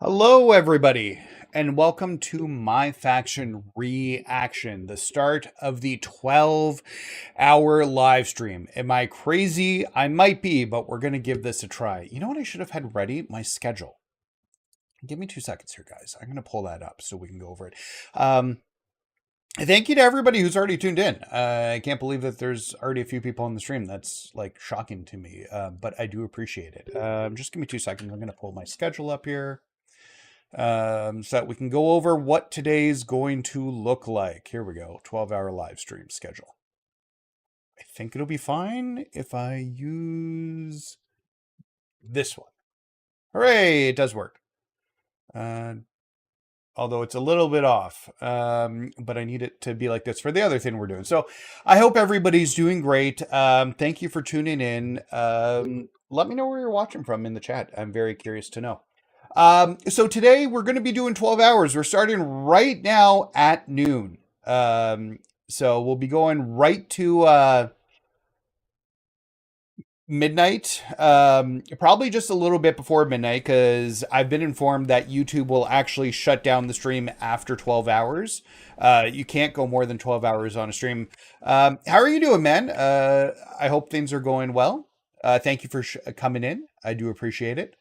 Hello, everybody, and welcome to MyFaction Reaction, the start of the 12-hour live stream. Am I crazy? I might be, but we're going to give this a try. You know what I should have had ready? My schedule. Give me 2 seconds here, guys. I'm going to pull that up so we can go over it. Thank you to everybody who's already tuned in. I can't believe that there's already a few people on the stream. That's like shocking to me, but I do appreciate it. Just give me 2 seconds. I'm going to pull my schedule up here. So that we can go over what today's going to look like. Here we go, 12-hour live stream schedule. I think it'll be fine if I use this one. Hooray, it does work. Although it's a little bit off, but I need it to be like this for the other thing we're doing. So I hope everybody's doing great. Thank you for tuning in. Let me know where you're watching from in the chat. I'm very curious to know. So today we're going to be doing 12 hours. We're starting right now at noon. So we'll be going right to midnight, probably just a little bit before midnight, because I've been informed that YouTube will actually shut down the stream after 12 hours. You can't go more than 12 hours on a stream. How are you doing, man? I hope things are going well. Thank you for coming in. I do appreciate it.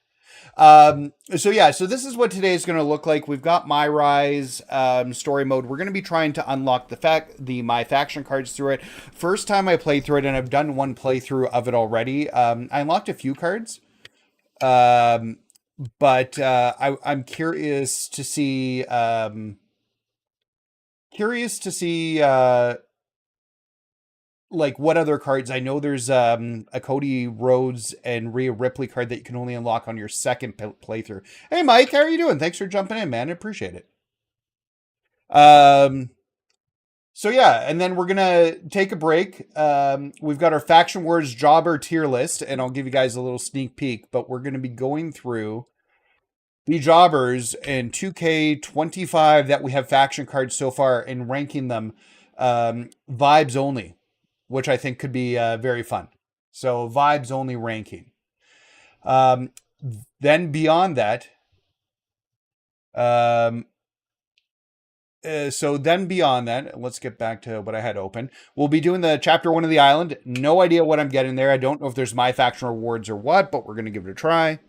So this is what today is going to look like. We've got MyRise story mode. We're going to be trying to unlock the MyFaction cards through it. First time I played through it, and I've done one playthrough of it already. I unlocked a few cards, but I'm curious to see. Like what other cards. I know there's a Cody Rhodes and Rhea Ripley card that you can only unlock on your second playthrough. Hey Mike, how are you doing? Thanks for jumping in, man. I appreciate it. So yeah, and then we're gonna take a break. We've got our Faction Wars Jobber tier list, and I'll give you guys a little sneak peek, but we're gonna be going through the jobbers in 2K25 that we have faction cards so far and ranking them vibes only, which I think could be very fun. So vibes only ranking. Then beyond that, let's get back to what I had open. We'll be doing the chapter 1 of the island. No idea what I'm getting there. I don't know if there's MyFaction rewards or what, but we're going to give it a try.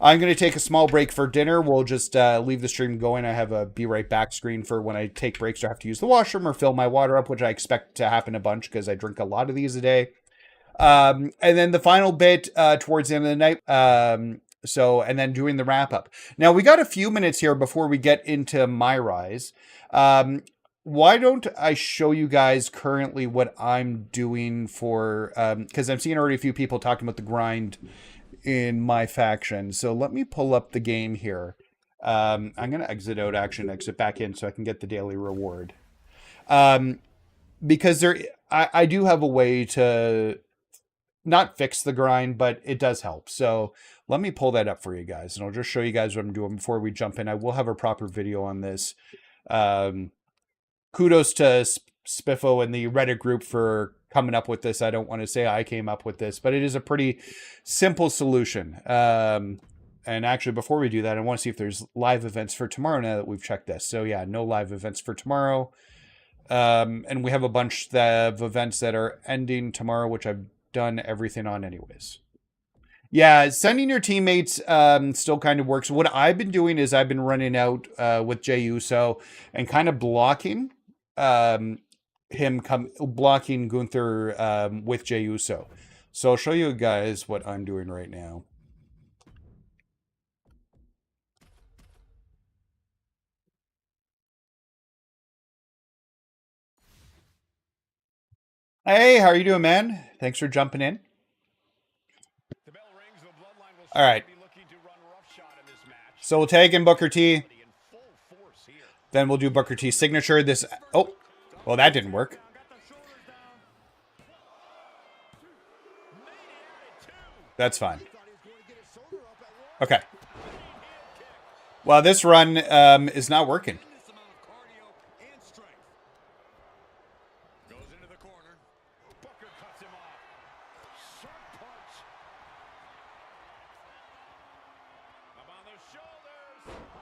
I'm going to take a small break for dinner. We'll just leave the stream going. I have a be right back screen for when I take breaks or have to use the washroom or fill my water up, which I expect to happen a bunch because I drink a lot of these a day. And then the final bit towards the end of the night. And then doing the wrap up. Now we got a few minutes here before we get into MyRise. Why don't I show you guys currently what I'm doing for, because I'm seeing already a few people talking about the grind in MyFaction. So let me pull up the game here. I'm going to exit out, actually, exit back in so I can get the daily reward. Because I do have a way to not fix the grind, but it does help. So let me pull that up for you guys, and I'll just show you guys what I'm doing before we jump in. I will have a proper video on this. Kudos to Spiffo and the Reddit group for coming up with this. I don't want to say I came up with this, but it is a pretty simple solution. And actually, before we do that, I want to see if there's live events for tomorrow now that we've checked this. So yeah, no live events for tomorrow. And we have a bunch of events that are ending tomorrow, which I've done everything on anyways. Yeah, sending your teammates still kind of works. What I've been doing is I've been running out with Jey Uso and kind of blocking blocking Gunther with Jey Uso. So I'll show you guys what I'm doing right now. Hey, how are you doing, man? Thanks for jumping in. All right. So we'll tag in Booker T. Then we'll do Booker T's signature. Oh, well, that didn't work. That's fine. Okay. Well, this run is not working.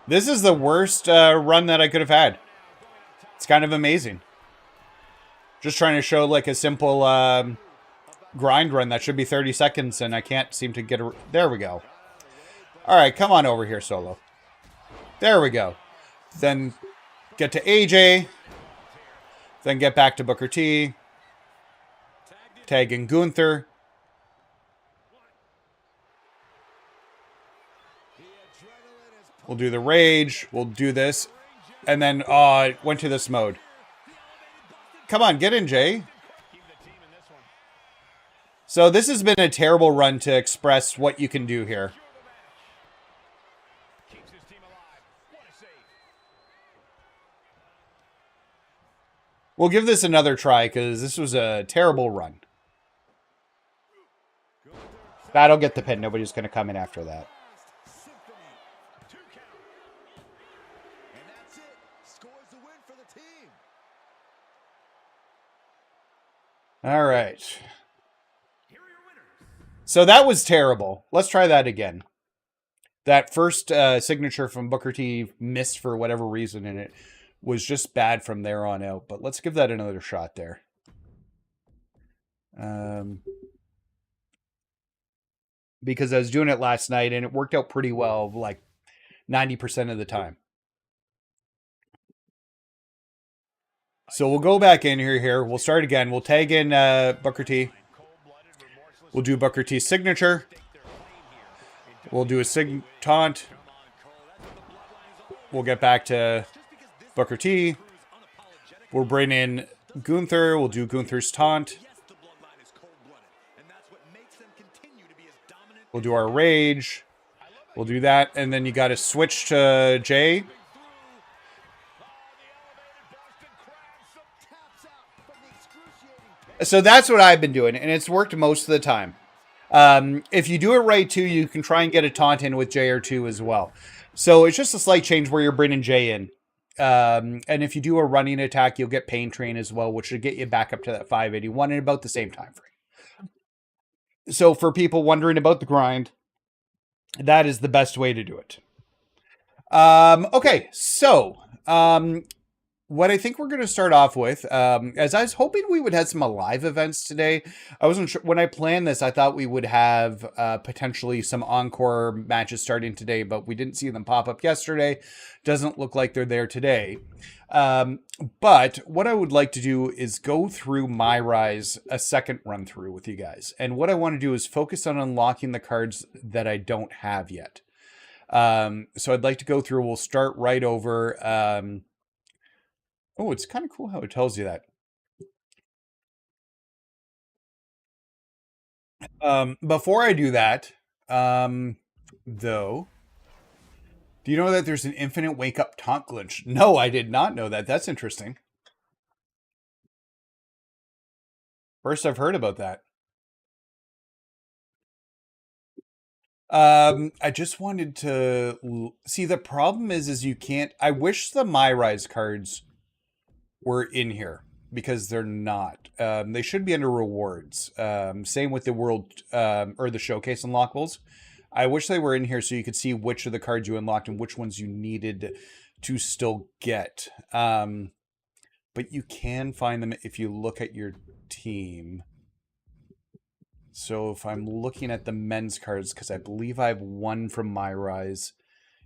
This is the worst run that I could have had. It's kind of amazing. Just trying to show like a simple grind run that should be 30 seconds, and I can't seem to get a... There we go. All right, come on over here, Solo. There we go. Then get to AJ. Then get back to Booker T. Tag in Gunther. We'll do the Rage. We'll do this. And then, it went to this mode. Come on, get in, Jay. So this has been a terrible run to express what you can do here. We'll give this another try because this was a terrible run. That'll get the pin. Nobody's going to come in after that. All right. So that was terrible. Let's try that again. That first signature from Booker T missed for whatever reason, and it was just bad from there on out. But let's give that another shot there. Because I was doing it last night, and it worked out pretty well, like 90% of the time. So we'll go back in here. We'll start again. We'll tag in Booker T. We'll do Booker T's signature. We'll do a taunt. We'll get back to Booker T. We'll bring in Gunther. We'll do Gunther's taunt. We'll do our Rage. We'll do that. And then you got to switch to Jay. So that's what I've been doing, and it's worked most of the time. If you do it right, too, you can try and get a taunt in with Jay or two as well. So it's just a slight change where you're bringing Jay in. And if you do a running attack, you'll get Pain Train as well, which should get you back up to that 581 in about the same time frame. So for people wondering about the grind, that is the best way to do it. Okay, so what I think we're going to start off with, as I was hoping we would have some live events today. I wasn't sure when I planned this. I thought we would have potentially some encore matches starting today, but we didn't see them pop up yesterday. Doesn't look like they're there today. But what I would like to do is go through MyRise a second run through with you guys. And what I want to do is focus on unlocking the cards that I don't have yet. So I'd like to go through. We'll start right over. Oh, it's kind of cool how it tells you that. Before I do that, though, do you know that there's an infinite wake-up taunt glitch? No, I did not know that. That's interesting. First I've heard about that. I just wanted to see, the problem is you can't... I wish the MyRise cards were in here, because they're not. They should be under rewards. Same with the world or the showcase unlockables. I wish they were in here so you could see which of the cards you unlocked and which ones you needed to still get. But you can find them if you look at your team. So if I'm looking at the men's cards, because I believe I have one from MyRise,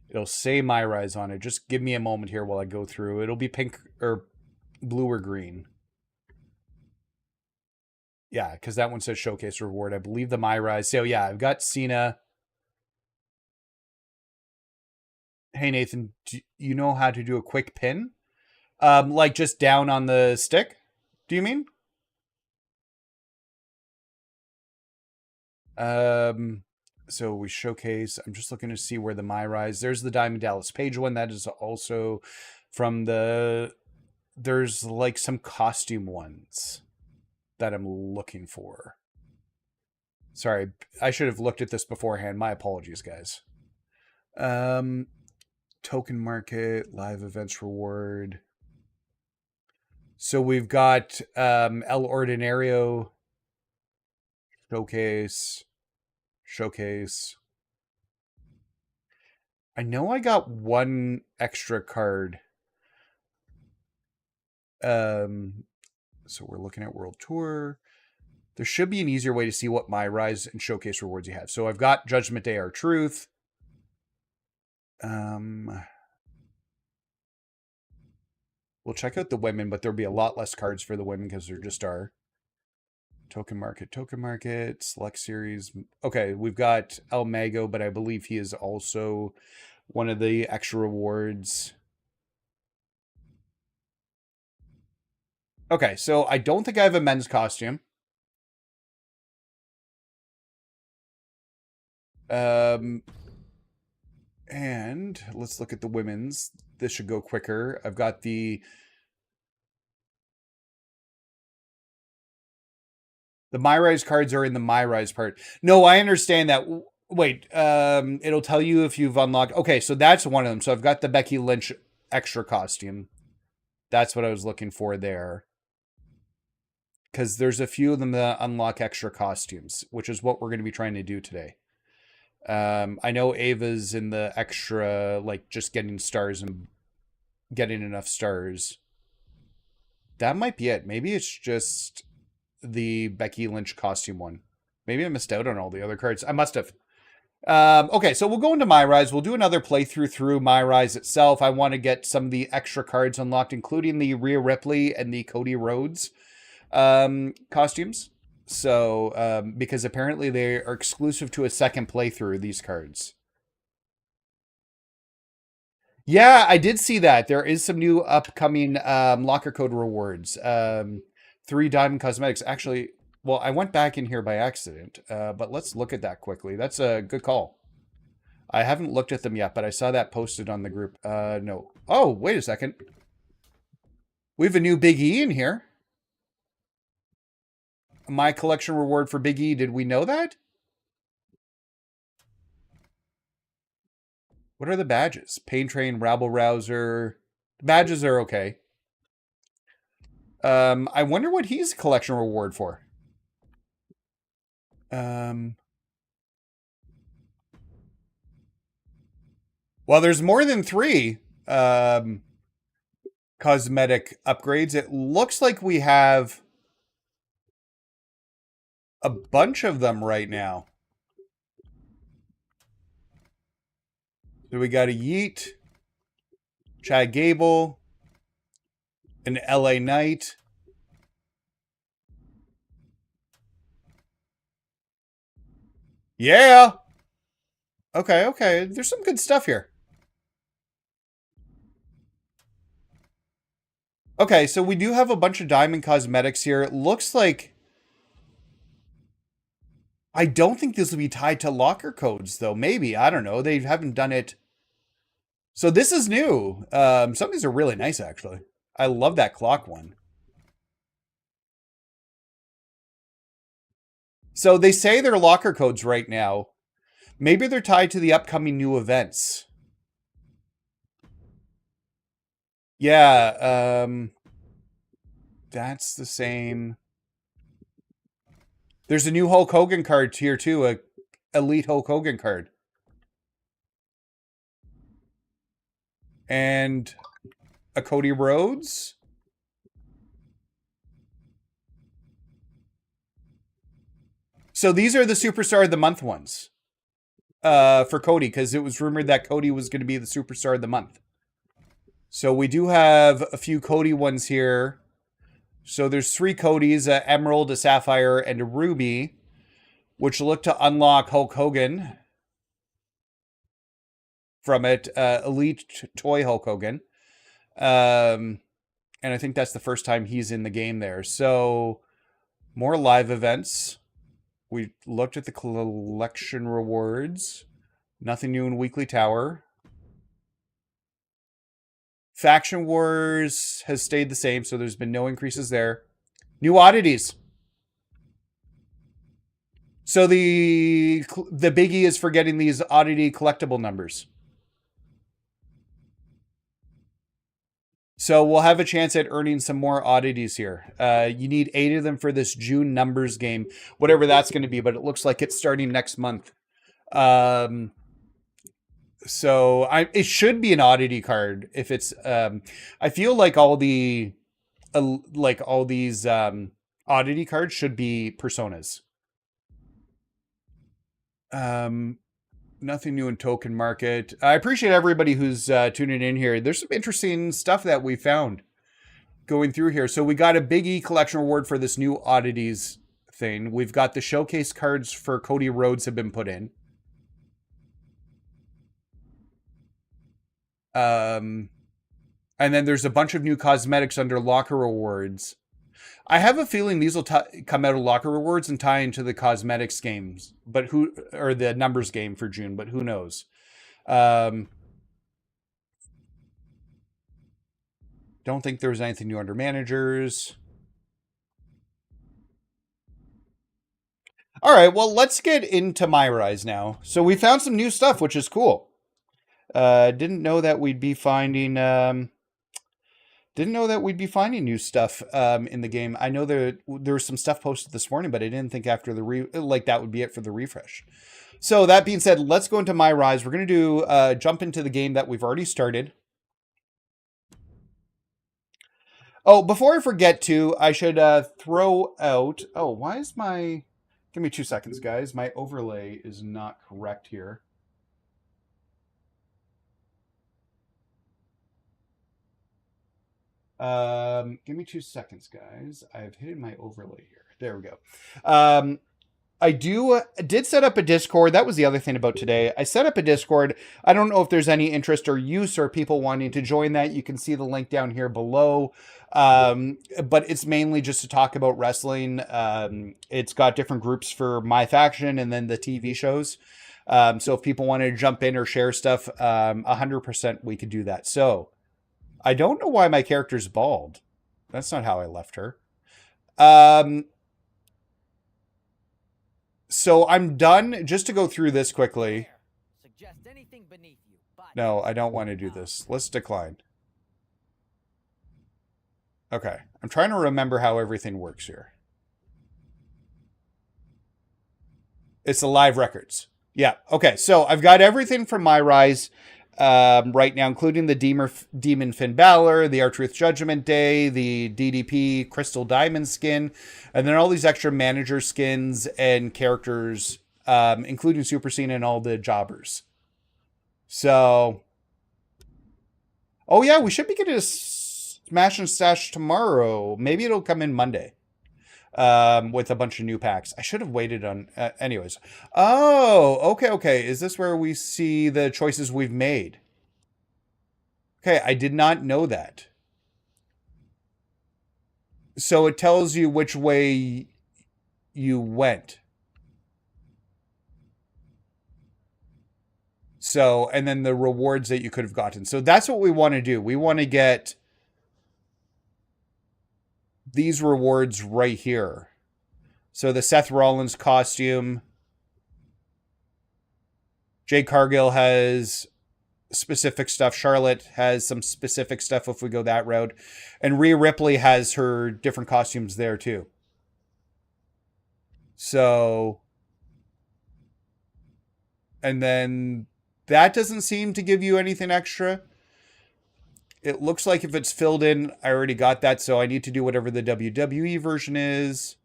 it'll say MyRise on it. Just give me a moment here while I go through. It'll be pink or blue or green. Yeah, because that one says showcase reward. I believe the MyRise. So yeah, I've got Cena. Hey Nathan, do you know how to do a quick pin? Like just down on the stick? Do you mean? So we showcase. I'm just looking to see where the MyRise. There's the Diamond Dallas Page one. That is also from the... There's like some costume ones that I'm looking for. Sorry, I should have looked at this beforehand. My apologies, guys. Token market, live events reward. So we've got El Ordinario, showcase. I know I got one extra card. So we're looking at World Tour. There should be an easier way to see what MyRise and Showcase rewards you have. So I've got Judgment Day, Our Truth. We'll check out the women, but there'll be a lot less cards for the women because there just are. Token market, select series. Okay, we've got El Mago, but I believe he is also one of the extra rewards. Okay, so I don't think I have a men's costume. And let's look at the women's. This should go quicker. I've got the MyRise cards are in the MyRise part. No, I understand that. Wait, it'll tell you if you've unlocked. Okay, so that's one of them. So I've got the Becky Lynch extra costume. That's what I was looking for there. Because there's a few of them that unlock extra costumes, which is what we're going to be trying to do today. I know Ava's in the extra, like just getting stars and getting enough stars. That might be it. Maybe it's just the Becky Lynch costume one. Maybe I missed out on all the other cards. I must have. Okay, so we'll go into MyRise. We'll do another playthrough through MyRise itself. I want to get some of the extra cards unlocked, including the Rhea Ripley and the Cody Rhodes costumes. So, because apparently they are exclusive to a second playthrough, these cards. Yeah, I did see that. There is some new upcoming locker code rewards. 3 Diamond Cosmetics. Actually, well, I went back in here by accident, but let's look at that quickly. That's a good call. I haven't looked at them yet, but I saw that posted on the group. No. Oh, wait a second. We have a new Big E in here. My collection reward for Big E. Did we know that? What are the badges? Pain Train, Rabble Rouser. Badges are okay. I wonder what he's collection reward for. Well, there's more than 3 cosmetic upgrades. It looks like we have a bunch of them right now. So we got a Yeet, Chad Gable, an LA Knight. Yeah. Okay. There's some good stuff here. Okay, so we do have a bunch of diamond cosmetics here. It looks like... I don't think this will be tied to locker codes, though. Maybe. I don't know. They haven't done it. So this is new. Some of these are really nice, actually. I love that clock one. So they say they're locker codes right now. Maybe they're tied to the upcoming new events. Yeah, that's the same. There's a new Hulk Hogan card here, too. A Elite Hulk Hogan card. And a Cody Rhodes. So these are the Superstar of the Month ones. For Cody, because it was rumored that Cody was going to be the Superstar of the Month. So we do have a few Cody ones here. So there's 3 Codys, a Emerald, a Sapphire, and a Ruby, which look to unlock Hulk Hogan from it. Elite Toy Hulk Hogan. And I think that's the first time he's in the game there. So more live events. We looked at the collection rewards. Nothing new in Weekly Tower. Faction Wars has stayed the same, so there's been no increases there. New oddities. So the biggie is for getting these oddity collectible numbers. So we'll have a chance at earning some more oddities here. You need 8 of them for this June numbers game, whatever that's going to be, but it looks like it's starting next month. So it should be an oddity card if it's I feel like all the like all these oddity cards should be personas. Nothing new in token market. I appreciate everybody who's tuning in here. There's some interesting stuff that we found going through here. So we got a Big E collection reward for this new oddities thing. We've got the showcase cards for Cody Rhodes have been put in. And then there's a bunch of new cosmetics under locker rewards. I have a feeling these will come out of locker rewards and tie into the cosmetics games, but or the numbers game for June, but who knows? Don't think there was anything new under managers. All right, well, let's get into MyRise now. So we found some new stuff, which is cool. Didn't know that we'd be finding new stuff in the game. I know there was some stuff posted this morning, but I didn't think after the that would be it for the refresh. So that being said, let's go into MyRise. We're going to do jump into the game that we've already started. Oh, before I forget to, I should throw out... Oh, why is my... Give me 2 seconds, guys. My overlay is not correct here. Give me 2 seconds, guys. I've hidden my overlay here. There we go. I did set up a Discord. That was the other thing about today. I set up a Discord. I don't know if there's any interest or use or people wanting to join that. You can see the link down here below. But it's mainly just to talk about wrestling. It's got different groups for MyFaction and then the TV shows. So if people want to jump in or share stuff, 100% we could do that. So I don't know why my character's bald. That's not how I left her. So I'm done. Just to go through this quickly. No, I don't want to do this. Let's decline. Okay. I'm trying to remember how everything works here. It's the live records. Yeah. Okay. So I've got everything from MyRise right now, including the Demon Finn Balor, the R-Truth Judgment Day, the DDP Crystal Diamond skin, and then all these extra manager skins and characters, including Super Cena and all the jobbers. So, oh yeah, we should be getting a Smash and Stash tomorrow. Maybe it'll come in Monday. With a bunch of new packs. I should have waited on... anyways. Oh, okay. Is this where we see the choices we've made? Okay, I did not know that. So it tells you which way you went. So, and then the rewards that you could have gotten. So that's what we want to do. We want to get these rewards right here. So the Seth Rollins costume. Jade Cargill has specific stuff. Charlotte has some specific stuff if we go that route. And Rhea Ripley has her different costumes there too. So, and then that doesn't seem to give you anything extra. It looks like if it's filled in, I already got that, so I need to do whatever the WWE version is.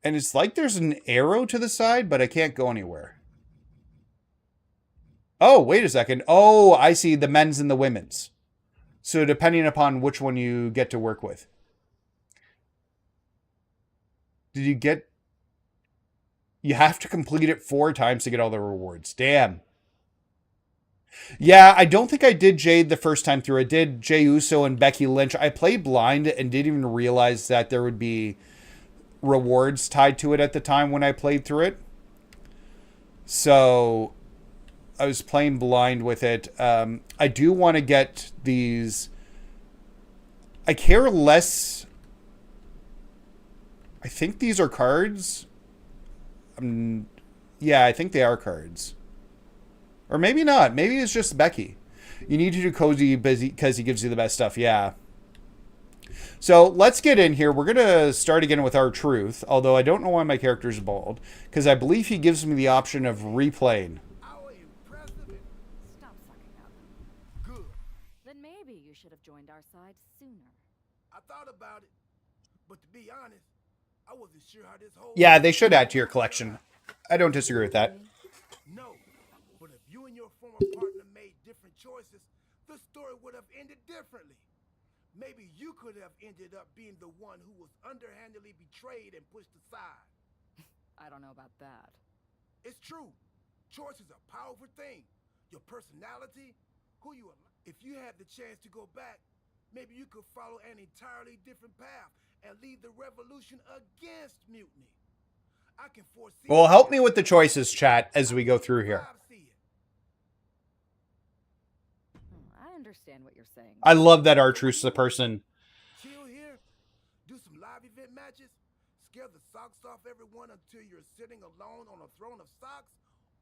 And it's like there's an arrow to the side, but I can't go anywhere. Oh, wait a second. Oh, I see the men's and the women's. So depending upon which one you get to work with. Did you get... You have to complete it 4 times to get all the rewards. Damn. Yeah, I don't think I did Jade the first time through. I did Jey Uso and Becky Lynch. I played blind and didn't even realize that there would be rewards tied to it at the time when I played through it. So I was playing blind with it. I do want to get these. I care less. I think these are cards. Yeah, I think they are cards. Or maybe not. Maybe it's just Becky. You need to do Cozy because he gives you the best stuff. Yeah. So let's get in here. We're going to start again with R-Truth. Although I don't know why my character's bald. Because I believe he gives me the option of replaying. Our impressive our side sooner. I thought about it, but to be honest, I wasn't sure how this whole Yeah, they should add to your collection. I don't disagree with that. No, but if you and your former partner made different choices, the story would have ended differently. Maybe you could have ended up being the one who was underhandedly betrayed and pushed aside. I don't know about that. It's true. Choice is a powerful thing. Your personality, who you are. If you had the chance to go back, maybe you could follow an entirely different path and lead the revolution against mutiny. I can foresee. Well, help me with the choices, chat, as we go through here. I understand what you're saying. I love that R-Truth's the person. Chill here, do some live event matches, scare the socks off everyone until you're sitting alone on a throne of socks,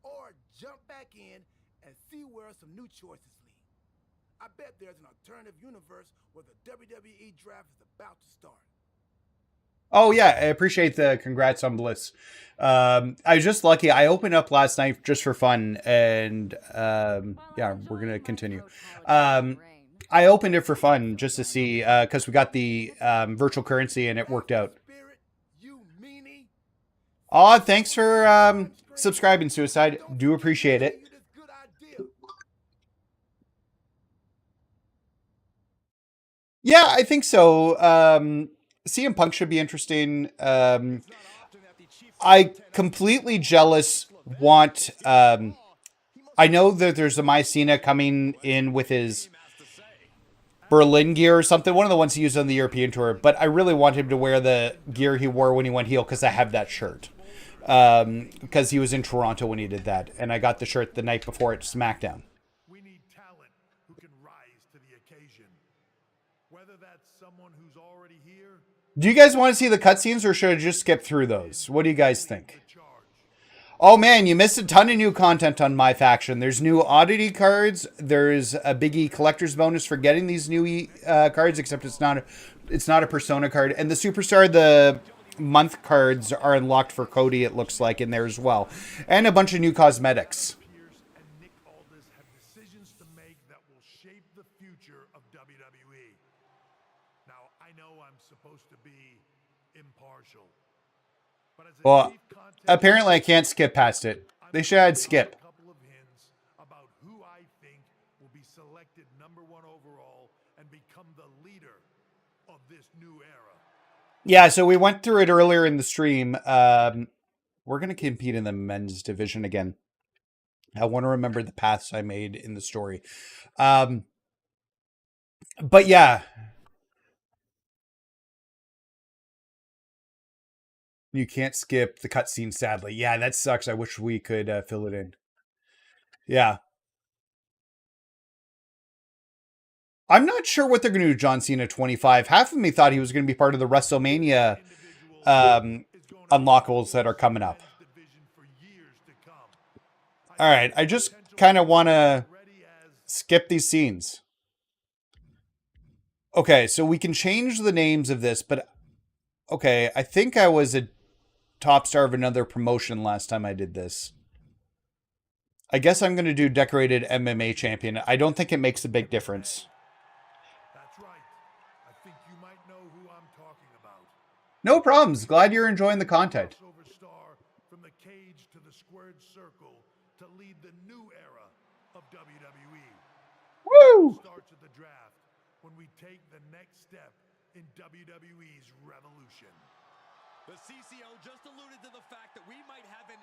or jump back in and see where some new choices lead. I bet there's an alternative universe where the WWE draft is about to start. Oh, yeah, I appreciate the congrats on Bliss. I was just lucky. I opened up last night just for fun, and yeah, we're going to continue. I opened it for fun just to see, because we got the virtual currency and it worked out. Aw, thanks for subscribing, Suicide. Do appreciate it. Yeah, I think so. CM Punk should be interesting. I completely jealous want. I know that there's a Mycena coming in with his Berlin gear or something. One of the ones he used on the European tour. But I really want him to wear the gear he wore when he went heel because I have that shirt. Because he was in Toronto when he did that. And I got the shirt the night before at SmackDown. We need talent who can rise to the occasion. Whether that's someone who's already here. Do you guys want to see the cutscenes or should I just skip through those? What do you guys think? Oh man, you missed a ton of new content on MyFaction. There's new oddity cards. There's a biggie collector's bonus for getting these new cards, except it's not a Persona card. And the Superstar, the month cards are unlocked for Cody, it looks like, in there as well. And a bunch of new cosmetics. Well, apparently I can't skip past it. They should add skip. A couple of hints about who I think will be selected #1 overall and become the leader of this new era. Yeah, so we went through it earlier in the stream. We're going to compete in the men's division again. I want to remember the paths I made in the story. But yeah. You can't skip the cutscene, sadly. Yeah, that sucks. I wish we could fill it in. Yeah. I'm not sure what they're going to do, John Cena 25. Half of me thought he was going to be part of the WrestleMania unlockables that are coming up. All right, I just kind of want to skip these scenes. Okay, so we can change the names of this, but okay, I think I was a top star of another promotion last time I did this. I guess I'm going to do decorated MMA champion. I don't think it makes a big difference. That's right. I think you might know who I'm talking about. No problems. Glad you're enjoying the content. Superstar from the cage to the squared circle to lead the new era of WWE. Woo! Starts at the draft when we take the next step in WWE's revolution. The CCO just alluded to the fact that we might have an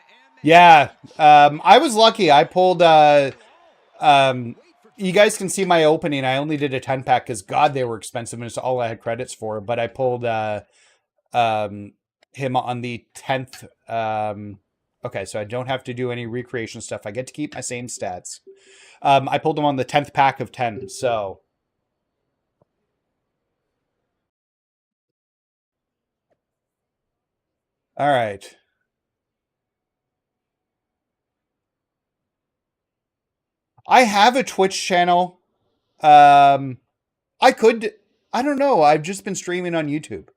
Yeah, I was lucky. I pulled, you guys can see my opening. I only did a 10-pack because, God, they were expensive and it's all I had credits for. But I pulled him on the 10th. Okay, so I don't have to do any recreation stuff. I get to keep my same stats. I pulled him on the 10th pack of 10, so... All right. I have a Twitch channel. I don't know. I've just been streaming on YouTube.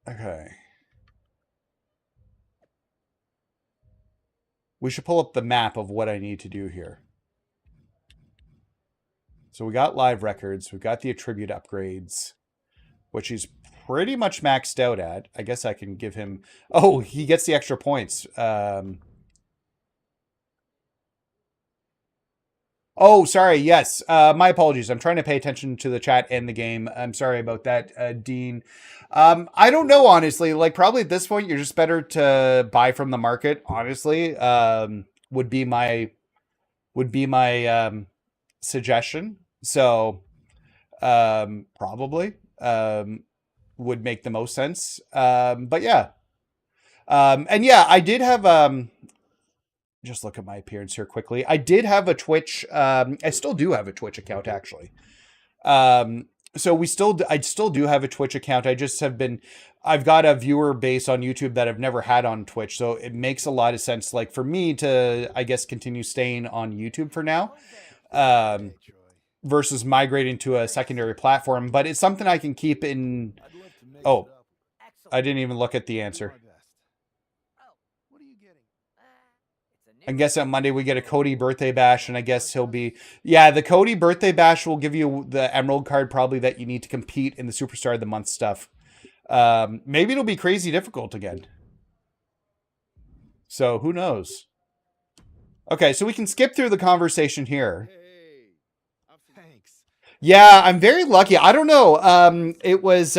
Okay. we should pull up the map of what I need to do here. So we got live records. We've got the attribute upgrades, which he's pretty much maxed out at. I guess I can give him... Oh, he gets the extra points. Oh, sorry. Yes. My apologies. I'm trying to pay attention to the chat and the game. I'm sorry about that, Dean. I don't know, honestly. Like, probably at this point, you're just better to buy from the market, honestly. Would be my suggestion. So, probably would make the most sense. But yeah. And yeah, I did have... just look at my appearance here quickly. I did have a Twitch. I still do have a Twitch account, actually. So I still do have a Twitch account. I've got a viewer base on YouTube that I've never had on Twitch. So it makes a lot of sense, like, for me to, I guess, continue staying on YouTube for now, versus migrating to a secondary platform. But it's something I can keep in. Oh, I didn't even look at the answer. I guess on Monday we get a Cody birthday bash, and I guess he'll be... Yeah, the Cody birthday bash will give you the Emerald card probably that you need to compete in the Superstar of the Month stuff. Maybe it'll be crazy difficult again. So, who knows? Okay, so we can skip through the conversation here. Yeah, I'm very lucky. I don't know. It was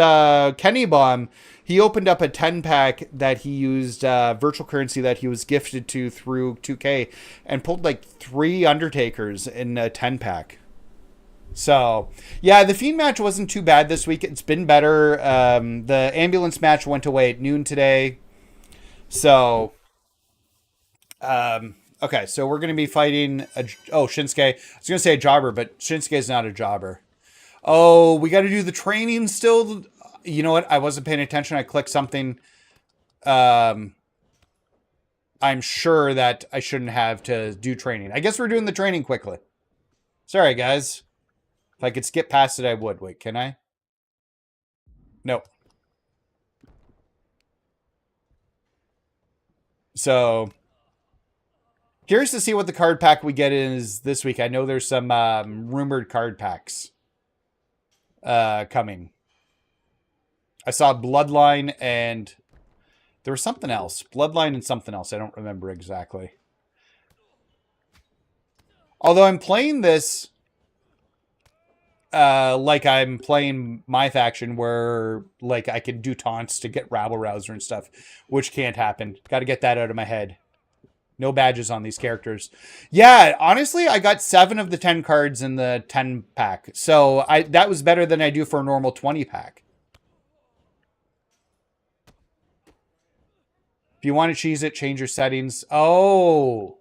Kenny Bomb. He opened up a 10-pack that he used virtual currency that he was gifted to through 2K and pulled like 3 Undertakers in a 10-pack. So, yeah, the Fiend match wasn't too bad this week. It's been better. The ambulance match went away at noon today. So, okay, so we're going to be fighting... Shinsuke. I was going to say a jobber, but Shinsuke is not a jobber. Oh, we got to do the training still... You know what? I wasn't paying attention. I clicked something. I'm sure that I shouldn't have to do training. I guess we're doing the training quickly. Sorry, guys. If I could skip past it, I would. Wait, can I? Nope. So, curious to see what the card pack we get is this week. I know there's some rumored card packs coming. I saw Bloodline and there was something else. Bloodline and something else. I don't remember exactly. Although I'm playing this like I'm playing MyFaction, where like I can do taunts to get rabble rouser and stuff, which can't happen. Got to get that out of my head. No badges on these characters. Yeah, honestly, I got 7 of the 10 cards in the 10 pack. So that was better than I do for a normal 20 pack. If you want to cheese it, change your settings. Oh.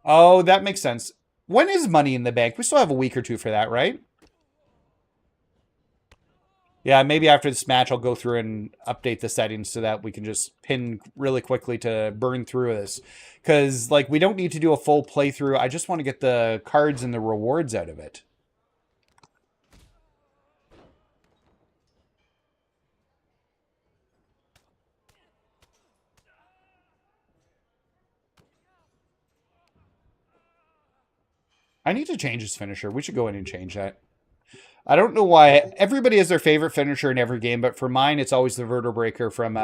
Oh, that makes sense. When is Money in the Bank? We still have a week or two for that, right? Yeah, maybe after this match, I'll go through and update the settings so that we can just pin really quickly to burn through this. Because, like, we don't need to do a full playthrough. I just want to get the cards and the rewards out of it. I need to change his finisher. We should go in and change that. I don't know why. Everybody has their favorite finisher in every game, but for mine, it's always the Vertebreaker from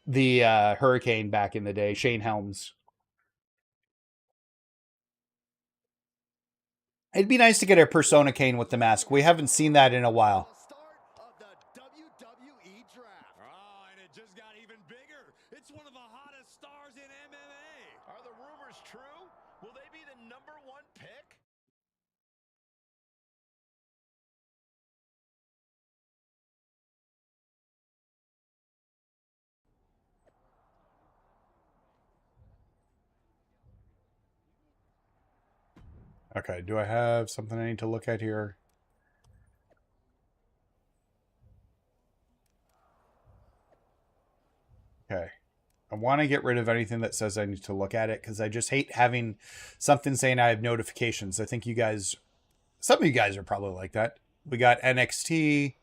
the Hurricane back in the day, Shane Helms. It'd be nice to get a Persona Kane with the mask. We haven't seen that in a while. Just got even bigger. It's one of the hottest stars in MMA. Are the rumors true? Will they be the #1 pick? Okay, do I have something I need to look at here? Okay. I want to get rid of anything that says I need to look at it, because I just hate having something saying I have notifications. I think you guys, some of you guys are probably like that. We got NXT.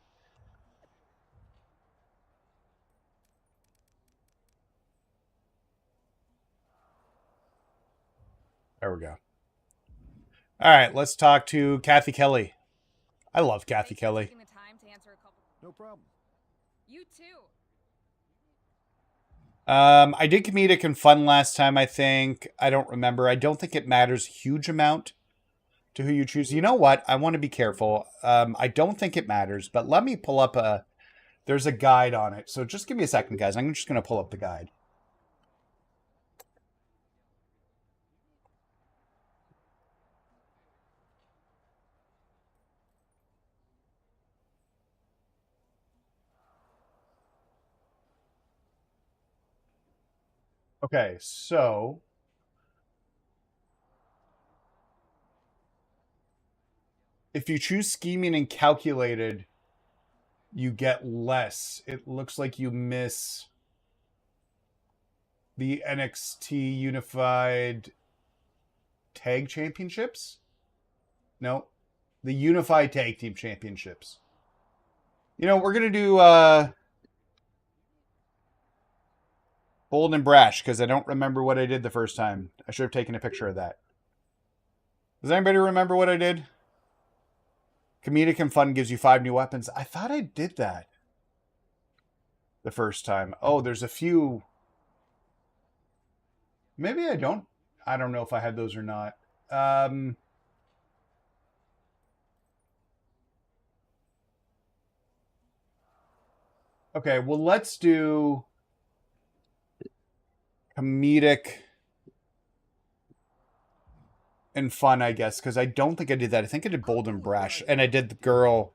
There we go. All right, let's talk to Kathy Kelly. I love Kathy Thanks for Kelly. taking the time to answer a couple. No problem. You too. I did comedic and fun last time, I think. I don't remember. I don't think it matters a huge amount to who you choose. You know what? I want to be careful. I don't think it matters, but let me pull up a... There's a guide on it. So just give me a second, guys. I'm just going to pull up the guide. Okay, so... If you choose scheming and calculated, you get less. It looks like you miss the NXT Unified Tag Championships? No. The Unified Tag Team Championships. You know, we're going to do Bold and Brash, because I don't remember what I did the first time. I should have taken a picture of that. Does anybody remember what I did? Comedic and fun gives you 5 new weapons. I thought I did that the first time. Oh, there's a few. Maybe I don't. I don't know if I had those or not. Okay, well, let's do comedic and fun, I guess, because I don't think I did that. I think I did Bold and Brash, and I did the girl,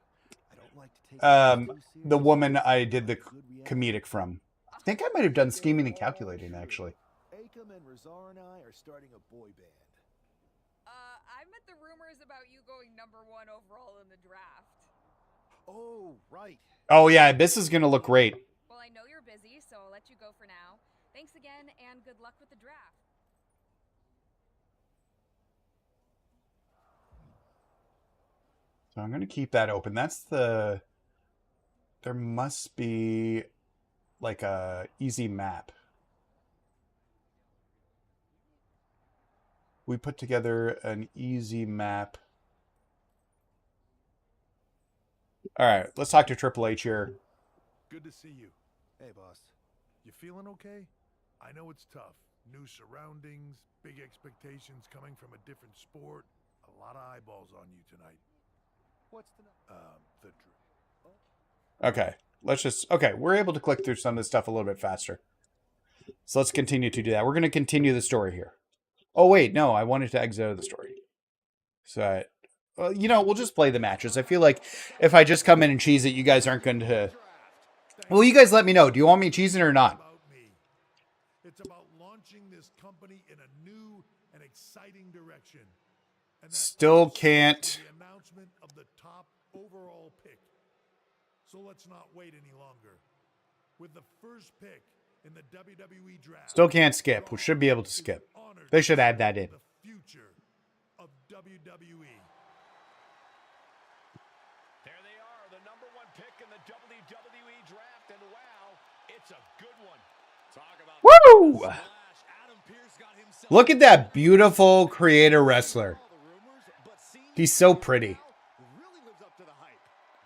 the woman I did the comedic from. I think I might have done scheming and calculating, actually. Akam and Razar and I are starting a boy band. I met the rumors about you going #1 overall in the draft. Oh, right. Oh, yeah, this is going to look great. Well, I know you're busy, so I'll let you go for now. Thanks again, and good luck with the draft. So I'm going to keep that open. That's the... There must be like a easy map. We put together an easy map. All right, let's talk to Triple H here. Good to see you. Hey, boss. You feeling okay? I know it's tough. New surroundings, big expectations coming from a different sport. A lot of eyeballs on you tonight. What's the... Okay, let's just... Okay, we're able to click through some of this stuff a little bit faster. So let's continue to do that. We're going to continue the story here. Oh, wait, no, I wanted to exit out of the story. So, well, you know, we'll just play the matches. I feel like if I just come in and cheese it, you guys aren't going to... Well, you guys let me know. Do you want me cheesing or not? It's about launching this company in a new and exciting direction. And Still can't... The announcement of the top overall pick. So let's not wait any longer. With the first pick in the WWE draft. Still can't skip. We should be able to skip. They should add that in. The future of WWE. There they are, the #1 pick in the WWE draft, and wow, it's a good one. Talk about Woo! splash. Adam Pearce got himself. Look at that beautiful creator wrestler. He's so pretty. Really lives up to the hype.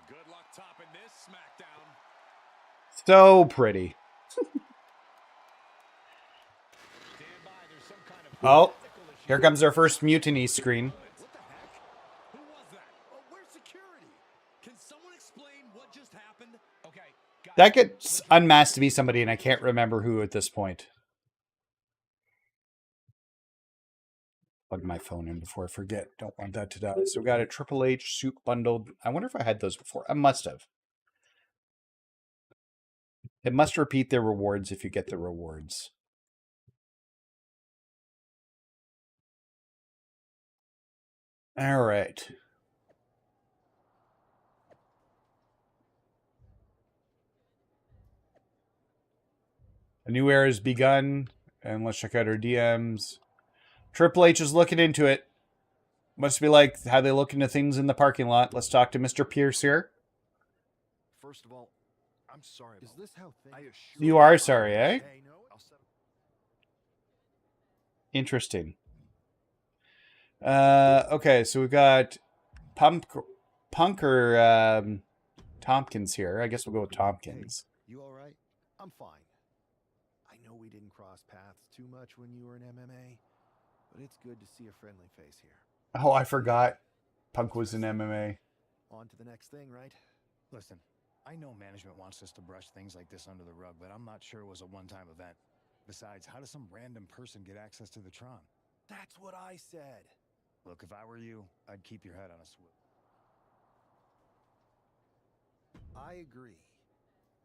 Good luck topping this SmackDown. So pretty. Stand by, there's some kind of Oh, here comes our first mutiny screen. What the heck? Who was that? Oh, where's security? Can someone explain what just happened? Okay, guys. That gets unmasked to be somebody, and I can't remember who at this point. Plug my phone in before I forget. Don't want that to die. So we got a Triple H suit bundled. I wonder if I had those before. I must have. It must repeat their rewards if you get the rewards. All right. A new era has begun, and let's check out our DMs. Triple H is looking into it. Must be like how they look into things in the parking lot. Let's talk to Mr. Pierce here. First of all, I'm sorry. Is this how things... You are sorry, eh? Hey, no, I'll set... Interesting. Okay, so we've got Punk or Tompkins here. I guess we'll go with Tompkins. Hey, you all right? I'm fine. I know we didn't cross paths too much when you were in MMA, but it's good to see a friendly face here. Oh, I forgot. Punk was in MMA. On to the next thing, right? Listen, I know management wants us to brush things like this under the rug, but I'm not sure it was a one-time event. Besides, how does some random person get access to the Tron? That's what I said. Look, if I were you, I'd keep your head on a swivel. I agree.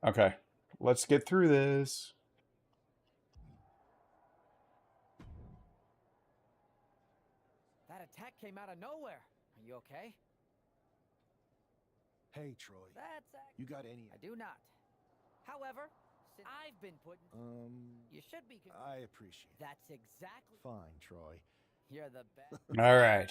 Okay, let's get through this. That attack came out of nowhere. Are you okay? Hey, Troy. That's You got any... I do not. However, since I've been putting... You should be... I appreciate it. That's exactly... Fine, Troy. You're the best. All right.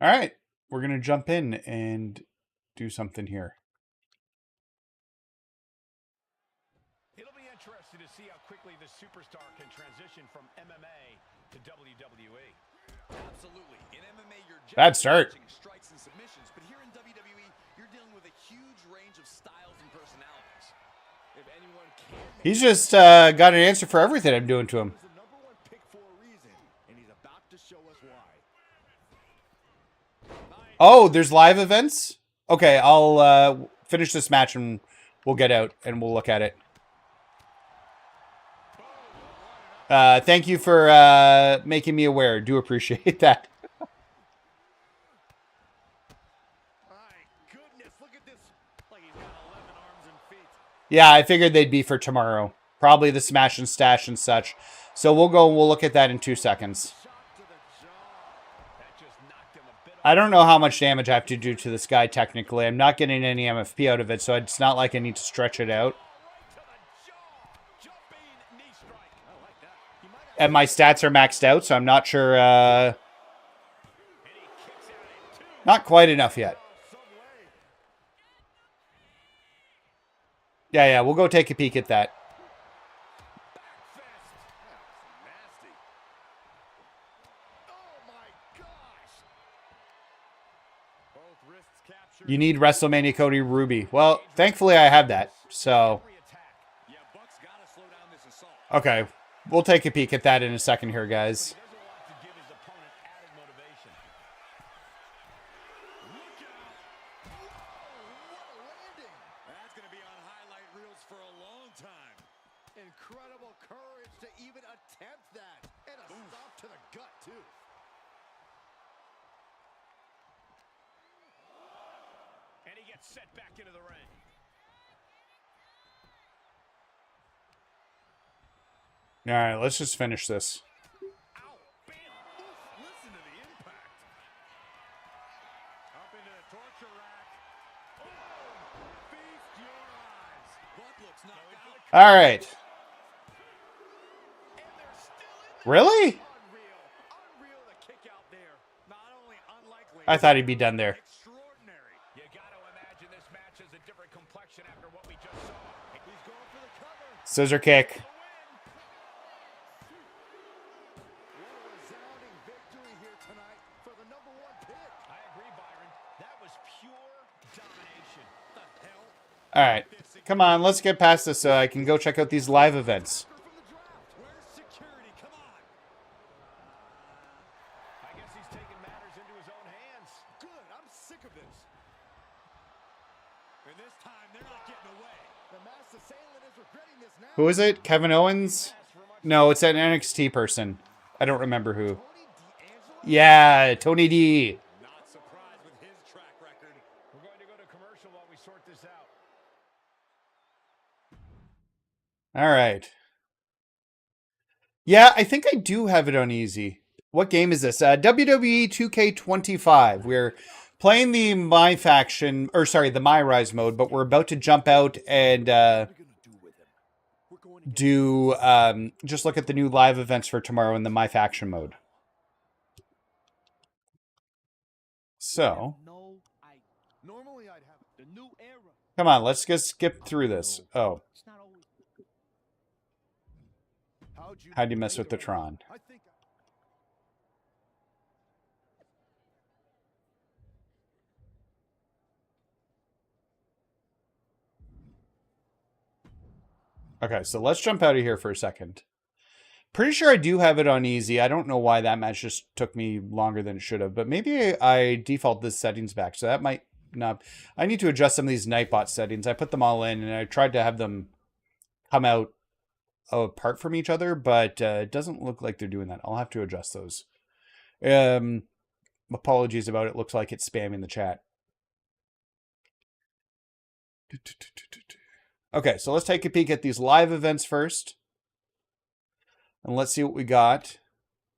All right, we're going to jump in and do something here. It'll be interesting to see how quickly the superstar can transition from MMA to WWE. Absolutely. In MMA, you're Bad start. generally watching strikes and submissions, but here in WWE, you're dealing with a huge range of styles and personalities. If anyone can, He's just got an answer for everything I'm doing to him. he's the #1 pick for a reason, and he's about to show us why. Oh, there's live events? Okay, I'll finish this match and we'll get out and we'll look at it. Thank you for making me aware. Do appreciate that. My goodness, look at this. Like he's got 11 arms and feet. Yeah, I figured they'd be for tomorrow. Probably the smash and stash and such. So we'll go and we'll look at that in 2 seconds. Shot to the jaw. That just knocked him a bit I don't know how much damage I have to do to this guy technically. I'm not getting any MFP out of it, so it's not like I need to stretch it out. to the jaw. Jumping knee strike. I like that. He might have And my stats are maxed out, so I'm not sure. and he kicks out at 2. Not quite enough yet. Some way. Yeah, we'll go take a peek at that. Back fist. Nasty. Oh my gosh. Both wrists captured. You need WrestleMania Cody Ruby. Well, thankfully I have that. So, Every attack. yeah, Buck's got to slow down this assault. okay. We'll take a peek at that in a second here, guys. He doesn't want to give his opponent added motivation. Look out. Whoa, what a landing. That's going to be on highlight reels for a long time. Incredible courage to even attempt that. And a stop to the gut, too. And he gets set back into the ring. All right, let's just finish this. Ow, bam, oof, listen to the impact. Up into the torture rack. Oh, feast your eyes. Buck looks knocked out. All right. And they're still in there. Really? Unreal. Unreal to kick out there. Not only unlikely. I thought he'd be done there. Extraordinary. You got to imagine this match has a different complexion after what we just saw. He's going for the cover. Scissor kick. The win. What a resounding victory here tonight for the #1 pick. I agree, Byron. That was pure domination. The hell? All right. Come on, let's get past this so I can go check out these live events. From the draft. Where's security? Come on. I guess he's taking matters into his own hands. Good. I'm sick of this. And this time, they're not getting away. The masked assailant is regretting this now. Who is it? Kevin Owens? No, it's an NXT person. I don't remember who. Tony D'Angelo? Yeah, Tony D. Not surprised with his track record. We're going to go to commercial while we sort this out. All right. Yeah, I think I do have it on easy. What game is this? WWE 2K25. We're playing the MyFaction, or sorry, the MyRise mode, but we're about to jump out and do just look at the new live events for tomorrow in the MyFaction mode. So, Normally I'd have the new era. come on, let's just skip through this. Oh, It's not allowed you How'd to you mess with the debate Tron? I think Okay, so let's jump out of here for a second. Pretty sure I do have it on easy. I don't know why that match just took me longer than it should have, but maybe I default the settings back, so that might not... I need to adjust some of these Nightbot settings. I put them all in, and I tried to have them come out apart from each other, but it doesn't look like they're doing that. I'll have to adjust those. Apologies about it. Looks like it's spamming the chat. Okay, so let's take a peek at these live events first. And let's see what we got.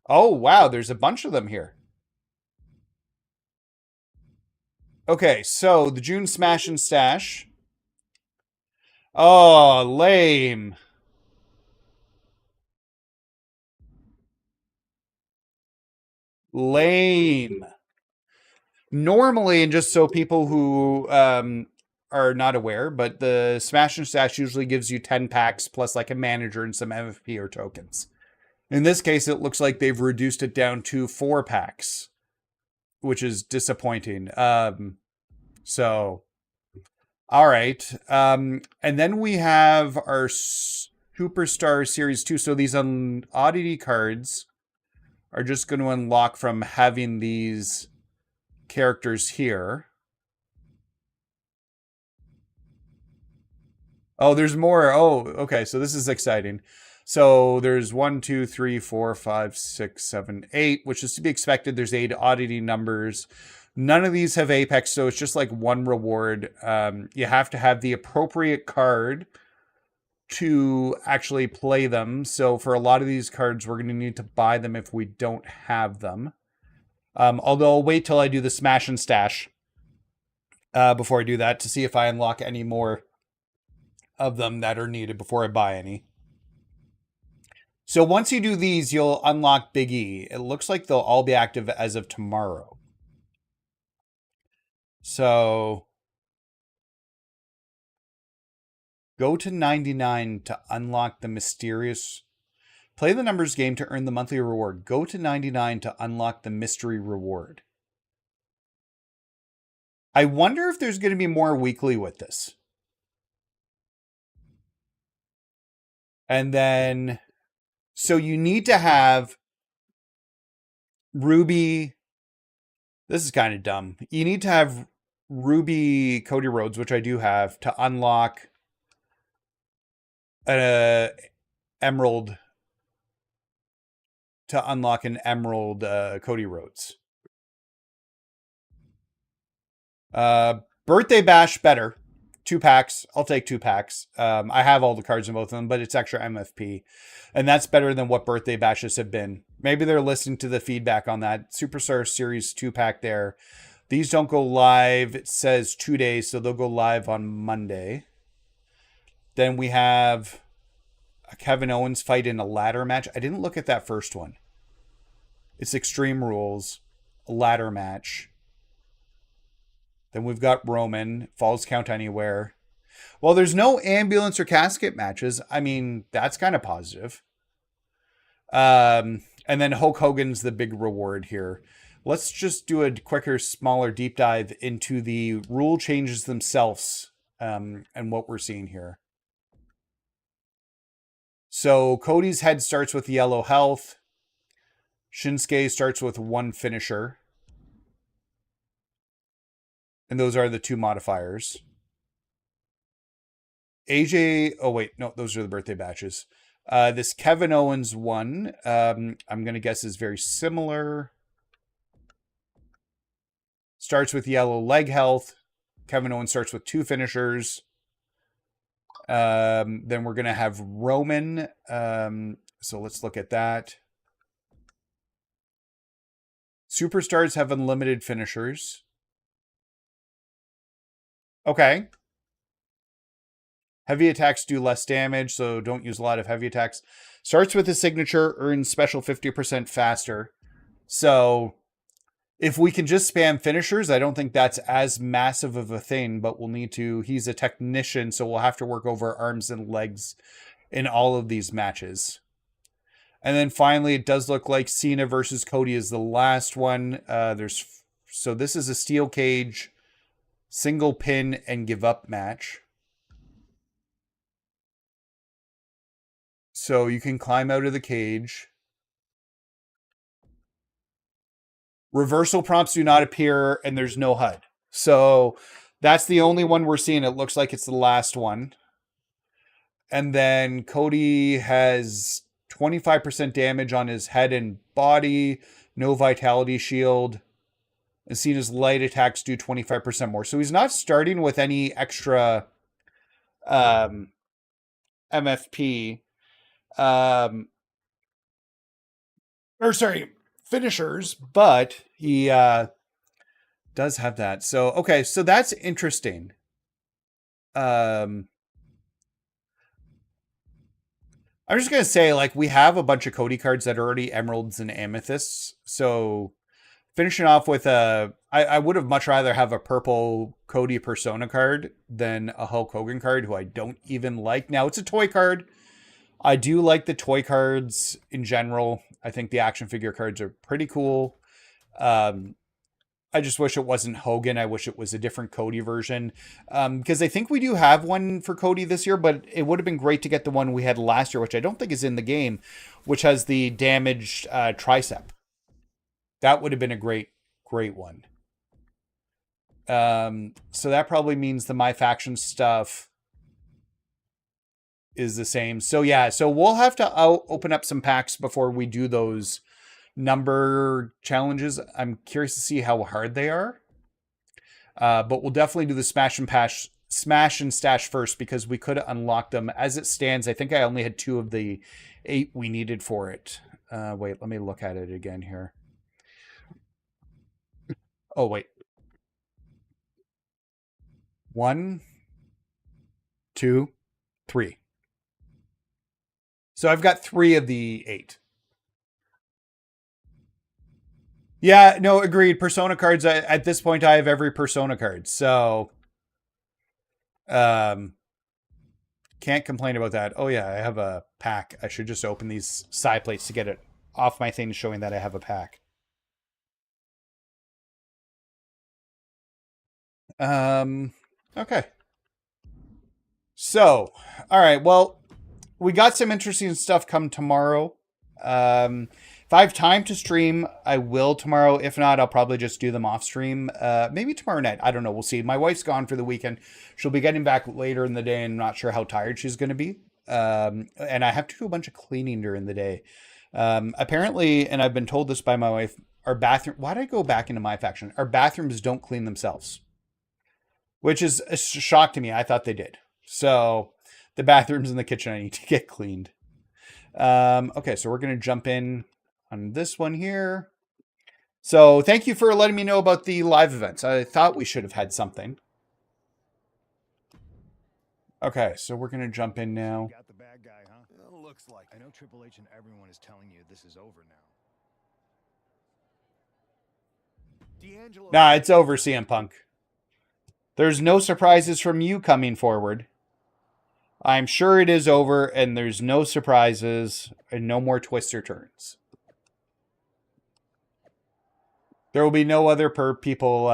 Oh, wow, there's a bunch of them here. Okay, so the June Smash and Stash. Oh, lame. Lame. Normally, and just so people who are not aware, but the Smash and Stash usually gives you 10 packs plus like a manager and some MFP or tokens. In this case, it looks like they've reduced it down to 4 packs, which is disappointing. So, all right. And then we have our Superstar Series 2. So these oddity cards are just going to unlock from having these characters here. Oh, there's more. Oh, okay. So this is exciting. So there's 1, 2, 3, 4, 5, 6, 7, 8, which is to be expected. There's 8 oddity numbers. None of these have Apex, so it's just like one reward. You have to have the appropriate card to actually play them. So for a lot of these cards, we're going to need to buy them if we don't have them. Although I'll wait till I do the Smash and Stash before I do that to see if I unlock any more of them that are needed before I buy any. So once you do these, you'll unlock Big E. It looks like they'll all be active as of tomorrow. So go to 99 to unlock the mysterious... Play the numbers game to earn the monthly reward. Go to 99 to unlock the mystery reward. I wonder if there's going to be more weekly with this. And then... So you need to have Ruby... This is kind of dumb. You need to have Ruby Cody Rhodes, which I do have, to unlock Emerald. To unlock an Emerald Cody Rhodes. Birthday Bash, better. 2 packs. I'll take 2 packs. I have all the cards in both of them, but it's extra MFP. And that's better than what Birthday Bashes have been. Maybe they're listening to the feedback on that. Superstar Series 2-pack there. These don't go live. It says 2 days, so they'll go live on Monday. Then we have a Kevin Owens fight in a ladder match. I didn't look at that first one. It's Extreme Rules, a ladder match. Then we've got Roman, Falls Count Anywhere. Well, there's no ambulance or casket matches. I mean, that's kind of positive. And then Hulk Hogan's the big reward here. Let's just do a quicker, smaller deep dive into the rule changes themselves and what we're seeing here. So Cody's head starts with yellow health. Shinsuke starts with 1 finisher. And those are the 2 modifiers. AJ, oh wait, no, those are the birthday batches. This Kevin Owens one, I'm going to guess is very similar. Starts with yellow leg health. Kevin Owens starts with 2 finishers. Then we're going to have Roman. So let's look at that. Superstars have unlimited finishers. Okay. Heavy attacks do less damage, so don't use a lot of heavy attacks. Starts with a signature, earns special 50% faster. So if we can just spam finishers, I don't think that's as massive of a thing, but we'll need to... He's a technician, so we'll have to work over arms and legs in all of these matches. And then finally, it does look like Cena versus Cody is the last one. So this is a steel cage, single pin and give up match. So you can climb out of the cage. Reversal prompts do not appear, and there's no HUD. So that's the only one we're seeing. It looks like it's the last one. And then Cody has 25% damage on his head and body, no vitality shield. And Cena's light attacks do 25% more. So he's not starting with any extra MFP. Finishers, but he does have that. So, okay, so that's interesting. I'm just going to say, like, we have a bunch of Cody cards that are already emeralds and amethysts. So finishing off with I would have much rather have a purple Cody Persona card than a Hulk Hogan card, who I don't even like. Now, it's a toy card. I do like the toy cards in general. I think the action figure cards are pretty cool. I just wish it wasn't Hogan. I wish it was a different Cody version. Because I think we do have one for Cody this year, but it would have been great to get the one we had last year, which I don't think is in the game, which has the damaged tricep. That would have been a great one. So that probably means the MyFaction stuff is the same. So yeah, so we'll have to open up some packs before we do those number challenges. I'm curious to see how hard they are. But we'll definitely do the smash and stash first, because we could unlock them. As it stands, I think I only had 2 of the 8 we needed for it. Wait, let me look at it again here. Oh, wait. 1, 2, 3. So I've got 3 of the 8. Yeah, no, agreed. Persona cards, at this point, I have every Persona card. So, can't complain about that. Oh, yeah, I have a pack. I should just open these side plates to get it off my thing, showing that I have a pack. Okay. So, all right, well, we got some interesting stuff come tomorrow. If I have time to stream, I will tomorrow. If not, I'll probably just do them off stream. Maybe tomorrow night. I don't know. We'll see. My wife's gone for the weekend. She'll be getting back later in the day, and I'm not sure how tired she's going to be. And I have to do a bunch of cleaning during the day. Apparently, and I've been told this by my wife, our bathroom... Why did I go back into MyFaction? Our bathrooms don't clean themselves, which is a shock to me. I thought they did. So the bathrooms in the kitchen, I need to get cleaned. Okay, so we're going to jump in on this one here. So thank you for letting me know about the live events. I thought we should have had something. Okay, so we're going to jump in now. Got the bad guy, huh? Well, looks like I know Triple H and everyone is telling you this is over now. D'Angelo. Nah, it's over, CM Punk. There's no surprises from you coming forward. I'm sure it is over, and there's no surprises and no more twists or turns. There will be no other people.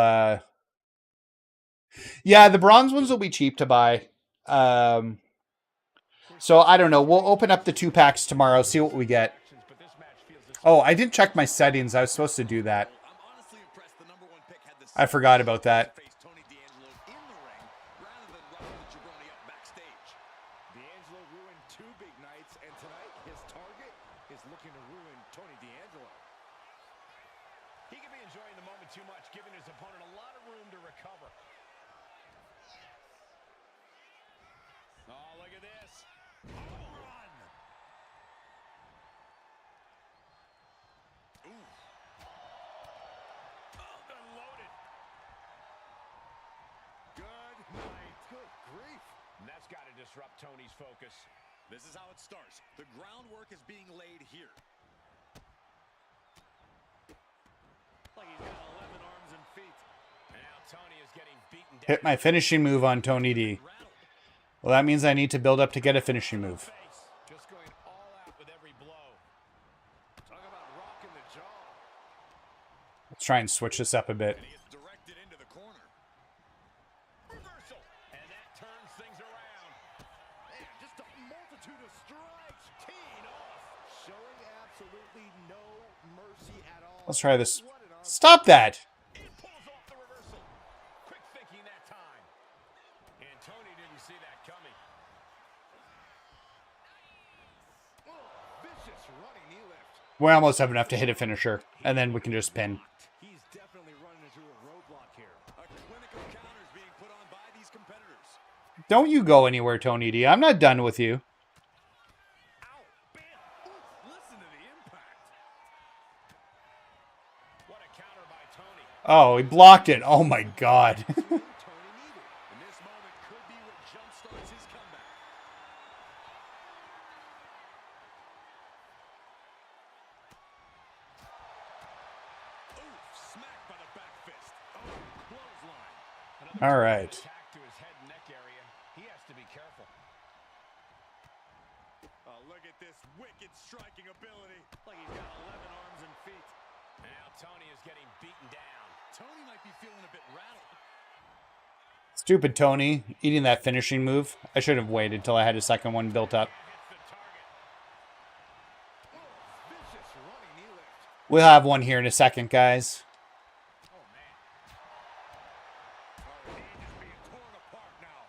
Yeah, the bronze ones will be cheap to buy. So I don't know. We'll open up the 2 packs tomorrow, see what we get. Oh, I didn't check my settings. I was supposed to do that. I forgot about that. D'Angelo ruined 2 big nights, and tonight his target is looking to ruin Tony D'Angelo. He could be enjoying the moment too much, giving his opponent a lot of room to recover. Oh, look at this. Home run. Ooh. Oh, unloaded. Good night. Good grief. And that's got to disrupt Tony's focus. This is how it starts. The groundwork is being laid here. Like he's got 11 arms and feet. And now Tony is getting beaten down. Hit my finishing move on Tony D. Well, that means I need to build up to get a finishing move. Just going all out with every blow. Let's try and switch this up a bit. And he gets directed into the corner. Reversal. And that turns things around. Man, just a multitude of strikes. Teeing off. Showing absolutely no mercy at all. Let's try this. What an Stop that! He pulls off the reversal. Quick thinking that time. And Tony didn't see that coming. vicious running knee lift. We almost have enough to hit a finisher, and then we can just pin. He's definitely running into a roadblock here. A clinic of counters being put on by these competitors. Don't you go anywhere, Tony D. I'm not done with you. Ow, bam. Ooh, listen to the impact. What a counter by Tony. Oh, he blocked it. Oh my god. Tony needed. And this moment could be what jumpstarts his comeback. Oof, smacked by the back fist. Oh, clothesline. Another All right. attack to his head and neck area. He has to be careful. Oh, look at this wicked striking ability. Like he's got 11 arms and feet. Now Tony is getting beaten down. Tony might be feeling a bit rattled. Stupid Tony, eating that finishing move. I should have waited till I had a second one built up. Hits the target. Vicious running knee lift. We'll have one here in a second, guys. Oh, man. Oh, hand is being torn apart now.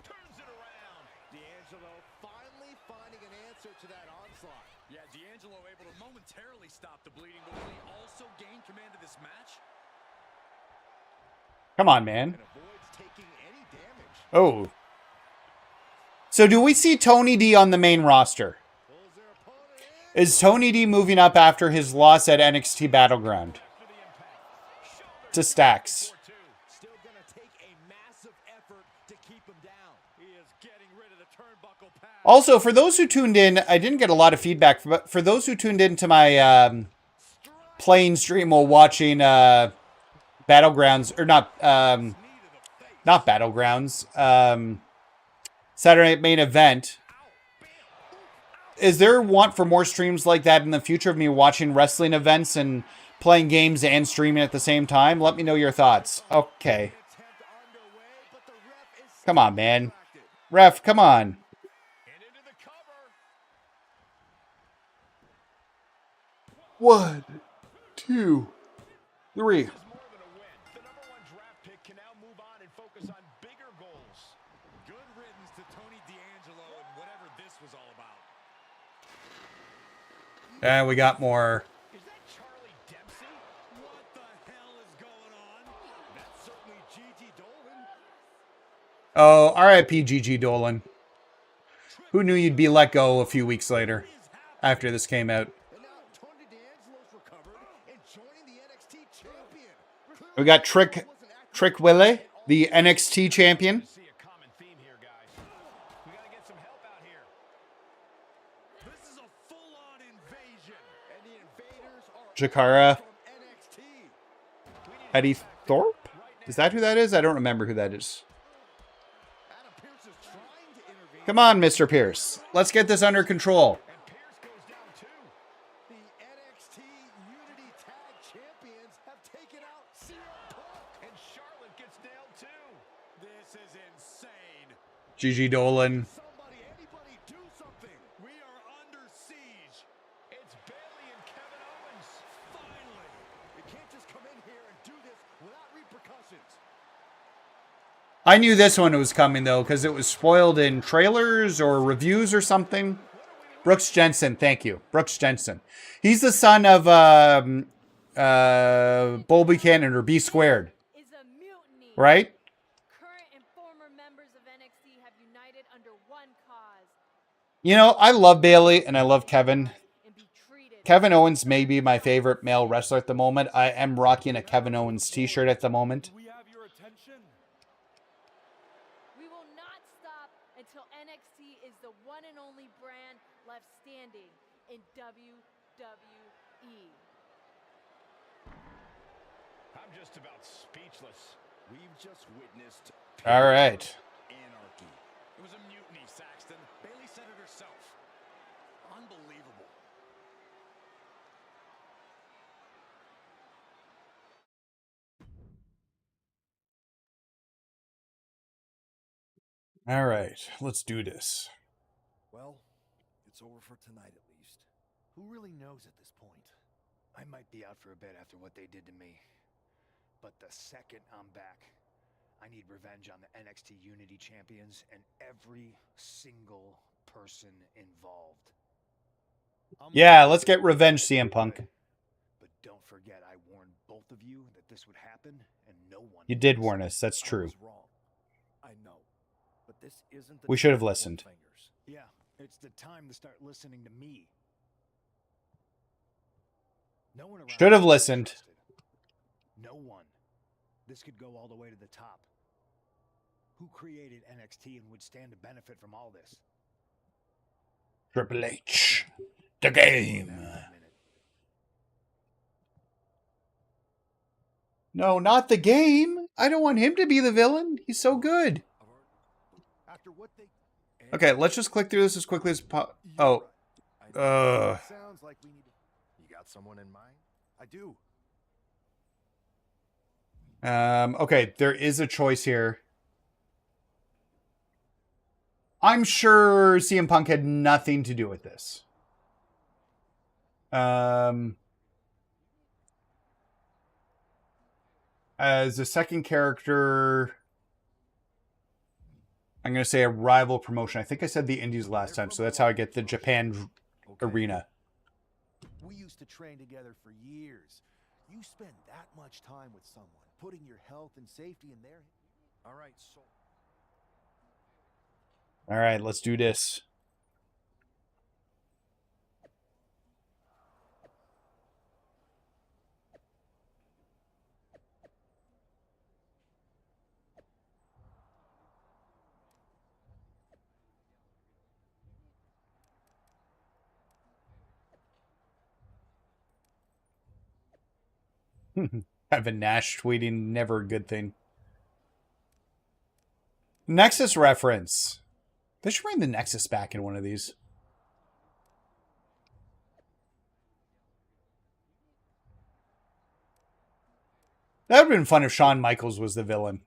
Turns it around. D'Angelo finally finding an answer to that onslaught. Yeah, D'Angelo able to momentarily stop the bleeding, but will he also gain command of this match? Come on, man. And avoids taking any damage. Oh. So do we see Tony D on the main roster? Pulls their opponent in. Is Tony D moving up after his loss at NXT Battleground? After the impact. Shoulder To Stacks. 4-2. Still gonna take a massive effort to keep him down. He is getting rid of the turnbuckle pass. Also, for those who tuned in, I didn't get a lot of feedback, but for those who tuned in to my playing stream while watching Battlegrounds, or not Battlegrounds, Saturday Night Main Event, is there want for more streams like that in the future of me watching wrestling events and playing games and streaming at the same time? Let me know your thoughts. Okay. Attempt underway, but the ref is Come on, man. distracted. Ref, come on. And into the cover. 1, 2, 3. This is more than a win. The #1 draft pick can now move on and focus on bigger goals. Good riddance to Tony D'Angelo and whatever this was all about. And we got more. Is that Charlie Dempsey? What the hell is going on? That's certainly Gigi Dolan. Oh, RIP Gigi Dolan. Who knew you'd be let go a few weeks later after this came out? And now Tony D'Angelo's recovered and joining the NXT champion. We got Trick Willie, the NXT champion. See a common theme here, guys. We gotta get some help out here. This is a full-on invasion. And the invaders are Jakara, from NXT. Eddie Thorpe? Is that who that is? I don't remember who that is. Adam Pearce is trying to intervene. Come on, Mr. Pierce. Let's get this under control. And Pierce goes down too. The NXT Unity Tag Champions have taken out CM Punk. And Charlotte gets nailed too. This is insane. Gigi Dolan. Somebody, anybody do something. We are under siege. It's Bayley and Kevin Owens. Finally. You can't just come in here and do this without repercussions. I knew this one was coming, though, because it was spoiled in trailers or reviews or something. Brooks Jensen, thank you. Brooks Jensen. He's the son of Bull Buchanan, or B Squared, Is a mutiny. right? Current and former members of NXT have united under one cause You know, I love Bailey and I love Kevin. and be treated. Kevin Owens may be my favorite male wrestler at the moment. I am rocking a Kevin Owens t-shirt at the moment. We have your attention. We will not stop until NXT is the one and only brand left standing in WWE. I'm just about speechless. We've just witnessed All right. anarchy. It was a mutiny, Saxton. Bayley said it herself. Unbelievable. All right, let's do this. Well, it's over for tonight at least. Who really knows at this point? I might be out for a bit after what they did to me. But the second I'm back, I need revenge on the NXT Unity Champions and every single person involved. Yeah, let's get revenge, CM Punk. But don't forget, I warned both of you that this would happen, and no one. You did warn us. That's I true. was wrong. I know. But this isn't the We should have time to point listened. fingers. Yeah, it's the time to start listening to me. No one around Should have here is listened. trusted. No one. This could go all the way to the top. Who created NXT and would stand to benefit from all this? Triple H. The game. No, not the game. I don't want him to be the villain. He's so good. After what they Okay, let's just click through this as quickly as possible. Oh. sounds like we need to... You got someone in mind? I do. Okay, there is a choice here. I'm sure CM Punk had nothing to do with this. As a second character, I'm going to say a rival promotion. I think I said the Indies last time, so that's how I get the Japan arena. We used to train together for years. You spend that much time with someone, putting your health and safety in their... All right, so... All right, let's do this. Kevin Nash tweeting, never a good thing. Nexus reference. They should bring the Nexus back in one of these. That would have been fun if Shawn Michaels was the villain.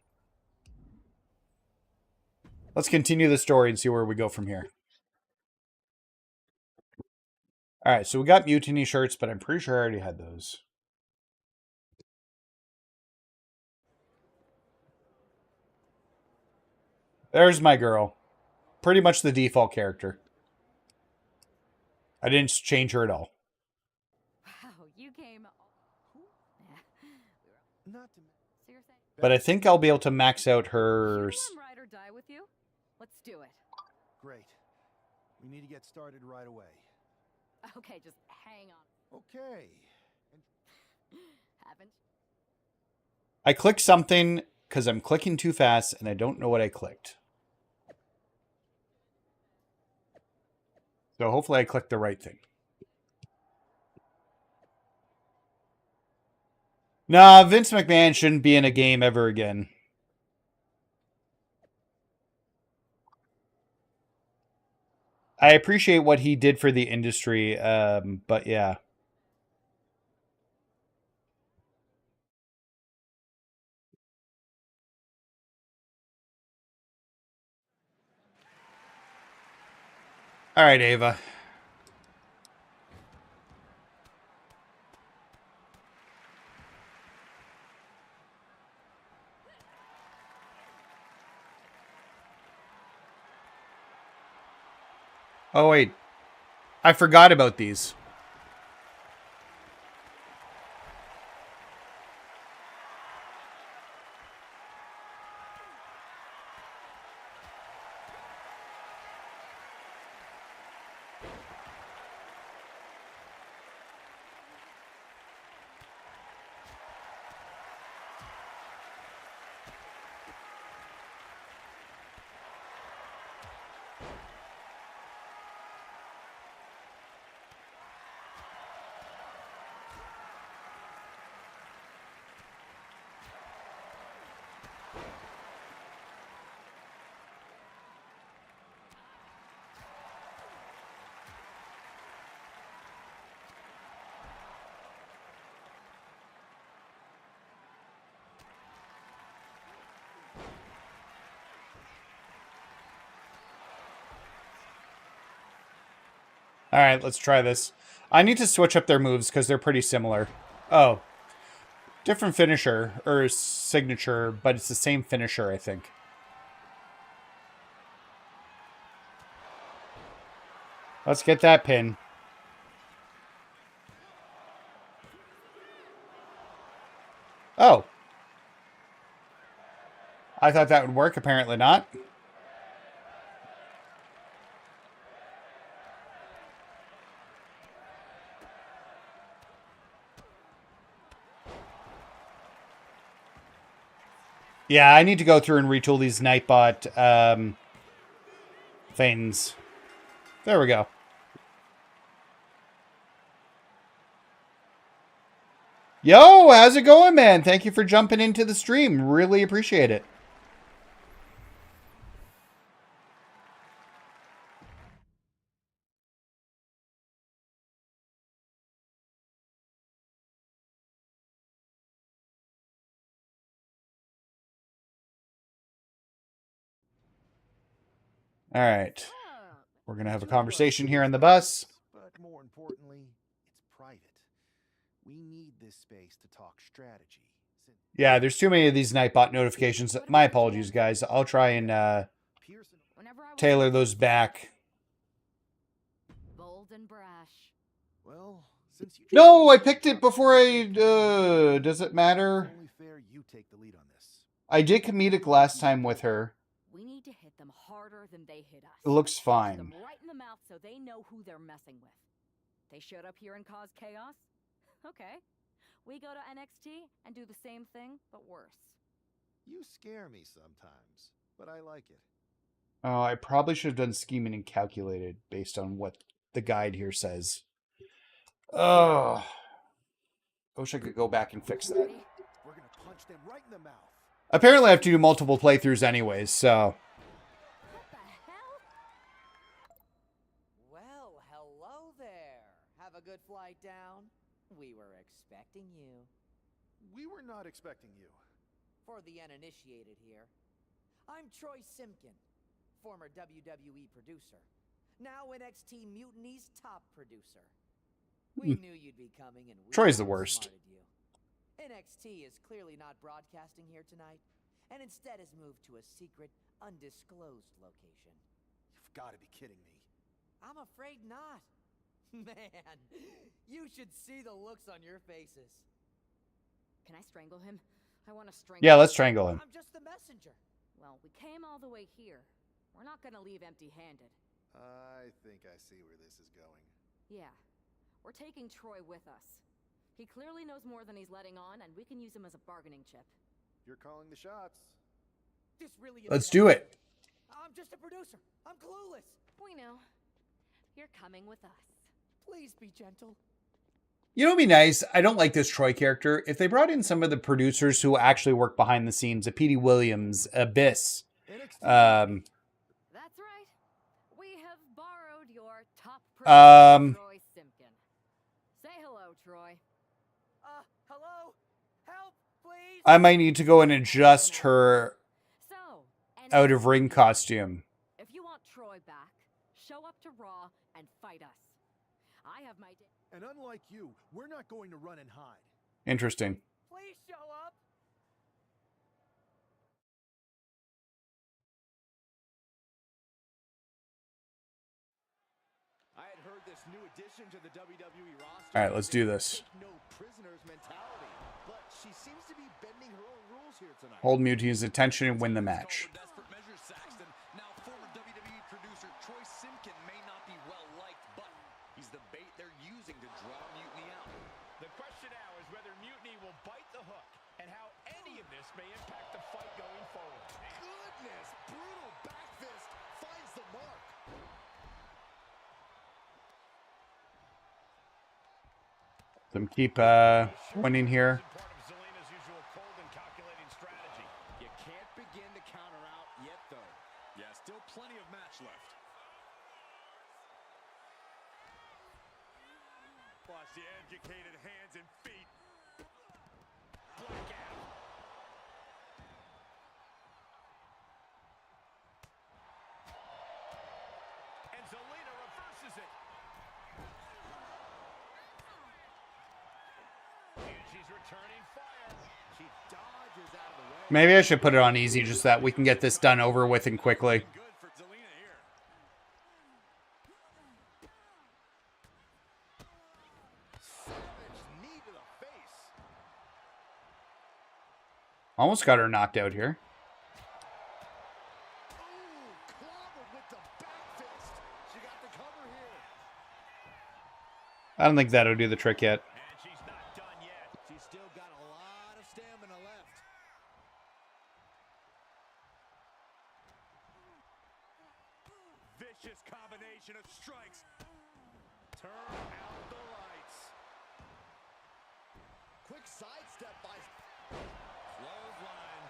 Let's continue the story and see where we go from here. All right, so we got Mutiny shirts, but I'm pretty sure I already had those. There's my girl. Pretty much the default character. I didn't change her at all. Wow, you came. Not to... So you're saying? But I think I'll be able to max out her... You want ride or die with you? Let's do it. Great. We need to get started right away. Okay, just hang on. Okay. Haven't. I clicked something because I'm clicking too fast and I don't know what I clicked. So hopefully I clicked the right thing. Nah, Vince McMahon shouldn't be in a game ever again. I appreciate what he did for the industry, but yeah. All right, Ava. Oh, wait. I forgot about these. All right, let's try this. I need to switch up their moves because they're pretty similar. Oh. Different finisher, or signature, but it's the same finisher, I think. Let's get that pin. Oh. I thought that would work, apparently not. Yeah, I need to go through and retool these Nightbot things. There we go. Yo, how's it going, man? Thank you for jumping into the stream. Really appreciate it. All right. We're going to have a conversation here on the bus. But more importantly, it's private. We need this space to talk strategy. Yeah, there's too many of these Nightbot notifications. My apologies, guys. I'll try and tailor those back. Bold and brash. Well, since you No, I picked it before I... does it matter? It's only fair you take the lead on this. I did comedic last time with her. We need to hit them harder than they hit us. It looks Punch fine. them right in the mouth so they know who they're messing with. They showed up here and caused chaos? Okay. We go to NXT and do the same thing, but worse. You scare me sometimes, but I like it. Oh, I probably should have done scheming and calculated based on what the guide here says. Oh, I wish I could go back and fix that. We're gonna punch them right in the mouth. Apparently, I have to do multiple playthroughs anyways, so... What the hell? Well, hello there. Have a good flight down. We were expecting you. We were not expecting you. For the uninitiated here, I'm Troy Simkin, former WWE producer, now NXT Mutiny's top producer. We knew you'd be coming and we Troy's the worst. outsmarted you. NXT is clearly not broadcasting here tonight, and instead has moved to a secret, undisclosed location. You've got to be kidding me. I'm afraid not. Man, you should see the looks on your faces. Can I strangle him? I want to strangle Yeah, him. let's strangle him. I'm just the messenger. Well, we came all the way here. We're not going to leave empty-handed. I think I see where this is going. Yeah. We're taking Troy with us. He clearly knows more than he's letting on, and we can use him as a bargaining chip. You're calling the shots. This really Let's isn't do it. I'm just a producer. I'm clueless. We know. You're coming with us. Please be gentle. You know what'd be nice? I don't like this Troy character. If they brought in some of the producers who actually work behind the scenes, a Petey Williams, Abyss. That's right. We have borrowed your top producer, Troy Simkin. Say hello, Troy. Hello? Help, please? I might need to go and adjust her So, out of ring costume. if you want Troy back, show up to Raw and fight us. I have my... And unlike you, we're not going to run and hide. Interesting. Please show up. I had heard this new addition to the WWE roster. All right, let's do this. No prisoners mentality, but she seems to be bending her own rules here tonight. Hold Mutiny's attention and win the match. Desperate measures, Saxton. Now, former WWE producer Troy Simkin may not be well liked, but he's the bait they're using to draw Mutiny out. The question now is whether Mutiny will bite the hook and how any of this may impact the fight going forward. Goodness, brutal back fist finds the mark. Them keep winning here. Part of Zelina's usual cold and calculating strategy. You can't begin to counter out yet, though. Yeah, still plenty of match left. Plus the educated hands and feet. Black out. And Zelina reverses it. Maybe I should put it on easy just so that we can get this done over with and quickly. Almost got her knocked out here. I don't think that'll do the trick yet. And she's not done yet. She's still got a lot of stamina left. Vicious combination of strikes. Turn out the lights. Quick sidestep by... Clothesline.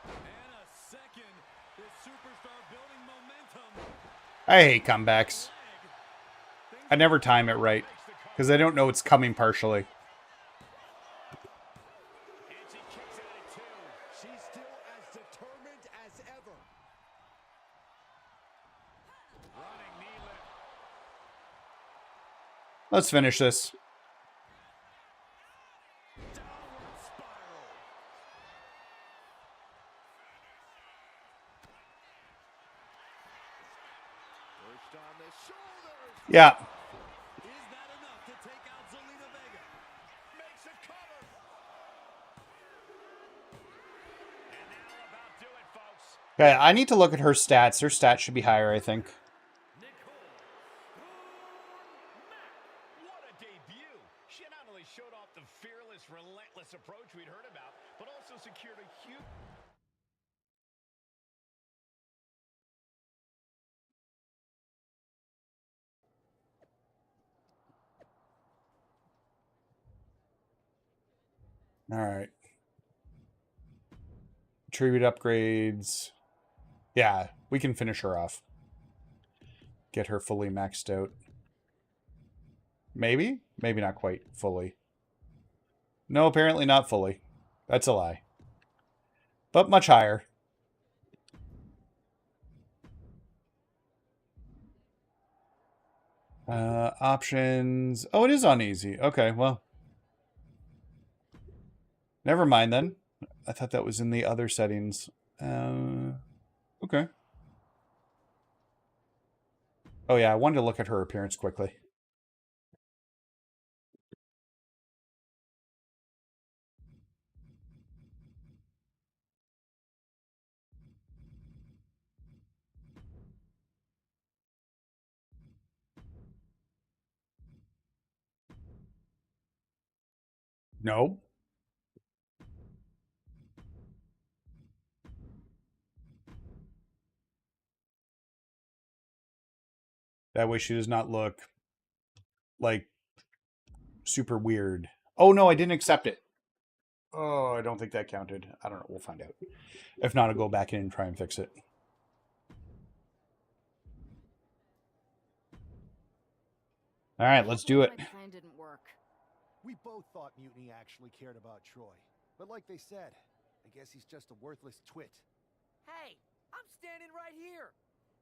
And a second. This superstar building momentum. I hate comebacks. I never time it right because I don't know it's coming partially. And she kicks out at two. She's still as determined as ever. Running knee lift. Let's finish this. Downward spiral. Perched on the shoulders. Yeah. Is that enough to take out Zelina Vega? Makes a cover. And that'll about do it, folks. Okay, I need to look at her stats. Her stats should be higher, I think. What a debut. She not only showed off the fearless, relentless approach we'd heard about, but also secured a huge... All right. Tribute upgrades. Yeah, we can finish her off. Get her fully maxed out. Maybe? Maybe not quite fully. No, apparently not fully. That's a lie. But much higher. Options. Oh, it is on easy. Okay, well. Never mind then. I thought that was in the other settings. Okay. Oh yeah, I wanted to look at her appearance quickly. No. That way she does not look like super weird. Oh no, I didn't accept it. Oh, I don't think that counted. I don't know. We'll find out. If not, I'll go back in and try and fix it. All right, let's do it. My plan didn't work. We both thought Mutiny actually cared about Troy. But like they said, I guess he's just a worthless twit. Hey, I'm standing right here,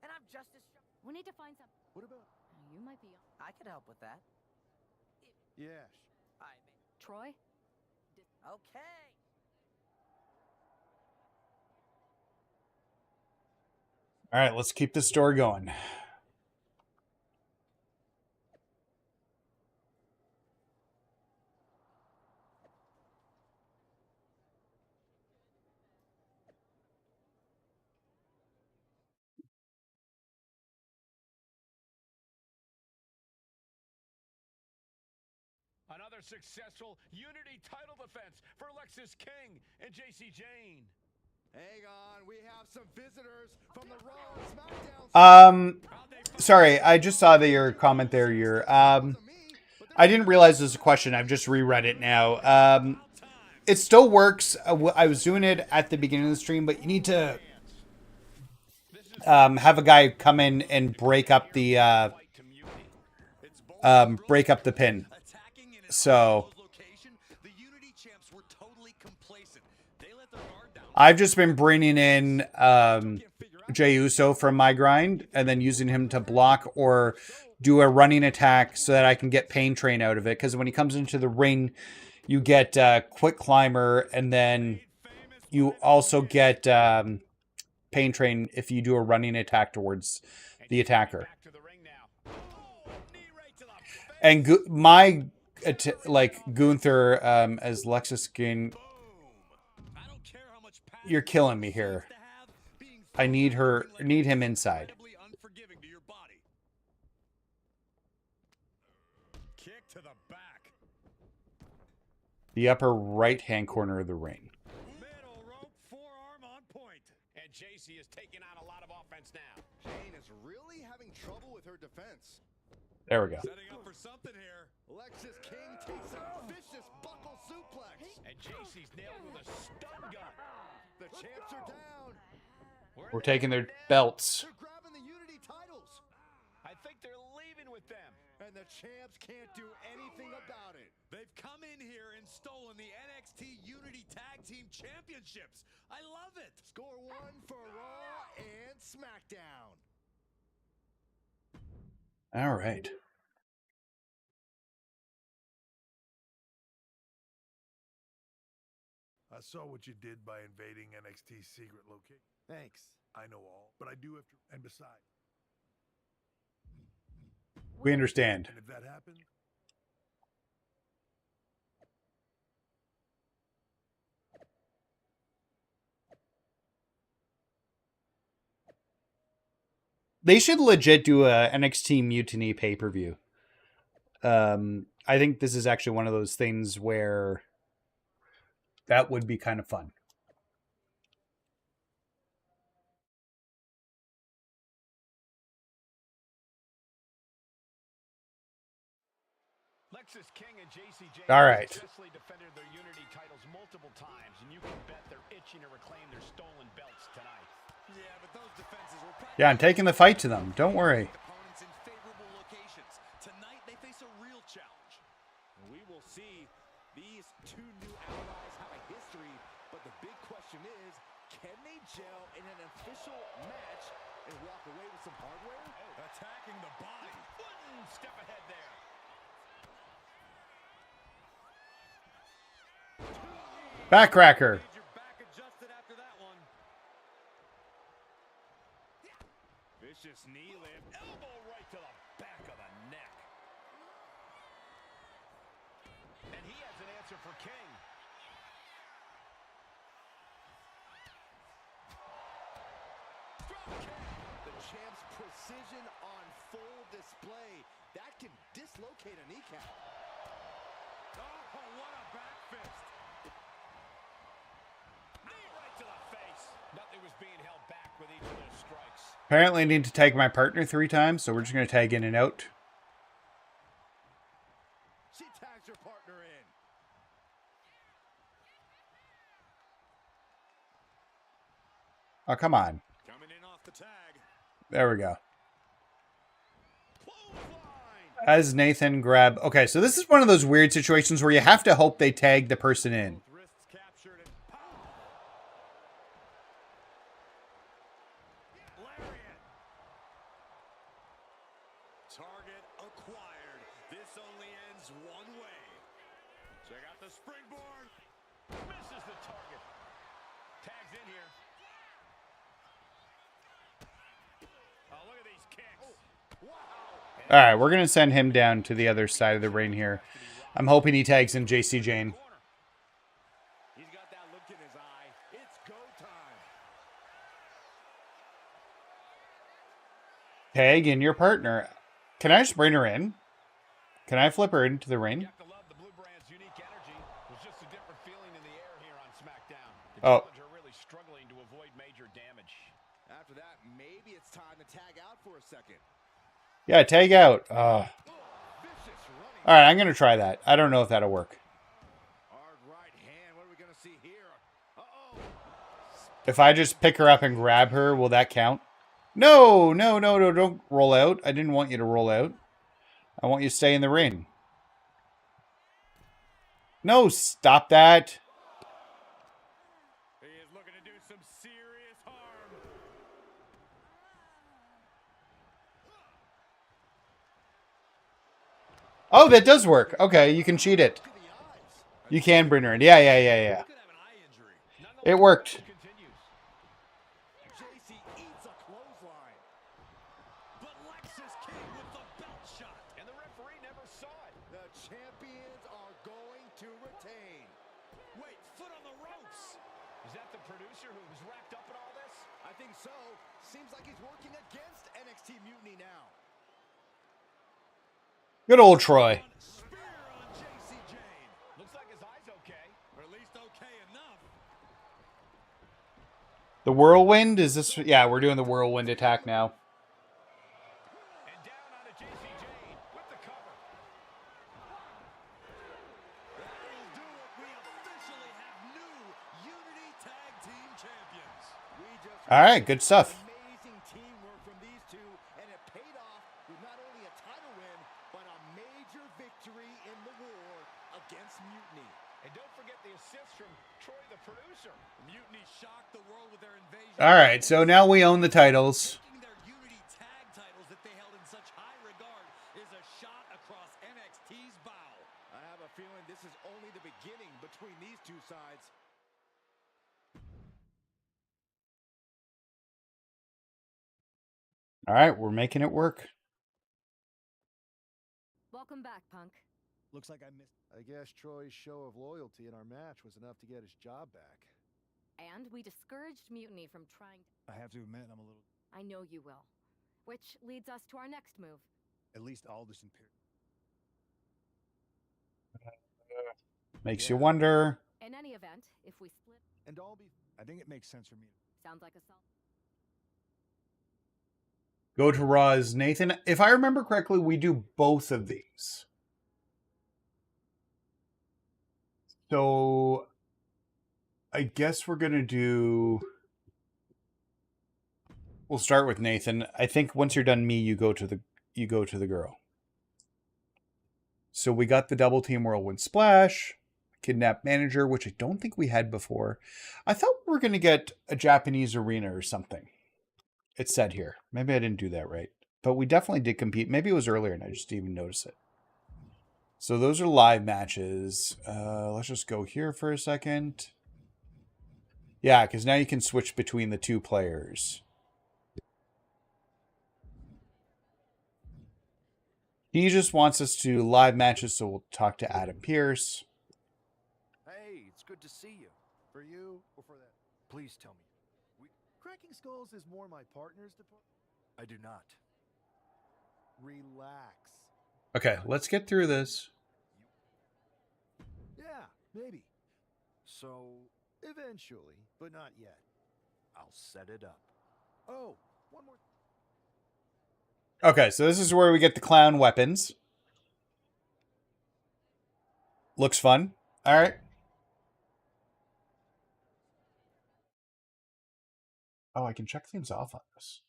and I'm just as sure. We need to find some. What about... You might be. I could help with that. Yeah. I mean, Troy? okay. All right, let's keep this story going. Another successful Unity title defense for Lexis King and JC Jane. Hang on, we have some visitors from the Raw and SmackDown. Sorry, I just saw that your comment there. I didn't realize there's a question. I've just reread it now. It still works. I was doing it at the beginning of the stream, but you need to have a guy come in and break up the pin. So I've just been bringing in Jey Uso from my grind and then using him to block or do a running attack so that I can get Pain Train out of it. Because when he comes into the ring, you get quick climber, and then you also get pain train if you do a running attack towards the attacker. And Gunther as Lexus King, you're killing me here. I need him inside. Kick to the back. The upper right-hand corner of the ring. Middle rope forearm on point. And JC is taking on a lot of offense now. Jane is really having trouble with her defense. There we go. Setting up for something here. Lexus King takes a vicious buckle suplex. And JC's nailed with a stun gun. The champs are down. We're taking their belts. They're grabbing the Unity titles. I think they're leaving with them. And the champs can't do anything about it. They've come in here and stolen the NXT Unity Tag Team Championships. I love it. Score one for Raw and SmackDown. All right. I saw what you did by invading NXT's secret location. Thanks. I know all, but I do have to. And besides, We understand. and if that happened, They should legit do a NXT Mutiny pay-per-view. I think this is actually one of those things where that would be kind of fun. Lexus King and JC James All right. successfully defended their Unity titles multiple times, and you can bet they're itching to reclaim their stolen belts tonight. Yeah, but those defenses were Yeah, I'm taking the fight to them. Don't worry. opponents in favorable locations. Tonight, they face a real challenge. We will see. These two new allies have a history, but the big question is, can they gel in an official match and walk away with some hardware? Attacking the body. One step ahead there. Backcracker. Need your back adjusted after that one. Vicious knee lift. Elbow right to the back of the neck. And he has an answer for King. Drop kick. The champ's precision on full display. That can dislocate a kneecap. Oh, what a back fist. Knee right to the face. Nothing was being held back with each of those strikes. Apparently I need to tag my partner 3 times, so we're just going to tag in and out. She tags her partner in. Oh, come on. Coming in off the tag. There we go. Clothesline. As Nathan grab... Okay, so this is one of those weird situations where you have to hope they tag the person in. Both wrists captured and pow. Lariat. Target acquired. This only ends one way. Check out the springboard. Misses the target. Tags in here. Oh, look at these kicks. Wow. All right, we're going to send him down to the other side of the ring here. I'm hoping he tags in JC Jane. He's got that look in his eye. It's go time. Tag in your partner. Can I just bring her in? Can I flip her into the ring? You have to love the Blue Brand's unique energy. There's just a different feeling in the air here on SmackDown. The Oh. challenger really struggling to avoid major damage. After that, maybe it's time to tag out for a second. Yeah, tag out. Vicious running. All right, I'm going to try that. I don't know if that'll work. Hard right hand. What are we going to see here? Uh-oh. If I just pick her up and grab her, will that count? No, no, no, no, don't roll out. I didn't want you to roll out. I want you to stay in the ring. No, stop that. He is looking to do some serious harm. Oh, that does work. Okay, you can cheat it. Look at the eyes. You can bring her in. Yeah. Could have an eye injury. It worked. Continues. JC eats a clothesline. But Lex is king with the belt shot. And the referee never saw it. The champions are going to retain. Wait, foot on the ropes. Is that the producer who's wrapped up in all this? I think so. Seems like he's working against NXT Mutiny now. Good old Troy. Spear on JC Jane. Looks like his eye's okay. Or at least okay enough. The whirlwind? Is this? Yeah, we're doing the whirlwind attack now. And down onto JC Jane with the cover. That'll do it. We officially have new Unity Tag Team Champions. We just All right, good stuff. amazing teamwork from these two, and it paid off with not only a title win, but a major victory in the war against Mutiny. And don't forget the assist from Troy, the producer. Mutiny shocked the world with their invasion. All right, so now we own the titles. Taking their Unity tag titles that they held in such high regard is a shot across NXT's bow. I have a feeling this is only the beginning between these two sides. All right, we're making it work. Welcome back, Punk. Looks like I missed. I guess Troy's show of loyalty in our match was enough to get his job back. And we discouraged Mutiny from trying. I have to admit, I'm a little. I know you will. Which leads us to our next move. At least Aldous and Pierce. Makes you wonder. In any event, if we split, And Dalby, I think it makes sense for me. sounds like a solid. Go to Raw as Nathan. If I remember correctly, we do both of these. So I guess we're gonna do. We'll start with Nathan. I think once you're done me, you go to the girl. So we got the double team whirlwind splash, kidnap manager, which I don't think we had before. I thought we were gonna get a Japanese arena or something. It said here. Maybe I didn't do that right. But we definitely did compete. Maybe it was earlier and I just didn't even notice it. So those are live matches. Let's just go here for a second. Yeah, because now you can switch between the two players. He just wants us to live matches, so we'll talk to Adam Pierce. Hey, it's good to see you. For you or for that? Please tell me. Cracking Skulls is more my partner's department. I do not. Relax. Okay, let's get through this. Yeah, maybe. So, eventually, but not yet. I'll set it up. Oh, one more. Okay, so this is where we get the clown weapons. Looks fun. All right. Oh, I can check things off on this.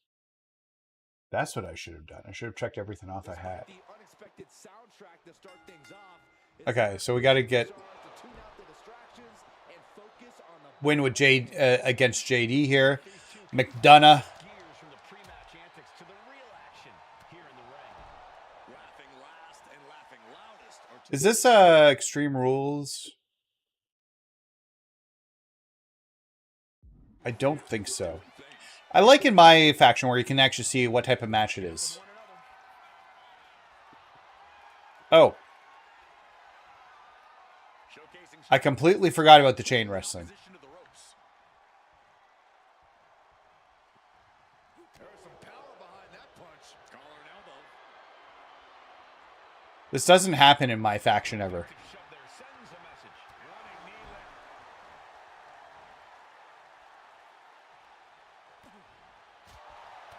That's what I should have done. I should have checked everything off I had. The unexpected soundtrack to start things off. Okay, so we got to get win with against JD here. McDonough. Gears from the pre-match antics to the real action here in the ring. Laughing last and laughing loudest are Is this Extreme Rules? I don't think so. I like in MyFaction where you can actually see what type of match it is. Oh. I completely forgot about the chain wrestling. Position to the ropes. There's some power behind that punch. Collar and elbow. This doesn't happen in MyFaction ever. Shove there sends a message. Running knee lift.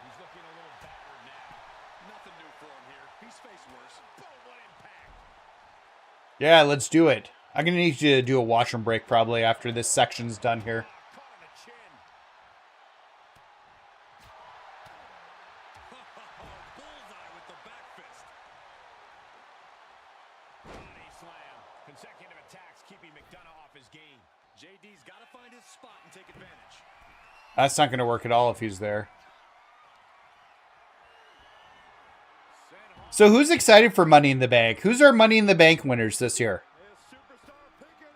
He's looking a little battered now. nothing new for him here. He's faced worse. Boom, what impact. Yeah, let's do it. I'm going to need you to do a wash and break probably after this section's done here. Caught on the chin. Bullseye with the back fist. Body slam. Consecutive attacks keeping McDonough off his game. JD's got to find his spot and take advantage. That's not going to work at all if he's there. So who's excited for Money in the Bank? Who's our Money in the Bank winners this year? His superstar picking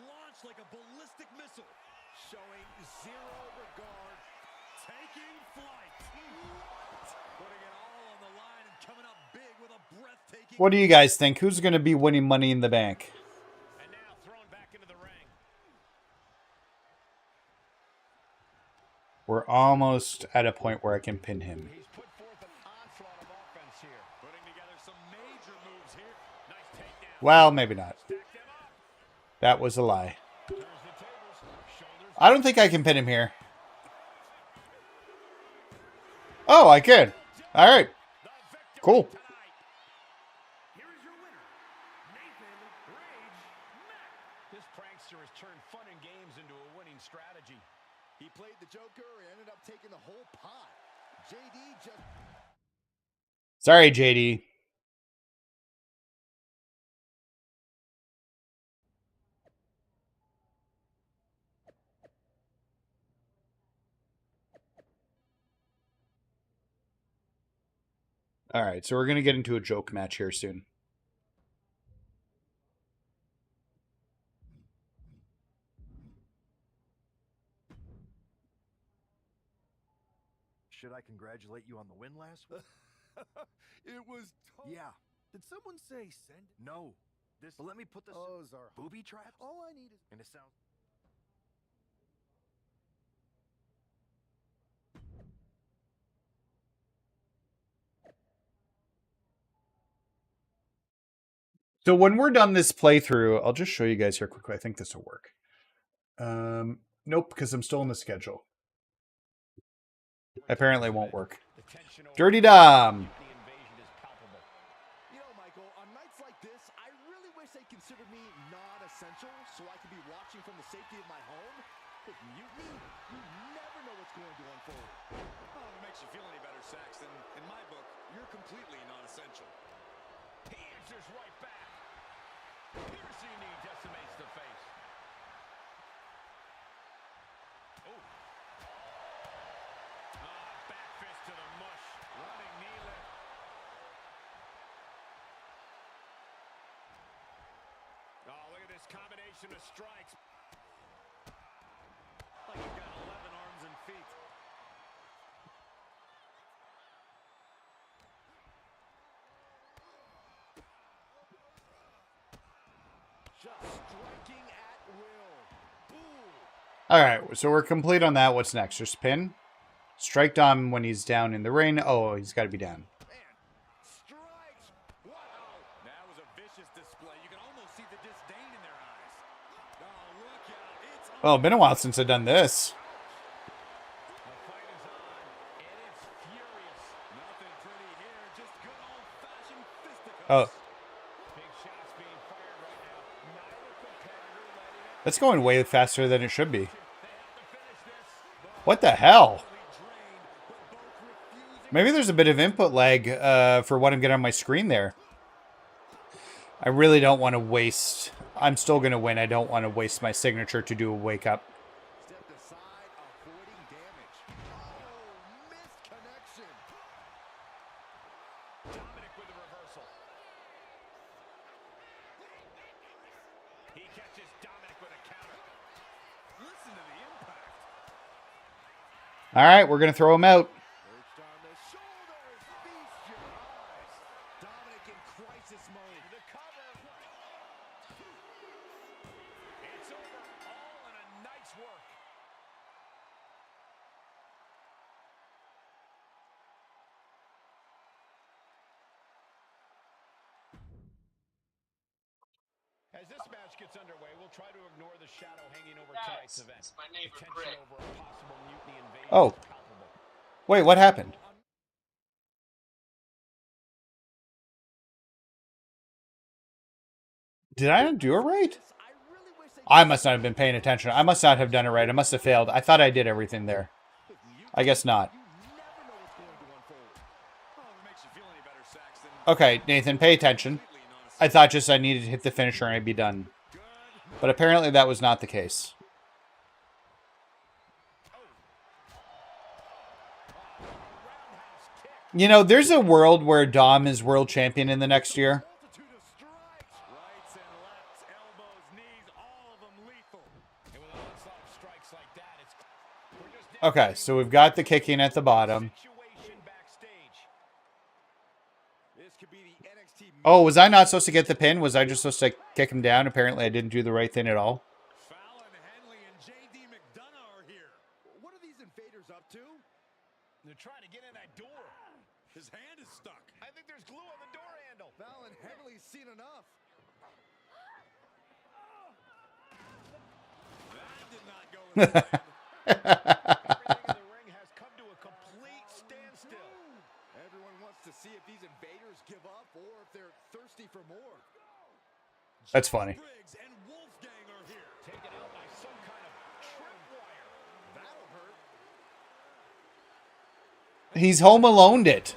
launched like a ballistic missile. Showing zero regard. Taking flight. Putting it all on the line and coming up big with a breathtaking... What do you guys think? Who's going to be winning Money in the Bank? And now thrown back into the ring. We're almost at a point where I can pin him. He's put forth an onslaught of offense here. Putting together some major moves here. Nice takedown. Well, maybe not. That was a lie. I don't think I can pin him here. Oh, I can. All right. Cool. Here is your winner, Nathan Rage Mack. This prankster has turned fun and games into a winning strategy. He played the Joker and ended up taking the whole pot. JD just... Sorry, JD. All right, so we're going to get into a joke match here soon. Should I congratulate you on the win last week? It was... Yeah. Did someone say send? No. This... But let me put this... Those are... Booby traps? All I need is... And it sounds... So when we're done this playthrough, I'll just show you guys here quickly. I think this will work. Nope, because I'm still in the schedule. Apparently it won't work. Dirty Dom. You know, Michael, on nights like this, I really wish they considered me non-essential so I could be watching from the safety of my home. With mutiny, you never know what's going to unfold. Oh, if it makes you feel any better, Saxton, in my book, you're completely non-essential. He answers right back. Piercing knee decimates the face. Oh. Back fist to the mush. Running knee lift. Oh, look at this combination of strikes. Like he's got 11 arms and feet. Just striking at will. Ooh. All right, so we're complete on that. What's next? Just pin. Strike Dom when he's down in the ring. Oh, he's got to be down. Man, strikes. Wow. That was a vicious display. You can almost see the disdain in their eyes. Oh, look out. It's Oh, been a while since I've done this. The fight is on, and it's furious. nothing pretty here. Just good old-fashioned fisticuffs. Oh, Big shots being fired right now. Neither competitor letting it. that's going way faster than it should be. They have to finish this. What the hell? Drained, but both refusing. Maybe there's a bit of input lag for what I'm getting on my screen there. I really don't want to waste... I'm still going to win. I don't want to waste my signature to do a wake up. Stepped aside, avoiding damage. Oh, missed connection. Dominic with the reversal. He catches Dominic with a counter. Listen to the impact. All right, we're going to throw him out. Perched on the shoulders. Feast your eyes. Dominic in crisis mode. The cover. It's over. All in a night's work. As this match gets underway, we'll try to ignore the shadow hanging over tonight's event. my neighbor The tension Greg. over a possible mutiny invasion Oh. is palpable. Wait, what happened? Did I not do it right? I really wish they I must not have been paying attention. I must not have done it right. I must have failed. I thought I did everything there. I guess not. You never know what's going to unfold. Oh, if it makes you feel any better, Saxton. Okay, Nathan, pay attention. I thought just I needed to hit the finisher and I'd be done. But apparently that was not the case. You know, there's a world where Dom is world champion in the next year. Multitude of strikes. Rights and lefts, elbows, knees, all of them strikes like that, it's we're just Okay, so we've got the kicking at the bottom. situation backstage. This could be the NXT. Oh, was I not supposed to get the pin? Was I just supposed to kick him down? Apparently I didn't do the right thing at all. Fallon Henley and JD McDonough are here. What are these invaders up to? They're trying to get in that door. His hand is stuck. I think there's glue on the door handle. Fallon Henley's seen enough. That did not go in the plan. Everything in the ring has come to a complete standstill. Everyone wants to see if these invaders give up or if they're thirsty for more. That's funny. Briggs and Wolfgang are here. Taken out by some kind of tripwire. That'll hurt. He's Home Aloned it.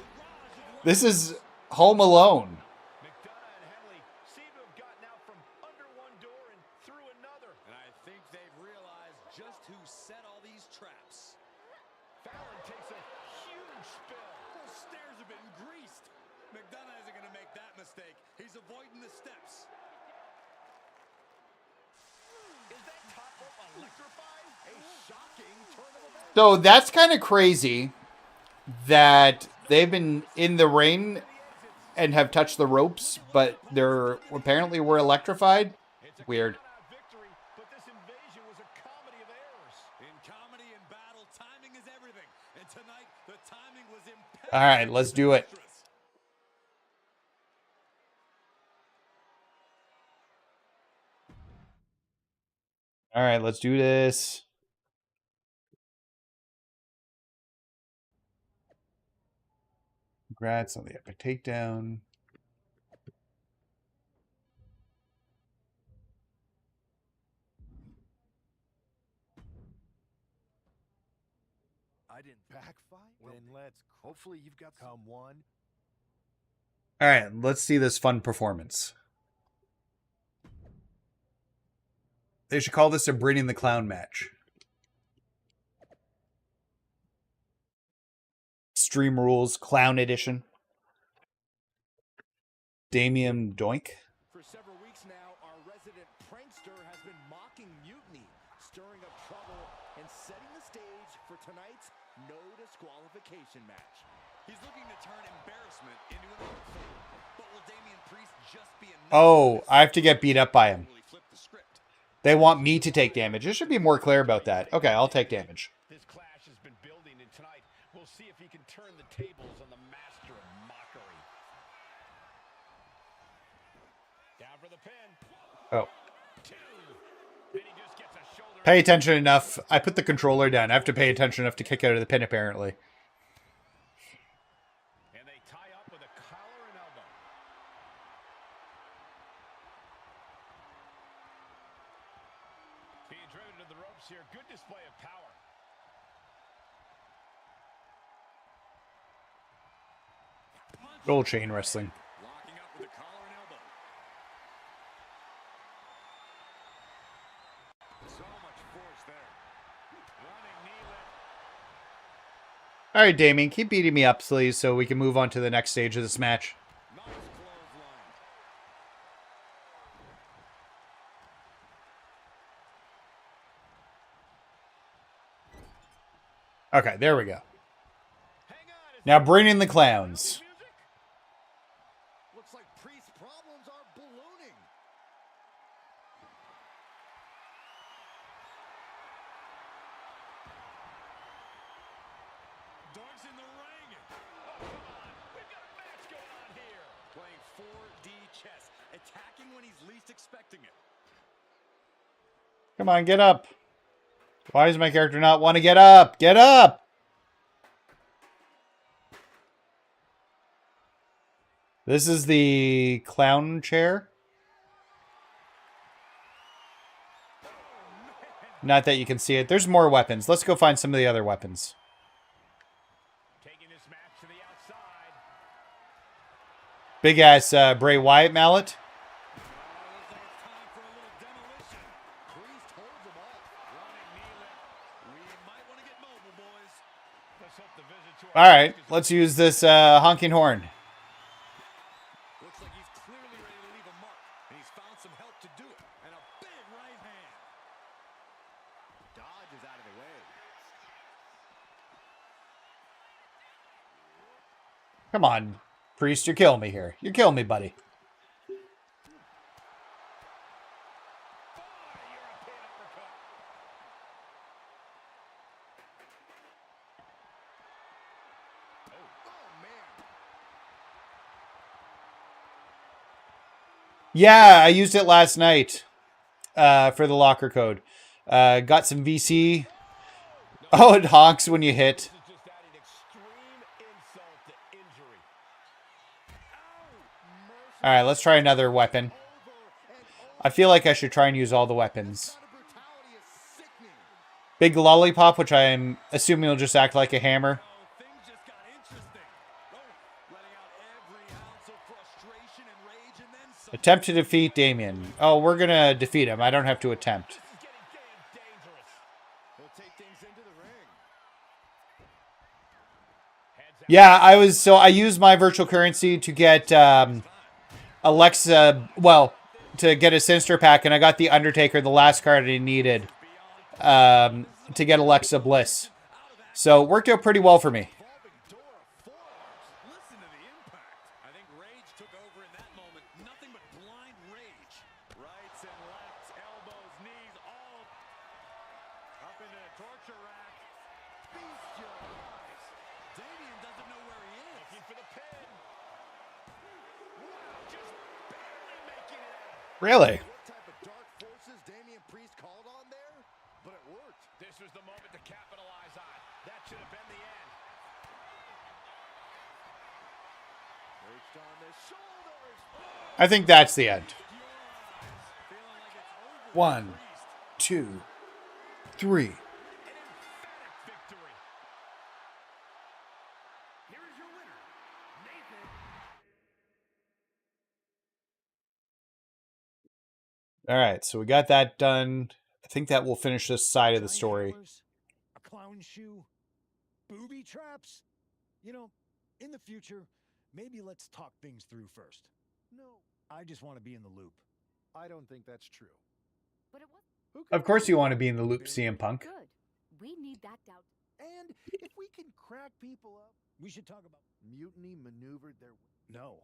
This is Home Alone. McDonough and Henley seem to have gotten out from under one door and through another. And I think they've realized just who set all these traps. Fallon takes a huge spill. Those stairs have been greased. McDonough isn't going to make that mistake. He's avoiding the steps. Is that top rope electrified? A shocking turn of events. So that's kind of crazy that they've been in the ring and have touched the ropes, but they're apparently were electrified. It's a Weird. count-out victory, but this invasion was a comedy of errors. In comedy and battle, timing is everything. And tonight, the timing was impeccable. All right, let's do it. All right, let's do this. Congrats on the epic takedown. I didn't backfight. Then let's. Hopefully you've got come one. All right, let's see this fun performance. They should call this a Bring in the Clown match. Stream Rules Clown Edition. Damian Doink. For several weeks now, our resident prankster has been mocking mutiny, stirring up trouble, and setting the stage for tonight's no disqualification match. He's looking to turn embarrassment into an art form. But will Damian Priest just be enough? Oh, I have to get beat up by him. Will he flip the script? They want me to take damage. It should be more clear about that. Okay, I'll take damage. This clash has been building, and tonight we'll see if he can turn the tables on the master of mockery. Down for the pin. Oh. Two. Then he just gets a shoulder. Pay attention enough. I put the controller down. I have to pay attention enough to kick out of the pin, apparently. And they tie up with a collar and elbow. Being driven to the ropes here. Good display of power. Good old chain wrestling. Locking up with a collar and elbow. So much force there. Running knee lift. All right, Damien, keep beating me up, please, so we can move on to the next stage of this match. Nice clothesline. Okay, there we go. Hang on. Now bring in the clowns. Music? Looks like Priest's problems are ballooning. Doink's in the ring. Oh, come on. We've got a match going on here. Playing 4D chess. Attacking when he's least expecting it. Come on, get up. Why does my character not want to get up? Get up! This is the clown chair. Not that you can see it. There's more weapons. Let's go find some of the other weapons. Taking this match to the outside. Big ass Bray Wyatt mallet. Looks like it's time for a little demolition. Priest holds him up. Running knee lift. We might want to get mobile, boys. Let's hope the visit to our All right, let's use this honking horn. Looks like he's clearly ready to leave a mark. And he's found some help to do it. And a big right hand. Dodge Come on, Priest, you're killing me here. You're killing me, buddy. Yeah, I used it last night for the locker code. Got some VC. Oh, it honks when you hit. All right, let's try another weapon. I feel like I should try and use all the weapons. Big lollipop, which I'm assuming will just act like a hammer. Attempt to defeat Damien. Oh, we're going to defeat him. I don't have to attempt. Yeah, I used my virtual currency to get Alexa, well, to get a Sinister pack, and I got the Undertaker, the last card I needed to get Alexa Bliss. So it worked out pretty well for me. Really? What type of dark forces Damian Priest called on there? But it worked. This was the moment to capitalize on. That should have been the end. Reached on the shoulders. I think that's the end. 1, 2, 3. All right, so we got that done. I think that will finish this side of the story. A clown shoe, booby traps. You know, in the future, maybe let's talk things through first. No, I just want to be in the loop. I don't think that's true. But it was Of course you want to be in the loop, CM Punk. good. We need that doubt. And if we can crack people up, We should talk about mutiny maneuvered their way. no.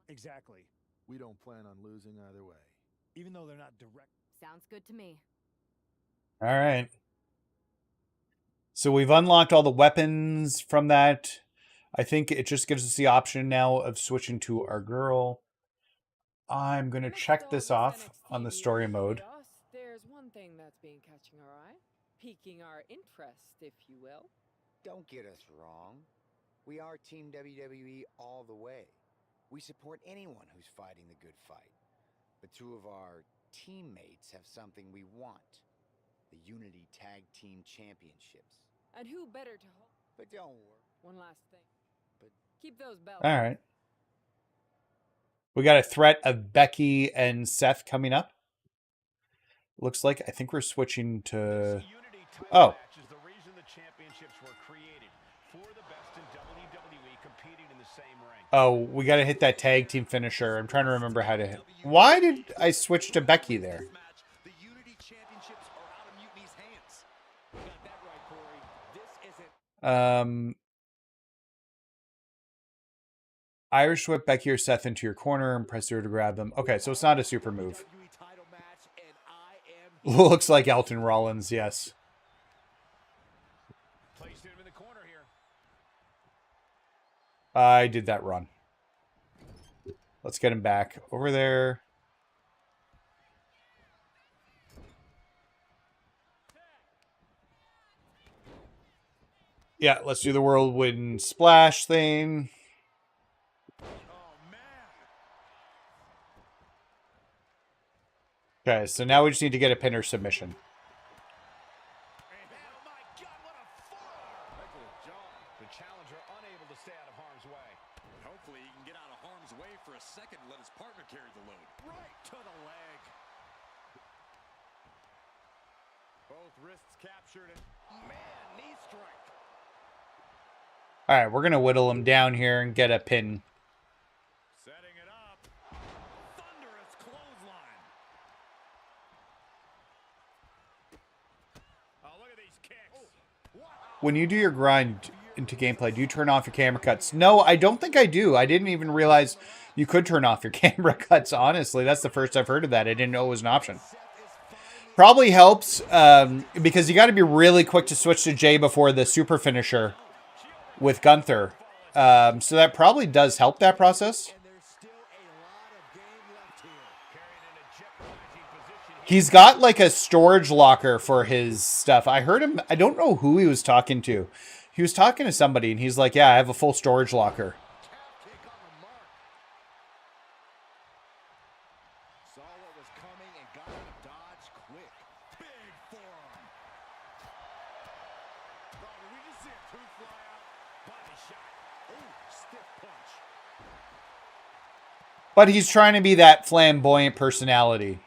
Exactly. We don't plan on losing either way. Even though they're not direct. Sounds good to me. All right. So we've unlocked all the weapons from that. I think it just gives us the option now of switching to our girl. I'm going to check this off on the story mode. There's one thing that's been catching our eye, piquing our interest, if you will. Don't get us wrong. We are Team WWE all the way. We support anyone who's fighting the good fight. But two of our teammates have something we want. The Unity Tag Team Championships. And who better to hold? But don't worry. One last thing. But Keep those belts. All right. We got a threat of Becky and Seth coming up. Looks like I think we're switching to... Oh. Oh, we got to hit that tag team finisher. I'm trying to remember how to hit. Why did I switch to Becky there? The Unity Championships are out of Mutiny's hands. Got that right, Corey. This isn't Irish whip Becky or Seth into your corner and press her to grab them. Okay, so it's not a super move. WWE title match, and I am Looks like Elton Rollins, yes. placed him in the corner here. I did that wrong. Let's get him back over there. Yeah, let's do the whirlwind splash thing. Okay, so now we just need to get a pinner submission. The challenger unable to stay out of harm's way. Hopefully he can get out of harm's way for a second and let his partner carry the load. Right to the leg. Both wrists captured and man, knee strike. All right, we're going to whittle him down here and get a pin. Setting it up. Thunderous clothesline. Oh, look at these kicks. When you do your grind, into gameplay. Do you turn off your camera cuts? No, I don't think I do. I didn't even realize you could turn off your camera cuts, honestly. That's the first I've heard of that. I didn't know it was an option. Probably helps because you got to be really quick to switch to Jay before the super finisher with Gunther. So that probably does help that process. He's got like a storage locker for his stuff. I heard him. I don't know who he was talking to. He was talking to somebody and he's like, yeah, I have a full storage locker. But he's trying to be that flamboyant personality.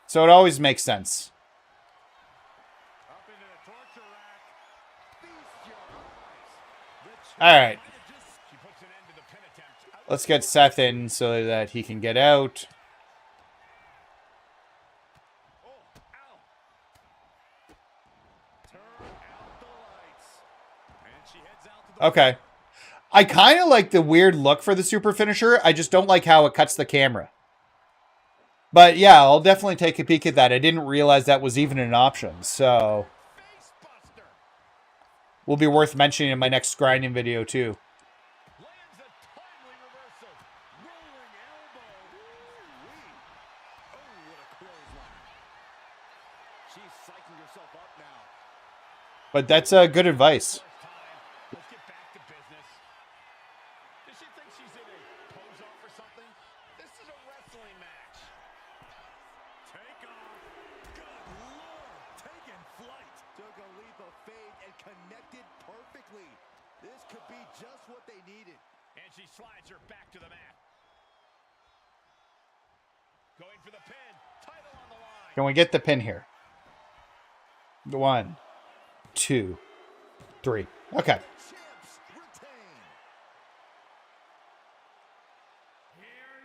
So it always makes sense. All right. Let's get Seth in so that he can get out. Okay. I kind of like the weird look for the super finisher. I just don't like how it cuts the camera. But yeah, I'll definitely take a peek at that. I didn't realize that was even an option. So will be worth mentioning in my next grinding video too. But that's good advice. Can we get the pin here? 1, 2, 3. Okay.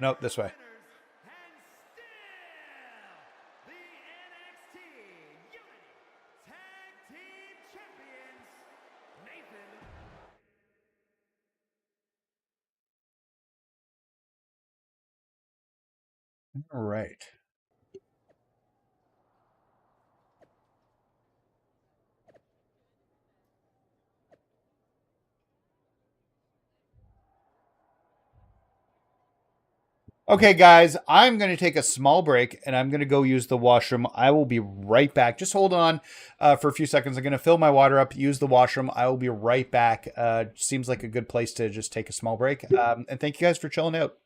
Nope, this way. All right. Okay, guys, I'm going to take a small break and I'm going to go use the washroom. I will be right back. Just hold on for a few seconds. I'm going to fill my water up, use the washroom. I will be right back. Seems like a good place to just take a small break. And thank you guys for chilling out.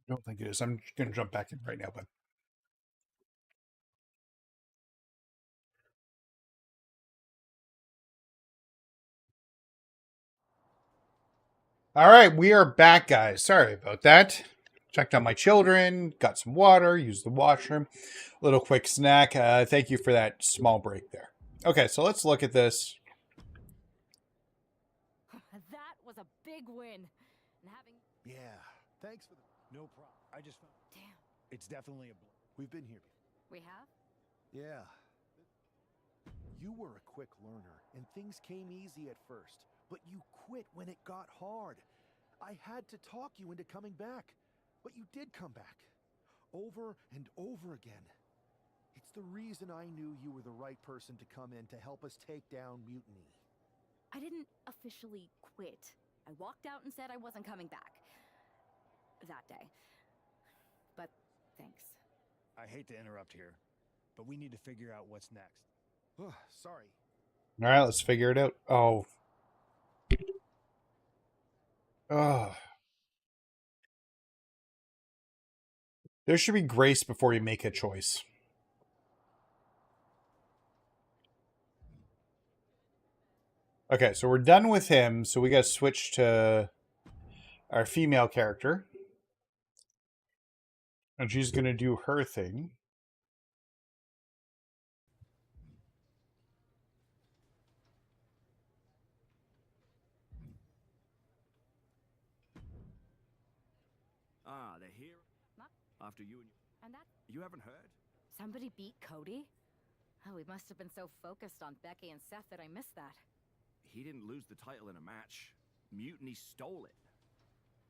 don't think it is. I'm going to jump back in right now, but. All right, we are back, guys. Sorry about that. Checked on my children, got some water, used the washroom, a little quick snack. Thank you for that small break there. Okay, so let's look at this. That was a big win. And having Yeah, thanks for the... No problem. I just found... damn, It's definitely a... We've been here before. we have? Yeah. You were a quick learner, and things came easy at first. But you quit when it got hard. I had to talk you into coming back. But you did come back. Over and over again. It's the reason I knew you were the right person to come in to help us take down Mutiny. I didn't officially quit. I walked out and said I wasn't coming back. That day. But thanks. I hate to interrupt here, but we need to figure out what's next. Sorry. All right, let's figure it out. Oh. Oh. There should be grace before you make a choice. Okay, so we're done with him, so we got to switch to our female character. And she's going to do her thing. Ah, they're here. After you And that You haven't heard? Somebody beat Cody? Oh, we must have been so focused on Becky and Seth that I missed that. He didn't lose the title in a match. Mutiny stole it.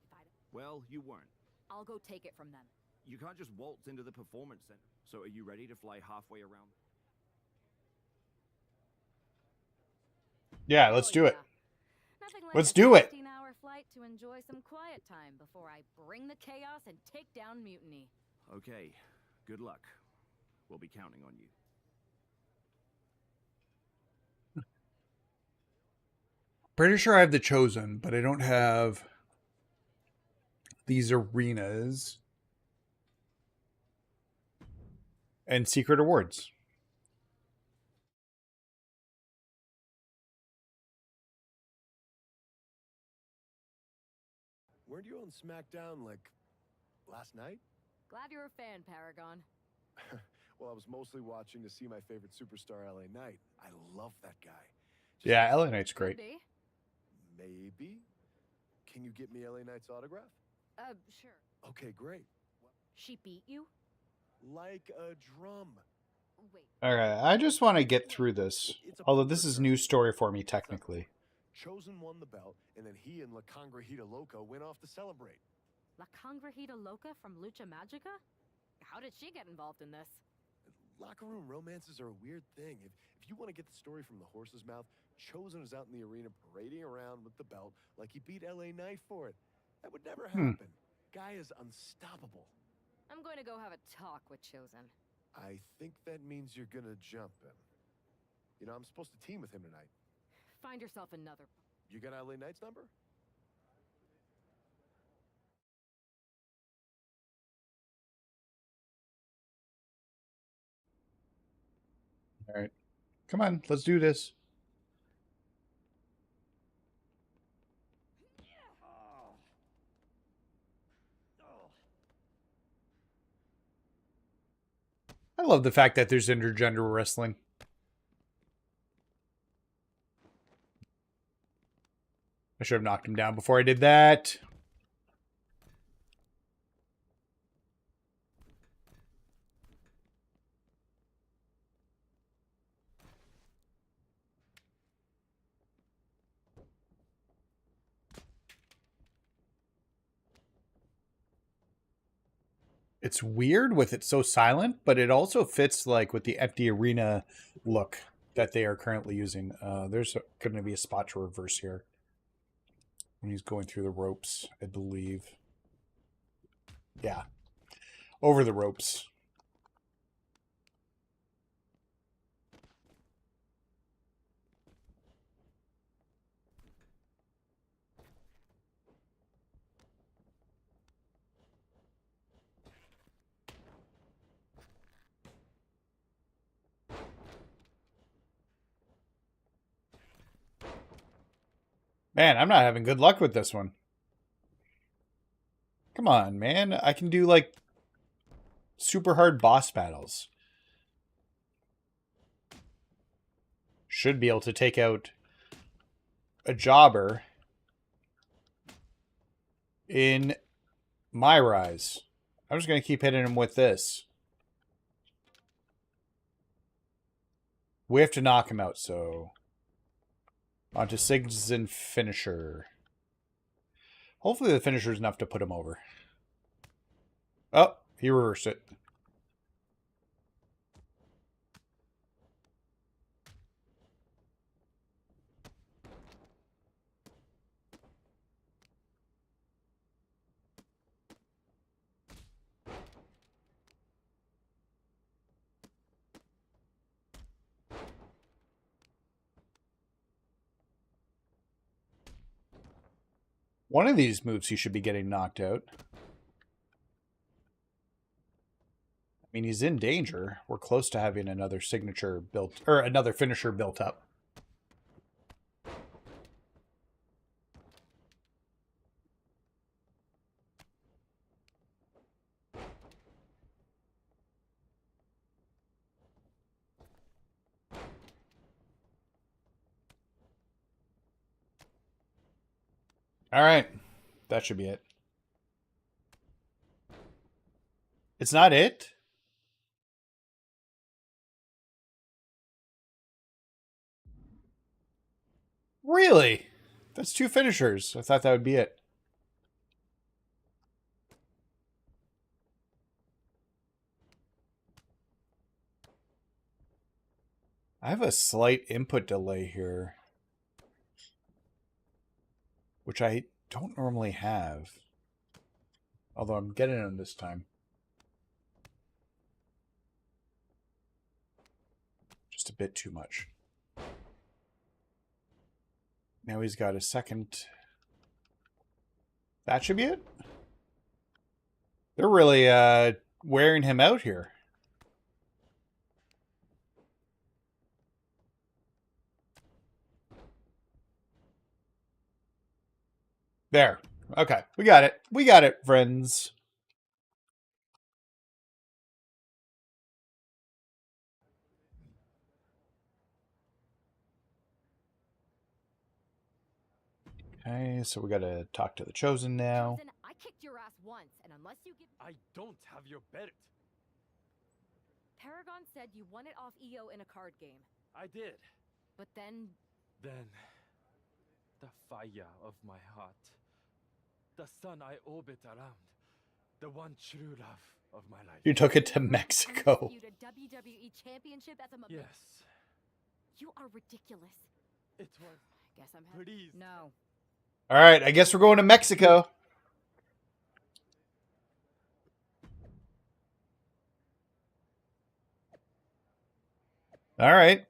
If I'd... Well, you weren't. I'll go take it from them. You can't just waltz into the performance center. So are you ready to fly halfway around? Yeah, let's do it. nothing like Let's a do it. 16-hour flight to enjoy some quiet time before I bring the chaos and take down Mutiny. Okay, good luck. We'll be counting on you. Pretty sure I have the Chosen, but I don't have these arenas and secret awards. Weren't you on SmackDown, like, last night? Glad you're a fan, Paragon. Well, I was mostly watching to see my favorite superstar, LA Knight. I love that guy. Yeah, LA Knight's great. Could be. Maybe? Can you get me LA Knight's autograph? Sure. Okay, great. She beat you? Like a drum. Wait. Alright, I just want to get through this. Although this is new story for me, technically. Chosen won the belt, and then he and La Congrejita Loca went off to celebrate. La Congrejita Loca from Lucha Magica? How did she get involved in this? Locker room romances are a weird thing. If you want to get the story from the horse's mouth, Chosen is out in the arena parading around with the belt like he beat LA Knight for it. That would never happen. Guy is unstoppable. I'm going to go have a talk with Chosen. I think that means you're gonna jump him. You know, I'm supposed to team with him tonight. Find yourself another. You got LA Knight's number? Alright. Come on, let's do this. I love the fact that there's intergender wrestling. I should have knocked him down before I did that. It's weird with it so silent, but it also fits like with the empty arena look that they are currently using. There's going to be a spot to reverse here when he's going through the ropes, I believe. Yeah, over the ropes. Man, I'm not having good luck with this one. Come on, man. I can do, like, super hard boss battles. Should be able to take out a jobber in MyRise. I'm just going to keep hitting him with this. We have to knock him out, so... onto Sig's and finisher. Hopefully the finisher is enough to put him over. Oh, he reversed it. One of these moves he should be getting knocked out. I mean, he's in danger. We're close to having another signature built, or another finisher built up. All right. That should be it. It's not it? Really? That's 2 finishers. I thought that would be it. I have a slight input delay here, which I don't normally have. Although I'm getting them this time. Just a bit too much. Now he's got a second. That should be it. They're really wearing him out here. There. Okay. We got it. We got it, friends. Okay, so we got to talk to the Chosen now. Chosen, I kicked your ass once, and unless you give... I don't have your belt. Paragon said you won it off EO in a card game. I did. But then... Then, the fire of my heart, the sun I orbit around, the one true love of my life. You took it to Mexico. You a WWE championship as a... Yes. You are ridiculous. It was... I guess I'm... Please. No. All right, I guess we're going to Mexico. All right.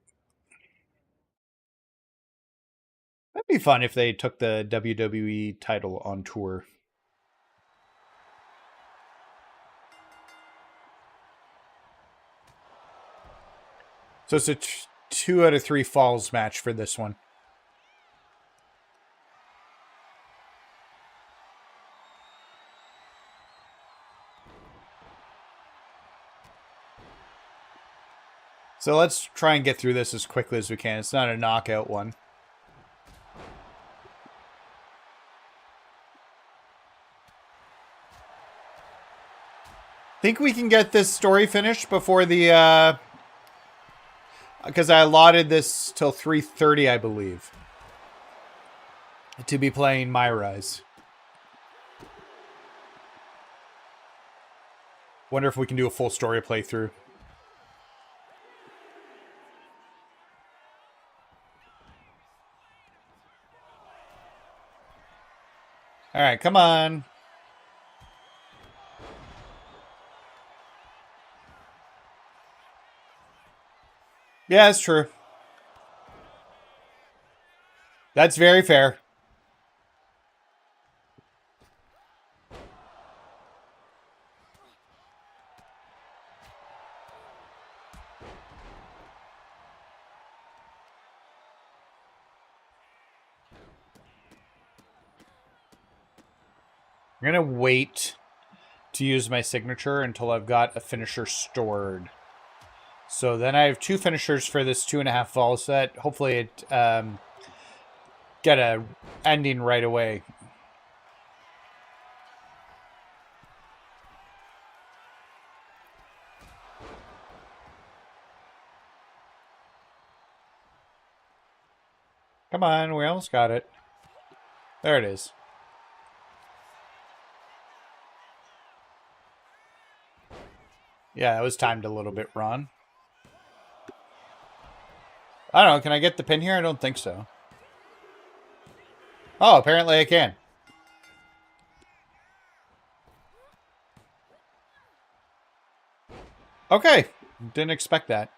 That'd be fun if they took the WWE title on tour. So it's a 2 out of 3 falls match for this one. So let's try and get through this as quickly as we can. It's not a knockout one. Think we can get this story finished before the... because I allotted this till 3:30, I believe, to be playing MyRise. Wonder if we can do a full story playthrough. All right, come on. Yeah, that's true. That's very fair. I'm going to wait to use my signature until I've got a finisher stored. So then I have 2 finishers for this 2.5 fall set. Hopefully it get a ending right away. Come on, we almost got it. There it is. Yeah, it was timed a little bit wrong. I don't know, can I get the pin here? I don't think so. Oh, apparently I can. Okay, didn't expect that.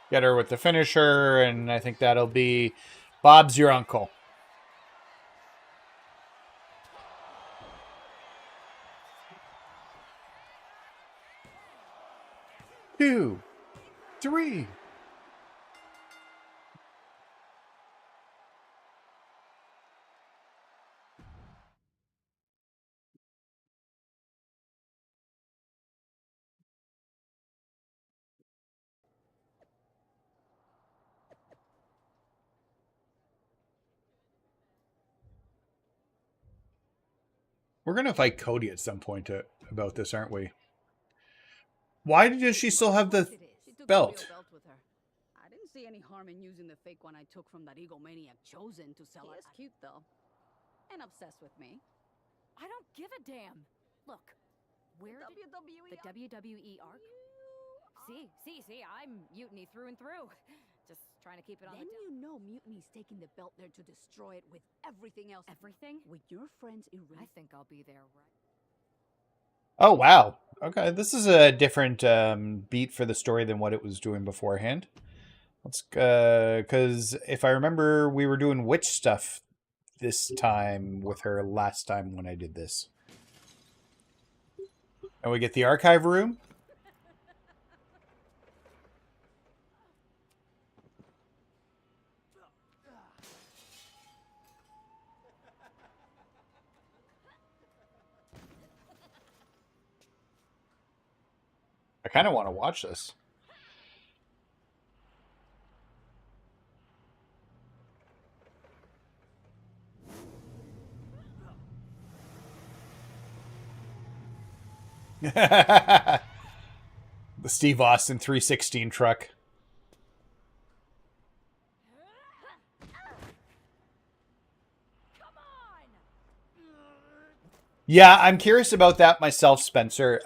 Get her with the finisher, and I think that'll be Bob's your uncle. Two, three. We're going to fight Cody at some point about this, aren't we? Why does she still have the belt? I didn't see any harm in using the fake one I took from that egomaniac Chosen to sell. He is cute, though. And obsessed with me. I don't give a damn. Look, where the WWE arc? See, I'm Mutiny through and through. Just trying to keep it on then you know Mutiny's taking the belt there to destroy it with everything else. Everything? With your friends I think I'll be there, right? Oh, wow. Okay, this is a different beat for the story than what it was doing beforehand. Let's, because if I remember, we were doing witch stuff this time with her last time when I did this. And we get the archive room. I kind of want to watch this. The Steve Austin 316 truck. Yeah, I'm curious about that myself, Spencer.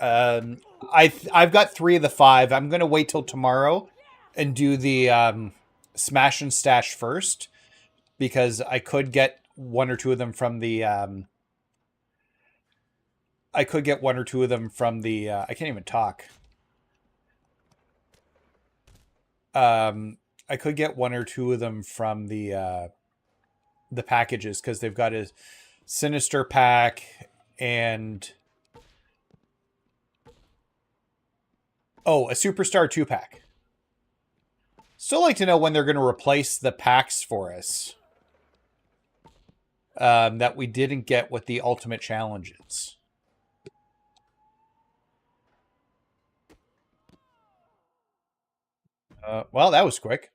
I've got 3 of the 5. I'm gonna wait till tomorrow and do the smash and stash first because I could get 1 or 2 of them from the. I could get 1 or 2 of them from the. I can't even talk. I could get 1 or 2 of them from the packages because they've got a Sinister pack and a Superstar 2-pack. Still like to know when they're going to replace the packs for us that we didn't get with the Ultimate Challenges. Well, that was quick.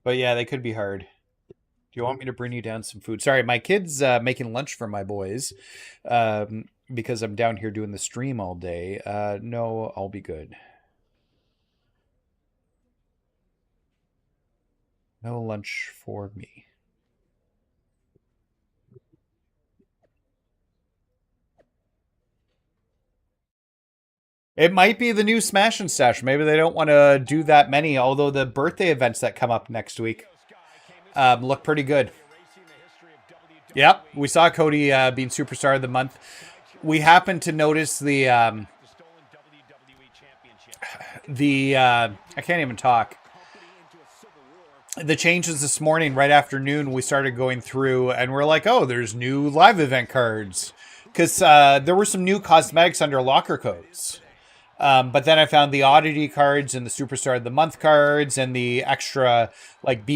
But yeah, they could be hard. Do you want me to bring you down some food? Sorry, my kid's making lunch for my boys because I'm down here doing the stream all day. No, I'll be good. No lunch for me. It might be the new Smash and Stash. Maybe they don't want to do that many, although the birthday events that come up next week look pretty good. Yep, we saw Cody being Superstar of the Month. We happened to notice the I can't even talk. the changes this morning, right after noon, we started going through and we're like, oh, there's new live event cards. Because there were some new cosmetics under locker codes. But then I found the oddity cards and the Superstar of the Month cards and the extra, like Big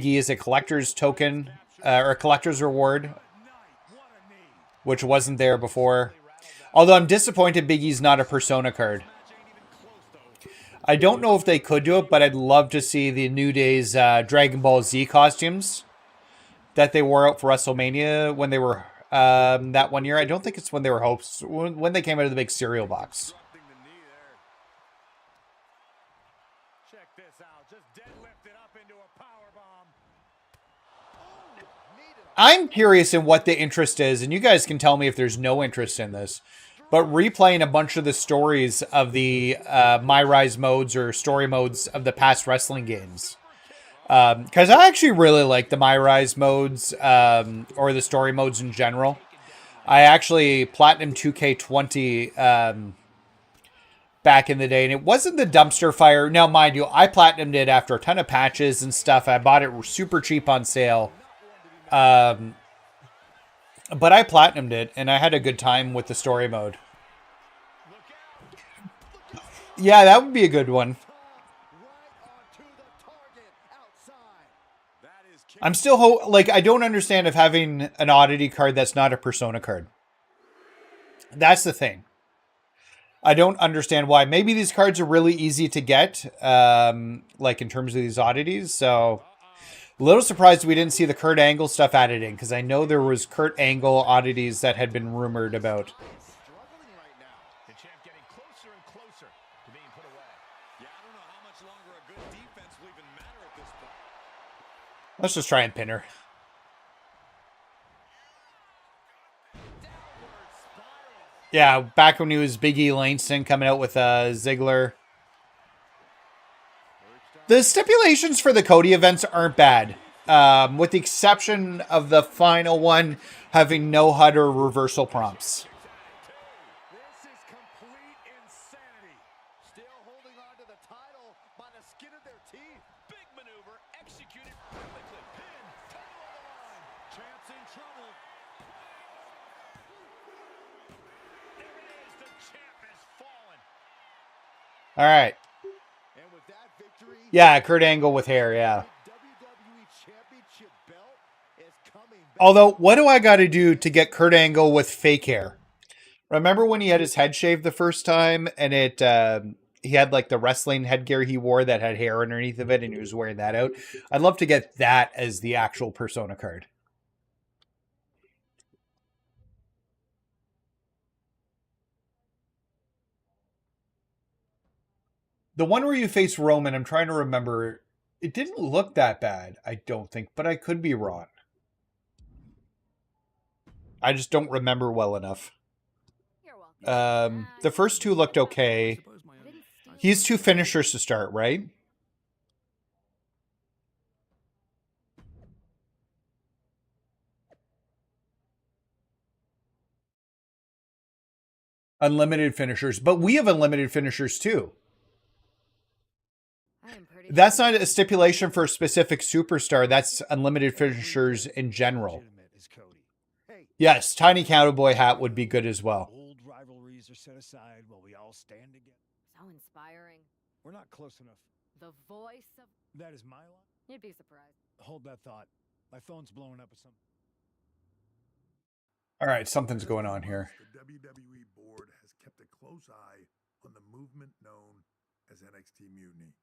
E is a collector's token or a collector's reward, which wasn't there before. Although I'm disappointed Big E's not a Persona card. I don't know if they could do it, but I'd love to see the New Day's Dragon Ball Z costumes that they wore out for WrestleMania when they were that one year. I don't think it's when they were hosts, when they came out of the big cereal box. Check this out. Just deadlifted up into a powerbomb. I'm curious in what the interest is, and you guys can tell me if there's no interest in this. But replaying a bunch of the stories of the MyRise modes or story modes of the past wrestling games. Because I actually really like the MyRise modes or the story modes in general. I actually Platinum 2K20 back in the day, and it wasn't the dumpster fire. Now, mind you, I Platinumed it after a ton of patches and stuff. I bought it super cheap on sale. But I Platinumed it, and I had a good time with the story mode. Yeah, that would be a good one. I'm still I don't understand of having an oddity card that's not a Persona card. That's the thing. I don't understand why. Maybe these cards are really easy to get, like in terms of these oddities. So a little surprised we didn't see the Kurt Angle stuff added in, because I know there was Kurt Angle oddities that had been rumored about. Let's just try and pin her. Yeah, back when he was Big E Langston coming out with Ziggler. The stipulations for the Cody events aren't bad. With the exception of the final one having no HUD or reversal prompts. This is complete insanity. Still holding on to the title by the skin of their teeth. Big maneuver executed perfectly. Pin, title on the line. Champ's in trouble. There it is. The champ has fallen. All right. And with that victory, yeah, Kurt Angle with hair, yeah. Although, what do I got to do to get Kurt Angle with fake hair? Remember when he had his head shaved the first time, and he had like the wrestling headgear he wore that had hair underneath of it, and he was wearing that out? I'd love to get that as the actual Persona card. The one where you face Roman, I'm trying to remember. It didn't look that bad, I don't think, but I could be wrong. I just don't remember well enough. The first two looked okay. He has two finishers to start, right? Unlimited finishers, but we have unlimited finishers too. That's not a stipulation for a specific superstar. That's unlimited finishers in general. Yes, tiny cowboy hat would be good as well. Old rivalries are set aside while we all stand together. So inspiring. We're not close enough. The voice of... That is my line? You'd be surprised. Hold that thought. My phone's blowing up with something. All right, something's going on here. The WWE board has kept a close eye on the movement known as NXT Mutiny.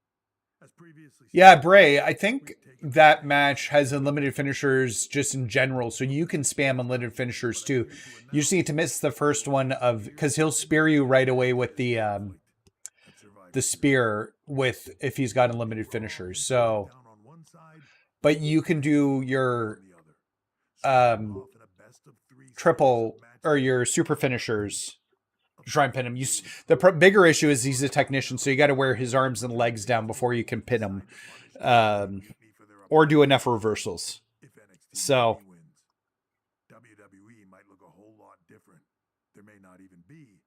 As previously yeah, Bray, I think that match has unlimited finishers just in general, so you can spam unlimited finishers too. You just need to miss the first one because he'll spear you right away with the spear if he's got unlimited finishers. So, but you can do your triple or your super finishers to try and pin him. The bigger issue is he's a technician, so you got to wear his arms and legs down before you can pin him, or do enough reversals. So WWE might look a whole lot different. There may not even be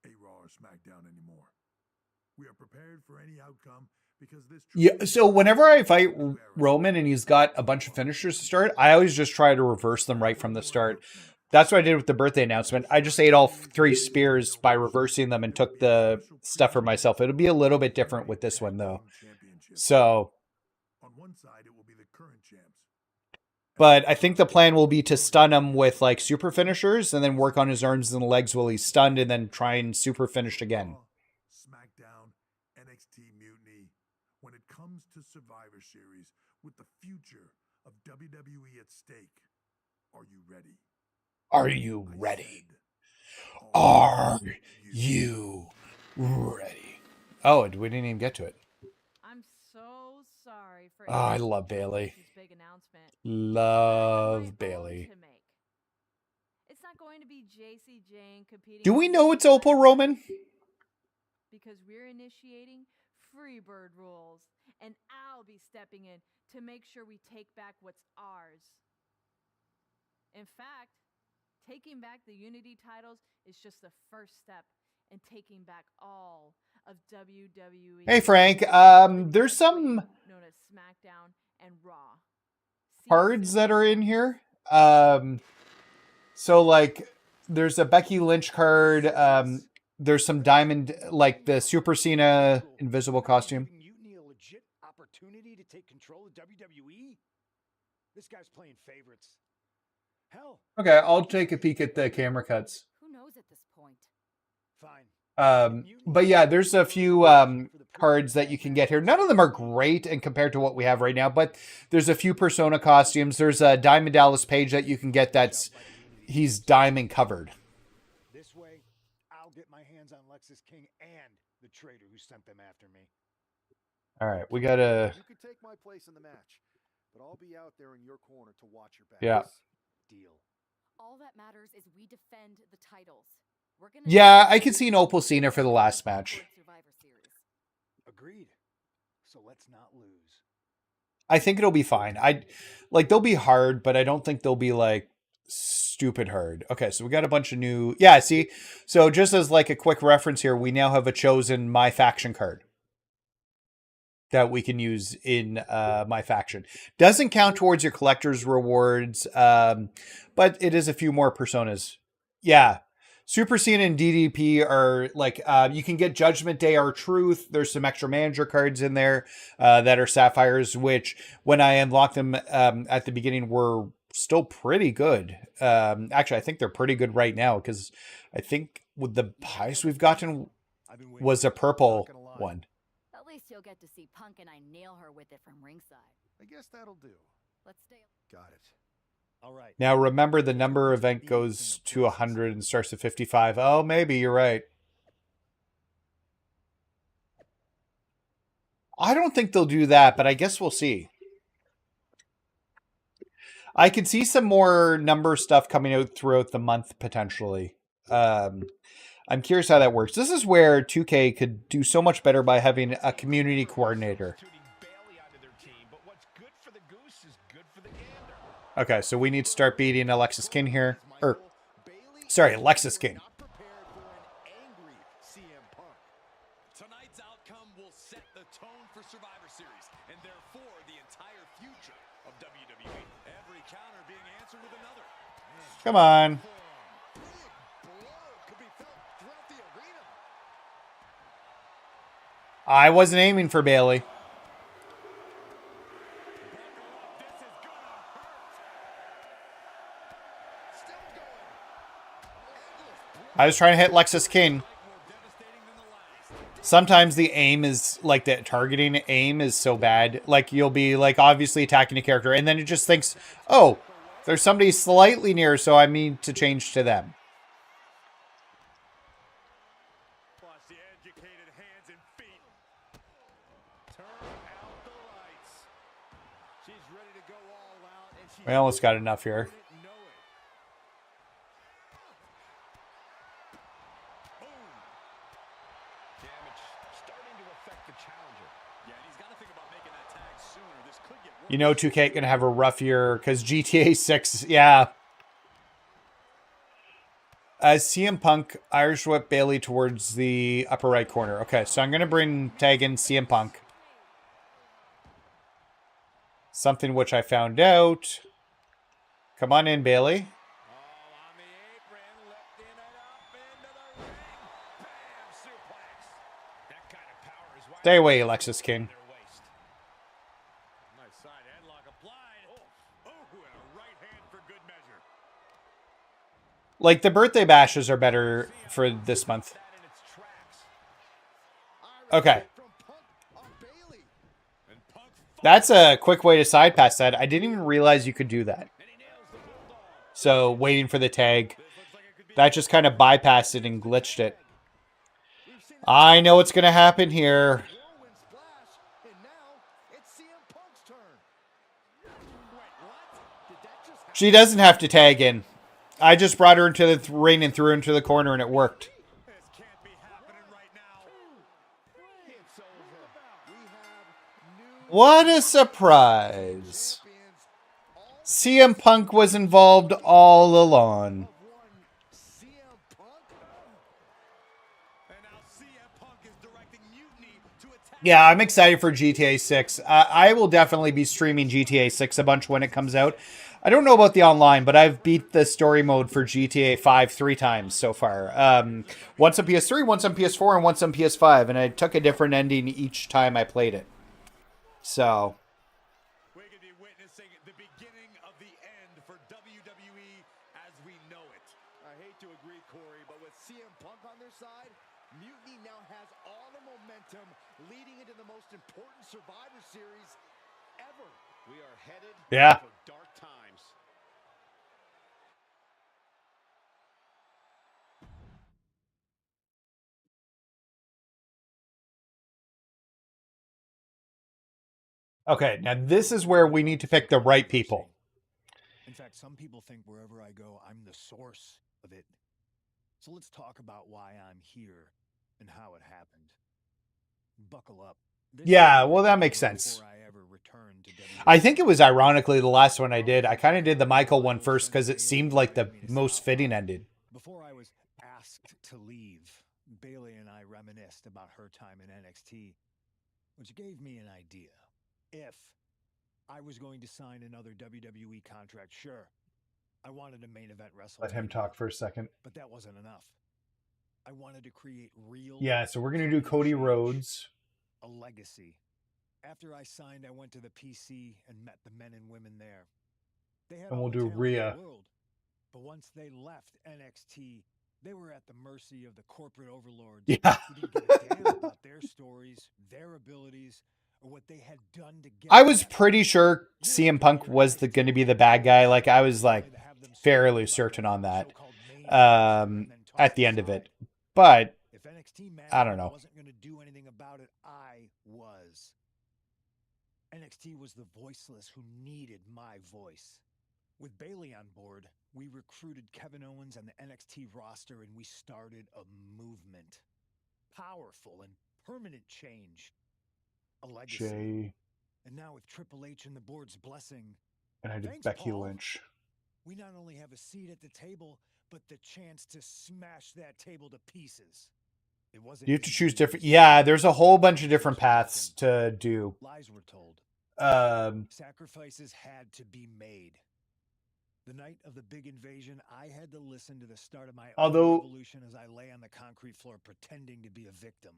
a Raw or SmackDown anymore. We are prepared for any outcome Yeah, so whenever I fight Roman and he's got a bunch of finishers to start, I always just try to reverse them right from the start. That's what I did with the birthday announcement. I just ate all 3 spears by reversing them and took the stuff for myself. It'll be a little bit different with this one, though. So, on one side, it will be the current champs. but I think the plan will be to stun him with like super finishers and then work on his arms and legs while he's stunned and then try and super finish again. SmackDown, NXT Mutiny. When it comes to Survivor Series, with the future of WWE at stake, are you ready? Are you ready? Are you ready? Oh, we didn't even get to it. I'm so sorry for. Oh, I love Bailey. Big announcement. Love Bailey. It's not going to be JC Jane competing. Do we know it's Opal Roman? Because we're initiating Freebird rules, and I'll be stepping in to make sure we take back what's ours. In fact, taking back the Unity titles is just the first step in taking back all of WWE. Hey Frank, there's some known as SmackDown and Raw cards that are in here. So like there's a Becky Lynch card, there's some diamond, like the Super Cena invisible costume. Mutiny a legit opportunity to take control of WWE? This guy's playing favorites. Hell. Okay, I'll take a peek at the camera cuts. Who knows at this point? Fine. But yeah, there's a few cards that you can get here. None of them are great in compared to what we have right now, but there's a few Persona costumes. There's a Diamond Dallas Page that you can get he's diamond covered. This way, I'll get my hands on Lexus King and the traitor who sent them after me. All right, we gotta. You can take my place in the match, but I'll be out there in your corner to watch your back. Yeah. Deal. All that matters is we defend the titles. We're gonna I could see an Opal Cena for the last match. Agreed. So let's not lose. I think it'll be fine. They'll be hard, but I don't think they'll be like stupid hard. Okay, so we got a bunch of new. Yeah, see, so just as like a quick reference here, we now have a chosen MyFaction card that we can use in MyFaction. Doesn't count towards your collector's rewards, but it is a few more personas. Yeah. Super Cena and DDP are like, you can get Judgment Day R-Truth. There's some extra manager cards in there that are Sapphires, which when I unlocked them at the beginning were still pretty good. Actually, I think they're pretty good right now because I think with the highest we've gotten was a purple one. At least you'll get to see Punk and I nail her with it from ringside. I guess that'll do. Let's stay. Got it. All right. Now remember, the number event goes to 100 and starts at 55. Oh, maybe you're right. I don't think they'll do that, but I guess we'll see. I could see some more number stuff coming out throughout the month potentially. I'm curious how that works. This is where 2K could do so much better by having a community coordinator. Okay, so we need to start beating Alexis King here. Sorry, Alexis King. Tonight's outcome will set the tone for Survivor Series, and therefore the entire future of WWE. Every counter being answered with another. Come on. I wasn't aiming for Bailey. I was trying to hit Lexus King. Sometimes the aim is like the targeting aim is so bad. Like you'll be like obviously attacking a character and then it just thinks, oh, there's somebody slightly near, so I mean to change to them. We almost got enough here. You know 2K gonna have a rough year because GTA 6, yeah. As CM Punk Irish whip Bailey towards the upper right corner. Okay, so I'm gonna tag in CM Punk. Something which I found out. Come on in, Bailey. Stay away, Alexis King. Nice side headlock applied. Oh, and a right hand for good measure. Like, the birthday bashes are better for this month. Okay. That's a quick way to side pass that. I didn't even realize you could do that. So, waiting for the tag. That just kind of bypassed it and glitched it. I know what's going to happen here. She doesn't have to tag in. I just brought her into the ring and threw her into the corner and it worked. What a surprise. CM Punk was involved all along. Yeah, I'm excited for GTA 6. I will definitely be streaming GTA 6 a bunch when it comes out. I don't know about the online, but I've beat the story mode for GTA 5 3 times so far. Once on PS3, once on PS4, and once on PS5. And I took a different ending each time I played it. So... we could be witnessing the beginning of the end for WWE as we know it. I hate to agree, Corey, but with CM Punk on their side, Mutiny now has all the momentum leading into the most important Survivor Series ever. We are headed for dark times. Okay, now this is where we need to pick the right people. In fact, some people think wherever I go, I'm the source of it. So let's talk about why I'm here and how it happened. Buckle up. Yeah, well, that makes sense. I think it was ironically the last one I did. I kind of did the Michael one first because it seemed like the most fitting ending. Before I was asked to leave, Bailey and I reminisced about her time in NXT, which gave me an idea. If I was going to sign another WWE contract, sure, I wanted a main event wrestler. Let him talk for a second. But that wasn't enough. I wanted to create real... Yeah, so we're going to do Cody Rhodes. A legacy. After I signed, I went to the PC and met the men and women there. They had And we'll all the do talent in Rhea. the world. But once they left NXT, they were at the mercy of the corporate overlords. Yeah. Who didn't give a damn about their stories, their abilities, or what they had done to get... I was pretty sure CM Punk was going to be the bad guy. Like, I was like fairly certain on that at the end of it. But if NXT I don't know. Wasn't going to do anything about it, I was. NXT was the voiceless who needed my voice. With Bailey on board, we recruited Kevin Owens and the NXT roster, and we started a movement. Powerful and permanent change. A legacy. Jay. And now with Triple H and the board's blessing, and I did thanks, Becky Paul, Lynch. We not only have a seat at the table, but the chance to smash that table to pieces. It wasn't. You have to choose different. Yeah, there's a whole bunch of different paths to do. Lies were told. Sacrifices had to be made. The night of the big invasion, I had to listen to the start of my own revolution as I lay on the concrete floor pretending to be a victim.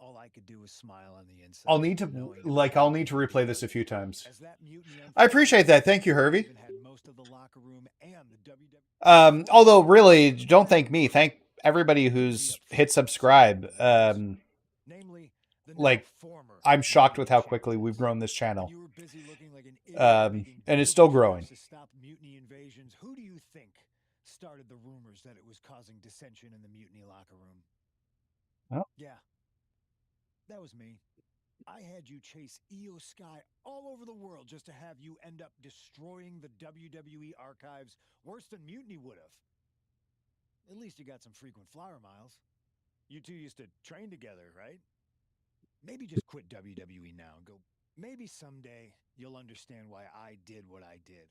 All I could do was smile on the inside. I'll need to replay this a few times. I appreciate that. Thank you, Hervey. Although really, don't thank me. Thank everybody who's hit subscribe. Like, I'm shocked with how quickly we've grown this channel. And it's still growing. Who do you think started the rumors that it was causing dissension in the Mutiny locker room? Oh. Yeah. That was me. I had you chase Io Sky all over the world just to have you end up destroying the WWE archives worse than Mutiny would have. At least you got some frequent flyer miles. You two used to train together, right? Maybe just quit WWE now and go, maybe someday you'll understand why I did what I did.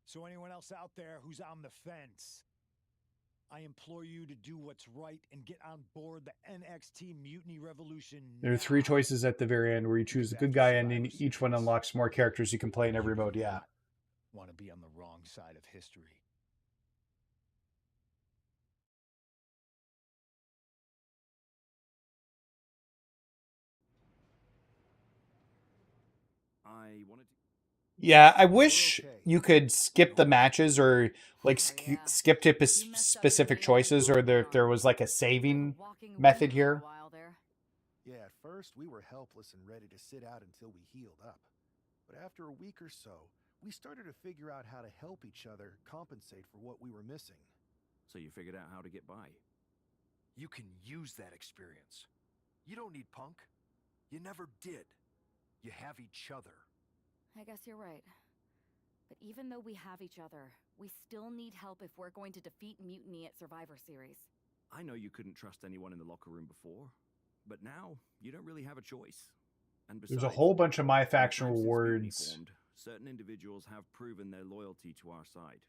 So anyone else out there who's on the fence, I implore you to do what's right and get on board the NXT Mutiny Revolution There are 3 choices at the very end where you choose the good guy, and in each one unlocks more characters you can play in every mode. Yeah. Want to be on the wrong side of history. I wanted to. Yeah, I wish you could skip the matches or like skip to specific choices, or there was like a saving method here. Yeah, at first we were helpless and ready to sit out until we healed up. But after a week or so, we started to figure out how to help each other compensate for what we were missing. So you figured out how to get by. You can use that experience. You don't need Punk. You never did. You have each other. I guess you're right. But even though we have each other, we still need help if we're going to defeat Mutiny at Survivor Series. I know you couldn't trust anyone in the locker room before, but now you don't really have a choice. And besides, There's a whole bunch of MyFaction since Mutiny rewards formed, certain individuals have proven their loyalty to our side.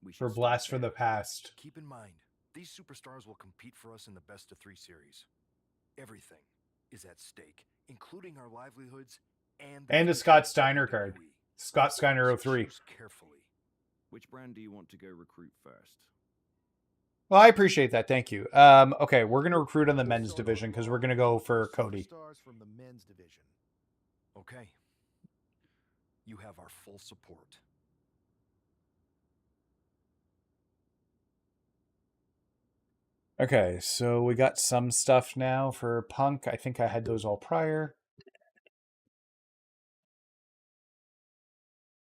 We should for start Blast there. from the Past. Keep in mind, these superstars will compete for us in the best of 3 series. Everything is at stake, including our livelihoods and And a Scott Steiner card. Scott Steiner 03. Choose carefully. Which brand do you want to go recruit first? Well, I appreciate that. Thank you. Okay, we're going to recruit on the men's division because we're going to go for Cody. Stars from the men's division. Okay. You have our full support. Okay, so we got some stuff now for Punk. I think I had those all prior.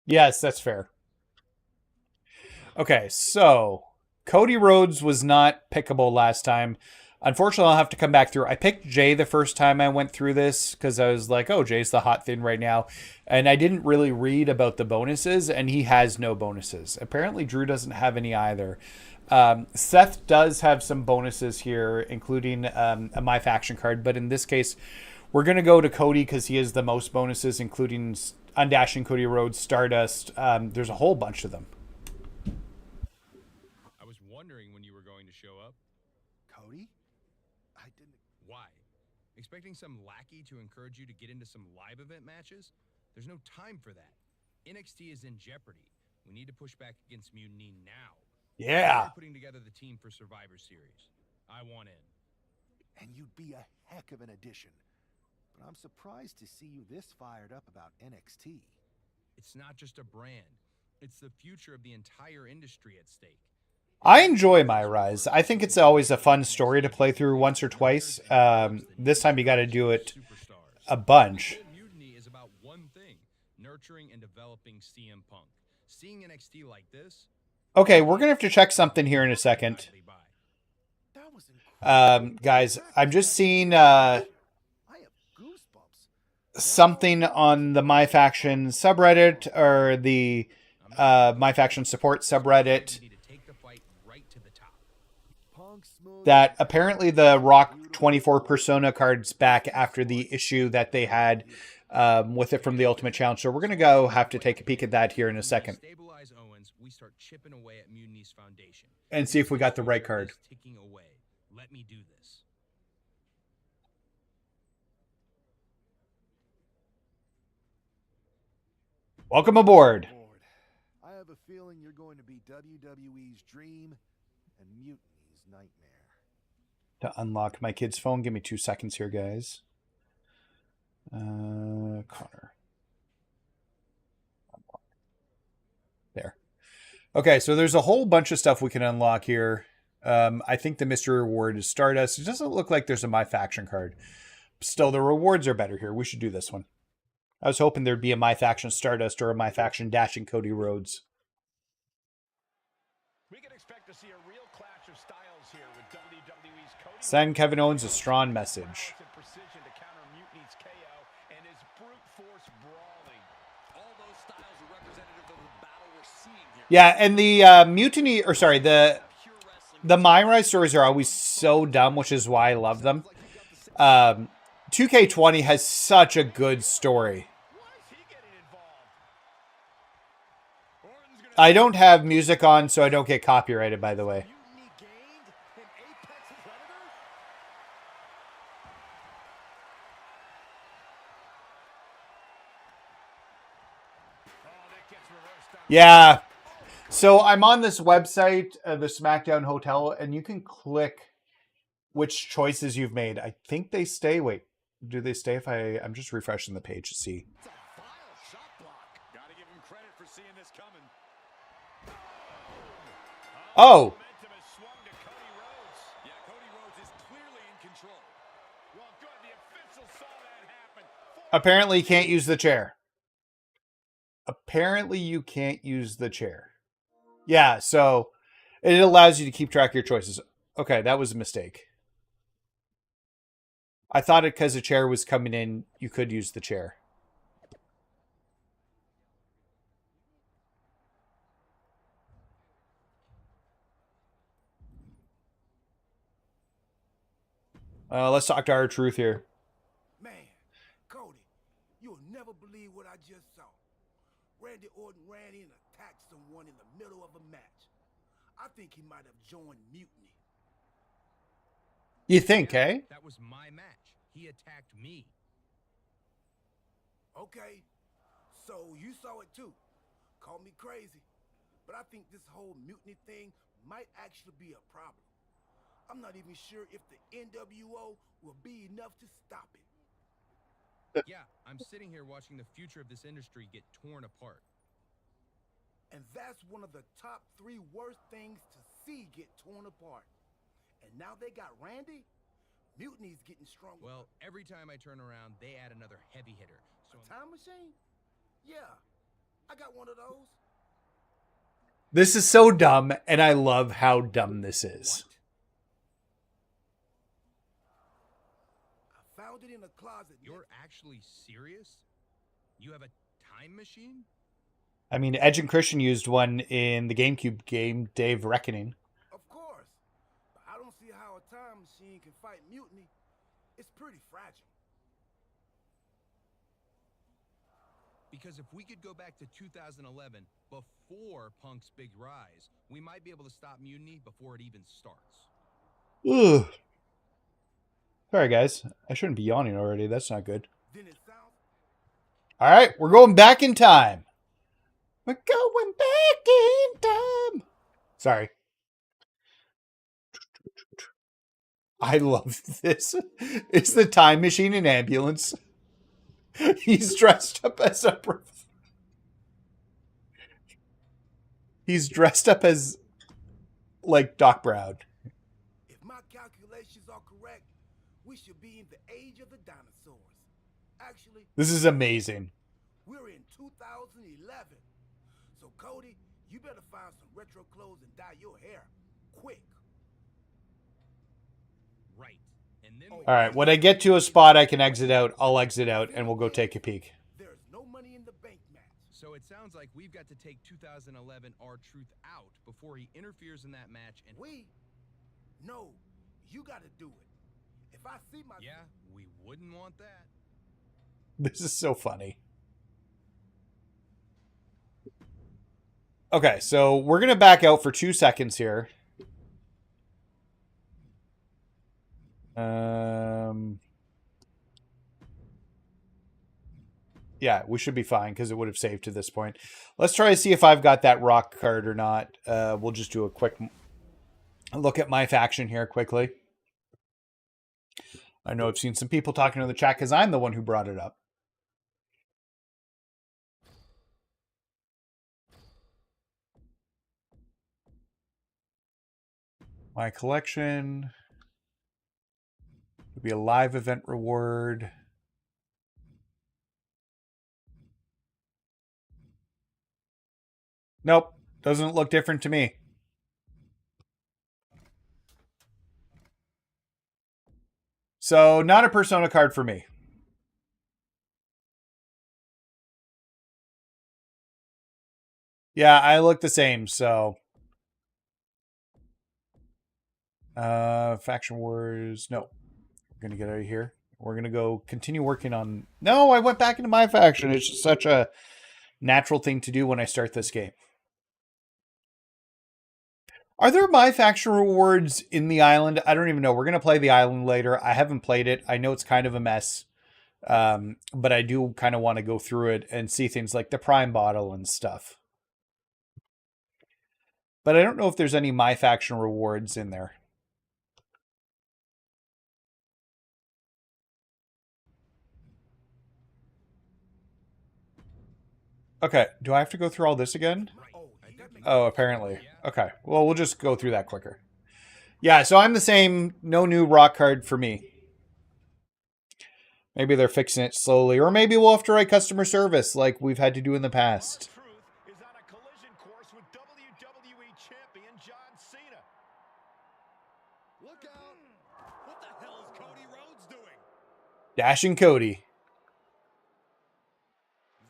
Yes, that's fair. Okay, so Cody Rhodes was not pickable last time. Unfortunately, I'll have to come back through. I picked Jay the first time I went through this because I was like, oh, Jay's the hot thing right now. And I didn't really read about the bonuses, and he has no bonuses. Apparently, Drew doesn't have any either. Seth does have some bonuses here, including a MyFaction card. But in this case, we're going to go to Cody because he has the most bonuses, including Undashing Cody Rhodes, Stardust. There's a whole bunch of them. I was wondering when you were going to show up. Cody? I didn't... Why? Expecting some lackey to encourage you to get into some live event matches? There's no time for that. NXT is in jeopardy. We need to push back against Mutiny now. Yeah. We're putting together the team for Survivor Series. I want in. And you'd be a heck of an addition. But I'm surprised to see you this fired up about NXT. It's not just a brand. It's the future of the entire industry at stake. I enjoy MyRise. I think it's always a fun story to play through once or twice. This time you got to do it a bunch. Mutiny is about one thing: nurturing and developing CM Punk. Seeing NXT like this. Okay, we're gonna have to check something here in a second. Guys, I'm just seeing something on the MyFaction subreddit, or the MyFaction support subreddit, that apparently the Rock 24 Persona card's back after the issue that they had with it from the Ultimate Challenge. So we're going to go have to take a peek at that here in a second. Stabilize Owens, we start chipping away at Mutiny's foundation. And see if we got the right card. Ticking away. Let me do this. Welcome aboard. I have a feeling you're going to be WWE's dream and Mutiny's nightmare. To unlock my kid's phone, give me 2 seconds here, guys. Connor. There. Okay, so there's a whole bunch of stuff we can unlock here. I think the mystery reward is Stardust. It doesn't look like there's a MyFaction card. Still, the rewards are better here. We should do this one. I was hoping there'd be a MyFaction Stardust or a MyFaction Dashing Cody Rhodes. We can expect to see a real clash of styles here with WWE's Cody. Send Kevin Owens a strong message. Precision to counter Mutiny's KO and his brute force brawling. All those styles are representative of the battle we're seeing here. Yeah, and the Mutiny, or sorry, the MyRise stories are always so dumb, which is why I love them. 2K20 has such a good story. I don't have music on, so I don't get copyrighted, by the way. Yeah. So I'm on this website, the SmackDown Hotel, and you can click which choices you've made. I think they stay. Wait, do they stay if I'm just refreshing the page to see. Gotta give him credit for seeing this coming. Oh. Momentum has swung to Cody Rhodes. Yeah, Cody Rhodes is clearly in control. Well, good. The official saw that happen. Apparently you can't use the chair. Apparently you can't use the chair. Yeah, so it allows you to keep track of your choices. Okay, that was a mistake. I thought it because the chair was coming in, you could use the chair. Let's talk to our truth here. Man, Cody, you'll never believe what I just saw. Randy Orton ran in and attacked someone in the middle of a match. I think he might have joined Mutiny. You think, eh? That was my match. He attacked me. Okay, so you saw it too. Call me crazy, but I think this whole Mutiny thing might actually be a problem. I'm not even sure if the NWO will be enough to stop it. Yeah, I'm sitting here watching the future of this industry get torn apart. And that's one of the top 3 worst things to see get torn apart. And now they got Randy? Mutiny's getting stronger. Well, every time I turn around, they add another heavy hitter. So a time machine? Yeah, I got one of those. This is so dumb, and I love how dumb this is. I found it in a closet. You're actually serious? You have a time machine? I mean, Edge and Christian used one in the GameCube game, Dave Reckoning. Of course. But I don't see how a time machine can fight Mutiny. It's pretty fragile. Because if we could go back to 2011, before Punk's big rise, we might be able to stop Mutiny before it even starts. Ugh. Sorry, guys. I shouldn't be yawning already. That's not good. All right, we're going back in time. We're going back in time. Sorry. I love this. It's the time machine and ambulance. He's dressed up as a... He's dressed up as, like, Doc Brown. If my calculations are correct, we should be in the age of the dinosaurs. Actually, this is amazing. We're in 2011. So, Cody, you better find some retro clothes and dye your hair quick. Right. And then all right, when I get to a spot I can exit out, I'll exit out and we'll go take a peek. There's no money in the bank match. So it sounds like we've got to take 2011 R-Truth out before he interferes in that match and... No, you gotta do it. If I see my... Yeah, we wouldn't want that. This is so funny. Okay, so we're going to back out for 2 seconds here. Yeah, we should be fine because it would have saved to this point. Let's try to see if I've got that rock card or not. We'll just do a quick look at MyFaction here quickly. I know I've seen some people talking in the chat because I'm the one who brought it up. My collection would be a live event reward. Nope, doesn't look different to me. So not a Persona card for me. Yeah, I look the same, so... Faction Wars. No. We're going to get out of here. We're going to go continue working on... No, I went back into MyFaction. It's just such a natural thing to do when I start this game. Are there MyFaction rewards in the island? I don't even know. We're going to play the island later. I haven't played it. I know it's kind of a mess. But I do kind of want to go through it and see things like the Prime bottle and stuff. But I don't know if there's any MyFaction rewards in there. Okay, do I have to go through all this again? Oh, apparently. Okay, well, we'll just go through that quicker. Yeah, so I'm the same. No new rock card for me. Maybe they're fixing it slowly, or maybe we'll have to write customer service like we've had to do in the past. Is on a collision course with WWE champion John Cena. Look out! What the hell is Cody Rhodes doing? Dashing Cody.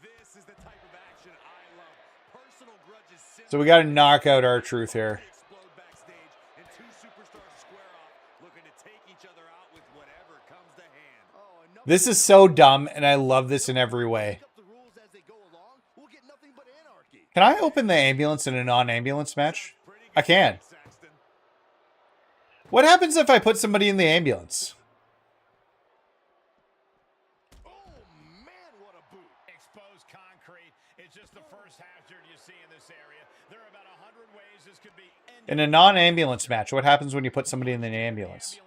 This is the type of action I love. Personal grudges. So we got to knock out R-Truth here. Explode backstage, and two superstars square off, looking to take each other out with whatever comes to hand. This is so dumb, and I love this in every way. Can I open the ambulance in a non-ambulance match? I can. What happens if I put somebody in the ambulance? Exposed concrete. It's just the first hazard you see in this area. There are about 100 ways this could be ended. In a non-ambulance match, what happens when you put somebody in the ambulance?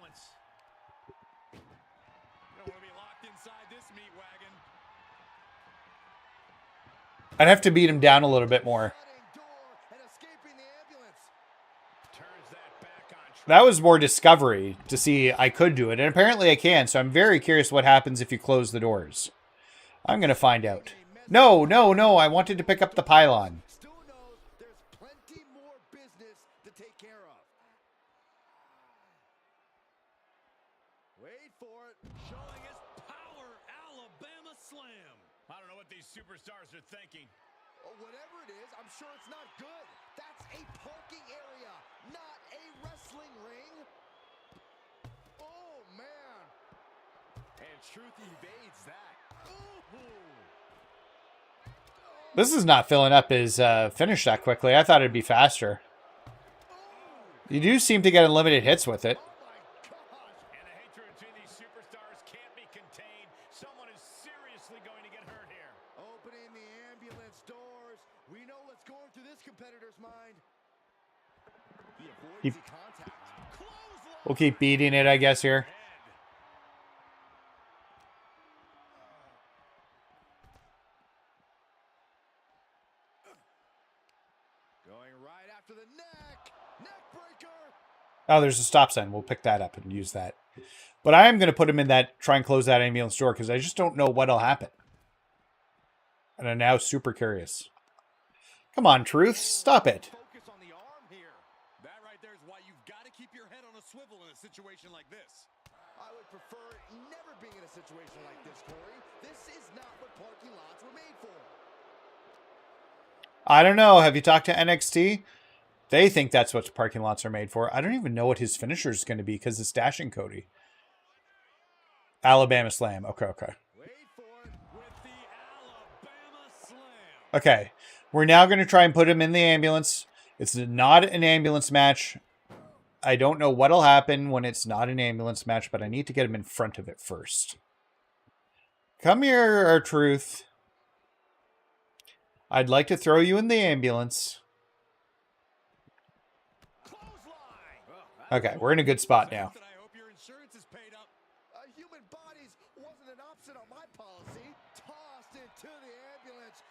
I'd have to beat him down a little bit more. That was more discovery to see I could do it, and apparently I can, so I'm very curious what happens if you close the doors. I'm going to find out. No, no, no, I wanted to pick up the pylon. Wait for it. Showing his power, Alabama Slam. I don't know what these superstars are thinking. Oh, whatever it is, I'm sure it's not good. That's a parking area, not a wrestling ring. Oh, man. And Truth evades that. Ooh. This is not filling up his finish that quickly. I thought it'd be faster. You do seem to get unlimited hits with it. And the hatred between these superstars can't be contained. Someone is seriously going to get hurt here. Opening the ambulance doors. We know what's going through this competitor's mind. We'll keep beating it, I guess, here. Going right after the neck. Neck breaker. Oh, there's a stop sign. We'll pick that up and use that. But I am going to put him in that, try and close that ambulance door, because I just don't know what'll happen. And I'm now super curious. Come on, Truth. Stop it. Focus on the arm here. That right there is why you've got to keep your head on a swivel in a situation like this. I would prefer never being in a situation like this, Corey. This is not what parking lots were made for. I don't know. Have you talked to NXT? They think that's what parking lots are made for. I don't even know what his finisher is going to be because it's dashing Cody. Alabama Slam. Okay, okay. Okay. We're now going to try and put him in the ambulance. It's not an ambulance match. I don't know what'll happen when it's not an ambulance match, but I need to get him in front of it first. Come here, R-Truth. I'd like to throw you in the ambulance. Okay, we're in a good spot now. Human bodies wasn't an option on my policy. Tossed into the ambulance.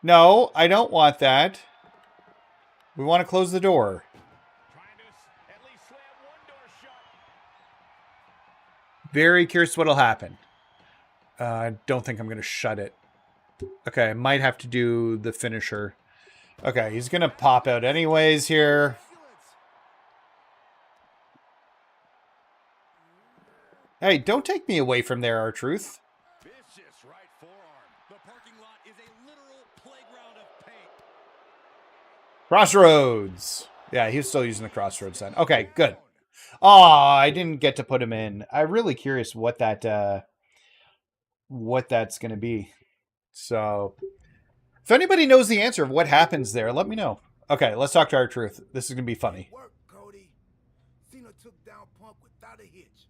No, I don't want that. We want to close the door. Very curious what'll happen. I don't think I'm going to shut it. Okay, I might have to do the finisher. Okay, he's going to pop out anyways here. Hey, don't take me away from there, R-Truth. Vicious right forearm. The parking lot is a literal playground of pain. Crossroads. Yeah, he was still using the crossroads then. Okay, good. Oh, I didn't get to put him in. I'm really curious what that's going to be. So, if anybody knows the answer of what happens there, let me know. Okay, let's talk to R-Truth. This is going to be funny. Work, Cody. Cena took down Punk without a hitch.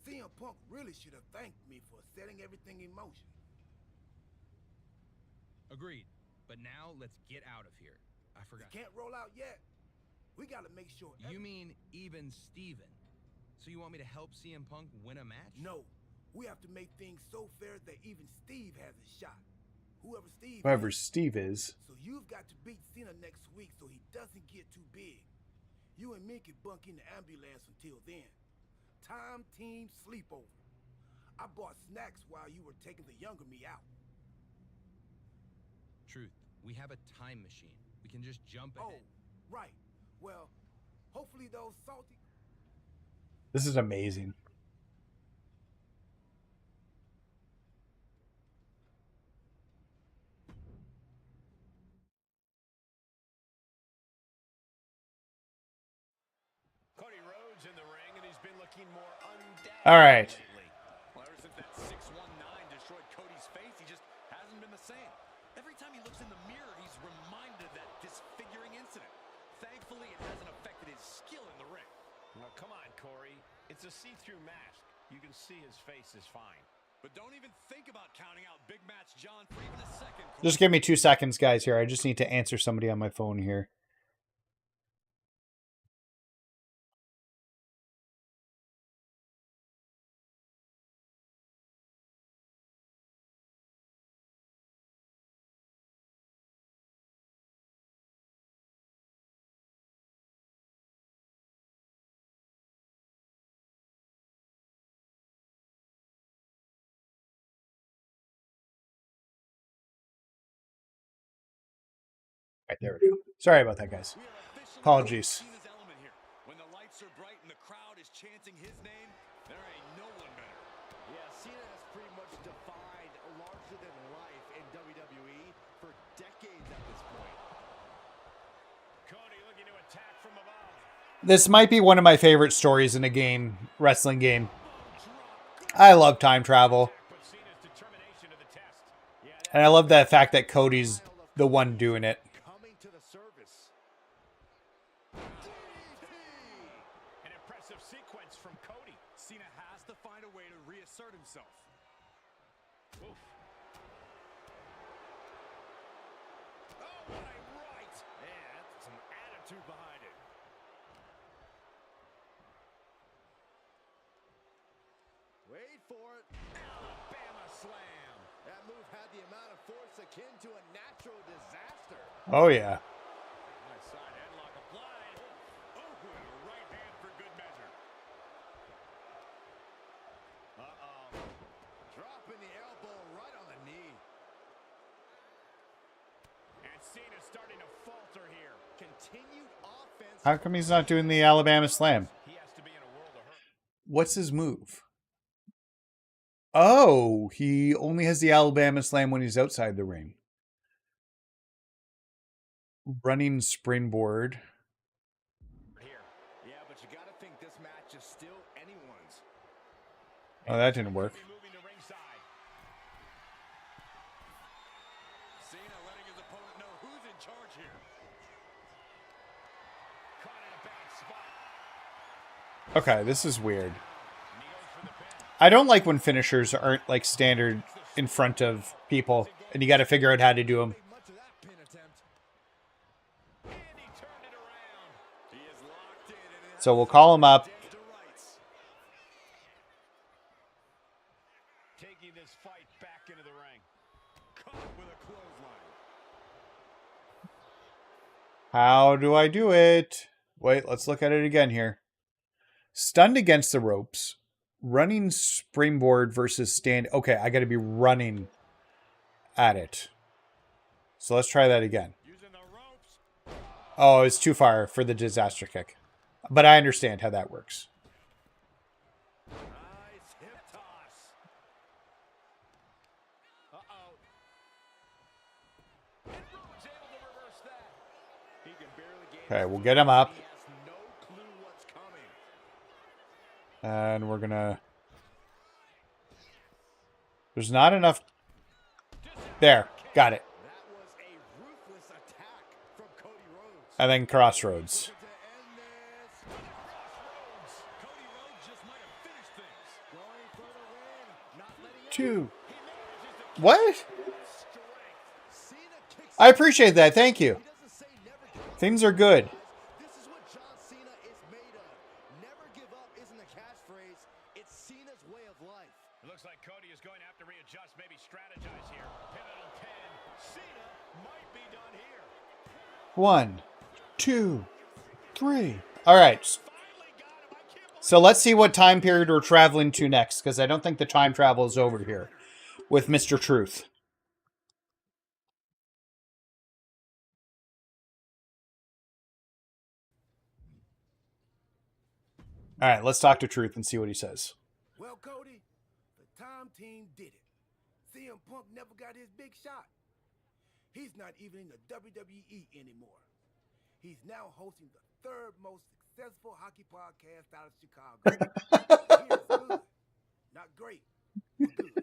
CM Punk really should have thanked me for setting everything in motion. Agreed. But now let's get out of here. I forgot. We can't roll out yet. We got to make sure. You mean even Steven? So you want me to help CM Punk win a match? No. We have to make things so fair that even Steve has a shot. Whoever Steve is. So you've got to beat Cena next week so he doesn't get too big. You and me can bunk in the ambulance until then. Time team sleepover. I bought snacks while you were taking the younger me out. Truth. We have a time machine. We can just jump ahead. Oh, right. Well, hopefully those salty... This is amazing. Cody Rhodes in the ring, and he's been looking more undead. All right. Well, ever since that 619 destroyed Cody's face, he just hasn't been the same. Every time he looks in the mirror, he's reminded of that disfiguring incident. Thankfully, it hasn't affected his skill in the ring. Well, come on, Corey. It's a see-through mask. You can see his face is fine. But don't even think about counting out Big Match John for even a second. Just give me 2 seconds, guys, here. I just need to answer somebody on my phone here. Right, there we go. Sorry about that, guys. Apologies. When the lights are bright and the crowd is chanting his name, there ain't no one better. Yeah, Cena has pretty much defined larger than life in WWE for decades at this point. Cody looking to attack from above. This might be one of my favorite stories in a game, wrestling game. I love time travel. And I love the fact that Cody's the one doing it. Coming to the service. An impressive sequence from Cody. Cena has to find a way to reassert himself. Oof. Oh, what a right! Yeah, that's some attitude behind it. Wait for it. Alabama slam. That move had the amount of force akin to a natural disaster. Oh, yeah. Nice side headlock applied. Oh, and a right hand for good measure. Uh-oh. Dropping the elbow right on the knee. And Cena's starting to falter here. Continued offense. How come he's not doing the Alabama Slam? He has to be in a world of hurt. What's his move? Oh, he only has the Alabama Slam when he's outside the ring. Running springboard. Here. Yeah, but you got to think this match is still anyone's. Oh, that didn't work. Moving to ringside. Cena letting his opponent know who's in charge here. Caught in a bad spot. Okay, this is weird. I don't like when finishers aren't like standard in front of people and you got to figure out how to do them. Much of that pin attempt. And he turned it around. He is locked in and So we'll call him up. to rights. Taking this fight back into the ring. Caught with a clothesline. How do I do it? Wait, let's look at it again here. Stunned against the ropes. Running springboard versus stand. Okay, I got to be running at it. So let's try that again. Using the ropes. Oh, it's too far for the disaster kick. But I understand how that works. Nice hip toss. Uh-oh. And Rhodes able to reverse that. He can barely gain. Okay, we'll get him up. He has no clue what's coming. And we're going to... There's not enough... There, got it. That was a ruthless attack from Cody Rhodes. And then crossroads. To end this. Cody Rhodes just might have finished things. 2. What? I appreciate that. Thank you. Things are good. This is what John Cena is made of. Never give up isn't a catchphrase. It's Cena's way of life. It looks like Cody is going to have to readjust, maybe strategize here. Pivotal 10. Cena might be done here. 1, 2, 3. All right. So let's see what time period we're traveling to next, because I don't think the time travel is over here with Mr. Truth. All right, let's talk to Truth and see what he says. Well, Cody, the time team did it. CM Punk never got his big shot. He's not even in the WWE anymore. He's now hosting the third most successful hockey podcast out of Chicago. Here's good. Not great, but good.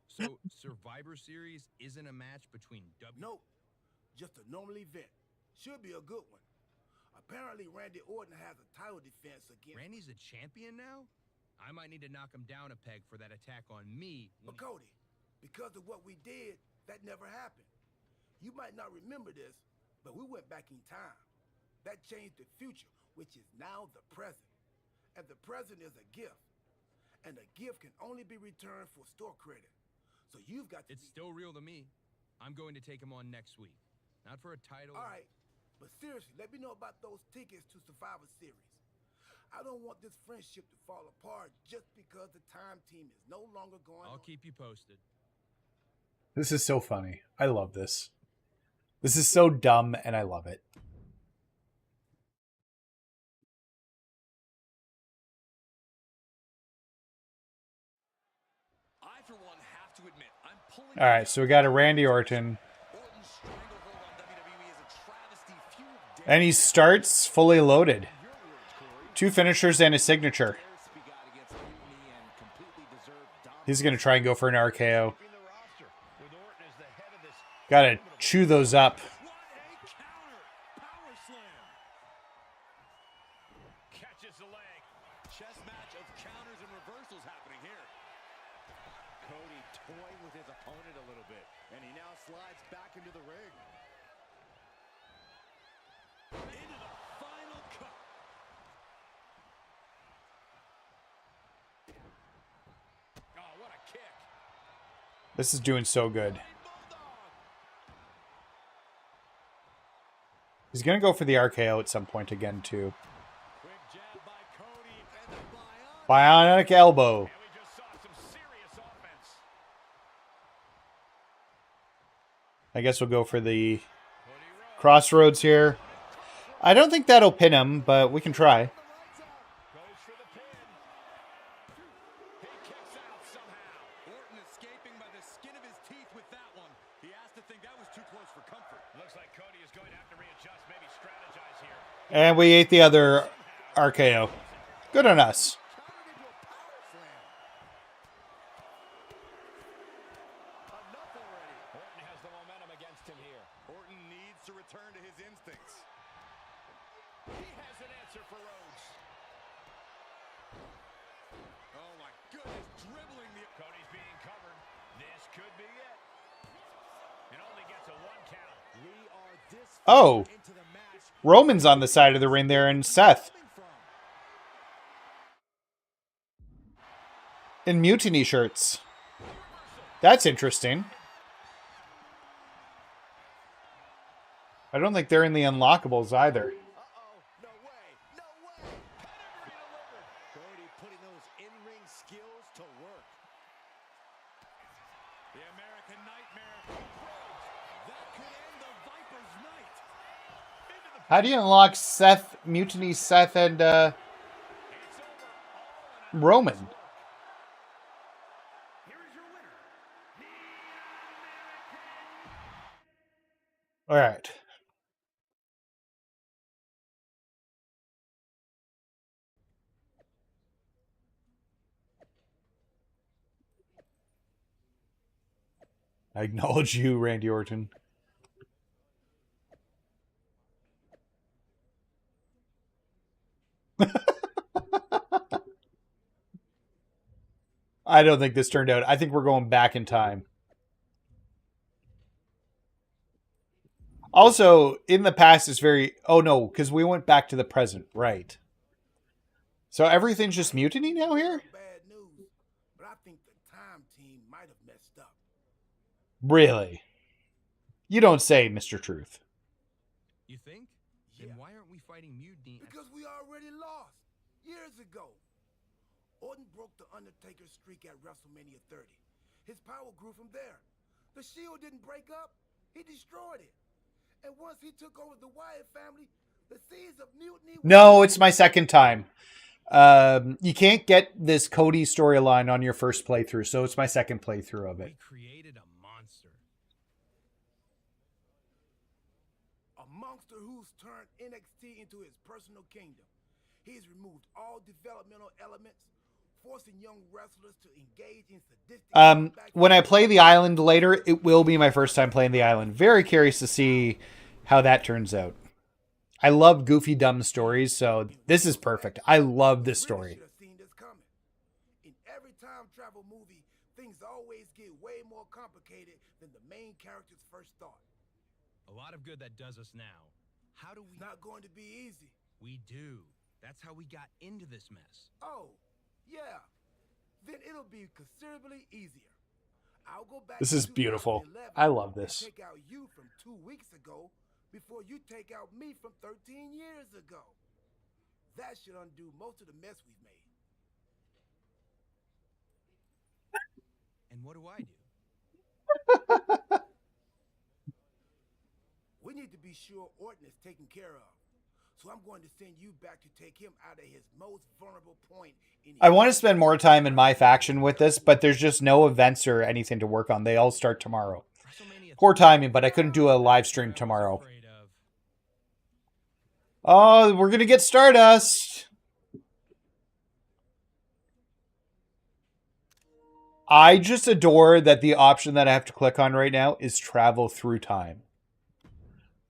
So, Survivor Series isn't a match between Nope, just a normal event. Should be a good one. Apparently, Randy Orton has a title defense against... Randy's a champion now? I might need to knock him down a peg for that attack on me. But Cody, because of what we did, that never happened. You might not remember this, but we went back in time. That changed the future, which is now the present. And the present is a gift. And a gift can only be returned for store credit. So you've got to... It's still real to me. I'm going to take him on next week. Not for a title. All right, but seriously, let me know about those tickets to Survivor Series. I don't want this friendship to fall apart just because the time team is no longer going on. I'll keep you posted. This is so funny. I love this. This is so dumb, and I love it. I, for one, have to admit, I'm pulling... All right, so we got a Randy Orton. And he starts fully loaded. 2 finishers and a signature. He's going to try and go for an RKO. Got to chew those up. Catches the leg. Chess match of counters and reversals happening here. Cody toying with his opponent a little bit, and he now slides back into the ring. Into the final cut. Oh, what a kick. This is doing so good. He's going to go for the RKO at some point again, too. Quick jab by Cody and the Bionic elbow. And we just saw some serious offense. I guess we'll go for the crossroads here. I don't think that'll pin him, but we can try. Goes for the pin. He kicks out somehow. Orton escaping by the skin of his teeth with that one. He has to think that was too close for comfort. Looks like Cody is going to have to readjust, maybe strategize here. And we ate the other RKO. Good on us. Enough already. Orton has the momentum against him here. Orton needs to return to his instincts. He has an answer for Rhodes. Oh my goodness, dribbling the... Cody's being covered. This could be it. It only gets a 1 count. We are this Oh. into the match. Roman's on the side of the ring there, and Seth. In mutiny shirts. That's interesting. I don't think they're in the unlockables either. No way. No way. Pedigree delivered. Cody putting those in-ring skills to work. The American Nightmare. That could end the Viper's night. Into the... How do you unlock Seth, Mutiny Seth, and Roman? All right. I acknowledge you, Randy Orton. I don't think this turned out. I think we're going back in time. Also, in the past is very... Oh, no, because we went back to the present. Right. So everything's just mutiny now here? Bad news, but I think the time team might have messed up. Really? You don't say, Mr. Truth. You think? Then why aren't we fighting mutiny? Because we already lost years ago. Orton broke the Undertaker's streak at WrestleMania 30. His power grew from there. The Shield didn't break up. He destroyed it. And once he took over the Wyatt family, the seeds of mutiny... No, it's my second time. You can't get this Cody storyline on your first playthrough, so it's my second playthrough of it. We created a monster. A monster who's turned NXT into his personal kingdom. He's removed all developmental elements, forcing young wrestlers to engage in sadistic... When I play the island later, it will be my first time playing the island. Very curious to see how that turns out. I love goofy, dumb stories, so this is perfect. I love this story. In every time travel movie, things always get way more complicated than the main character's first thought. A lot of good that does us now. How do we... It's not going to be easy. We do. That's how we got into this mess. Oh, yeah. Then it'll be considerably easier. I'll go back. This is beautiful. I love this. Take out you from 2 weeks ago before you take out me from 13 years ago. That should undo most of the mess we've made. And what do I do? We need to be sure Orton is taken care of. So I'm going to send you back to take him out of his most vulnerable point. I want to spend more time in MyFaction with this, but there's just no events or anything to work on. They all start tomorrow. Poor timing, but I couldn't do a live stream tomorrow. Oh, we're going to get Stardust. I just adore that the option that I have to click on right now is travel through time.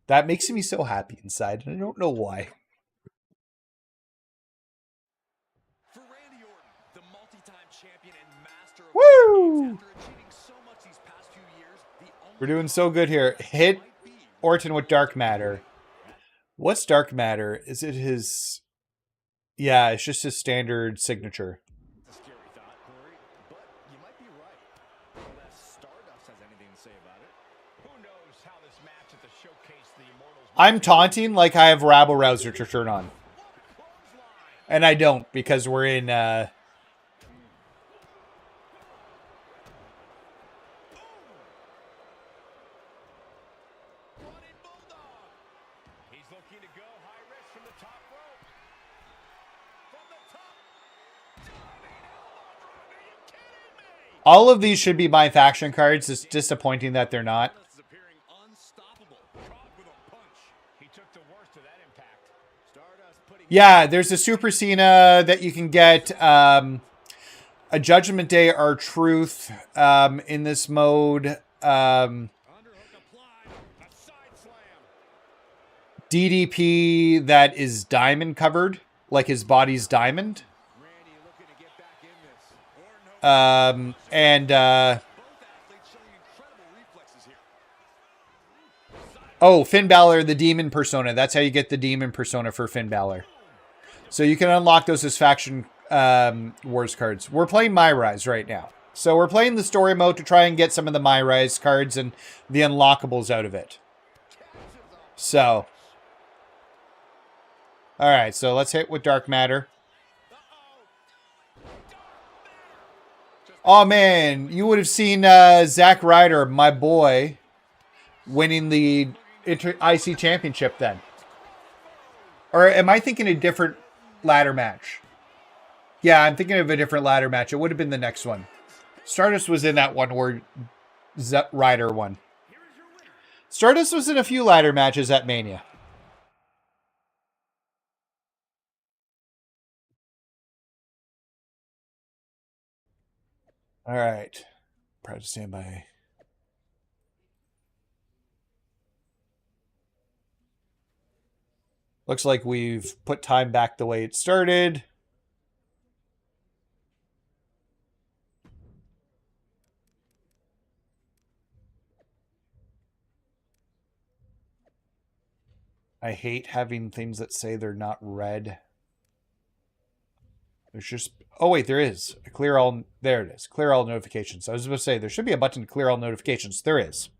That makes me so happy inside, and I don't know why. For Randy Orton, the multi-time champion and master of Woo! after achieving so much these past few years, We're doing so good here. Hit Orton with Dark Matter. What's Dark Matter? Is it his... Yeah, it's just his standard signature. It's a scary thought, Corey, but you might be right. Unless Stardust has anything to say about it. Who knows how this match at the showcase the Immortals... I'm taunting like I have Rabble Rouser to turn on. And I don't, because we're in... He's looking to go high risk from the top rope. From the top. Diving elbow drop. Are you kidding me? All of these should be MyFaction cards. It's disappointing that they're not. appearing unstoppable. Caught with a punch. He took the worst of that impact. Stardust putting... Yeah, there's a Super Cena that you can get. A Judgment Day R-Truth in this mode. DDP that is diamond covered, like his body's diamond. Oh, Finn Balor, the demon persona. That's how you get the demon persona for Finn Balor. So you can unlock those as faction wars cards. We're playing MyRise right now. So we're playing the story mode to try and get some of the MyRise cards and the unlockables out of it. So... Alright, so let's hit with Dark Matter. Oh man, you would have seen Zack Ryder, my boy, winning the IC Championship then. Or am I thinking a different ladder match? Yeah, I'm thinking of a different ladder match. It would have been the next one. Stardust was in that one where Ryder won. Stardust was in a few ladder matches at Mania. All right. Proud to stand by. Looks like we've put time back the way it started. I hate having things that say they're not red. There's just... Oh, wait, there is. Clear all... There it is. Clear all notifications. I was supposed to say, there should be a button to clear all notifications. There is.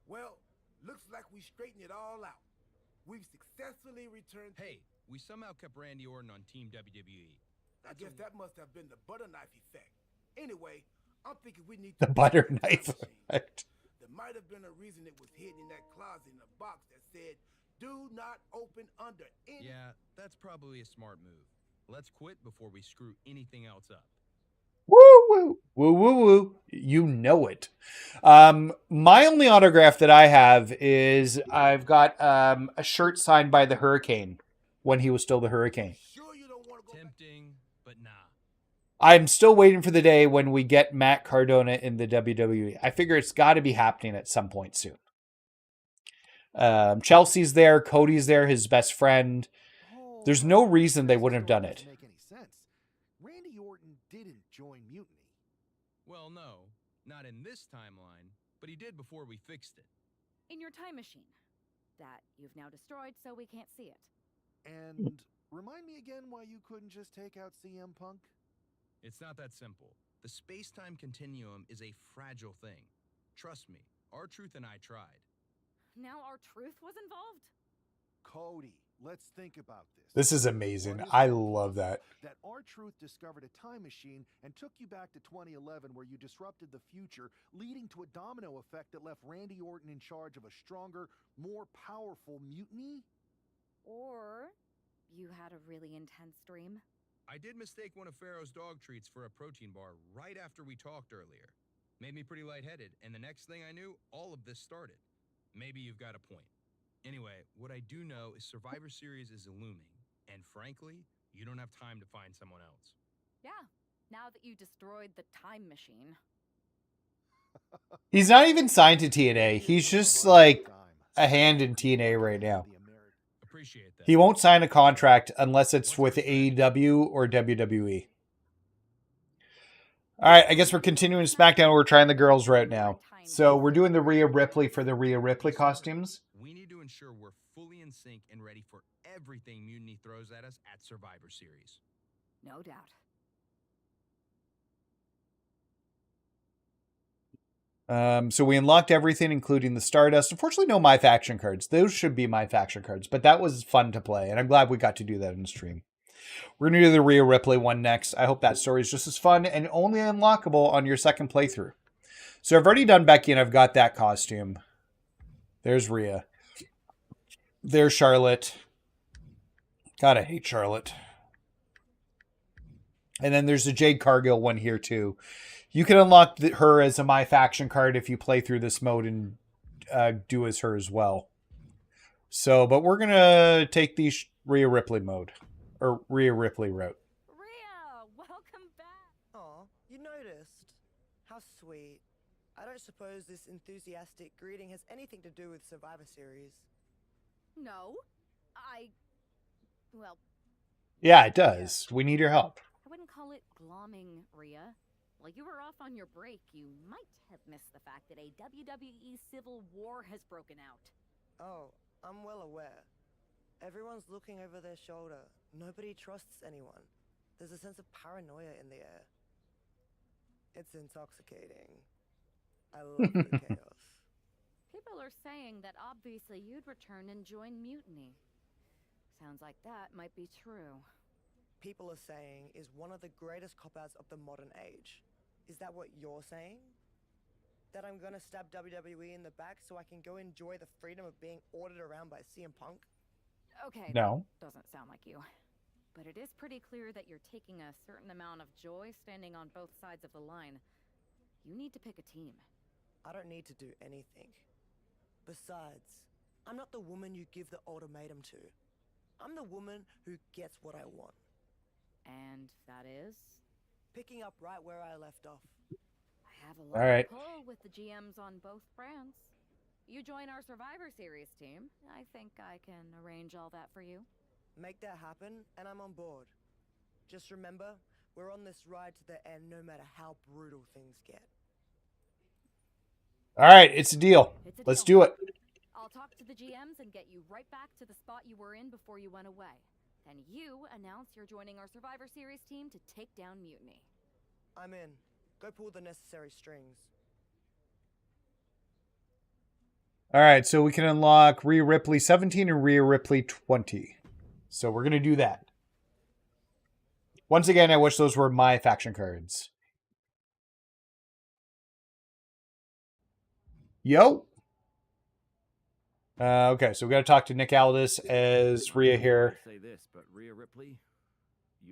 Well, looks like we straightened it all out. We've successfully returned... Hey, we somehow kept Randy Orton on Team WWE. I guess that must have been the butter knife effect. Anyway, I'm thinking we need The to... butter knife effect. There might have been a reason it was hidden in that closet in a box that said, "Do not open under any..." Yeah, that's probably a smart move. Let's quit before we screw anything else up. Woo, woo, woo, woo, woo. You know it. My only autograph that I have is I've got a shirt signed by the Hurricane when he was still the Hurricane. Tempting, but nah. I'm still waiting for the day when we get Matt Cardona in the WWE. I figure it's got to be happening at some point soon. Chelsea's there. Cody's there, his best friend. There's no reason they wouldn't have done it. Make any sense. Randy Orton didn't join Mutiny. Well, no, not in this timeline, but he did before we fixed it. In your time machine. That you've now destroyed, so we can't see it. And remind me again why you couldn't just take out CM Punk? It's not that simple. The space-time continuum is a fragile thing. Trust me, R-Truth and I tried. Now our truth was involved? Cody, let's think about this. This is amazing. I love that. That R-Truth discovered a time machine and took you back to 2011 where you disrupted the future, leading to a domino effect that left Randy Orton in charge of a stronger, more powerful Mutiny? Or you had a really intense dream? I did mistake one of Pharaoh's dog treats for a protein bar right after we talked earlier. Made me pretty lightheaded, and the next thing I knew, all of this started. Maybe you've got a point. Anyway, what I do know is Survivor Series is looming, and frankly, you don't have time to find someone else. Yeah, now that you destroyed the time machine. He's not even signed to TNA. He's just like a hand in TNA right now. Appreciate that. He won't sign a contract unless it's with AEW or WWE. All right, I guess we're continuing SmackDown. We're trying the girls right now. So we're doing the Rhea Ripley for the Rhea Ripley costumes. We need to ensure we're fully in sync and ready for everything Mutiny throws at us at Survivor Series. No doubt. So we unlocked everything, including the Stardust. Unfortunately, no MyFaction cards. Those should be MyFaction cards, but that was fun to play, and I'm glad we got to do that in the stream. We're going to do the Rhea Ripley one next. I hope that story is just as fun and only unlockable on your second playthrough. So I've already done Becky, and I've got that costume. There's Rhea. There's Charlotte. God, I hate Charlotte. And then there's the Jade Cargill one here, too. You can unlock her as a MyFaction card if you play through this mode and do as her as well. So, but we're going to take the Rhea Ripley mode. Or Rhea Ripley route. Rhea, welcome back. Aw, you noticed. How sweet. I don't suppose this enthusiastic greeting has anything to do with Survivor Series. No. Well... Yeah, it does. We need your help. I wouldn't call it glomming, Rhea. While you were off on your break, you might have missed the fact that a WWE Civil War has broken out. Oh, I'm well aware. Everyone's looking over their shoulder. Nobody trusts anyone. There's a sense of paranoia in the air. It's intoxicating. I love the chaos. People are saying that obviously you'd return and join Mutiny. Sounds like that might be true. People are saying is one of the greatest cop-outs of the modern age. Is that what you're saying? That I'm gonna stab WWE in the back so I can go enjoy the freedom of being ordered around by CM Punk? Okay, no. That doesn't sound like you. But it is pretty clear that you're taking a certain amount of joy standing on both sides of the line. You need to pick a team. I don't need to do anything. Besides, I'm not the woman you give the ultimatum to. I'm the woman who gets what I want. And that is? Picking up right where I left off. I have a lot right. of pull with the GMs on both brands. You join our Survivor Series team. I think I can arrange all that for you. Make that happen, and I'm on board. Just remember, we're on this ride to the end no matter how brutal things get. All right, it's a deal. Let's do it. I'll talk to the GMs and get you right back to the spot you were in before you went away. Then you announce you're joining our Survivor Series team to take down Mutiny. I'm in. Go pull the necessary strings. All right, so we can unlock Rhea Ripley 17 and Rhea Ripley 20. So we're going to do that. Once again, I wish those were MyFaction cards. Yo! Okay, so we got to talk to Nick Aldis as Rhea here. Say this, but Rhea Ripley,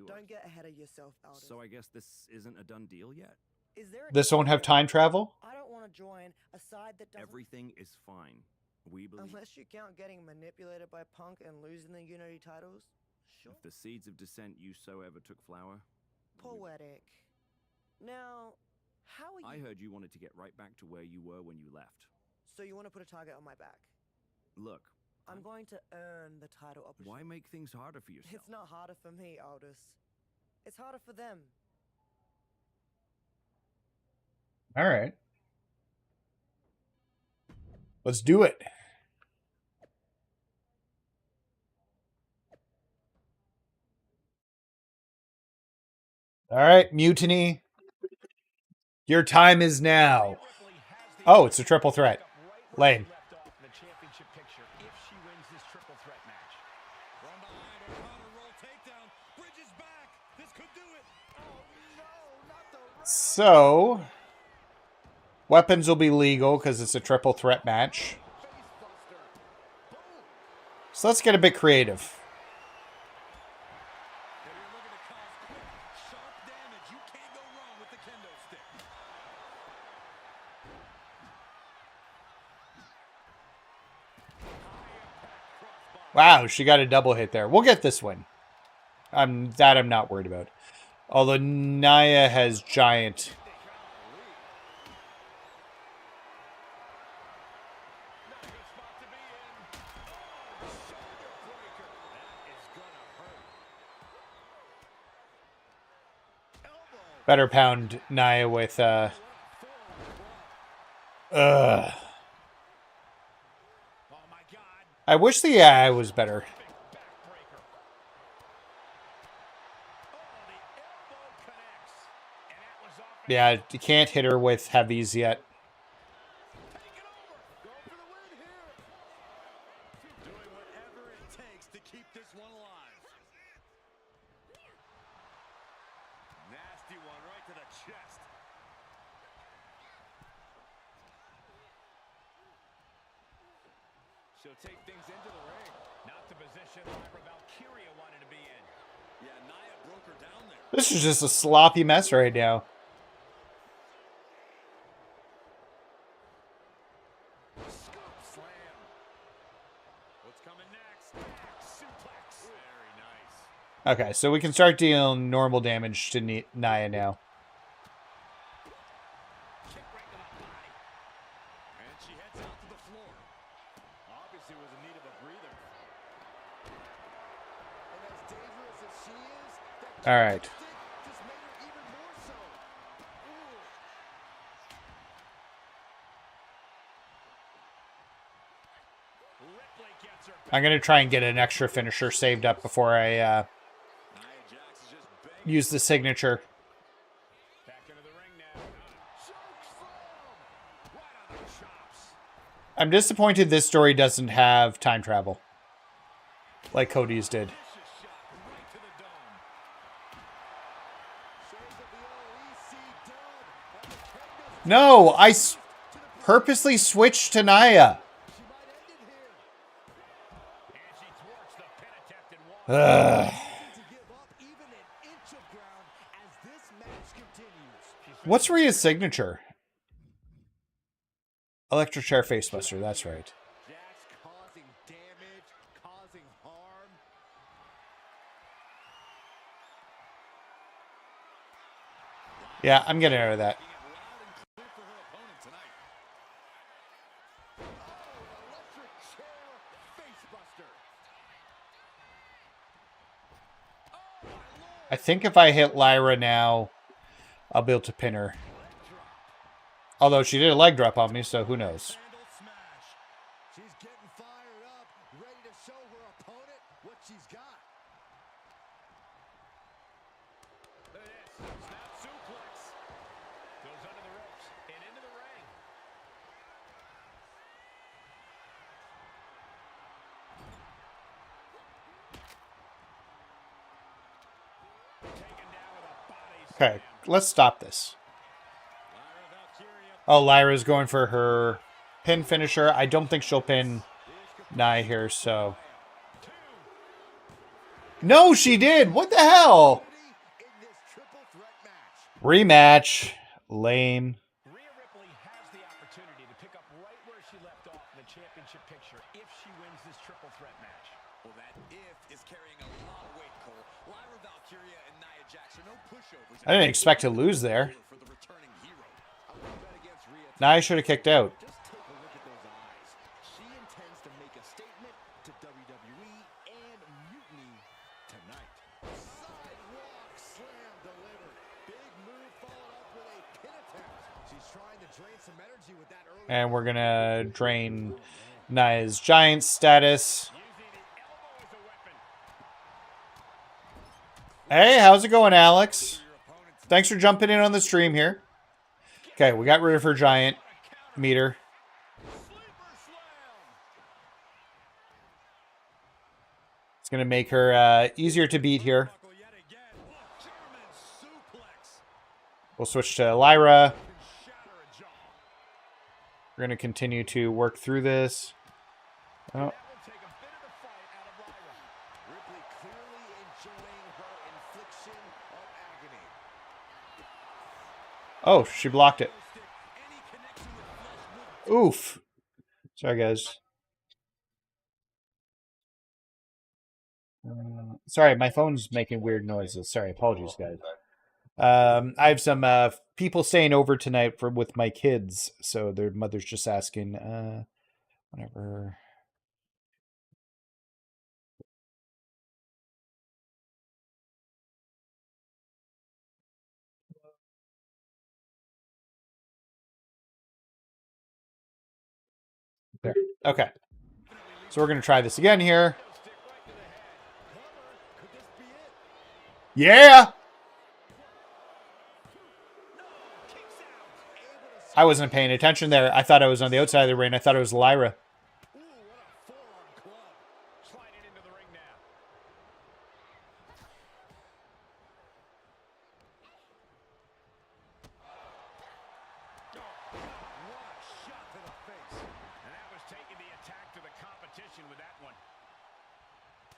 Don't get ahead of yourself, Aldis. So I guess this isn't a done deal yet. Is there This won't have time travel? I don't want to join a side that doesn't... Everything is fine. We believe... Unless you count getting manipulated by Punk and losing the Unity titles? Sure. If the seeds of dissent you so ever took flower... Poetic. Now, how are you... I heard you wanted to get right back to where you were when you left. So you want to put a target on my back? Look... I'm going to earn the title opportunity. Why make things harder for yourself? It's not harder for me, Aldis. It's harder for them. All right. Let's do it. All right, Mutiny. Your time is now. Oh, it's a triple threat. Lame. The championship picture if she wins this triple threat match. From behind, O'Connor roll takedown. Bridges back. This could do it. Oh no, not the So, weapons will be legal because it's a triple threat match. So let's get a bit creative. Wow, she got a double hit there. We'll get this one. I'm not worried about. Although Nia has giant. Better pound Nia with I wish the AI was better. Yeah, you can't hit her with heavies yet. doing whatever it takes to keep this one alive. Nasty one right to the chest. She'll take things into the ring. Not the position Lyra Valkyria wanted to be in. Yeah, Nia broke her down there. This is just a sloppy mess right now. Scoop slam. What's coming next? Suplex. Very nice. Okay, so we can start dealing normal damage to Nia now. Kick right to the body. And she heads out to the floor. Obviously was in need of a breather. And as dangerous as she is, that All right. just made her even more so. Ooh. Ripley gets her back. I'm going to try and get an extra finisher saved up before I use the signature. Back into the ring now. Choke slam. Right on the chops. I'm disappointed this story doesn't have time travel. Like Cody's did. Vicious shot right to the dome. Shades of the OEC dub. And the Kendo No, I purposely switched to Nia. she might end it here. And she thwarts the pin attempt and walks. Ugh. To give up even an inch of ground as this match continues. What's Rhea's signature? Electric chair facebuster, that's right. Jax causing damage, causing harm. Yeah, I'm getting out of that. Making it loud and clear for her opponent tonight. Oh, electric chair facebuster. Oh, my lord. I think if I hit Lyra now, I'll be able to pin her. Although she did a leg drop on me, so who knows. Sandal smash. She's getting she's got. Look at this. Snap suplex. Goes under the ropes and into the ring. Taken down with a body slam. Okay, let's stop this. Oh, Lyra's going for her pin finisher. I don't think she'll pin Nia here, so... No, she did! What the hell? Rematch. Lame. Rhea Ripley has the opportunity to pick up right where she left off in the championship picture if she wins this triple threat match. Well, that if is carrying a lot of weight, Cole. Lyra Valkyria and Nia Jax are no pushovers. I didn't expect to lose there. Nia should have kicked out. Just take a look at those eyes. She intends to make a statement to WWE and Mutiny tonight. Sidewalk slam delivered. Big move followed up with a pin attempt. She's trying to drain some energy with that early. And we're gonna drain Nia's giant status. Hey, how's it going, Alex? Thanks for jumping in on the stream here. Okay, we got rid of her giant meter. It's going to make her easier to beat here. We'll switch to Lyra. We're going to continue to work through this. Oh. Oh, she blocked it. Oof. Sorry, guys. Sorry, my phone's making weird noises. Sorry, apologies, guys. I have some people staying over tonight with my kids, so their mother's just asking. Whatever. There. Okay. So we're going to try this again here. Yeah! I wasn't paying attention there. I thought I was on the outside of the ring. I thought it was Lyra.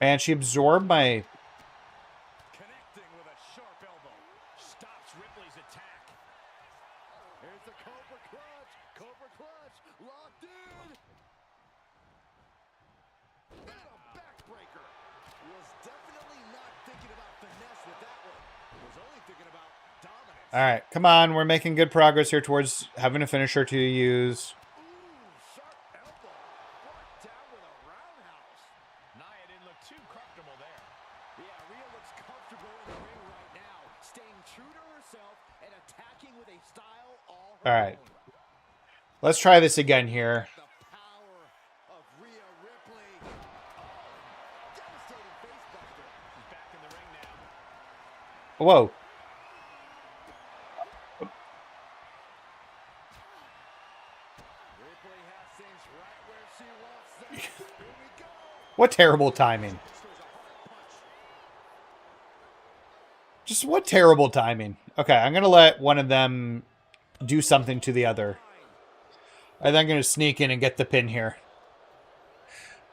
And she absorbed my... Connecting with a sharp elbow. Stops Ripley's attack. Here's the Cobra Clutch. Cobra Clutch. Locked in. And a backbreaker. Was definitely not thinking about finesse with that one. Was only thinking about dominance. All right, come on. We're making good progress here towards having a finisher to use. All right. Let's try this again here. Whoa. What terrible timing. Just what terrible timing. Okay, I'm going to let one of them do something to the other. And then I'm going to sneak in and get the pin here.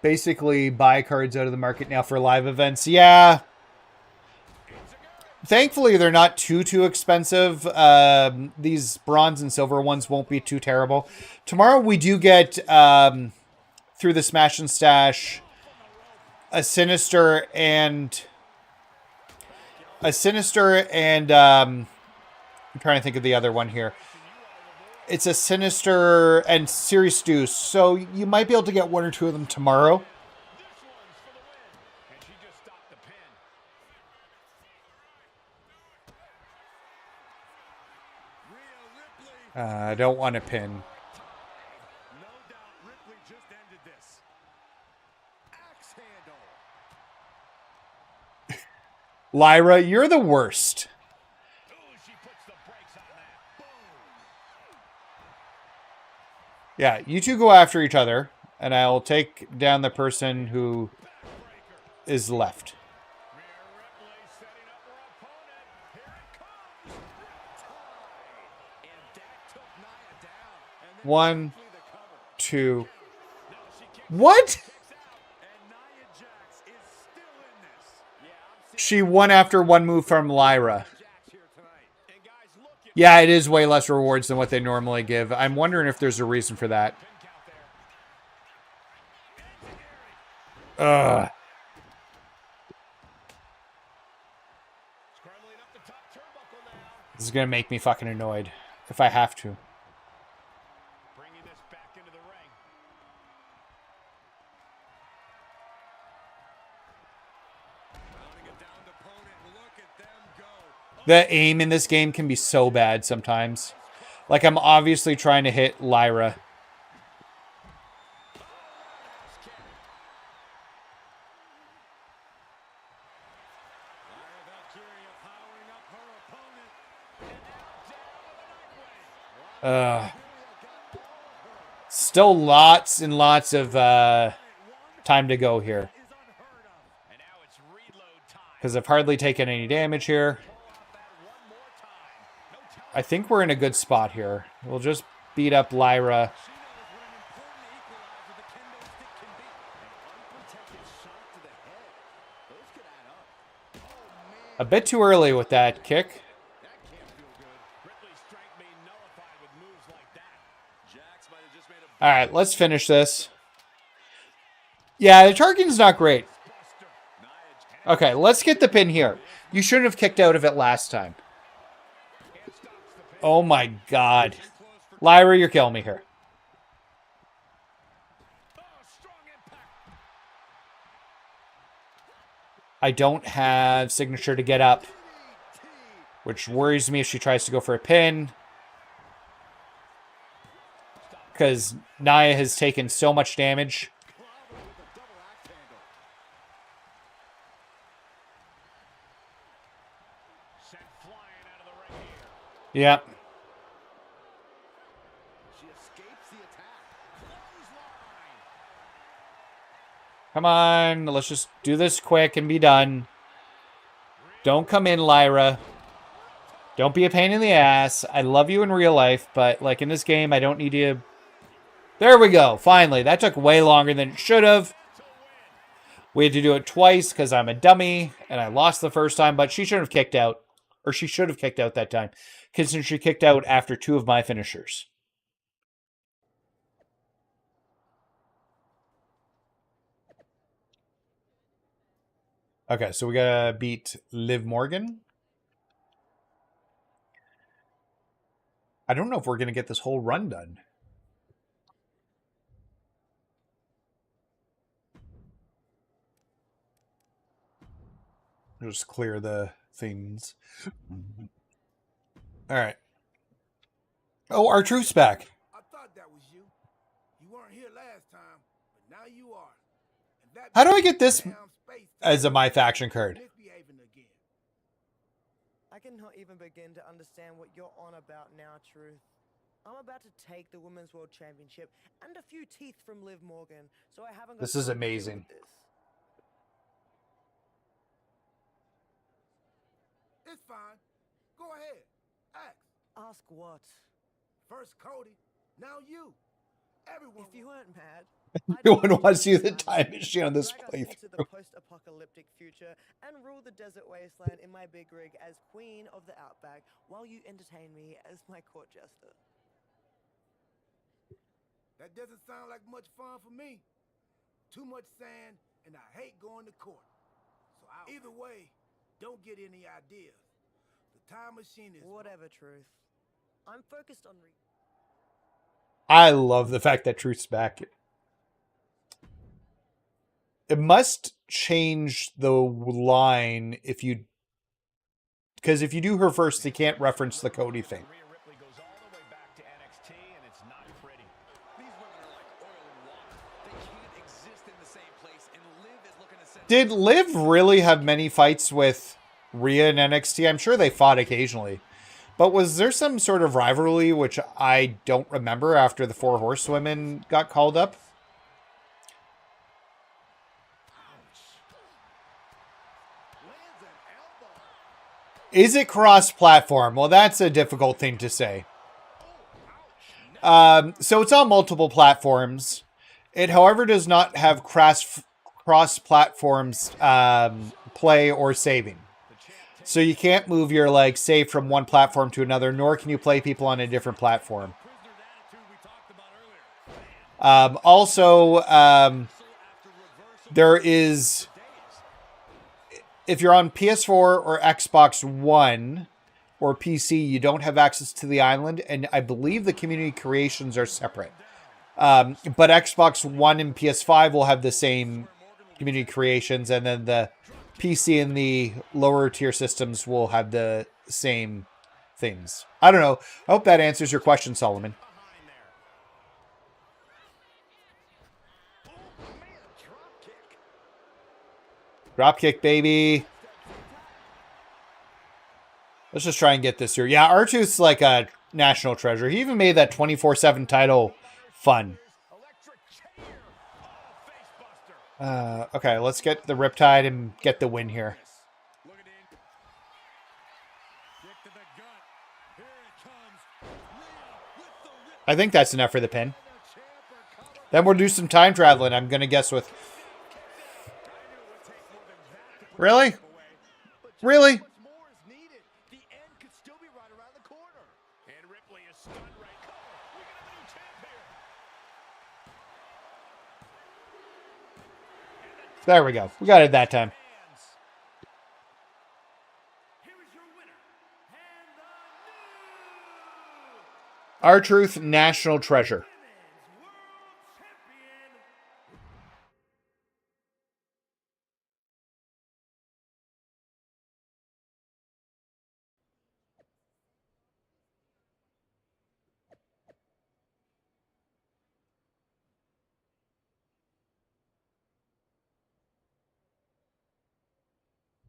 Basically, buy cards out of the market now for live events. Yeah. Thankfully, they're not too expensive. These bronze and silver ones won't be too terrible. Tomorrow, we do get, through the Smash and Stash, a Sinister and... I'm trying to think of the other one here. It's a Sinister and Serious Deuce, so you might be able to get one or two of them tomorrow. I don't want to pin. Lyra, you're the worst. Yeah, you two go after each other, and I'll take down the person who is left. One, two. What? She won after one move from Lyra. Yeah, it is way less rewards than what they normally give. I'm wondering if there's a reason for that. Ugh. This is going to make me fucking annoyed if I have to. The aim in this game can be so bad sometimes. Like, I'm obviously trying to hit Lyra. Still lots and lots of time to go here. Because I've hardly taken any damage here. I think we're in a good spot here. We'll just beat up Lyra. A bit too early with that kick. All right, let's finish this. Yeah, the targeting's not great. Okay, let's get the pin here. You shouldn't have kicked out of it last time. Oh my god. Lyra, you're killing me here. I don't have signature to get up, which worries me if she tries to go for a pin. Because Nia has taken so much damage. Yep. Come on, let's just do this quick and be done. Don't come in, Lyra. Don't be a pain in the ass. I love you in real life, but like in this game, I don't need you. There we go. Finally, that took way longer than it should have. We had to do it twice because I'm a dummy and I lost the first time, but she should have kicked out. Or she should have kicked out that time, considering she kicked out after 2 of my finishers. Okay, so we gotta beat Liv Morgan. I don't know if we're gonna get this whole run done. Just clear the things. All right. Oh, our truth's back. I thought that was you. You weren't here last time, but now you are. And that How do I get this as a MyFaction card? I cannot even begin to understand what you're on about now, Truth. I'm about to take the Women's World Championship and a few teeth from Liv Morgan, so I haven't got This is time to deal amazing. with this. It's fine. Go ahead. Ask what? First Cody, now you. Everyone. If you weren't mad, No one wants to use the time machine on this drag us into the playthrough. post-apocalyptic future and rule the desert wasteland in my big rig as Queen of the Outback while you entertain me as my court jester. That doesn't sound like much fun for me. Too much sand, and I hate going to court. So either way, don't get any ideas. The time machine is whatever, Truth. I'm focused on I love the fact that Truth's back. It must change the line if you... Because if you do her first, they can't reference the Cody thing. Did Liv really have many fights with Rhea and NXT? I'm sure they fought occasionally. But was there some sort of rivalry which I don't remember after the 4 Horsewomen got called up? Is it cross-platform? Well, that's a difficult thing to say. So it's on multiple platforms. It, however, does not have cross-platforms play or saving. So you can't move your save from one platform to another, nor can you play people on a different platform. There is, if you're on PS4 or Xbox One or PC, you don't have access to the island, and I believe the community creations are separate. But Xbox One and PS5 will have the same community creations, and then the PC and the lower tier systems will have the same things. I don't know. I hope that answers your question, Solomon. Dropkick, baby. Let's just try and get this here. Yeah, R-Truth's like a national treasure. He even made that 24/7 title fun. Okay, let's get the Riptide and get the win here. I think that's enough for the pin. Then we'll do some time traveling, I'm going to guess with... Really? Really? There we go. We got it that time. R-Truth, national treasure.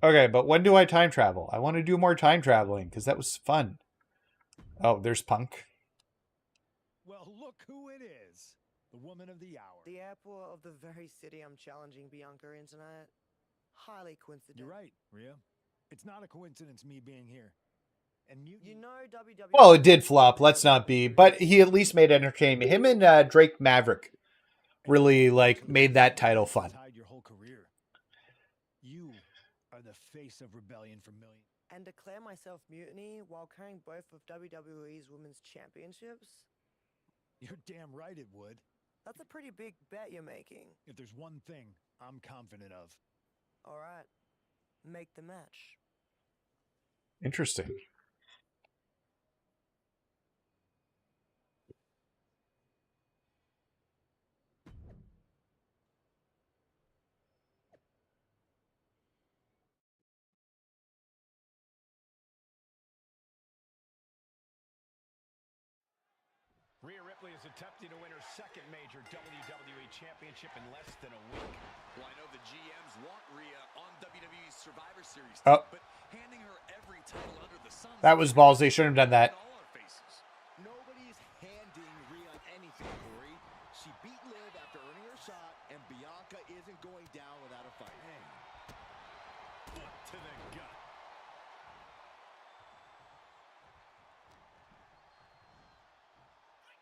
Okay, but when do I time travel? I want to do more time traveling because that was fun. Oh, there's Punk. Well, look who it is. The woman of the hour. The airport of the very city I'm challenging Bianca in tonight. Highly coincidental. You're right, Rhea. It's not a coincidence me being here. And you know WWE... Well, it did flop, let's not be, but he at least made entertainment. Him and Drake Maverick really made that title fun. Your whole career. You are the face of rebellion for millions. And declare myself mutiny while carrying both of WWE's women's championships? You're damn right it would. That's a pretty big bet you're making. If there's one thing I'm confident of. All right. Make the match. Interesting. Rhea Ripley is attempting to win her second major WWE Championship in less than a week. Well, I know the GMs want Rhea on WWE's Survivor Series, but handing her every title under the sun. That was balls. They shouldn't have done that. Nobody's handing Rhea anything, Corey. She beat Liv after earning her shot, and Bianca isn't going down without a fight. Hey. Foot to the gut.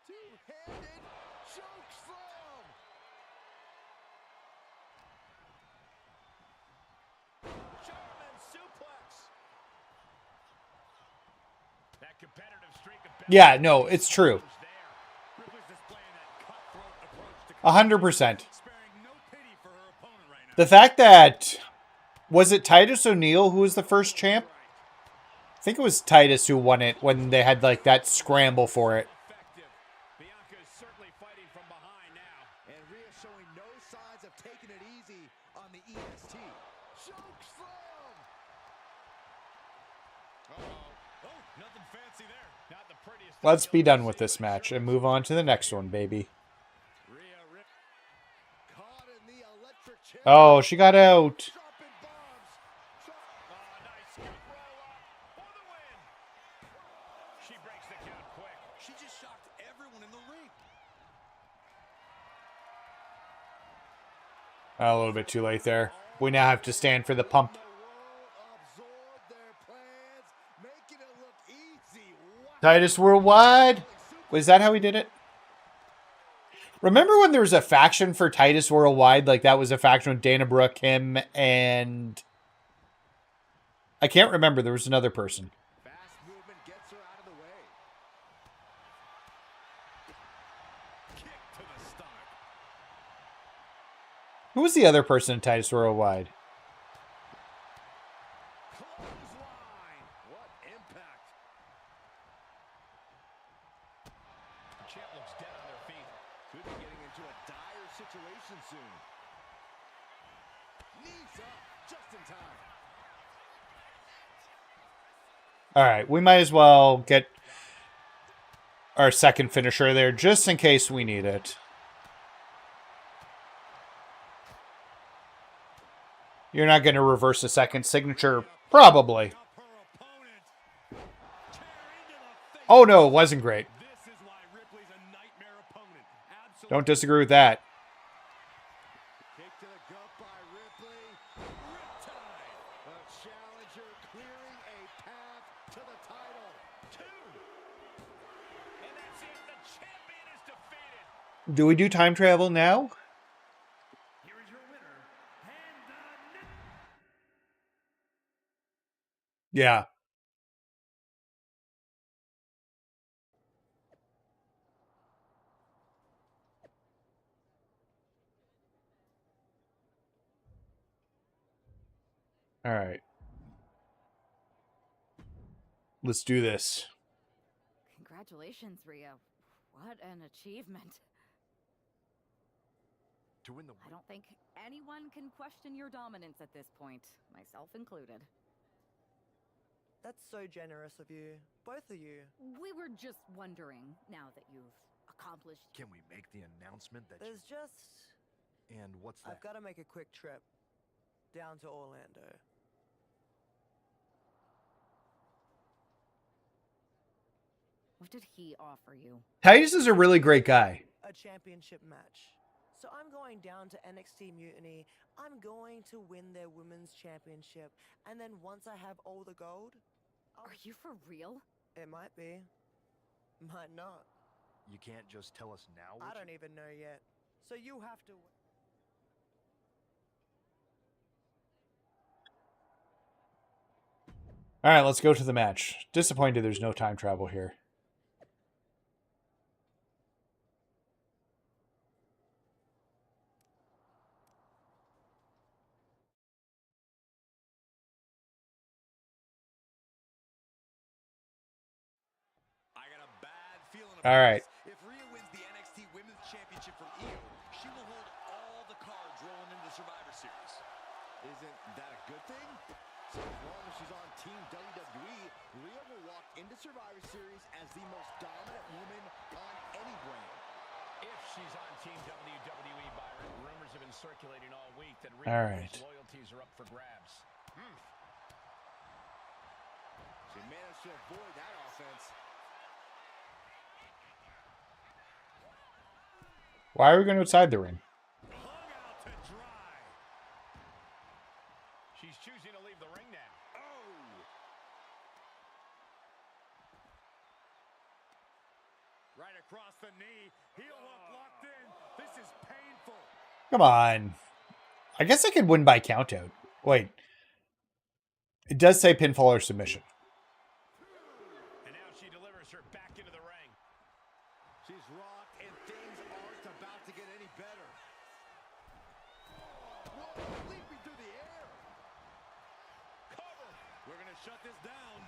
Two-handed choke slam. German suplex. That competitive streak of Yeah, no, it's true. 100%. The fact that... Was it Titus O'Neil who was the first champ? I think it was Titus who won it when they had that scramble for it. Let's be done with this match and move on to the next one, baby. Oh, she got out. She breaks the count quick. She just shocked everyone in the ring. A little bit too late there. We now have to stand for the pump. Titus Worldwide. Was that how he did it? Remember when there was a faction for Titus Worldwide? Like that was a faction with Dana Brooke, him, and I can't remember. There was another person. Fast movement gets her out of the way. Kick to the stomach. Who was the other person in Titus Worldwide? Clothesline. What impact. The champ looks dead on their feet. Could be getting into a dire situation soon. Knees up just in time. All right, we might as well get our second finisher there just in case we need it. You're not going to reverse a second signature? Probably. Oh, no, it wasn't great. Don't disagree with that. Kick to the gut by Ripley. Riptide. A challenger clearing a path to the title. 2. And that's it. The champion is defeated. Do we do time travel now? Here is your winner, and Yeah. All right. Let's do this. Congratulations, Rio. What an achievement. To win the I don't think anyone can question your dominance at this point, myself included. That's so generous of you. Both of you. We were just wondering, now that you've accomplished... Can we make the announcement that There's just... And what's that? I've got to make a quick trip down to Orlando. What did he offer you? Titus is a really great guy. A championship match. So I'm going down to NXT Mutiny. I'm going to win their women's championship. And then once I have all the gold... Are you for real? It might be. Might not. You can't just tell us now? I don't even know yet. So you have to... All right, let's go to the match. Disappointed there's no time travel here. I got a bad feeling All about right. this. If Rhea wins the NXT Women's Championship from Io, she will hold all the cards rolling into the Survivor Series. Isn't that a good thing? So as long as she's on Team WWE, Rhea will walk into Survivor Series as the most dominant woman on any brand. If she's on Team WWE, Byron, rumors have been circulating all week that All right. Rhea's loyalties are up for grabs. She managed to avoid that offense. Why are we going outside the ring? Hung out to dry. She's choosing to leave the ring now. Oh! Right across the knee. Heel hook locked in. This is painful. Come on. I guess I could win by countout. Wait. It does say pinfall or submission. And now she delivers her back into the ring. She's rocked and things aren't about to get any better. Whoa, leaping through the air. Cover. We're going to shut this down.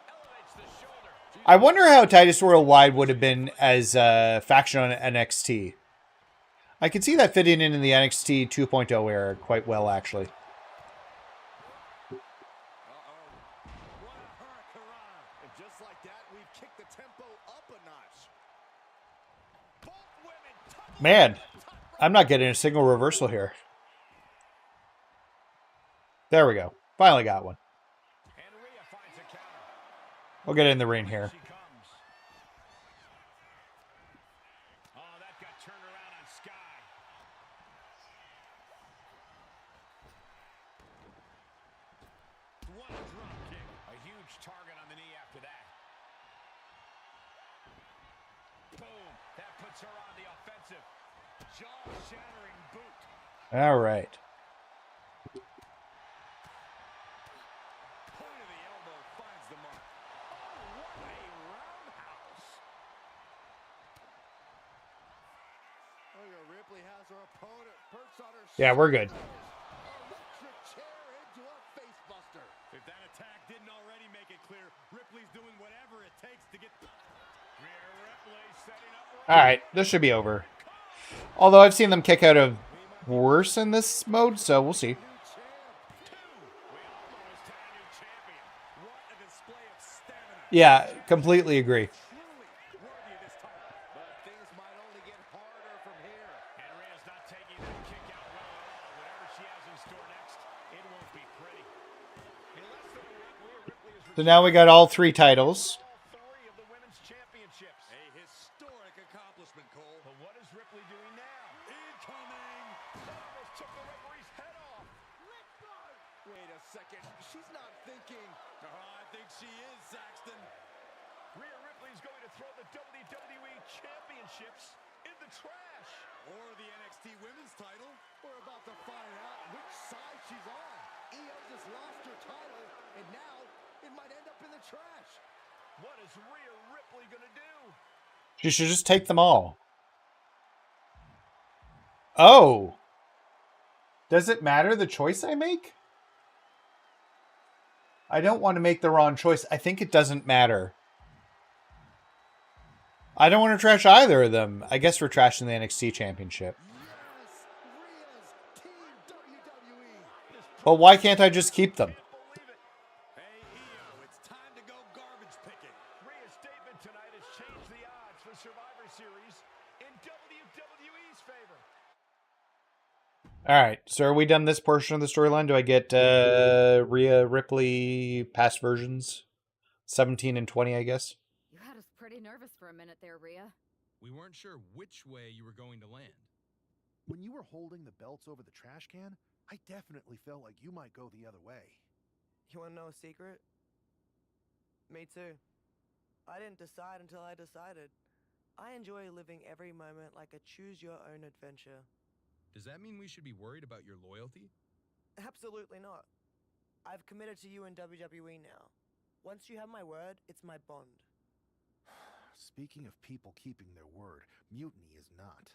Elevates the shoulder. I wonder how Titus Worldwide would have been as a faction on NXT. I could see that fitting in the NXT 2.0 era quite well, actually. And just like that, we've kicked the tempo up a notch. Both women Man, I'm not getting a single reversal here. There we go. Finally got one. And Rhea finds a counter. We'll get in the ring here. She comes. Oh, that got turned around on Sky. What a drop kick. A huge target on the knee after that. Boom. That puts her on the offensive. Jaw-shattering boot. All right. Point of the elbow finds the mark. Oh, what a roundhouse. Rhea Ripley has her opponent perched on her Yeah, we're good. electric chair into a face buster. If that attack didn't already make it clear, Ripley's doing whatever it takes to get... Rhea Ripley setting up... All right, this should be over. Although I've seen them kick out of worse in this mode, so we'll see. Yeah, completely agree. So now we got all 3 titles. A historic accomplishment, Cole. But what is Ripley doing now? Incoming! Almost took the referee's head off. Let go! Wait a second. She's not thinking. I think she is, Saxton. Rhea Ripley's going to throw the WWE Championships in the trash. Or the NXT Women's title. We're about to find out which side she's on. Io just lost her title, and now it might end up in the trash. What is Rhea Ripley going to do? She should just take them all. Oh. Does it matter the choice I make? I don't want to make the wrong choice. I think it doesn't matter. I don't want to trash either of them. I guess we're trashing the NXT Championship. But why can't I just keep them? All right, so are we done this portion of the storyline? Do I get Rhea Ripley past versions? 17 and 20, I guess. You had us pretty nervous for a minute there, Rhea. We weren't sure which way you were going to land. When you were holding the belts over the trash can, I definitely felt like you might go the other way. You wanna know a secret? Me too. I didn't decide until I decided. I enjoy living every moment like a choose-your-own adventure. Does that mean we should be worried about your loyalty? Absolutely not. I've committed to you in WWE now. Once you have my word, it's my bond. Speaking of people keeping their word, Mutiny is not.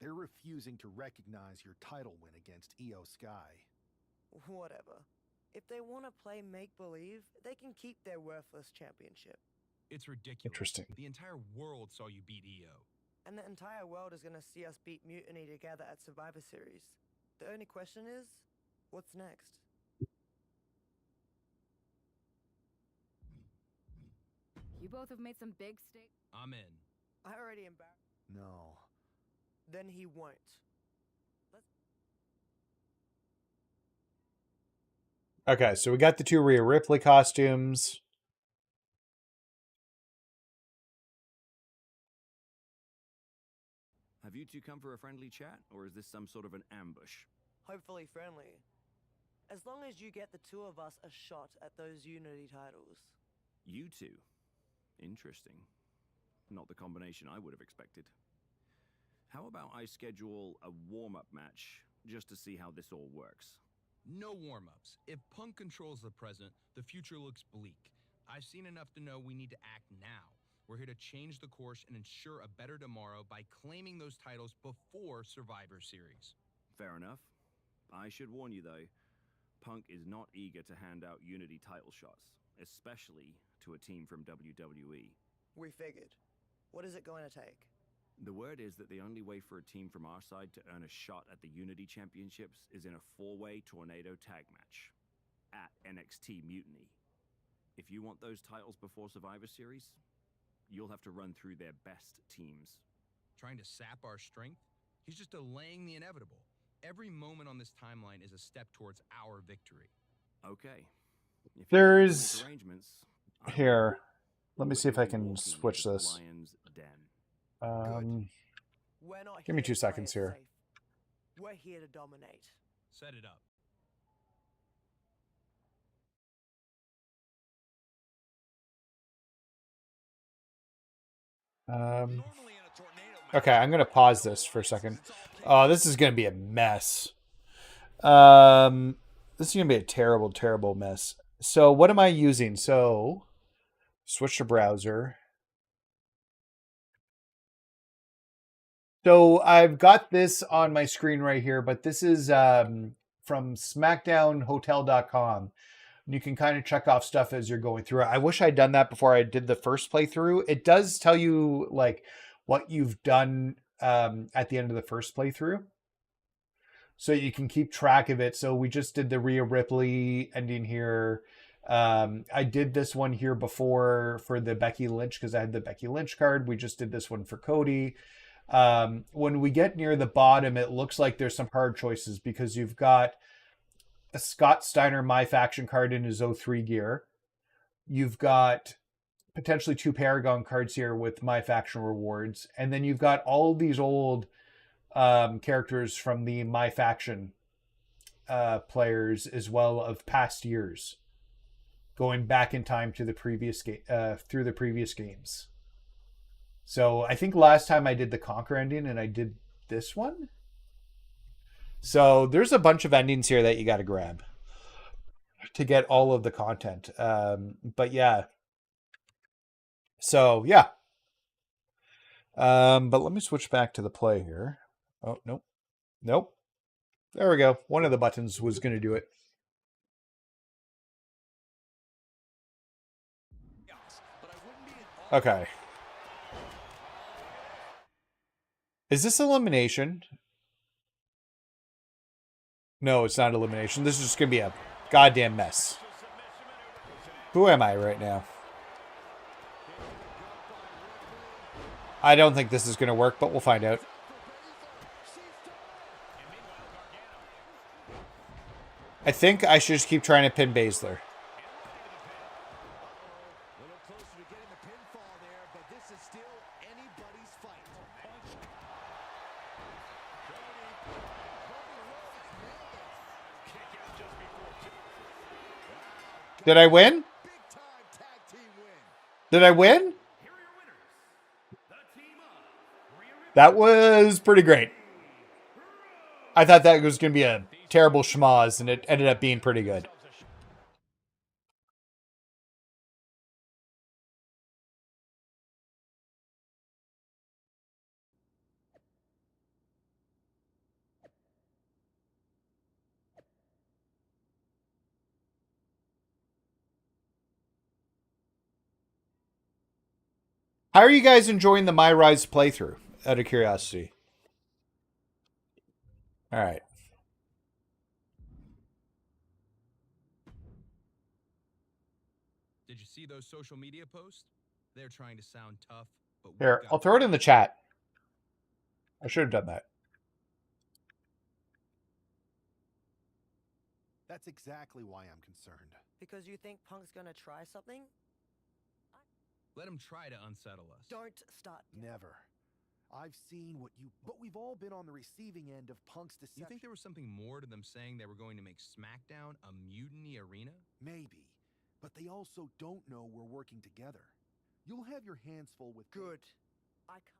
They're refusing to recognize your title win against Io Sky. Whatever. If they want to play make-believe, they can keep their worthless championship. It's ridiculous. Interesting. The entire world saw you beat Io. And the entire world is going to see us beat Mutiny together at Survivor Series. The only question is, what's next? You both have made some big stakes. I'm in. I already embarrassed. No. Then he won't. Okay, so we got the 2 Rhea Ripley costumes. Have you two come for a friendly chat, or is this some sort of an ambush? Hopefully friendly. As long as you get the 2 of us a shot at those Unity titles. You two? Interesting. Not the combination I would have expected. How about I schedule a warm-up match, just to see how this all works? No warm-ups. If Punk controls the present, the future looks bleak. I've seen enough to know we need to act now. We're here to change the course and ensure a better tomorrow by claiming those titles before Survivor Series. Fair enough. I should warn you, though, Punk is not eager to hand out Unity title shots, especially to a team from WWE. We figured. What is it going to take? The word is that the only way for a team from our side to earn a shot at the Unity Championships is in a 4-way tornado tag match at NXT Mutiny. If you want those titles before Survivor Series, you'll have to run through their best teams. Trying to sap our strength? He's just delaying the inevitable. Every moment on this timeline is a step towards our victory. Okay. If There's arrangements, here. Let me see if I can switch this. We're not Give me here 2 to play seconds it here. safe. We're here to dominate. Set it up. Okay, I'm gonna pause this for a second. This is gonna be a mess. This is gonna be a terrible, terrible mess. So what am I using? So switch to browser. So I've got this on my screen right here, but this is from SmackDownHotel.com. You can kind of check off stuff as you're going through it. I wish I'd done that before I did the first playthrough. It does tell you like what you've done at the end of the first playthrough, so you can keep track of it. So we just did the Rhea Ripley ending here. I did this one here before for the Becky Lynch because I had the Becky Lynch card. We just did this one for Cody. When we get near the bottom, it looks like there's some hard choices because you've got a Scott Steiner MyFaction card in his 03 gear. You've got potentially 2 Paragon cards here with MyFaction rewards. And then you've got all these old characters from the MyFaction players as well of past years, going back in time to the previous game, through the previous games. So I think last time I did the Conquer ending and I did this one. So there's a bunch of endings here that you got to grab to get all of the content. But yeah. So yeah. But let me switch back to the play here. Oh, nope. Nope. There we go. One of the buttons was going to do it. Okay. Is this elimination? No, it's not elimination. This is just going to be a goddamn mess. Who am I right now? I don't think this is going to work, but we'll find out. I think I should just keep trying to pin Baszler. Did I win? Did I win? That was pretty great. I thought that was going to be a terrible schmoz, and it ended up being pretty good. How are you guys enjoying the MyRise playthrough, out of curiosity? All right. Did you see those social media posts? They're trying to sound tough, but Here, I'll throw it in the chat. I should have done that. That's exactly why I'm concerned. Because you think Punk's gonna try something? Let him try to unsettle us. Don't start. Never. I've seen what you... But we've all been on the receiving end of Punk's deception. You think there was something more to them saying they were going to make SmackDown a mutiny arena? Maybe. But they also don't know we're working together. You'll have your hands full with... Good. I can't...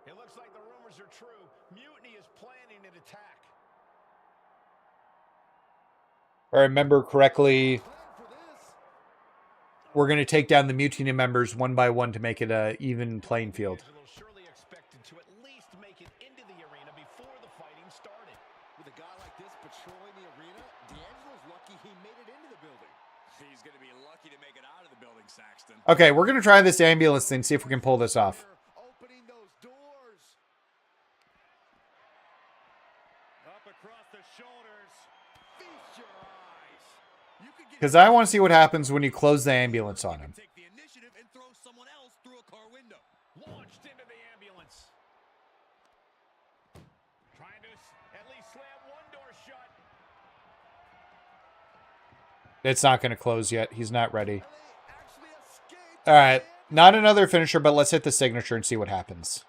It looks like the rumors are true. Mutiny is planning an attack. If I remember correctly, we're going to take down the Mutiny members one by one to make it an even playing field. Surely expected to at least make it into the arena before the fighting started. With a guy like this patrolling the arena, D'Angelo's lucky he made it into the building. He's going to be lucky to make it out of the building, Saxton. Okay, we're going to try this ambulance thing, see if we can pull this off. Opening those doors. Up across the shoulders. Feast your eyes. Because I want to see what happens when you close the ambulance on him. Take the initiative and throw someone else through a car window. Launched into the ambulance. Trying to at least slam one door shut. It's not going to close yet. He's not ready. All right. Not another finisher, but let's hit the signature and see what happens.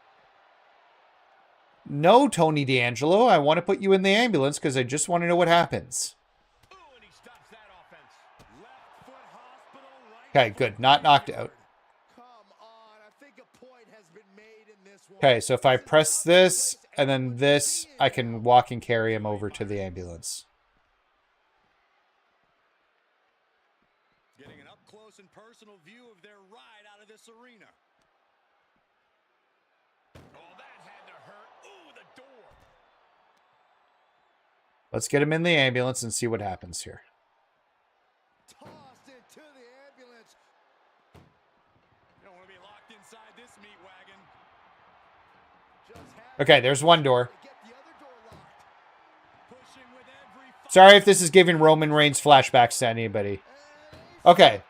No, Tony D'Angelo. I want to put you in the ambulance because I just want to know what happens. Okay, good. Not knocked out. Okay, so if I press this and then this, I can walk and carry him over to the ambulance. Getting an up-close and personal view of their ride out of this arena. Oh, that had to hurt. Ooh, the door. Let's get him in the ambulance and see what happens here. Tossed into the ambulance. You don't want to be locked inside this meat wagon. Okay, there's one door. Sorry if this is giving Roman Reigns flashbacks to anybody. Okay.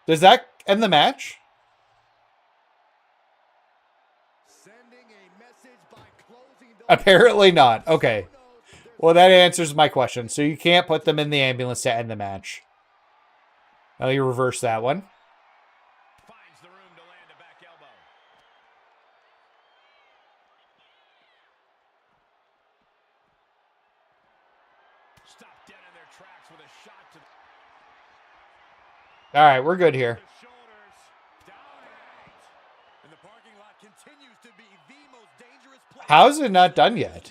Does that end the match? Apparently not. Okay. Well, that answers my question. So you can't put them in the ambulance to end the match. Now you reverse that one. Finds the room to land a back elbow. Stop dead in their tracks with a shot to All right, we're good here. and the parking lot continues to be the most dangerous place. How is it not done yet?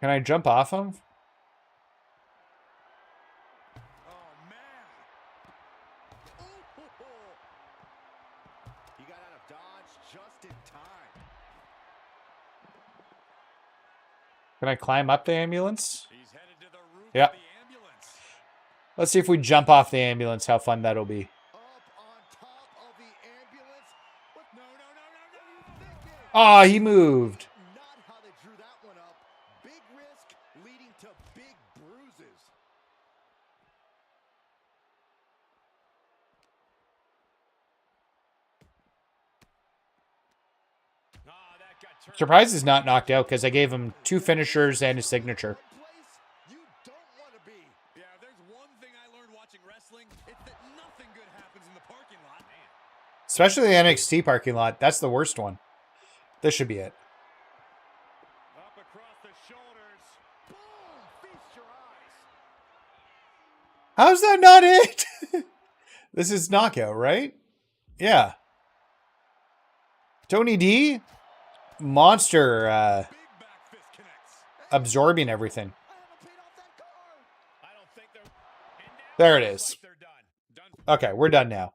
Can I jump off him? He got out of dodge just in time. Can I climb up the ambulance? Yeah. Let's see if we jump off the ambulance, how fun that'll be. Oh, he moved. Not how they drew that one up. Big risk leading to big bruises. Surprised he's not knocked out because I gave him 2 finishers and a signature. Yeah, there's one thing I learned watching wrestling, it's that nothing good happens in the parking lot. Man. Especially the NXT parking lot. That's the worst one. This should be it. Up across the shoulders. Boom! Feast your eyes. How's that not it? This is knockout, right? Yeah. Tony D? Monster absorbing everything. There it is. Okay, we're done now.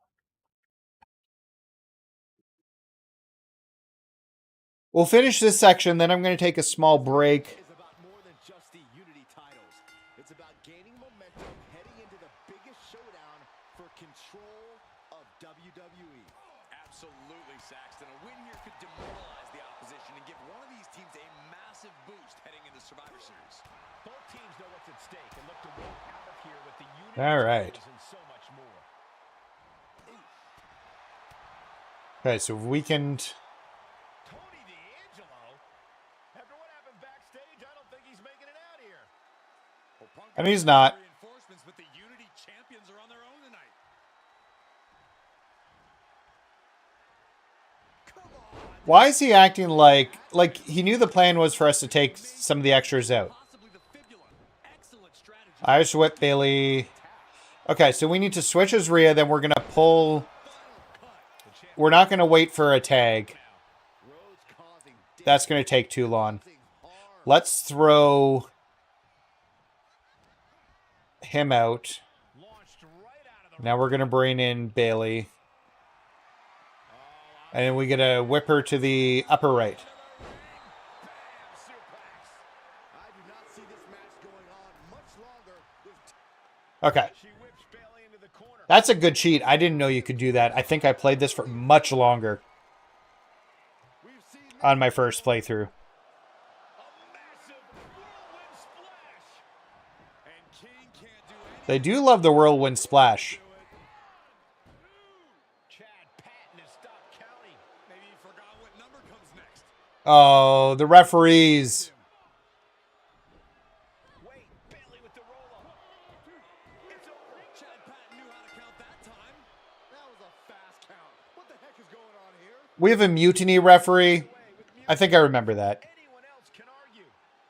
We'll finish this section, then I'm going to take a small break. It's about more than just the Unity titles. It's about gaining momentum heading into the biggest showdown for control of WWE. Absolutely, Saxton. A win here could demoralize the opposition and give one of these teams a massive boost heading into Survivor Series. Both teams know what's at stake and look to walk out of here with the Unity All right. titles and so much more. Okay, so weakened. Tony D'Angelo? After what happened backstage, I don't think he's making it out here. And he's not. Reinforcements, but the Unity champions are on their own tonight. Why is he acting like he knew the plan was for us to take some of the extras out? Irish Whip Bailey. Okay, so we need to switch as Rhea, then we're going to pull. We're not going to wait for a tag. That's going to take too long. Let's throw him out. Now we're going to bring in Bailey. And then we get a whip her to the upper right. Okay. That's a good cheat. I didn't know you could do that. I think I played this for much longer. on my first playthrough. They do love the whirlwind splash. Oh, the referees. We have a mutiny referee. I think I remember that.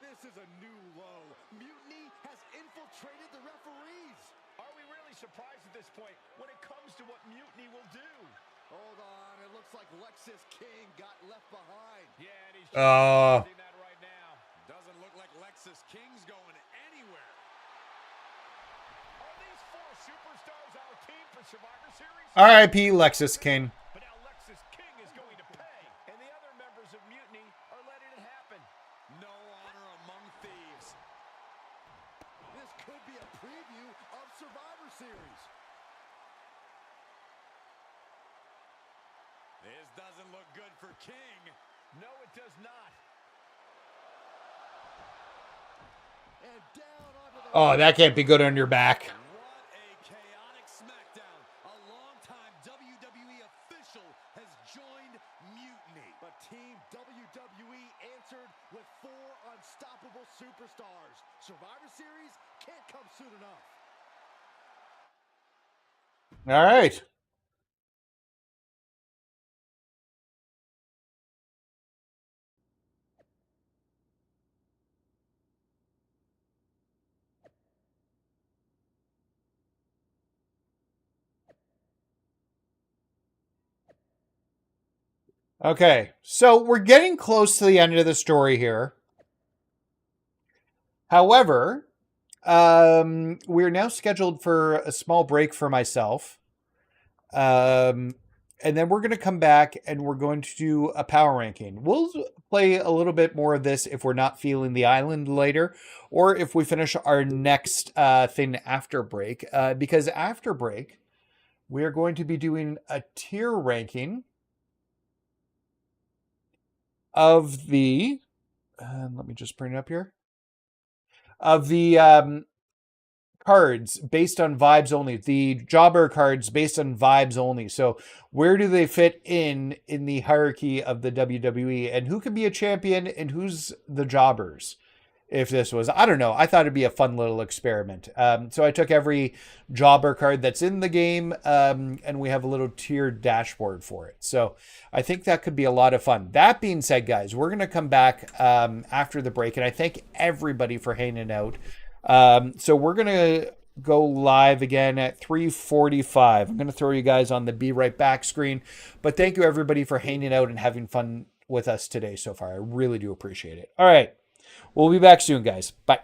This is a new low. Mutiny has infiltrated the referees. Are we really surprised at this point when it comes to what Mutiny will do? Hold on, it looks like Lexus King got left behind. Yeah, and he's using that right now. Doesn't look like Lexus King's going anywhere. Are these four superstars our team for Survivor Series? R.I.P. Lexus King. But now Lexus King is going to pay, and the other members of Mutiny are letting it happen. No honor among thieves. This could be a preview of Survivor Series. This doesn't look good for King. No, it does not. And down onto the... Oh, that can't be good on your back. What a chaotic SmackDown. A longtime WWE official has joined Mutiny. But Team WWE answered with 4 unstoppable superstars. Survivor Series can't come soon enough. All right. Okay, so we're getting close to the end of the story here. However, we're now scheduled for a small break for myself. And then we're going to come back and we're going to do a power ranking. We'll play a little bit more of this if we're not feeling the island later, or if we finish our next thing after break. Because after break, we're going to be doing a tier ranking of the... let me just bring it up here. Of the cards based on vibes only, the jobber cards based on vibes only. So where do they fit in the hierarchy of the WWE, and who can be a champion and who's the jobbers? If this was, I don't know, I thought it'd be a fun little experiment. So I took every jobber card that's in the game, and we have a little tiered dashboard for it. So I think that could be a lot of fun. That being said, guys, we're going to come back after the break, and I thank everybody for hanging out. So we're going to go live again at 3:45. I'm going to throw you guys on the Be Right Back screen, but thank you everybody for hanging out and having fun with us today so far. I really do appreciate it. All right. We'll be back soon, guys. Bye.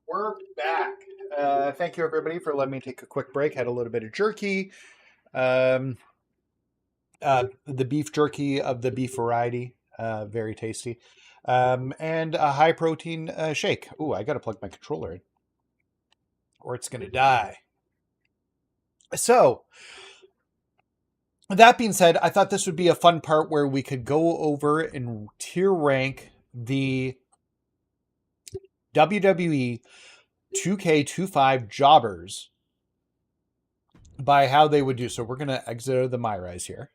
We're back. Thank you, everybody, for letting me take a quick break. Had a little bit of jerky. The beef jerky of the beef variety. Very tasty. And a high protein shake. Ooh, I got to plug my controller in, or it's going to die. So, that being said, I thought this would be a fun part where we could go over and tier rank the WWE 2K25 jobbers by how they would do. So we're going to exit the MyRise here.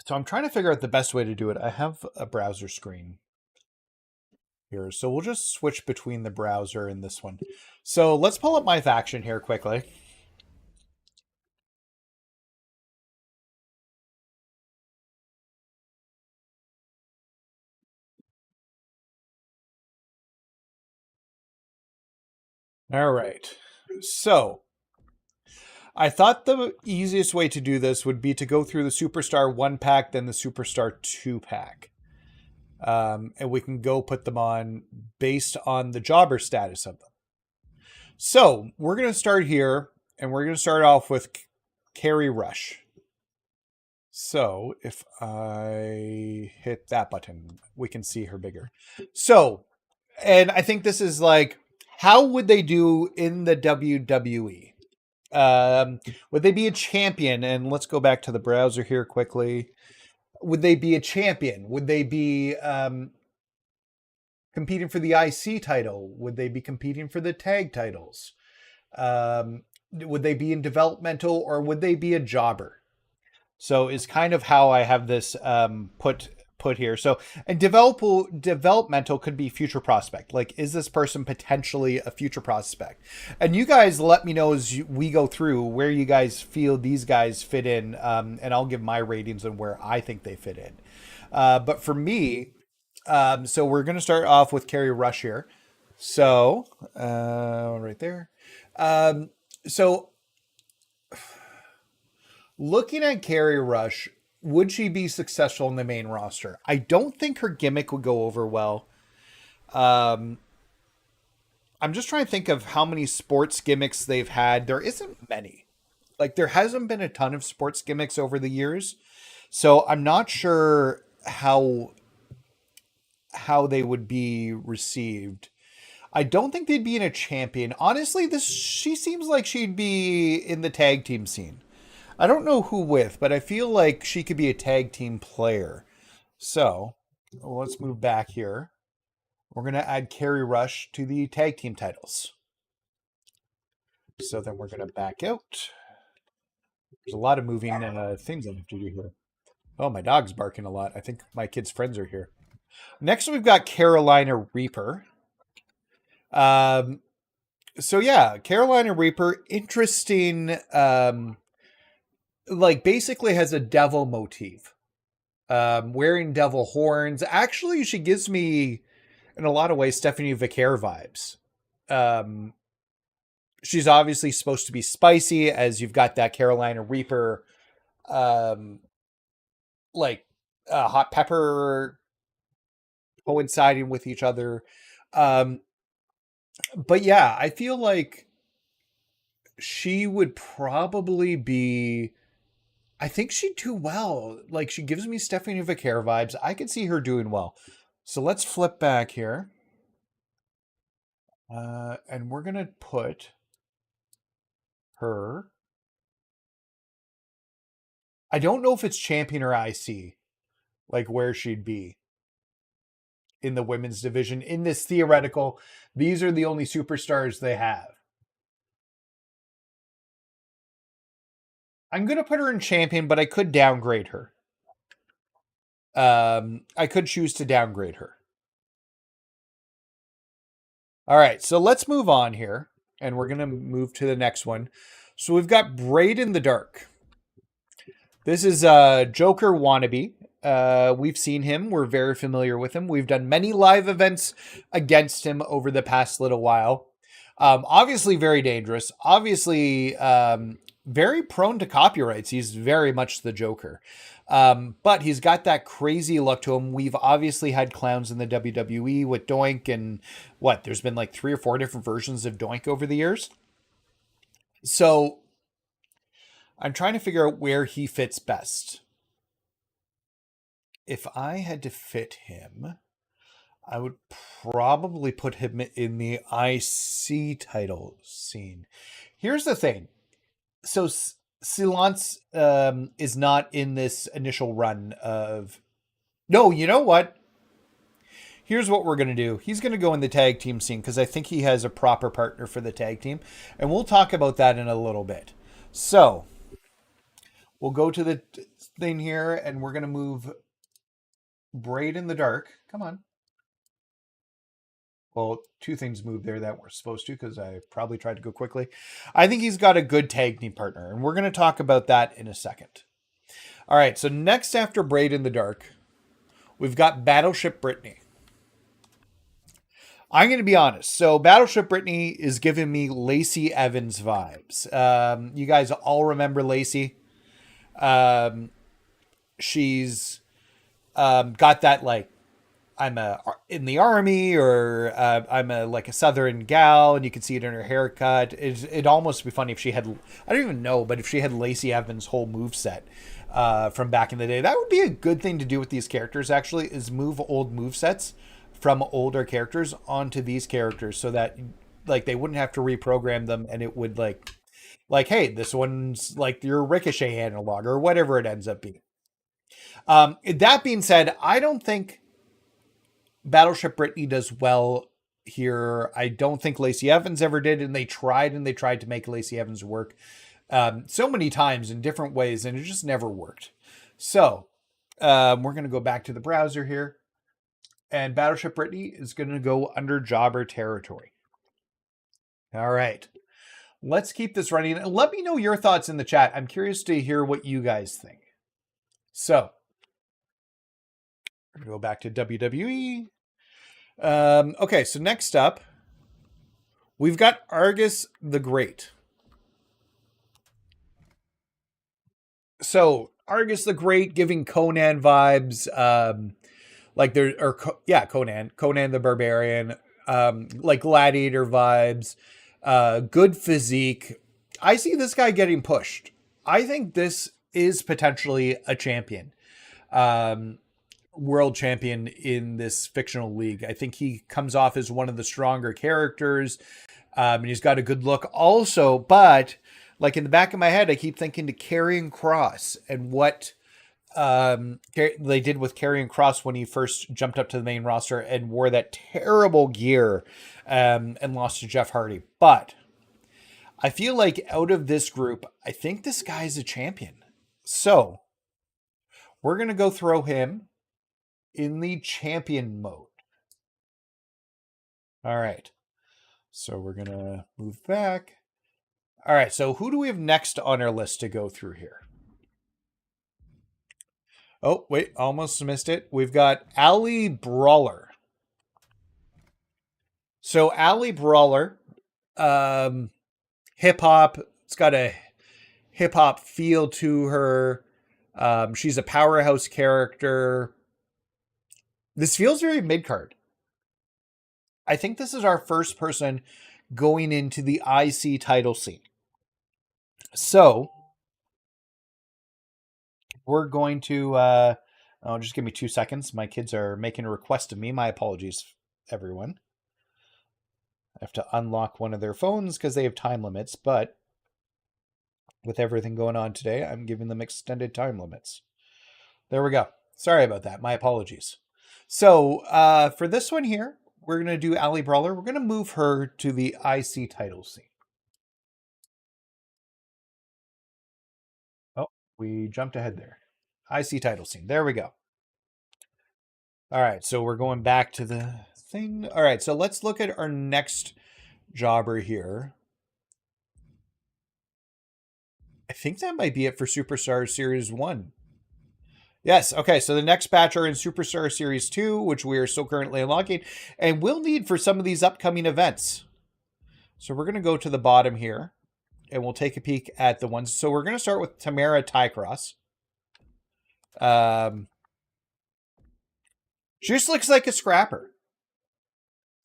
So I'm trying to figure out the best way to do it. I have a browser screen here. So we'll just switch between the browser and this one. So let's pull up MyFaction here quickly. All right. So I thought the easiest way to do this would be to go through the Superstar 1 pack, then the Superstar 2 pack. And we can go put them on based on the jobber status of them. So we're going to start here, and we're going to start off with Carrie Rush. So if I hit that button, we can see her bigger. So, and I think this is like, how would they do in the WWE? Would they be a champion? And let's go back to the browser here quickly. Would they be a champion? Would they be competing for the IC title? Would they be competing for the tag titles? Would they be in developmental, or would they be a jobber? So is kind of how I have this put here. So, and developmental could be future prospect. Like, is this person potentially a future prospect? And you guys let me know as we go through where you guys feel these guys fit in, and I'll give my ratings on where I think they fit in. But for me, so we're going to start off with Carrie Rush here. So, right there. So looking at Carrie Rush, would she be successful in the main roster? I don't think her gimmick would go over well. I'm just trying to think of how many sports gimmicks they've had. There isn't many. Like, there hasn't been a ton of sports gimmicks over the years. So I'm not sure how they would be received. I don't think they'd be in a champion. Honestly, she seems like she'd be in the tag team scene. I don't know who with, but I feel like she could be a tag team player. So let's move back here. We're going to add Carrie Rush to the tag team titles. So then we're going to back out. There's a lot of moving things I have to do here. Oh, my dog's barking a lot. I think my kids' friends are here. Next, we've got Carolina Reaper. So yeah, Carolina Reaper, interesting. Like, basically has a devil motif. Wearing devil horns. Actually, she gives me, in a lot of ways, Stephanie Vicaire vibes. She's obviously supposed to be spicy, as you've got that Carolina Reaper, like hot pepper coinciding with each other. But yeah, I feel like she would probably be, I think she'd do well. Like, she gives me Stephanie Vicaire vibes. I could see her doing well. So let's flip back here. And we're going to put her. I don't know if it's champion or IC, like where she'd be in the women's division. In this theoretical, these are the only superstars they have. I'm going to put her in champion, but I could downgrade her. I could choose to downgrade her. All right, so let's move on here, and we're going to move to the next one. So we've got Braid in the Dark. This is Joker wannabe. We've seen him. We're very familiar with him. We've done many live events against him over the past little while. Obviously very dangerous. Obviously very prone to copyrights. He's very much the Joker. But he's got that crazy look to him. We've obviously had clowns in the WWE with Doink, and there's been like 3 or 4 different versions of Doink over the years. So I'm trying to figure out where he fits best. If I had to fit him, I would probably put him in the IC title scene. Here's the thing. So Silence is not in this initial run of... No, you know what? Here's what we're going to do. He's going to go in the tag team scene because I think he has a proper partner for the tag team. And we'll talk about that in a little bit. So we'll go to the thing here and we're going to move Braid in the Dark. Come on. Well, 2 things moved there that were supposed to because I probably tried to go quickly. I think he's got a good tag team partner, and we're going to talk about that in a second. All right, so next after Braid in the Dark, we've got Battleship Brittany. I'm going to be honest. So Battleship Brittany is giving me Lacey Evans vibes. You guys all remember Lacey. She's got that like, I'm in the army, or I'm a Southern gal, and you can see it in her haircut. It'd almost be funny if she had, I don't even know, but if she had Lacey Evans' whole moveset from back in the day. That would be a good thing to do with these characters, actually, is move old movesets from older characters onto these characters so that like they wouldn't have to reprogram them, and it would like, hey, this one's like your Ricochet analog or whatever it ends up being. That being said, I don't think Battleship Brittany does well here. I don't think Lacey Evans ever did, and they tried to make Lacey Evans work so many times in different ways, and it just never worked. So we're going to go back to the browser here, and Battleship Brittany is going to go under jobber territory. All right. Let's keep this running. And let me know your thoughts in the chat. I'm curious to hear what you guys think. So we're going to go back to WWE. Okay, so next up, we've got Argus the Great. So Argus the Great giving Conan vibes, Conan the Barbarian, like Gladiator vibes, good physique. I see this guy getting pushed. I think this is potentially a champion. World champion in this fictional league. I think he comes off as one of the stronger characters, and he's got a good look also, but like in the back of my head, I keep thinking to Karrion Kross and what they did with Karrion Kross when he first jumped up to the main roster and wore that terrible gear and lost to Jeff Hardy. But I feel like out of this group, I think this guy's a champion. So we're going to go throw him in the champion mode. All right. So we're going to move back. All right. So who do we have next on our list to go through here? Oh, wait. Almost missed it. We've got Ali Brawler. So Ali Brawler, hip hop. It's got a hip hop feel to her. She's a powerhouse character. This feels very mid-card. I think this is our first person going into the IC title scene. So we're going to, just give me 2 seconds. My kids are making a request of me. My apologies, everyone. I have to unlock one of their phones because they have time limits, but with everything going on today, I'm giving them extended time limits. There we go. Sorry about that. My apologies. So for this one here, we're going to do Ali Brawler. We're going to move her to the IC title scene. Oh, we jumped ahead there. IC title scene. There we go. All right, so we're going back to the thing. All right, so let's look at our next jobber here. I think that might be it for Superstar Series 1. Yes. Okay. So the next batch are in Superstar Series 2, which we are still currently unlocking, and will need for some of these upcoming events. So we're going to go to the bottom here, and we'll take a peek at the ones. So we're going to start with Tamara Tycross. She just looks like a scrapper.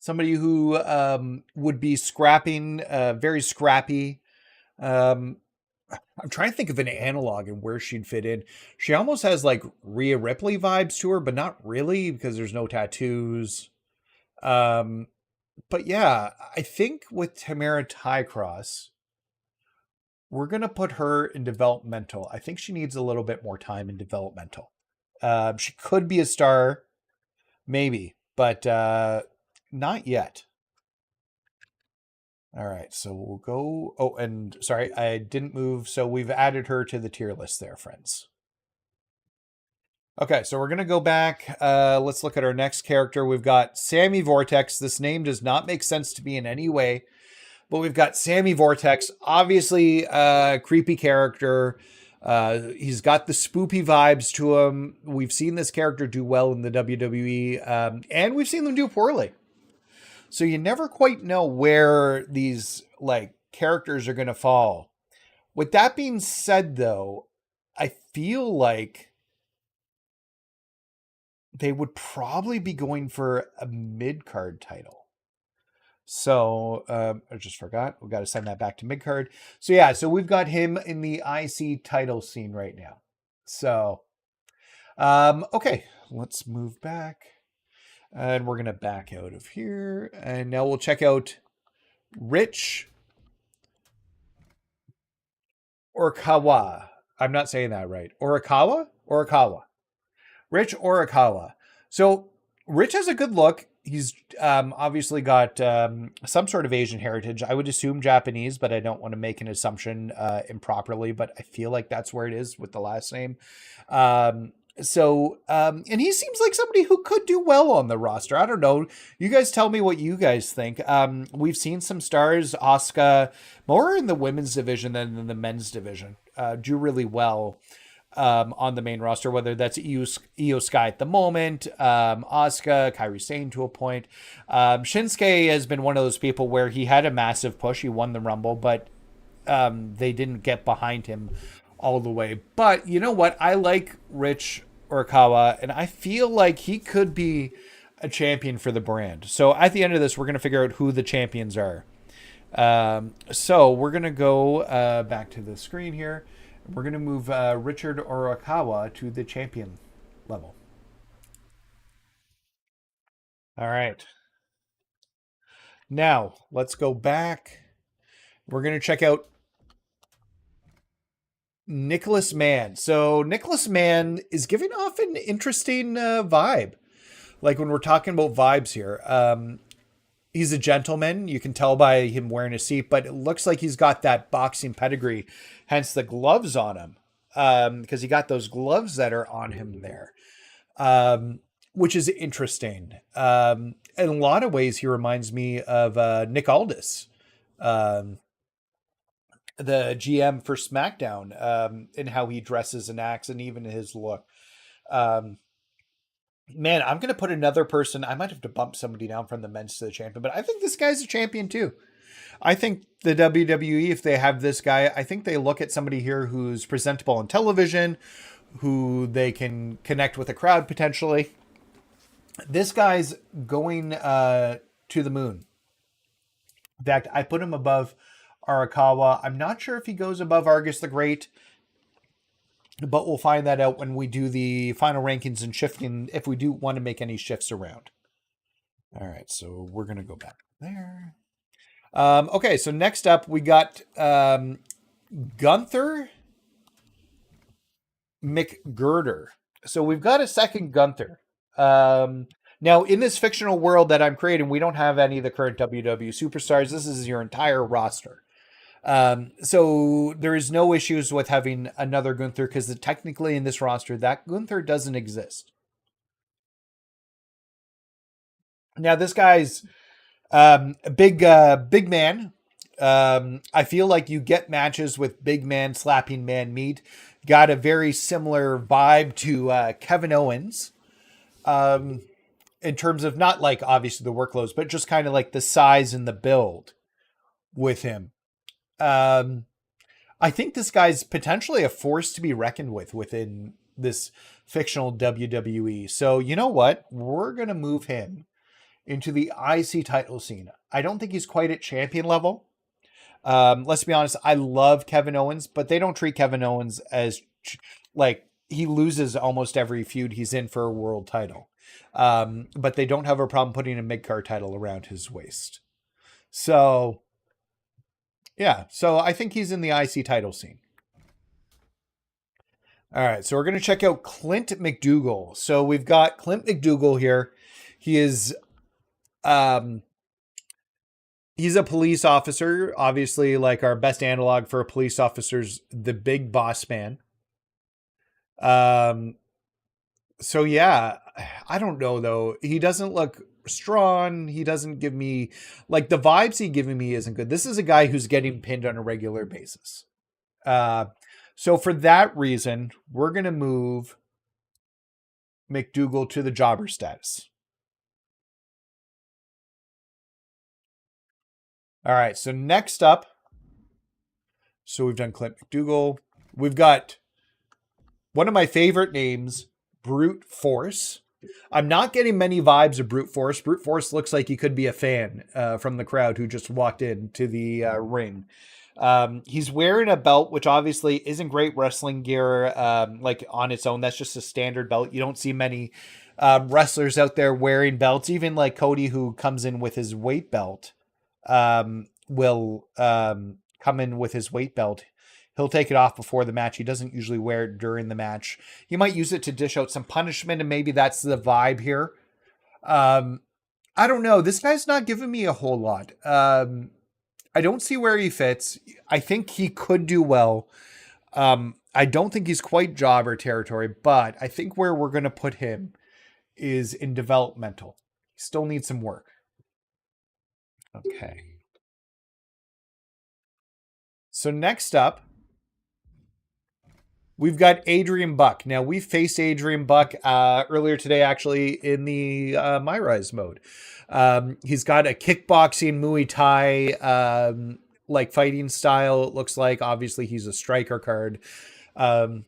Somebody who would be scrapping, very scrappy. I'm trying to think of an analog and where she'd fit in. She almost has like Rhea Ripley vibes to her, but not really because there's no tattoos. But yeah, I think with Tamara Tycross, we're going to put her in developmental. I think she needs a little bit more time in developmental. She could be a star, maybe, but not yet. All right, so we'll go. Oh, and sorry, I didn't move. So we've added her to the tier list there, friends. Okay, so we're going to go back. Let's look at our next character. We've got Sammy Vortex. This name does not make sense to me in any way, but we've got Sammy Vortex. Obviously, creepy character. He's got the spoopy vibes to him. We've seen this character do well in the WWE, and we've seen them do poorly. So you never quite know where these like characters are going to fall. With that being said, though, I feel like they would probably be going for a mid-card title. So I just forgot. We got to send that back to mid-card. So yeah, so we've got him in the IC title scene right now. So okay, let's move back. And we're going to back out of here. And now we'll check out Rich Orikawa. I'm not saying that right. Orikawa? Rich Orikawa. So Rich has a good look. He's obviously got some sort of Asian heritage. I would assume Japanese, but I don't want to make an assumption improperly, but I feel like that's where it is with the last name. And he seems like somebody who could do well on the roster. I don't know. You guys tell me what you guys think. We've seen some stars, Asuka, more in the women's division than in the men's division, do really well on the main roster, whether that's Io Sky at the moment, Asuka, Kairi Sane to a point. Shinsuke has been one of those people where he had a massive push. He won the Rumble, but they didn't get behind him all the way. But you know what? I like Rich Orikawa, and I feel like he could be a champion for the brand. So at the end of this, we're going to figure out who the champions are. So we're going to go back to the screen here. We're going to move Richard Orikawa to the champion level. All right. Now, let's go back. We're going to check out Nicholas Mann. So Nicholas Mann is giving off an interesting vibe. Like when we're talking about vibes here. He's a gentleman. You can tell by him wearing a seat, but it looks like he's got that boxing pedigree, hence the gloves on him. Because he got those gloves that are on him there. Which is interesting. In a lot of ways, he reminds me of Nick Aldis. The GM for SmackDown, and how he dresses and acts, and even his look. Man, I'm going to put another person. I might have to bump somebody down from the men's to the champion, but I think this guy's a champion too. I think the WWE, if they have this guy, I think they look at somebody here who's presentable on television, who they can connect with a crowd potentially. This guy's going to the moon. In fact, I put him above Arakawa. I'm not sure if he goes above Argus the Great, but we'll find that out when we do the final rankings and shifting, if we do want to make any shifts around. All right, so we're going to go back there. Okay, so next up we got Gunther McGirder. So we've got a second Gunther. Now, in this fictional world that I'm creating, we don't have any of the current WWE superstars. This is your entire roster. So there is no issues with having another Gunther because technically in this roster, that Gunther doesn't exist. Now, this guy's a big man. I feel like you get matches with big man slapping man meat. Got a very similar vibe to Kevin Owens. In terms of not like obviously the workloads, but just kind of like the size and the build with him. I think this guy's potentially a force to be reckoned with within this fictional WWE. So you know what? We're going to move him into the IC title scene. I don't think he's quite at champion level. Let's be honest. I love Kevin Owens, but they don't treat Kevin Owens as like he loses almost every feud he's in for a world title. But they don't have a problem putting a mid-card title around his waist. So yeah, so I think he's in the IC title scene. All right, so we're going to check out Clint McDougal. So we've got Clint McDougal here. He is he's a police officer, obviously like our best analog for a police officer's the big boss man. So yeah, I don't know though. He doesn't look strong. He doesn't give me like the vibes he's giving me isn't good. This is a guy who's getting pinned on a regular basis. So for that reason, we're going to move McDougal to the jobber status. All right. So next up, so we've done Clint McDougal. We've got one of my favorite names, Brute Force. I'm not getting many vibes of Brute Force. Brute Force looks like he could be a fan from the crowd who just walked into the ring. He's wearing a belt, which obviously isn't great wrestling gear like on its own. That's just a standard belt. You don't see many wrestlers out there wearing belts. Even like Cody, who comes in with his weight belt, will come in with his weight belt. He'll take it off before the match. He doesn't usually wear it during the match. He might use it to dish out some punishment, and maybe that's the vibe here. I don't know. This guy's not giving me a whole lot. I don't see where he fits. I think he could do well. I don't think he's quite jobber territory, but I think where we're going to put him is in developmental. He still needs some work. Okay. So next up, we've got Adrian Buck. Now, we faced Adrian Buck earlier today, actually, in the MyRise mode. He's got a kickboxing Muay Thai like fighting style. It looks like obviously he's a striker card. Like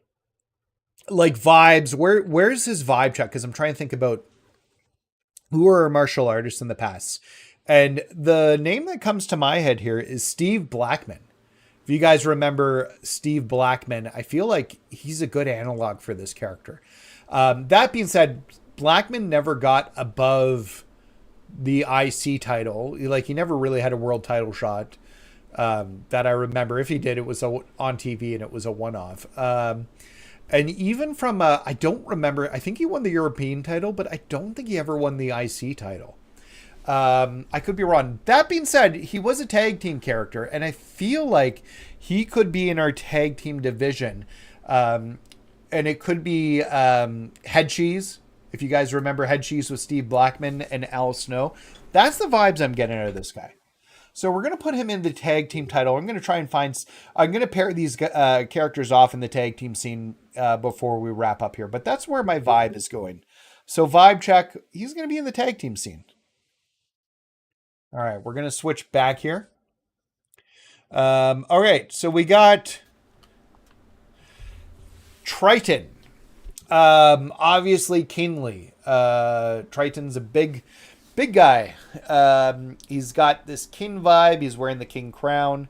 vibes. Where's his vibe check? Because I'm trying to think about who are martial artists in the past. And the name that comes to my head here is Steve Blackman. If you guys remember Steve Blackman, I feel like he's a good analog for this character. That being said, Blackman never got above the IC title. Like he never really had a world title shot that I remember. If he did, it was on TV and it was a one-off. And even from, I don't remember, I think he won the European title, but I don't think he ever won the IC title. I could be wrong. That being said, he was a tag team character, and I feel like he could be in our tag team division. And it could be Head Cheese. If you guys remember Head Cheese with Steve Blackman and Al Snow. That's the vibes I'm getting out of this guy. So we're going to put him in the tag team title. I'm going to try and I'm going to pair these characters off in the tag team scene before we wrap up here. But that's where my vibe is going. So vibe check, he's going to be in the tag team scene. All right, we're going to switch back here. All right, so we got Triton. Obviously Kingly. Triton's a big guy. He's got this king vibe. He's wearing the king crown.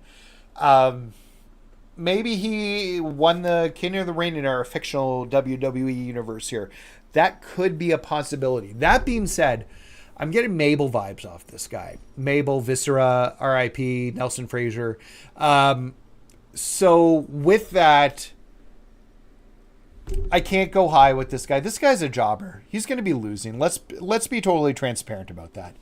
Maybe he won the King of the Ring in our fictional WWE universe here. That could be a possibility. That being said, I'm getting Mabel vibes off this guy. Mabel, Viscera, R.I.P., Nelson Frazier. So with that, I can't go high with this guy. This guy's a jobber. He's going to be losing. Let's be totally transparent about that.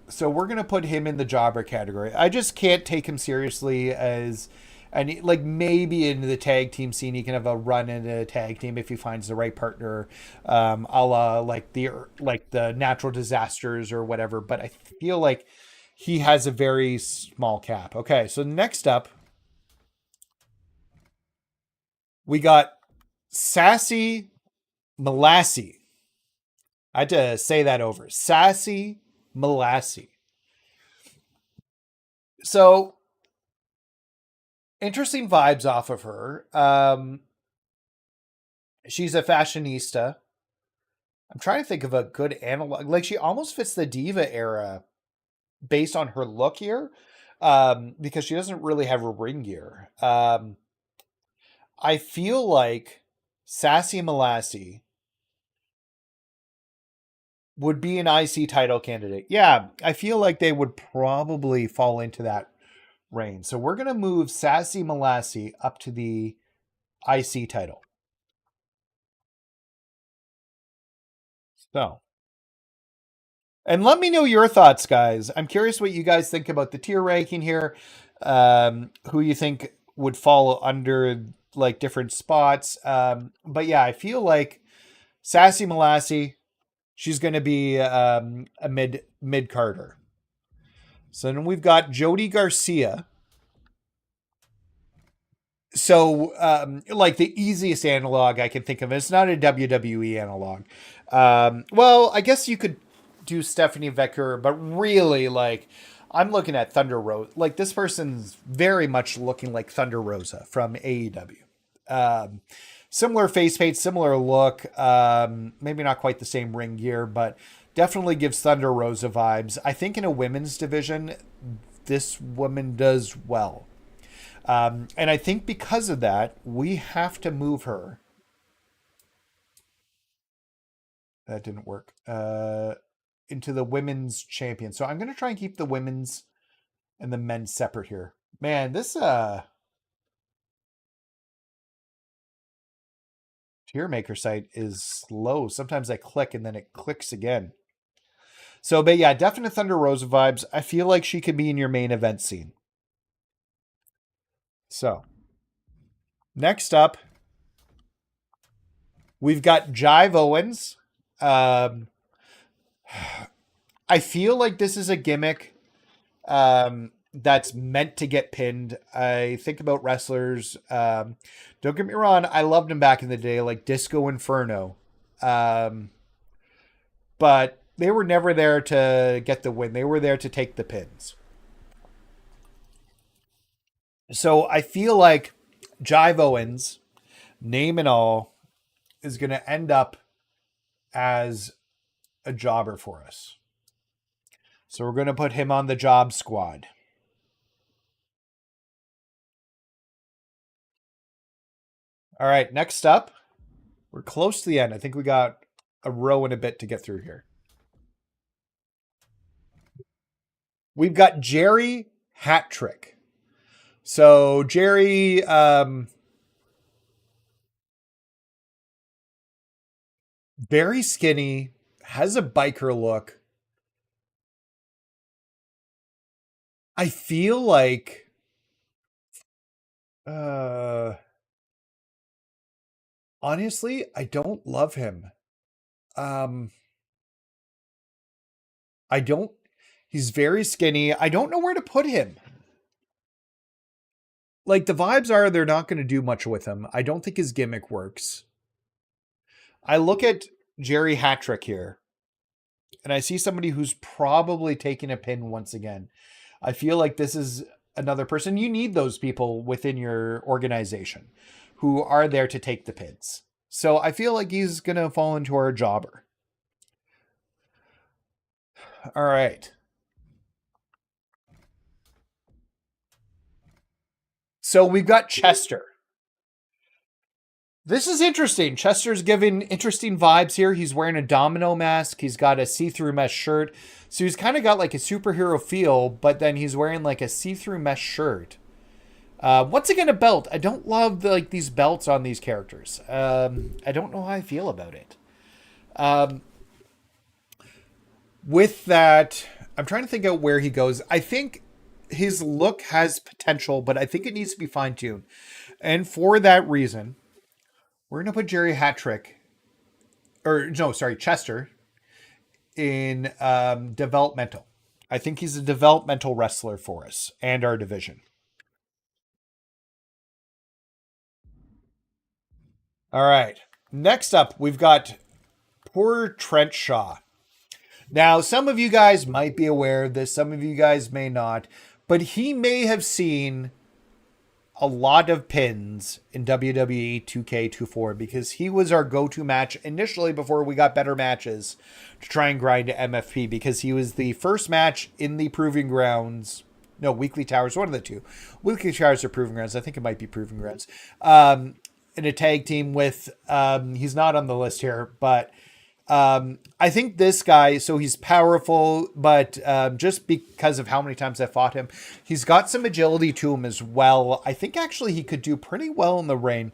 So we're going to put him in the jobber category. I just can't take him seriously as... And like maybe in the tag team scene, he can have a run in a tag team if he finds the right partner, a la like the natural disasters or whatever. But I feel like he has a very small cap. Okay, so next up, we got Sassy Molassy. I had to say that over. Sassy Molassy. So, interesting vibes off of her. She's a fashionista. I'm trying to think of a good analog. Like, she almost fits the diva era based on her look here, because she doesn't really have a ring gear. I feel like Sassy Molassy would be an IC title candidate. Yeah, I feel like they would probably fall into that range. So we're going to move Sassy Molassy up to the IC title. So, and let me know your thoughts, guys. I'm curious what you guys think about the tier ranking here. Who you think would fall under like different spots. But yeah, I feel like Sassy Molassy, she's going to be a mid Carter. So then we've got Jody Garcia. So, like the easiest analog I can think of, it's not a WWE analog. Well, I guess you could do Stephanie Vecker, but really, like, I'm looking at Thunder Rosa. Like, this person's very much looking like Thunder Rosa from AEW. Similar face paint, similar look. Maybe not quite the same ring gear, but definitely gives Thunder Rosa vibes. I think in a women's division, this woman does well. And I think because of that, we have to move her. That didn't work. Into the women's champion. So I'm going to try and keep the women's and the men's separate here. Man, this tier maker site is slow. Sometimes I click and then it clicks again. So, but yeah, definite Thunder Rosa vibes. I feel like she could be in your main event scene. So, next up, we've got Jive Owens. I feel like this is a gimmick that's meant to get pinned. I think about wrestlers. Don't get me wrong, I loved him back in the day, like Disco Inferno. But they were never there to get the win. They were there to take the pins. So I feel like Jive Owens, name and all, is going to end up as a jobber for us. So we're going to put him on the job squad. All right, next up, we're close to the end. I think we got a row and a bit to get through here. We've got Jerry Hattrick. So Jerry, very skinny, has a biker look. I feel like honestly, I don't love him. He's very skinny. I don't know where to put him. Like, the vibes are they're not going to do much with him. I don't think his gimmick works. I look at Jerry Hattrick here, and I see somebody who's probably taking a pin once again. I feel like this is another person. You need those people within your organization who are there to take the pins. So I feel like he's going to fall into our jobber. All right. So we've got Chester. This is interesting. Chester's giving interesting vibes here. He's wearing a domino mask. He's got a see-through mesh shirt. So he's kind of got like a superhero feel, but then he's wearing like a see-through mesh shirt. Once again, a belt. I don't love these belts on these characters. I don't know how I feel about it. With that, I'm trying to think out where he goes. I think his look has potential, but I think it needs to be fine-tuned. And for that reason, we're going to put Chester in developmental. I think he's a developmental wrestler for us and our division. All right. Next up, we've got poor Trent Shaw. Now, some of you guys might be aware of this, some of you guys may not, but he may have seen a lot of pins in WWE 2K24 because he was our go-to match initially before we got better matches to try and grind to MFP, because he was the first match in the Proving Grounds. No, Weekly Towers, one of the two. Weekly Towers or Proving Grounds. I think it might be Proving Grounds. In a tag team with, he's not on the list here, but I think this guy, so he's powerful, but just because of how many times I fought him, he's got some agility to him as well. I think actually he could do pretty well in the ring.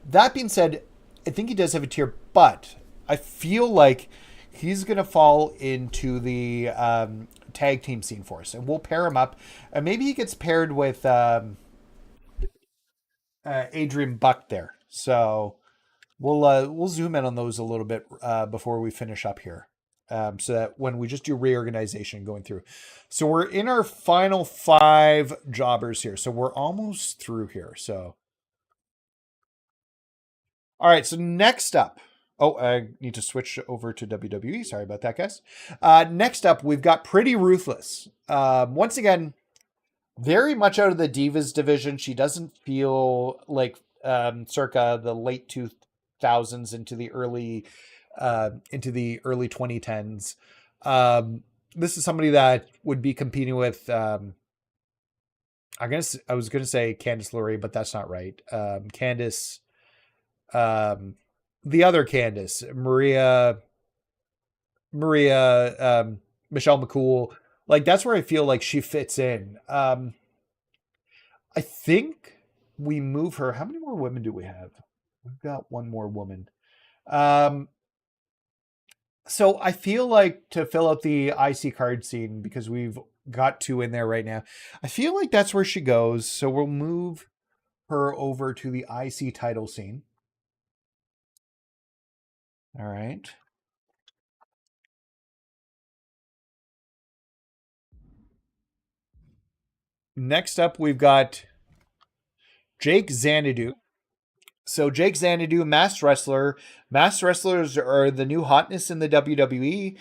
That being said, I think he does have a tier, but I feel like he's going to fall into the tag team scene for us, and we'll pair him up. And maybe he gets paired with Adrian Buck there. So we'll zoom in on those a little bit before we finish up here, so that when we just do reorganization going through. So we're in our final 5 jobbers here. So we're almost through here. So, all right. So next up, I need to switch over to WWE. Sorry about that, guys. Next up, we've got Pretty Ruthless. Once again, very much out of the Divas division. She doesn't feel like circa the late 2000s into the early 2010s. This is somebody that would be competing with I was gonna say Candice LeRae, but that's not right. Candice, the other Candice, Michelle McCool. Like, that's where I feel like she fits in. I think we move her. How many more women do we have? We've got one more woman. So I feel like to fill out the IC card scene, because we've got 2 in there right now, I feel like that's where she goes. So we'll move her over to the IC title scene. All right. Next up, we've got Jake Xanadu. So Jake Xanadu, masked wrestler. Masked wrestlers are the new hotness in the WWE.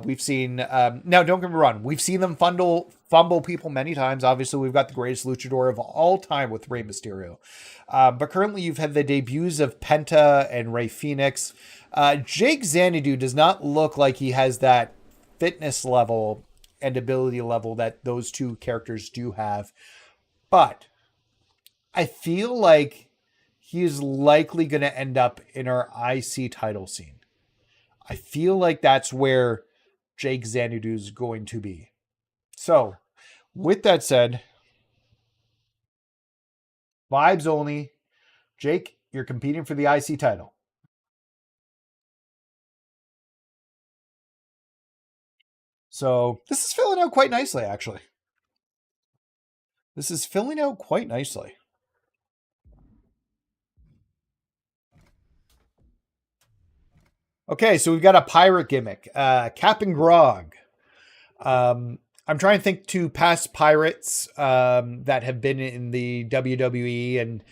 We've seen, now don't get me wrong, we've seen them fumble people many times. Obviously, we've got the greatest luchador of all time with Rey Mysterio. But currently, you've had the debuts of Penta and Rey Fenix. Jake Xanadu does not look like he has that fitness level and ability level that those 2 characters do have. But I feel like he is likely going to end up in our IC title scene. I feel like that's where Jake Xanadu is going to be. So, with that said, vibes only. Jake, you're competing for the IC title. So, this is filling out quite nicely, actually. This is filling out quite nicely. Okay, so we've got a pirate gimmick. Captain Grog. I'm trying to think to past pirates that have been in the WWE, and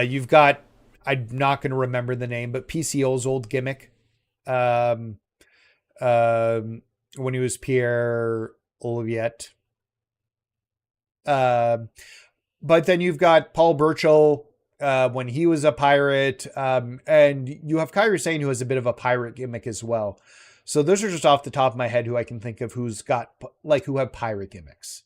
you've got, I'm not going to remember the name, but PCO's old gimmick when he was Pierre Olivier. But then you've got Paul Burchill when he was a pirate, and you have Kairi Sane, who has a bit of a pirate gimmick as well. So those are just off the top of my head who I can think of who have pirate gimmicks.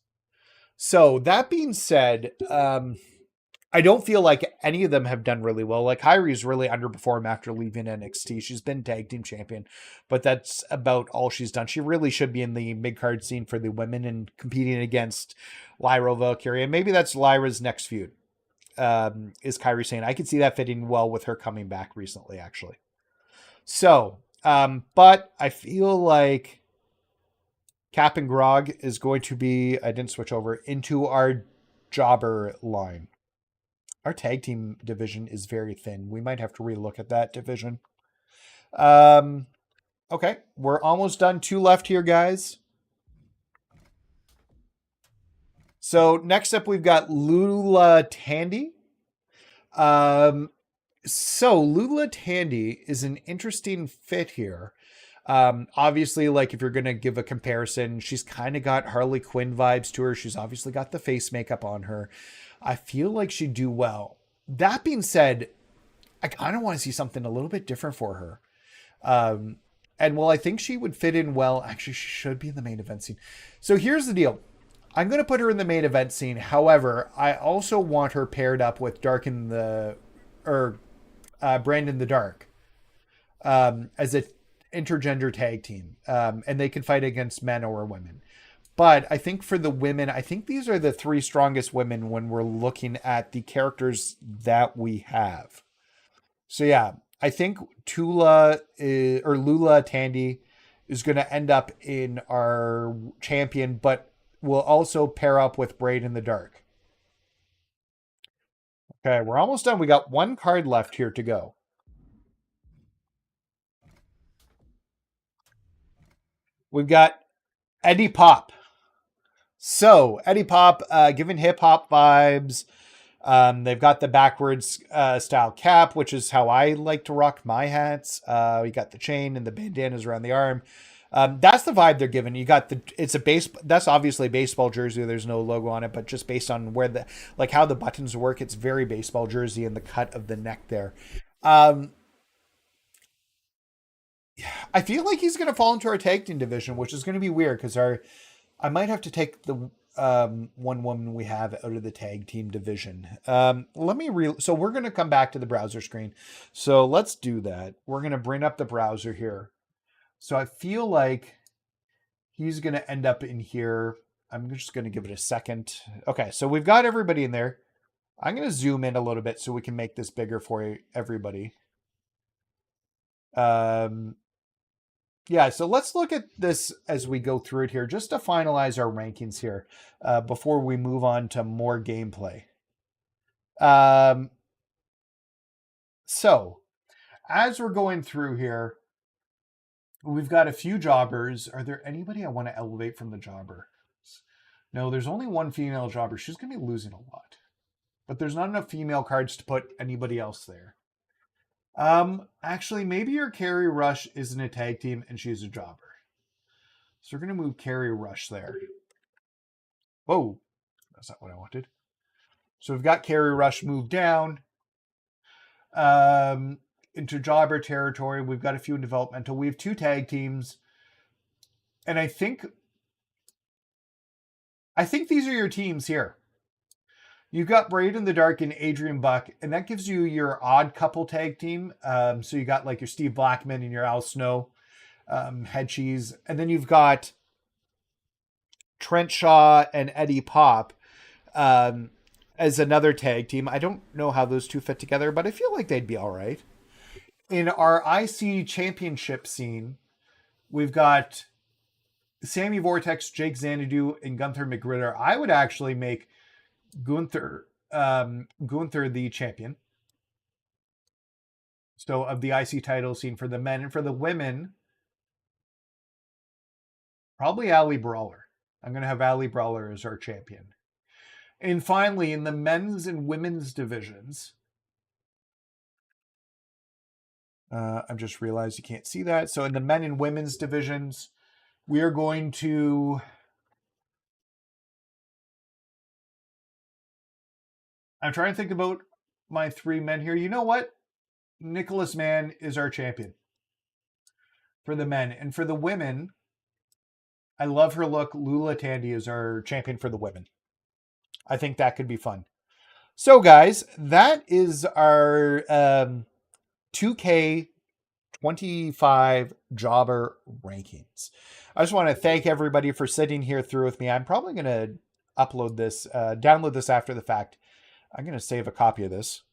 So that being said, I don't feel like any of them have done really well. Like, Kairi's really underperformed after leaving NXT. She's been tag team champion, but that's about all she's done. She really should be in the mid-card scene for the women and competing against Lyra Valkyria. Maybe that's Lyra's next feud. Is Kairi Sane. I could see that fitting well with her coming back recently, actually. So, but I feel like Captain Grog is going to be, I didn't switch over, into our jobber line. Our tag team division is very thin. We might have to relook at that division. Okay, we're almost done. 2 left here, guys. So next up, we've got Lula Tandy. So Lula Tandy is an interesting fit here. Obviously, like if you're gonna give a comparison, she's kind of got Harley Quinn vibes to her. She's obviously got the face makeup on her. I feel like she'd do well. That being said, I kind of want to see something a little bit different for her. And while I think she would fit in well, actually, she should be in the main event scene. So here's the deal. I'm going to put her in the main event scene. However, I also want her paired up with Brandon the Dark as a intergender tag team. And they can fight against men or women. But I think for the women, I think these are the three strongest women when we're looking at the characters that we have. So yeah, I think Lula Tandy is going to end up in our champion, but will also pair up with Braid in the Dark. Okay, we're almost done. We got one card left here to go. We've got Eddie Pop. So Eddie Pop, giving hip hop vibes. They've got the backwards style cap, which is how I like to rock my hats. We got the chain and the bandanas around the arm. That's the vibe they're giving. You got that's obviously a baseball jersey. There's no logo on it, but just based on how the buttons work, it's very baseball jersey and the cut of the neck there. I feel like he's going to fall into our tag team division, which is going to be weird because I might have to take the one woman we have out of the tag team division. So we're going to come back to the browser screen. So let's do that. We're going to bring up the browser here. So I feel like he's going to end up in here. I'm just going to give it a second. Okay, so we've got everybody in there. I'm going to zoom in a little bit so we can make this bigger for everybody. Yeah, so let's look at this as we go through it here, just to finalize our rankings here before we move on to more gameplay. So, as we're going through here, we've got a few jobbers. Are there anybody I want to elevate from the jobber? No, there's only one female jobber. She's going to be losing a lot. But there's not enough female cards to put anybody else there. Actually, maybe your Carrie Rush isn't a tag team and she's a jobber. So we're going to move Carrie Rush there. Whoa, that's not what I wanted. So we've got Carrie Rush moved down into jobber territory. We've got a few in developmental. We have two tag teams. And I think these are your teams here. You've got Braid in the Dark and Adrian Buck, and that gives you your odd couple tag team. So you got like your Steve Blackman and your Al Snow, Head Cheese. And then you've got Trent Shaw and Eddie Pop as another tag team. I don't know how those two fit together, but I feel like they'd be all right. In our IC championship scene, we've got Sammy Vortex, Jake Xanadu, and Gunther McGritter. I would actually make Gunther the champion. So of the IC title scene for the men, and for the women, probably Ali Brawler. I'm going to have Ali Brawler as our champion. And finally, in the men's and women's divisions, I've just realized you can't see that. So in the men and women's divisions, we are going to... I'm trying to think about my three men here. You know what? Nicholas Mann is our champion for the men. And for the women, I love her look. Lula Tandy is our champion for the women. I think that could be fun. So, guys, that is our 2K25 jobber rankings. I just want to thank everybody for sitting here through with me. I'm probably going to upload this, download this after the fact. I'm going to save a copy of this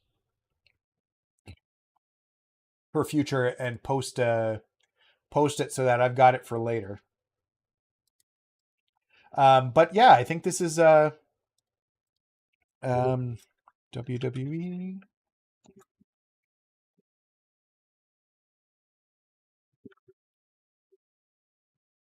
for future and post it so that I've got it for later. But yeah, I think this is WWE.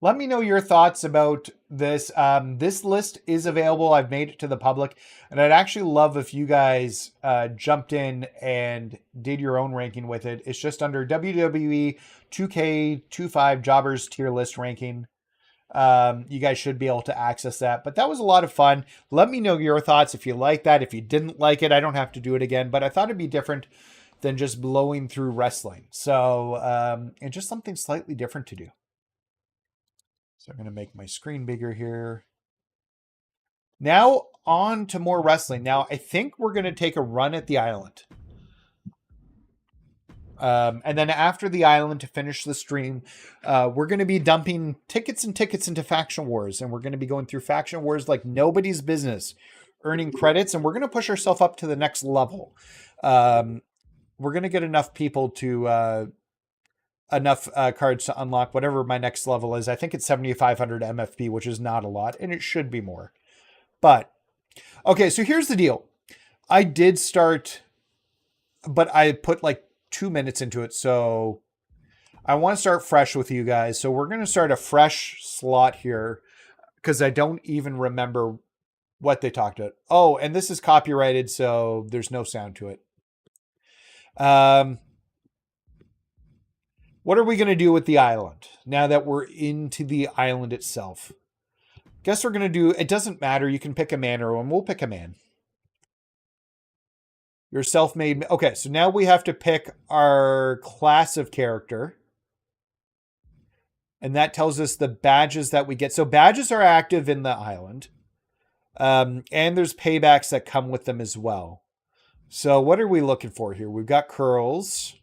Let me know your thoughts about this. This list is available. I've made it to the public, and I'd actually love if you guys jumped in and did your own ranking with it. It's just under WWE 2K25 Jobbers tier list ranking. You guys should be able to access that. But that was a lot of fun. Let me know your thoughts if you like that. If you didn't like it, I don't have to do it again. But I thought it'd be different than just blowing through wrestling. So, and just something slightly different to do. So I'm going to make my screen bigger here. Now on to more wrestling. Now I think we're going to take a run at the island. And then after the island, to finish the stream, we're going to be dumping tickets into Faction Wars. And we're going to be going through Faction Wars like nobody's business, earning credits. And we're going to push ourselves up to the next level. We're going to get enough people to... enough cards to unlock whatever my next level is. I think it's 7,500 MFP, which is not a lot, and it should be more. But, okay, so here's the deal. I did start, but I put like 2 minutes into it, so I want to start fresh with you guys. So we're going to start a fresh slot here, because I don't even remember what they talked about. Oh, and this is copyrighted, so there's no sound to it. What are we going to do with the island now that we're into the island itself? Guess we're going to do, it doesn't matter. You can pick a man or one. We'll pick a man. You're self-made. Okay, so now we have to pick our class of character. And that tells us the badges that we get. So badges are active in the island. And there's paybacks that come with them as well. So what are we looking for here? We've got curls.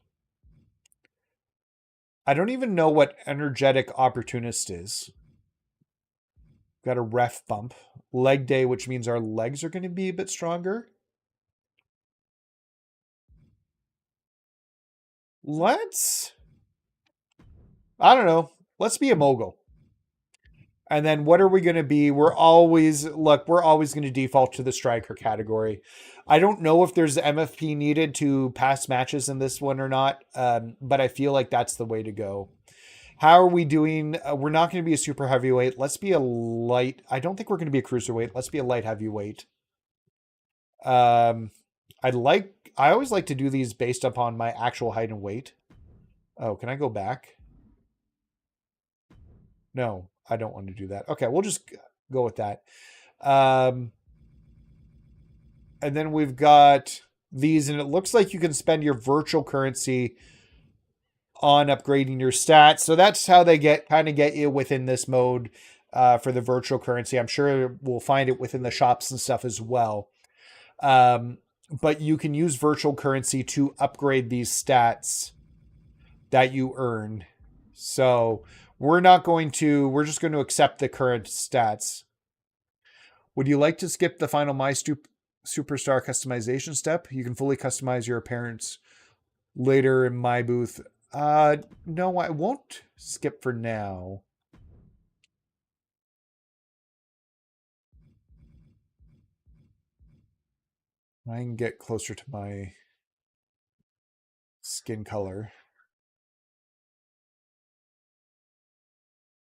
I don't even know what energetic opportunist is. Got a ref bump. Leg day, which means our legs are going to be a bit stronger. I don't know. Let's be a mogul. And then what are we going to be? We're always going to default to the striker category. I don't know if there's MFP needed to pass matches in this one or not, but I feel like that's the way to go. How are we doing? We're not going to be a super heavyweight. Let's be a light. I don't think we're going to be a cruiserweight. Let's be a light heavyweight. I always like to do these based upon my actual height and weight. Oh, can I go back? No, I don't want to do that. Okay, we'll just go with that. And then we've got these, and it looks like you can spend your virtual currency on upgrading your stats. So that's how they kind of get you within this mode for the virtual currency. I'm sure we'll find it within the shops and stuff as well. But you can use virtual currency to upgrade these stats that you earn. So we're just going to accept the current stats. Would you like to skip the final Superstar customization step? You can fully customize your appearance later in my booth. No, I won't skip for now. I can get closer to my skin color.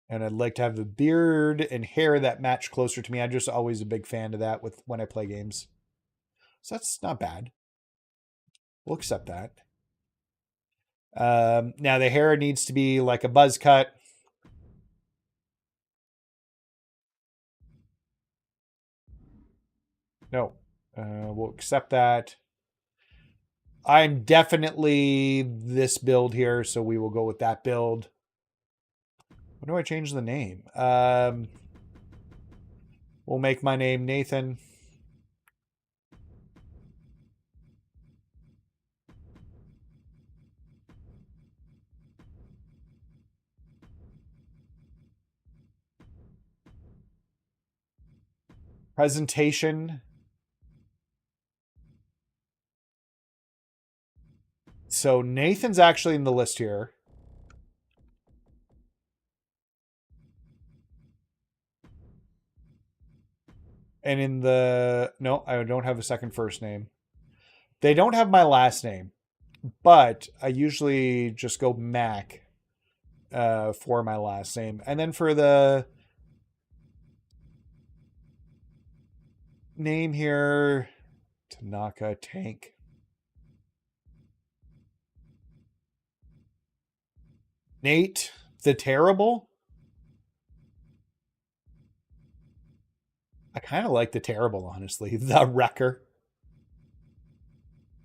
And I'd like to have the beard and hair that match closer to me. I'm just always a big fan of that when I play games. So that's not bad. We'll accept that. Now the hair needs to be like a buzz cut. No, we'll accept that. I'm definitely this build here, so we will go with that build. When do I change the name? We'll make my name Nathan. Presentation. So Nathan's actually in the list here. And in the... No, I don't have a second first name. They don't have my last name. But I usually just go Mac. for my last name. And then for the name here, Tanaka Tank. Nate the Terrible. I kind of like the Terrible, honestly. The Wrecker.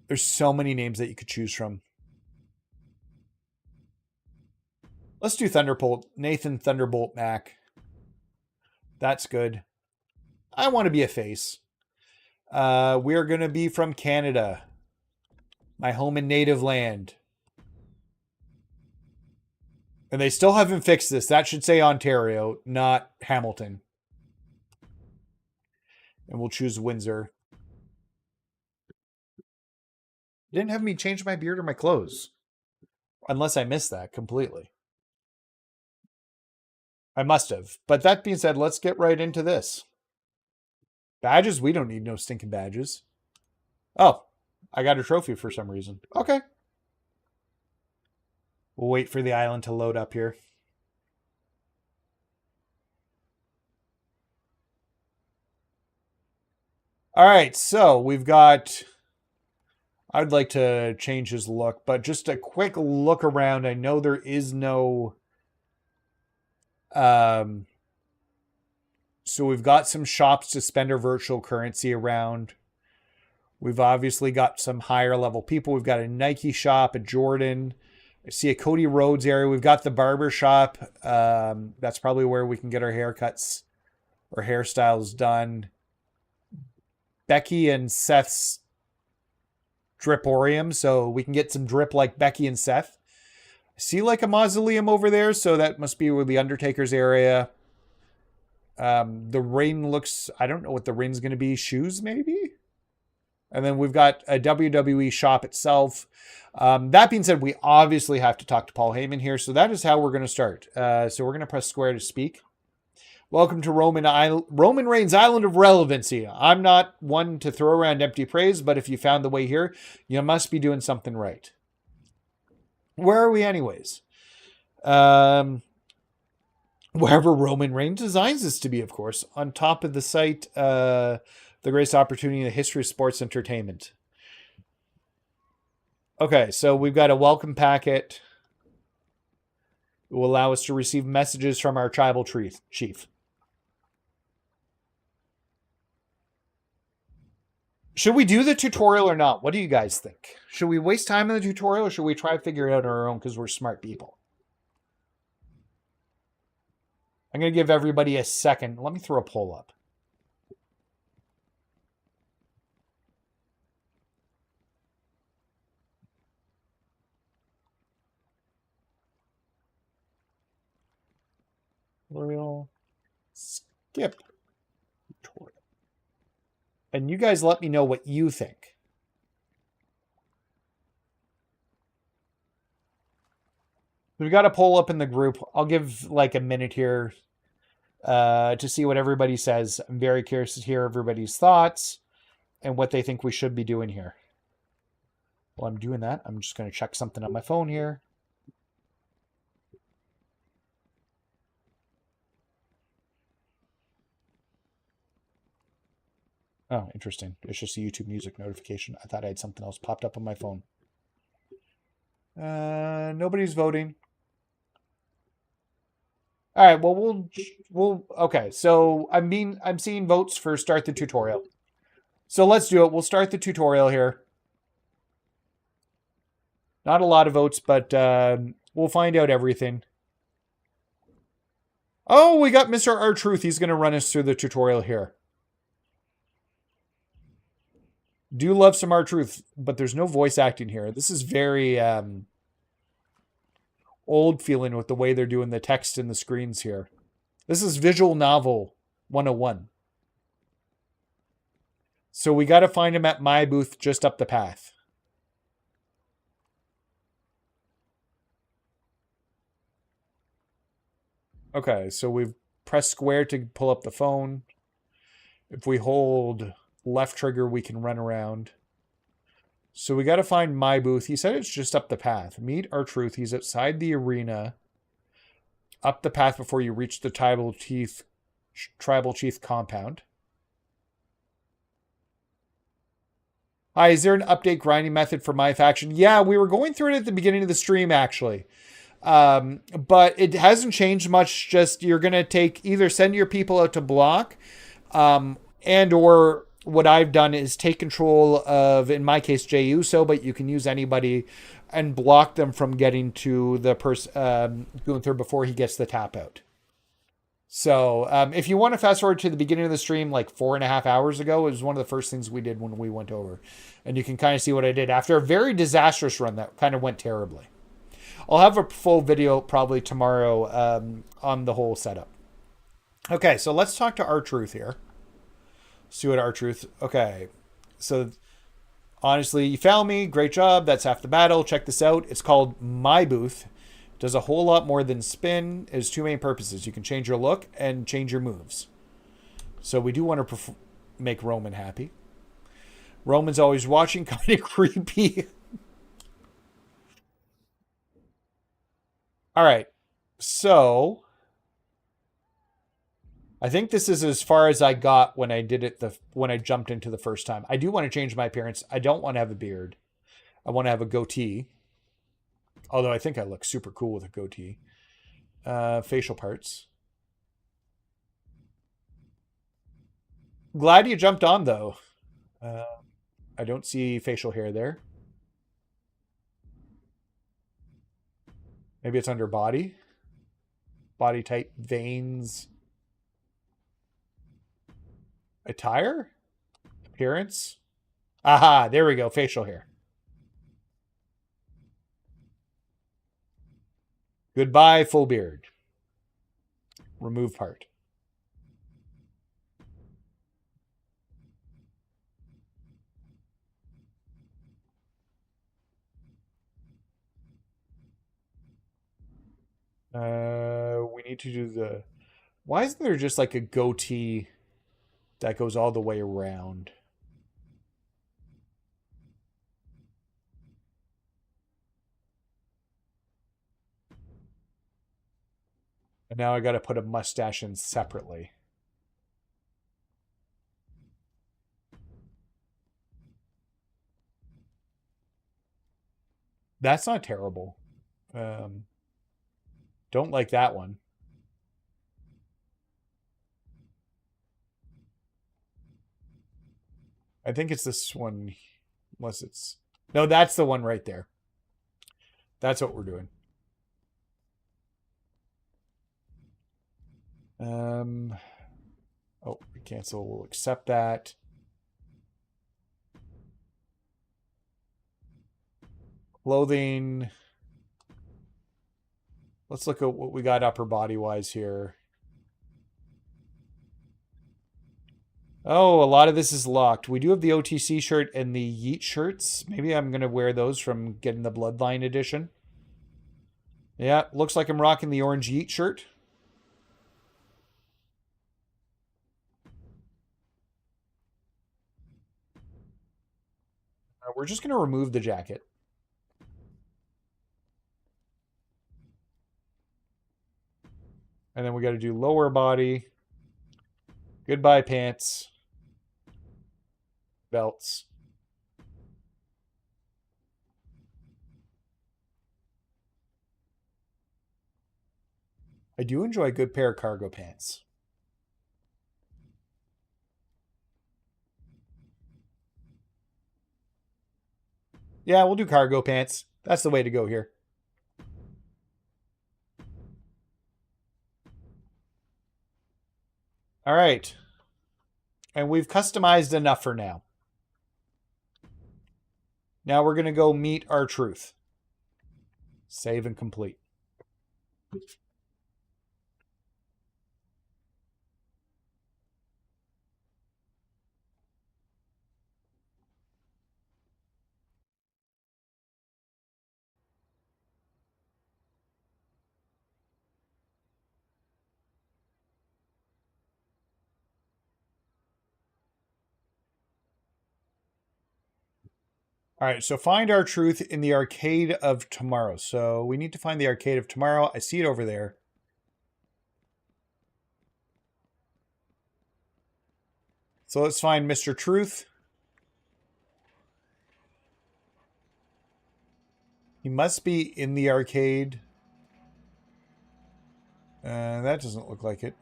There's so many names that you could choose from. Let's do Thunderbolt. Nathan Thunderbolt Mac. That's good. I want to be a face. We're going to be from Canada. My home and native land. And they still haven't fixed this. That should say Ontario, not Hamilton. And we'll choose Windsor. Didn't have me change my beard or my clothes. Unless I missed that completely. I must have. But that being said, let's get right into this. Badges? We don't need no stinking badges. Oh, I got a trophy for some reason. Okay. We'll wait for the island to load up here. All right, so we've got... I'd like to change his look, but just a quick look around. I know there is no... So we've got some shops to spend our virtual currency around. We've obviously got some higher level people. We've got a Nike shop, a Jordan. I see a Cody Rhodes area. We've got the barber shop. That's probably where we can get our haircuts or hairstyles done. Becky and Seth's Driporium, so we can get some drip like Becky and Seth. I see like a mausoleum over there, so that must be where the Undertaker's area. The ring looks, I don't know what the ring's going to be. Shoes, maybe? And then we've got a WWE shop itself. That being said, we obviously have to talk to Paul Heyman here, so that is how we're going to start. So we're going to press square to speak. Welcome to Roman Reigns' Island of Relevancy. I'm not one to throw around empty praise, but if you found the way here, you must be doing something right. Where are we anyways? Wherever Roman Reigns designs this to be, of course. On top of the site, the greatest opportunity in the history of sports entertainment. Okay, so we've got a welcome packet. It will allow us to receive messages from our tribal chief. Should we do the tutorial or not? What do you guys think? Should we waste time in the tutorial or should we try to figure it out on our own because we're smart people? I'm going to give everybody a second. Let me throw a poll up. Tutorial. Skip tutorial. And you guys let me know what you think. We've got a poll up in the group. I'll give like a minute here to see what everybody says. I'm very curious to hear everybody's thoughts and what they think we should be doing here. While I'm doing that, I'm just going to check something on my phone here. Oh, interesting. It's just a YouTube music notification. I thought I had something else popped up on my phone. Nobody's voting. All right, well, we'll okay. So I'm seeing votes for start the tutorial. So let's do it. We'll start the tutorial here. Not a lot of votes, but we'll find out everything. Oh, we got Mr. R-Truth. He's going to run us through the tutorial here. Do love some R-Truth, but there's no voice acting here. This is very old feeling with the way they're doing the text and the screens here. This is visual novel 101. So we got to find him at my booth just up the path. Okay, so we've pressed square to pull up the phone. If we hold left trigger, we can run around. So we got to find my booth. He said it's just up the path. Meet R-Truth. He's outside the arena. up the path before you reach the tribal chief compound. Hi, is there an update grinding method for MyFaction? Yeah, we were going through it at the beginning of the stream, actually. But it hasn't changed much. Just you're going to either send your people out to block, and or what I've done is take control of, in my case, Jey Uso, but you can use anybody and block them from getting to the person Gunther before he gets the tap out. So if you want to fast forward to the beginning of the stream, like 4.5 hours ago, it was one of the first things we did when we went over. And you can kind of see what I did after a very disastrous run that kind of went terribly. I'll have a full video probably tomorrow on the whole setup. Okay, so let's talk to R-Truth here. See what R-Truth... Okay, so honestly, you found me. Great job. That's half the battle. Check this out. It's called My Booth. Does a whole lot more than spin. It has two main purposes. You can change your look and change your moves. So we do want to make Roman happy. Roman's always watching. Kind of creepy. All right. So I think this is as far as I got when I did it when I jumped into the first time. I do want to change my appearance. I don't want to have a beard. I want to have a goatee. Although I think I look super cool with a goatee. Facial parts. Glad you jumped on, though. I don't see facial hair there. Maybe it's under body. Body type, veins. Attire? Appearance? Aha, there we go. Facial hair. Goodbye, full beard. Remove part. We need to do the... Why isn't there just like a goatee that goes all the way around? And now I got to put a mustache in separately. That's not terrible. Don't like that one. I think it's this one, unless it's... No, that's the one right there. That's what we're doing. Oh, we cancel. We'll accept that. Clothing. Let's look at what we got upper body wise here. Oh, a lot of this is locked. We do have the OTC shirt and the Yeet shirts. Maybe I'm going to wear those from getting the Bloodline edition. Yeah, looks like I'm rocking the orange Yeet shirt. We're just going to remove the jacket. And then we got to do lower body. Goodbye pants. Belts. I do enjoy a good pair of cargo pants. Yeah, we'll do cargo pants. That's the way to go here. All right. And we've customized enough for now. Now we're going to go meet R-Truth. Save and complete. All right, so find R-Truth in the Arcade of Tomorrow. So we need to find the Arcade of Tomorrow. I see it over there. So let's find Mr. Truth. He must be in the arcade. That doesn't look like it.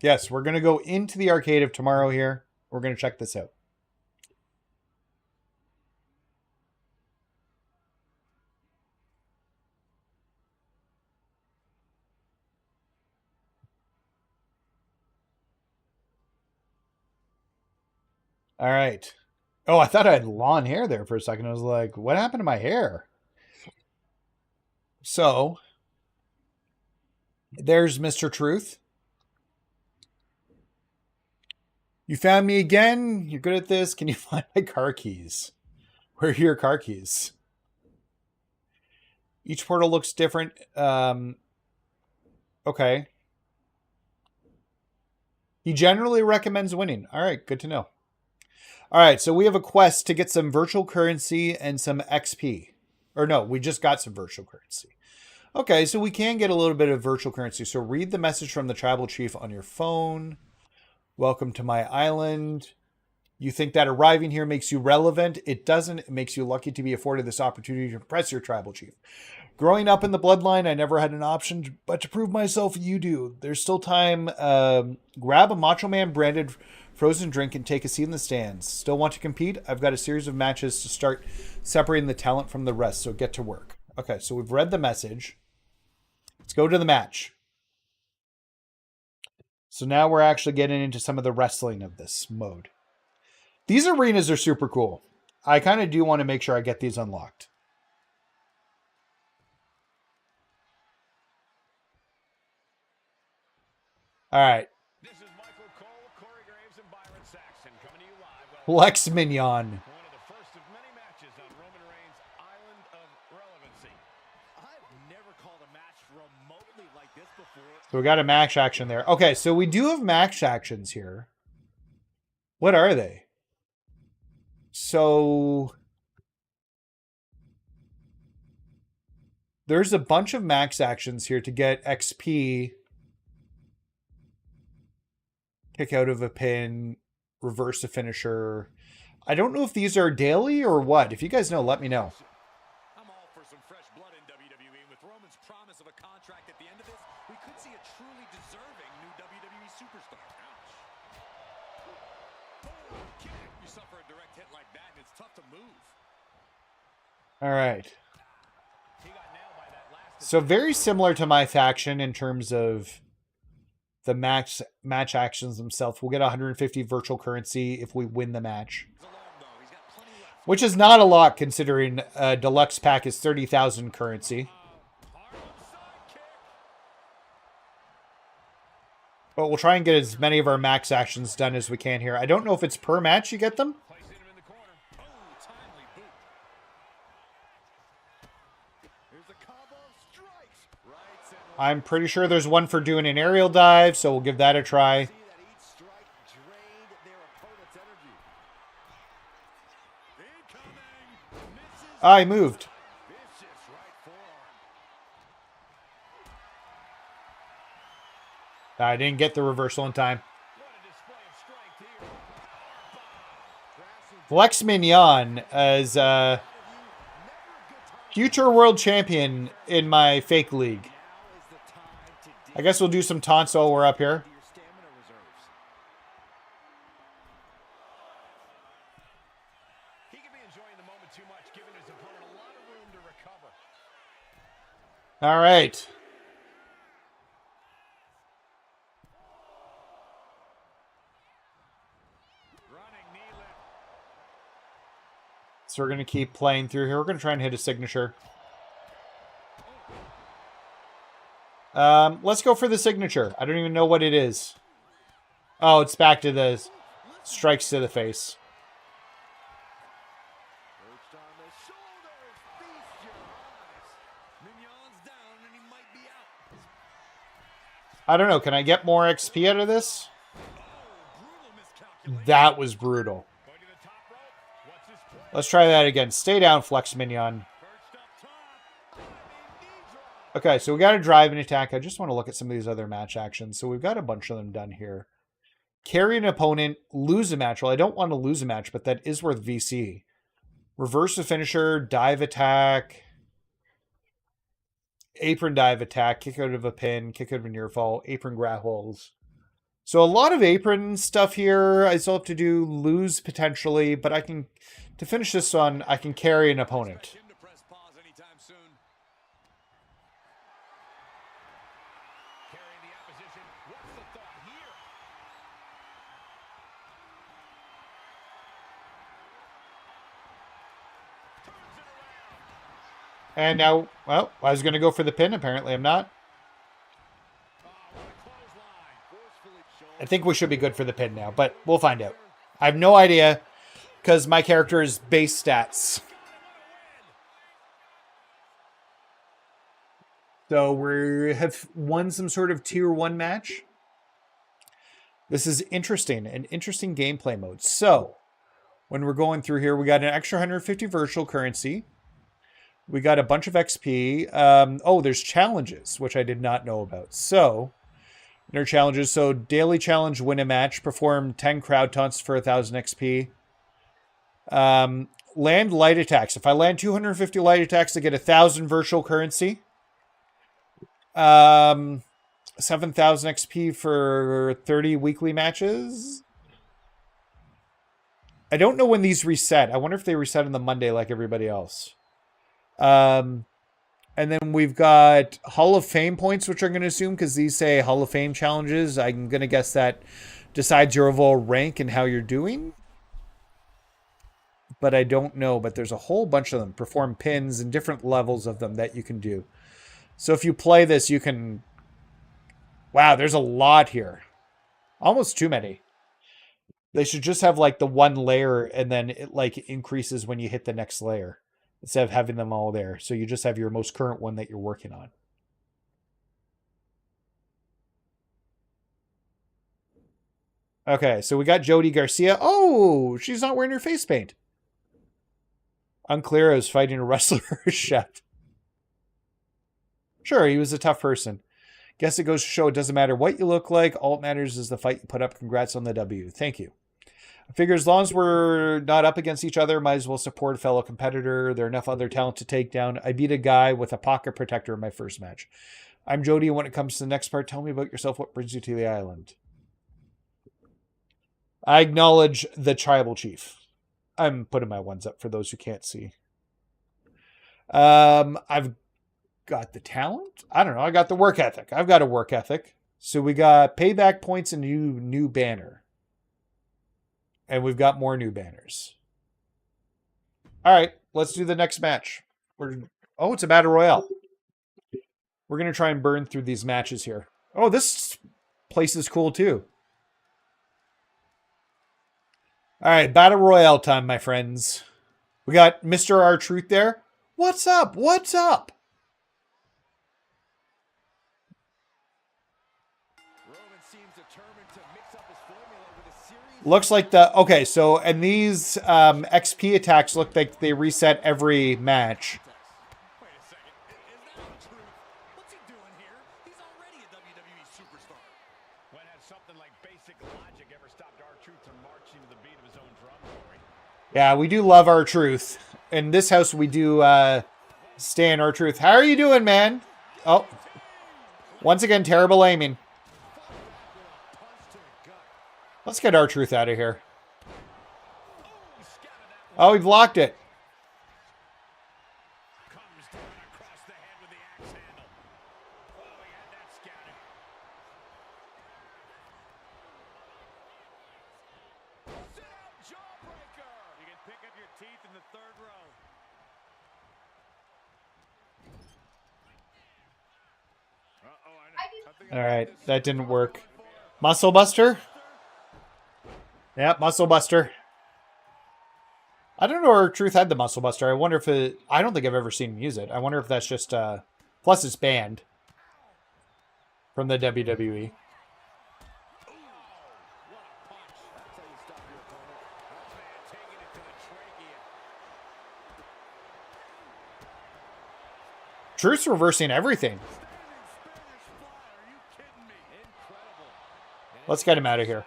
Yes, we're going to go into the arcade of tomorrow here. We're going to check this out. All right. Oh, I thought I had lawn hair there for a second. I was like, what happened to my hair? So, there's Mr. Truth. You found me again. You're good at this. Can you find my car keys? Where are your car keys? Each portal looks different. Okay. He generally recommends winning. All right, good to know. All right, so we have a quest to get some virtual currency and some XP. Or no, we just got some virtual currency. Okay, so we can get a little bit of virtual currency. So read the message from the tribal chief on your phone. Welcome to my island. You think that arriving here makes you relevant? It doesn't. It makes you lucky to be afforded this opportunity to impress your tribal chief. Growing up in the bloodline, I never had an option, but to prove myself, you do. There's still time. Grab a Macho Man branded frozen drink and take a seat in the stands. Still want to compete? I've got a series of matches to start separating the talent from the rest, so get to work. Okay, so we've read the message. Let's go to the match. So now we're actually getting into some of the wrestling of this mode. These arenas are super cool. I kind of do want to make sure I get these unlocked. All right. This is Michael Cole, Corey Graves, and Byron Saxton coming to you live. Lex Mignon. One of the first of many matches on Roman Reigns' Island of Relevancy. I've never called a match remotely like this before. So we got a match action there. Okay, so we do have match actions here. What are they? So there's a bunch of max actions here to get XP. Kick out of a pin, reverse a finisher. I don't know if these are daily or what. If you guys know, let me know. I'm all for some fresh blood in WWE. With Roman's promise of a contract at the end of this, we could see a truly deserving new WWE superstar. Ouch. You suffer a direct hit like that, and it's tough to move. All right. So very similar to MyFaction in terms of the match actions themselves. We'll get 150 virtual currency if we win the match, which is not a lot considering a deluxe pack is 30,000 currency. But we'll try and get as many of our max actions done as we can here. I don't know if it's per match you get them. I'm pretty sure there's one for doing an aerial dive, so we'll give that a try. I moved. I didn't get the reversal in time. Lex Mignon as future world champion in my fake league. I guess we'll do some taunts while we're up here. All right. So we're going to keep playing through here. We're going to try and hit a signature. Let's go for the signature. I don't even know what it is. Oh, it's back to the strikes to the face. I don't know. Can I get more XP out of this? That was brutal. Let's try that again. Stay down, Flex Mignon. Okay, so we got a drive and attack. I just want to look at some of these other match actions. So we've got a bunch of them done here. carry an opponent, lose a match. Well, I don't want to lose a match, but that is worth VC. Reverse the finisher, dive attack, apron dive attack, kick out of a pin, kick out of a near fall, apron grapples. So a lot of apron stuff here. I still have to do lose potentially, but I can, to finish this one, I can carry an opponent. And now, well, I was going to go for the pin. Apparently I'm not. I think we should be good for the pin now, but we'll find out. I have no idea because my character is base stats. So we have won some sort of tier 1 match. This is interesting, an interesting gameplay mode. So when we're going through here, we got an extra 150 virtual currency. We got a bunch of XP. Oh, there's challenges, which I did not know about. So, there are challenges. So, daily challenge, win a match, perform 10 crowd taunts for 1,000 XP. Land light attacks. If I land 250 light attacks, I get 1,000 virtual currency. 7,000 XP for 30 weekly matches. I don't know when these reset. I wonder if they reset on the Monday like everybody else. And then we've got Hall of Fame points, which I'm going to assume because these say Hall of Fame challenges. I'm going to guess that decides your overall rank and how you're doing. But I don't know. But there's a whole bunch of them. Perform pins and different levels of them that you can do. So if you play this, you can... Wow, there's a lot here. Almost too many. They should just have like the one layer and then it like increases when you hit the next layer. Instead of having them all there. So you just have your most current one that you're working on. Okay, so we got Jody Garcia. Oh, she's not wearing her face paint. Unclear is fighting a wrestler or chef. Sure, he was a tough person. Guess it goes to show it doesn't matter what you look like. All that matters is the fight you put up. Congrats on the W. Thank you. I figure as long as we're not up against each other, might as well support a fellow competitor. There are enough other talent to take down. I beat a guy with a pocket protector in my first match. I'm Jody, and when it comes to the next part, tell me about yourself. What brings you to the island? I acknowledge the tribal chief. I'm putting my ones up for those who can't see. I've got the talent. I don't know. I got the work ethic. I've got a work ethic. So we got payback points and new banner. And we've got more new banners. All right, let's do the next match. Oh, it's a battle royale. We're going to try and burn through these matches here. Oh, this place is cool too. All right, battle royale time, my friends. We got Mr. R-Truth there. What's up? What's up? Looks like the... Okay, so... And these XP attacks look like they reset every match. Wait a second. Is that true? What's he doing here? He's already a WWE superstar. When has something like basic logic ever stopped R-Truth from marching to the beat of his own drum, Corey? Yeah, we do love R-Truth. In this house, we do stand R-Truth. How are you doing, man? Oh. Once again, terrible aiming. Let's get R-Truth out of here. Oh, he blocked it. All right, that didn't work. Muscle Buster? Yeah, Muscle Buster. I don't know where Truth had the Muscle Buster. I wonder if it... I don't think I've ever seen him use it. I wonder if that's just... Plus it's banned from the WWE. Truth's reversing everything. Let's get him out of here.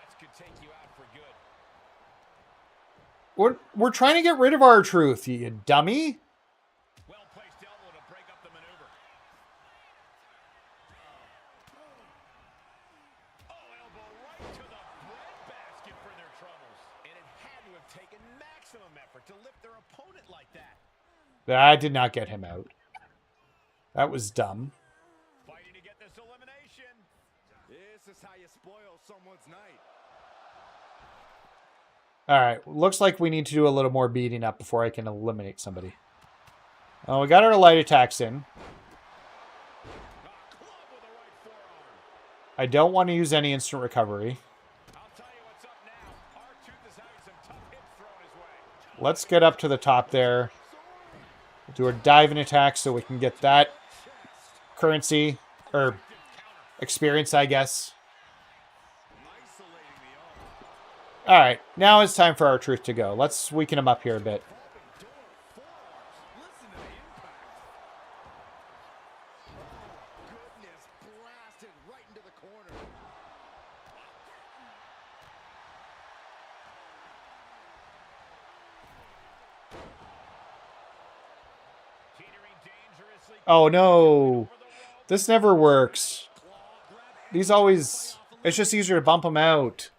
We're trying to get rid of our truth, you dummy. Well-placed elbow to break up the maneuver. Oh, elbow right to the breadbasket for their troubles. And it had to have taken maximum effort to lift their opponent like that. That did not get him out. That was dumb. Fighting to get this elimination. This is how you spoil someone's night. Alright, looks like we need to do a little more beating up before I can eliminate somebody. Oh, we got our light attacks in. I don't want to use any instant recovery. Let's get up to the top there. Do a diving attack so we can get that currency, or experience, I guess. Alright, now it's time for our truth to go. Let's weaken him up here a bit. Oh no, this never works. These always, it's just easier to bump them out.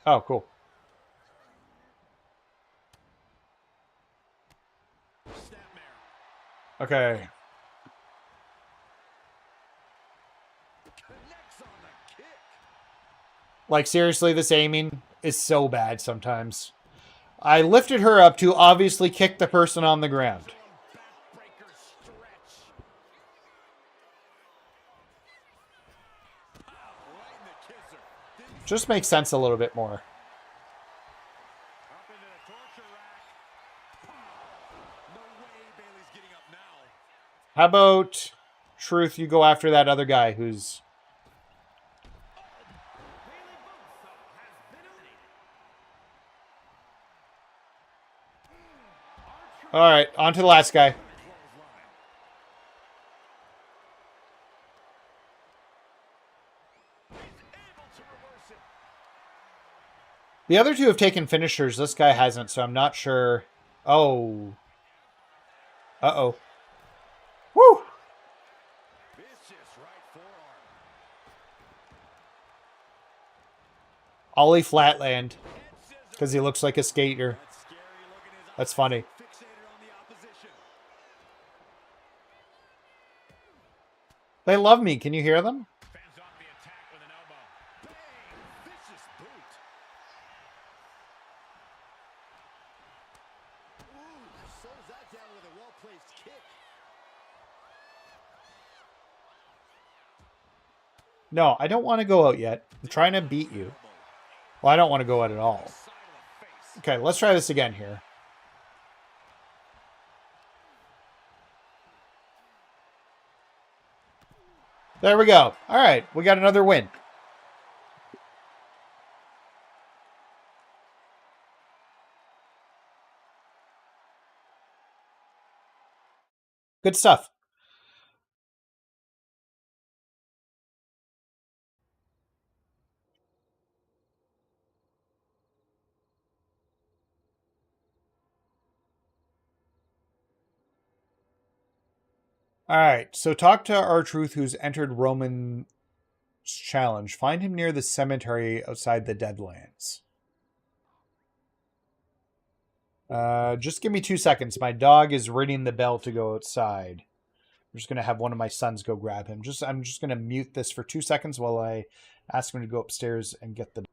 Oh, cool. Okay. Like, seriously, this aiming is so bad sometimes. I lifted her up to obviously kick the person on the ground. Just makes sense a little bit more. How about, Truth, you go after that other guy who's... Alright, on to the last guy. The other two have taken finishers. This guy hasn't, so I'm not sure. Oh. Uh-oh. Woo! Ollie Flatland. Because he looks like a skater. That's funny. They love me. Can you hear them? No, I don't want to go out yet. I'm trying to beat you. Well, I don't want to go out at all. Okay, let's try this again here. There we go. All right, we got another win. Good stuff. All right, so talk to R-Truth, who's entered Roman's challenge. Find him near the cemetery outside the Deadlands. Just give me 2 seconds. My dog is ringing the bell to go outside. I'm just going to have one of my sons go grab him. I'm just going to mute this for 2 seconds while I ask him to go upstairs and get the...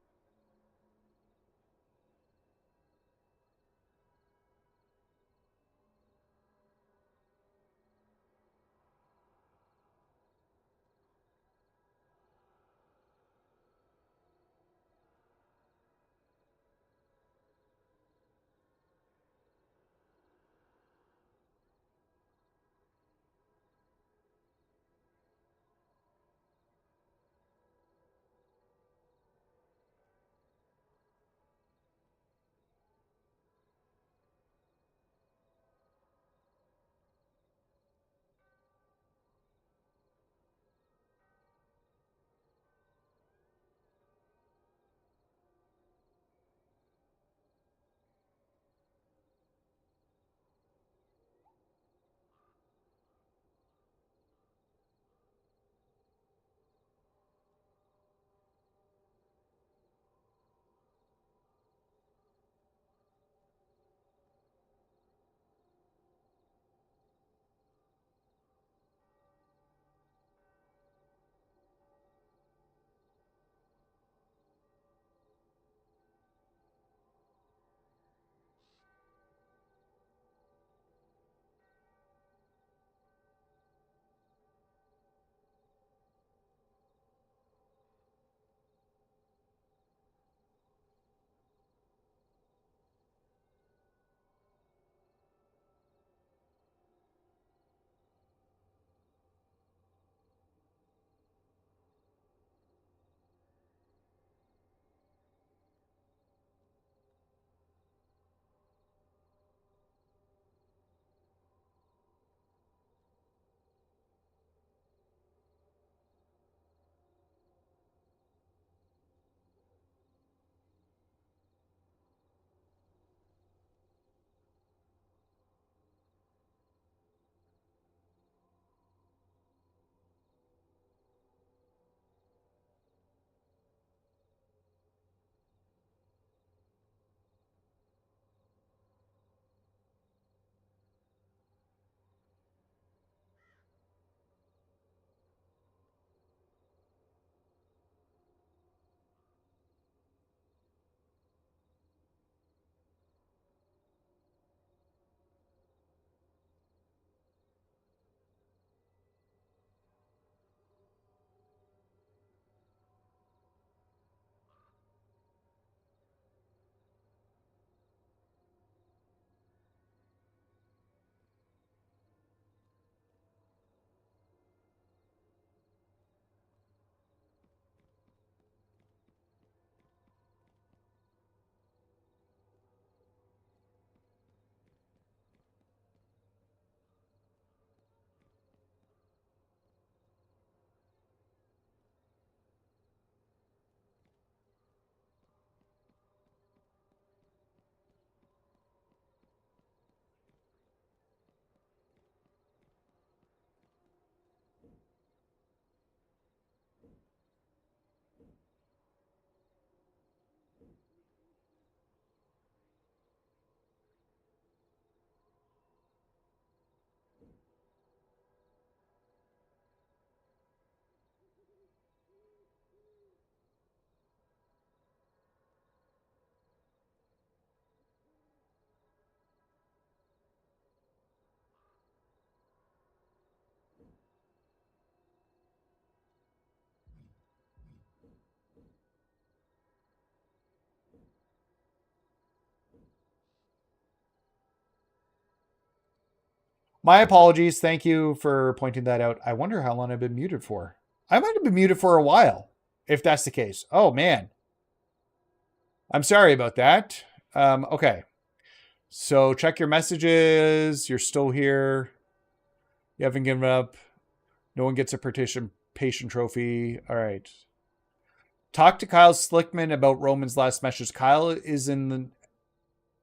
My apologies. Thank you for pointing that out. I wonder how long I've been muted for. I might have been muted for a while, if that's the case. Oh, man. I'm sorry about that. Okay. So check your messages. You're still here. You haven't given up. No one gets a participation trophy. All right. Talk to Kyle Slickman about Roman's last message. Kyle is in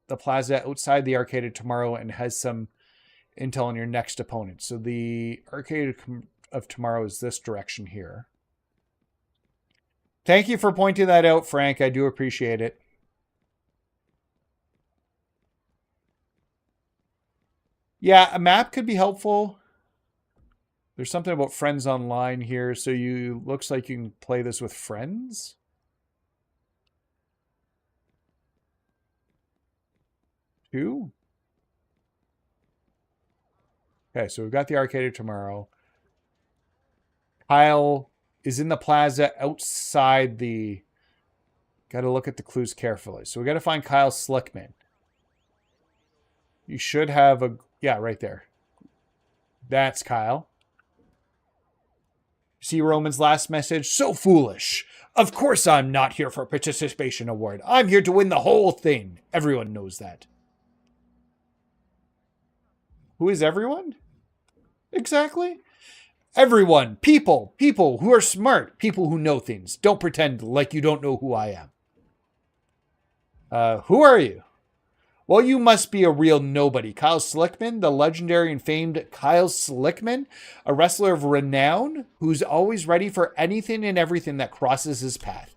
the plaza outside the arcade tomorrow and has some intel on your next opponent. So the arcade of tomorrow is this direction here. Thank you for pointing that out, Frank. I do appreciate it. Yeah, a map could be helpful. There's something about friends online here. So you looks like you can play this with friends. Two? Okay, so we've got the arcade tomorrow. Kyle is in the plaza outside the... Got to look at the clues carefully. So we got to find Kyle Slickman. You should have a... Yeah, right there. That's Kyle. See Roman's last message? So foolish. Of course I'm not here for a participation award. I'm here to win the whole thing. Everyone knows that. Who is everyone? Exactly. Everyone. People. People who are smart. People who know things. Don't pretend like you don't know who I am. Who are you? Well, you must be a real nobody. Kyle Slickman, the legendary and famed Kyle Slickman, a wrestler of renown who's always ready for anything and everything that crosses his path.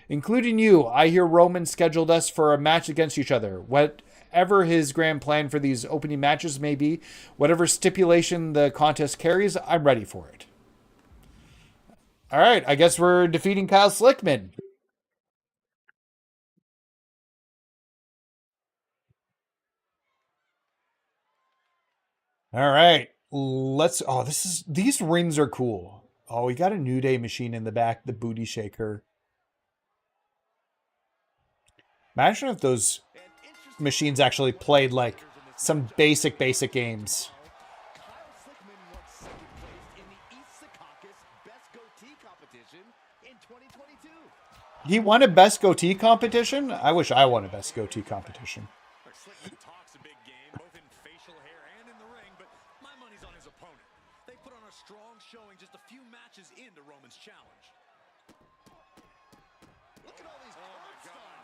Including you. I hear Roman scheduled us for a match against each other. Whatever his grand plan for these opening matches may be, whatever stipulation the contest carries, I'm ready for it. All right, I guess we're defeating Kyle Slickman. All right, let's... Oh, these rings are cool. Oh, we got a New Day machine in the back, the booty shaker. Imagine if those machines actually played like some basic games. He won a best goatee competition? I wish I won a best goatee competition. Talks a big game, both in facial hair and in the ring, but my money's on his opponent. They put on a strong showing just a few matches into Roman's challenge. Look at all these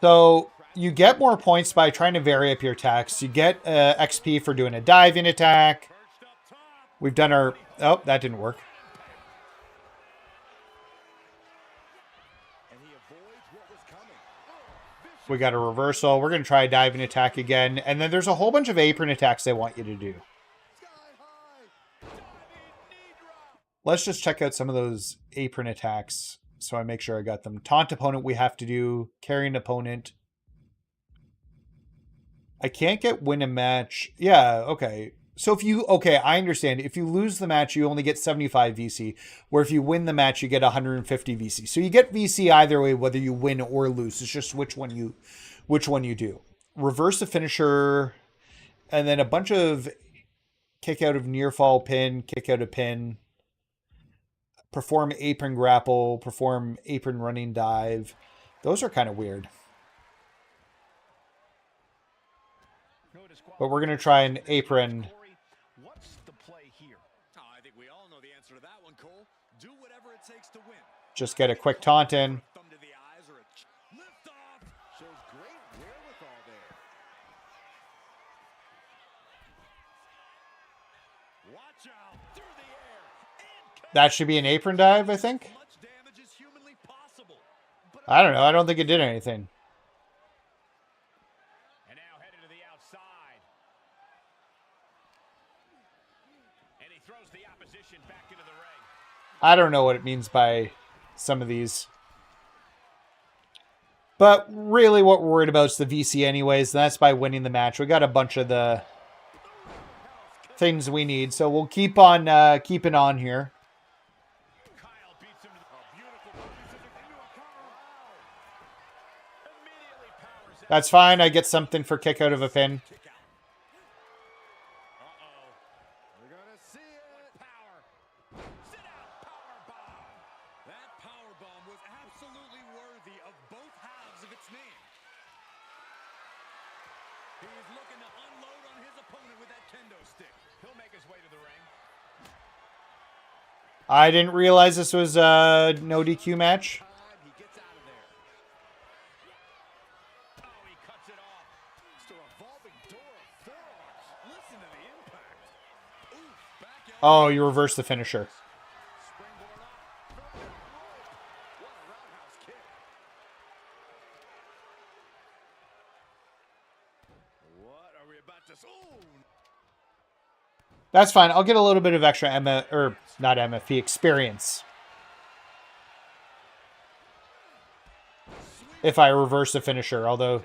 So you get more points by trying to vary up your attacks. You get XP for doing a diving attack. We've done our... Oh, that didn't work. We got a reversal. We're going to try a diving attack again. And then there's a whole bunch of apron attacks they want you to do. Let's just check out some of those apron attacks so I make sure I got them. Taunt opponent we have to do. Carrying opponent. I can't get win a match. Yeah, okay. So if you... Okay, I understand. If you lose the match, you only get 75 VC. Where if you win the match, you get 150 VC. So you get VC either way, whether you win or lose. It's just which one you do. Reverse the finisher. And then a bunch of kick out of near fall pin, kick out of pin. Perform apron grapple. Perform apron running dive. Those are kind of weird. But we're going to try an apron. What's the play here? Oh, I think we all know the answer to that one, Cole. Do whatever it takes to win. Just get a quick taunt in. Thumb to the eyes or a lift off. Shows great wherewithal there. Watch out through the air. That should be an apron dive, I think. I don't know. I don't think it did anything. I don't know what it means by some of these. But really what we're worried about is the VC anyways. And that's by winning the match. We got a bunch of the things we need. So we'll keep on keeping on here. That's fine. I get something for kick out of a pin. He's looking to unload on his opponent with that kendo stick. He'll make his way to the ring. I didn't realize this was a no DQ match. He gets out of there. Oh, he cuts it off. It's a revolving door of forearms. Listen to the impact. Oof, back out. Oh, you reversed the finisher. Springboard up from the rope. What a roundhouse kick. What are we about to... Ooh. That's fine. I'll get a little bit of extra not MFP experience if I reverse the finisher, although...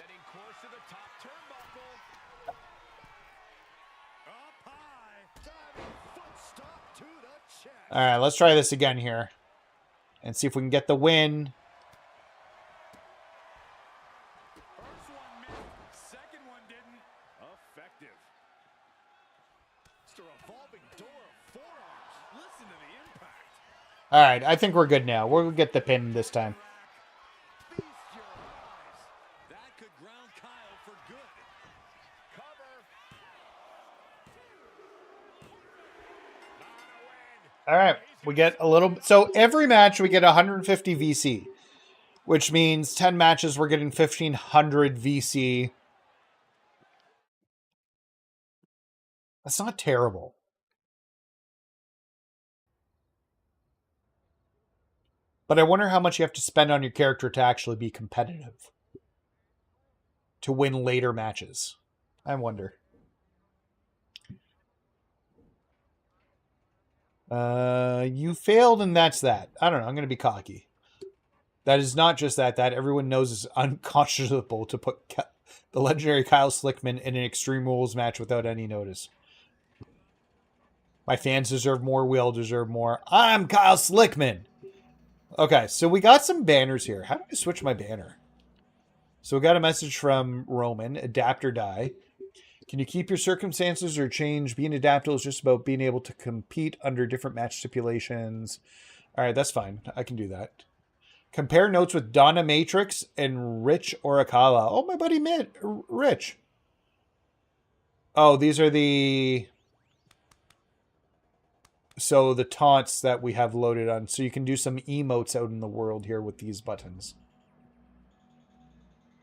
Alright, let's try this again here. And see if we can get the win. First one missed, second one didn't. Effective. It's a revolving door of forearms. Listen to the impact. Alright, I think we're good now. We'll get the pin this time. Feast your eyes. That could ground Kyle for good. Cover. Alright, we get a little... So every match we get 150 VC. Which means 10 matches we're getting 1,500 VC. That's not terrible. But I wonder how much you have to spend on your character to actually be competitive. To win later matches. I wonder. You failed and that's that. I don't know. I'm going to be cocky. That is not just that. That everyone knows is unconscionable to put the legendary Kyle Slickman in an Extreme Rules match without any notice. My fans deserve more. We all deserve more. I'm Kyle Slickman. Okay, so we got some banners here. How do I switch my banner? So we got a message from Roman. Adapt or die. Can you keep your circumstances or change? Being adaptable is just about being able to compete under different match stipulations. All right, that's fine. I can do that. Compare notes with Donna Matrix and Rich Orakawa. Oh, my buddy Rich. Oh, these are the... So the taunts that we have loaded on. So you can do some emotes out in the world here with these buttons.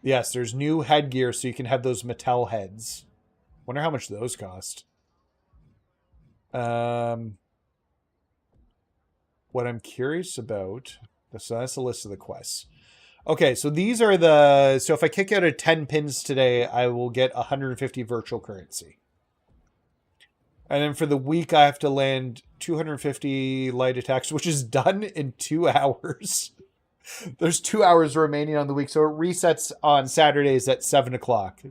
Yes, there's new headgear so you can have those Mattel heads. Wonder how much those cost. What I'm curious about... So that's the list of the quests. Okay, so these are the... So if I kick out at 10 pins today, I will get 150 virtual currency. And then for the week, I have to land 250 light attacks, which is done in 2 hours. There's 2 hours remaining on the week, so it resets on Saturdays at 7 o'clock.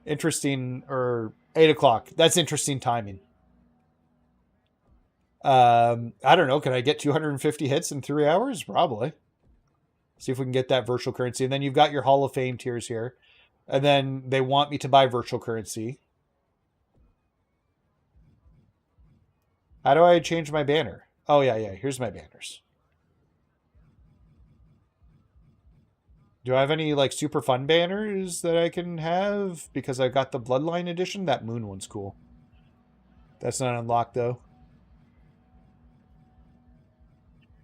Interesting, or 8 o'clock. That's interesting timing. I don't know. Can I get 250 hits in 3 hours? Probably. See if we can get that virtual currency. And then you've got your Hall of Fame tiers here. And then they want me to buy virtual currency. How do I change my banner? Oh, yeah. Here's my banners. Do I have any, like, super fun banners that I can have? Because I got the Bloodline edition. That moon one's cool. That's not unlocked, though.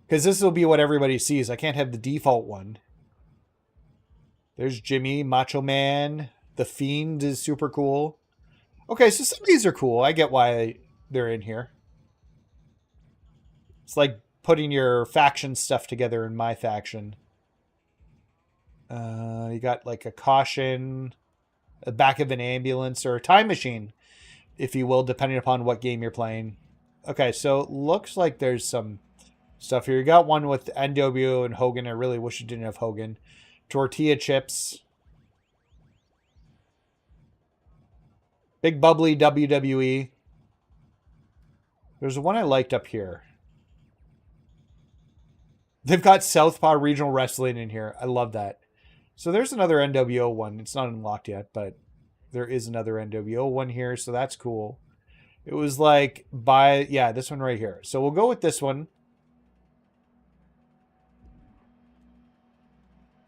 Because this will be what everybody sees. I can't have the default one. There's Jimmy, Macho Man. The Fiend is super cool. Okay, so some of these are cool. I get why they're in here. It's like putting your faction stuff together in MyFaction. You got like a caution, a back of an ambulance, or a time machine, if you will, depending upon what game you're playing. Okay, so it looks like there's some stuff here. You got one with NWO and Hogan. I really wish you didn't have Hogan. Tortilla chips. Big bubbly WWE. There's one I liked up here. They've got Southpaw Regional Wrestling in here. I love that. So there's another NWO one. It's not unlocked yet, but there is another NWO one here, so that's cool. It was like this one right here. So we'll go with this one.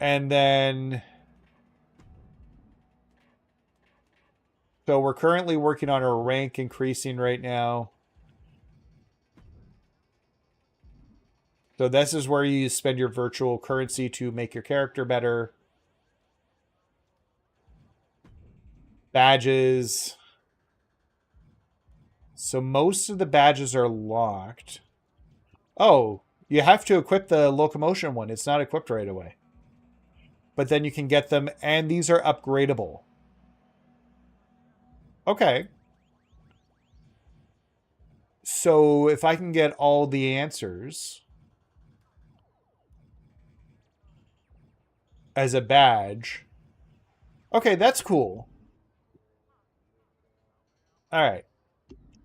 And then So we're currently working on our rank increasing right now. So this is where you spend your virtual currency to make your character better. Badges. So most of the badges are locked. Oh, you have to equip the locomotion one. It's not equipped right away. But then you can get them, and these are upgradable. Okay. So if I can get all the answers as a badge. Okay, that's cool. All right.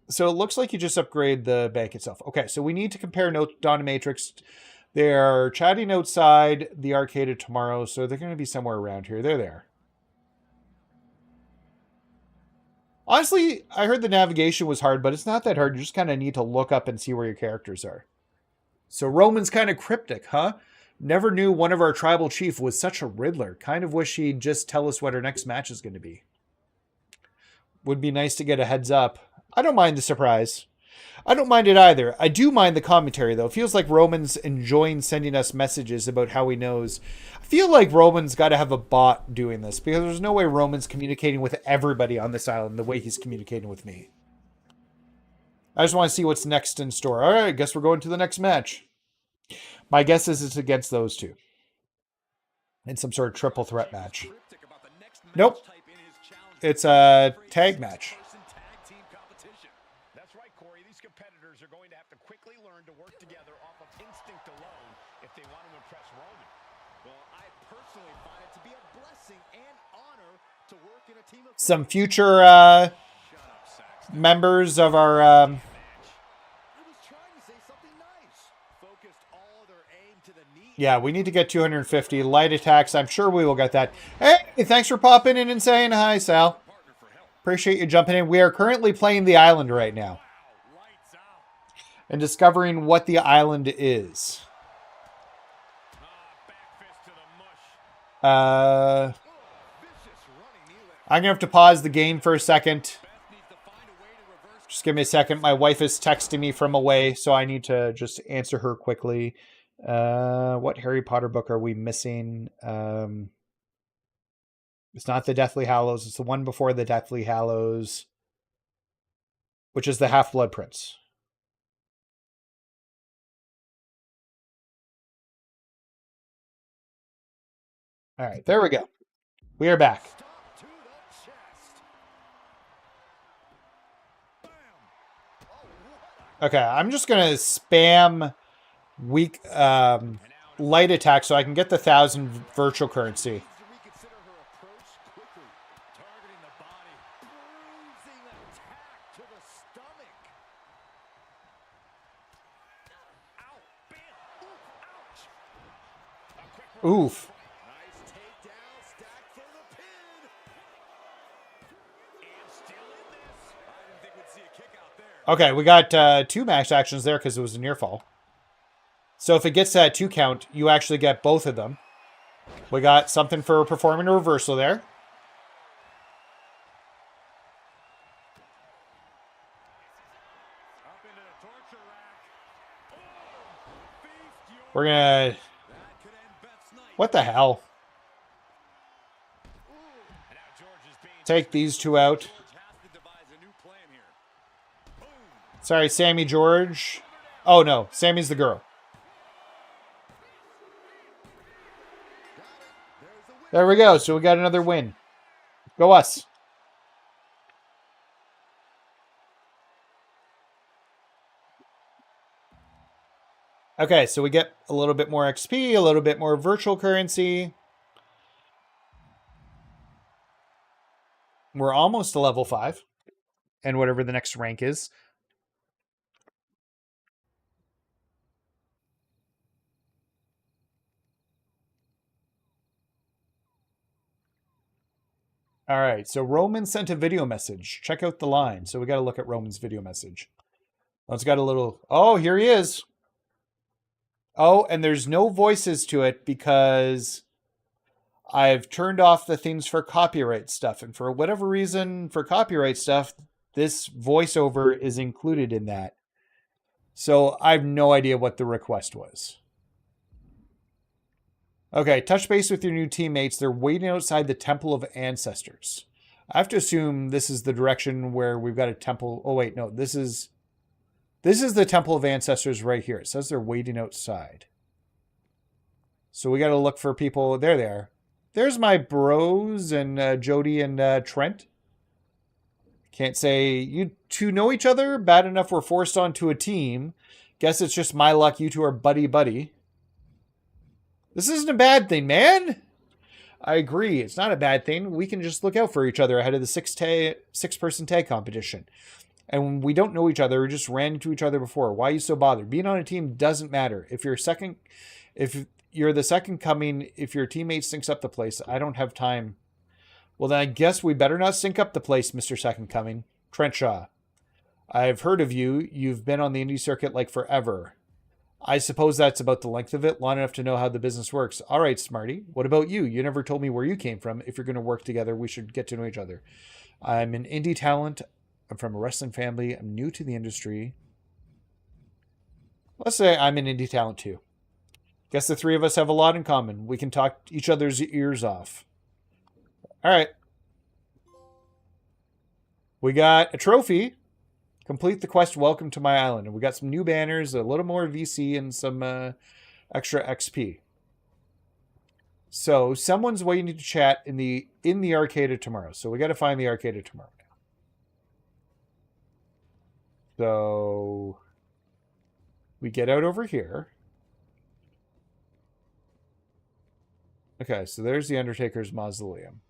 So it looks like you just upgrade the bank itself. Okay, so we need to compare note Dominatrix. They're chatting outside the arcade tomorrow, so they're going to be somewhere around here. They're there. Honestly, I heard the navigation was hard, but it's not that hard. You just kind of need to look up and see where your characters are. So Roman's kind of cryptic, huh? Never knew one of our tribal chief was such a riddler. Kind of wish he'd just tell us what our next match is going to be. Would be nice to get a heads up. I don't mind the surprise. I don't mind it either. I do mind the commentary, though. It feels like Roman's enjoying sending us messages about how he knows. I feel like Roman's got to have a bot doing this, because there's no way Roman's communicating with everybody on this island the way he's communicating with me. I just want to see what's next in store. All right, I guess we're going to the next match. My guess is it's against those two. In some sort of triple threat match. Nope. It's a tag match. That's right, Corey. These competitors are going to have to quickly learn to work together off of instinct alone if they want to impress Roman. Well, I personally find it to be a blessing and honor to work in a team of some future members of our yeah, we need to get 250 light attacks. I'm sure we will get that. Hey, thanks for popping in and saying hi, Sal. Appreciate you jumping in. We are currently playing the island right now and discovering what the island is. I'm gonna have to pause the game for a second. Just give me a second. My wife is texting me from away, so I need to just answer her quickly. What Harry Potter book are we missing? It's not the Deathly Hallows. It's the one before the Deathly Hallows, which is the Half-Blood Prince. All right, there we go. We are back. Okay, I'm just going to spam weak light attack so I can get the 1,000 virtual currency. Oof. Okay, we got 2 max actions there because it was a near fall. So if it gets that 2 count, you actually get both of them. We got something for performing a reversal there. We're gonna... What the hell? Take these 2 out. Sorry, Sammy George. Oh, no. Sammy's the girl. There we go. So we got another win. Go us. Okay, so we get a little bit more XP, a little bit more virtual currency. We're almost to level 5. And whatever the next rank is. All right, so Roman sent a video message. Check out the line. So we got to look at Roman's video message. Oh, it's got a little... Oh, here he is. Oh, and there's no voices to it because I've turned off the things for copyright stuff. And for whatever reason, for copyright stuff, this voiceover is included in that. So I have no idea what the request was. Okay, touch base with your new teammates. They're waiting outside the Temple of Ancestors. I have to assume this is the direction where we've got a temple. Oh, wait, no, this is the Temple of Ancestors right here. It says they're waiting outside. So we got to look for people. There they are. There's my bros and Jody and Trent. Can't say you two know each other. Bad enough we're forced onto a team. Guess it's just my luck you two are buddy-buddy. This isn't a bad thing, man. I agree. It's not a bad thing. We can just look out for each other ahead of the six-person tag competition. And we don't know each other. We just ran into each other before. Why are you so bothered? Being on a team doesn't matter. If you're the second coming, if your teammate syncs up the place, I don't have time. Well, then I guess we better not sync up the place, Mr. Second Coming. Trent Shaw. I've heard of you. You've been on the indie circuit like forever. I suppose that's about the length of it, long enough to know how the business works. All right, Smarty. What about you? You never told me where you came from. If you're going to work together, we should get to know each other. I'm an indie talent. I'm from a wrestling family. I'm new to the industry. Let's say I'm an indie talent too. Guess the three of us have a lot in common. We can talk each other's ears off. All right. We got a trophy. Complete the quest, welcome to my island. And we got some new banners, a little more VC, and some extra XP. So someone's waiting to chat in the arcade tomorrow. So we got to find the arcade tomorrow now. So we get out over here. Okay, so there's the Undertaker's mausoleum.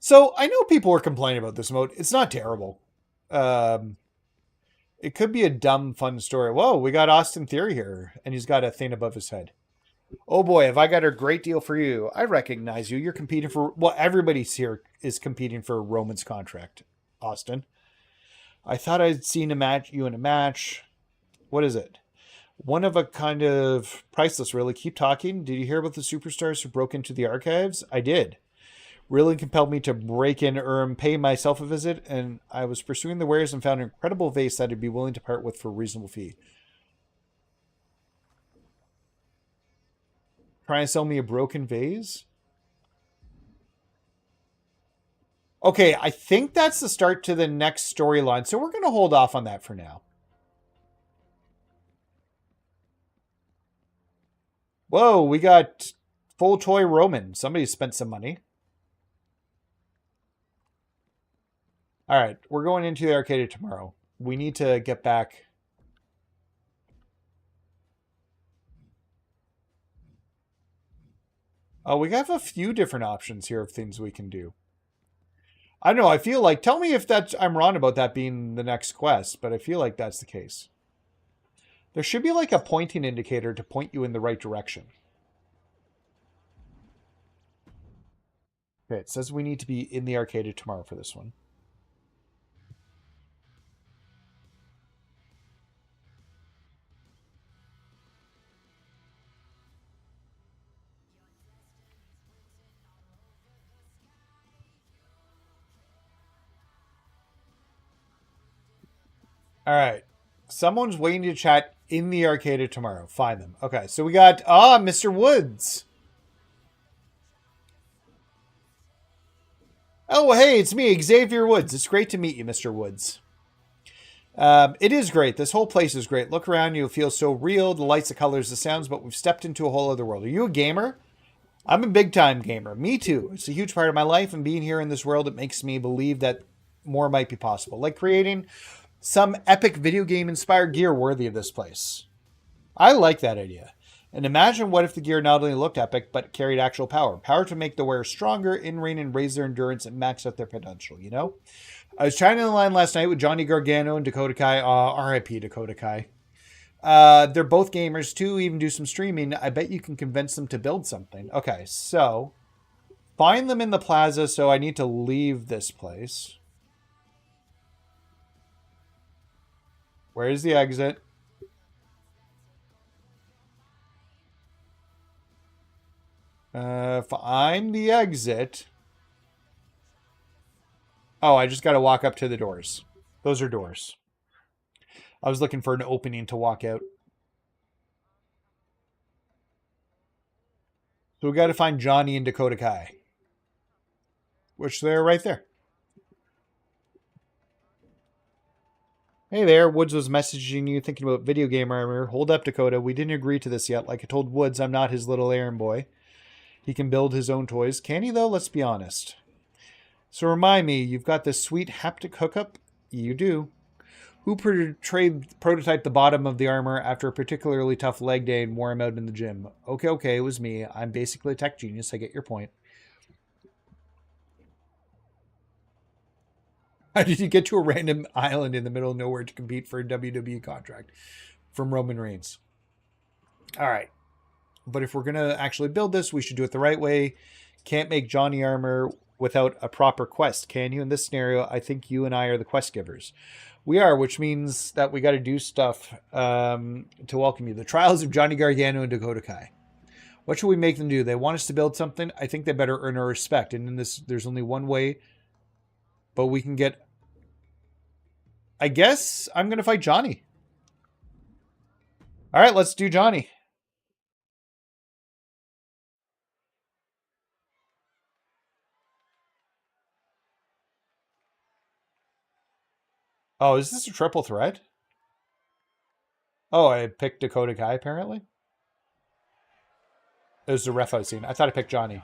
So I know people were complaining about this mode. It's not terrible. It could be a dumb, fun story. Whoa, we got Austin Theory here, and he's got a thing above his head. Oh boy, have I got a great deal for you. I recognize you. You're competing for, well, everybody's here is competing for Roman's contract, Austin. I thought I'd seen you in a match. What is it? One of a kind of priceless, really. Keep talking. Did you hear about the superstars who broke into the archives? I did. Really compelled me to break in pay myself a visit, and I was pursuing the wares and found an incredible vase that I'd be willing to part with for a reasonable fee. Trying to sell me a broken vase? Okay, I think that's the start to the next storyline, so we're going to hold off on that for now. Whoa, we got full toy Roman. Somebody spent some money. All right, we're going into the arcade tomorrow. We need to get back. Oh, we have a few different options here of things we can do. I don't know, I feel like, tell me if I'm wrong about that being the next quest, but I feel like that's the case. There should be like a pointing indicator to point you in the right direction. Okay, it says we need to be in the arcade tomorrow for this one. All right. Someone's waiting to chat in the arcade tomorrow. Find them. Okay, so we got, Mr. Woods. Oh, hey, it's me, Xavier Woods. It's great to meet you, Mr. Woods. It is great. This whole place is great. Look around, you'll feel so real. The lights, the colors, the sounds, but we've stepped into a whole other world. Are you a gamer? I'm a big-time gamer. Me too. It's a huge part of my life, and being here in this world, it makes me believe that more might be possible. Like creating some epic video game-inspired gear worthy of this place. I like that idea. And imagine what if the gear not only looked epic, but carried actual power. Power to make the wearer stronger, in-ring, and raise their endurance and max out their potential, you know? I was chatting in the line last night with Johnny Gargano and Dakota Kai. RIP Dakota Kai. They're both gamers too, even do some streaming. I bet you can convince them to build something. Okay, so find them in the plaza, so I need to leave this place. Where's the exit? Find the exit. Oh, I just got to walk up to the doors. Those are doors. I was looking for an opening to walk out. So we got to find Johnny and Dakota Kai. Which they're right there. Hey there, Woods was messaging you thinking about video game armor. Hold up, Dakota. We didn't agree to this yet. Like I told Woods, I'm not his little errand boy. He can build his own toys. Can he, though? Let's be honest. So remind me, you've got this sweet haptic hookup? You do. Who prototyped the bottom of the armor after a particularly tough leg day and wore him out in the gym? Okay, it was me. I'm basically a tech genius. I get your point. How did you get to a random island in the middle of nowhere to compete for a WWE contract? From Roman Reigns. All right. But if we're going to actually build this, we should do it the right way. Can't make Johnny armor without a proper quest, can you? In this scenario, I think you and I are the quest givers. We are, which means that we got to do stuff to welcome you. The Trials of Johnny Gargano and Dakota Kai. What should we make them do? They want us to build something. I think they better earn our respect. And in this, there's only one way. But we can get... I guess I'm going to fight Johnny. All right, let's do Johnny. Oh, is this a triple threat? Oh, I picked Dakota Kai, apparently. It was the ref I was seeing. I thought I picked Johnny.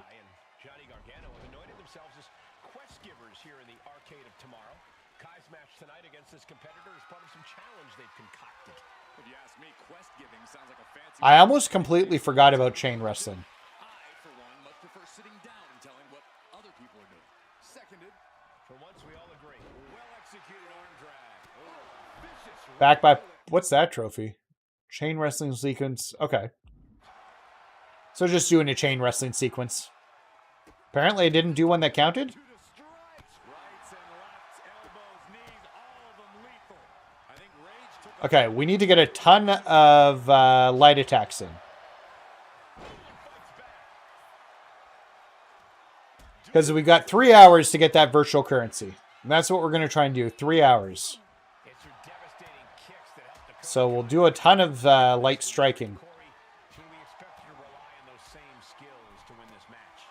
Johnny Gargano have anointed themselves as quest givers here in the Arcade of Tomorrow. Kai's match tonight against this competitor is part of some challenge they've concocted. If you ask me, quest giving sounds like a fancy... I almost completely forgot about chain wrestling. I, for one, much prefer sitting down and telling what other people are doing. Seconded. For once, we all agree. Well-executed arm drag. Vicious. Back by... What's that trophy? Chain wrestling sequence. Okay. So just doing a chain wrestling sequence. Apparently I didn't do one that counted. Okay, we need to get a ton of light attacks in. Because we got 3 hours to get that virtual currency. And that's what we're going to try and do. 3 hours. So we'll do a ton of light striking. Should we expect you to rely on those same skills to win this match?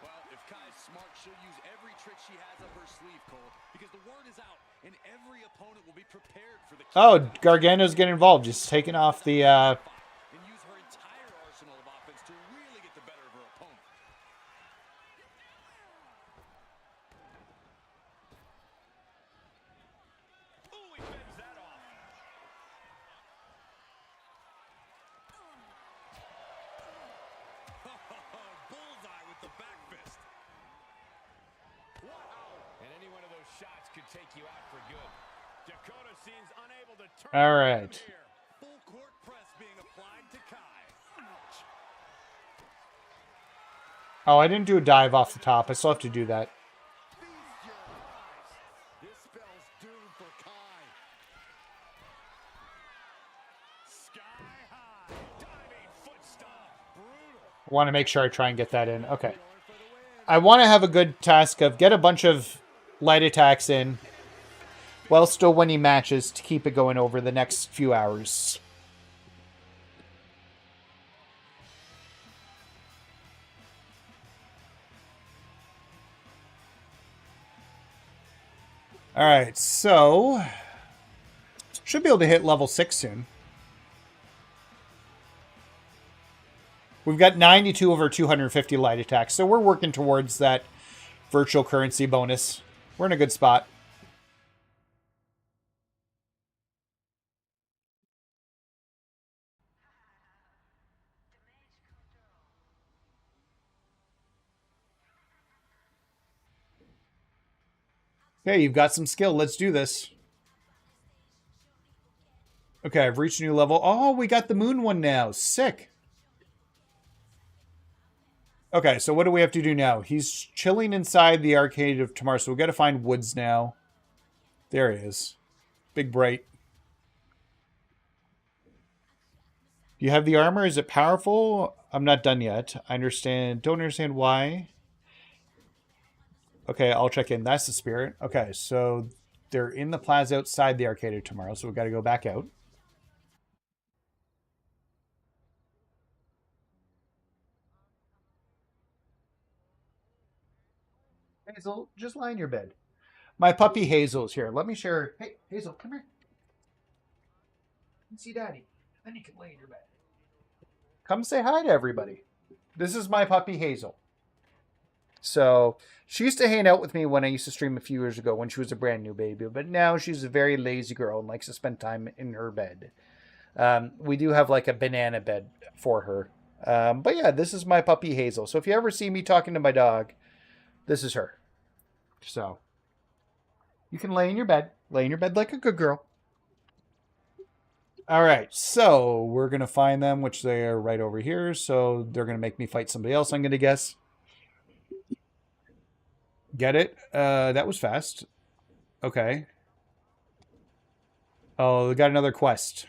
Well, if Kai's smart, she'll use every trick she has up her sleeve, Cole, because the word is out, and every opponent will be prepared for the... Oh, Gargano's getting involved. Just taking off the... and use her entire arsenal of offense to really get the better of her opponent. Ooh, he fends that off. Bullseye with the back fist. Wow. And any one of those shots could take you out for good. Dakota seems unable to turn All right. here. Full court press being applied to Kai. Ouch. Oh, I didn't do a dive off the top. I still have to do that. Feast your eyes. This spells doom for Kai. Sky high. Diving foot stomp. Brutal. I want to make sure I try and get that in. Okay. I want to have a good task of get a bunch of light attacks in while still winning matches to keep it going over the next few hours. All right, so should be able to hit level 6 soon. We've got 92 over 250 light attacks, so we're working towards that virtual currency bonus. We're in a good spot. Okay, you've got some skill. Let's do this. Okay, I've reached a new level. Oh, we got the moon one now. Sick. Okay, so what do we have to do now? He's chilling inside the Arcade of Tomorrow, so we've got to find Woods now. There he is. Big Bright. You have the armor. Is it powerful? I'm not done yet. I understand. Don't understand why. Okay, I'll check in. That's the spirit. Okay, so they're in the plaza outside the arcade tomorrow, so we got to go back out. Hazel, just lie in your bed. My puppy Hazel's here. Let me share. Hey, Hazel, come here. See Daddy. Then you can lay in your bed. Come say hi to everybody. This is my puppy Hazel. So she used to hang out with me when I used to stream a few years ago when she was a brand new baby, but now she's a very lazy girl and likes to spend time in her bed. We do have like a banana bed for her. But yeah, this is my puppy Hazel. So if you ever see me talking to my dog, this is her. So you can lay in your bed. Lay in your bed like a good girl. All right, so we're going to find them, which they are right over here. So they're going to make me fight somebody else, I'm going to guess. Get it? That was fast. Okay. Oh, we got another quest.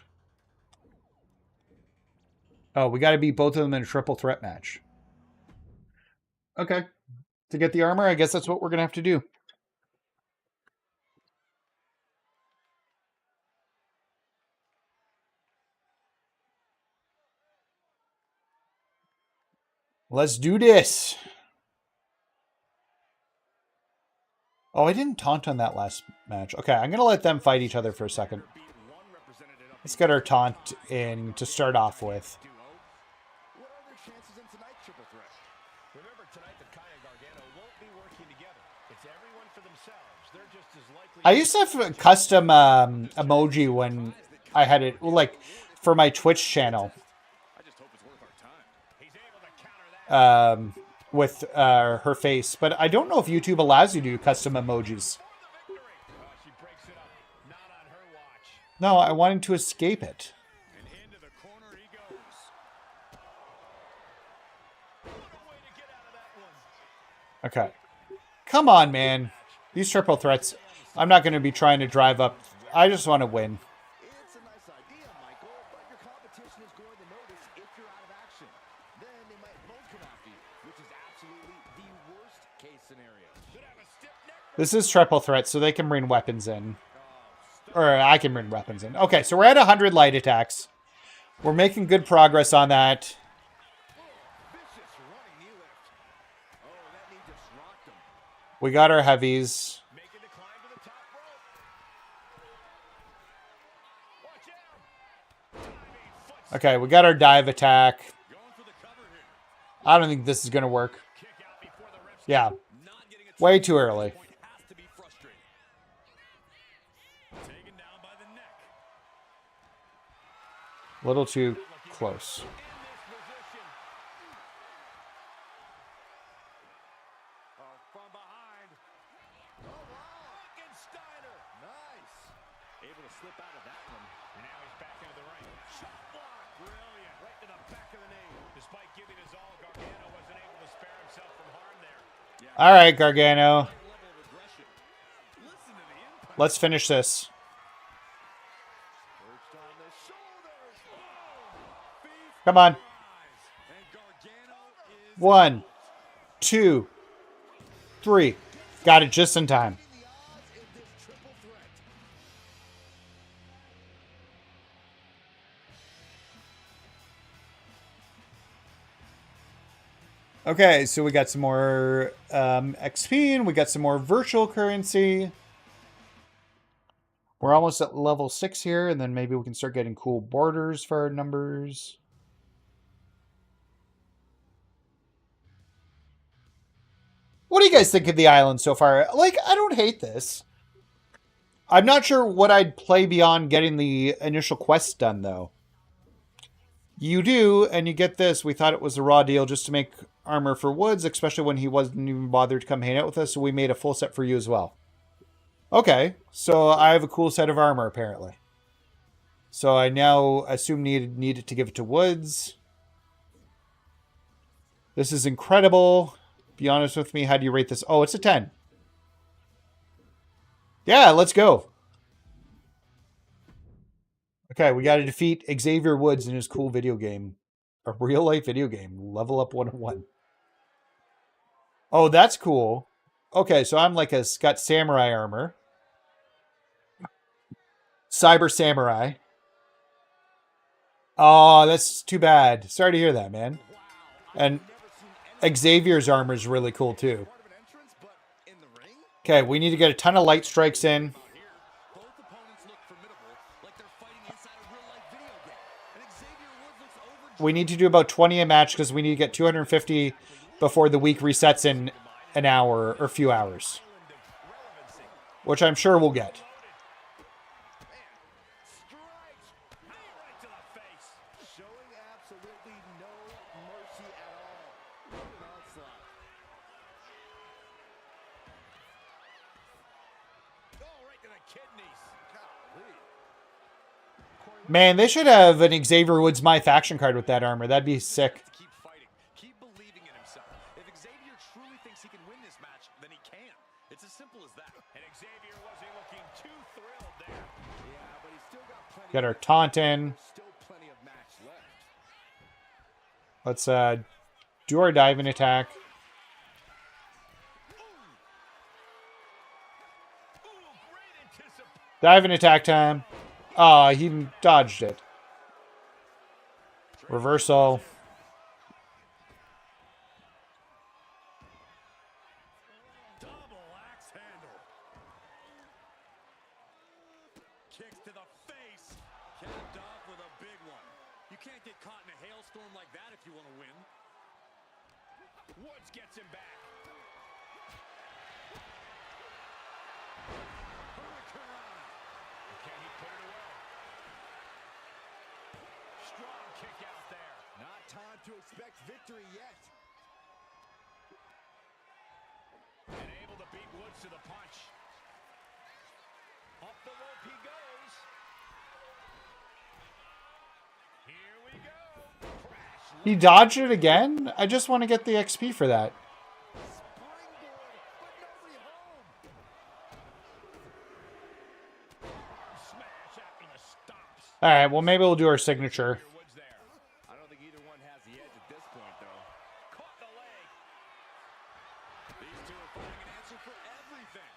Oh, we got to beat both of them in a triple threat match. Okay. To get the armor, I guess that's what we're going to have to do. Let's do this. Oh, I didn't taunt on that last match. Okay, I'm going to let them fight each other for a second. Let's get our taunt in to start off with. What are their chances in tonight's triple threat? Remember, tonight the Kai and Gargano won't be working together. It's everyone for themselves. They're just as likely. I used to have a custom emoji when I had it, like, for my Twitch channel. I just hope it's worth our time. He's able to counter that. With her face, but I don't know if YouTube allows you to do custom emojis. She breaks it up. Not on her watch. No, I wanted to escape it. And into the corner he goes. What a way to get out of that one. Okay. Come on, man. These triple threats, I'm not going to be trying to drive up. I just want to win. It's a nice idea, Michael, but your competition is going to notice if you're out of action. Then they might both come after you, which is absolutely the worst case scenario. Should have a stiff neck. This is triple threat, so they can bring weapons in. Or I can bring weapons in. Okay, so we're at 100 light attacks. We're making good progress on that. Vicious running knee lift. Oh, that knee just rocked him. We got our heavies. Making the climb to the top rope. Watch out. Diving foot. Okay, we got our dive attack. Going for the cover here. I don't think this is going to work. Kick out before the ref. Yeah, Not getting a way too early. point has to be frustrating. Taken down by the neck. A little too close. In this position. Oh, from behind. Oh, wow. Frankensteiner. Nice. Able to slip out of that one. And now he's back into the ring. Shot block. Brilliant. Right to the back of the knee. Despite giving his all, Gargano wasn't able to spare himself from harm there. Yeah. All right, Gargano. Level of aggression. Listen to the impact. Let's finish this. Perched on the shoulders. Boom. Feast Come on. rise. And Gargano is 1, 2, 3. Got it just in time. the odds in this triple threat. Okay, so we got some more XP and we got some more virtual currency. We're almost at level 6 here, and then maybe we can start getting cool borders for our numbers. What do you guys think of the island so far? Like, I don't hate this. I'm not sure what I'd play beyond getting the initial quest done, though. You do, and you get this. We thought it was a raw deal just to make armor for Woods, especially when he wasn't even bothered to come hang out with us, so we made a full set for you as well. Okay, so I have a cool set of armor, apparently. So I now assume needed to give it to Woods. This is incredible. Be honest with me, how do you rate this? Oh, it's a 10. Yeah, let's go. Okay, we got to defeat Xavier Woods in his cool video game. A real-life video game. Level up 101. Oh, that's cool. Okay, so I'm like got samurai armor. Cyber Samurai. Oh, that's too bad. Sorry to hear that, man. And Xavier's armor is really cool, too. Okay, we need to get a ton of light strikes in. We need to do about 20 a match because we need to get 250 before the week resets in an hour or a few hours. Which I'm sure we'll get. Man, they should have an Xavier Woods MyFaction card with that armor. That'd be sick. Keep fighting. Keep believing in himself. If Xavier truly thinks he can win this match, then he can. It's as simple as that. And Xavier wasn't looking too thrilled there. Yeah, but he's still got plenty. Got our taunt in. Still plenty of match left. Let's do our diving attack. Diving attack time. Ah, he dodged it. Reversal. Double axe handle. Kicks to the face. Capped off with a big one. You can't get caught in a hailstorm like that if you want to win. Woods gets him back. Can he put it away? Strong kick out there. Not time to expect victory yet. And able to beat Woods to the punch. Up the rope he goes. Here we go. Crash. He dodged it again? I just want to get the XP for that. All right, well, maybe we'll do our signature. I don't think either one has the edge at this point, though. Caught the leg. These two are finding an answer for everything.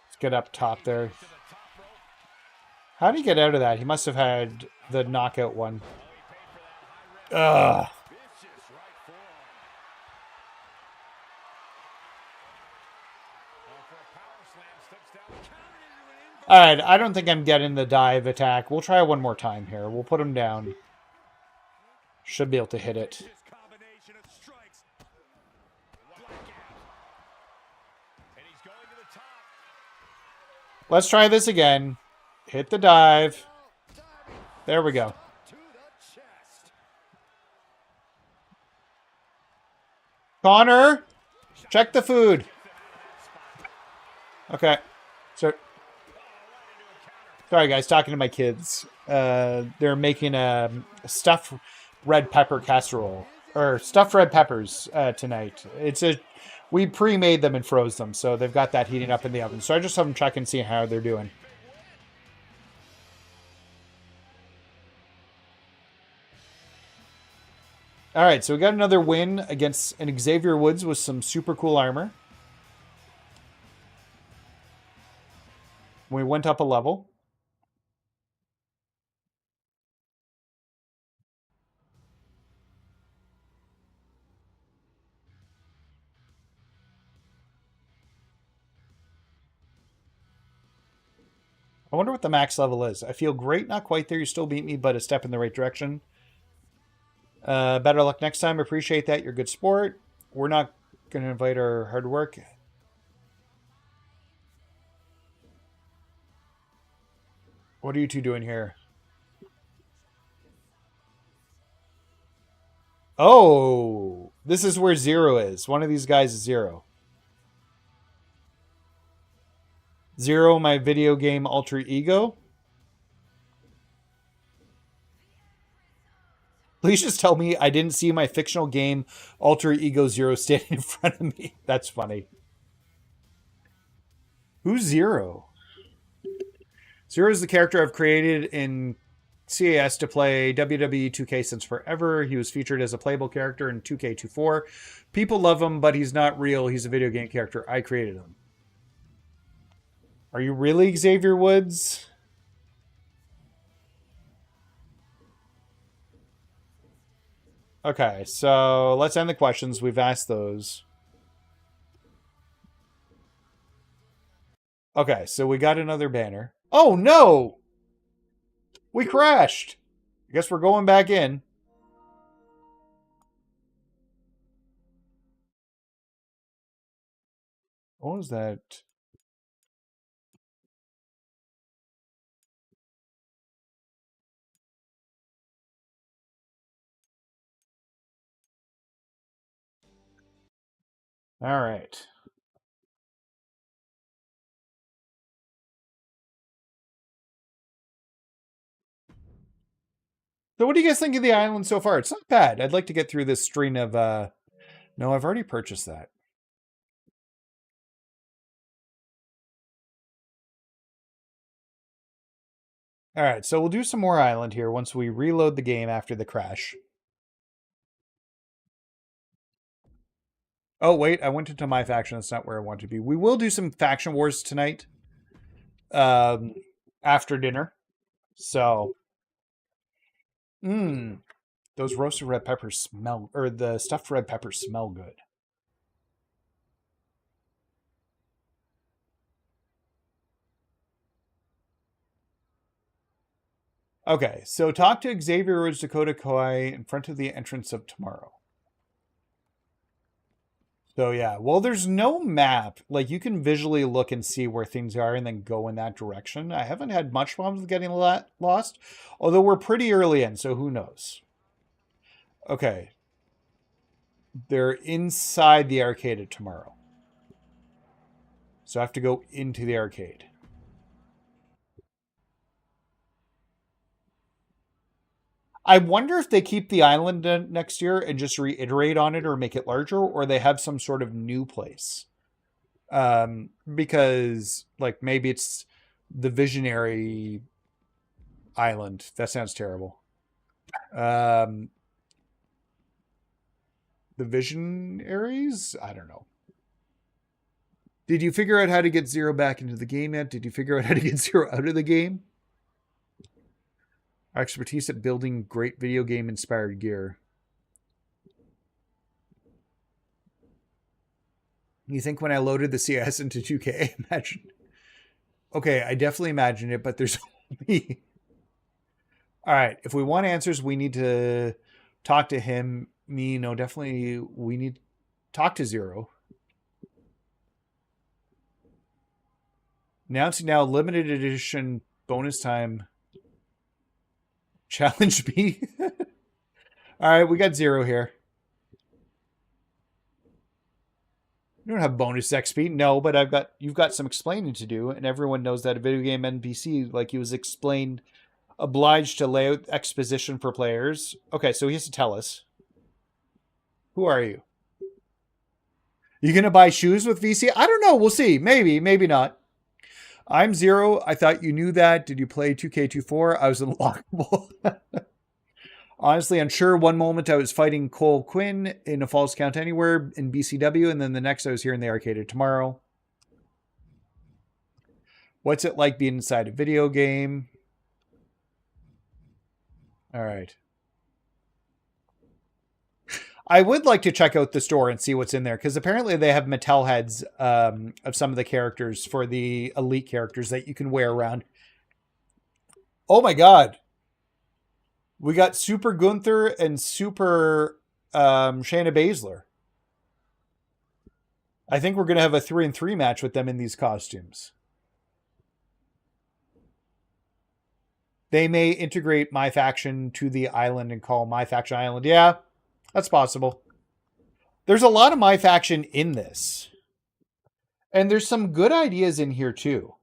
Let's get up top there. How did he get out of that? He must have had the knockout one. Ugh. All right, I don't think I'm getting the dive attack. We'll try one more time here. We'll put him down. Should be able to hit it. Let's try this again. Hit the dive. There we go. Connor, check the food. Okay. So, sorry guys, talking to my kids. They're making a stuffed red pepper casserole. Or stuffed red peppers tonight. We pre-made them and froze them, so they've got that heating up in the oven. So I just have them check and see how they're doing. All right, so we got another win against an Xavier Woods with some super cool armor. We went up a level. I wonder what the max level is. I feel great, not quite there. You still beat me, but a step in the right direction. Better luck next time. Appreciate that. You're a good sport. We're not going to invite our hard work. What are you two doing here? Oh, this is where Zero is. One of these guys is Zero. Zero, my video game alter ego. Please just tell me I didn't see my fictional game alter ego Zero standing in front of me. That's funny. Who's Zero? Zero is the character I've created in CAS to play WWE 2K since forever. He was featured as a playable character in 2K24. People love him, but he's not real. He's a video game character. I created him. Are you really Xavier Woods? Okay, so let's end the questions. We've asked those. Okay, so we got another banner. Oh, no! We crashed! I guess we're going back in. What was that? All right. So what do you guys think of the island so far? It's not bad. I'd like to get through this string of... No, I've already purchased that. All right, so we'll do some more island here once we reload the game after the crash. Oh, wait, I went into MyFaction. That's not where I want to be. We will do some faction wars tonight after dinner. So, those roasted red peppers smell, or the stuffed red peppers smell good. Okay, so talk to Xavier Woods, Dakota Koi in front of the entrance of tomorrow. So yeah, well, there's no map. Like, you can visually look and see where things are and then go in that direction. I haven't had much problems with getting lost, although we're pretty early in, so who knows? Okay. They're inside the arcade tomorrow. So I have to go into the arcade. I wonder if they keep the island next year and just reiterate on it or make it larger, or they have some sort of new place. Because, like, maybe it's the Visionary Island. That sounds terrible. The Visionaries? I don't know. Did you figure out how to get Zero back into the game yet? Did you figure out how to get Zero out of the game? Our expertise at building great video game inspired gear. You think when I loaded the CS into 2K, imagine. Okay, I definitely imagined it, but there's only... All right, if we want answers, we need to talk to him. Me, no, definitely we need to talk to Zero. Announcing now limited edition bonus time. Challenge me. All right, we got Zero here. You don't have bonus XP. No, but you've got some explaining to do, and everyone knows that a video game NPC, like he was explained, obliged to lay out exposition for players. Okay, so he has to tell us. Who are you? You gonna buy shoes with VC? I don't know. We'll see. Maybe, maybe not. I'm Zero. I thought you knew that. Did you play 2K24? I was unlockable. Honestly, unsure. One moment I was fighting Cole Quinn in a Falls Count Anywhere in BCW, and then the next I was here in the arcade tomorrow. What's it like being inside a video game? All right. I would like to check out the store and see what's in there, because apparently they have Mattel heads of some of the characters for the elite characters that you can wear around. Oh my god. We got Super Gunther and Super Shayna Baszler. I think we're going to have a 3-3 match with them in these costumes. They may integrate MyFaction to the island and call MyFaction Island. Yeah, that's possible. There's a lot of MyFaction in this. And there's some good ideas in here too.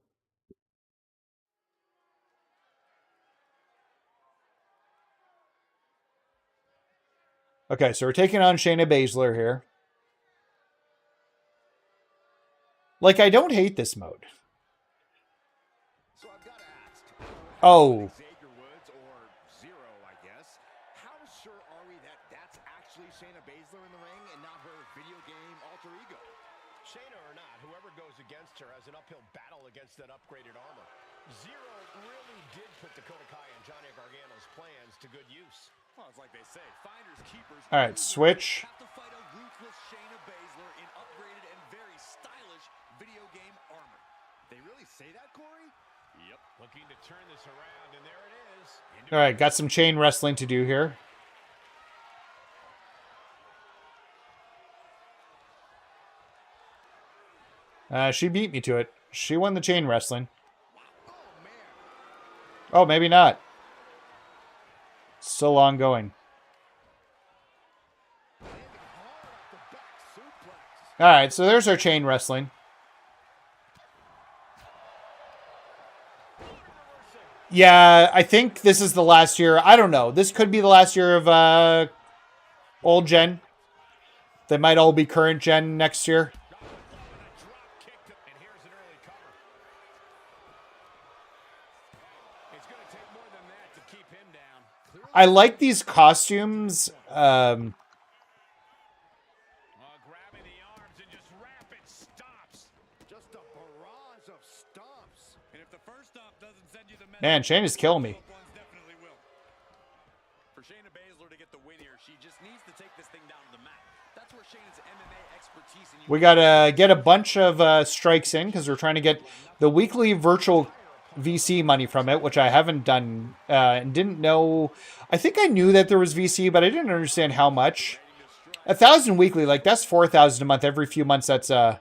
Okay, so we're taking on Shayna Baszler here. Like, I don't hate this mode. So I've got to ask, Oh. Xavier Woods or Zero, I guess. How sure are we that that's actually Shayna Baszler in the ring and not her video game alter ego? Shayna or not, whoever goes against her has an uphill battle against that upgraded armor. Zero really did put Dakota Kai and Johnny Gargano's plans to good use. Well, it's like they say, finders keepers. All right, switch. Have to fight a ruthless Shayna Baszler in upgraded and very stylish video game armor. They really say that, Corey? Yep, looking to turn this around, and there it is. All right, got some chain wrestling to do here. She beat me to it. She won the chain wrestling. Oh, maybe not. Still ongoing. All right, so there's our chain wrestling. Yeah, I think this is the last year. I don't know. This could be the last year of old gen. They might all be current gen next year. I like these costumes. Grabbing the arms and just rapid stops. Just a barrage of stomps. And if the first stomp doesn't send you the message, Man, Shayna's killing me. definitely will. For Shayna Baszler to get the win here, she just needs to take this thing down to the mat. That's where Shayna's MMA expertise and We gotta get a bunch of strikes in because we're trying to get the weekly virtual VC money from it, which I haven't done and didn't know. I think I knew that there was VC, but I didn't understand how much. 1,000 weekly, like that's 4,000 a month. Every few months, that's like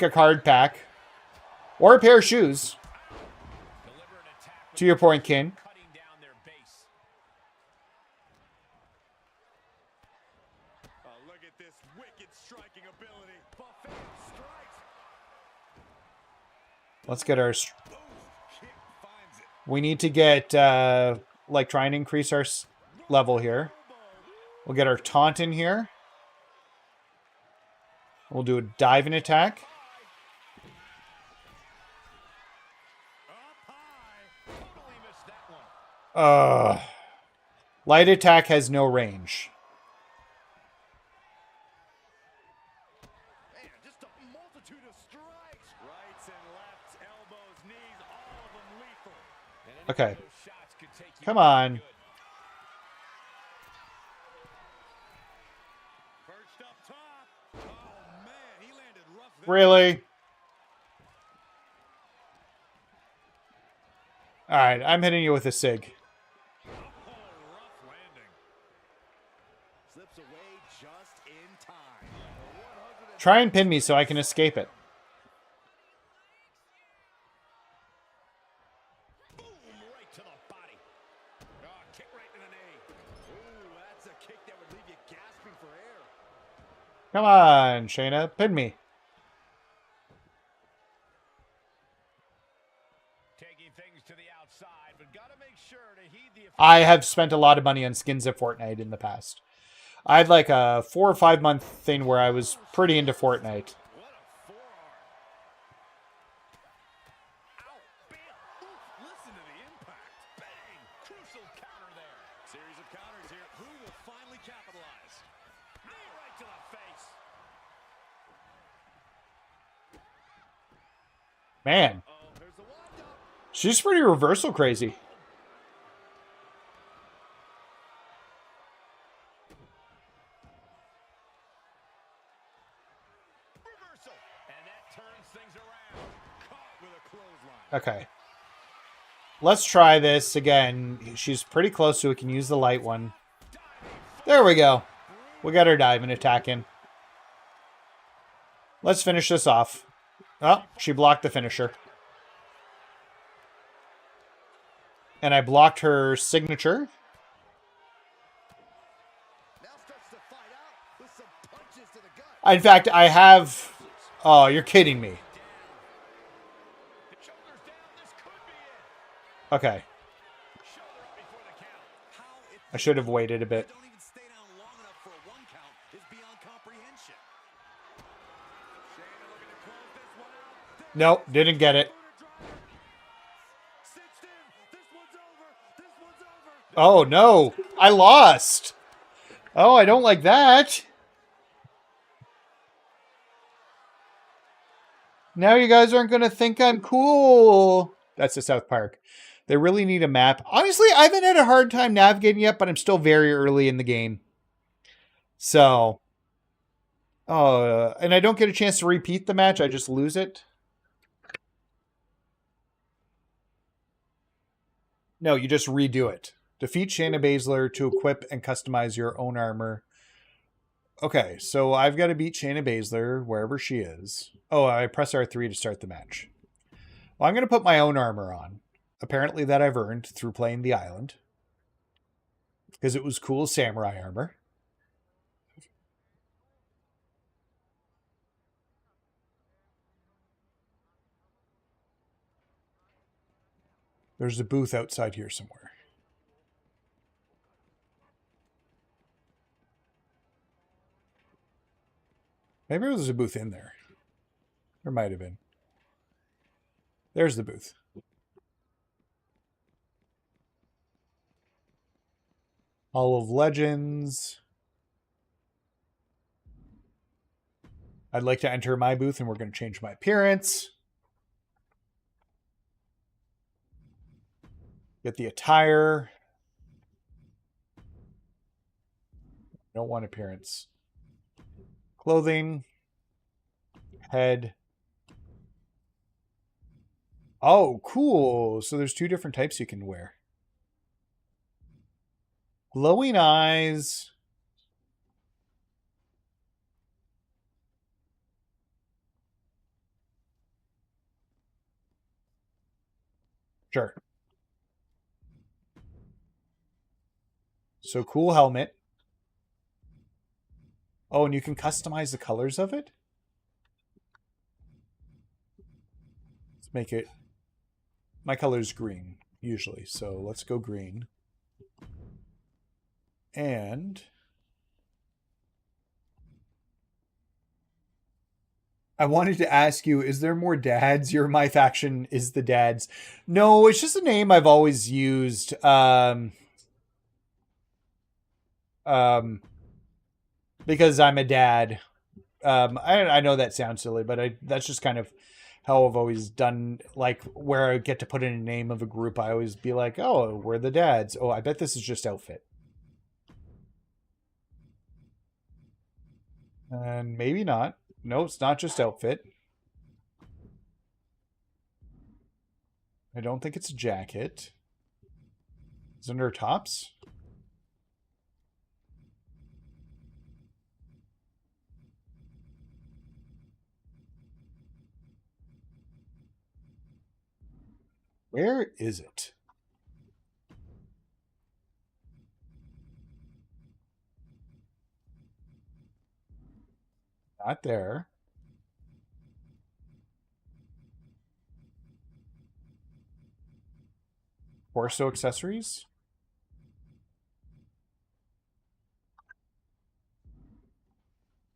a card pack or a pair of shoes. To your point, Kin. Look at this wicked striking ability. Buffet strikes. Let's get our... We need to get, like, try and increase our level here. We'll get our taunt in here. We'll do a diving attack. Light attack has no range. Just a multitude of strikes. rights and lefts, elbows, knees, all of them lethal. Okay. Come on. Perched up top. Oh man, he landed rough there. Really? All right, I'm hitting you with a SIG. Slips away just in time. Try and pin me so I can escape it. Boom, right to the body. Kick right to the knee. Ooh, that's a kick that would leave you gasping for air. Come on, Shayna, pin me. Taking things to the outside, but gotta make sure to heed the I have spent a lot of money on skins at Fortnite in the past. I had like a 4 or 5 month thing where I was pretty into Fortnite. Listen to the impact. Bang! Crucial counter there. Series of counters here. Who will finally capitalize? knee right to the face. Man. She's pretty reversal crazy. Reversal. And that turns things around. Caught with a clothesline. Okay. Let's try this again. She's pretty close, so we can use the light one. There we go. We got her diving attack in. Let's finish this off. Oh, she blocked the finisher. And I blocked her signature. In fact, I have... Oh, you're kidding me. Okay. I should have waited a bit. Nope, didn't get it. Oh, no. I lost. Oh, I don't like that. Now you guys aren't going to think I'm cool. That's the South Park. They really need a map. Honestly, I haven't had a hard time navigating yet, but I'm still very early in the game. So, and I don't get a chance to repeat the match. I just lose it. No, you just redo it. Defeat Shayna Baszler to equip and customize your own armor. Okay, so I've got to beat Shayna Baszler wherever she is. Oh, I press R3 to start the match. Well, I'm going to put my own armor on. Apparently that I've earned through playing the island. Because it was cool samurai armor. There's a booth outside here somewhere. Maybe there was a booth in there. There might have been. There's the booth. Hall of Legends. I'd like to enter my booth and we're going to change my appearance. Get the attire. Don't want appearance. Clothing. Head. Oh, cool. So there's two different types you can wear. Glowing eyes. Sure. So cool helmet. Oh, and you can customize the colors of it? Let's make it... My color is green, usually. So let's go green. And... I wanted to ask you, is there more dads? Your MyFaction is the dads. No, it's just a name I've always used. Because I'm a dad. I know that sounds silly, but that's just kind of how I've always done, like, where I get to put in a name of a group, I always be like, oh, we're the dads. Oh, I bet this is just outfit. And maybe not. No, it's not just outfit. I don't think it's a jacket. Is it under tops? Where is it? Not there. Torso accessories?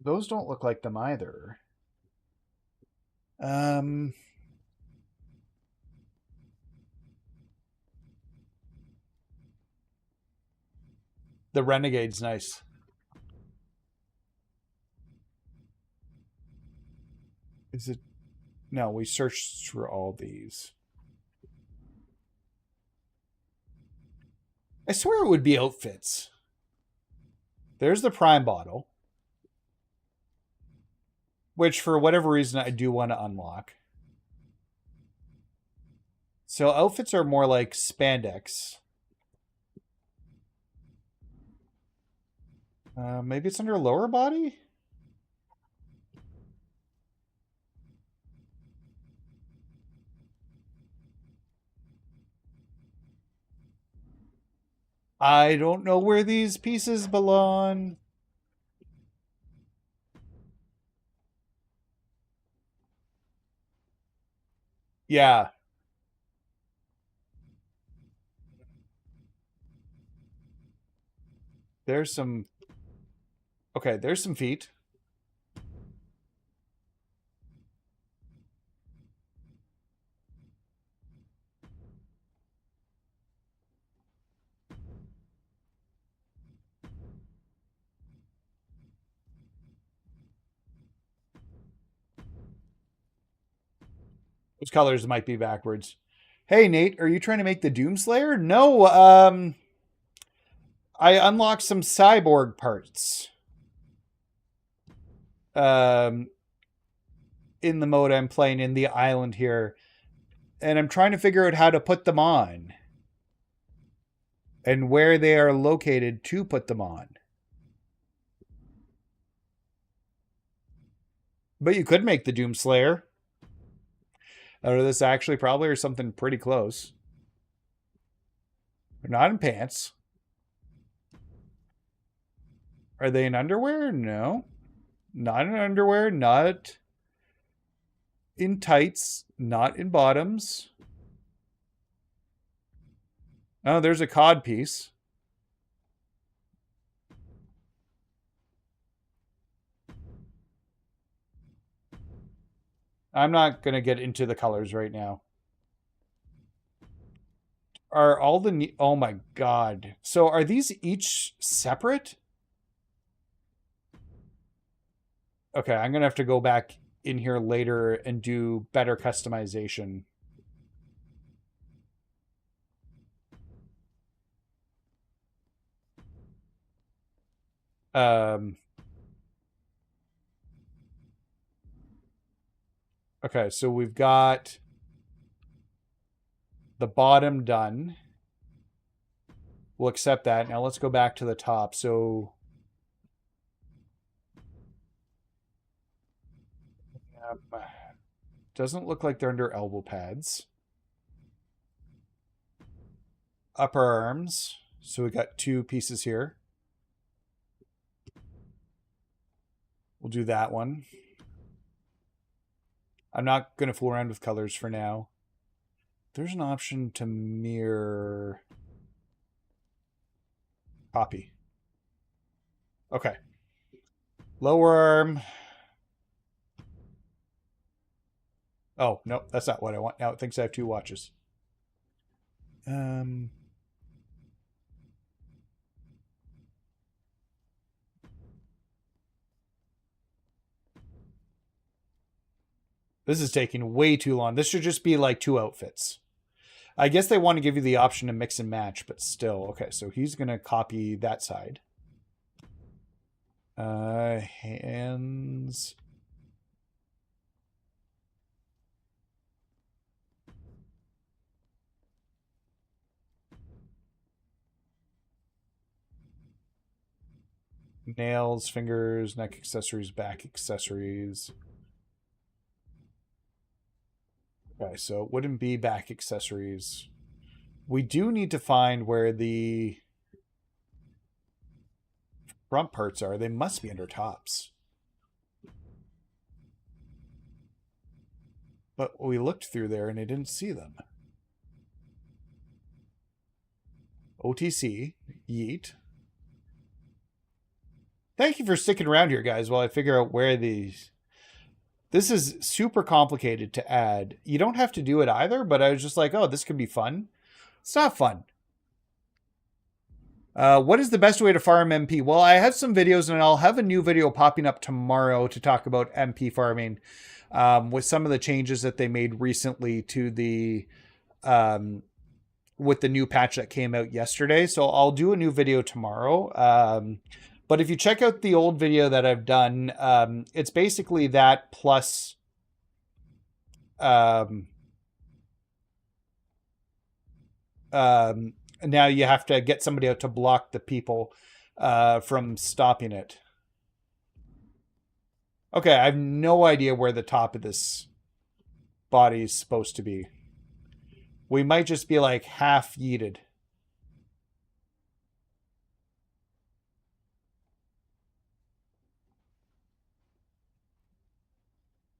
Those don't look like them either. The Renegade's nice. Is it? No, we searched through all these. I swear it would be outfits. There's the Prime bottle. Which, for whatever reason, I do want to unlock. So outfits are more like spandex. Maybe it's under lower body? I don't know where these pieces belong. Yeah. There's some... Okay, there's some feet. Those colors might be backwards. Hey, Nate, are you trying to make the Doomslayer? No, I unlocked some cyborg parts. In the mode I'm playing in the island here. And I'm trying to figure out how to put them on. And where they are located to put them on. But you could make the Doomslayer. Out of this actually probably or something pretty close. They're not in pants. Are they in underwear? No. Not in underwear. Not in tights. Not in bottoms. Oh, there's a cod piece. I'm not going to get into the colors right now. Are all the... Oh my god. So are these each separate? Okay, I'm going to have to go back in here later and do better customization. Okay, so we've got the bottom done. We'll accept that. Now let's go back to the top. So doesn't look like they're under elbow pads. Upper arms. So we got two pieces here. We'll do that one. I'm not going to fool around with colors for now. There's an option to mirror. Copy. Okay. Lower arm. Oh, no, that's not what I want. Now it thinks I have two watches. This is taking way too long. This should just be like two outfits. I guess they want to give you the option to mix and match, but still. Okay, so he's going to copy that side. Hands. Nails, fingers, neck accessories, back accessories. Okay, so it wouldn't be back accessories. We do need to find where the front parts are. They must be under tops. But we looked through there and I didn't see them. OTC, yeet. Thank you for sticking around here, guys, while I figure out where these... This is super complicated to add. You don't have to do it either, but I was just like, oh, this could be fun. It's not fun. What is the best way to farm MP? Well, I have some videos, and I'll have a new video popping up tomorrow to talk about MP farming with some of the changes that they made recently to the... with the new patch that came out yesterday. So I'll do a new video tomorrow. But if you check out the old video that I've done, it's basically that plus now you have to get somebody out to block the people from stopping it. Okay, I have no idea where the top of this body is supposed to be. We might just be like half yeeted.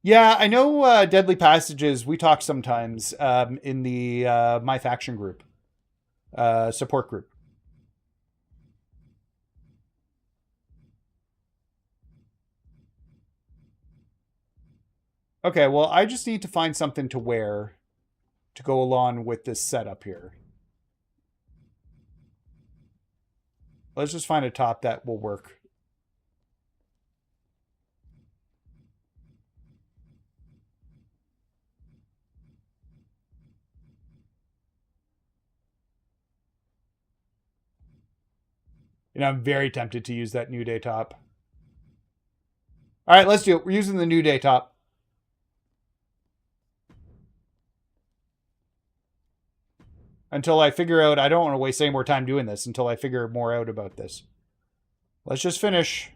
Yeah, I know Deadly Passages. We talk sometimes in the MyFaction group, support group. Okay, well, I just need to find something to wear to go along with this setup here. Let's just find a top that will work. And I'm very tempted to use that New Day top. All right, let's do it. We're using the New Day top. Until I figure out, I don't want to waste any more time doing this until I figure more out about this. Let's just finish.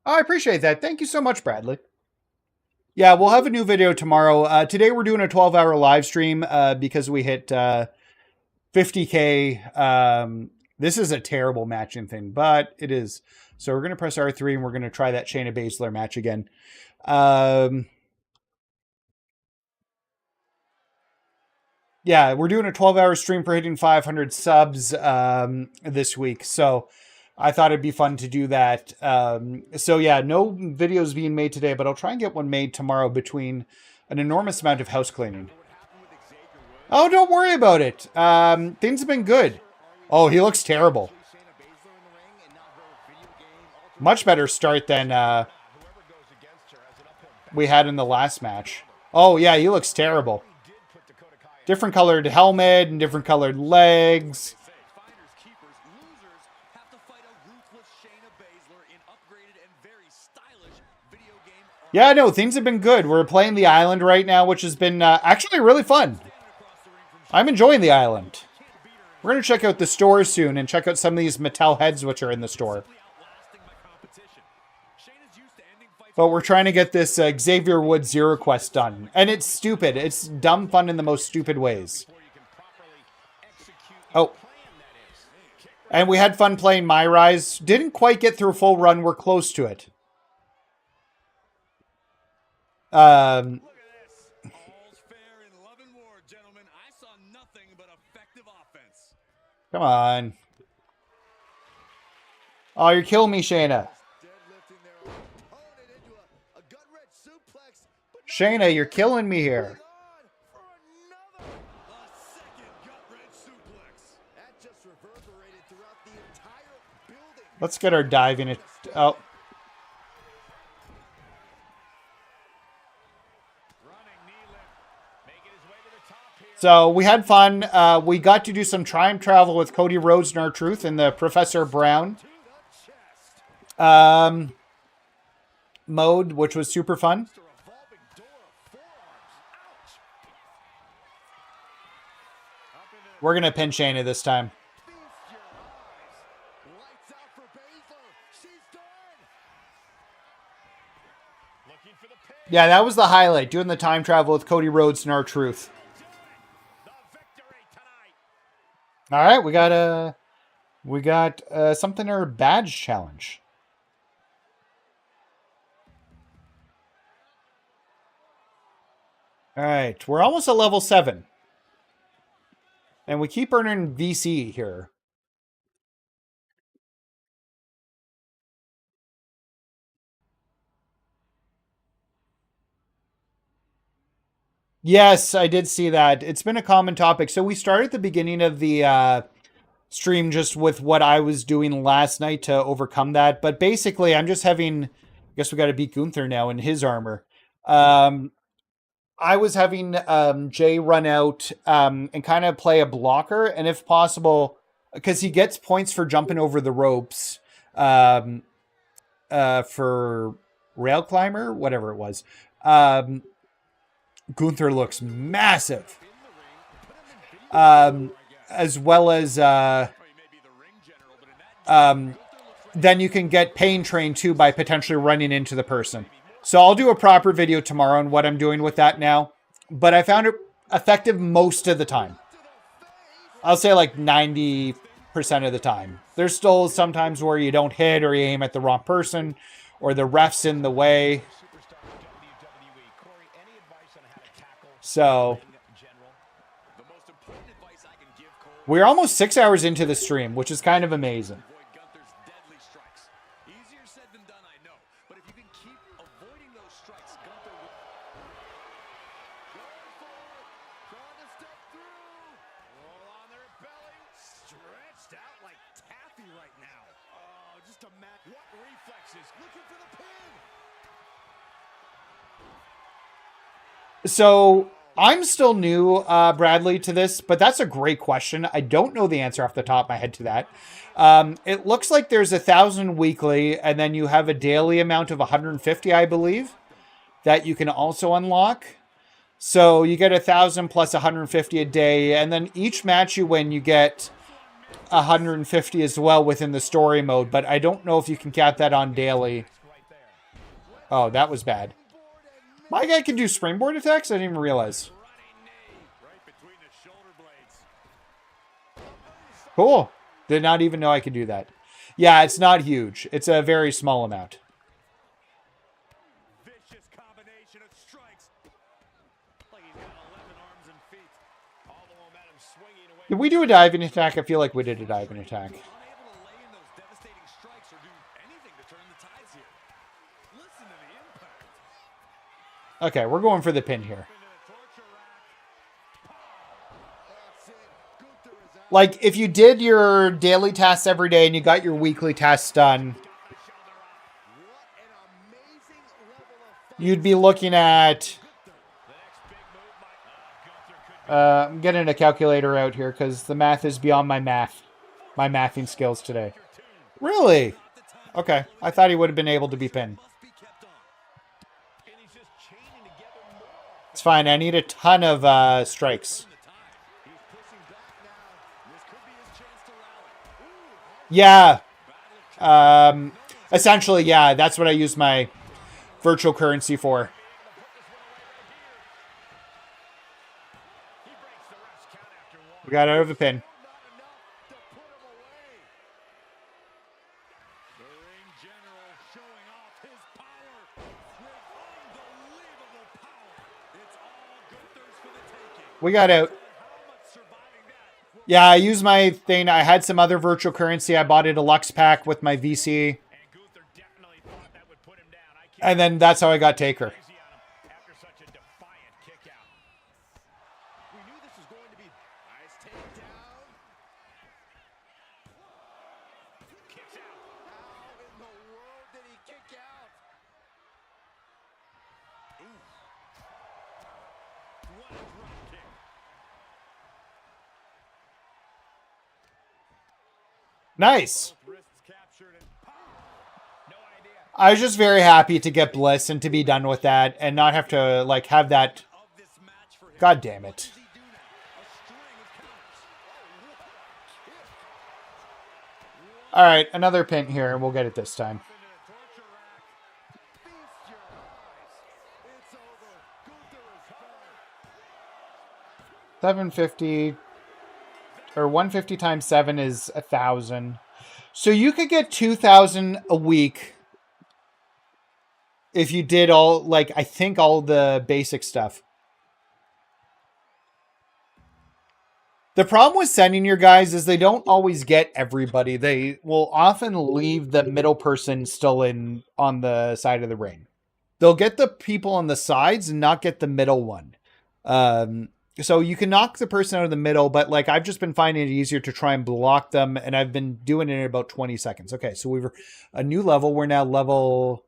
I appreciate that. Thank you so much, Bradley. Yeah, we'll have a new video tomorrow. Today we're doing a 12-hour live stream because we hit 50K. This is a terrible matching thing, but it is. So we're going to press R3 and we're going to try that Shayna Baszler match again. Yeah, we're doing a 12-hour stream for hitting 500 subs this week. So I thought it'd be fun to do that. So yeah, no videos being made today, but I'll try and get one made tomorrow between an enormous amount of house cleaning. Oh, don't worry about it. Things have been good. Oh, he looks terrible. Much better start than we had in the last match. Oh, yeah, he looks terrible. Different colored helmet and different colored legs. Yeah, no, things have been good. We're playing the island right now, which has been actually really fun. I'm enjoying the island. We're going to check out the store soon and check out some of these Mattel heads which are in the store. But we're trying to get this Xavier Woods Zero Quest done. And it's stupid. It's dumb fun in the most stupid ways. Oh. And we had fun playing MyRise. Didn't quite get through a full run. We're close to it. Come on. Oh, you're killing me, Shayna. Shayna, you're killing me here. Let's get our diving it. Oh. So we had fun. We got to do some time travel with Cody Rhodes and R-Truth in the Professor Brown mode, which was super fun. We're going to pin Shayna this time. Yeah, that was the highlight, doing the time travel with Cody Rhodes and R-Truth. All right, we got something in our badge challenge. All right, we're almost at level 7. And we keep earning VC here. Yes, I did see that. It's been a common topic. So we started at the beginning of the stream just with what I was doing last night to overcome that. But basically, I'm just having... I guess we got to beat Gunther now in his armor. I was having Jay run out and kind of play a blocker. And if possible, because he gets points for jumping over the ropes for rail climber, whatever it was. Gunther looks massive. As well as then you can get pain train too by potentially running into the person. So I'll do a proper video tomorrow on what I'm doing with that now. But I found it effective most of the time. I'll say like 90% of the time. There's still sometimes where you don't hit or you aim at the wrong person or the ref's in the way. So we're almost 6 hours into the stream, which is kind of amazing. just a match. What reflexes? Looking for the pin. So I'm still new, Bradley, to this, but that's a great question. I don't know the answer off the top of my head to that. It looks like there's 1,000 weekly, and then you have a daily amount of 150, I believe, that you can also unlock. So you get 1,000 plus 150 a day, and then each match you win, you get 150 as well within the story mode, but I don't know if you can cap that on daily. Oh, that was bad. My guy can do springboard attacks? I didn't even realize. Cool. Did not even know I could do that. Yeah, it's not huge. It's a very small amount. Vicious combination of strikes. Like he's got 11 arms and feet. All the momentum swinging away. Did we do a diving attack? I feel like we did a diving attack. Unable to lay in those devastating strikes or do anything to turn the tides here. Listen to the impact. Okay, we're going for the pin here. Like, if you did your daily tasks every day and you got your weekly tasks done, you'd be looking at... I'm getting a calculator out here because the math is beyond my mathing skills today. Really? Okay, I thought he would have been able to be pinned. It's fine, I need a ton of strikes. Yeah. Essentially, yeah, that's what I use my virtual currency for. We got out of the pin. We got out. Yeah, I used my thing. I had some other virtual currency. I bought a deluxe pack with my VC. And then that's how I got Taker. Nice. I was just very happy to get Bliss and to be done with that and not have to, like, have that. God damn it. All right, another pin here, and we'll get it this time. $750 or 150 times 7 is 1,000. So you could get 2,000 a week if you did all, like, I think all the basic stuff. The problem with sending your guys is they don't always get everybody. They will often leave the middle person still in on the side of the ring. They'll get the people on the sides and not get the middle one. So you can knock the person out of the middle, but like I've just been finding it easier to try and block them, and I've been doing it in about 20 seconds. Okay, so we've a new level. We're now level...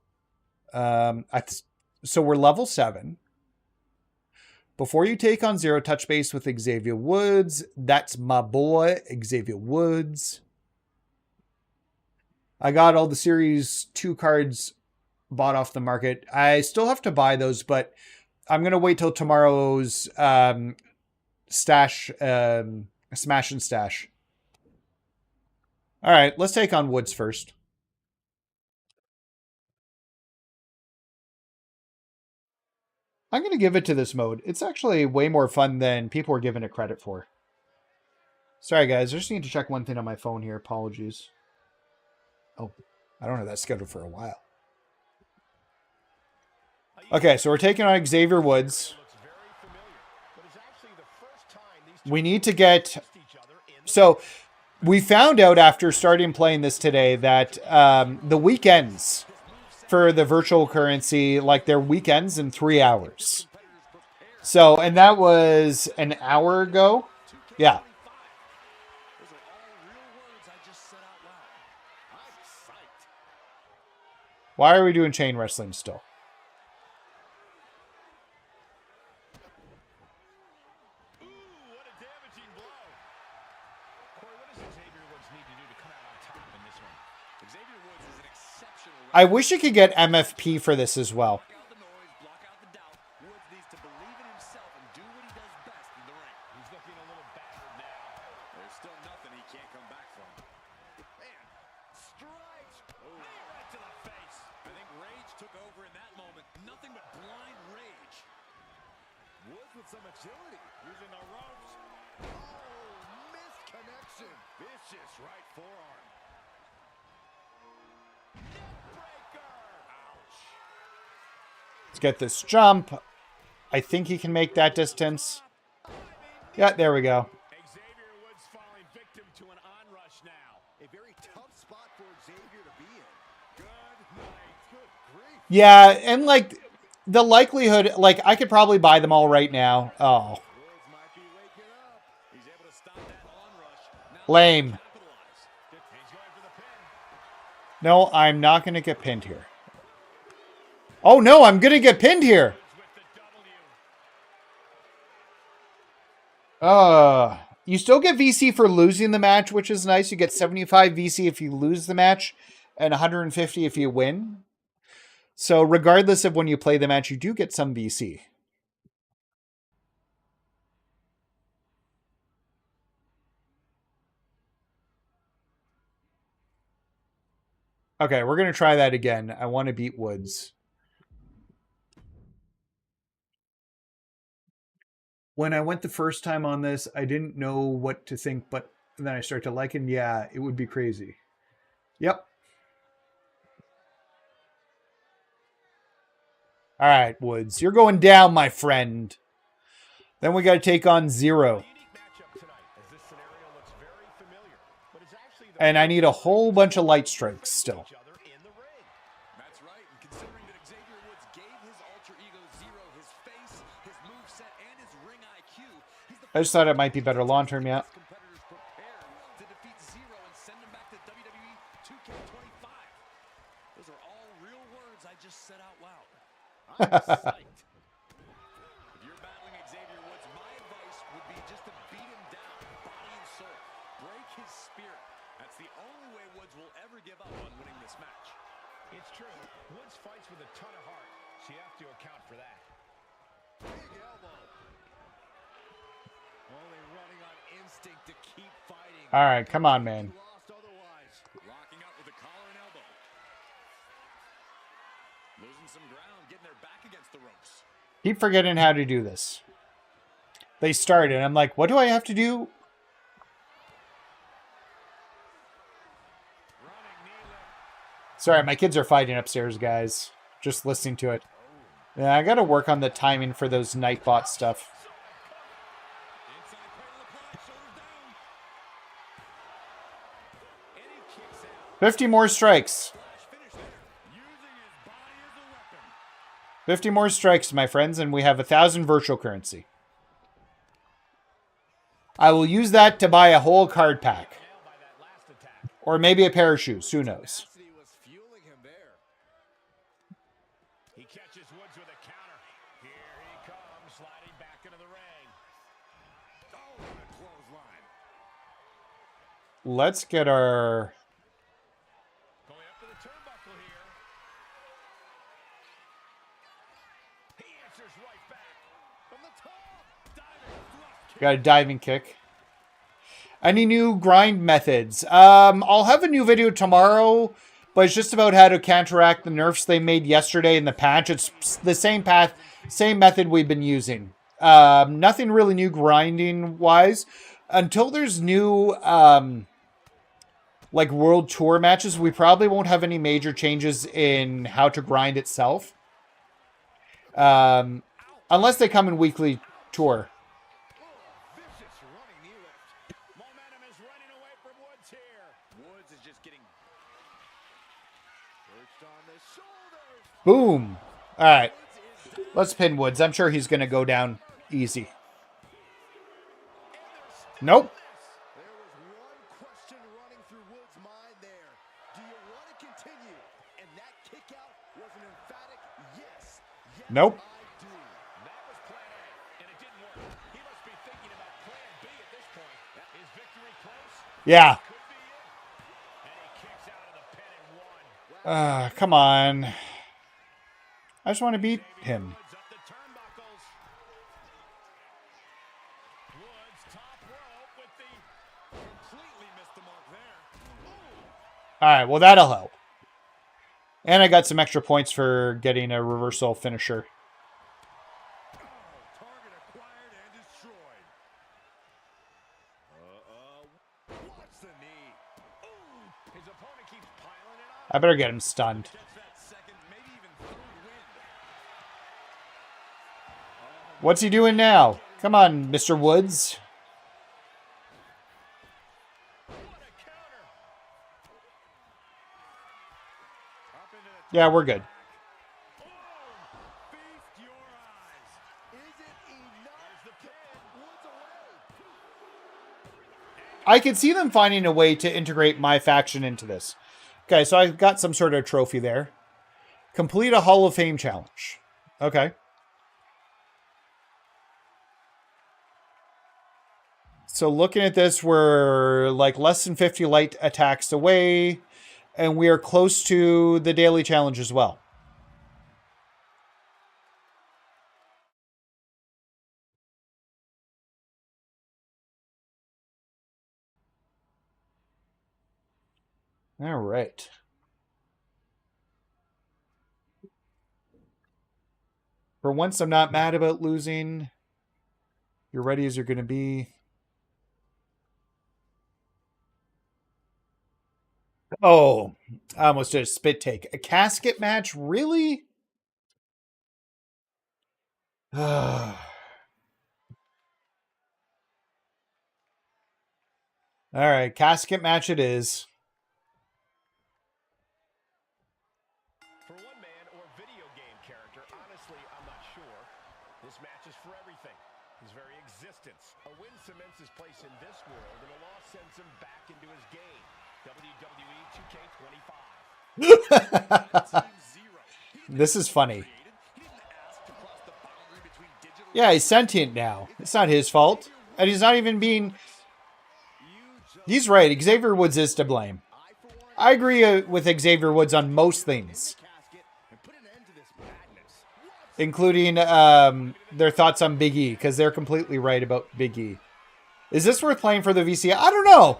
so we're level 7. Before you take on Zero, touch base with Xavier Woods. That's my boy, Xavier Woods. I got all the Series 2 cards bought off the market. I still have to buy those, but I'm going to wait till tomorrow's stash, smash and stash. All right, let's take on Woods first. I'm going to give it to this mode. It's actually way more fun than people are giving it credit for. Sorry, guys. I just need to check one thing on my phone here. Apologies. Oh, I don't have that scheduled for a while. Okay, so we're taking on Xavier Woods. We need to get... So, we found out after starting playing this today that the weekends for the virtual currency, like their weekends in 3 hours. So, and that was an hour ago. Yeah. Why are we doing chain wrestling still? I wish you could get MFP for this as well. Some agility using the ropes. Oh, missed connection. Vicious right forearm. Neckbreaker. Ouch. Let's get this jump. I think he can make that distance. Yeah, there we go. Xavier Woods falling victim to an onrush now. A very tough spot for Xavier to be in. Good night. Good grief. Yeah, and like the likelihood, like I could probably buy them all right now. Oh. Lame. No, I'm not going to get pinned here. Oh no, I'm going to get pinned here. You still get VC for losing the match, which is nice. You get 75 VC if you lose the match and 150 if you win. So regardless of when you play the match, you do get some VC. Okay, we're going to try that again. I want to beat Woods. When I went the first time on this, I didn't know what to think, but then I started to like him. Yeah, it would be crazy. Yep. All right, Woods, you're going down, my friend. Then we got to take on Zero. And I need a whole bunch of light strikes still. That's right, and considering that Xavier Woods gave his alter ego Zero his face, his moveset, and his ring IQ, he's the I just thought it might be better long-term, yeah. competitors prepared to defeat Zero and send him back to WWE 2K25. Those are all real words I just said out loud. I'm psyched. If you're battling Xavier Woods, my advice would be just to beat him down, body and soul. Break his spirit. That's the only way Woods will ever give up on winning this match. It's true. Woods fights with a ton of heart, so you have to account for that. Big elbow. Only running on instinct to keep fighting. All right, come on, man. Lost otherwise. Locking up with a collar and elbow. Losing some ground, getting their back against the ropes. Keep forgetting how to do this. They started. I'm like, what do I have to do? Sorry, my kids are fighting upstairs, guys. Just listening to it. Yeah, I got to work on the timing for those Nightbot stuff. And 50 more strikes. 50 more strikes, my friends, and we have 1,000 virtual currency. I will use that to buy a whole card pack. Or maybe a pair of shoes. Who knows? He catches Woods with a counter. Here he comes, sliding back into the ring. Oh, what a clothesline. Let's get our... Going up to the turnbuckle here. He answers right back. From the top. Diving thrust kick. Got a diving kick. Any new grind methods? I'll have a new video tomorrow, but it's just about how to counteract the nerfs they made yesterday in the patch. It's the same path, same method we've been using. Nothing really new grinding-wise. Until there's new, like, World Tour matches, we probably won't have any major changes in how to grind itself. Unless they come in weekly tour. Boom. All right. Let's pin Woods. I'm sure he's going to go down easy. Nope. There was one question running through Woods' mind there. Do you want to continue? And that kick out was an emphatic yes. Nope. I do. That was plan A, and it didn't work. He must be thinking about plan B at this point. Is victory close? Yeah. Could be it. And he kicks out of the pin and one. Come on. I just want to beat him. Woods up the turnbuckles. Woods top rope with the completely missed the mark there. All right, well, that'll help. And I got some extra points for getting a reversal finisher. Target acquired and destroyed. What's the knee? Ooh, his opponent keeps piling it on. I better get him stunned. Gets that second, maybe even third wind. What's he doing now? Come on, Mr. Woods. Yeah, we're good. Feast your eyes. Is it enough to pin Woods away? I could see them finding a way to integrate MyFaction into this. Okay, so I've got some sort of trophy there. Complete a Hall of Fame challenge. Okay. So looking at this, we're like less than 50 light attacks away. And we are close to the daily challenge as well. All right. For once, I'm not mad about losing. You're ready as you're going to be. Oh, I almost did a spit take. A casket match? Really? All right, casket match it is. For one man or video game character, honestly, I'm not sure. This match is for everything. His very existence. A win cements his place in this world, and a loss sends him back into his game. WWE 2K25. This is funny. Yeah, he's sentient now. It's not his fault. And he's not even being... He's right. Xavier Woods is to blame. I agree with Xavier Woods on most things. Including their thoughts on Big E, because they're completely right about Big E. Is this worth playing for the VC? I don't know.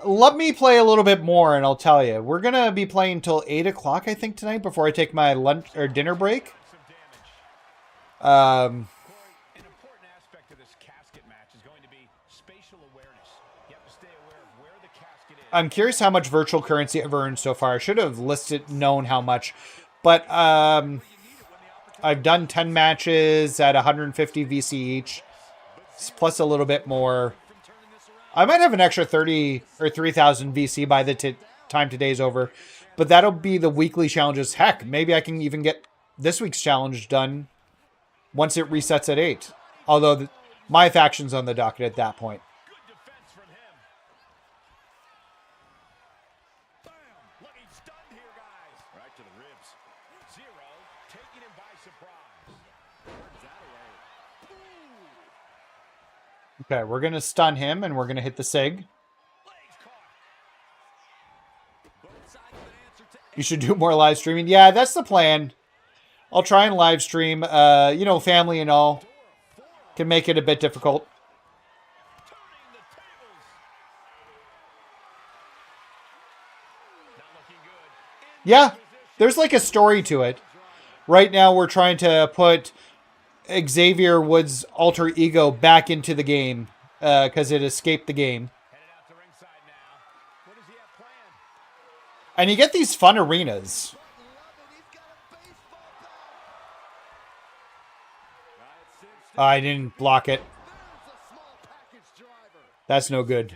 Let me play a little bit more and I'll tell you. We're going to be playing till 8 o'clock, I think, tonight before I take my lunch or dinner break. An important aspect of this casket match is going to be spatial awareness. You have to stay aware of where the casket is. I'm curious how much virtual currency I've earned so far. I should have known how much. But I've done 10 matches at 150 VC each, plus a little bit more. I might have an extra 30 or 3,000 VC by the time today's over, but that'll be the weekly challenges. Heck, maybe I can even get this week's challenge done once it resets at 8. Although my faction's on the docket at that point. Good defense from him. Bam! Looking stunned here, guys. Right to the ribs. Zero, taking him by surprise. Turns that away. Ooh. Okay, we're going to stun him, and we're going to hit the SIG. You should do more live streaming. Yeah, that's the plan. I'll try and live stream. You know, family and all can make it a bit difficult. Yeah, there's like a story to it. Right now, we're trying to put Xavier Woods' alter ego back into the game because it escaped the game. And you get these fun arenas. I didn't block it. That's no good.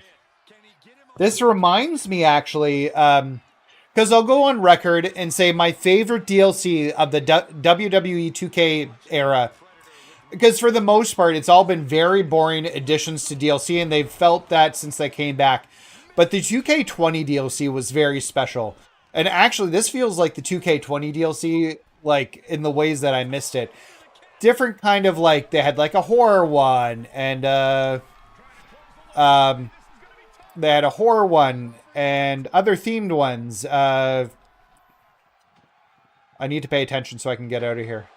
This reminds me, actually, because I'll go on record and say my favorite DLC of the WWE 2K era, because for the most part, it's all been very boring additions to DLC, and they've felt that since they came back. But the 2K20 DLC was very special. And actually, this feels like the 2K20 DLC, like, in the ways that I missed it. Different kind of, like, they had, like, a horror one, and, they had a horror one, and other themed ones. I need to pay attention so I can get out of here.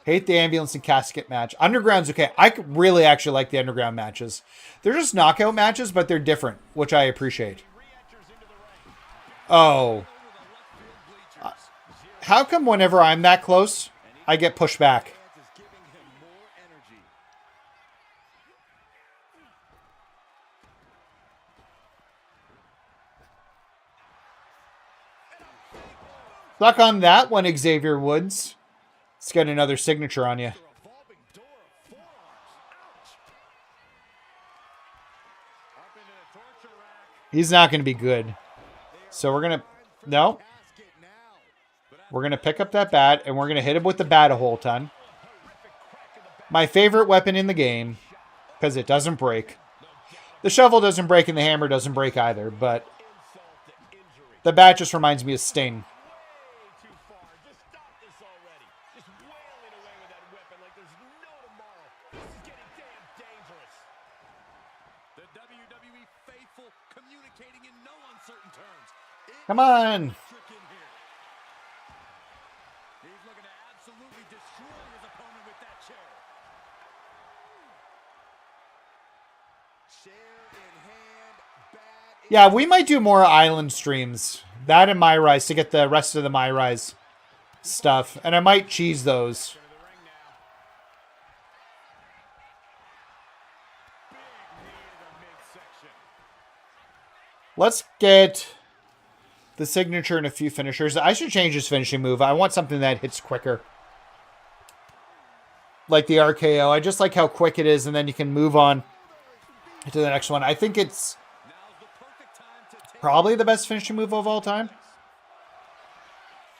Hate the ambulance and casket match. Underground's okay. I really actually like the underground matches. They're just knockout matches, but they're different, which I appreciate. Oh. How come whenever I'm that close, I get pushed back? Suck on that one, Xavier Woods. Let's get another signature on you. He's not going to be good. So we're going to... No. We're going to pick up that bat, and we're going to hit him with the bat a whole ton. My favorite weapon in the game, because it doesn't break. The shovel doesn't break, and the hammer doesn't break either, but the bat just reminds me of Sting. Come on. Yeah, we might do more island streams. That and MyRise to get the rest of the MyRise stuff. And I might cheese those. Let's get the signature and a few finishers. I should change his finishing move. I want something that hits quicker. Like the RKO. I just like how quick it is, and then you can move on to the next one. I think it's probably the best finishing move of all time.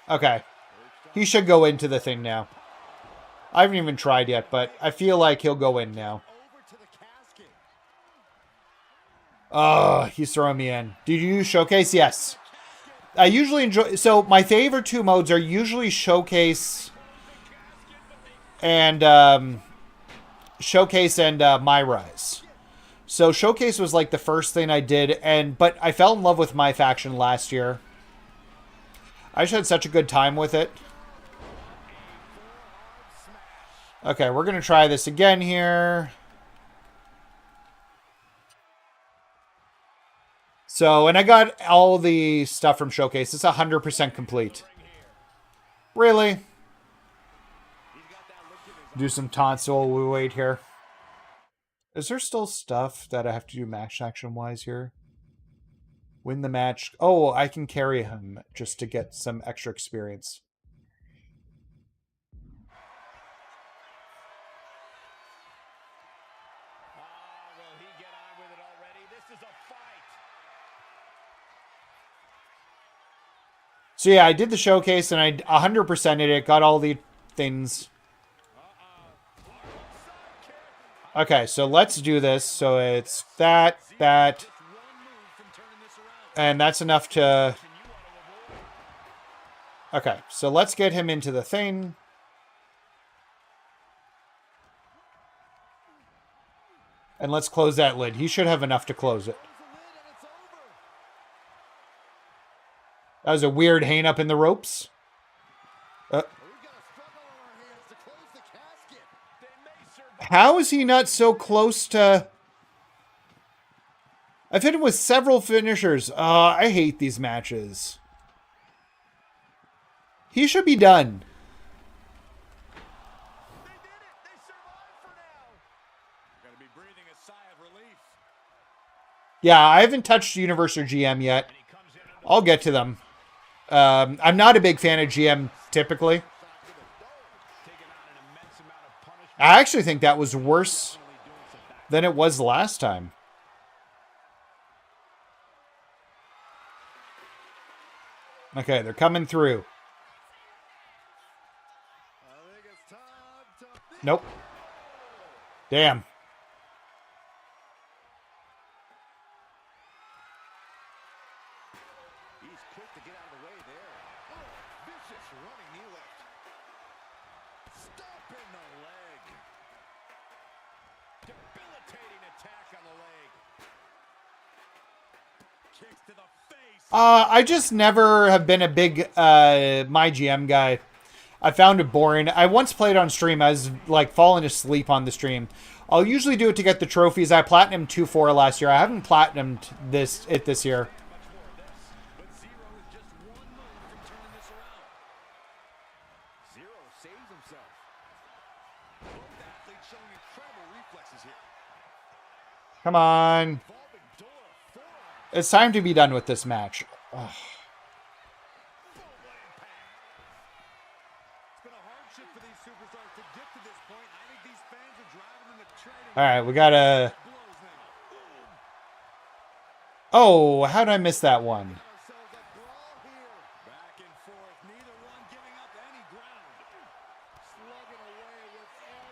Okay. He should go into the thing now. I haven't even tried yet, but I feel like he'll go in now. Oh, he's throwing me in. Did you use Showcase? Yes. I usually enjoy... So, my favorite two modes are usually Showcase and... Showcase and MyRise. So, Showcase was like the first thing I did, but I fell in love with MyFaction last year. I just had such a good time with it. Okay, we're going to try this again here. So, and I got all the stuff from Showcase. It's 100% complete. Really? Do some taunts while we wait here. Is there still stuff that I have to do match action-wise here? Win the match. Oh, I can carry him just to get some extra experience. So yeah, I did the Showcase and I 100%ed it, got all the things. Okay, so let's do this. So it's that, and that's enough to... Okay, so let's get him into the thing. And let's close that lid. He should have enough to close it. That was a weird hang up in the ropes. How is he not so close to... I've hit him with several finishers. I hate these matches. He should be done. Yeah, I haven't touched Universe or GM yet. I'll get to them. I'm not a big fan of GM typically. I actually think that was worse than it was last time. Okay, they're coming through. Nope. He's quick to get out of the way there. Oh, vicious running knee lift. Stop in the leg. Debilitating attack on the leg. Kicks to the face. I just never have been a big MyGM guy. I found it boring. I once played on stream. I was like falling asleep on the stream. I'll usually do it to get the trophies. I platinumed 2-4 last year. I haven't platinumed this year. Zero saves himself. Both athletes showing incredible reflexes here. Come on. It's time to be done with this match. Ugh. All right, we gotta... Oh, how did I miss that one? Back and forth, neither one giving up any ground. Slugging away with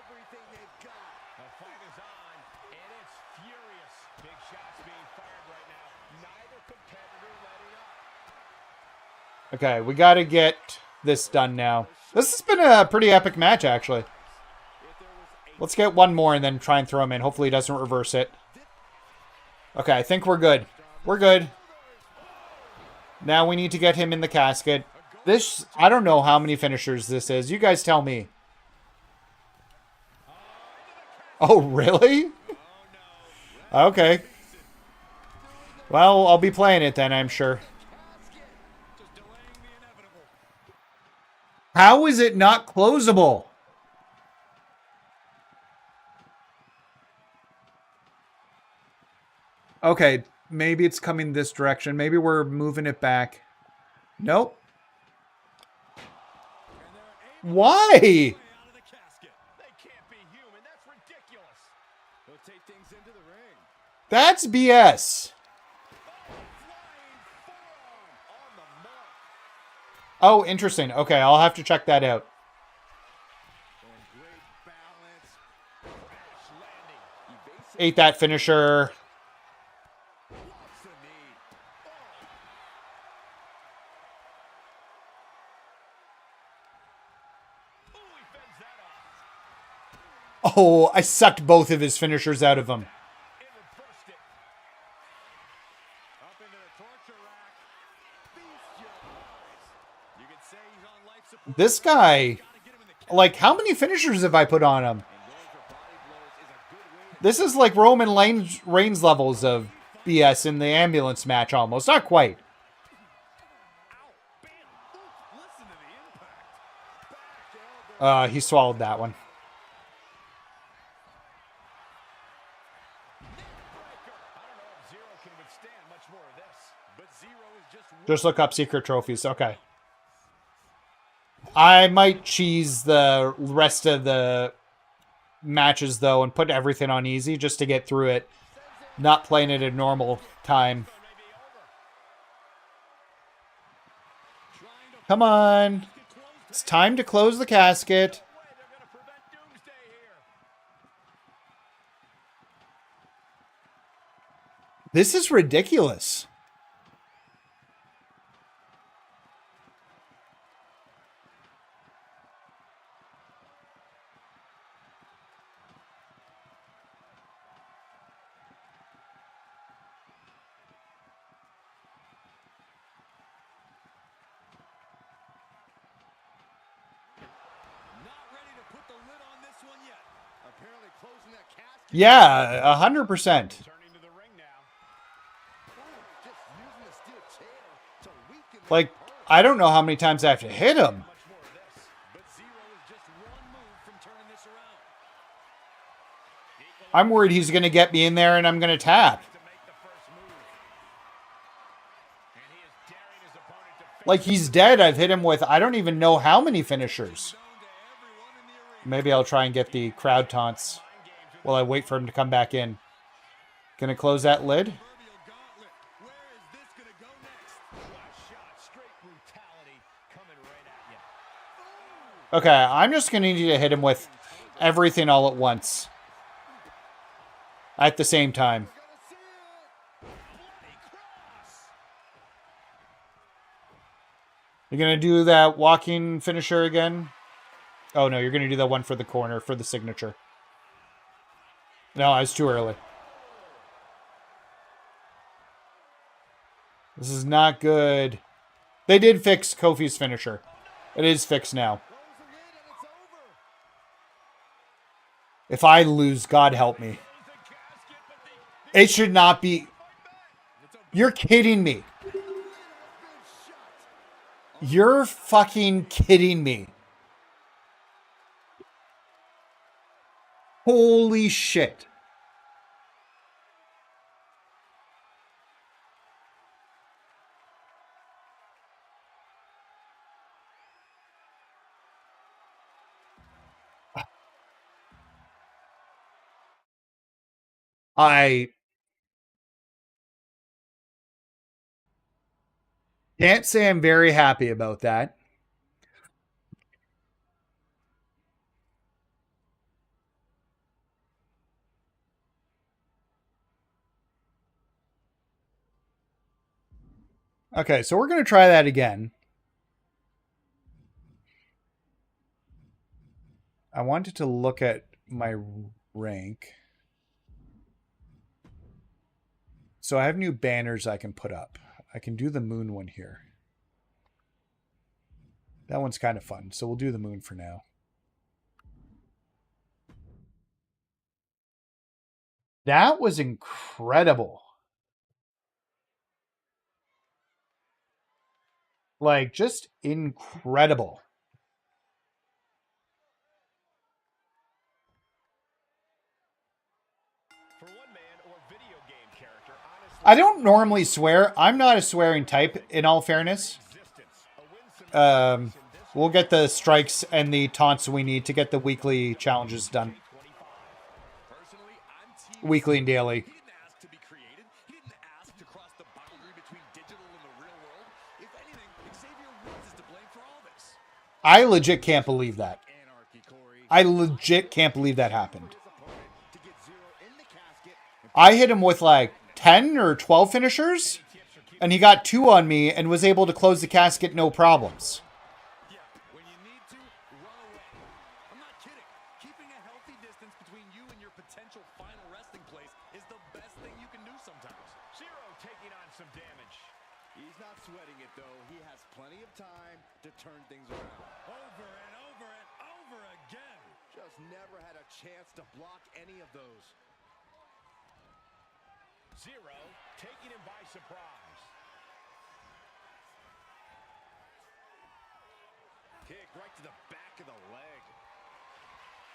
everything they've got. The fight is on, and it's furious. Big shots being fired right now. Neither competitor letting up. Okay, we gotta get this done now. This has been a pretty epic match, actually. Let's get one more and then try and throw him in. Hopefully he doesn't reverse it. Okay, I think we're good. We're good. Now we need to get him in the casket. This, I don't know how many finishers this is. You guys tell me. Oh, really? Okay. Well, I'll be playing it then, I'm sure. How is it not closable? Okay, maybe it's coming this direction. Maybe we're moving it back. Nope. Why? They can't be human. That's ridiculous. They'll take things into the ring. That's BS. Oh, interesting. Okay, I'll have to check that out. Ate that finisher. Oh, I sucked both of his finishers out of him. This guy, like, how many finishers have I put on him? This is like Roman Reigns levels of BS in the ambulance match almost. Not quite. He swallowed that one. Just look up secret trophies. Okay. I might cheese the rest of the matches, though, and put everything on easy just to get through it. Not playing it at normal time. Come on. It's time to close the casket. This is ridiculous. Yeah, 100%. Like, I don't know how many times I have to hit him. I'm worried he's going to get me in there and I'm going to tap. Like, he's dead. I've hit him with, I don't even know how many finishers. Maybe I'll try and get the crowd taunts while I wait for him to come back in. Gonna close that lid. Okay, I'm just gonna need to hit him with everything all at once. At the same time. You're going to do that walking finisher again? Oh, no, you're going to do that one for the corner, for the signature. No, I was too early. This is not good. They did fix Kofi's finisher. It is fixed now. If I lose, God help me. It should not be. You're kidding me. You're fucking kidding me. Holy shit. I can't say I'm very happy about that. Okay, so we're going to try that again. I wanted to look at my rank. So I have new banners I can put up. I can do the moon one here. That one's kind of fun, so we'll do the moon for now. That was incredible. Like, just incredible. I don't normally swear. I'm not a swearing type, in all fairness. We'll get the strikes and the taunts we need to get the weekly challenges done. Weekly and daily. I legit can't believe that. I legit can't believe that happened. I hit him with like 10 or 12 finishers, and he got 2 on me and was able to close the casket no problems.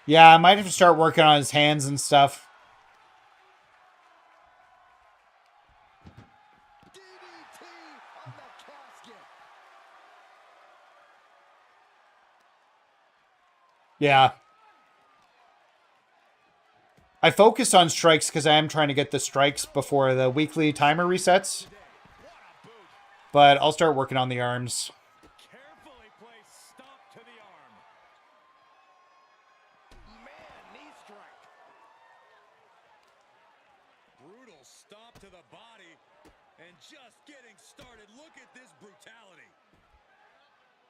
Yeah, I might have to start working on his hands and stuff. Yeah. I focused on strikes because I am trying to get the strikes before the weekly timer resets. But I'll start working on the arms.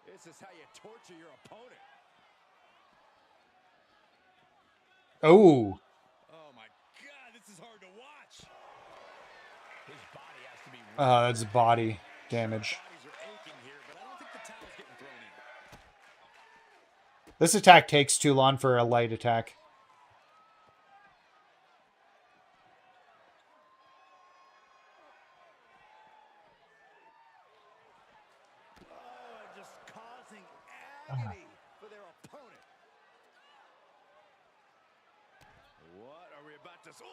This is how you torture your opponent. Oh. Oh my God, this is hard to watch. His body has to be. That's body damage. This attack takes too long for a light attack. Agony for their opponent. What are we about to see?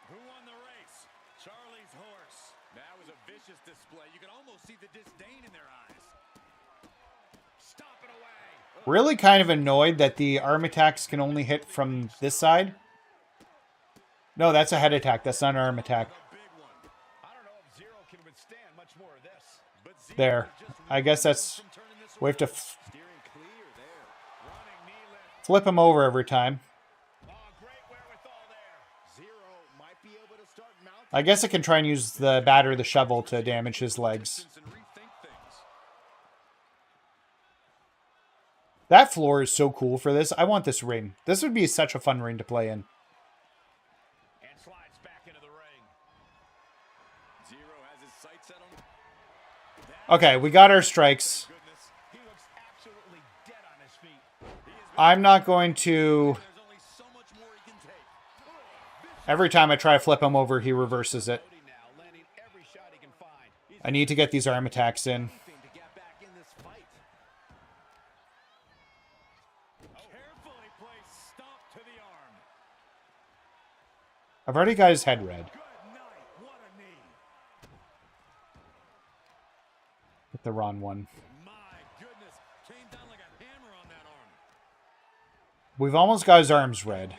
Who won the race? Charlie's horse. That was a vicious display. You can almost see the disdain in their eyes. Stop it away. Really kind of annoyed that the arm attacks can only hit from this side. No, that's a head attack. That's not an arm attack. There. I guess that's... We have to flip him over every time. I guess I can try and use the bat or the shovel to damage his legs. That floor is so cool for this. I want this ring. This would be such a fun ring to play in. And slides back into the ring. Zero has his sights set on. Okay, we got our strikes. He looks absolutely dead on his feet. I'm not going to... Every time I try to flip him over, he reverses it. I need to get these arm attacks in. I've already got his head red. Hit the wrong one. We've almost got his arms red.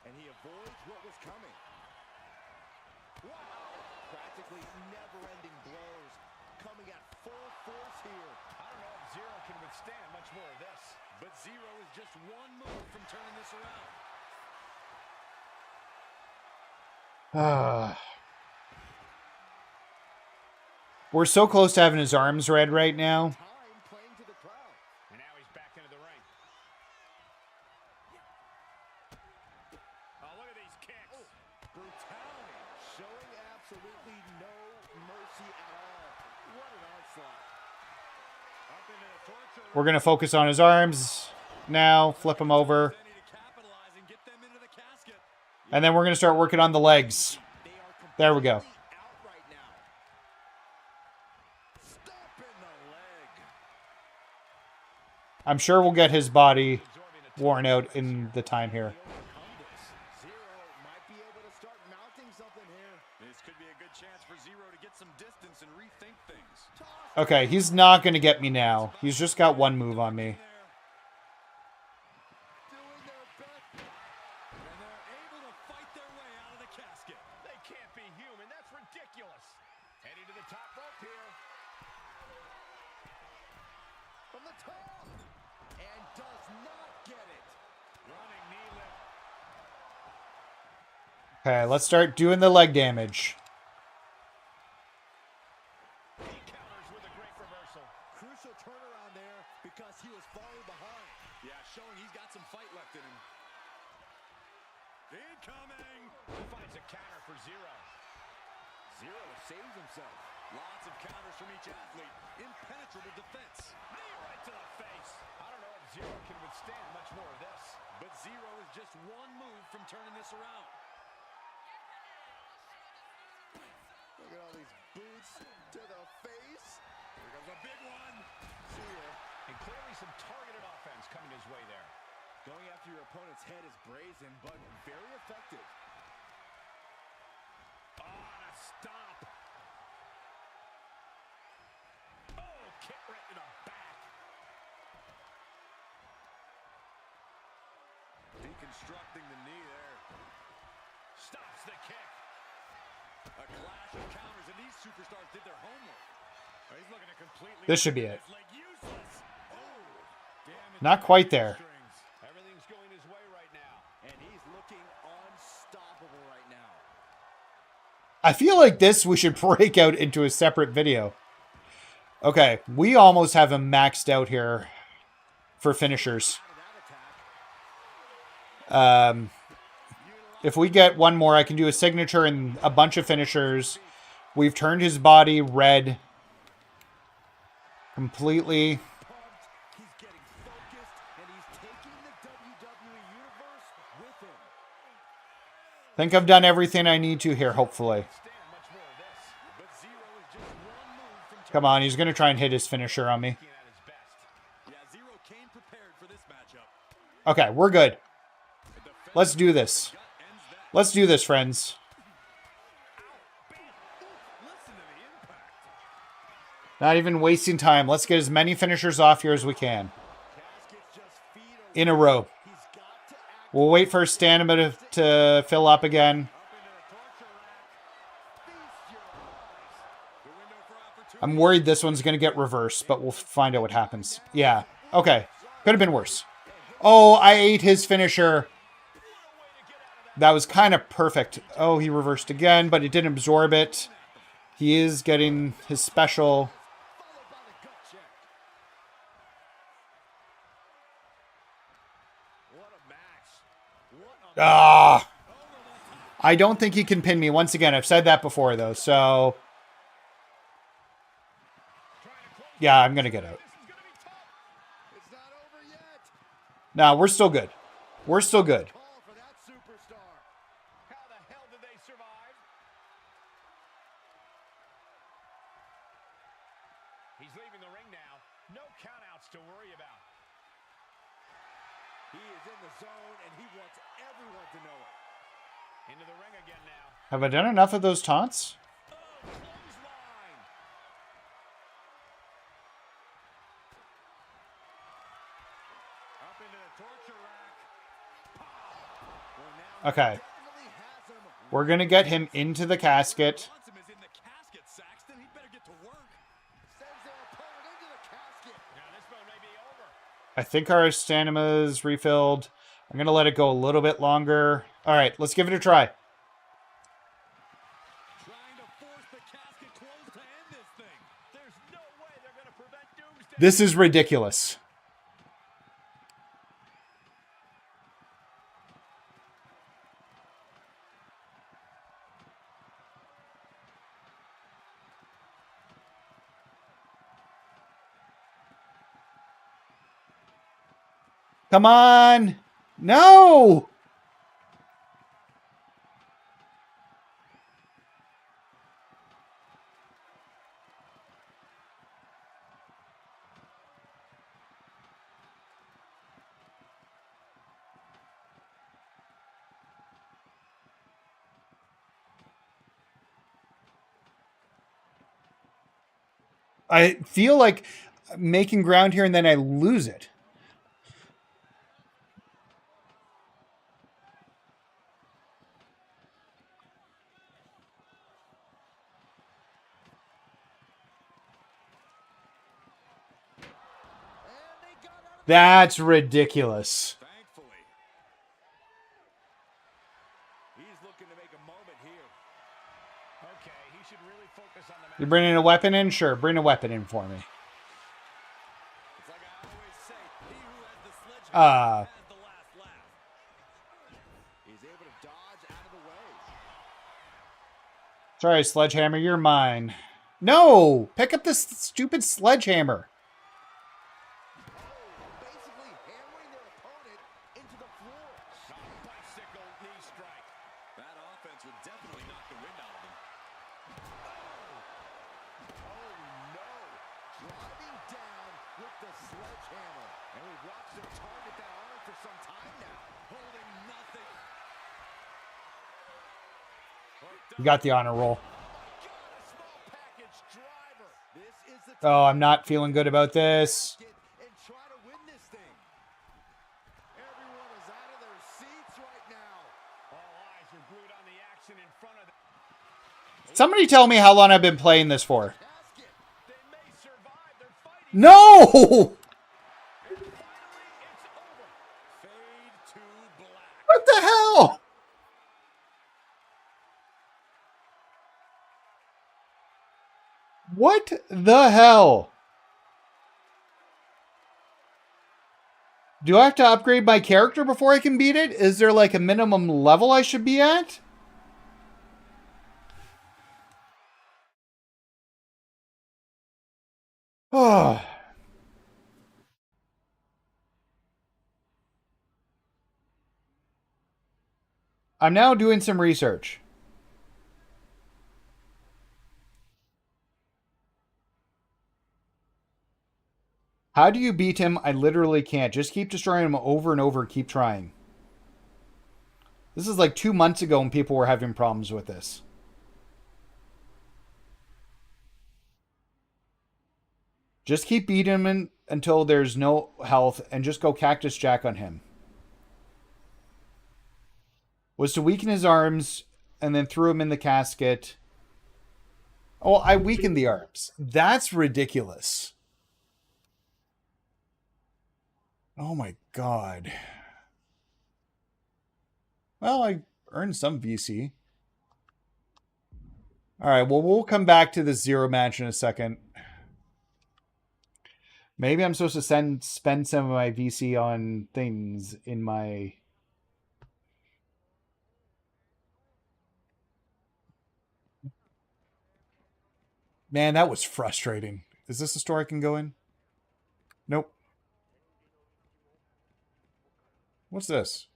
And he avoids what was coming. Wow! Practically never-ending blows coming at full force here. I don't know if Zero can withstand much more of this. But Zero is just one move from turning this around. We're so close to having his arms red right now. And now he's back into the ring. Oh, look at these kicks. Brutality, showing absolutely no mercy at all. What an onslaught. Up into the torture. We're going to focus on his arms now. Flip him over. And then we're going to start working on the legs. There we go. I'm sure we'll get his body worn out in the time here. Okay, he's not going to get me now. He's just got one move on me. Okay, let's start doing the leg damage. Crucial turnaround there because he was falling behind. Yeah, showing he's got some fight left in him. Incoming! He finds a counter for Zero. Zero saves himself. Lots of counters from each athlete. Impenetrable defense. Knee right to the face. I don't know if Zero can withstand much more of this. But Zero is just one move from turning this around. Look at all these boots to the face. Here comes a big one. See ya. And clearly some targeted offense coming his way there. Going after your opponent's head is brazen, but very effective. Oh, and a stop. Oh, kick right to the back. Deconstructing the knee there. Stops the kick. A clash of counters, and these superstars did their homework. He's looking to completely... This should be it. Oh, not quite there. Everything's going his way right now. And he's looking unstoppable right now. I feel like this we should break out into a separate video. Okay, we almost have him maxed out here for finishers. If we get one more, I can do a signature and a bunch of finishers. We've turned his body red completely. He's getting focused, and he's taking the WWE Universe with him. I think I've done everything I need to here, hopefully. Come on, he's going to try and hit his finisher on me. Okay, we're good. Let's do this. Let's do this, friends. Not even wasting time. Let's get as many finishers off here as we can. In a row. We'll wait for stamina to fill up again. I'm worried this one's going to get reversed, but we'll find out what happens. Yeah. Okay. Could have been worse. Oh, I ate his finisher. That was kind of perfect. Oh, he reversed again, but it didn't absorb it. He is getting his special. Ah! I don't think he can pin me. Once again, I've said that before, though. So, yeah, I'm going to get out. No, we're still good. We're still good. He's leaving the ring now. No countouts to worry about. He is in the zone, and he wants everyone to know it. Into the ring again now. Have I done enough of those taunts? Up into the torture rack. Okay. We're going to get him into the casket. I think our stamina's refilled. I'm going to let it go a little bit longer. All right, let's give it a try. This is ridiculous. Come on. No. I feel like making ground here and then I lose it. That's ridiculous. You're bringing a weapon in? Sure, bring a weapon in for me. Sorry, Sledgehammer, you're mine. No! Pick up this stupid sledgehammer. You got the honor roll. Oh, I'm not feeling good about this. Somebody tell me how long I've been playing this for. No! What the hell? What the hell? Do I have to upgrade my character before I can beat it? Is there like a minimum level I should be at? Oh. I'm now doing some research. How do you beat him? I literally can't. Just keep destroying him over and over. Keep trying. This is like 2 months ago when people were having problems with this. Just keep beating him until there's no health and just go Cactus Jack on him. Was to weaken his arms and then threw him in the casket. Oh, I weakened the arms. That's ridiculous. Oh my god. Well, I earned some VC. All right, well, we'll come back to the zero match in a second. Maybe I'm supposed to spend some of my VC on things in my... Man, that was frustrating. Is this a store I can go in? Nope. What's this?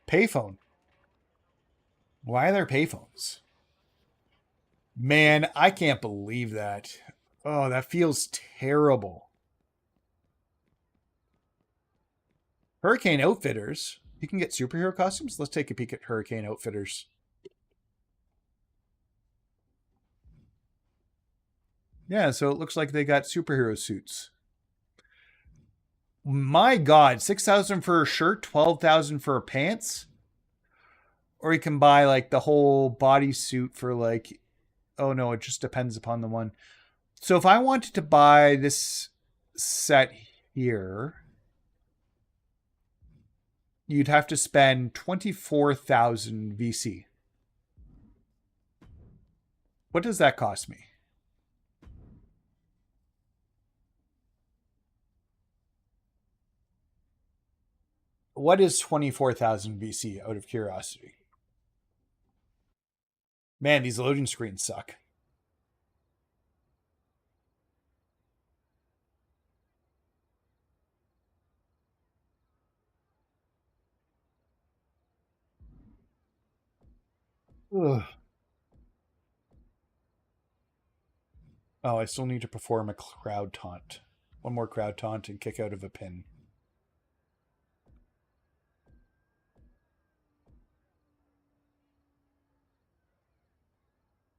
Payphone. Why are there payphones? Man, I can't believe that. Oh, that feels terrible. Hurricane Outfitters. You can get superhero costumes? Let's take a peek at Hurricane Outfitters. Yeah, so it looks like they got superhero suits. My God, $6,000 for a shirt, $12,000 for pants? Or you can buy like the whole bodysuit for like, oh no, it just depends upon the one. So if I wanted to buy this set here, you'd have to spend 24,000 VC. What does that cost me? What is 24,000 VC out of curiosity? Man, these loading screens suck. Ugh. Oh, I still need to perform a crowd taunt. One more crowd taunt and kick out of a pin.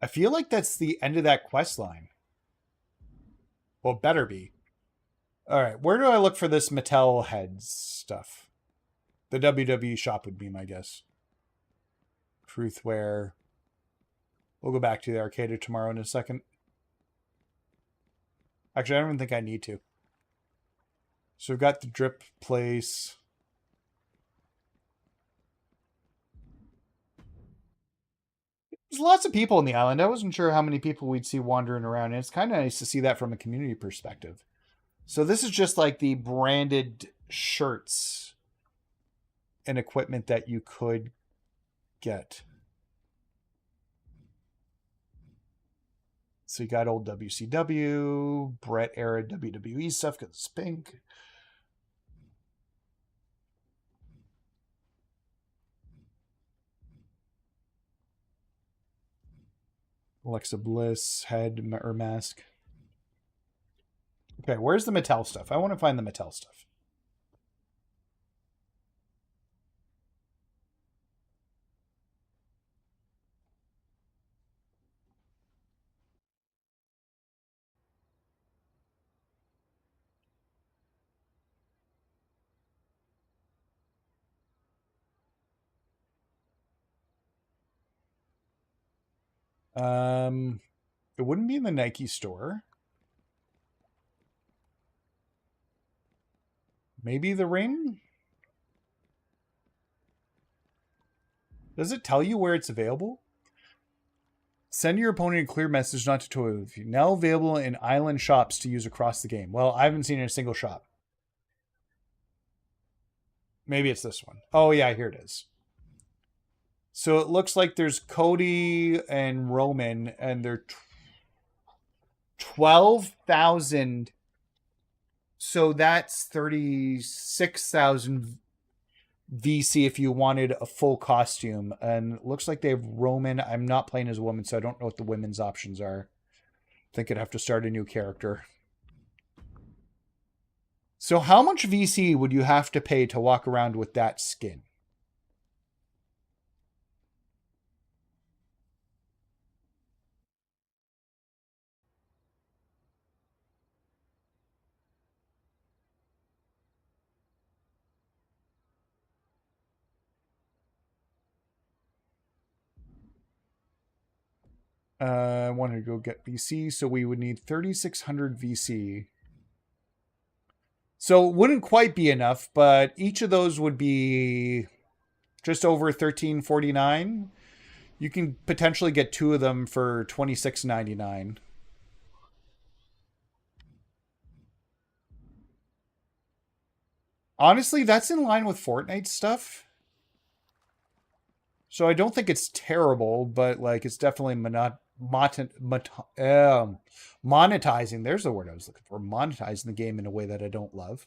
I feel like that's the end of that quest line. Well, it better be. All right, where do I look for this Mattel heads stuff? The WWE shop would be my guess. Truthwear. We'll go back to the arcade tomorrow in a second. Actually, I don't even think I need to. So we've got the drip place. There's lots of people in the island. I wasn't sure how many people we'd see wandering around. And it's kind of nice to see that from a community perspective. So this is just like the branded shirts and equipment that you could get. So you got old WCW, Brett era WWE stuff because it's pink. Alexa Bliss head or mask. Okay, where's the Mattel stuff? I want to find the Mattel stuff. It wouldn't be in the Nike store. Maybe the ring? Does it tell you where it's available? Send your opponent a clear message not to toy with you. Now available in island shops to use across the game. Well, I haven't seen it in a single shop. Maybe it's this one. Oh, yeah, here it is. So it looks like there's Cody and Roman, and they're 12,000. So that's 36,000 VC if you wanted a full costume. And it looks like they have Roman. I'm not playing as a woman, so I don't know what the women's options are. I think I'd have to start a new character. So how much VC would you have to pay to walk around with that skin? I wanted to go get VC, so we would need 3,600 VC. So it wouldn't quite be enough, but each of those would be just over 1349. You can potentially get 2 of them for $26.99. Honestly, that's in line with Fortnite stuff. So I don't think it's terrible, but like it's definitely monetizing. There's the word I was looking for. Monetizing the game in a way that I don't love.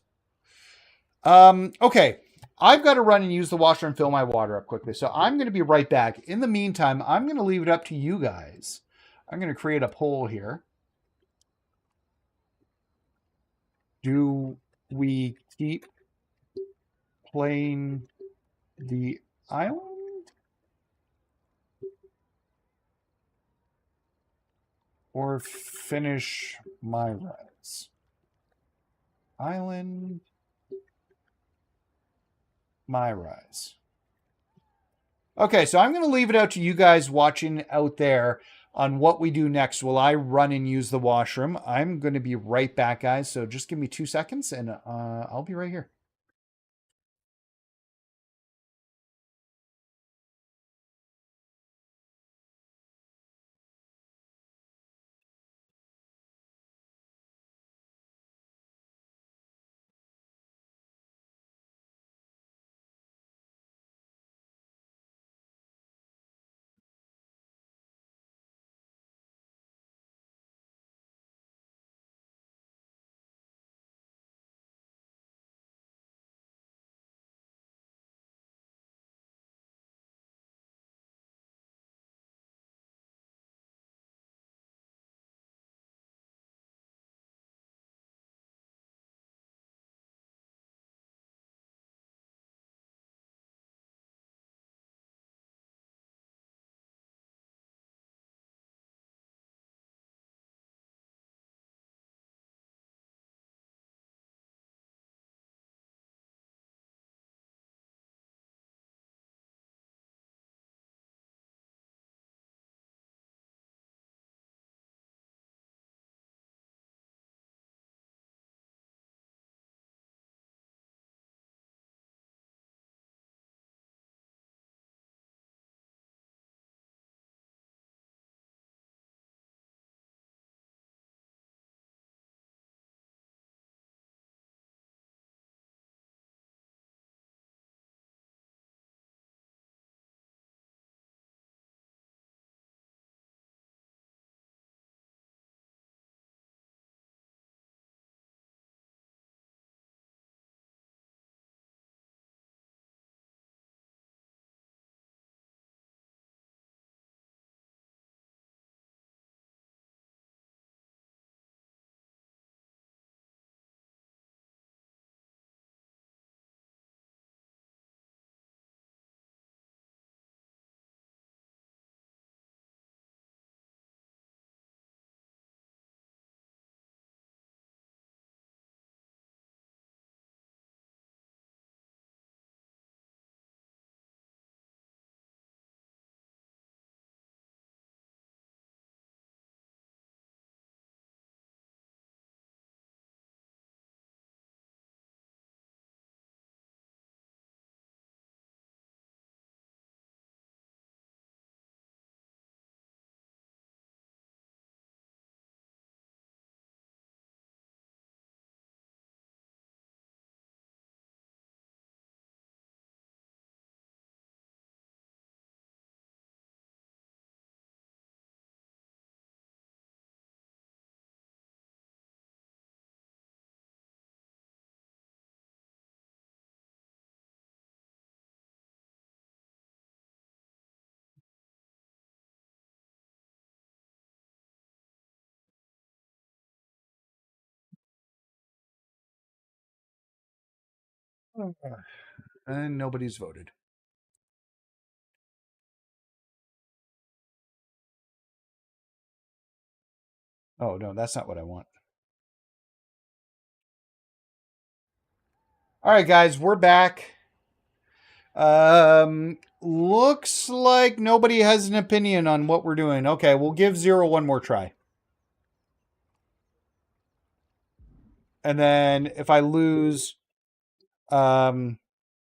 Okay. I've got to run and use the washer and fill my water up quickly. So I'm going to be right back. In the meantime, I'm going to leave it up to you guys. I'm going to create a poll here. Do we keep playing the island? Or finish MyRise? Island. MyRise. Okay, so I'm going to leave it out to you guys watching out there on what we do next. Will I run and use the washroom? I'm going to be right back, guys. So just give me 2 seconds and I'll be right here. And nobody's voted. Oh, no, that's not what I want. All right, guys, we're back. Looks like nobody has an opinion on what we're doing. Okay, we'll give 0 one more try. And then if I lose,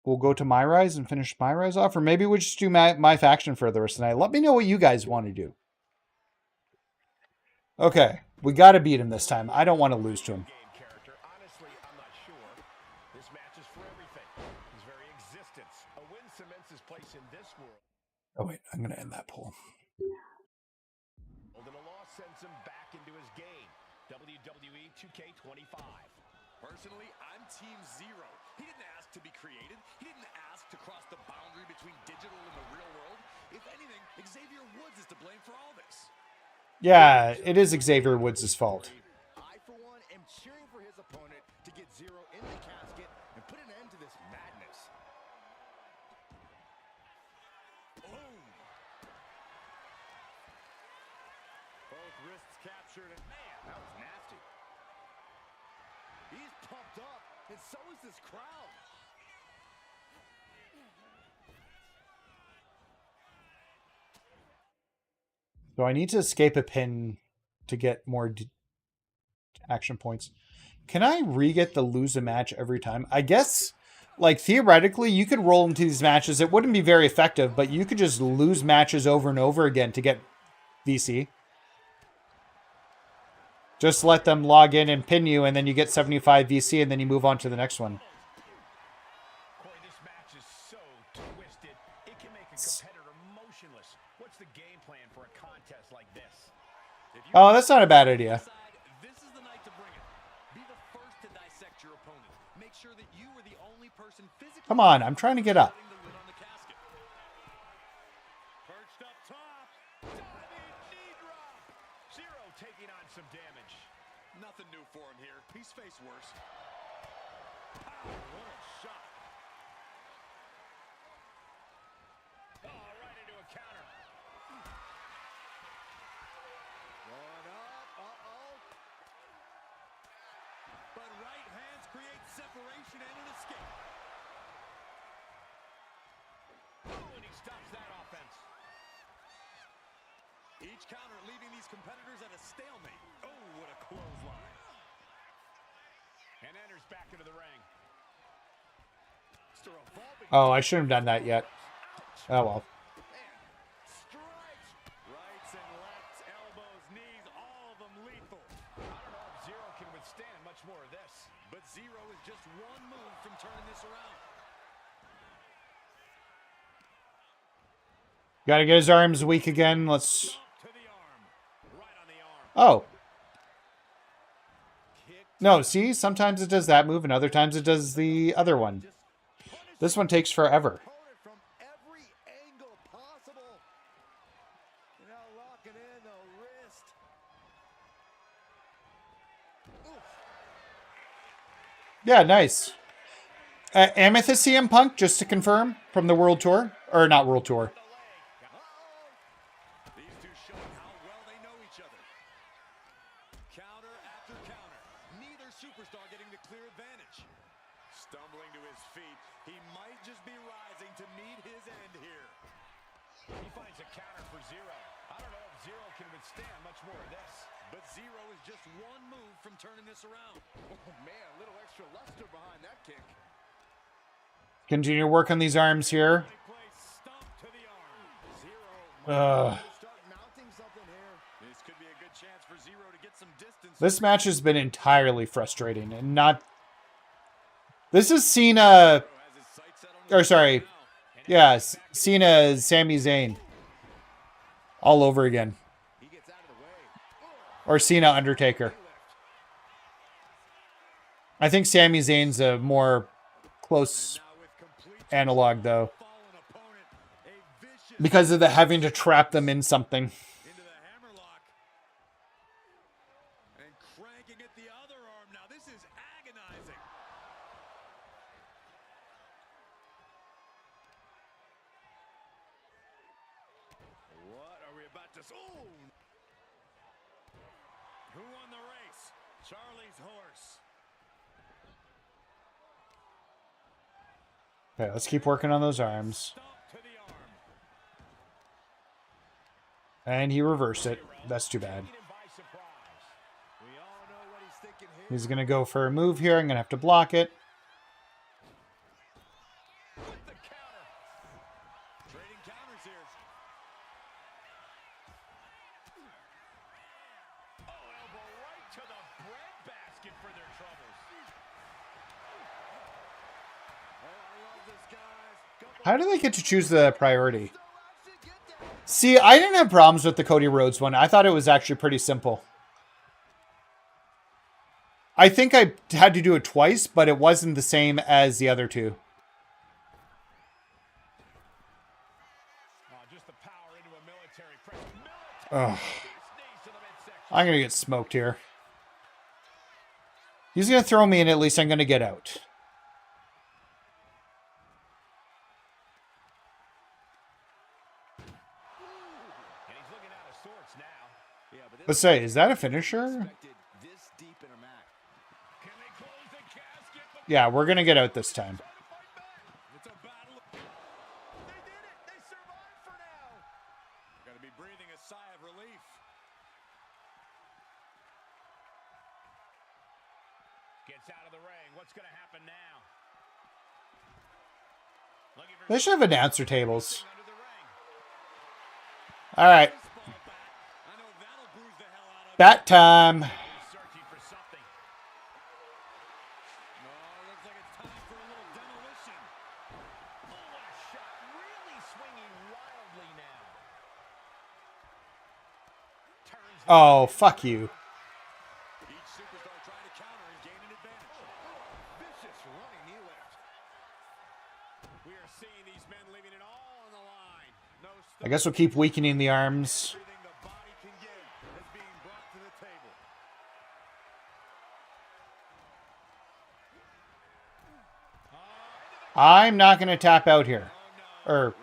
we'll go to MyRise and finish MyRise off, or maybe we'll just do MyFaction for the rest of the night. Let me know what you guys want to do. Okay, we got to beat him this time. I don't want to lose to him. Honestly, I'm not sure. This match is for everything. His very existence. A win cements his place in this world. Oh wait, I'm going to end that poll. And a loss sends him back into his game. WWE 2K25. Personally, I'm Team Zero. He didn't ask to be created. He didn't ask to cross the boundary between digital and the real world. If anything, Xavier Woods is to blame for all this. Yeah, it is Xavier Woods' fault. I, for one, am cheering for his opponent to get Zero in the casket and put an end to this madness. Boom. Both wrists captured, and man, that was nasty. He's pumped up, and so is this crowd. So I need to escape a pin to get more action points. Can I re-get the lose a match every time? I guess, like, theoretically, you could roll into these matches. It wouldn't be very effective, but you could just lose matches over and over again to get VC. Just let them log in and pin you, and then you get 75 VC, and then you move on to the next one. Corey, this match is so twisted, it can make a competitor motionless. What's the game plan for a contest like this? Oh, that's not a bad idea. This is the night to bring it. Be the first to dissect your opponent. Make sure that you are the only person physically. Come on, I'm trying to get up. Perched up top. Diving knee drop. Zero taking on some damage. Nothing new for him here. He's faced worse. Pow, what a shot. Oh, right into a counter. Going up. Uh-oh. But right hands create separation and an escape. Oh, and he stops that offense. Each counter leaving these competitors at a stalemate. Oh, what a clothesline. And enters back into the ring. Oh, I shouldn't have done that yet. Oh, well. Strikes. Rights and lefts, elbows, knees, all of them lethal. I don't know if Zero can withstand much more of this. But Zero is just one move from turning this around. Gotta get his arms weak again. Let's... Oh. No, see? Sometimes it does that move, and other times it does the other one. This one takes forever. From every angle possible. Now locking in the wrist. Yeah, nice. Amethyst CM Punk, just to confirm, from the World Tour. Or not World Tour. These two showing how well they know each other. Counter after counter. Neither superstar getting the clear advantage. Stumbling to his feet. He might just be rising to meet his end here. He finds a counter for Zero. I don't know if Zero can withstand much more of this. But Zero is just one move from turning this around. Oh, man, a little extra luster behind that kick. Continue to work on these arms here. This could be a good chance for Zero to get some distance. This match has been entirely frustrating and not... This is Cena... Or sorry. Yeah, Cena, Sami Zayn. All over again. Or Cena, Undertaker. I think Sami Zayn's a more close analog, though. Because of the having to trap them in something. And cranking at the other arm. Now this is agonizing. What are we about to... Oh! Who won the race? Charlie's horse. Okay, let's keep working on those arms. And he reversed it. That's too bad. He's going to go for a move here. I'm going to have to block it. here. Oh, elbow right to the breadbasket for their troubles. Oh, I love this, guys. How do they get to choose the priority? See, I didn't have problems with the Cody Rhodes one. I thought it was actually pretty simple. I think I had to do it twice, but it wasn't the same as the other two. Ugh. I'm going to get smoked here. He's going to throw me in, at least I'm going to get out. Let's say, is that a finisher? Yeah, we're going to get out this time. Gotta be breathing a sigh of relief. Gets out of the ring. What's gonna happen now? They should have announcer tables. All right. Bat time. Oh, fuck you. I guess we'll keep weakening the arms. I'm not going to tap out here. Or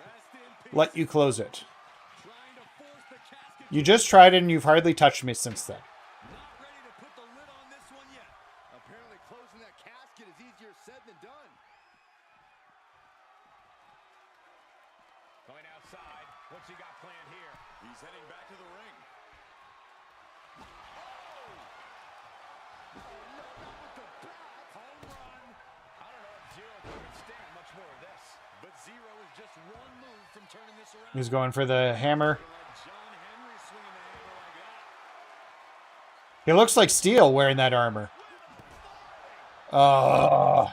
let you close it. You just tried it and you've hardly touched me since then. Apparently closing that casket is easier said than done. Going outside. What's he got planned here? He's heading back to the ring. Oh, no, not with the back. Home run. I don't know if Zero can withstand much more of this. But Zero is just one move from turning this around. He's going for the hammer. He looks like Steel wearing that armor. Oh.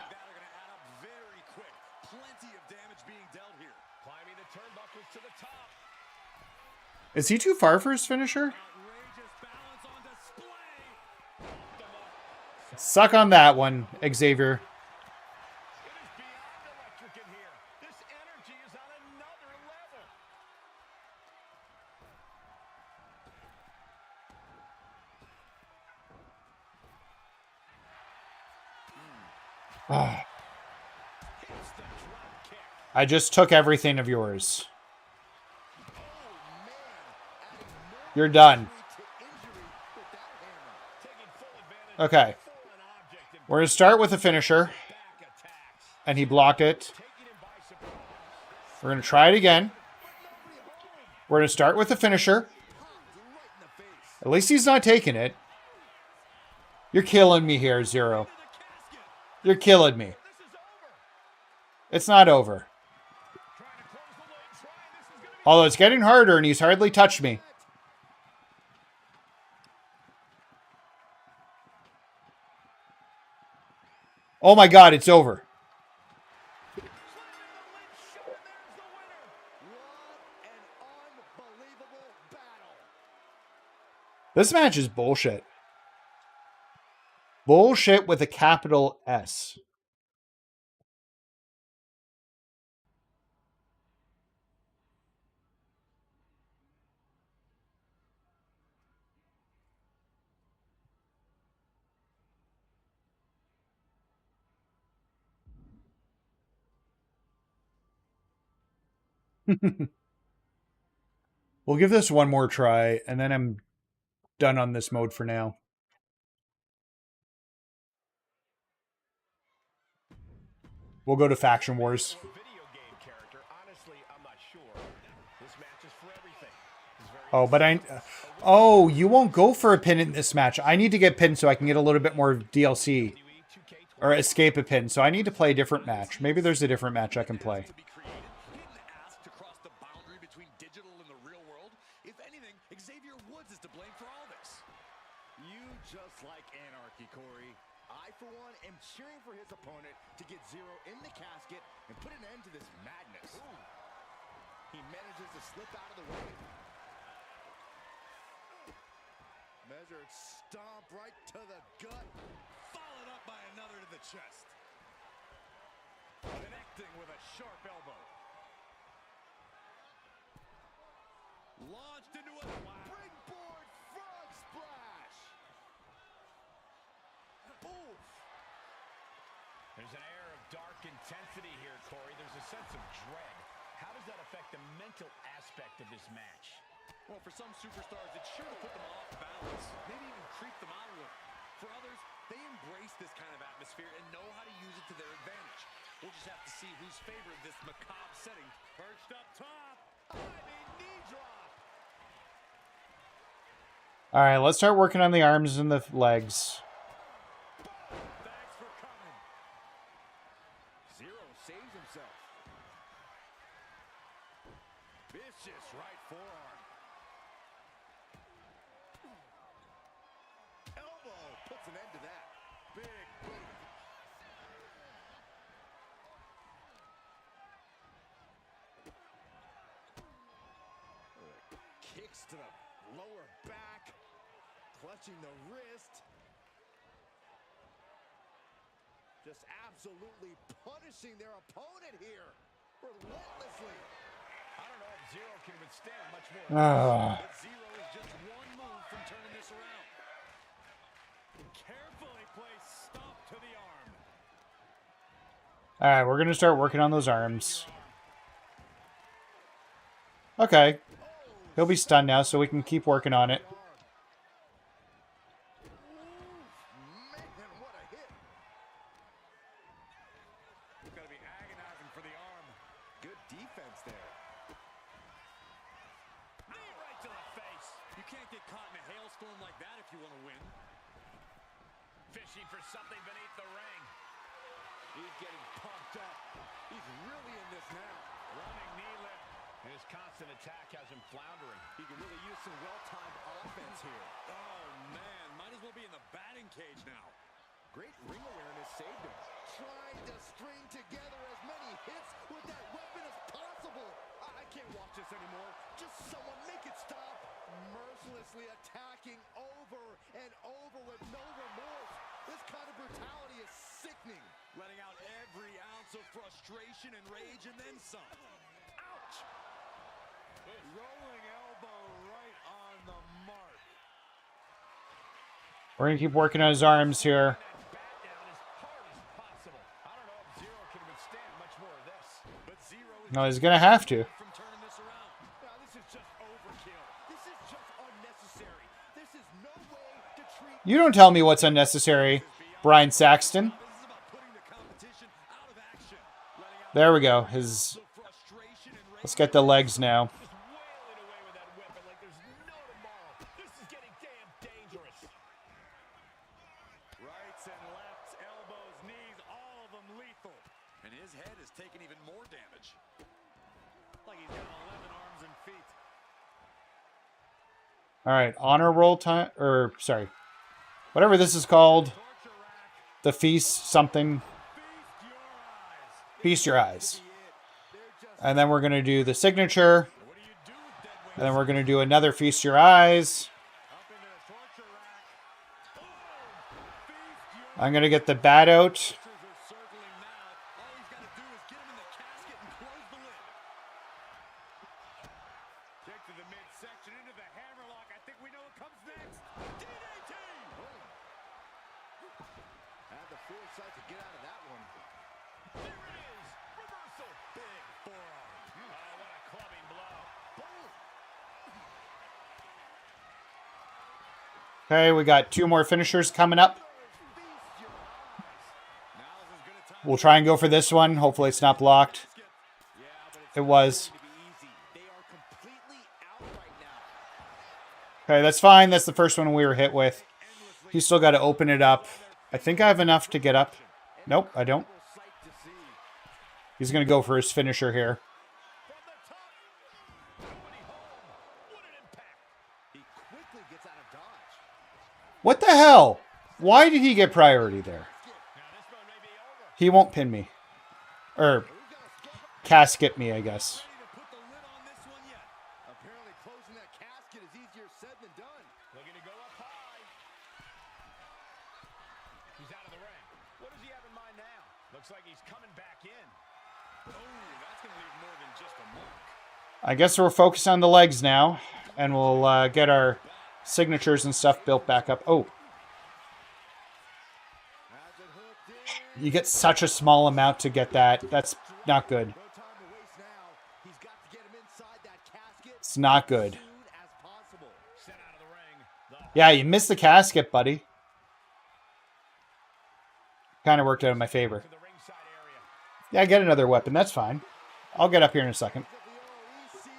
Is he too far for his finisher? Suck on that one, Xavier. I just took everything of yours. You're done. Okay. We're going to start with a finisher. And he blocked it. We're going to try it again. We're going to start with a finisher. At least he's not taking it. You're killing me here, Zero. You're killing me. It's not over. Although it's getting harder and he's hardly touched me. Oh my God, it's over. This match is bullshit. Bullshit with a capital S. We'll give this one more try, and then I'm done on this mode for now. We'll go to Faction Wars. Oh, but oh, you won't go for a pin in this match. I need to get pinned so I can get a little bit more DLC. Or escape a pin. So I need to play a different match. Maybe there's a different match I can play. Rollins is to blame for all this. You just like anarchy, Corey. I, for one, am cheering for his opponent to get Zero in the casket and put an end to this madness. Ooh. He manages to slip out of the way. Measured stomp right to the gut. Followed up by another to the chest. Connecting with a sharp elbow. Launched into a springboard frog splash. Oof. There's an air of dark intensity here, Corey. There's a sense of dread. How does that affect the mental aspect of this match? Well, for some superstars, it's sure to put them off balance, maybe even creep them out a little. For others, they embrace this kind of atmosphere and know how to use it to their advantage. We'll just have to see who's favored this macabre setting. Perched up top. Knee drop. All right, let's start working on the arms and the legs. Thanks for coming. Zero saves himself. Vicious right forearm. Elbow puts an end to that. Big boot. Kicks to the lower back. Clutching the wrist. Just absolutely punishing their opponent here. Relentlessly. I don't know if Zero can withstand much more. But Zero is just one move from turning this around. Carefully placed stop to the arm. All right, we're going to start working on those arms. Okay. He'll be stunned now, so we can keep working on it. Gotta be agonizing for the arm. Good defense there. Knee right to the face. You can't get caught in a hailstorm like that if you want to win. Fishing for something beneath the ring. He's getting pumped up. He's really in this now. Running knee lift. His constant attack has him floundering. He can really use some well-timed offense here. Oh, man. Might as well be in the batting cage now. Great ring awareness saved him. Trying to string together as many hits with that weapon as possible. I can't watch this anymore. Just someone make it stop. Mercilessly attacking over and over with no remorse. This kind of brutality is sickening. Letting out every ounce of frustration and rage and then some. Ouch! Rolling elbow right on the mark. We're going to keep working on his arms here. No, he's going to have to. You don't tell me what's unnecessary, Brian Saxton. There we go. Let's get the legs now. Rights and lefts, elbows, knees, all of them lethal. And his head is taking even more damage. Like he's got 11 arms and feet. All right, honor roll time, or sorry, whatever this is called. The feast something. Feast your eyes. And then we're going to do the signature. And then we're going to do another feast your eyes. I'm going to get the bat out. Okay, we got 2 more finishers coming up. We'll try and go for this one. Hopefully it's not blocked. It was. Okay, that's fine. That's the first one we were hit with. He's still got to open it up. I think I have enough to get up. Nope, I don't. He's going to go for his finisher here. He quickly What the hell? Why did he get priority there? He won't pin me. Or casket me, I guess. Apparently closing that casket is easier said than done. Looking to go up high. He's out of the ring. What does he have in mind now? Looks like he's coming back in. Oh, that's going to leave more than just a mark. I guess we're focused on the legs now. And we'll get our signatures and stuff built back up. Oh. You get such a small amount to get that. That's not good. It's not good. Yeah, you missed the casket, buddy. Kind of worked out in my favor. Yeah, I get another weapon. That's fine. I'll get up here in a second.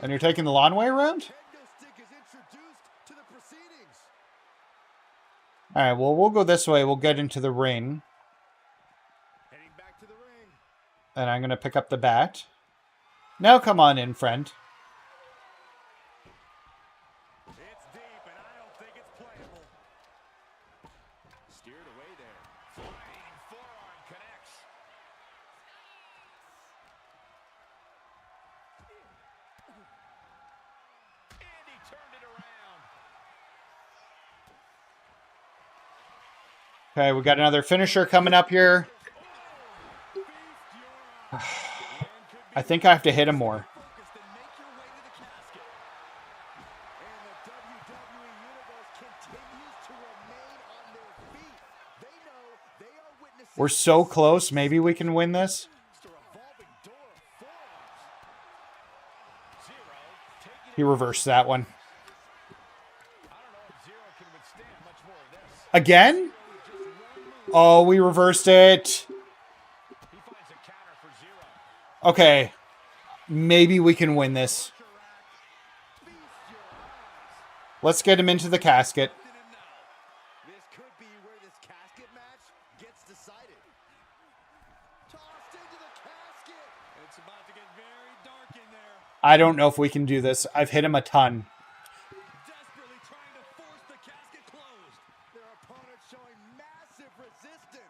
And you're taking the long way around? Alright, well, we'll go this way. We'll get into the ring. And I'm going to pick up the bat. Now come on in, friend. It's deep, and I don't think it's playable. Steered away there. Flying forearm connects. And he turned it around. Okay, we got another finisher coming up here. I think I have to hit him more. We're so close. Maybe we can win this. He reversed that one. Again? Oh, we reversed it. Okay. Maybe we can win this. Let's get him into the casket. This could be where this casket match gets decided. Tossed into the casket. It's about to get very dark in there. I don't know if we can do this. I've hit him a ton. Desperately trying to force the casket closed. Their opponent showing massive resistance.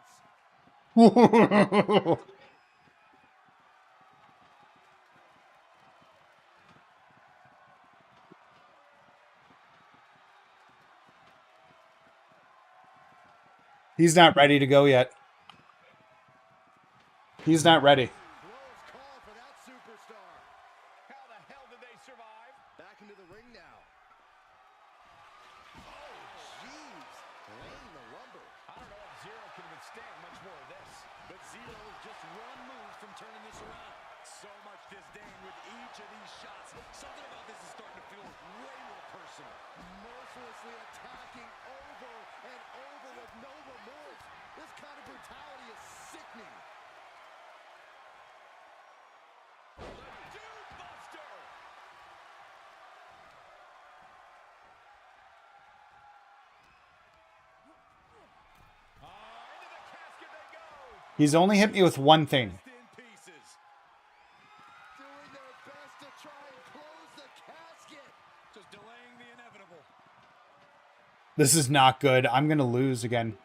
He's not ready to go yet. He's not ready. How the hell did they survive? Back into the ring now. Oh, jeez. Laying the lumber. I don't know if Zero can withstand much more of this. But Zero is just one move from turning this around. So much disdain with each of these shots. Something about this is starting to feel way more personal. Mercilessly attacking over and over with no remorse. This kind of brutality is sickening. He's only hit me with one thing. This is not good. I'm going to lose again.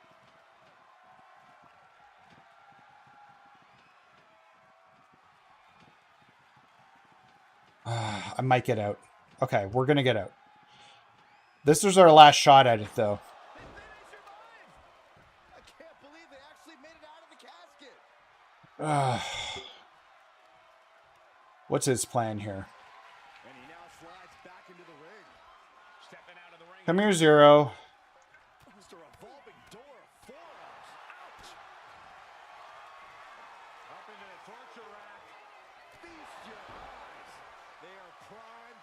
I might get out. Okay, we're going to get out. This was our last shot at it, though. What's his plan here? Come here, Zero.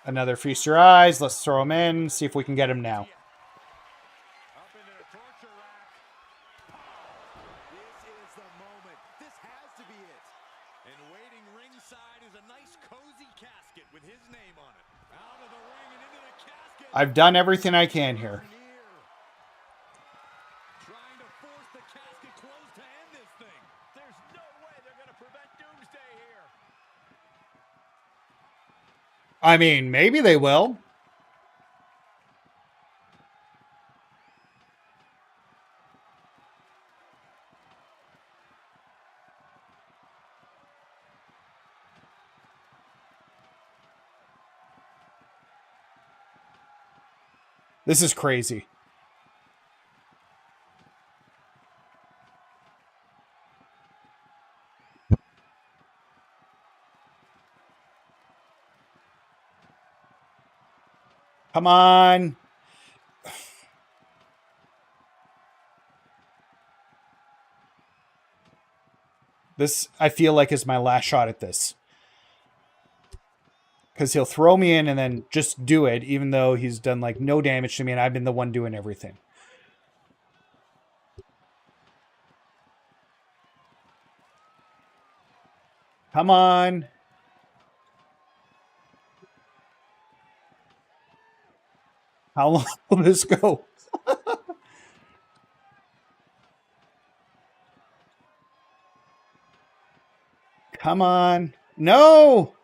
Another feast your eyes. Let's throw him in. See if we can get him now. I've done everything I can here. Trying to force the casket closed to end this thing. There's no way they're going to prevent Doomsday here. I mean, maybe they will. This is crazy. Come on. This, I feel like, is my last shot at this. Because he'll throw me in and then just do it, even though he's done, like, no damage to me and I've been the one doing everything. Come on. How long will this go? Come on. No!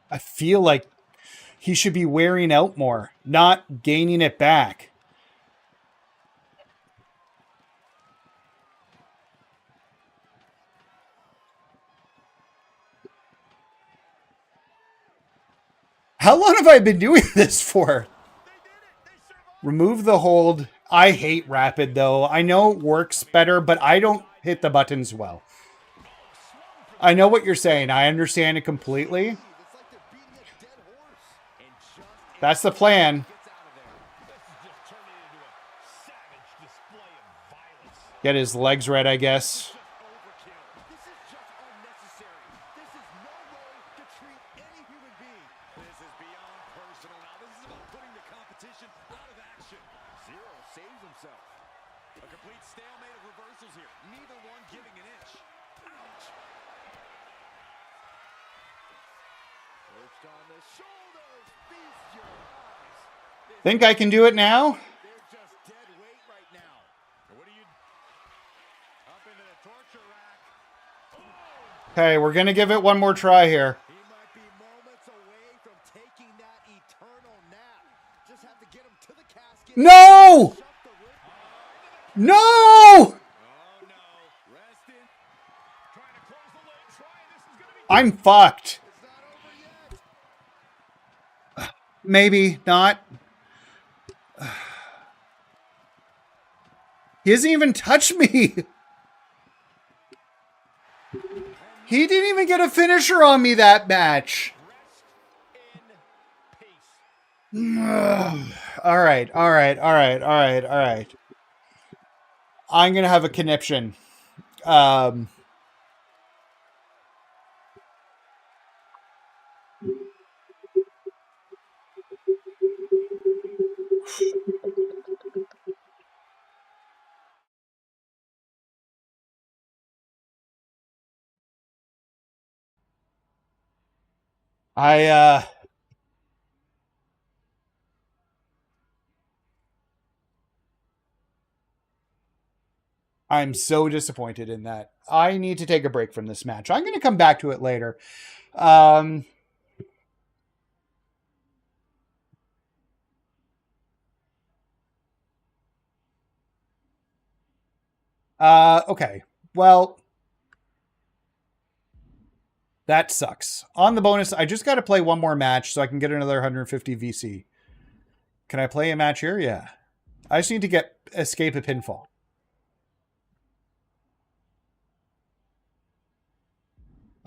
I feel like he should be wearing out more, not gaining it back. How long have I been doing this for? Remove the hold. I hate rapid, though. I know it works better, but I don't hit the buttons well. I know what you're saying. I understand it completely. That's the plan. Get his legs red, I guess. Think I can do it now? Okay, we're going to give it one more try here. No! No! I'm fucked. Maybe not. He hasn't even touched me. He didn't even get a finisher on me that match. All right. I'm going to have a conniption. I'm so disappointed in that. I need to take a break from this match. I'm going to come back to it later. Okay. Well, that sucks. On the bonus, I just got to play one more match so I can get another 150 VC. Can I play a match here? Yeah. I just need to escape a pinfall.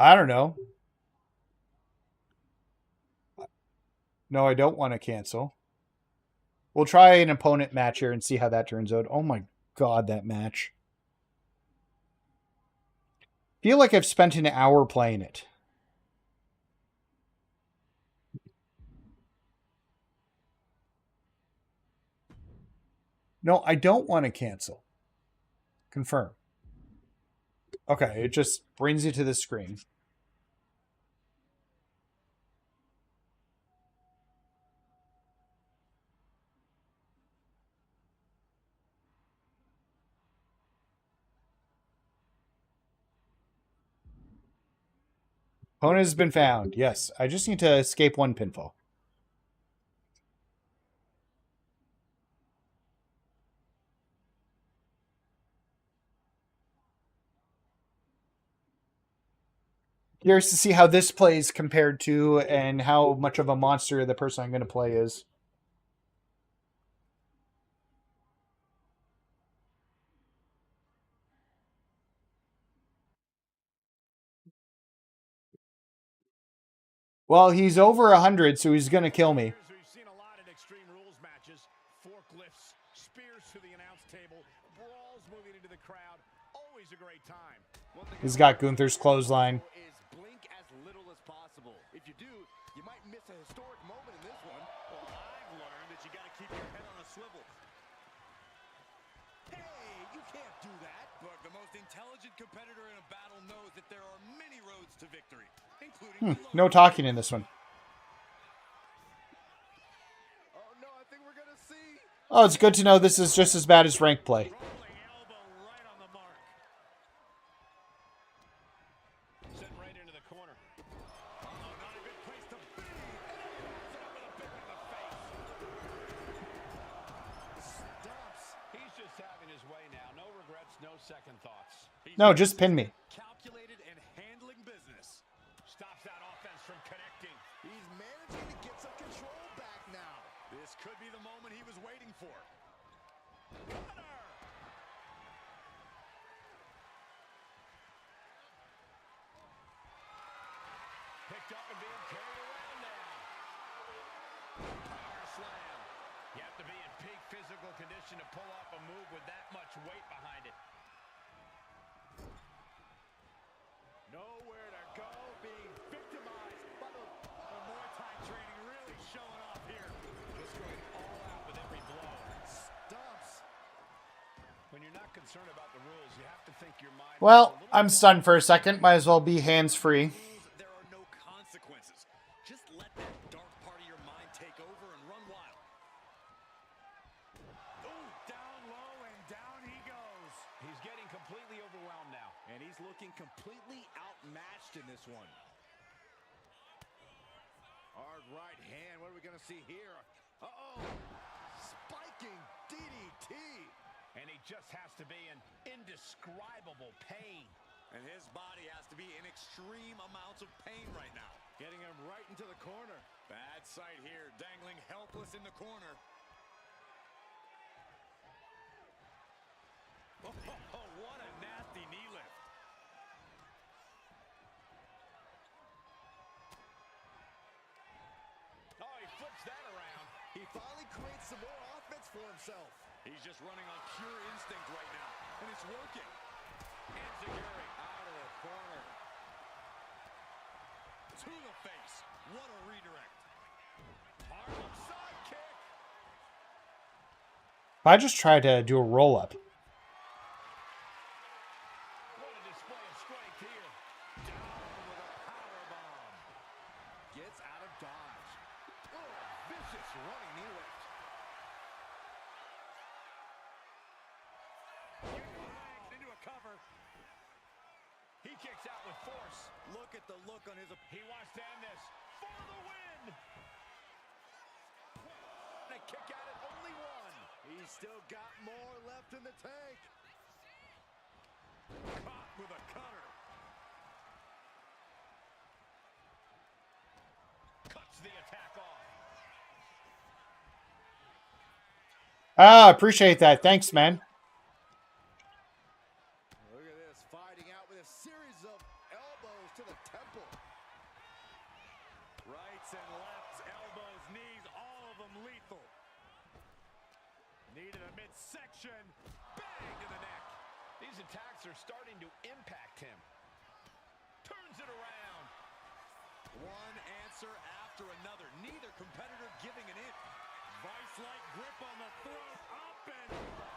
I don't know. No, I don't want to cancel. We'll try an opponent match here and see how that turns out. Oh my god, that match. Feel like I've spent an hour playing it. No, I don't want to cancel. Confirm. Okay, it just brings you to the screen. Opponent has been found. Yes, I just need to escape one pinfall. Curious to see how this plays compared to and how much of a monster the person I'm going to play is. Well, he's over 100, so he's going to kill me. We've seen a lot in Extreme Rules matches. Forklifts, spears to the announce table, brawls moving into the crowd. Always a great time. He's got Gunther's clothesline. Is blink as little as possible. If you do, you might miss a historic moment in this one. Well, I've learned that you got to keep your head on a swivel. Hey, you can't do that. Look, the most intelligent competitor in a battle knows that there are many roads to victory, including No talking in this one. Oh no, I think we're gonna see. Oh, it's good to know this is just as bad as ranked play. Sent right into the corner. Oh, not a good place to be. Stumps. He's just having his way now. No regrets, no second thoughts. No, just pin me. Calculated and handling business. Stops that offense from connecting. He's managing to get some control back now. This could be the moment he was waiting for. Picked up and being carried around now. Power slam. You have to be in peak physical condition to pull off a move with that much weight behind it. Nowhere to go, being victimized by the Muay Thai training really showing off here. Just going all out with every blow. Stumps. When you're not concerned about the rules, you have to think your mind. Well, I'm stunned for a second. Might as well be hands-free. There are no consequences. Just let that dark part of your mind take over and run wild. Ooh, down low and down he goes. He's getting completely overwhelmed now, and he's looking completely outmatched in this one. Hard right hand. What are we going to see here? Uh-oh. Spiking DDT. And he just has to be in indescribable pain. And his body has to be in extreme amounts of pain right now. Getting him right into the corner. Bad sight here, dangling helpless in the corner. Oh, what a nasty knee lift. Oh, he flips that around. He finally creates some more offense for himself. He's just running on pure instinct right now, and it's working. Enziguri out of the corner. To the face. What a redirect. Harlem side kick. If I just try to do a roll-up. What a display of strength here. Down with a power bomb. Gets out of dodge. Oh, vicious running knee lift. Into a cover. He kicks out with force. Look at the look on his... He wants to end this for the win. A kick out at only one. He's still got more left in the tank. Caught with a cutter. Cuts the attack off. Ah, appreciate that. Thanks, man. Look at this, fighting out with a series of elbows to the temple. Rights and lefts, elbows, knees, all of them lethal. Knee to the midsection, bang to the neck. These attacks are starting to impact him. Turns it around. One answer after another. Neither competitor giving an inch. Vice-like grip on the throat, up and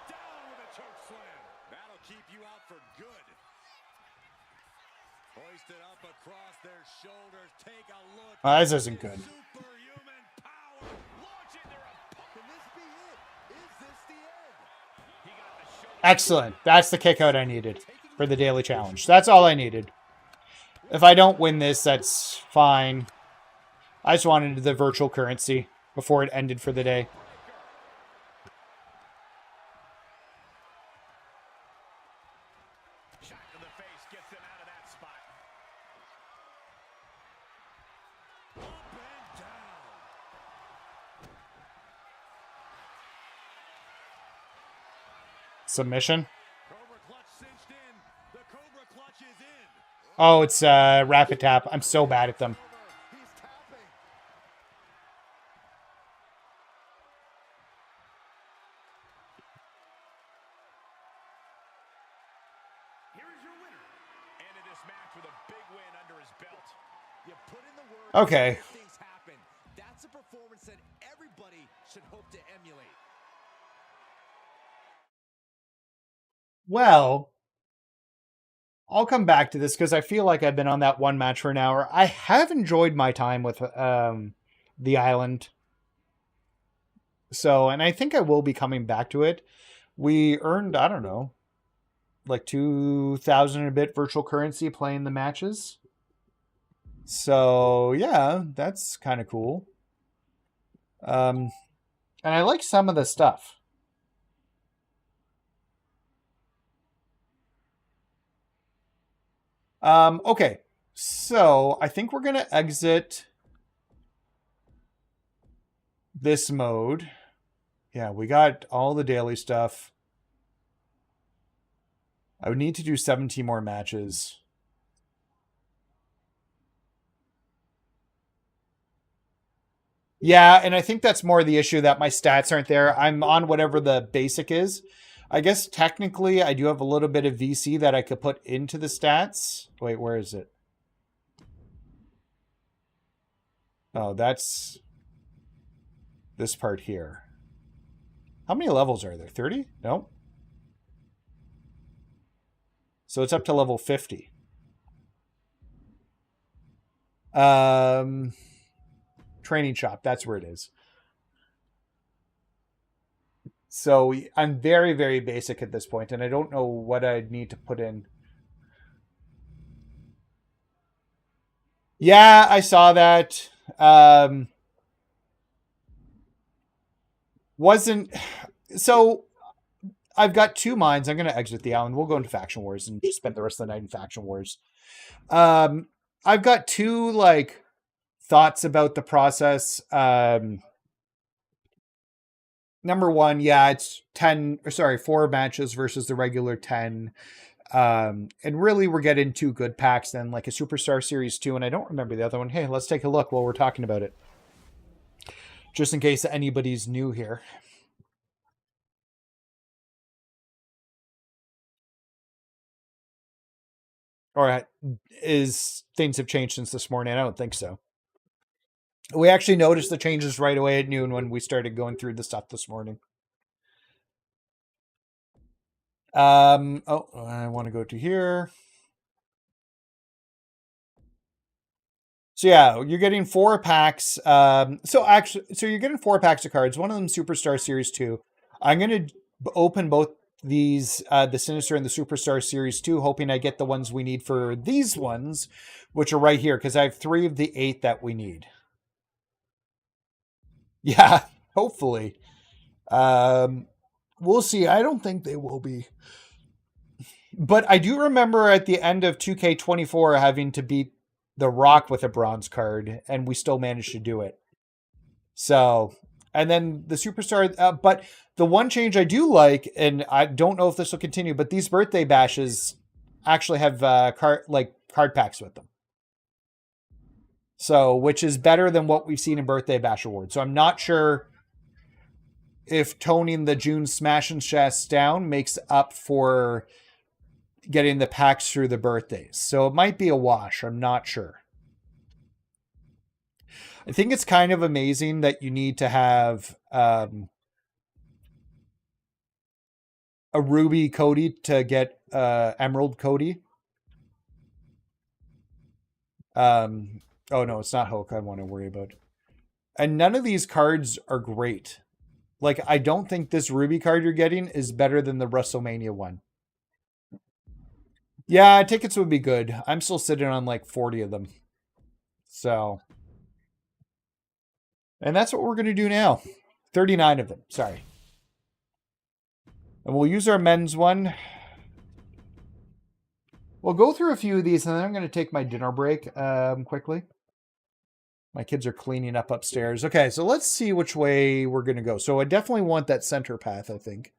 down with a choke slam. That'll keep you out for good. Hoisted up across their shoulders. Take a look. This isn't good. Superhuman power. Launching their opponent. Can this be it? Is this the end? He got the shoulder. Excellent. That's the kick out I needed for the daily challenge. That's all I needed. If I don't win this, that's fine. I just wanted the virtual currency before it ended for the day. Shot to the face gets them out of that spot. Submission. Oh, it's rapid tap. I'm so bad at them. Okay. That's a performance that everybody should hope to emulate. Well, I'll come back to this because I feel like I've been on that one match for an hour. I have enjoyed my time with the island. So, and I think I will be coming back to it. We earned, I don't know, like 2,000 and a bit virtual currency playing the matches. So, yeah, that's kind of cool. And I like some of the stuff. Okay, so I think we're going to exit this mode. Yeah, we got all the daily stuff. I would need to do 17 more matches. Yeah, and I think that's more the issue that my stats aren't there. I'm on whatever the basic is. I guess technically I do have a little bit of VC that I could put into the stats. Wait, where is it? Oh, that's this part here. How many levels are there? 30? No. So it's up to level 50. Training shop, that's where it is. So I'm very, very basic at this point, and I don't know what I'd need to put in. Yeah, I saw that. So I've got two minds. I'm going to exit the island. We'll go into Faction Wars and just spend the rest of the night in Faction Wars. I've got two like thoughts about the process. Number one, yeah, it's 4 matches versus the regular 10. And really we're getting 2 good packs then, like a Superstar Series 2, and I don't remember the other one. Hey, let's take a look while we're talking about it. Just in case anybody's new here. All right. Things have changed since this morning? I don't think so. We actually noticed the changes right away at noon when we started going through the stuff this morning. Oh, I want to go to here. So yeah, you're getting 4 packs. So you're getting 4 packs of cards. One of them Superstar Series 2. I'm going to open both these, the Sinister and the Superstar Series 2, hoping I get the ones we need for these ones, which are right here, because I have 3 of the 8 that we need. Yeah, hopefully. We'll see. I don't think they will be. But I do remember at the end of 2K24 having to beat The Rock with a bronze card, and we still managed to do it. So, and then the Superstar, but the one change I do like, and I don't know if this will continue, but these birthday bashes actually have card packs with them. So, which is better than what we've seen in Birthday Bash Awards. So I'm not sure if toning the June Smash and Chest down makes up for getting the packs through the birthdays. So it might be a wash. I'm not sure. I think it's kind of amazing that you need to have a Ruby Cody to get Emerald Cody. Oh no, it's not Hulk I want to worry about. And none of these cards are great. Like, I don't think this Ruby card you're getting is better than the WrestleMania one. Yeah, tickets would be good. I'm still sitting on like 40 of them. So, and that's what we're going to do now. 39 of them, sorry. And we'll use our men's one. We'll go through a few of these, and then I'm going to take my dinner break quickly. My kids are cleaning up upstairs. Okay, so let's see which way we're going to go. So I definitely want that center path, I think.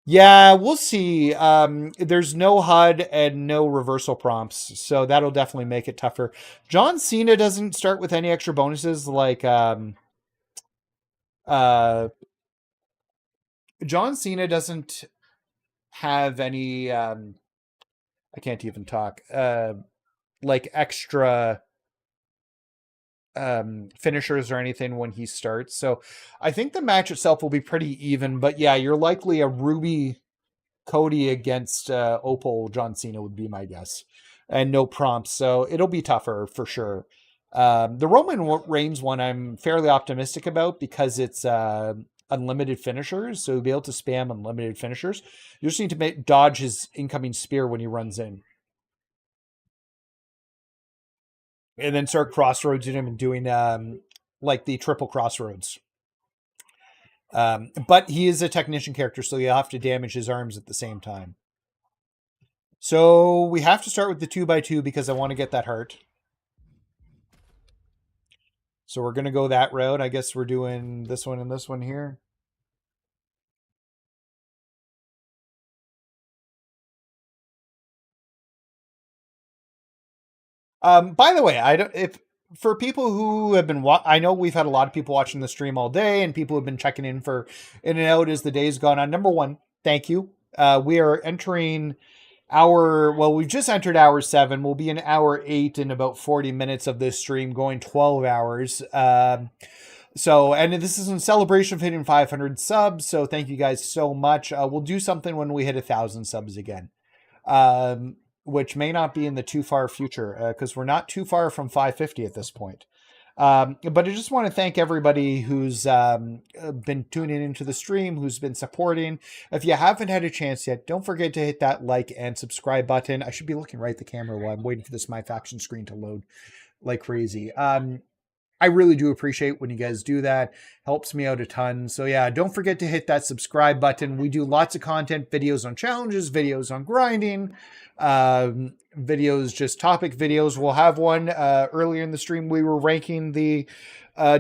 Yeah, we'll see. There's no HUD and no reversal prompts, so that'll definitely make it tougher. John Cena doesn't start with any extra bonuses like John Cena doesn't have any I can't even talk. Like extra finishers or anything when he starts. So I think the match itself will be pretty even, but yeah, you're likely a Ruby Cody against Opal John Cena would be my guess, and no prompts, so it'll be tougher for sure. The Roman Reigns one I'm fairly optimistic about because it's unlimited finishers, so you'll be able to spam unlimited finishers. You just need to dodge his incoming spear when he runs in, and then start crossroads him and doing like the triple crossroads. But he is a technician character, so you have to damage his arms at the same time. So we have to start with the 2x2 because I want to get that heart. So we're going to go that route. I guess we're doing this one and this one here. By the way, if for people who have been, I know we've had a lot of people watching the stream all day, and people have been checking in and out as the day's gone on. Number one, thank you. We are entering we've just entered hour 7. We'll be in hour 8 in about 40 minutes of this stream, going 12 hours. So, and this is in celebration of hitting 500 subs. So thank you guys so much. We'll do something when we hit 1,000 subs again. Which may not be in the too far future because we're not too far from 550 at this point. But I just want to thank everybody who's been tuning into the stream, who's been supporting. If you haven't had a chance yet, don't forget to hit that like and subscribe button. I should be looking right at the camera while I'm waiting for this MyFaction screen to load like crazy. I really do appreciate when you guys do that. Helps me out a ton. So yeah, don't forget to hit that subscribe button. We do lots of content, videos on challenges, videos on grinding, videos, just topic videos. We'll have one earlier in the stream. We were ranking the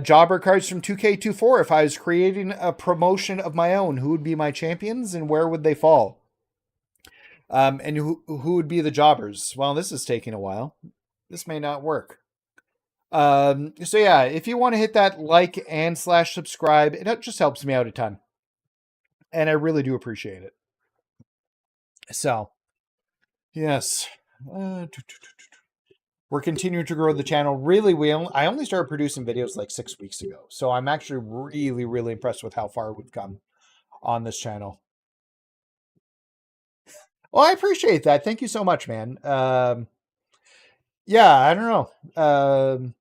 jobber cards from 2K24. If I was creating a promotion of my own, who would be my champions and where would they fall? And who would be the jobbers? Well, this is taking a while. This may not work. So yeah, if you want to hit that like and / subscribe, it just helps me out a ton. And I really do appreciate it. So, yes. We're continuing to grow the channel. Really, I only started producing videos like 6 weeks ago. So I'm actually really, really impressed with how far we've come on this channel. Well, I appreciate that. Thank you so much, man. Yeah, I don't know.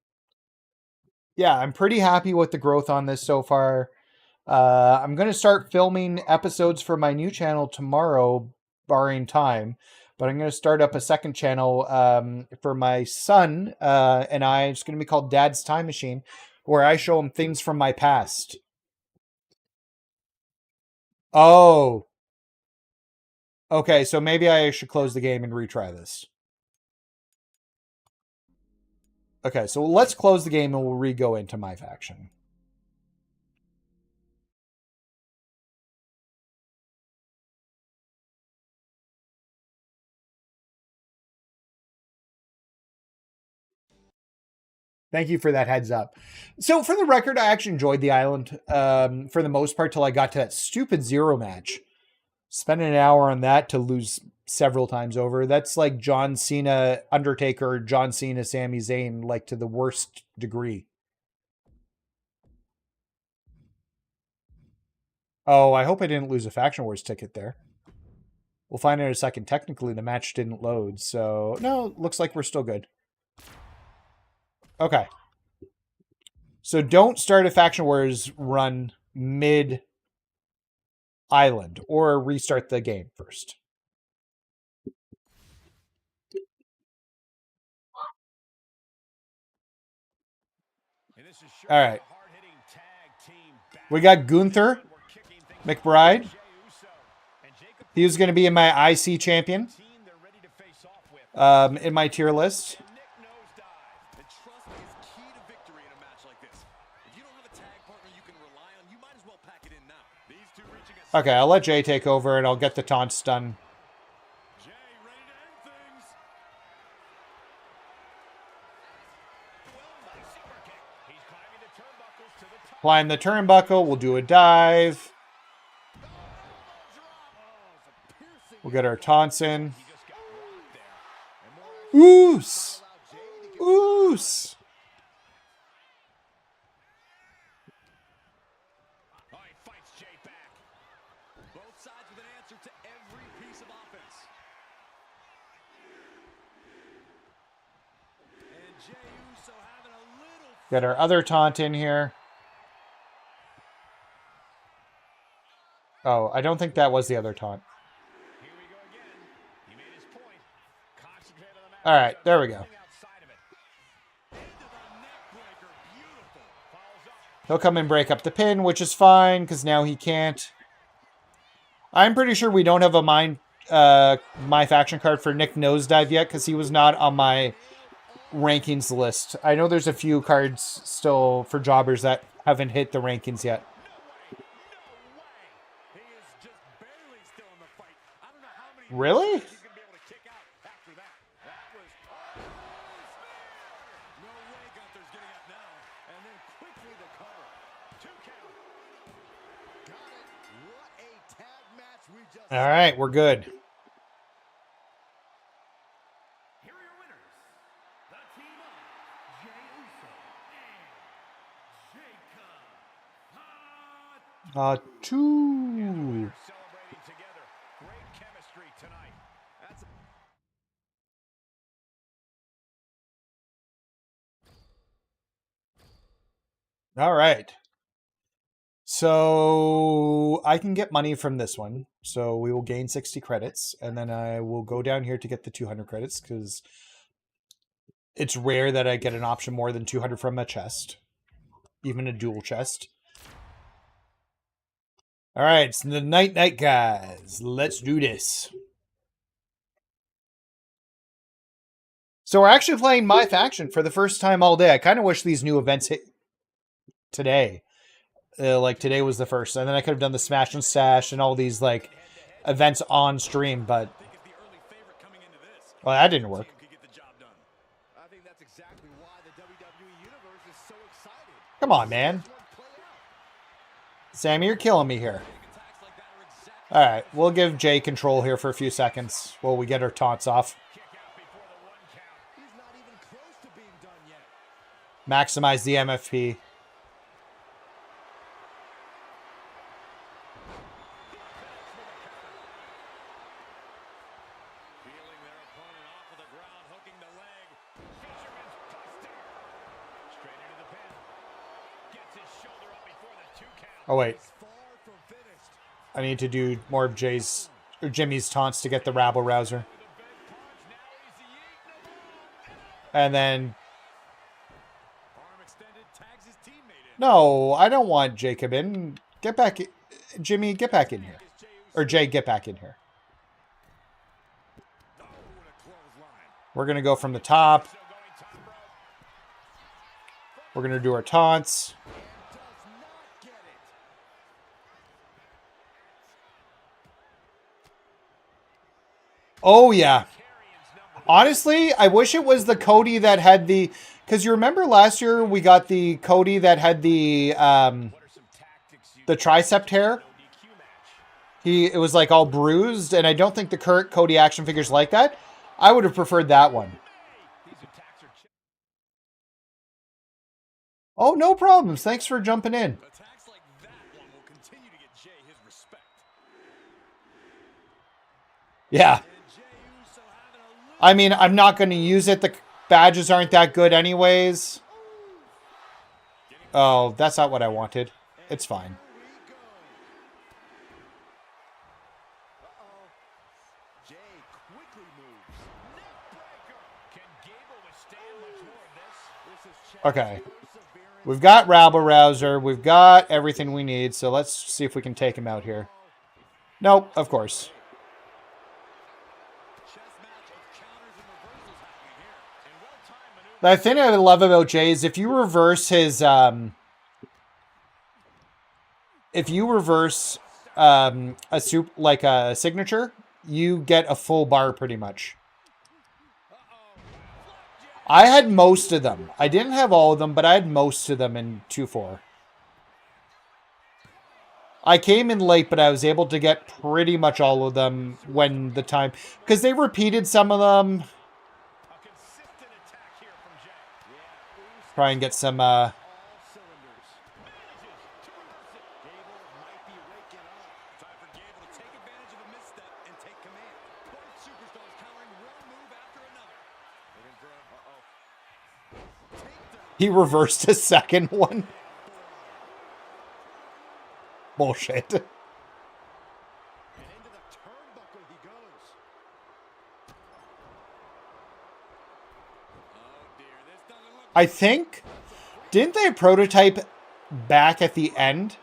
Yeah, I'm pretty happy with the growth on this so far. I'm going to start filming episodes for my new channel tomorrow, barring time. But I'm going to start up a second channel for my son and I. It's going to be called Dad's Time Machine, where I show him things from my past. Oh. Okay, so maybe I should close the game and retry this. Okay, so let's close the game and we'll re-go into MyFaction. Thank you for that heads up. So for the record, I actually enjoyed the island for the most part till I got to that stupid Zero match. Spending an hour on that to lose several times over. That's like John Cena, Undertaker, John Cena, Sami Zayn, like to the worst degree. Oh, I hope I didn't lose a Faction Wars ticket there. We'll find out in a second. Technically, the match didn't load, so no, looks like we're still good. Okay. So don't start a Faction Wars run mid-island or restart the game first. All right. We got Gunther McBride. He was going to be in my IC champion in my tier list. Okay, I'll let Jay take over and I'll get the taunts done. Climb the turnbuckle. We'll do a dive. We'll get our taunts in. Oos! Oos! Get our other taunt in here. Oh, I don't think that was the other taunt. All right, there we go. He'll come and break up the pin, which is fine, because now he can't. I'm pretty sure we don't have a MyFaction card for Nick Nosedive yet, because he was not on my rankings list. I know there's a few cards still for jobbers that haven't hit the rankings yet. Really? All right, we're good. Two. All right. So I can get money from this one. So we will gain 60 credits. And then I will go down here to get the 200 credits because it's rare that I get an option more than 200 from a chest. Even a dual chest. All right. It's the night, guys. Let's do this. So we're actually playing MyFaction for the first time all day. I kind of wish these new events hit today. Like today was the first, and then I could have done the Smash and Stash and all these like events on stream, but well, that didn't work. Come on, man. Sammy, you're killing me here. All right, we'll give Jay control here for a few seconds while we get our taunts off. Maximize the MFP. Oh, wait. I need to do more of Jimmy's taunts to get the rabble rouser. And then... No, I don't want Jacob in. Get back in. Jimmy, get back in here. Or Jay, get back in here. We're going to go from the top. We're going to do our taunts. Oh, yeah. Honestly, I wish it was the Cody that had the... Because you remember last year we got the Cody that had the tricep tear? It was like all bruised, and I don't think the current Cody action figures like that. I would have preferred that one. Oh, no problems. Thanks for jumping in. Yeah. I mean, I'm not going to use it. The badges aren't that good anyways. Oh, that's not what I wanted. It's fine. Okay. We've got Rabble Rouser. We've got everything we need. So let's see if we can take him out here. Nope, of course. The thing I love about Jay is if you reverse his a soup like a signature, you get a full bar pretty much. I had most of them. I didn't have all of them, but I had most of them in 2-4. I came in late, but I was able to get pretty much all of them when the time... Because they repeated some of them. Try and get some... He reversed his second one. Bullshit. I think... Didn't they prototype back at the end?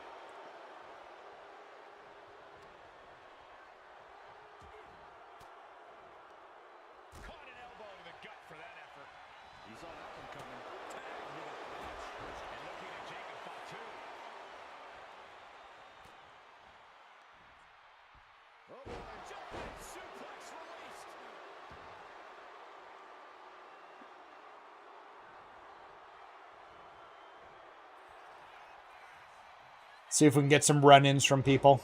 See if we can get some run-ins from people.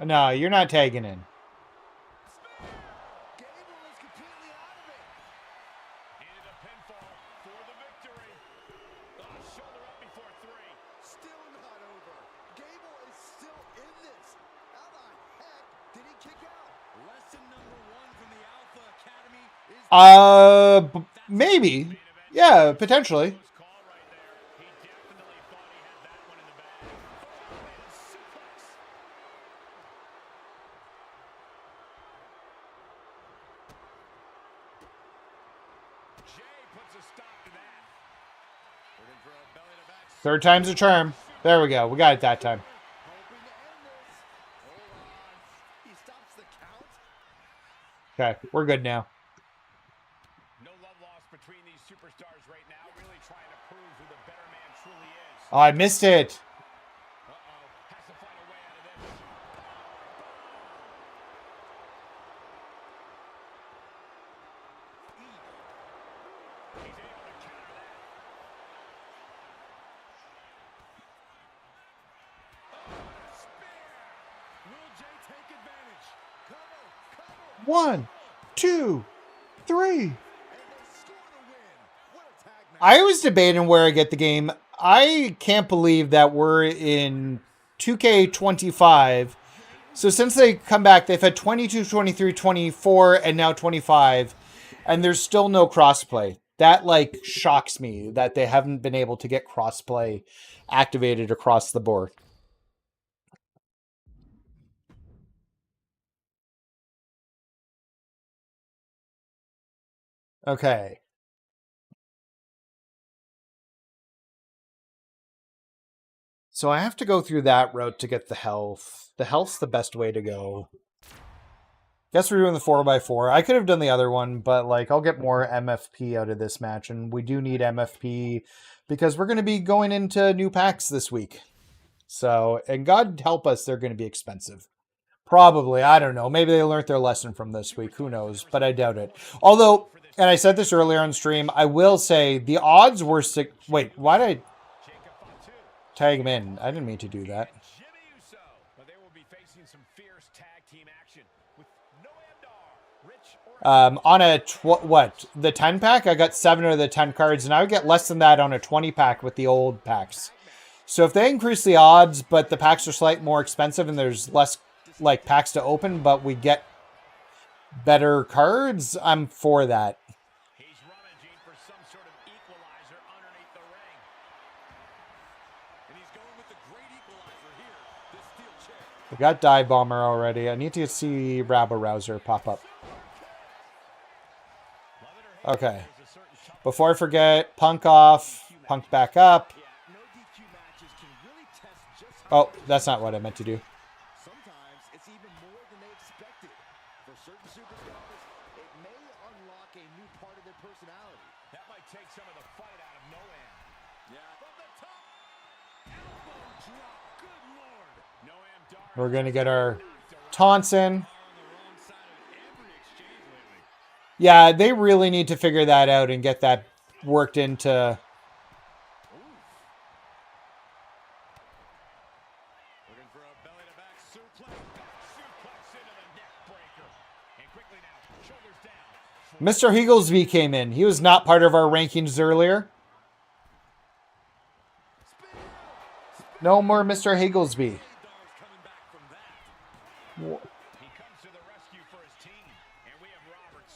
No, you're not tagging in. Maybe. Yeah, potentially. Third time's a charm. There we go. We got it that time. Okay, we're good now. Oh, I missed it. One, two, three. I was debating where I get the game. I can't believe that we're in 2K25. So since they come back, they've had 22, 23, 24, and now 25. And there's still no crossplay. That, like, shocks me that they haven't been able to get crossplay activated across the board. Okay. So I have to go through that route to get the health. The health's the best way to go. Guess we're doing the 4x4. I could have done the other one, but like I'll get more MFP out of this match, and we do need MFP because we're going to be going into new packs this week. So, and God help us, they're going to be expensive. Probably, I don't know. Maybe they learned their lesson from this week. Who knows? But I doubt it. Although, and I said this earlier on stream, I will say the odds were sick. Wait, why did I tag him in? I didn't mean to do that. On a the 10 pack, I got 7 of the 10 cards, and I would get less than that on a 20 pack with the old packs. So if they increase the odds, but the packs are slightly more expensive and there's less like packs to open, but we get better cards, I'm for that. We got Dive Bomber already. I need to see Rabble Rouser pop up. Okay. Before I forget, Punk off, Punk back up. Oh, that's not what I meant to do. Sometimes it's even more than they expected. For certain superstars, it may unlock a new part of their personality. That might take some of the We're going to get our taunts in. Yeah, they really need to figure that out and get that worked into... Mr. Higglesby came in. He was not part of our rankings earlier. No more Mr. Higglesby.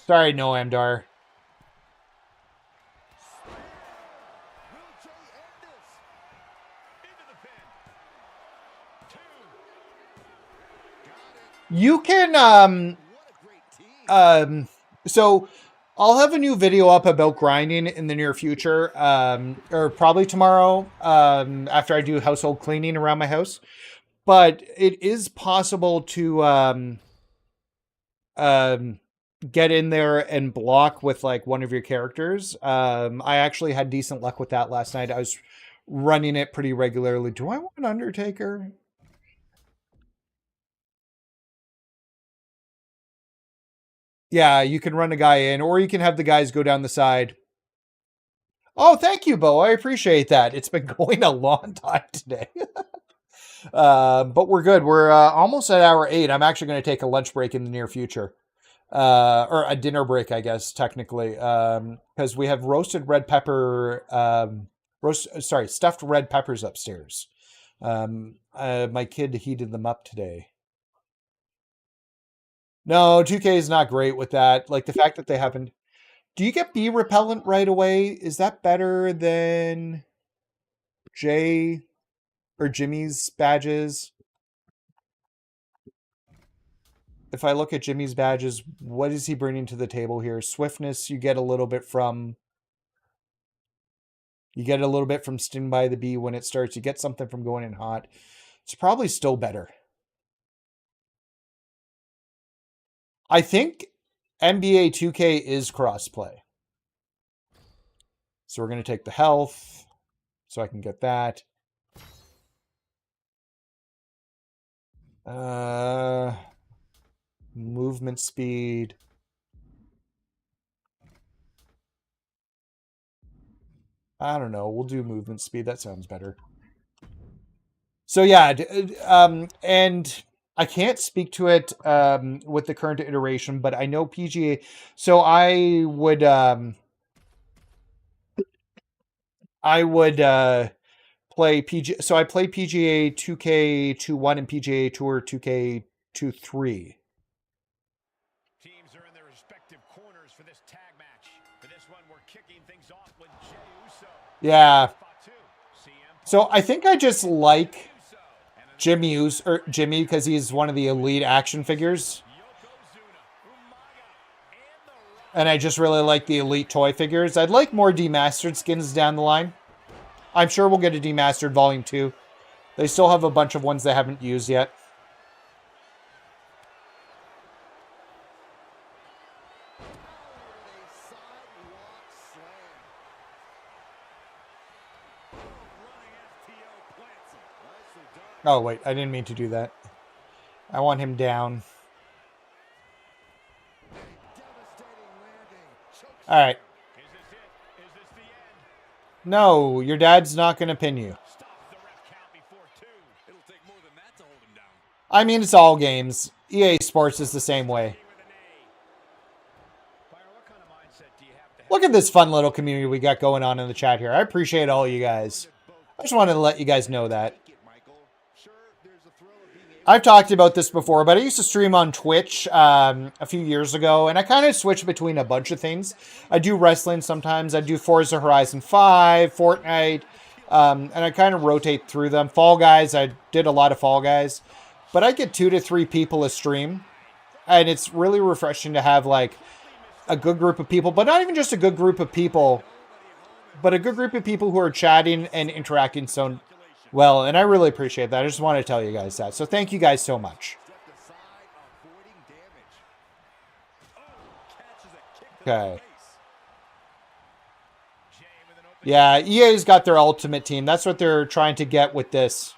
Sorry, Noam Dar. You can, so I'll have a new video up about grinding in the near future, or probably tomorrow, after I do household cleaning around my house. But it is possible to, get in there and block with like one of your characters. I actually had decent luck with that last night. I was running it pretty regularly. Do I want an Undertaker? Yeah, you can run a guy in, or you can have the guys go down the side. Oh, thank you, Bo. I appreciate that. It's been going a long time today. But we're good. We're almost at hour 8. I'm actually going to take a lunch break in the near future. Or a dinner break, I guess, technically. Because we have roasted red pepper, stuffed red peppers upstairs. My kid heated them up today. No, 2K is not great with that. Like the fact that they haven't... Do you get bee repellent right away? Is that better than Jay or Jimmy's badges? If I look at Jimmy's badges, what is he bringing to the table here? Swiftness, you get a little bit from... You get a little bit from sting by the bee when it starts. You get something from going in hot. It's probably still better. I think NBA 2K is crossplay. So we're going to take the health so I can get that. Movement speed. I don't know. We'll do movement speed. That sounds better. So yeah, and I can't speak to it with the current iteration, but I know PGA. So I would play PGA. So I play PGA 2K21 and PGA Tour 2K23. Teams are in their respective corners for this tag match. For this one, we're kicking things off with Jey Uso. Yeah. So I think I just like Jimmy because he's one of the elite action figures. And I just really like the elite toy figures. I'd like more demastered skins down the line. I'm sure we'll get a demastered volume 2. They still have a bunch of ones they haven't used yet. Oh, wait. I didn't mean to do that. I want him down. All right. No, your dad's not going to pin you. I mean, it's all games. EA Sports is the same way. Look at this fun little community we got going on in the chat here. I appreciate all you guys. I just wanted to let you guys know that. I've talked about this before, but I used to stream on Twitch a few years ago, and I kind of switch between a bunch of things. I do wrestling sometimes. I do Forza Horizon 5, Fortnite, and I kind of rotate through them. Fall Guys, I did a lot of Fall Guys. But I get 2 to 3 people a stream, and it's really refreshing to have, like, a good group of people, but not even just a good group of people, but a good group of people who are chatting and interacting so well, and I really appreciate that. I just want to tell you guys that. So thank you guys so much. Okay. Yeah, EA's got their ultimate team. That's what they're trying to get with this.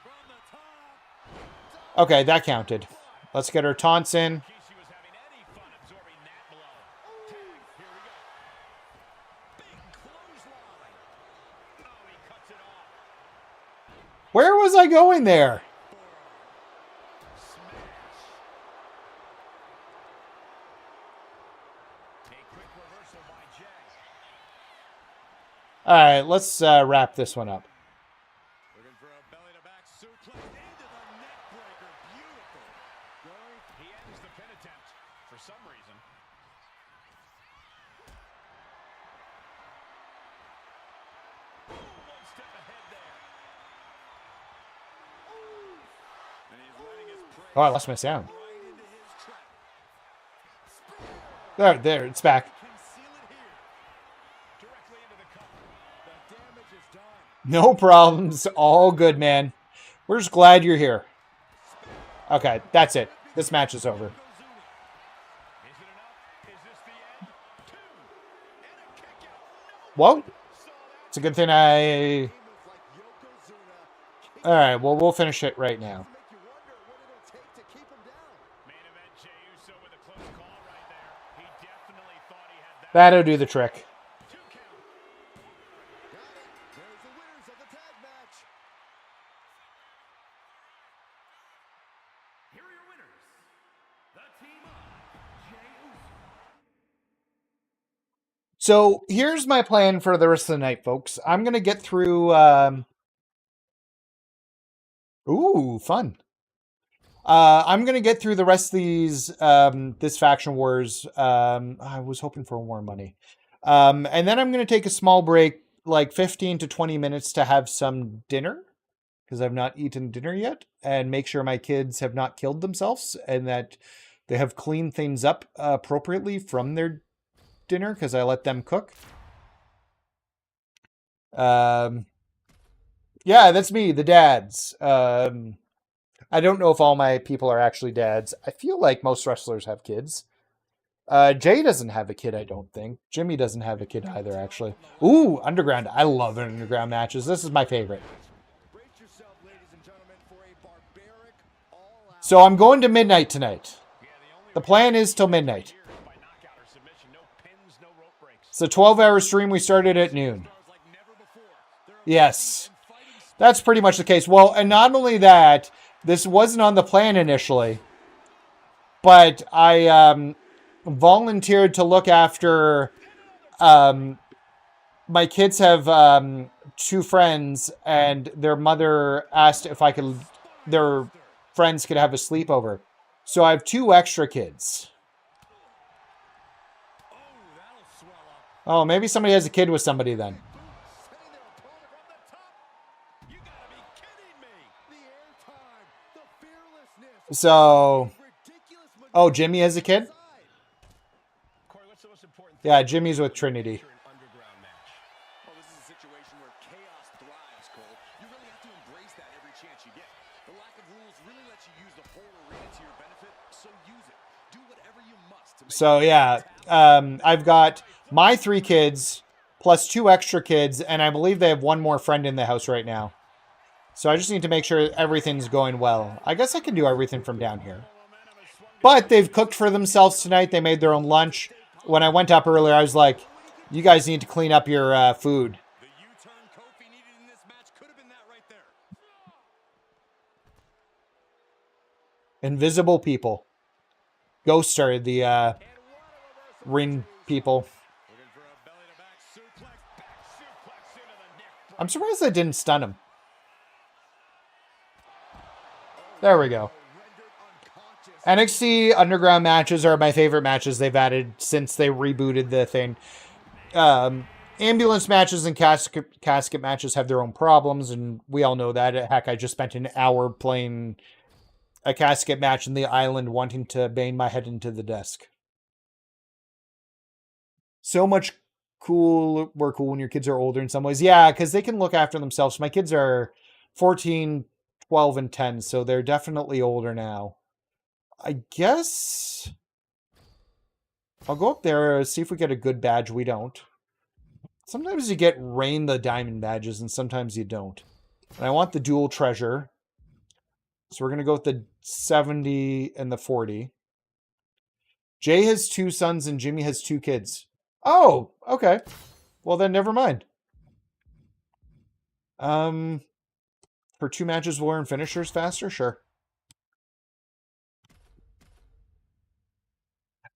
Okay, that counted. Let's get our taunts in. Where was I going there? All right, let's wrap this one up. Looking for a belly-to-back suplex into the neck breaker. Beautiful. He ends the pin attempt for some reason. One step ahead there. And he's letting his prey Oh, I lost my sound. right into his trap. There, it's back. Directly into the cover. The damage is done. No problems. All good, man. We're just glad you're here. Okay, that's it. This match is over. Whoa. It's a good thing I... All right, well, we'll finish it right now. That'll do the trick. So here's my plan for the rest of the night, folks. I'm going to get through... Ooh, fun. I'm going to get through the rest of these, this Faction Wars. I was hoping for more money. And then I'm going to take a small break, like 15 to 20 minutes to have some dinner, because I've not eaten dinner yet, and make sure my kids have not killed themselves and that they have cleaned things up appropriately from their dinner, because I let them cook. Yeah, that's me, the dads. I don't know if all my people are actually dads. I feel like most wrestlers have kids. Jay doesn't have a kid, I don't think. Jimmy doesn't have a kid either, actually. Ooh, Underground. I love Underground matches. This is my favorite. So I'm going to midnight tonight. The plan is till midnight. It's a 12-hour stream. We started at noon. Yes. That's pretty much the case. Well, and not only that, this wasn't on the plan initially, but I volunteered to look after... my kids have two friends, and their mother asked if their friends could have a sleepover. So I have two extra kids. Oh, maybe somebody has a kid with somebody then. So, oh, Jimmy has a kid? Yeah, Jimmy's with Trinity. So, yeah, I've got my 3 kids plus 2 extra kids, and I believe they have one more friend in the house right now. So I just need to make sure everything's going well. I guess I can do everything from down here. But they've cooked for themselves tonight. They made their own lunch. When I went up earlier, I was like, you guys need to clean up your food. Invisible people. Ghosts are the ring people. I'm surprised I didn't stun him. There we go. NXT Underground matches are my favorite matches they've added since they rebooted the thing. Ambulance matches and casket matches have their own problems, and we all know that. Heck, I just spent an hour playing a casket match in the island wanting to bang my head into the desk. So much more cool when your kids are older in some ways. Yeah, because they can look after themselves. My kids are 14, 12, and 10, so they're definitely older now. I guess I'll go up there, see if we get a good badge. We don't. Sometimes you get Reign the Diamond badges, and sometimes you don't. And I want the dual treasure. So we're going to go with the 70 and the 40. Jay has 2 sons and Jimmy has 2 kids. Oh, okay. Well, then never mind. For 2 matches, we'll learn finishers faster? Sure.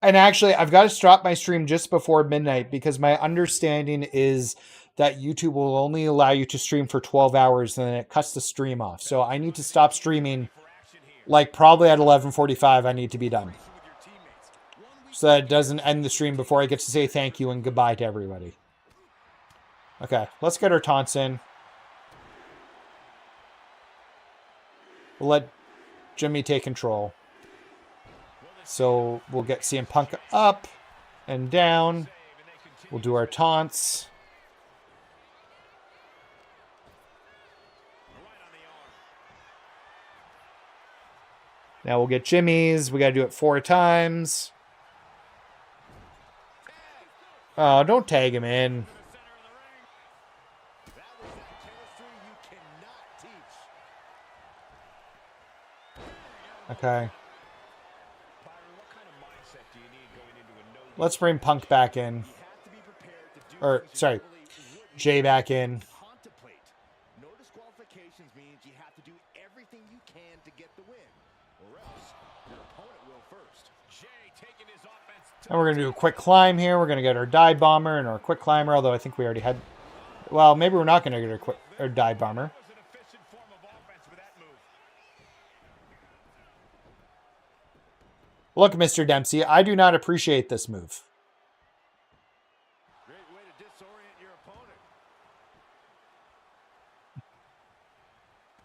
And actually, I've got to stop my stream just before midnight because my understanding is that YouTube will only allow you to stream for 12 hours and then it cuts the stream off. So I need to stop streaming, like probably at 11:45 I need to be done. So that it doesn't end the stream before I get to say thank you and goodbye to everybody. Okay, let's get our taunts in. We'll let Jimmy take control. So we'll get CM Punk up and down. We'll do our taunts. Now we'll get Jimmy's. We got to do it 4 times. Oh, don't tag him in. Okay. Let's bring Punk back in. Or, sorry, Jay back in. No disqualifications means you have to do everything you can to get the win, or else your opponent will first. Jay taking his offense to And we're going to do a quick climb here. We're going to get our dive bomber and our quick climber, although I think we already had... Well, maybe we're not going to get our dive bomber. Look, Mr. Dempsey, I do not appreciate this move. Great way to disorient your opponent.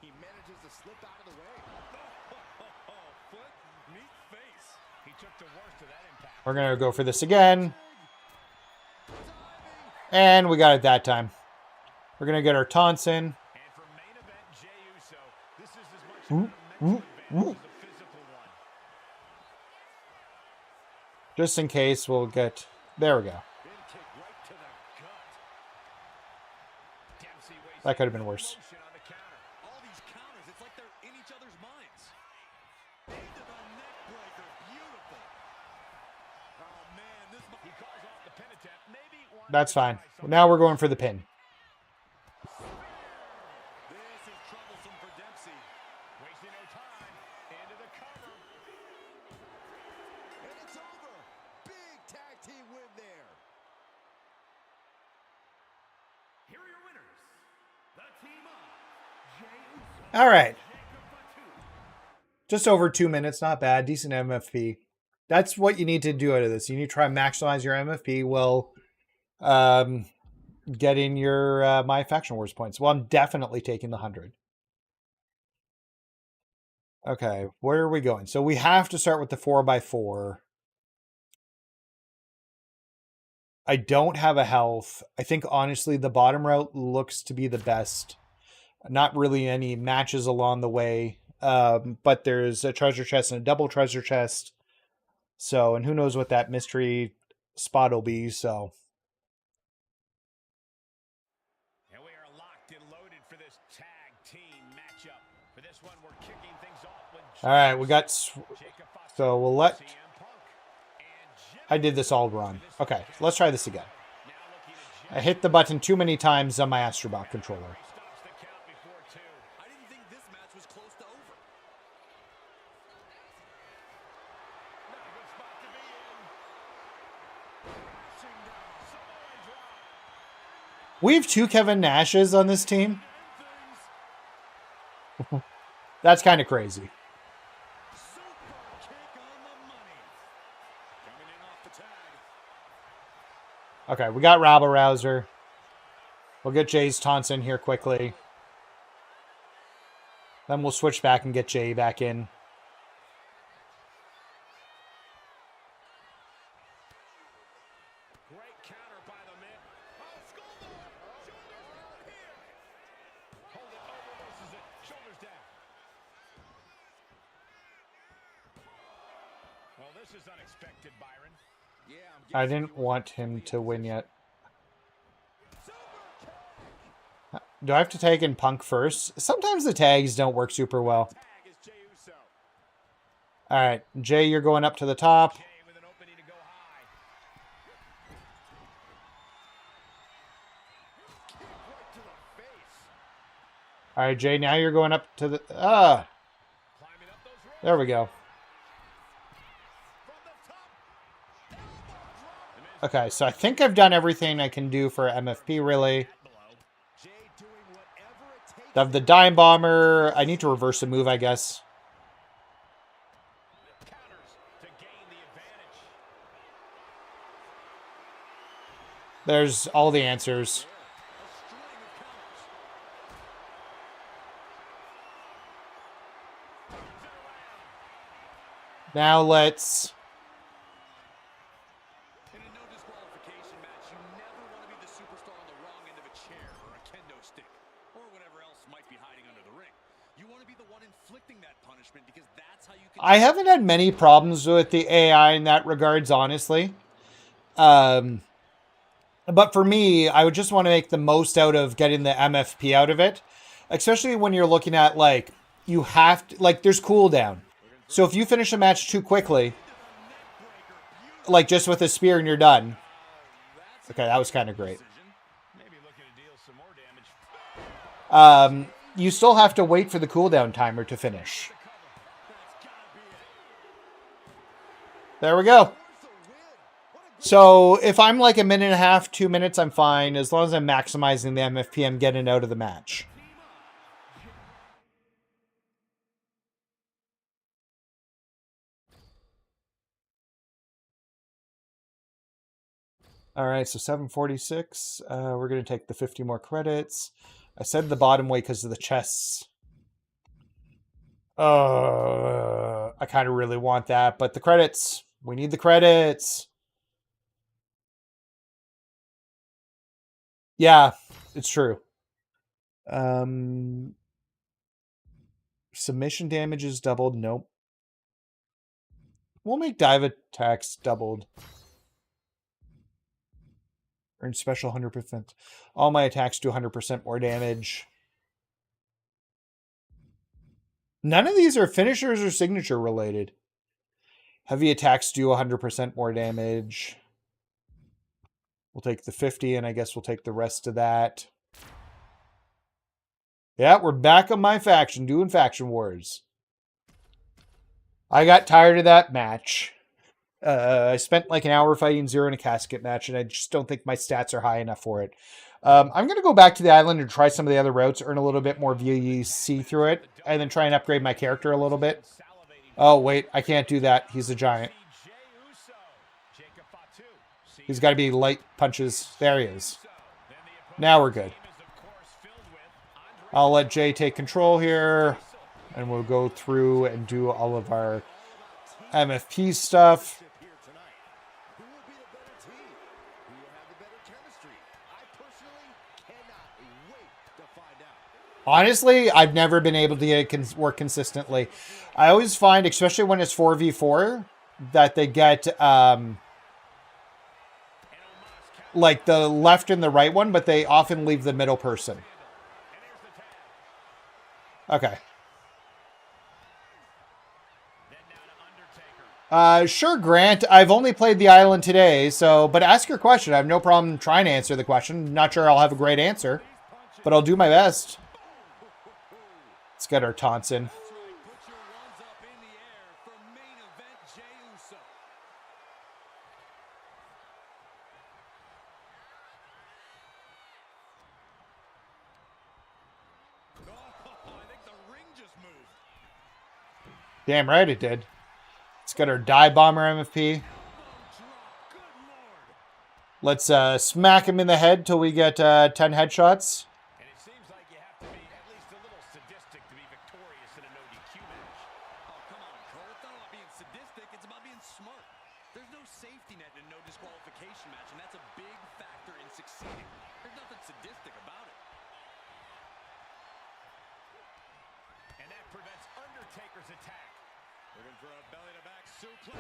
He manages to slip out of the way. Foot, meet face. He took the worst of that impact. We're going to go for this again. And we got it that time. We're going to get our taunts in. And for main event, Jey Uso, this is as much of a mental advantage as a physical one. Just in case, we'll get... There we go. That could have been worse. All these counters, it's like they're in each other's minds. Into the neck breaker, beautiful. Oh man, this he calls off the pin attempt. Maybe That's fine. Now we're going for the pin. this is troublesome for Dempsey. Wasting no time. Into the cover. And it's over. Big tag team win there. Here are your winners, the team of Jey Uso. All right. Just over 2 minutes. Not bad. Decent MFP. That's what you need to do out of this. You need to try and maximize your MFP while getting your MyFaction Wars points. Well, I'm definitely taking the 100. Okay, where are we going? So we have to start with the 4x4. I don't have a health. I think, honestly, the bottom route looks to be the best. Not really any matches along the way. But there's a treasure chest and a double treasure chest. So, and who knows what that mystery spot will be, so... And we are locked and loaded for this tag team matchup. For this one, we're kicking things off with All right, we got... So we'll let... I did this all wrong. Okay, let's try this again. I hit the button too many times on my Astrobot controller. I didn't think this match was close to over. Not a good spot to be in. Crashing down. Samoan drop. We have 2 Kevin Nashes on this team. That's kind of crazy. Okay, we got Rabble Rouser. We'll get Jay's taunts in here quickly. Then we'll switch back and get Jay back in. Great counter by the man. Oh, Skullboard. Shoulders down here. Hold it over versus it. Shoulders down. Well, this is unexpected, Byron. Yeah, I didn't want him to win yet. Do I have to tag in Punk first? Sometimes the tags don't work super well. All right, Jay, you're going up to the top. All right, Jay, now you're going up to the... There we go. Okay, so I think I've done everything I can do for MFP, really. I have the Dime Bomber. I need to reverse a move, I guess. There's all the answers. Now let's... In a no disqualification match, you never want to be the superstar on the wrong end of a chair or a kendo stick or whatever else might be hiding under the ring. You want to be the one inflicting that punishment because that's how you can... I haven't had many problems with the AI in that regards, honestly. But for me, I would just want to make the most out of getting the MFP out of it. Especially when you're looking at, like, you have to... Like, there's cooldown. So if you finish a match too quickly, like just with a spear and you're done. Okay, that was kind of great. You still have to wait for the cooldown timer to finish. There we go. So if I'm like a minute and a half, 2 minutes, I'm fine. As long as I'm maximizing the MFP, I'm getting out of the match. All right, so 746. We're going to take the 50 more credits. I said the bottom way because of the chests. I kind of really want that, but the credits. We need the credits. Yeah, it's true. Submission damage is doubled. Nope. We'll make dive attacks doubled. Earn special 100%. All my attacks do 100% more damage. None of these are finishers or signature related. Heavy attacks do 100% more damage. We'll take the 50, and I guess we'll take the rest of that. Yeah, we're back on MyFaction, doing Faction Wars. I got tired of that match. I spent like an hour fighting Zero in a casket match, and I just don't think my stats are high enough for it. I'm going to go back to the island and try some of the other routes, earn a little bit more VEC through it, and then try and upgrade my character a little bit. Oh, wait, I can't do that. He's a giant. He's got to be light punches. There he is. Now we're good. I'll let Jay take control here, and we'll go through and do all of our MFP stuff. Honestly, I've never been able to get it work consistently. I always find, especially when it's 4v4, that they get like the left and the right one, but they often leave the middle person. Okay. Sure, Grant. I've only played the island today, so, but ask your question. I have no problem trying to answer the question. Not sure I'll have a great answer, but I'll do my best. Let's get our taunts in. Damn right it did. Let's get our Die Bomber MFP. Let's smack him in the head till we get 10 headshots. And it seems like you have to be at least a little sadistic to be victorious in a no DQ match. Oh, come on, Cole. It's not about being sadistic. It's about being smart. There's no safety net in a no disqualification match, and that's a big factor in succeeding. There's nothing sadistic about it. And that prevents Undertaker's attack. Looking for a belly-to-back suplex.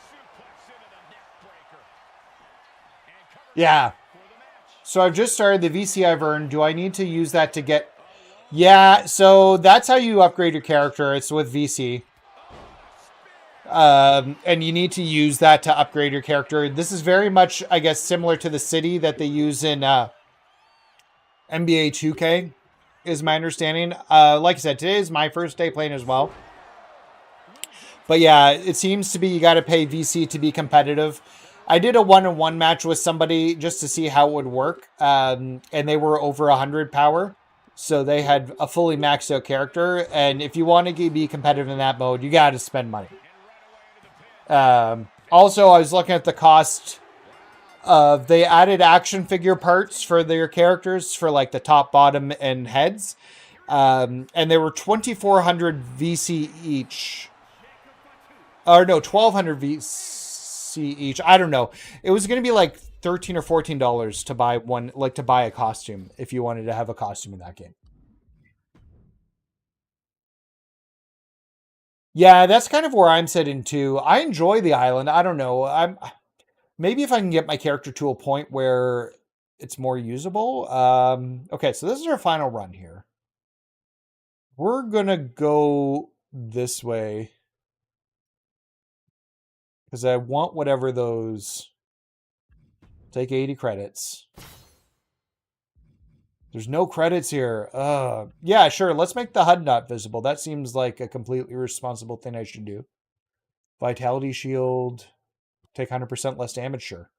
Suplex into the neck breaker. Yeah. So I've just started the VC I've earned. Do I need to use that to get... Yeah, so that's how you upgrade your character. It's with VC. And you need to use that to upgrade your character. This is very much, I guess, similar to the city that they use in NBA 2K, is my understanding. Like I said, today is my first day playing as well. But yeah, it seems to be you got to pay VC to be competitive. I did a one-on-one match with somebody just to see how it would work. And they were over 100 power. So they had a fully maxed out character. And if you want to be competitive in that mode, you got to spend money. Also, I was looking at the cost of... They added action figure parts for their characters for like the top, bottom, and heads. And they were 2,400 VC each. Or no, 1,200 VC each. I don't know. It was going to be like $13 or $14 to buy one, like to buy a costume if you wanted to have a costume in that game. Yeah, that's kind of where I'm sitting too. I enjoy the island. I don't know. Maybe if I can get my character to a point where it's more usable. Okay, so this is our final run here. We're gonna go this way. Because I want whatever those... Take 80 credits. There's no credits here. Yeah, sure. Let's make the HUD not visible. That seems like a completely irresponsible thing I should do. Vitality shield. Take 100% less damage, sure.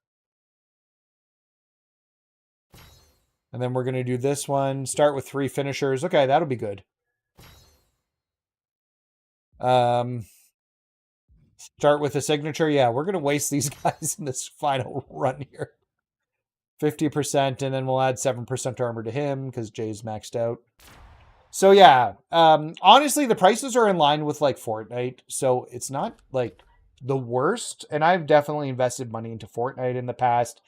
And then we're going to do this one. Start with 3 finishers. Okay, that'll be good. Start with a signature. Yeah, we're going to waste these guys in this final run here. 50%, and then we'll add 7% armor to him because Jay's maxed out. So yeah, honestly, the prices are in line with like Fortnite, so it's not like the worst. And I've definitely invested money into Fortnite in the past.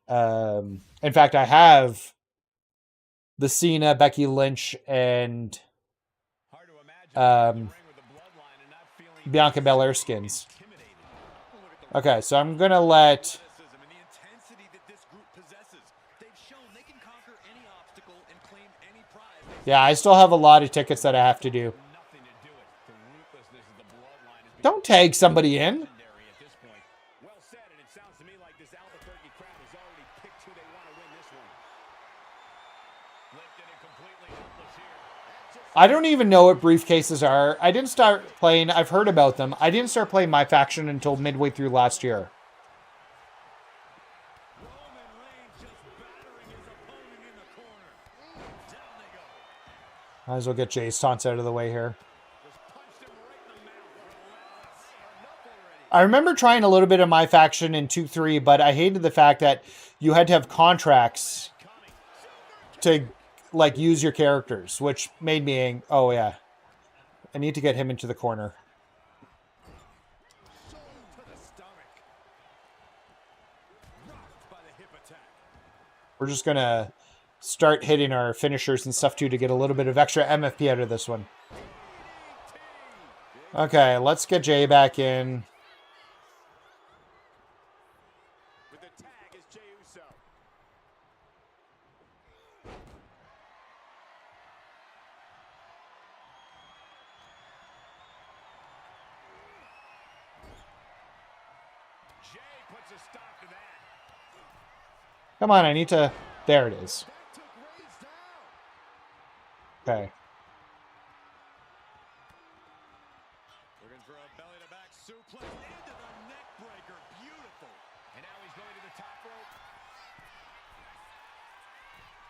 In fact, I have the Cena, Becky Lynch, and Bianca Belair skins. Okay, so I'm gonna let... Yeah, I still have a lot of tickets that I have to do. Don't tag somebody in. I don't even know what briefcases are. I didn't start playing. I've heard about them. I didn't start playing MyFaction until midway through last year. Might as well get Jay's taunts out of the way here. I remember trying a little bit of MyFaction in 2.3, but I hated the fact that you had to have contracts to like use your characters, which made me angry. Oh yeah, I need to get him into the corner. We're just gonna start hitting our finishers and stuff too to get a little bit of extra MFP out of this one. Okay, let's get Jay back in. Come on, I need to... There it is. Okay. Looking for a belly-to-back suplex into the neck breaker. Beautiful. And now he's going to the top rope.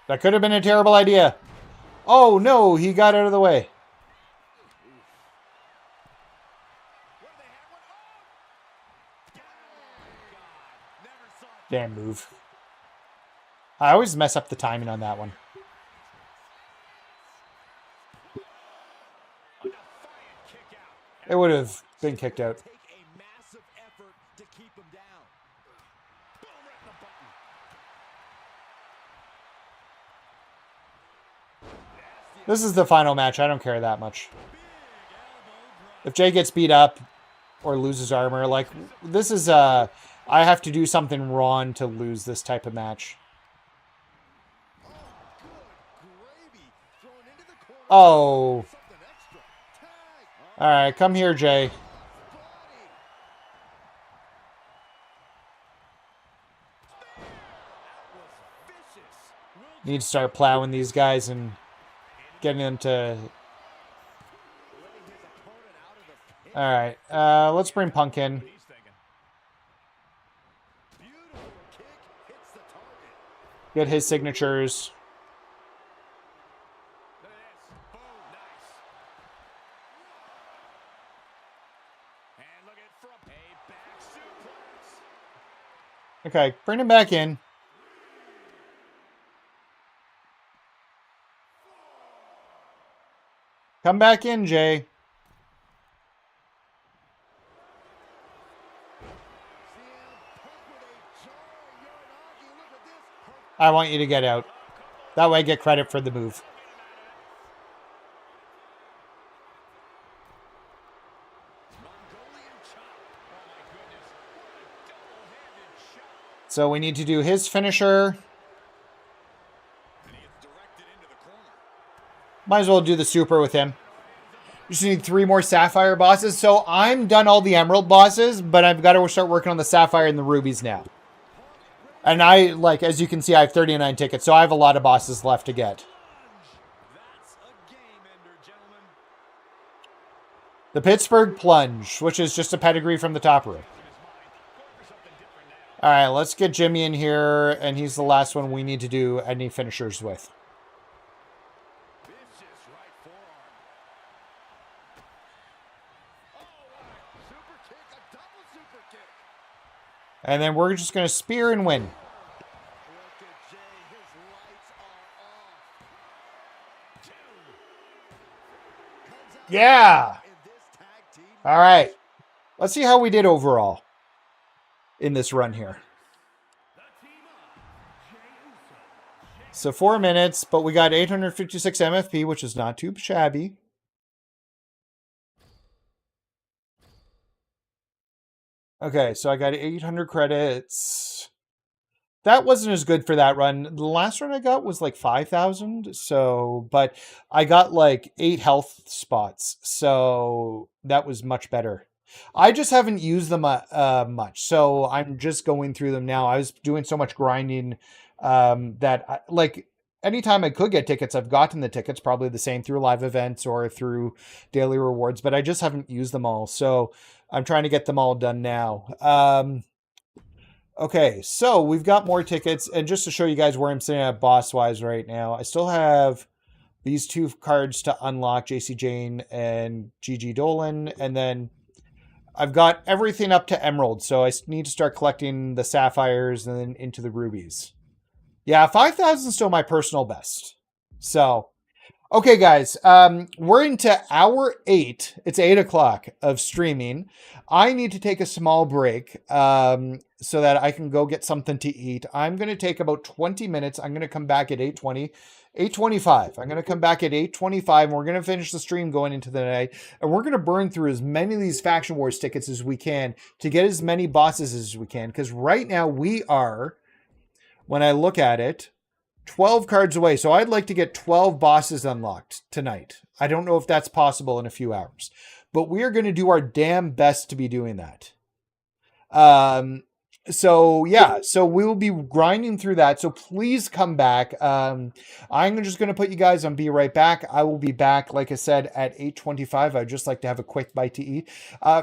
That could have been a terrible idea. Oh, no, he got out of the way. Damn move. I always mess up the timing on that one. It would have been kicked out. This is the final match. I don't care that much. If Jay gets beat up or loses armor, like, this is I have to do something wrong to lose this type of match. Oh. All right, come here, Jay. Need to start plowing these guys and getting them to... All right, let's bring Punk in. Get his signatures. Okay, bring him back in. Come back in, Jay. I want you to get out. That way I get credit for the move. So we need to do his finisher. Might as well do the super with him. Just need 3 more Sapphire bosses. So I'm done all the Emerald bosses, but I've got to start working on the Sapphire and the Rubies now. And I, like, as you can see, I have 39 tickets, so I have a lot of bosses left to get. The Pittsburgh Plunge, which is just a pedigree from the top row. All right, let's get Jimmy in here, and he's the last one we need to do any finishers with. And then we're just going to spear and win. Yeah. All right. Let's see how we did overall in this run here. So 4 minutes, but we got 856 MFP, which is not too shabby. Okay, so I got 800 credits. That wasn't as good for that run. The last run I got was like 5,000. So, but I got like 8 health spots. So that was much better. I just haven't used them much. So I'm just going through them now. I was doing so much grinding that like anytime I could get tickets, I've gotten the tickets, probably the same through live events or through daily rewards, but I just haven't used them all. So I'm trying to get them all done now. Okay, so we've got more tickets, and just to show you guys where I'm sitting at boss-wise right now, I still have these 2 cards to unlock, JC Jane and GG Dolan, and then I've got everything up to Emerald, so I need to start collecting the Sapphires and then into the Rubies. Yeah, 5,000 is still my personal best. So, okay, guys, we're into hour 8. It's 8 o'clock of streaming. I need to take a small break so that I can go get something to eat. I'm going to take about 20 minutes. I'm going to come back at 8:25. I'm going to come back at 8:25, and we're going to finish the stream going into the night. And we're going to burn through as many of these Faction Wars tickets as we can to get as many bosses as we can. Because right now we are, when I look at it, 12 cards away. So I'd like to get 12 bosses unlocked tonight. I don't know if that's possible in a few hours, but we are going to do our damn best to be doing that. So yeah, so we will be grinding through that. So please come back. I'm just going to put you guys on Be Right Back. I will be back, like I said, at 8:25. I'd just like to have a quick bite to eat.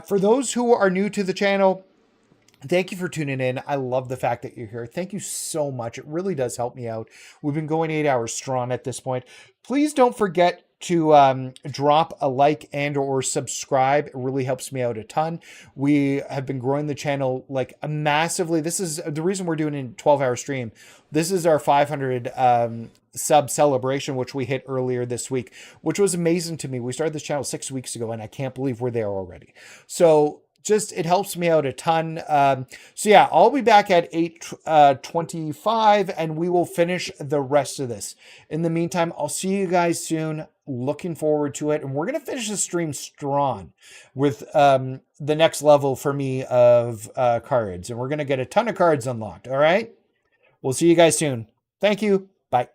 For those who are new to the channel, thank you for tuning in. I love the fact that you're here. Thank you so much. It really does help me out. We've been going 8 hours strong at this point. Please don't forget to drop a like and or subscribe. It really helps me out a ton. We have been growing the channel like massively. This is the reason we're doing a 12-hour stream. This is our 500 sub celebration, which we hit earlier this week, which was amazing to me. We started this channel 6 weeks ago, and I can't believe we're there already. So just, it helps me out a ton. So yeah, I'll be back at 8:25, and we will finish the rest of this. In the meantime, I'll see you guys soon. Looking forward to it. And we're going to finish the stream strong with the next level for me of cards. And we're going to get a ton of cards unlocked. All right. We'll see you guys soon. Thank you. Bye.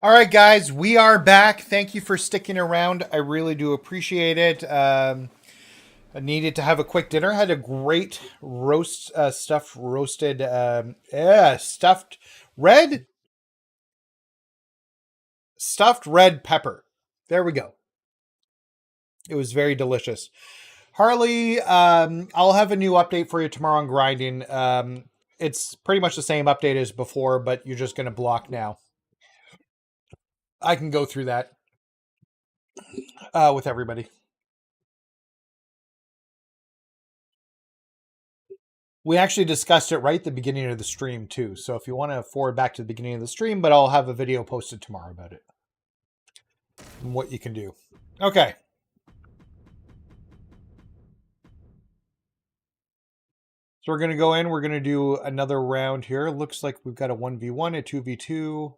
All right, guys, we are back. Thank you for sticking around. I really do appreciate it. I needed to have a quick dinner. Had a great roast, stuffed red pepper. There we go. It was very delicious. Harley, I'll have a new update for you tomorrow on grinding. It's pretty much the same update as before, but you're just going to block now. I can go through that with everybody. We actually discussed it right at the beginning of the stream, too. So if you want to forward back to the beginning of the stream, but I'll have a video posted tomorrow about it and what you can do. Okay. So we're going to go in. We're going to do another round here. Looks like we've got a 1v1, a 2v2.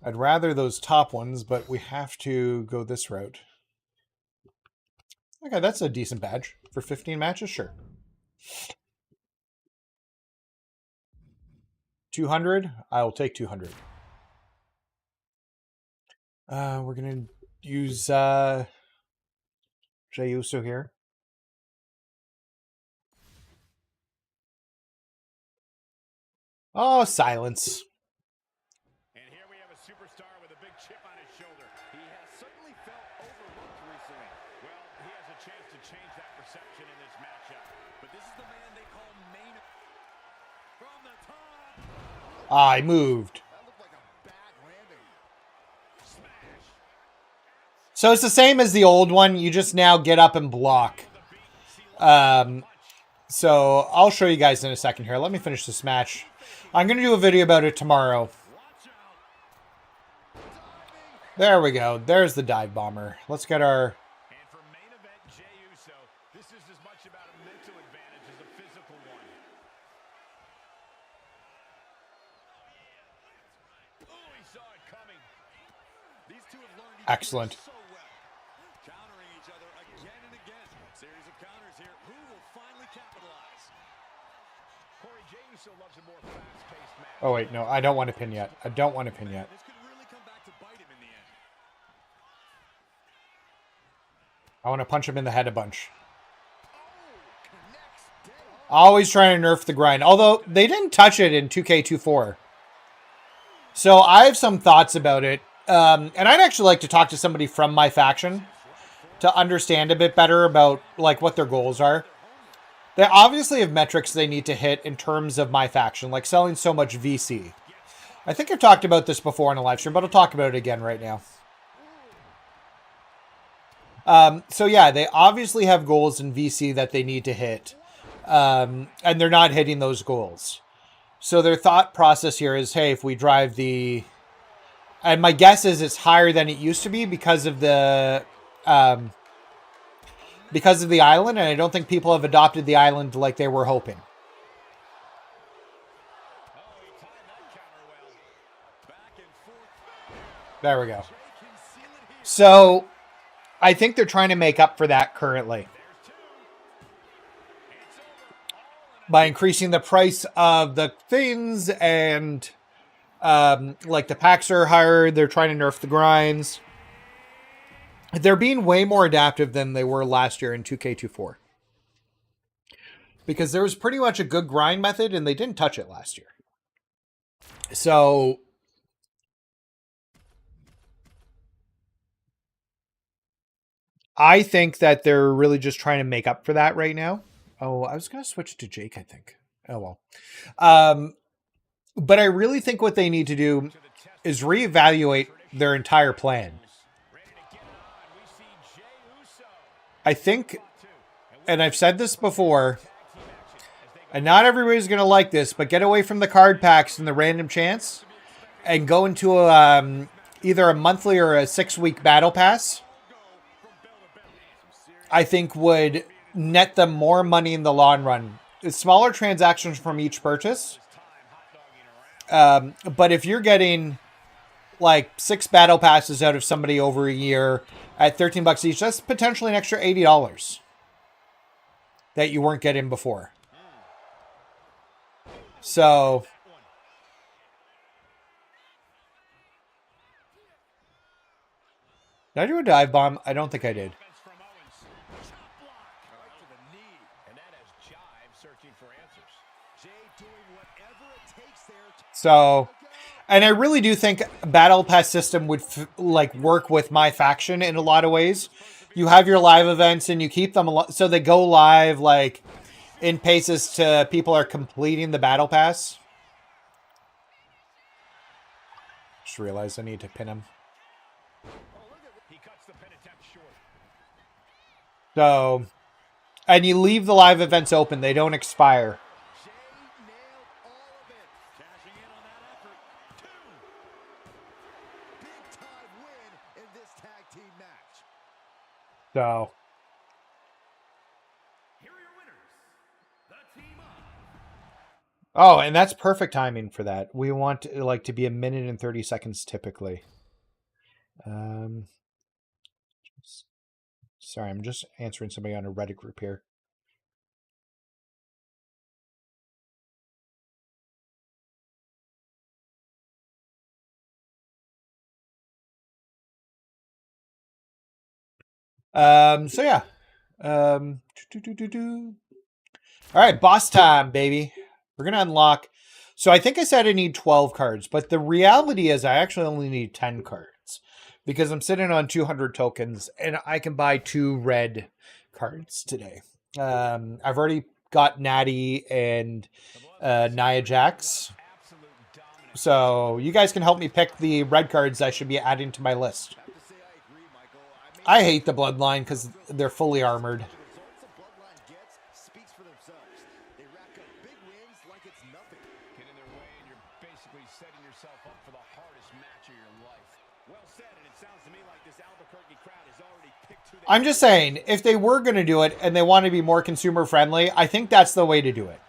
I'd rather those top ones, but we have to go this route. Okay, that's a decent badge. For 15 matches, sure. 200? I will take 200. We're going to use Jey Uso here. Oh, silence. And here we have a superstar with a big chip on his shoulder. He has certainly felt overlooked recently. Well, he has a chance to change that perception in this matchup. But this is the man they call main from the top. I moved. That looked like a bad landing. Smash. So it's the same as the old one. You just now get up and block. So I'll show you guys in a second here. Let me finish this match. I'm going to do a video about it tomorrow. There we go. There's the dive bomber. Let's get our... And for main event Jey Uso, this is as much about a mental advantage as a physical one. Oh, he saw it coming. These two have learned each Excellent. other so well. Countering each other again and again. Series of counters here. Who will finally capitalize? Corey, Jey Uso loves a more fast-paced match. Oh, wait. No, I don't want to pin yet. I don't want to pin yet. This could really come back to bite him in the end. I want to punch him in the head a bunch. Always trying to nerf the grind. Although, they didn't touch it in 2K24. So, I have some thoughts about it. And I'd actually like to talk to somebody from MyFaction to understand a bit better about like what their goals are. They obviously have metrics they need to hit in terms of MyFaction, like selling so much VC. I think I've talked about this before in a live stream, but I'll talk about it again right now. So yeah, they obviously have goals in VC that they need to hit. And they're not hitting those goals. So their thought process here is, hey, if we drive the... And my guess is it's higher than it used to be because of the island, and I don't think people have adopted the island like they were hoping. There we go. So I think they're trying to make up for that currently by increasing the price of the things, and like the packs are higher. They're trying to nerf the grinds. They're being way more adaptive than they were last year in 2K24. Because there was pretty much a good grind method and they didn't touch it last year. So I think that they're really just trying to make up for that right now. Oh, I was going to switch to Jake, I think. Oh, well. But I really think what they need to do is reevaluate their entire plan. I think, and I've said this before, and not everybody's going to like this, but get away from the card packs and the random chance and go into either a monthly or a 6-week battle pass. I think would net them more money in the long run. It's smaller transactions from each purchase. But if you're getting like 6 battle passes out of somebody over a year at $13 each, that's potentially an extra $80 that you weren't getting before. So Did I do a dive bomb? I don't think I did. So, and I really do think Battle Pass system would like work with MyFaction in a lot of ways. You have your live events and you keep them so they go live like in paces to people are completing the Battle Pass. Just realized I need to pin him. So, and you leave the live events open. They don't expire. So. Oh, and that's perfect timing for that. We want like to be 1 minute and 30 seconds typically. Sorry, I'm just answering somebody on a Reddit group here. So yeah. All right, boss time, baby. We're gonna unlock. So I think I said I need 12 cards, but the reality is I actually only need 10 cards because I'm sitting on 200 tokens and I can buy 2 red cards today. I've already got Natty and Nia Jax. So you guys can help me pick the red cards I should be adding to my list. I hate the Bloodline because they're fully armored. I'm just saying, if they were going to do it and they want to be more consumer friendly, I think that's the way to do it.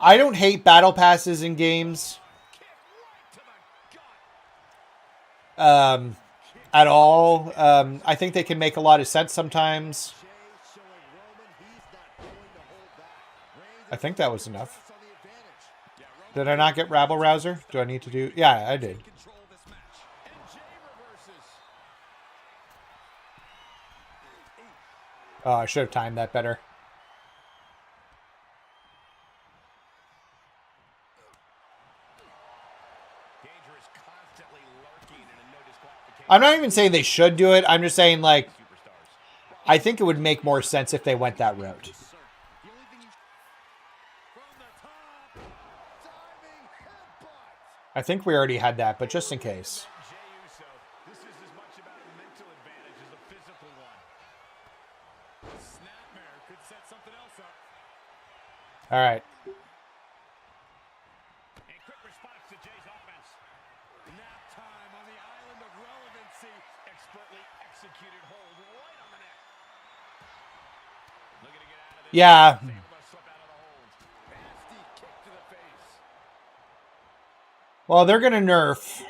I don't hate battle passes in games. At all. I think they can make a lot of sense sometimes. I think that was enough. Did I not get Rabble Rouser? Do I need to do... Yeah, I did. Oh, I should have timed that better. I'm not even saying they should do it. I'm just saying, like, I think it would make more sense if they went that route. I think we already had that, but just in case. All right. Yeah. Well, they're going to nerf.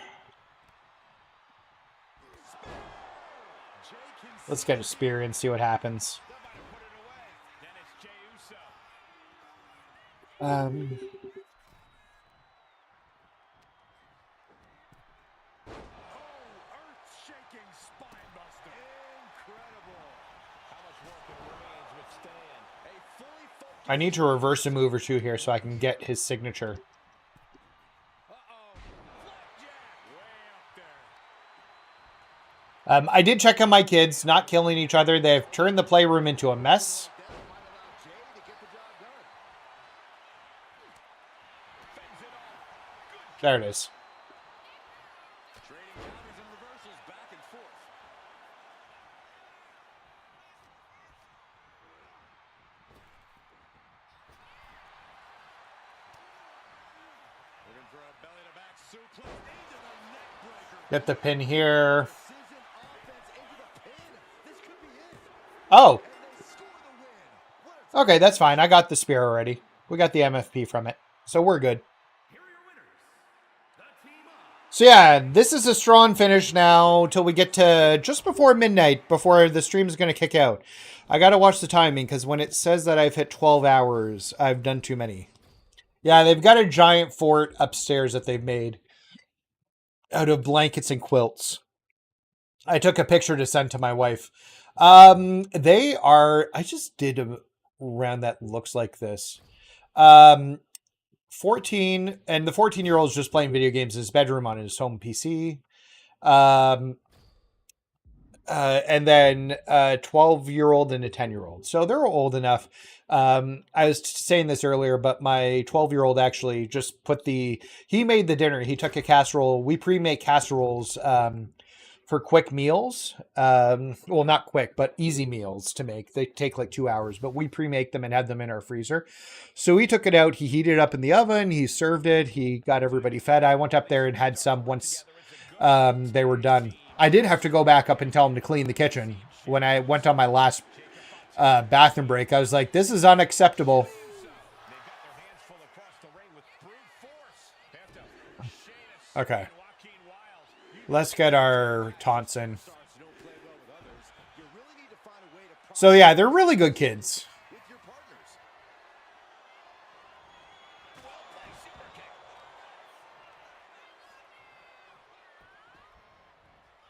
Let's get a spear and see what happens. I need to reverse a move or two here so I can get his signature. I did check on my kids, not killing each other. They've turned the playroom into a mess. There it is. Get the pin here. Oh. Okay, that's fine. I got the spear already. We got the MFP from it. So we're good. So yeah, this is a strong finish now till we get to just before midnight, before the stream is going to kick out. I got to watch the timing because when it says that I've hit 12 hours, I've done too many. Yeah, they've got a giant fort upstairs that they've made out of blankets and quilts. I took a picture to send to my wife. They are, I just did a round that looks like this. 14, and the 14-year-old is just playing video games in his bedroom on his home PC. And then a 12-year-old and a 10-year-old. So they're old enough. I was saying this earlier, but my 12-year-old actually just he made the dinner. He took a casserole. We pre-make casseroles for quick meals. Well, not quick, but easy meals to make. They take like 2 hours, but we pre-make them and have them in our freezer. So he took it out. He heated it up in the oven. He served it. He got everybody fed. I went up there and had some once they were done. I did have to go back up and tell him to clean the kitchen. When I went on my last bathroom break, I was like, this is unacceptable. Okay. Let's get our taunts in. So yeah, they're really good kids.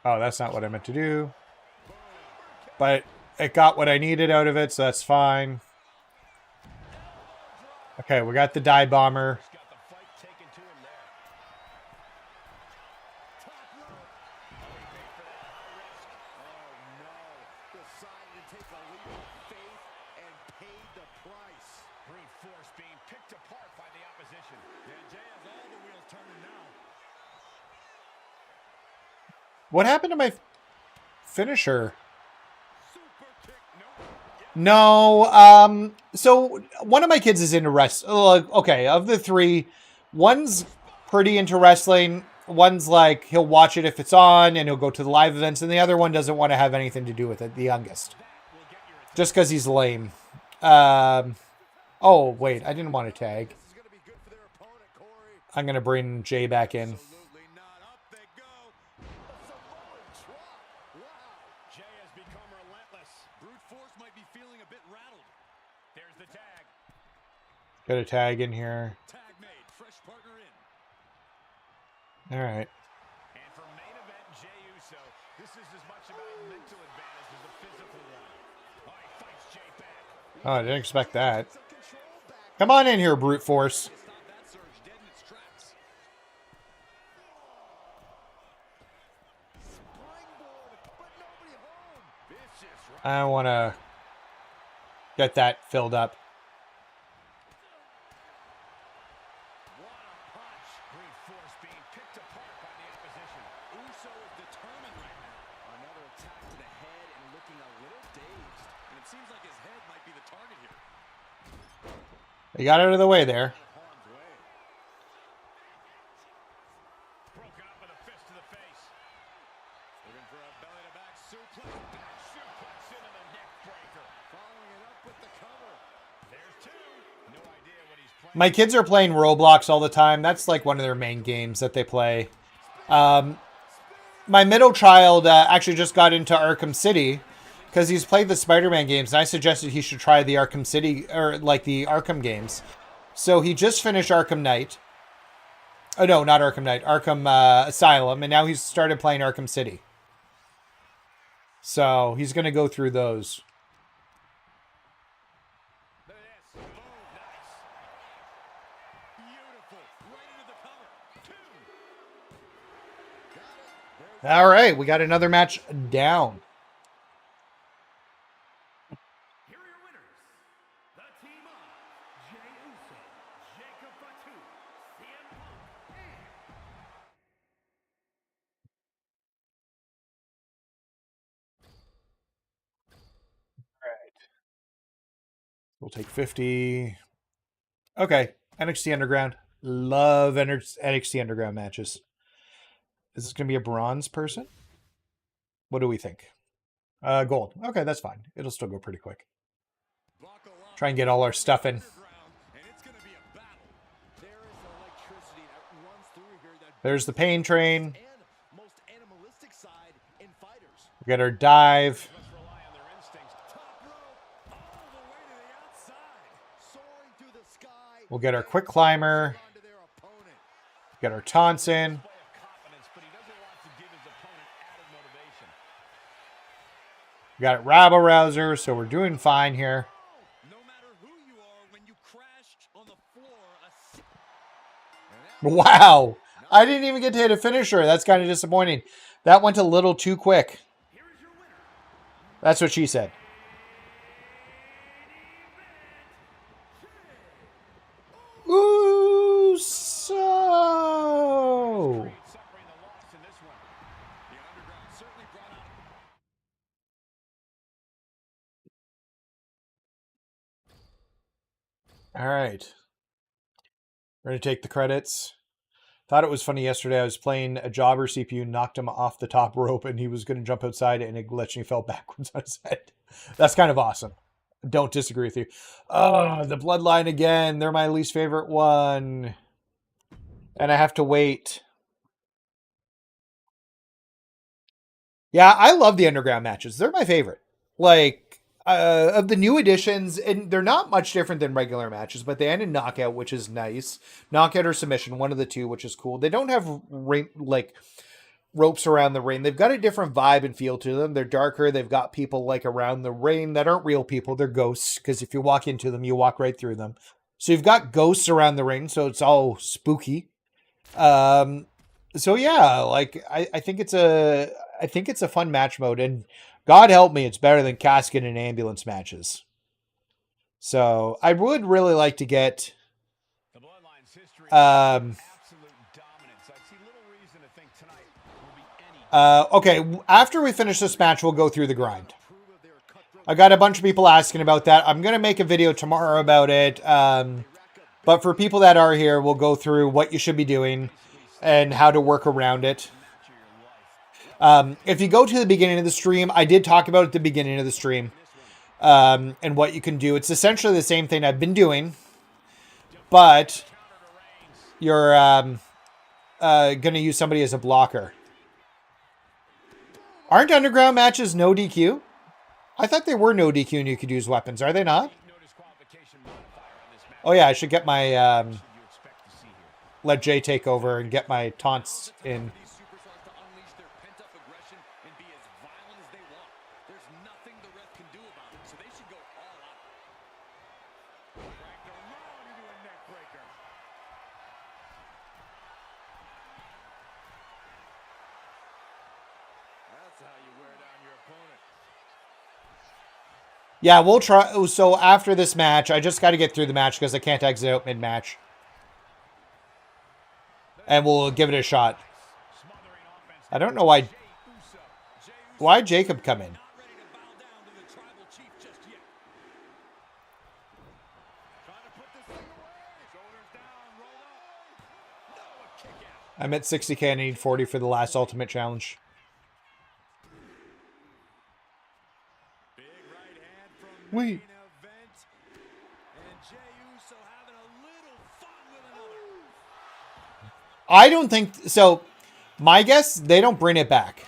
Oh, that's not what I meant to do. But it got what I needed out of it, so that's fine. Okay, we got the dive bomber. What happened to my finisher? No, so one of my kids is into wrestling. Okay, of the three, one's pretty into wrestling. One's like, he'll watch it if it's on, and he'll go to the live events, and the other one doesn't want to have anything to do with it, the youngest. Just because he's lame. Oh, wait, I didn't want to tag. I'm going to bring Jay back in. Got a tag in here. All right. And for main event, Jey Uso, this is as much about a mental advantage as a physical one. Oh, he fights Jey back. Oh, I didn't expect that. Come on in here, brute force. I want to get that filled up. He got out of the way there. My kids are playing Roblox all the time. That's like one of their main games that they play. My middle child actually just got into Arkham City because he's played the Spider-Man games, and I suggested he should try the Arkham City, or like the Arkham games. So he just finished Arkham Knight. Oh, no, not Arkham Knight. Arkham Asylum, and now he's started playing Arkham City. So he's going to go through those. All right, we got another match down. We'll take 50. Okay, NXT Underground. Love NXT Underground matches. Is this going to be a bronze person? What do we think? Gold. Okay, that's fine. It'll still go pretty quick. Try and get all our stuff in. There's the pain train. We got our dive. We'll get our quick climber. Get our taunts in. We got it rabble rouser, so we're doing fine here. Wow. I didn't even get to hit a finisher. That's kind of disappointing. That went a little too quick. That's what she said. Ooh, so. All right. We're going to take the credits. Thought it was funny yesterday. I was playing a jobber CPU, knocked him off the top rope, and he was going to jump outside, and it glitched and he fell backwards on his head. That's kind of awesome. Don't disagree with you. Oh, the Bloodline again. They're my least favorite one. And I have to wait. Yeah, I love the underground matches. They're my favorite. Like, of the new additions, and they're not much different than regular matches, but they end in knockout, which is nice. Knockout or submission, one of the two, which is cool. They don't have ropes around the ring. They've got a different vibe and feel to them. They're darker. They've got people like around the ring that aren't real people. They're ghosts, because if you walk into them, you walk right through them. So you've got ghosts around the ring, so it's all spooky. So yeah, like I think it's a fun match mode, and God help me, it's better than casket and ambulance matches. So I would really like to get okay, after we finish this match, we'll go through the grind. I got a bunch of people asking about that. I'm going to make a video tomorrow about it. But for people that are here, we'll go through what you should be doing and how to work around it. If you go to the beginning of the stream, I did talk about it at the beginning of the stream, and what you can do. It's essentially the same thing I've been doing, but you're going to use somebody as a blocker. Aren't underground matches no DQ? I thought they were no DQ and you could use weapons. Are they not? Oh yeah, I should get my let Jay take over and get my taunts in. Yeah, we'll try. So after this match, I just got to get through the match because I can't exit out mid-match. And we'll give it a shot. I don't know why. Why Jacob come in? I'm at 60k and I need 40 for the last Ultimate Challenge. Wait. I don't think so. My guess, they don't bring it back.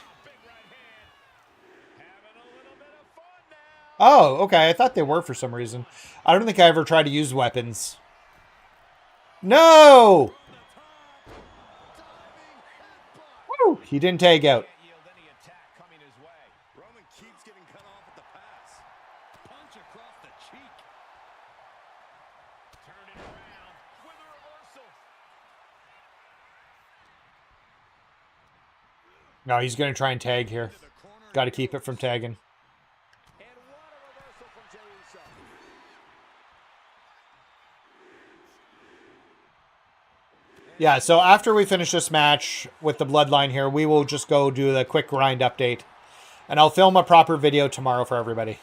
Oh, okay. I thought they were for some reason. I don't think I ever tried to use weapons. No! Woo! He didn't tag out. No, he's going to try and tag here. Got to keep it from tagging. Yeah, so after we finish this match with the Bloodline here, we will just go do the quick grind update. And I'll film a proper video tomorrow for everybody.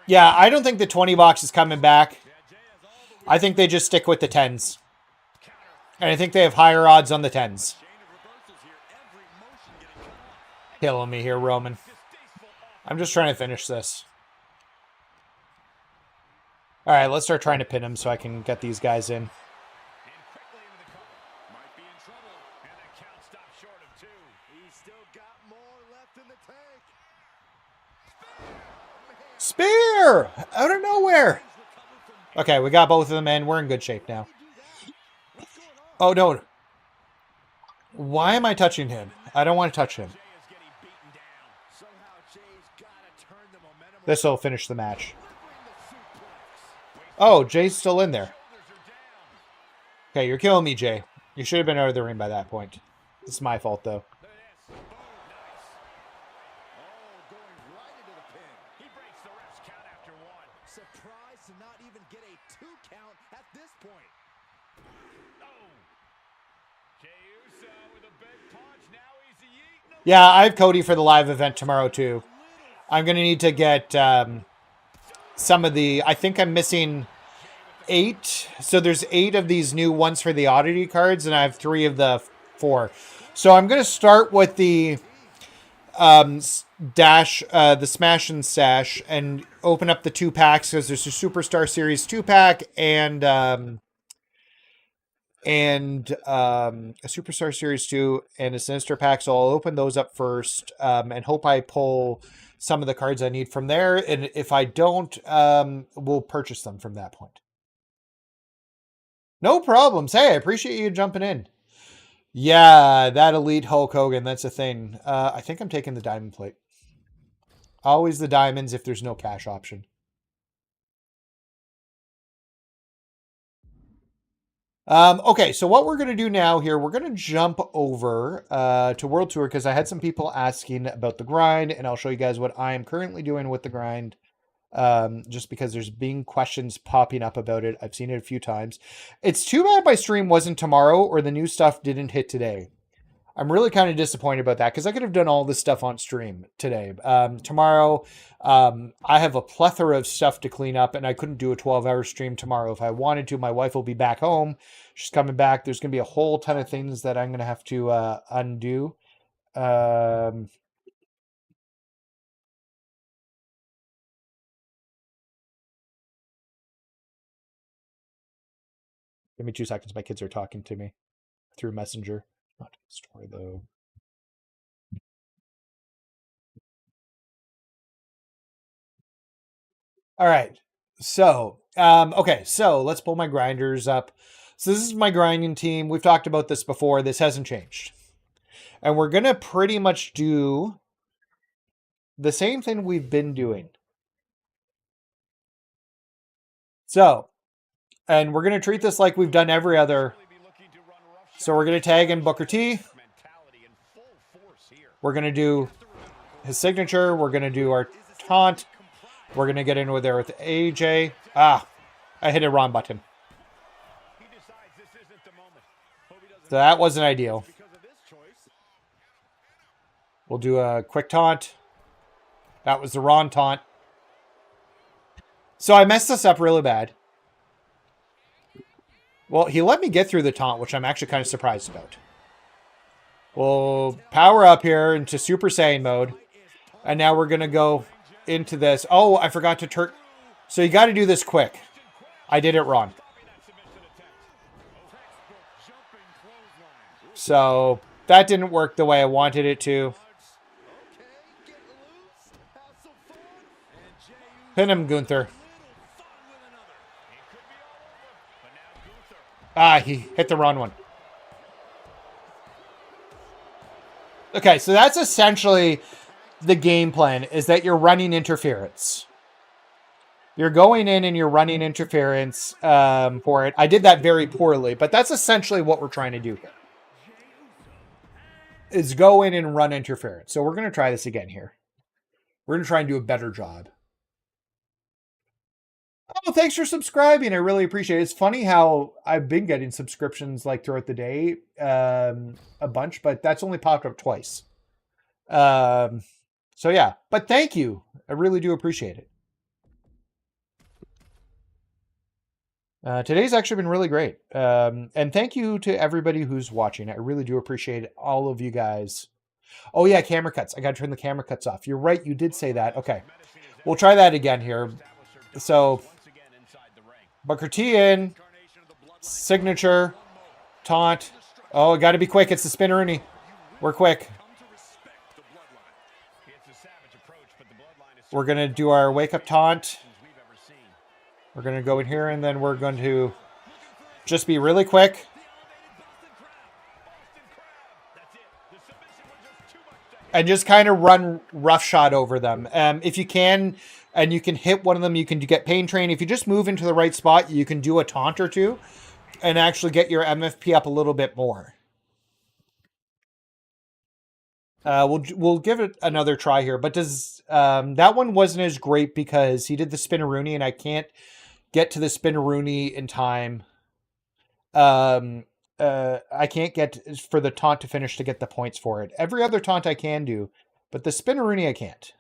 Yeah, I don't think the 20 box is coming back. I think they just stick with the 10s. And I think they have higher odds on the 10s. Killing me here, Roman. I'm just trying to finish this. Alright, let's start trying to pin him so I can get these guys in. Spear! Out of nowhere! Okay, we got both of them in. We're in good shape now. Oh, no. Why am I touching him? I don't want to touch him. This will finish the match. Oh, Jay's still in there. Okay, you're killing me, Jay. You should have been out of the ring by that point. It's my fault, though. Surprised to not even get a 2 count at this point. Yeah, I have Cody for the live event tomorrow, too. I'm going to need to get some of the... I think I'm missing 8. So there's 8 of these new ones for the oddity cards, and I have 3 of the 4. So I'm going to start with the the Smash and Sash and open up the 2 packs, because there's a Superstar Series 2 pack and a Superstar Series 2 and a Sinister pack. So I'll open those up first and hope I pull some of the cards I need from there. And if I don't, we'll purchase them from that point. No problems. Hey, I appreciate you jumping in. Yeah, that Elite Hulk Hogan, that's a thing. I think I'm taking the diamond plate. Always the diamonds if there's no cash option. Okay, so what we're going to do now here, we're going to jump over to World Tour, because I had some people asking about the grind, and I'll show you guys what I am currently doing with the grind, just because there's been questions popping up about it. I've seen it a few times. It's too bad my stream wasn't tomorrow, or the new stuff didn't hit today. I'm really kind of disappointed about that, because I could have done all this stuff on stream today. Tomorrow, I have a plethora of stuff to clean up, and I couldn't do a 12-hour stream tomorrow if I wanted to. My wife will be back home. She's coming back. There's going to be a whole ton of things that I'm going to have to undo. Give me 2 seconds. My kids are talking to me through Messenger. Not a story, though. All right. So, okay. So let's pull my grinders up. So this is my grinding team. We've talked about this before. This hasn't changed. And we're going to pretty much do the same thing we've been doing. So, and we're going to treat this like we've done every other. So we're going to tag in Booker T. We're going to do his signature. We're going to do our taunt. We're going to get in with there with AJ. Ah, I hit a wrong button. So that wasn't ideal. We'll do a quick taunt. That was the wrong taunt. So I messed this up really bad. Well, he let me get through the taunt, which I'm actually kind of surprised about. We'll power up here into Super Saiyan mode. And now we're going to go into this. Oh, I forgot to turn. So you got to do this quick. I did it wrong. So that didn't work the way I wanted it to. Pin him, Gunther. Ah, he hit the wrong one. Okay, so that's essentially the game plan, is that you're running interference. You're going in and you're running interference for it. I did that very poorly, but that's essentially what we're trying to do here. Is go in and run interference. So we're going to try this again here. We're going to try and do a better job. Oh, thanks for subscribing. I really appreciate it. It's funny how I've been getting subscriptions like throughout the day, a bunch, but that's only popped up twice. So yeah, but thank you. I really do appreciate it. Today's actually been really great. And thank you to everybody who's watching. I really do appreciate all of you guys. Oh yeah, camera cuts. I got to turn the camera cuts off. You're right. You did say that. Okay. We'll try that again here. So Booker T in, signature, taunt. Oh, got to be quick. It's the spinneroonie. We're quick. We're going to do our wake up taunt. We're going to go in here and then we're going to just be really quick. and just kind of run roughshod over them. If you can, and you can hit one of them, you can get Pain Train. If you just move into the right spot, you can do a taunt or two and actually get your MFP up a little bit more. We'll give it another try here, but does that one wasn't as great because he did the Spinaroonie and I can't get to the Spinaroonie in time. I can't get for the taunt to finish to get the points for it. Every other taunt I can do, but the Spinaroonie I can't.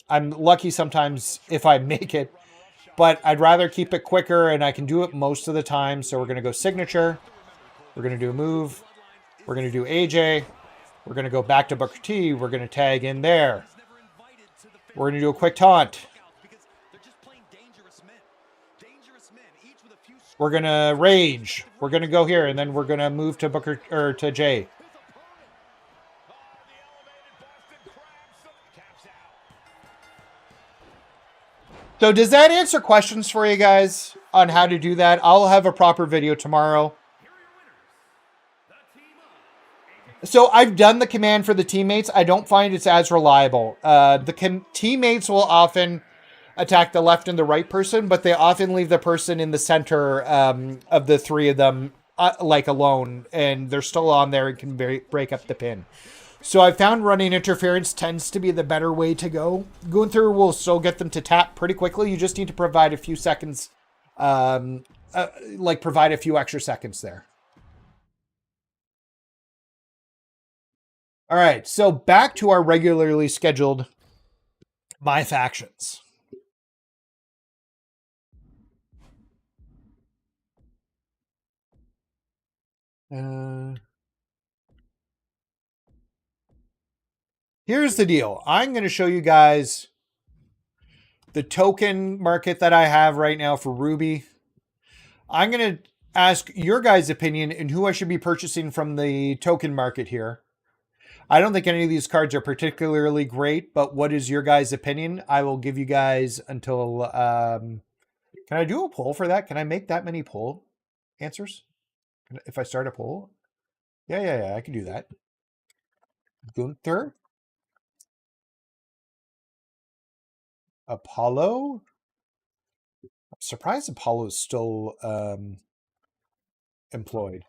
I'm lucky sometimes if I make it, but I'd rather keep it quicker and I can do it most of the time. So we're going to go signature. We're going to do a move. We're going to do AJ. We're going to go back to Booker T. We're going to tag in there. We're going to do a quick taunt. We're going to rage. We're going to go here, and then we're going to move to Booker or to Jay. So does that answer questions for you guys on how to do that? I'll have a proper video tomorrow. So I've done the command for the teammates. I don't find it's as reliable. The teammates will often attack the left and the right person, but they often leave the person in the center of the three of them like alone, and they're still on there and can break up the pin. So I found running interference tends to be the better way to go. Gunther will still get them to tap pretty quickly. You just need to provide a few seconds, provide a few extra seconds there. All right, so back to our regularly scheduled MyFactions. Here's the deal. I'm going to show you guys the token market that I have right now for Ruby. I'm going to ask your guys' opinion in who I should be purchasing from the token market here. I don't think any of these cards are particularly great, but what is your guys' opinion? I will give you guys until... can I do a poll for that? Can I make that many poll answers? If I start a poll? Yeah, I can do that. Gunther? Apollo? I'm surprised Apollo is still employed.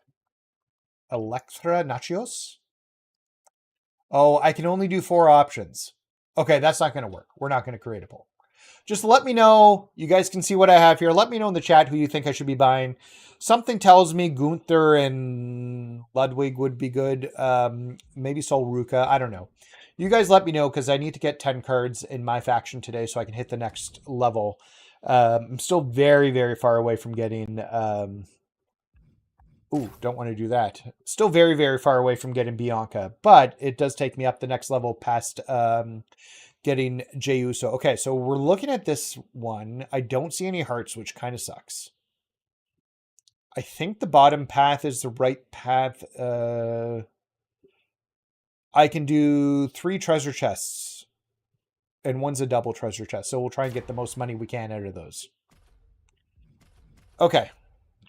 Electra Nachios? Oh, I can only do 4 options. Okay, that's not going to work. We're not going to create a poll. Just let me know. You guys can see what I have here. Let me know in the chat who you think I should be buying. Something tells me Gunther and Ludwig would be good. Maybe Sol Ruka. I don't know. You guys let me know because I need to get 10 cards in MyFaction today so I can hit the next level. I'm still very, very far away from getting... Ooh, don't want to do that. Still very, very far away from getting Bianca, but it does take me up the next level past getting Jey Uso. Okay, so we're looking at this one. I don't see any hearts, which kind of sucks. I think the bottom path is the right path. I can do 3 treasure chests, and one's a double treasure chest, so we'll try and get the most money we can out of those. Okay.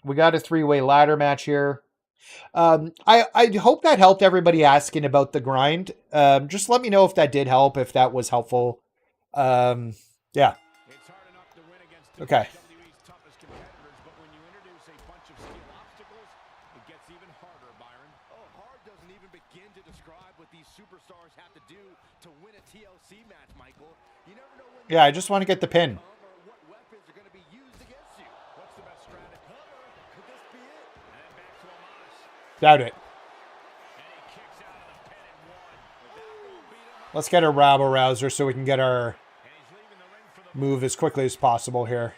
We got a 3-way ladder match here. I hope that helped everybody asking about the grind. Just let me know if that did help, if that was helpful. Yeah. Okay. Yeah, I just want to get the pin. Doubt it. Let's get a rabble rouser so we can get our move as quickly as possible here.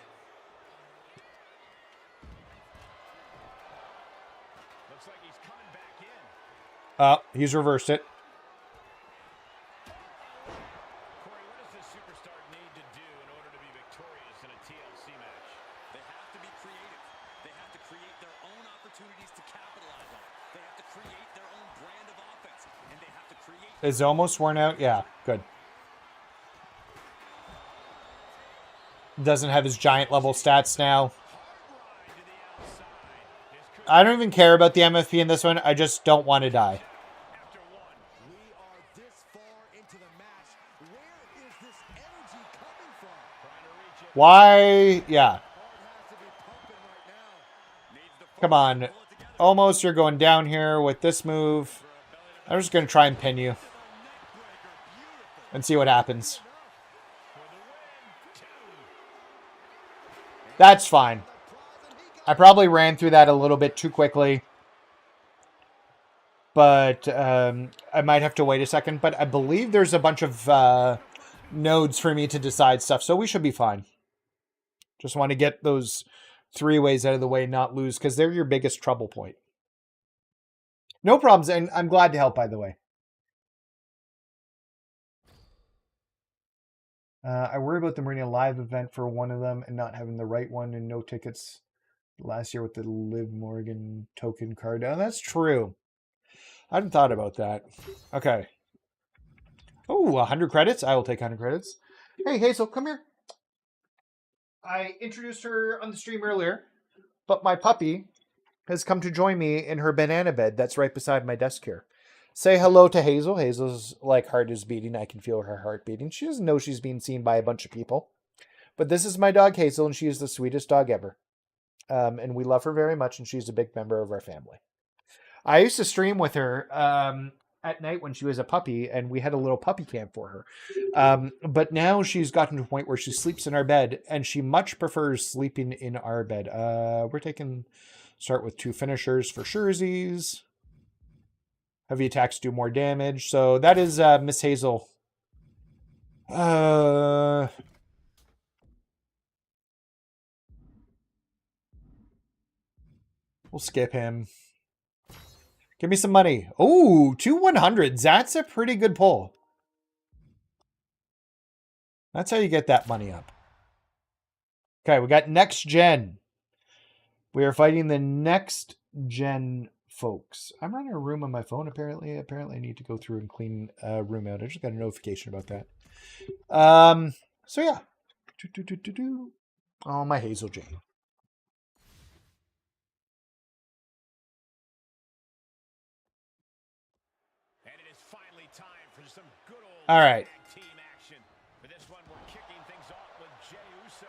He's reversed it. Is it almost worn out? Yeah, good. Doesn't have his giant level stats now. I don't even care about the MFP in this one. I just don't want to die. Why? Yeah. Come on. Almost, you're going down here with this move. I'm just going to try and pin you. And see what happens. That's fine. I probably ran through that a little bit too quickly. But I might have to wait a second. But I believe there's a bunch of nodes for me to decide stuff. So we should be fine. Just want to get those 3 ways out of the way, not lose. Because they're your biggest trouble point. No problems. And I'm glad to help, by the way. I worry about them running a live event for one of them and not having the right one and no tickets last year with the Liv Morgan token card. Now, that's true. I hadn't thought about that. Okay. Oh, 100 credits. I will take 100 credits. Hey, Hazel, come here. I introduced her on the stream earlier, but my puppy has come to join me in her banana bed that's right beside my desk here. Say hello to Hazel. Hazel's like heart is beating. I can feel her heart beating. She doesn't know she's being seen by a bunch of people. But this is my dog Hazel, and she is the sweetest dog ever. And we love her very much, and she's a big member of our family. I used to stream with her at night when she was a puppy, and we had a little puppy camp for her. But now she's gotten to a point where she sleeps in our bed, and she much prefers sleeping in our bed. We're taking start with 2 finishers for Scherzies. Heavy attacks do more damage. So that is Miss Hazel. We'll skip him. Give me some money. Oh, 2 100s. That's a pretty good pull. That's how you get that money up. Okay, we got next gen. We are fighting the next gen folks. I'm running a room on my phone, apparently. Apparently I need to go through and clean a room out. I just got a notification about that. So yeah. Oh, my Hazel Jane. And it is finally time for some good old All right. team action. For this one, we're kicking things off with Jey Uso,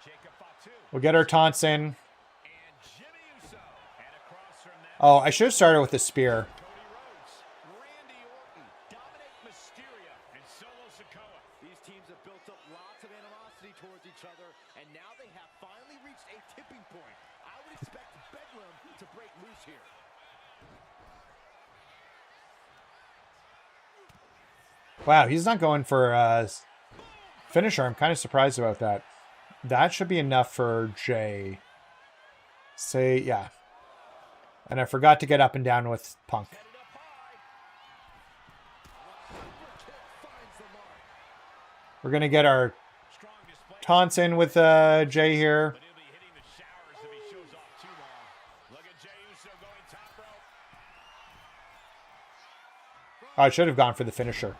Jacob Fatu. We'll get our taunts in. Oh, I should have started with a spear. These teams have built up lots of animosity towards each other, and now they have finally reached a tipping point. I would expect Bedlam to break loose here. Wow, he's not going for a finisher. I'm kind of surprised about that. That should be enough for Jay. Say, yeah. And I forgot to get up and down with Punk. We're going to get our taunts in with Jay here. Oh, I should have gone for the finisher.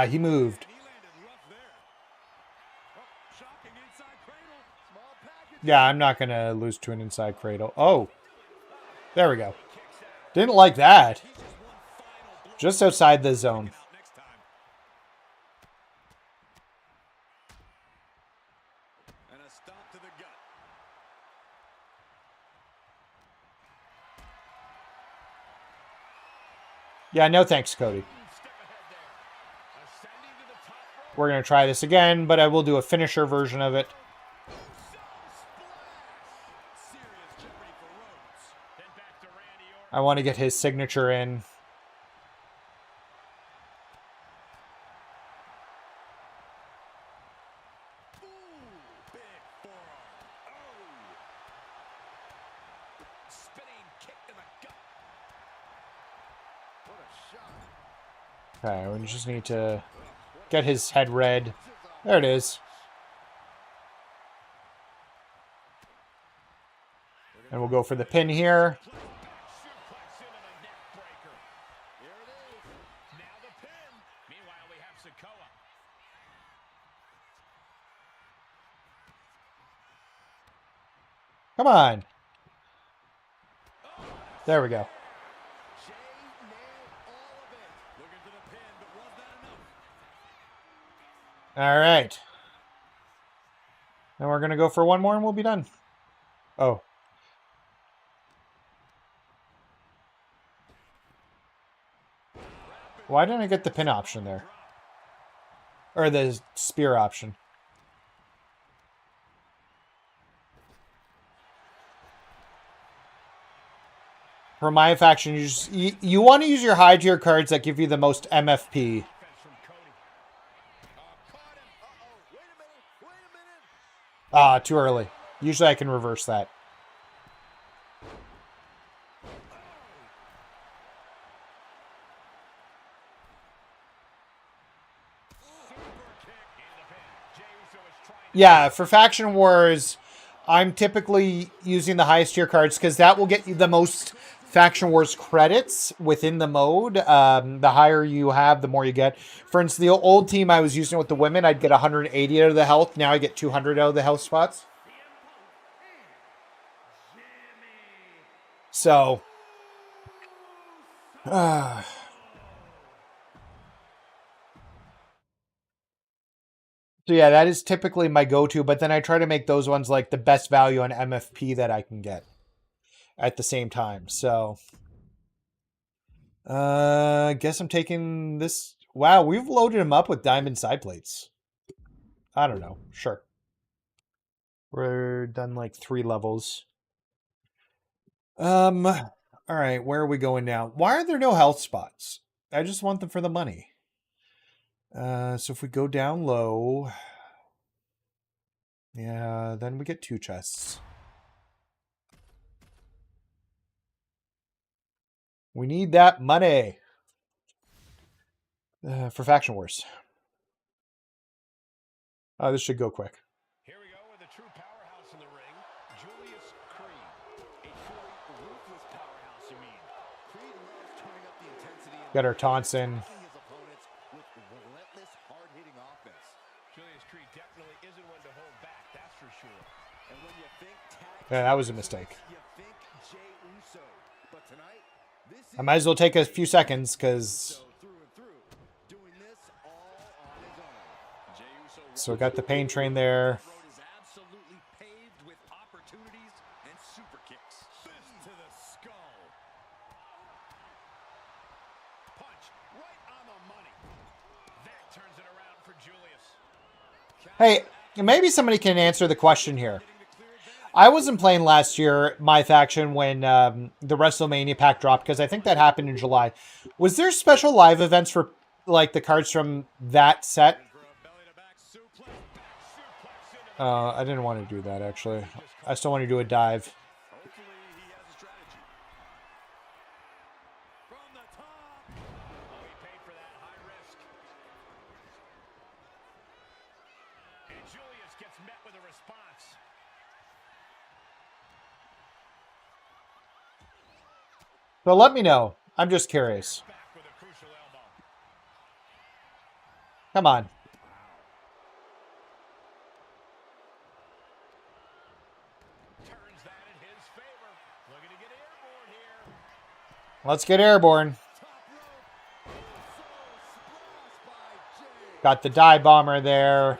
He moved. Yeah, I'm not going to lose to an inside cradle. Oh, there we go. Didn't like that. Just outside the zone. Yeah, no thanks, Cody. We're going to try this again, but I will do a finisher version of it. I want to get his signature in. Okay, we just need to get his head red. There it is. And we'll go for the pin here. Come on. There we go. All right. Then we're going to go for one more and we'll be done. Oh. Why didn't I get the pin option there? Or the spear option? For MyFaction, you want to use your high tier cards that give you the most MFP. Ah, too early. Usually I can reverse that. Yeah, for Faction Wars, I'm typically using the highest tier cards because that will get you the most Faction Wars credits within the mode. The higher you have, the more you get. For instance, the old team I was using with the women, I'd get 180 out of the health. Now I get 200 out of the health spots. So... So yeah, that is typically my go-to, but then I try to make those ones like the best value on MFP that I can get at the same time. So I guess I'm taking this. Wow, we've loaded him up with diamond side plates. I don't know. Sure. We're done like 3 levels. All right, where are we going now? Why are there no health spots? I just want them for the money. So if we go down low, yeah, then we get 2 chests. We need that money for Faction Wars. Oh, this should go quick. Here we go with a true powerhouse in the ring, Julius Creed. A truly ruthless powerhouse, you mean. Creed loves turning up the intensity and Got our taunts in. his opponents with relentless, hard-hitting offense. Julius Creed definitely isn't one to hold back, that's for sure. And when you think Yeah, that was a mistake. you think Jey Uso. But tonight, this I might as well take a few seconds because... So we got the pain train there. absolutely paved with opportunities and super kicks. Fist to the skull. Punch right on the money. That turns it around for Julius. Hey, maybe somebody can answer the question here. I wasn't playing last year, MyFaction, when the WrestleMania pack dropped, because I think that happened in July. Was there special live events for like the cards from that set? I didn't want to do that, actually. I still want to do a dive. So let me know. I'm just curious. Come on. Let's get airborne. Got the dive bomber there.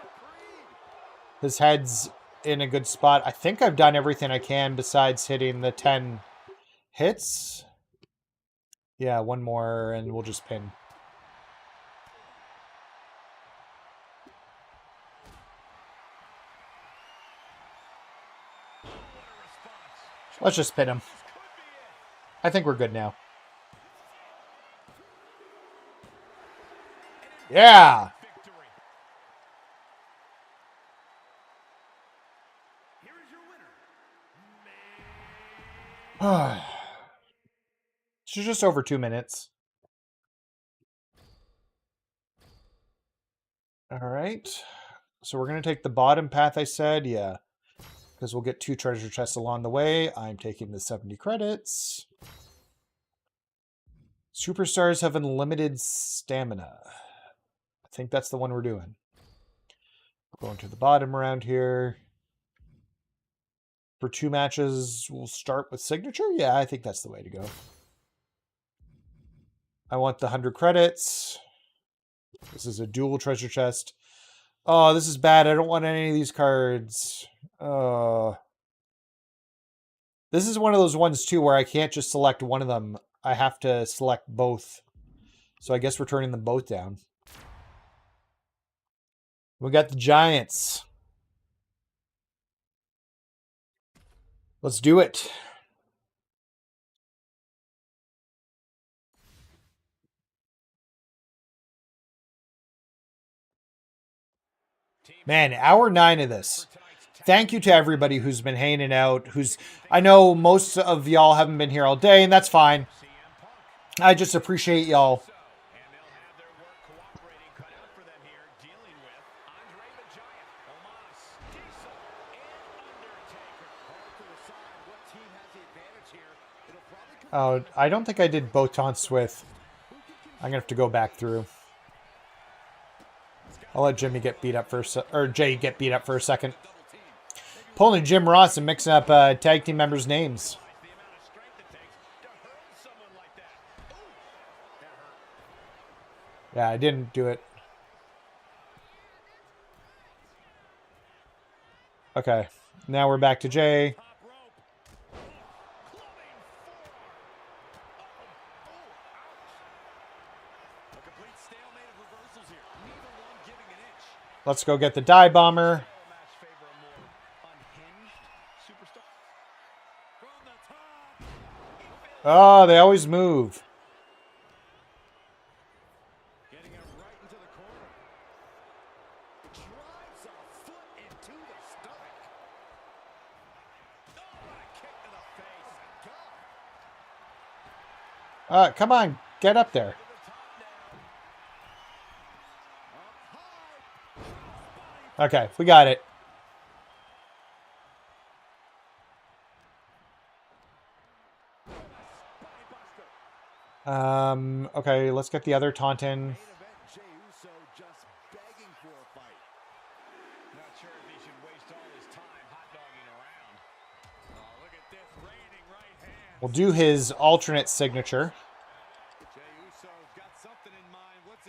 His head's in a good spot. I think I've done everything I can besides hitting the 10 hits. Yeah, one more and we'll just pin. Let's just pin him. I think we're good now. Yeah! It's just over 2 minutes. Alright. So we're going to take the bottom path, I said. Yeah. Because we'll get 2 treasure chests along the way. I'm taking the 70 credits. Superstars have unlimited stamina. I think that's the one we're doing. Going to the bottom around here. For 2 matches, we'll start with signature? Yeah, I think that's the way to go. I want the 100 credits. This is a dual treasure chest. Oh, this is bad. I don't want any of these cards. This is one of those ones, too, where I can't just select one of them. I have to select both. So I guess we're turning them both down. We got the Giants. Let's do it. Man, hour 9 of this. Thank you to everybody who's been hanging out. I know most of y'all haven't been here all day, and that's fine. I just appreciate y'all. Oh, I don't think I did both taunts with. I'm going to have to go back through. I'll let Jimmy get beat up for Jay get beat up for a second. Pulling Jim Ross and mixing up tag team members' names. Yeah, I didn't do it. Okay, now we're back to Jay. Let's go get the Die Bomber. Oh, they always move. Come on, get up there. Okay, we got it. Okay, let's get the other Tauntaun. We'll do his alternate signature.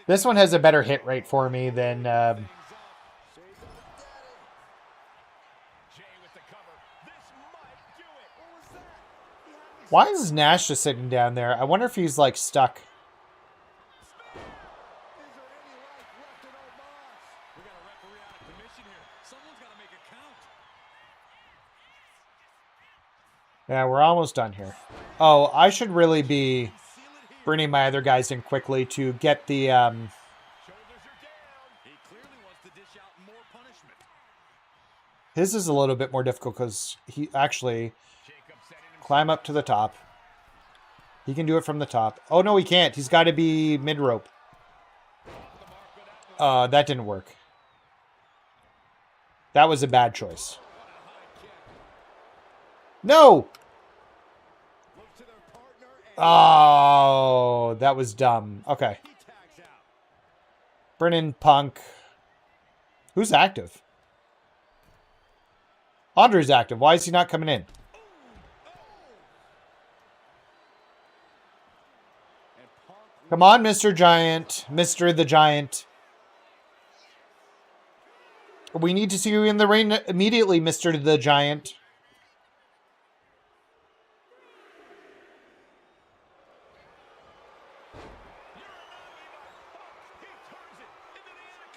This one has a better hit rate for me than... Why is Nash just sitting down there? I wonder if he's, like, stuck. Yeah, we're almost done here. Oh, I should really be bringing my other guys in quickly to get the... His is a little bit more difficult because he actually... Climb up to the top. He can do it from the top. Oh, no, he can't. He's got to be mid-rope. That didn't work. That was a bad choice. No! Oh, that was dumb. Okay. Brennan Punk. Who's active? Andre's active. Why is he not coming in? Come on, Mr. Giant. Mr. the Giant. We need to see you in the ring immediately, Mr. the Giant.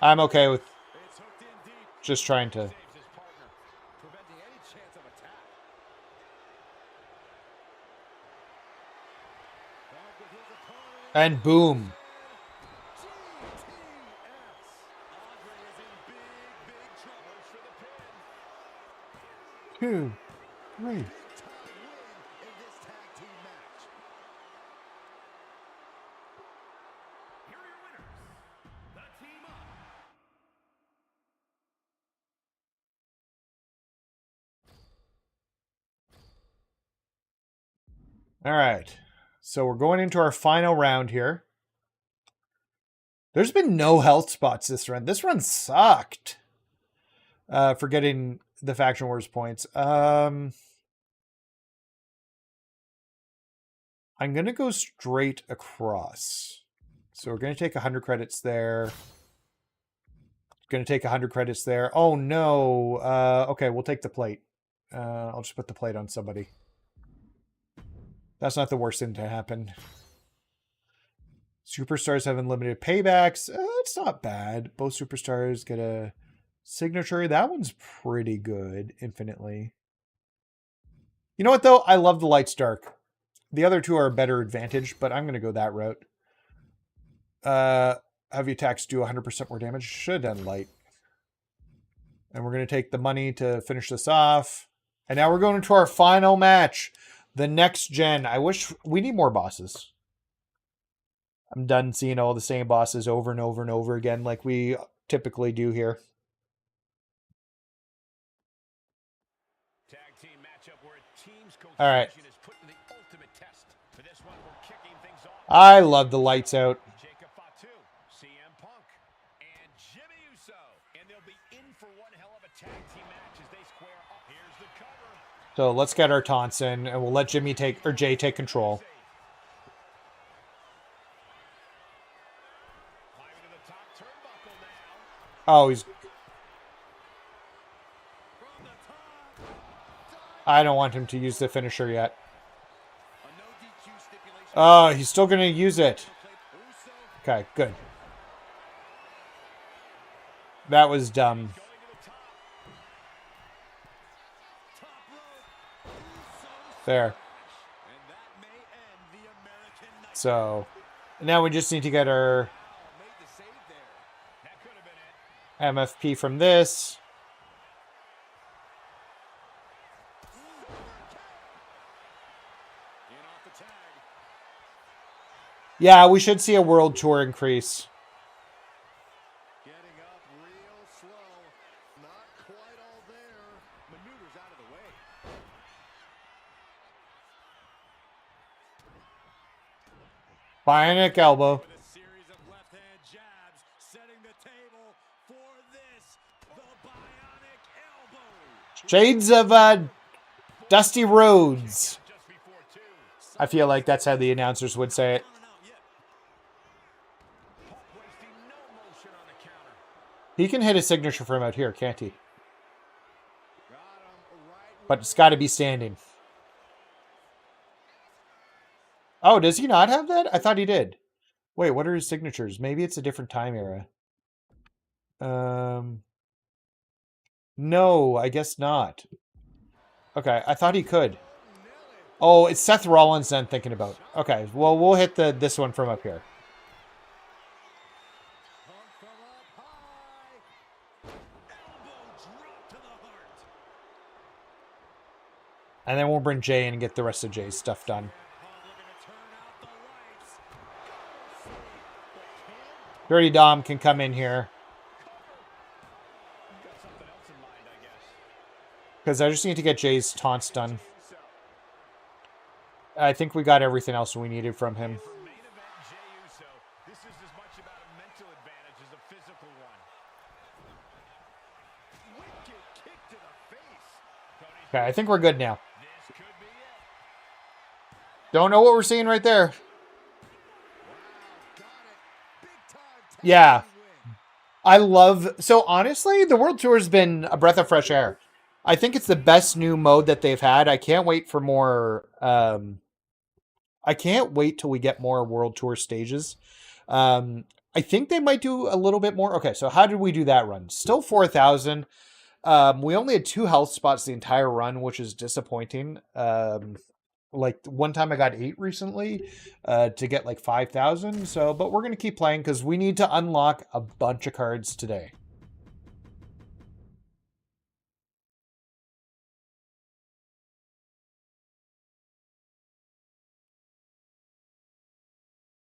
I'm okay with just trying to... And boom. Two, three. All right. So we're going into our final round here. There's been no health spots this run. This run sucked. For getting the Faction Wars points. I'm going to go straight across. So we're going to take 100 credits there. Going to take 100 credits there. Oh, no. Okay, we'll take the plate. I'll just put the plate on somebody. That's not the worst thing to happen. Superstars have unlimited paybacks. It's not bad. Both superstars get a signature. That one's pretty good, infinitely. You know what, though? I love the lights dark. The other two are a better advantage, but I'm going to go that route. Heavy attacks do 100% more damage. Should have done light. And we're going to take the money to finish this off. And now we're going into our final match. The next gen. I wish we need more bosses. I'm done seeing all the same bosses over and over and over again like we typically do here. All right. I love the lights out. So let's get our taunts in, and we'll let Jimmy take, or Jay take control. Oh, he's... I don't want him to use the finisher yet. Oh, he's still going to use it. Okay, good. That was dumb. There. So, now we just need to get our MFP from this. Yeah, we should see a world tour increase. Bionic elbow. Shades of Dusty Rhodes. I feel like that's how the announcers would say it. He can hit a signature from out here, can't he? But it's got to be standing. Oh, does he not have that? I thought he did. Wait, what are his signatures? Maybe it's a different time era. No, I guess not. Okay, I thought he could. Oh, it's Seth Rollins that I'm thinking about. Okay, well, we'll hit this one from up here. And then we'll bring Jay in and get the rest of Jay's stuff done. Dirty Dom can come in here. Because I just need to get Jay's taunts done. I think we got everything else we needed from him. Okay, I think we're good now. Don't know what we're seeing right there. Yeah. I love... So, honestly, the World Tour has been a breath of fresh air. I think it's the best new mode that they've had. I can't wait for more... I can't wait till we get more World Tour stages. I think they might do a little bit more. Okay, so how did we do that run? Still 4,000. We only had 2 health spots the entire run, which is disappointing. Like one time I got 8 recently to get like 5,000. So, but we're going to keep playing because we need to unlock a bunch of cards today.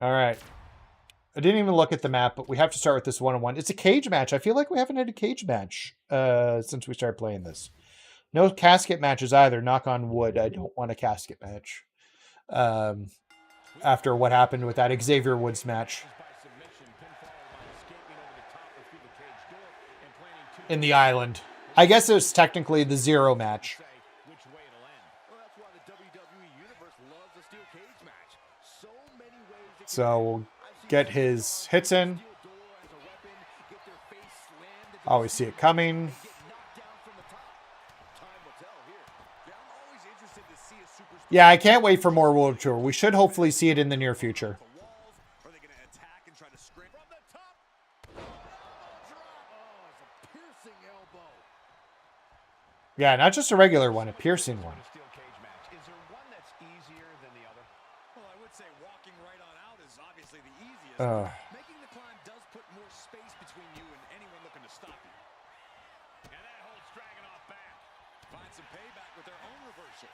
All right. I didn't even look at the map, but we have to start with this one-on-one. It's a cage match. I feel like we haven't had a cage match since we started playing this. No casket matches either. Knock on wood. I don't want a casket match. After what happened with that Xavier Woods match. In the island. I guess it was technically the 0 match. So we'll get his hits in. Always see it coming. Yeah, I can't wait for more World Tour. We should hopefully see it in the near future. Yeah, not just a regular one, a piercing one. Making the climb does put more space between you and anyone looking to stop you. And that holds Dragunov back. Find some payback with their own reversal.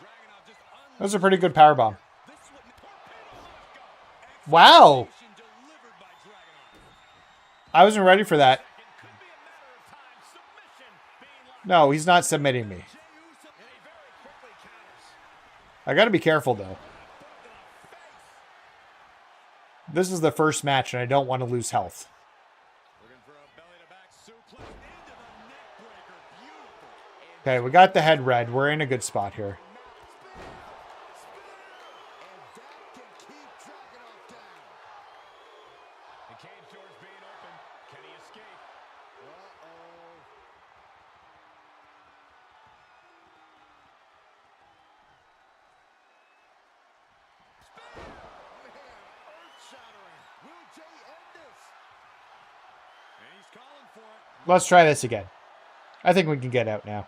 Dragunov just That was a pretty good power bomb. Wow. I wasn't ready for that. No, he's not submitting me. I got to be careful, though. This is the first match, and I don't want to lose health. Okay, we got the head red. We're in a good spot here. Let's try this again. I think we can get out now.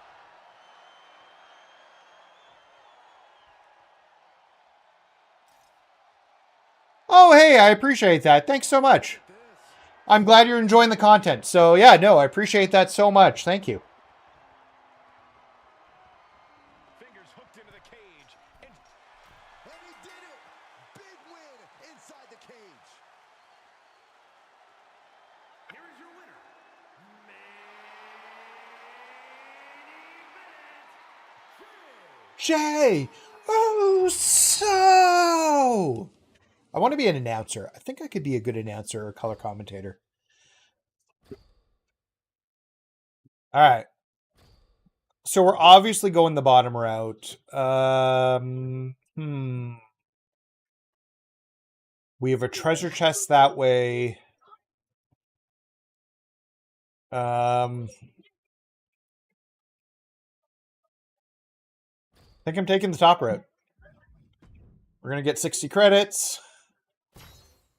Oh, hey, I appreciate that. Thanks so much. I'm glad you're enjoying the content. So, yeah, no, I appreciate that so much. Thank you. Fingers hooked into the cage. And he did it! Big win inside the cage. Here is your winner. Jay Uso! I want to be an announcer. I think I could be a good announcer or color commentator. All right. So we're obviously going the bottom route. We have a treasure chest that way. I think I'm taking the top route. We're going to get 60 credits.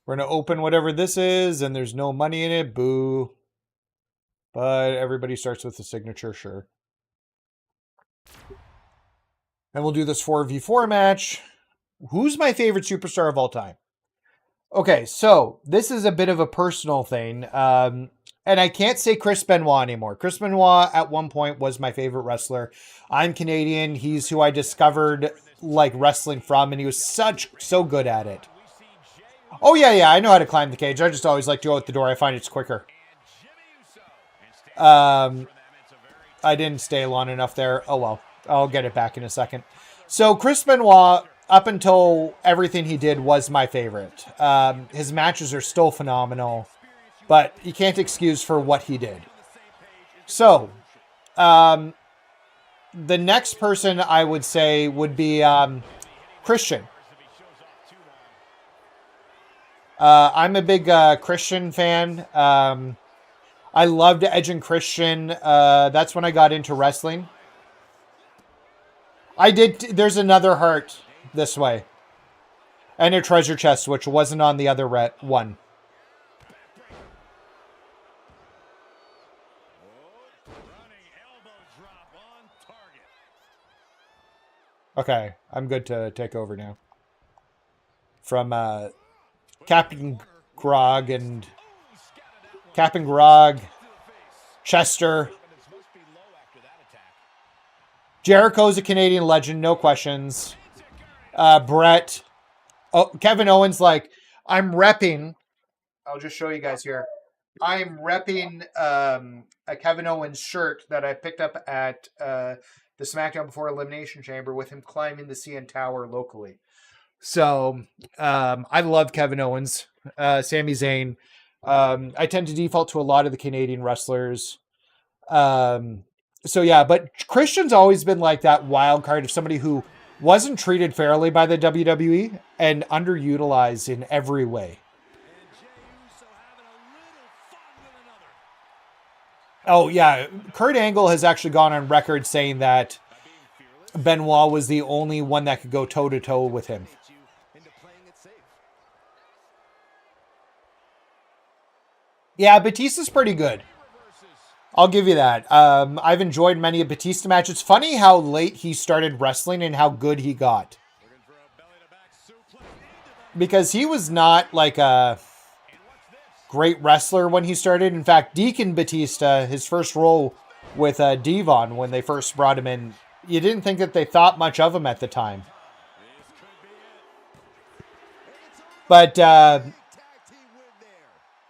We're going to open whatever this is, and there's no money in it. Boo. But everybody starts with the signature, sure. And we'll do this 4v4 match. Who's my favorite superstar of all time? Okay, so this is a bit of a personal thing. And I can't say Chris Benoit anymore. Chris Benoit at one point was my favorite wrestler. I'm Canadian. He's who I discovered like wrestling from, and he was so good at it. Oh, yeah, I know how to climb the cage. I just always like to go out the door. I find it's quicker. I didn't stay long enough there. Oh, well. I'll get it back in a second. So, Chris Benoit, up until everything he did, was my favorite. His matches are still phenomenal, but you can't excuse for what he did. So, the next person I would say would be Christian. I'm a big Christian fan. I loved Edge and Christian. That's when I got into wrestling. There's another heart this way. And a treasure chest, which wasn't on the other one. Okay, I'm good to take over now. From Captain Grog, Chester. Jericho's a Canadian legend, no questions. Brett. Oh, Kevin Owens, like, I'm repping. I'll just show you guys here. I am repping a Kevin Owens shirt that I picked up at the SmackDown Before Elimination Chamber with him climbing the CN Tower locally. So, I love Kevin Owens, Sami Zayn. I tend to default to a lot of the Canadian wrestlers. So yeah, but Christian's always been like that wild card of somebody who wasn't treated fairly by the WWE and underutilized in every way. Oh, yeah. Kurt Angle has actually gone on record saying that Benoit was the only one that could go toe-to-toe with him. Yeah, Batista's pretty good. I'll give you that. I've enjoyed many of Batista matches. It's funny how late he started wrestling and how good he got. Because he was not like a great wrestler when he started. In fact, Deacon Batista, his first role with Devon when they first brought him in, you didn't think that they thought much of him at the time. But,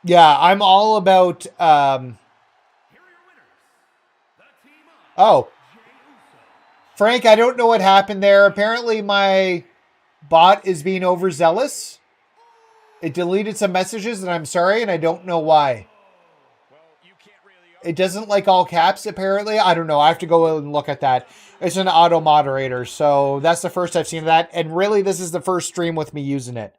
yeah, I'm all about... Oh. Frank, I don't know what happened there. Apparently my bot is being overzealous. It deleted some messages, and I'm sorry, and I don't know why. It doesn't like all caps, apparently. I don't know. I have to go and look at that. It's an auto moderator, so that's the first I've seen of that. And really, this is the first stream with me using it.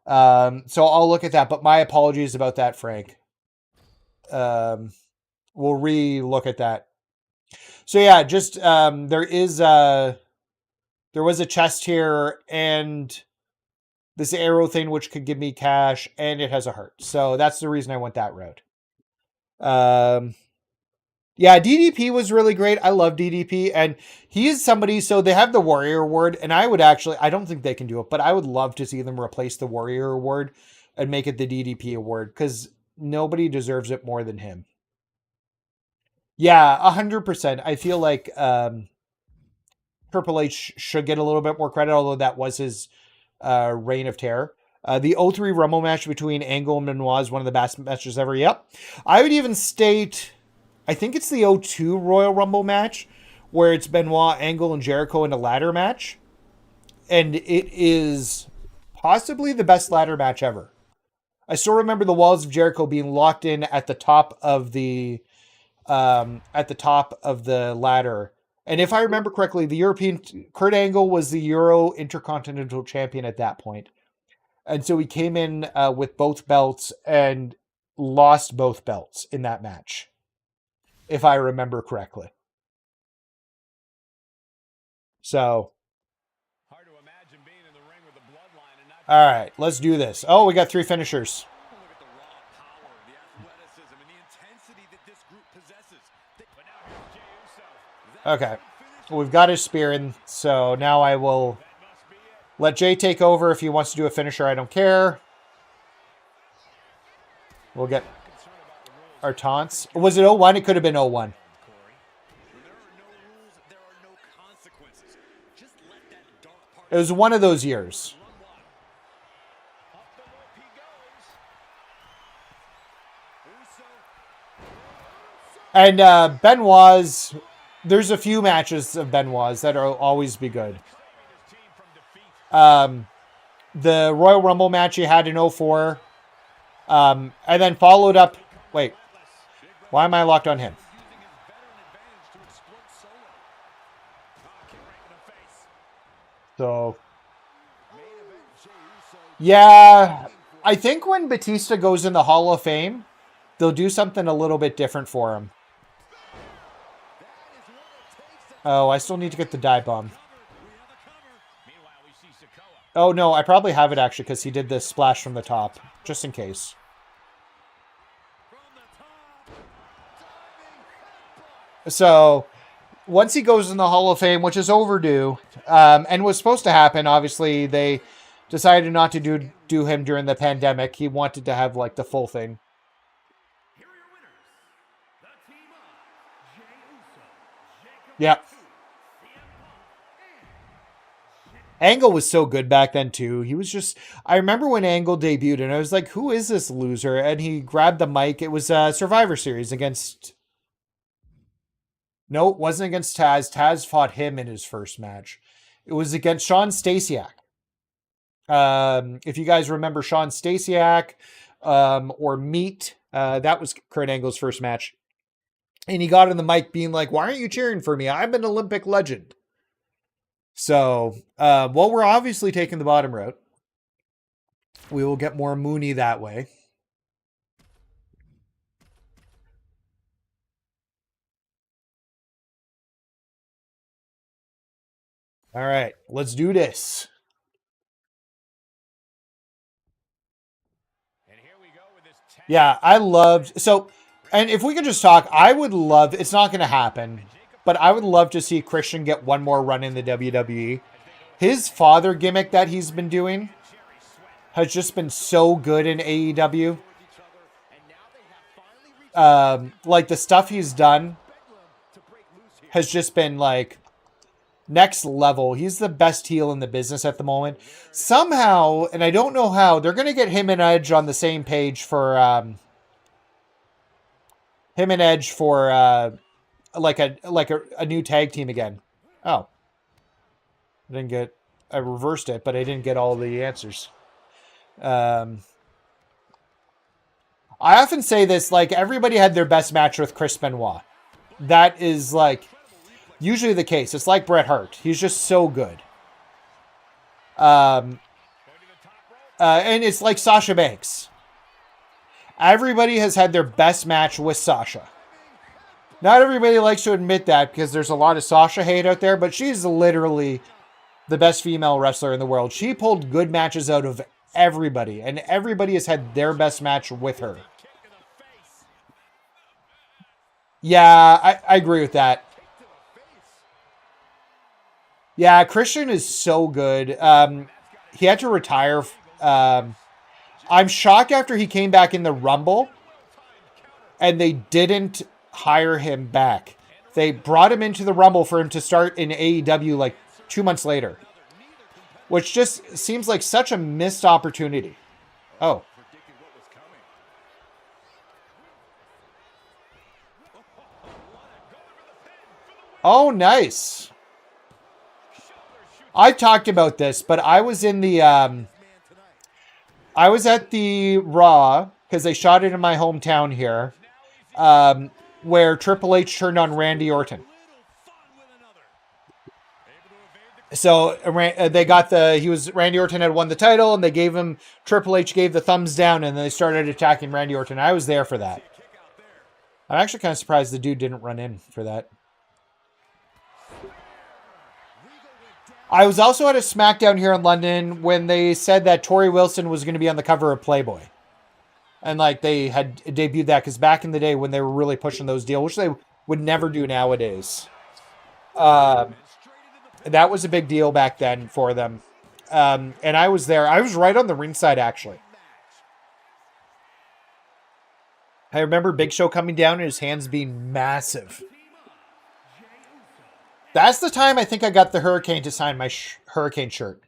So I'll look at that, but my apologies about that, Frank. We'll re-look at that. So yeah, just there was a chest here and this arrow thing which could give me cash, and it has a heart. So that's the reason I went that route. Yeah, DDP was really great. I love DDP, and he is somebody, so they have the Warrior Award, and I don't think they can do it, but I would love to see them replace the Warrior Award and make it the DDP Award, because nobody deserves it more than him. Yeah, 100%. I feel like Triple H should get a little bit more credit, although that was his reign of terror. The 03 Rumble match between Angle and Benoit is one of the best matches ever. Yep. I would even state, I think it's the 02 Royal Rumble match, where it's Benoit, Angle, and Jericho in a ladder match. And it is possibly the best ladder match ever. I still remember the walls of Jericho being locked in at the top of the ladder. And if I remember correctly, Kurt Angle was the Euro Intercontinental Champion at that point. And so he came in with both belts and lost both belts in that match, if I remember correctly. So, all right, let's do this. Oh, we got 3 finishers. Okay, we've got his spear in, so now I will let Jay take over if he wants to do a finisher. I don't care. We'll get our taunts. Was it 01? It could have been 01. It was one of those years. And Benoit's... There's a few matches of Benoit's that will always be good. The Royal Rumble match he had in 04. And then followed up... Wait. Why am I locked on him? So... Yeah. I think when Batista goes in the Hall of Fame, they'll do something a little bit different for him. Oh, I still need to get the dive bomb. Oh, no, I probably have it, actually, because he did this splash from the top, just in case. So, once he goes in the Hall of Fame, which is overdue, and was supposed to happen, obviously, they decided not to do him during the pandemic. He wanted to have, like, the full thing. Yeah. Angle was so good back then, too. He was just... I remember when Angle debuted, and I was like, who is this loser? And he grabbed the mic. It was Survivor Series against... No, it wasn't against Taz. Taz fought him in his first match. It was against Shawn Stasiak. If you guys remember Shawn Stasiak or Meat, that was Kurt Angle's first match. And he got on the mic being like, why aren't you cheering for me? I'm an Olympic legend. So, well, we're obviously taking the bottom route. We will get more Mooney that way. All right, let's do this. Yeah, I loved... So, and if we could just talk, I would love... It's not going to happen, but I would love to see Christian get one more run in the WWE. His father gimmick that he's been doing has just been so good in AEW. Like, the stuff he's done has just been, like, next level. He's the best heel in the business at the moment. Somehow, and I don't know how, they're going to get him and Edge on the same page for... him and Edge for, like a new tag team again. Oh. I reversed it, but I didn't get all the answers. I often say this, like, everybody had their best match with Chris Benoit. That is, like, usually the case. It's like Bret Hart. He's just so good. And it's like Sasha Banks. Everybody has had their best match with Sasha. Not everybody likes to admit that because there's a lot of Sasha hate out there, but she's literally the best female wrestler in the world. She pulled good matches out of everybody, and everybody has had their best match with her. Yeah, I agree with that. Yeah, Christian is so good. He had to retire. I'm shocked after he came back in the Rumble, and they didn't hire him back. They brought him into the Rumble for him to start in AEW like 2 months later, which just seems like such a missed opportunity. Oh. Oh, nice. I talked about this, but I was in the, I was at the Raw, because they shot it in my hometown here, where Triple H turned on Randy Orton. So they got Randy Orton had won the title, and they gave him, Triple H gave the thumbs down, and they started attacking Randy Orton. I was there for that. I'm actually kind of surprised the dude didn't run in for that. I was also at a SmackDown here in London when they said that Tori Wilson was going to be on the cover of Playboy. And like they had debuted that because back in the day when they were really pushing those deals, which they would never do nowadays. That was a big deal back then for them. And I was there. I was right on the ringside, actually. I remember Big Show coming down and his hands being massive. That's the time I think I got the Hurricane to sign my Hurricane shirt.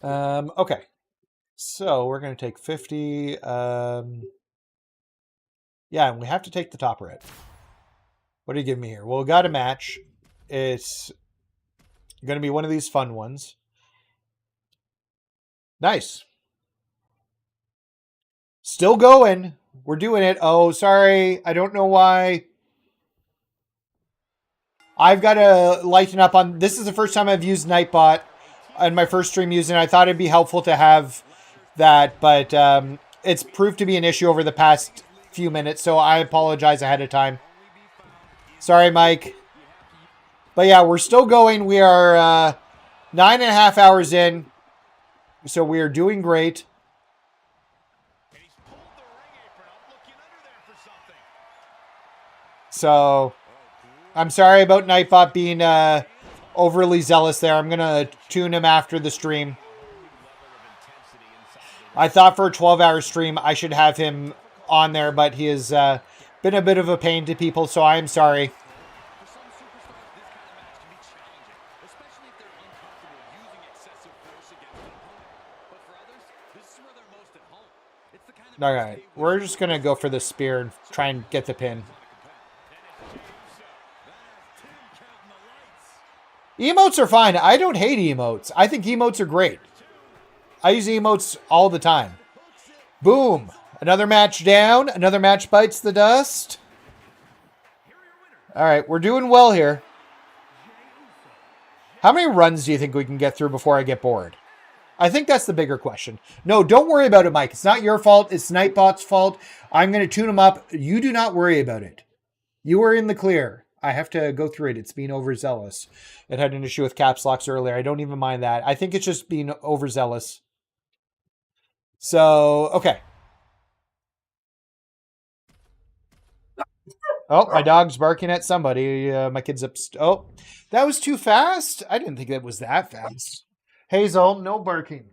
Okay. So we're going to take 50. Yeah, and we have to take the top red. What do you give me here? Well, we got a match. It's going to be one of these fun ones. Nice. Still going. We're doing it. Oh, sorry. I don't know why. I've got to lighten up on... This is the first time I've used Nightbot on my first stream using it. I thought it'd be helpful to have that, but it's proved to be an issue over the past few minutes, so I apologize ahead of time. Sorry, Mike. But yeah, we're still going. We are 9.5 hours in, so we are doing great. So, I'm sorry about Nightbot being overly zealous there. I'm going to tune him after the stream. I thought for a 12-hour stream I should have him on there, but he has been a bit of a pain to people, so I am sorry. Alright, we're just going to go for the spear and try and get the pin. Emotes are fine. I don't hate emotes. I think emotes are great. I use emotes all the time. Boom. Another match down. Another match bites the dust. All right, we're doing well here. How many runs do you think we can get through before I get bored? I think that's the bigger question. No, don't worry about it, Mike. It's not your fault. It's Nightbot's fault. I'm going to tune him up. You do not worry about it. You are in the clear. I have to go through it. It's being overzealous. It had an issue with caps locks earlier. I don't even mind that. I think it's just being overzealous. So, okay. Oh, my dog's barking at somebody. My kid's up. Oh, that was too fast. I didn't think that was that fast. Hazel, no barking.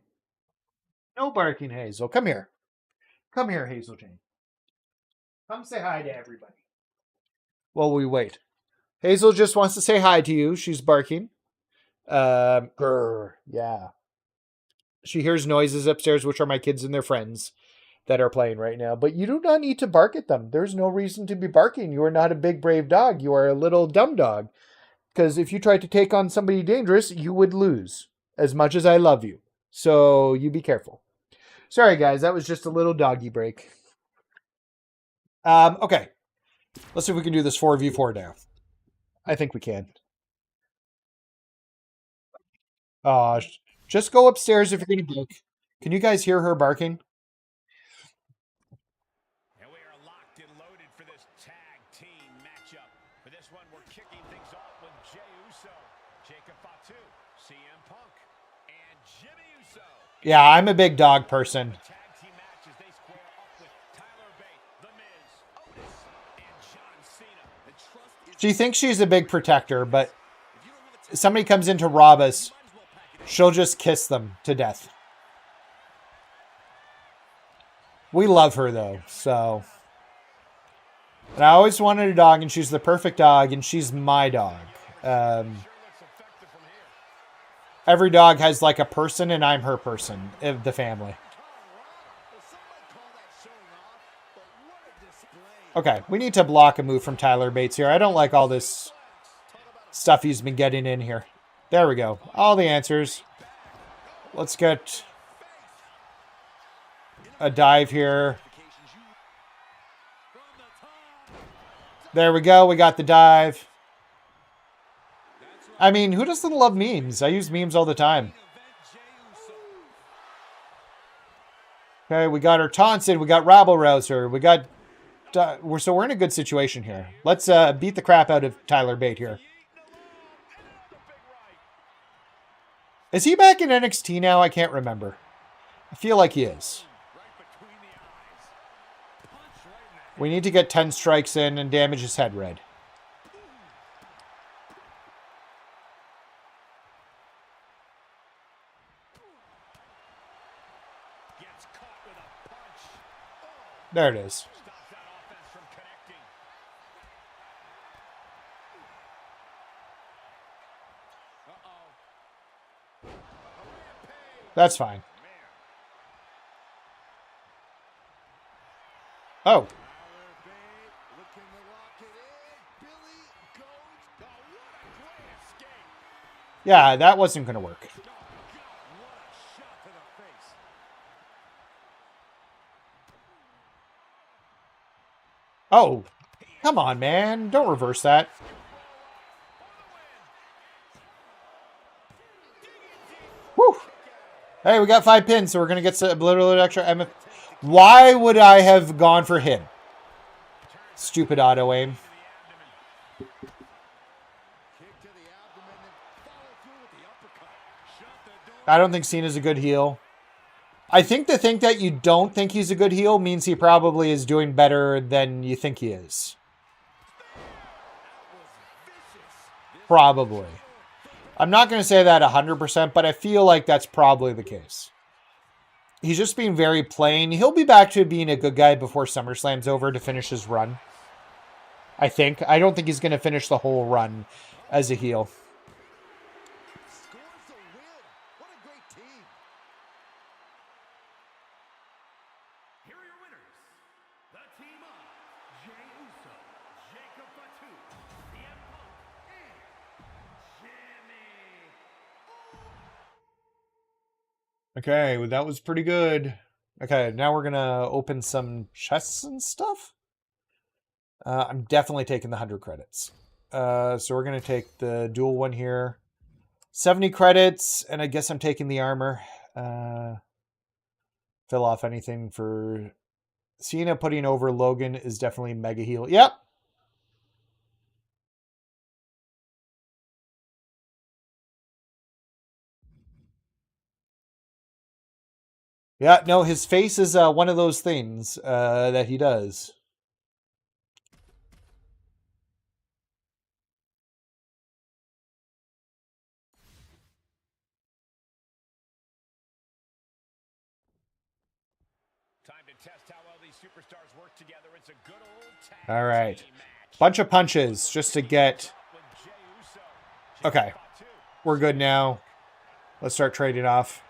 No barking, Hazel. Come here. Come here, Hazel Jane. Come say hi to everybody. Well, we wait. Hazel just wants to say hi to you. She's barking. Yeah. She hears noises upstairs, which are my kids and their friends that are playing right now. But you do not need to bark at them. There's no reason to be barking. You are not a big, brave dog. You are a little dumb dog. Because if you tried to take on somebody dangerous, you would lose. As much as I love you. So you be careful. Sorry, guys. That was just a little doggy break. Okay. Let's see if we can do this 4v4 now. I think we can. Just go upstairs if you're going to bark. Can you guys hear her barking? And we are locked and loaded for this tag team matchup. For this one, we're kicking things off with Jey Uso, Jacob Fatu, CM Punk, and Jimmy Uso. Yeah, I'm a big dog person. She thinks she's a big protector, but if somebody comes in to rob us, she'll just kiss them to death. We love her, though, so... And I always wanted a dog, and she's the perfect dog, and she's my dog. Every dog has, like, a person, and I'm her person of the family. Okay, we need to block a move from Tyler Bates here. I don't like all this stuff he's been getting in here. There we go. All the answers. Let's get a dive here. There we go. We got the dive. I mean, who doesn't love memes? I use memes all the time. Okay, we got our Tonson. We got Rabble Rouser. We got... So we're in a good situation here. Let's beat the crap out of Tyler Bate here. Is he back in NXT now? I can't remember. I feel like he is. We need to get 10 strikes in and damage his head red. There it is. That's fine. Oh. Yeah, that wasn't going to work. Oh, come on, man. Don't reverse that. Whew. Hey, we got 5 pins, so we're going to get a little extra MF. Why would I have gone for him? Stupid auto aim. I don't think Cena's a good heel. I think to think that you don't think he's a good heel means he probably is doing better than you think he is. Probably. I'm not going to say that 100%, but I feel like that's probably the case. He's just being very plain. He'll be back to being a good guy before SummerSlam's over to finish his run. I think. I don't think he's going to finish the whole run as a heel. Okay, well, that was pretty good. Okay, now we're gonna open some chests and stuff. I'm definitely taking the 100 credits. So we're gonna take the dual one here. 70 credits, and I guess I'm taking the armor. Fill off anything for Cena. Putting over Logan is definitely mega heal. Yep. Yeah, no, his face is one of those things that he does. Time to test how well these superstars work together. It's a good old tag All right. team match. Bunch of punches just to get... Okay. We're good now. Let's start trading off.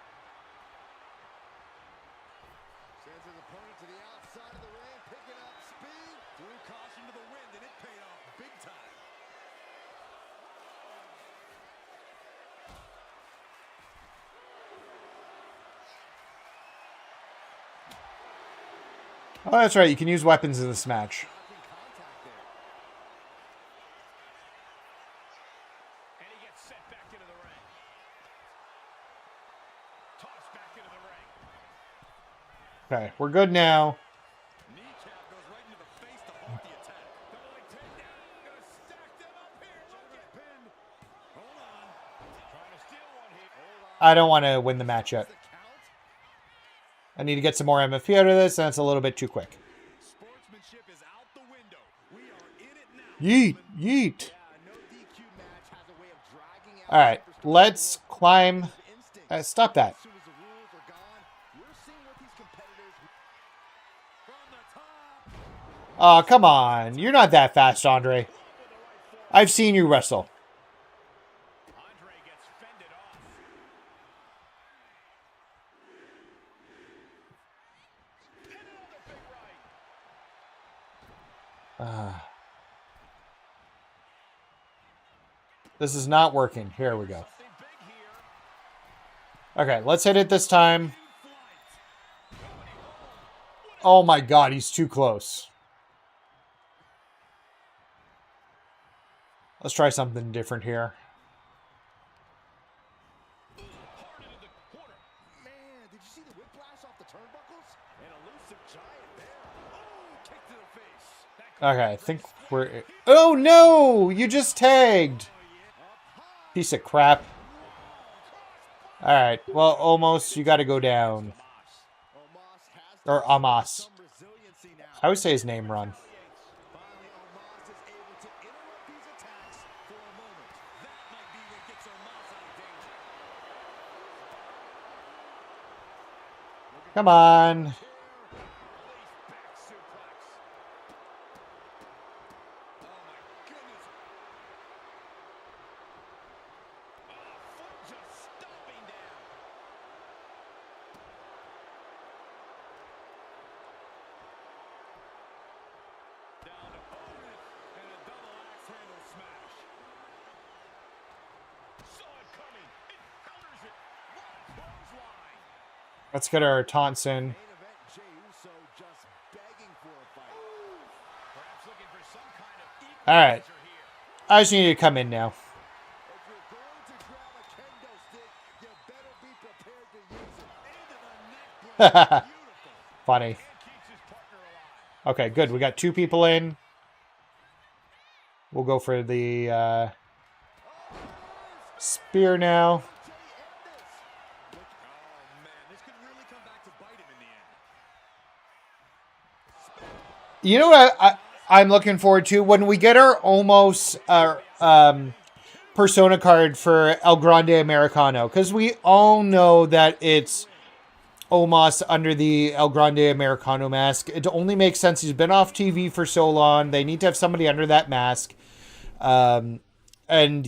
Sends his opponent to the outside of the ring, picking up speed. Threw caution to the wind, and it paid off big time. Oh, that's right. You can use weapons in this match. And he gets set back into the ring. Tossed back into the ring. Okay, we're good now. Kneecap goes right into the face to halt the attack. Double leg takedown. Gonna stack them up here. Look at pinned. Hold on. Trying to steal one here. Hold on. I don't want to win the match yet. I need to get some more MFP out of this, and it's a little bit too quick. Sportsmanship is out the window. We are in it now. Yeet, yeet. No DQ match has a way of dragging out. All right, let's climb. Stop that. As soon as the rules are gone, we're seeing what these competitors From the top. Oh, come on. You're not that fast, Andre. I've seen you wrestle. Andre gets fended off. And another big right. This is not working. Here we go. Okay, let's hit it this time. Oh my god, he's too close. Let's try something different here. Man, did you see the whiplash off the turnbuckles? An elusive giant there. Oh, kick to the face. Okay, I think we're... Oh no! You just tagged! Piece of crap. Alright, well, almost, you gotta go down. Or Amos. I would say his name wrong. Finally, Omos is able to interrupt these attacks for a moment. That might be what gets Omos out of danger. Come on. Release back suplex. Oh my goodness. Foot just stomping down. Down opponent and a double axe handle smash. Saw it coming. It counters it. What a clothesline. Let's get our taunts in. Main event, Jey Uso just begging for a fight. Perhaps looking for some kind of Alright. equalizer here. I just need to come in now. If you're going to grab a kendo stick, you better be prepared to use it. Into the neck breaker. Beautiful. Funny. And keeps his partner alive. Okay, good. We got 2 people in. We'll go for the spear now. Oh man, this could really come back to bite him in the end. You know what I'm looking forward to? When we get our almost Persona card for El Grande Americano. Because we all know that it's Omos under the El Grande Americano mask. It only makes sense. He's been off TV for so long. They need to have somebody under that mask. And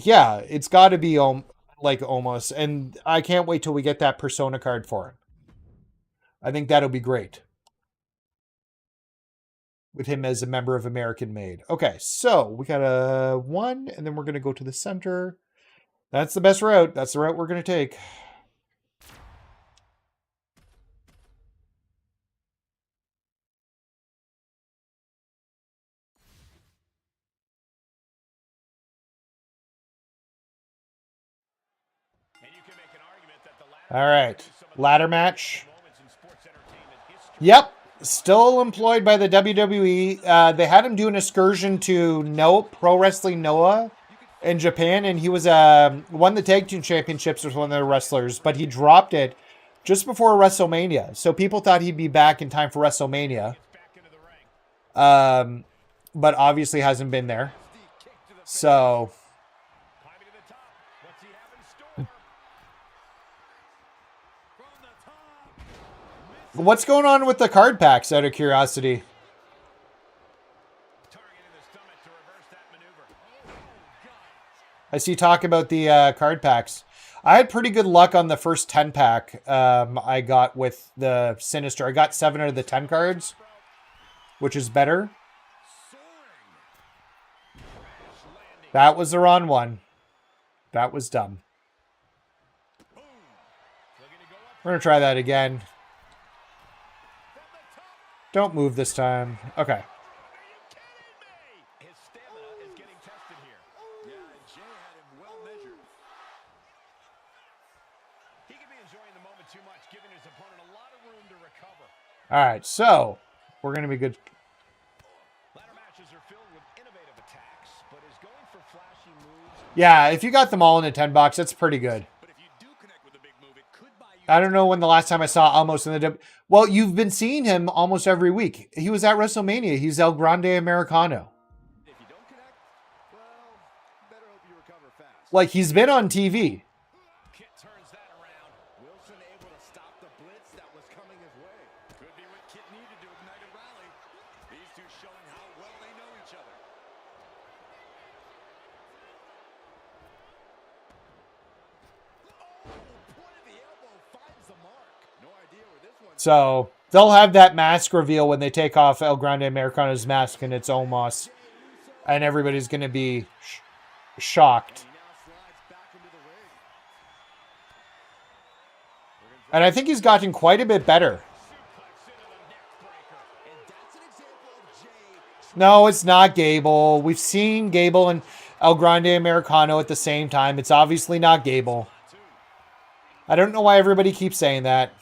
yeah, it's got to be like Omos. And I can't wait till we get that Persona card for him. I think that'll be great. With him as a member of American Made. Okay, so we got a 1, and then we're going to go to the center. That's the best route. That's the route we're going to take. All right. Ladder match. Yep. Still employed by the WWE. They had him do an excursion to Pro Wrestling Noah in Japan, and he was won the tag team championships with one of their wrestlers, but he dropped it just before WrestleMania. So people thought he'd be back in time for WrestleMania. But obviously hasn't been there. So what's going on with the card packs, out of curiosity? I see talk about the card packs. I had pretty good luck on the first 10 pack I got with the Sinister. I got 7 out of the 10 cards, which is better. That was the wrong one. That was dumb. We're going to try that again. Don't move this time. Okay. All right, so we're going to be good. Yeah, if you got them all in a 10 box, that's pretty good. I don't know when the last time I saw Almost in the... Well, you've been seeing him almost every week. He was at WrestleMania. He's El Grande Americano. Like, he's been on TV. So they'll have that mask reveal when they take off El Grande Americano's mask and it's Omos. And everybody's going to be shocked. And I think he's gotten quite a bit better. No, it's not Gable. We've seen Gable and El Grande Americano at the same time. It's obviously not Gable. I don't know why everybody keeps saying that.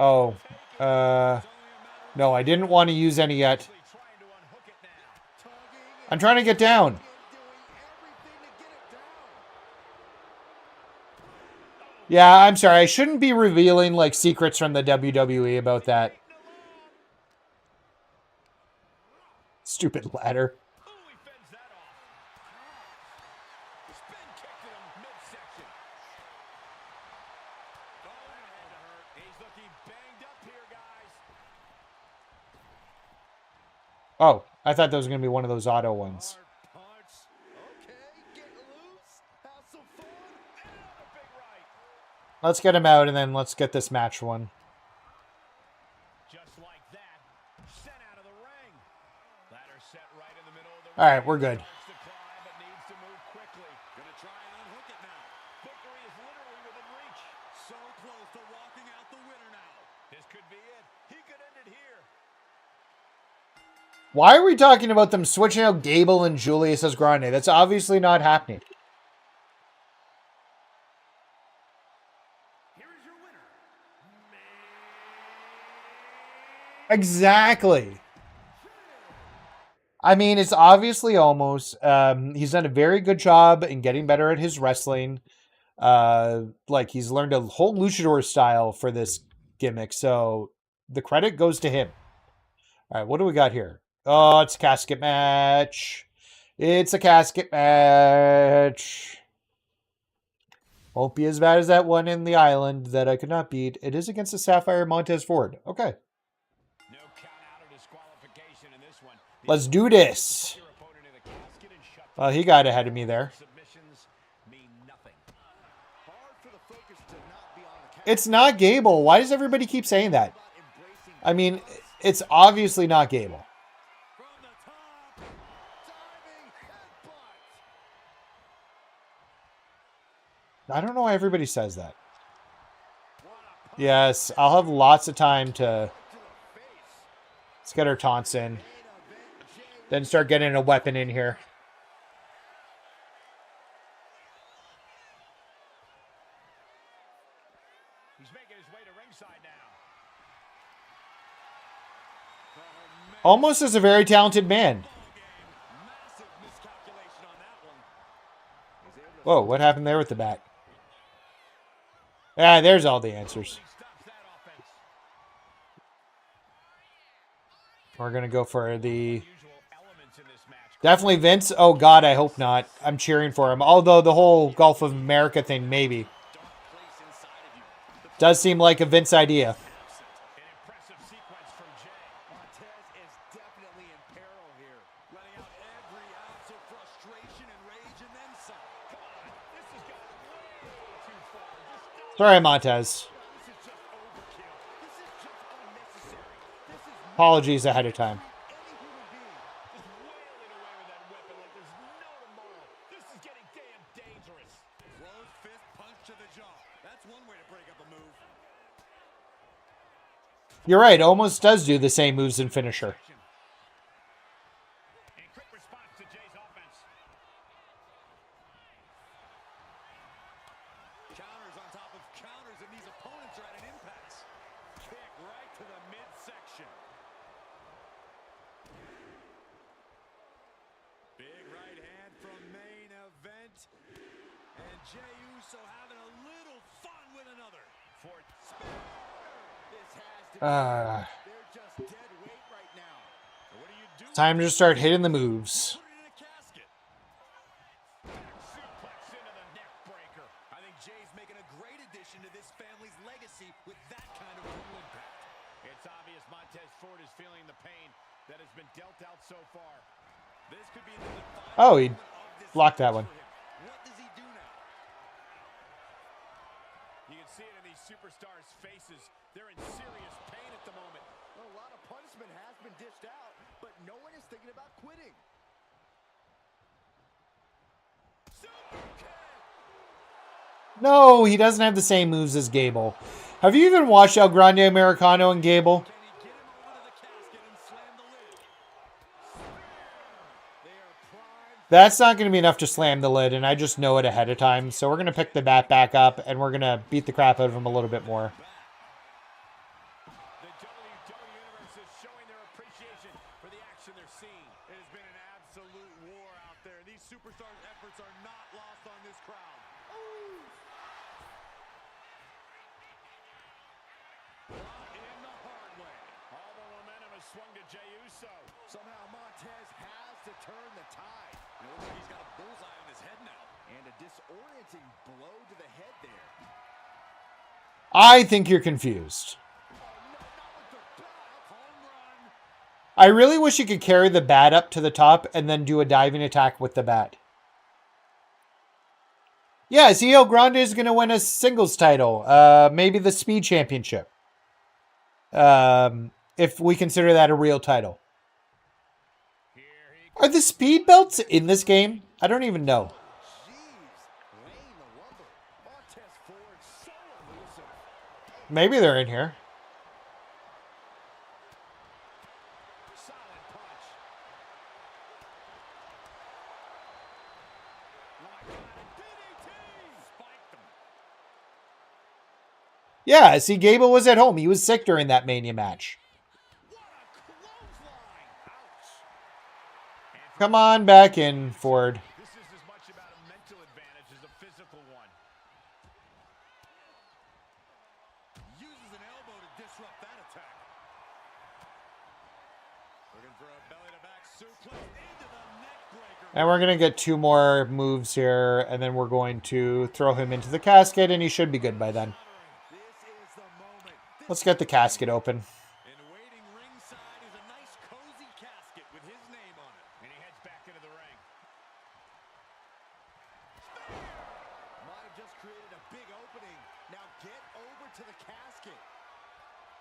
Oh, no, I didn't want to use any yet. I'm trying to get down. Yeah, I'm sorry. I shouldn't be revealing like secrets from the WWE about that. Stupid ladder. Oh, I thought that was going to be one of those auto ones. Let's get him out and then let's get this match one. All right, we're good. Why are we talking about them switching out Gable and Julius as Grande? That's obviously not happening. Exactly. I mean, it's obviously almost. He's done a very good job in getting better at his wrestling. Like, he's learned a whole luchador style for this gimmick. So the credit goes to him. All right, what do we got here? Oh, it's a casket match. It's a casket match. Won't be as bad as that one in the island that I could not beat. It is against the Sapphire Montez Ford. Okay. Let's do this. Well, he got ahead of me there. It's not Gable. Why does everybody keep saying that? I mean, it's obviously not Gable. I don't know why everybody says that. Yes, I'll have lots of time to... Let's get our taunts in. Then start getting a weapon in here. He's making his way to ringside now. Almost as a very talented man. Whoa, what happened there with the bat? Ah, there's all the answers. We're going to go for the... Definitely Vince. Oh, God, I hope not. I'm cheering for him. Although the whole Gulf of America thing, maybe. Does seem like a Vince idea. Sorry, Montez. Apologies ahead of time. You're right, almost does do the same moves in finisher. Counters on top of counters, and these opponents are at an impasse. Kick right to the midsection. Big right hand from main event. And Jey Uso having a little fun with another. For this has to be they're just dead weight right now. So what do you do? Time to start hitting the moves. To this family's legacy with that kind of brutal impact. It's obvious Montez Ford is feeling the pain that has been dealt out so far. This could be the defining Oh, he blocked that one. What does he do now? You can see it in these superstars' faces. They're in serious pain at the moment. A lot of punishment has been dished out, but no one is thinking about quitting. No, he doesn't have the same moves as Gable. Have you even watched El Grande Americano and Gable? That's not going to be enough to slam the lid, and I just know it ahead of time. So we're going to pick the bat back up, and we're going to beat the crap out of him a little bit more. The WWE Universe is showing their appreciation for the action they're seeing. It has been an absolute war out there. These superstars' efforts are not lost on this crowd. In the hard way. All the momentum has swung to Jey Uso. Somehow Montez has to turn the tide. And it looks like he's got a bullseye on his head now. And a disorienting blow to the head there. I think you're confused. I really wish you could carry the bat up to the top and then do a diving attack with the bat. Yeah, El Grande is going to win a singles title. Maybe the Speed Championship. If we consider that a real title. Are the speed belts in this game? I don't even know. Maybe they're in here. Yeah, see, Gable was at home. He was sick during that Mania match. Come on back in, Ford. This is as much about a mental advantage as a physical one. Uses an elbow to disrupt that attack. Looking for a belly-to-back suplex into the neck breaker. And we're going to get 2 more moves here, and then we're going to throw him into the casket, and he should be good by then. Let's get the casket open. And waiting ringside is a nice cozy casket with his name on it. And he heads back into the ring. Might have just created a big opening. Now get over to the casket.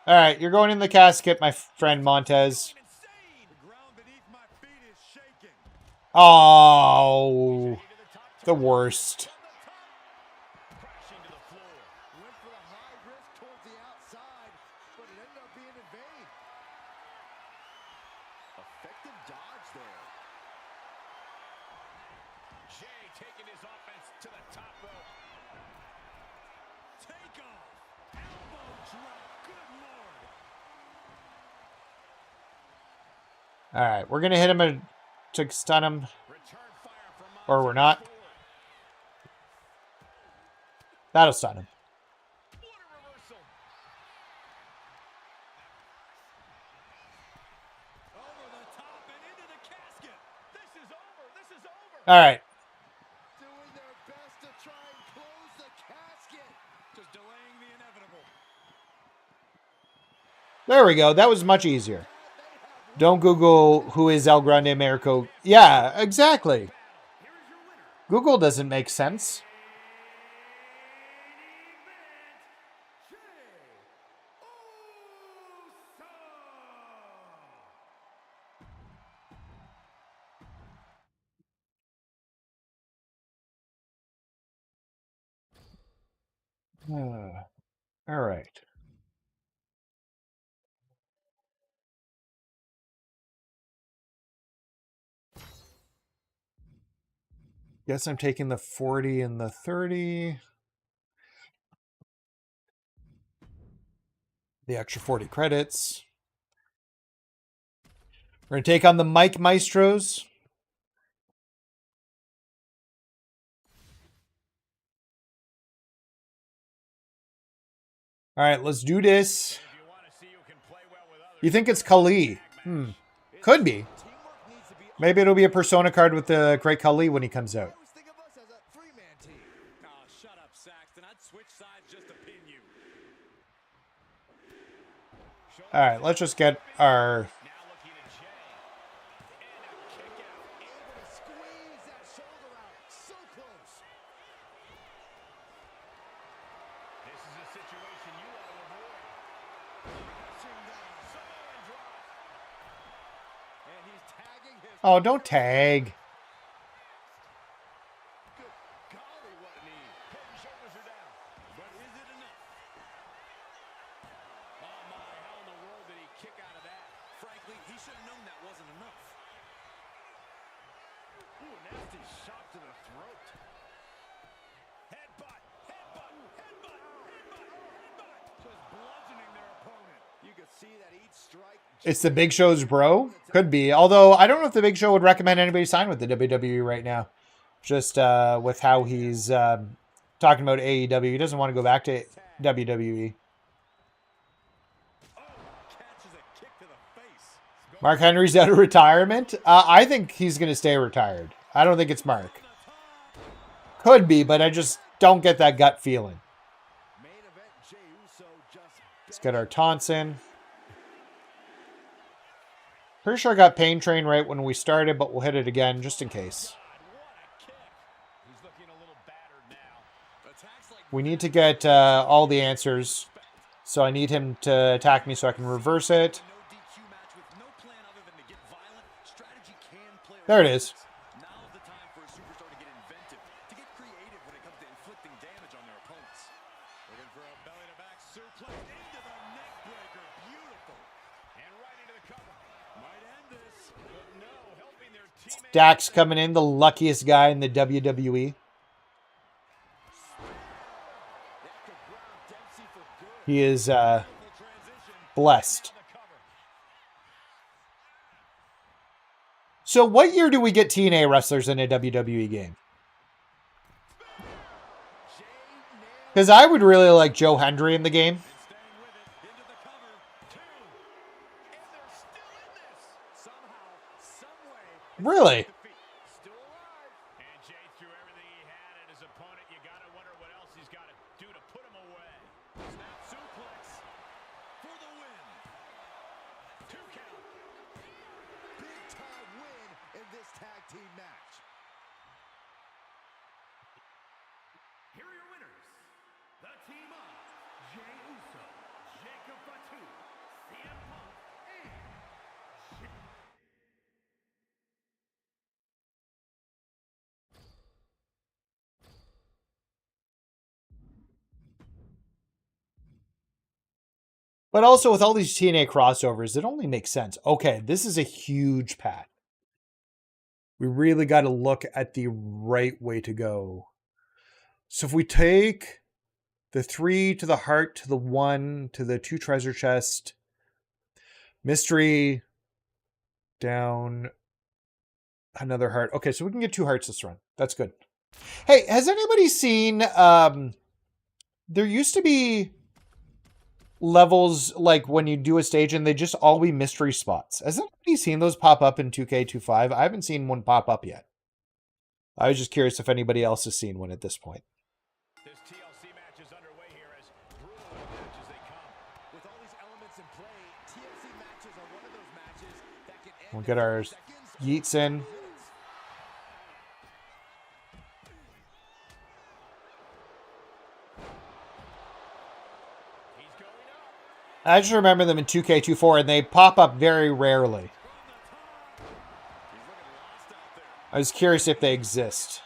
All right, you're going in the casket, my friend Montez. The ground beneath my feet is shaking. Oh, the worst. Crashing to the floor. Went for the high risk towards the outside, but it ended up being in vain. Effective dodge there. Jay taking his offense to the top rope. Take off. Elbow drop. Good lord. All right, we're gonna hit him to stun him, or we're not. That'll stun him. All right. Doing their best to try and close the casket. Just delaying the inevitable. There we go. That was much easier. Don't Google who is El Grande Americo. Yeah, exactly. Google doesn't make sense. All right. Guess I'm taking the 40 and the 30. The extra 40 credits. We're going to take on the Mike Maestros. All right, let's do this. You think it's Khali? Could be. Maybe it'll be a Persona card with the Great Khali when he comes out. Shut up, Saxton. I'd switch sides just to pin you. All right, let's just get our... Oh, don't tag. It's the Big Show's bro? Could be. Although, I don't know if the Big Show would recommend anybody sign with the WWE right now. Just with how he's talking about AEW. He doesn't want to go back to WWE. Mark Henry's out of retirement? I think he's going to stay retired. I don't think it's Mark. Could be, but I just don't get that gut feeling. Let's get our taunts in. Pretty sure I got Pain Train right when we started, but we'll hit it again just in case. We need to get all the answers. So I need him to attack me so I can reverse it. There it is. Dax coming in, the luckiest guy in the WWE. He is blessed. So what year do we get TNA wrestlers in a WWE game? Because I would really like Joe Hendry in the game. Really? But also with all these TNA crossovers, it only makes sense. Okay, this is a huge pat. We really got to look at the right way to go. So if we take the 3 to the heart to the 1 to the 2 treasure chest, mystery down, another heart. Okay, so we can get 2 hearts this run. That's good. Hey, has anybody seen, there used to be levels like when you do a stage and they just all be mystery spots. Has anybody seen those pop up in 2K25? I haven't seen one pop up yet. I was just curious if anybody else has seen one at this point. This TLC match is underway here as brutal matches they come. With all these elements in play, TLC matches are one of those matches that can end We'll get our yeets in. I just remember them in 2K24 and they pop up very rarely. I was curious if they exist.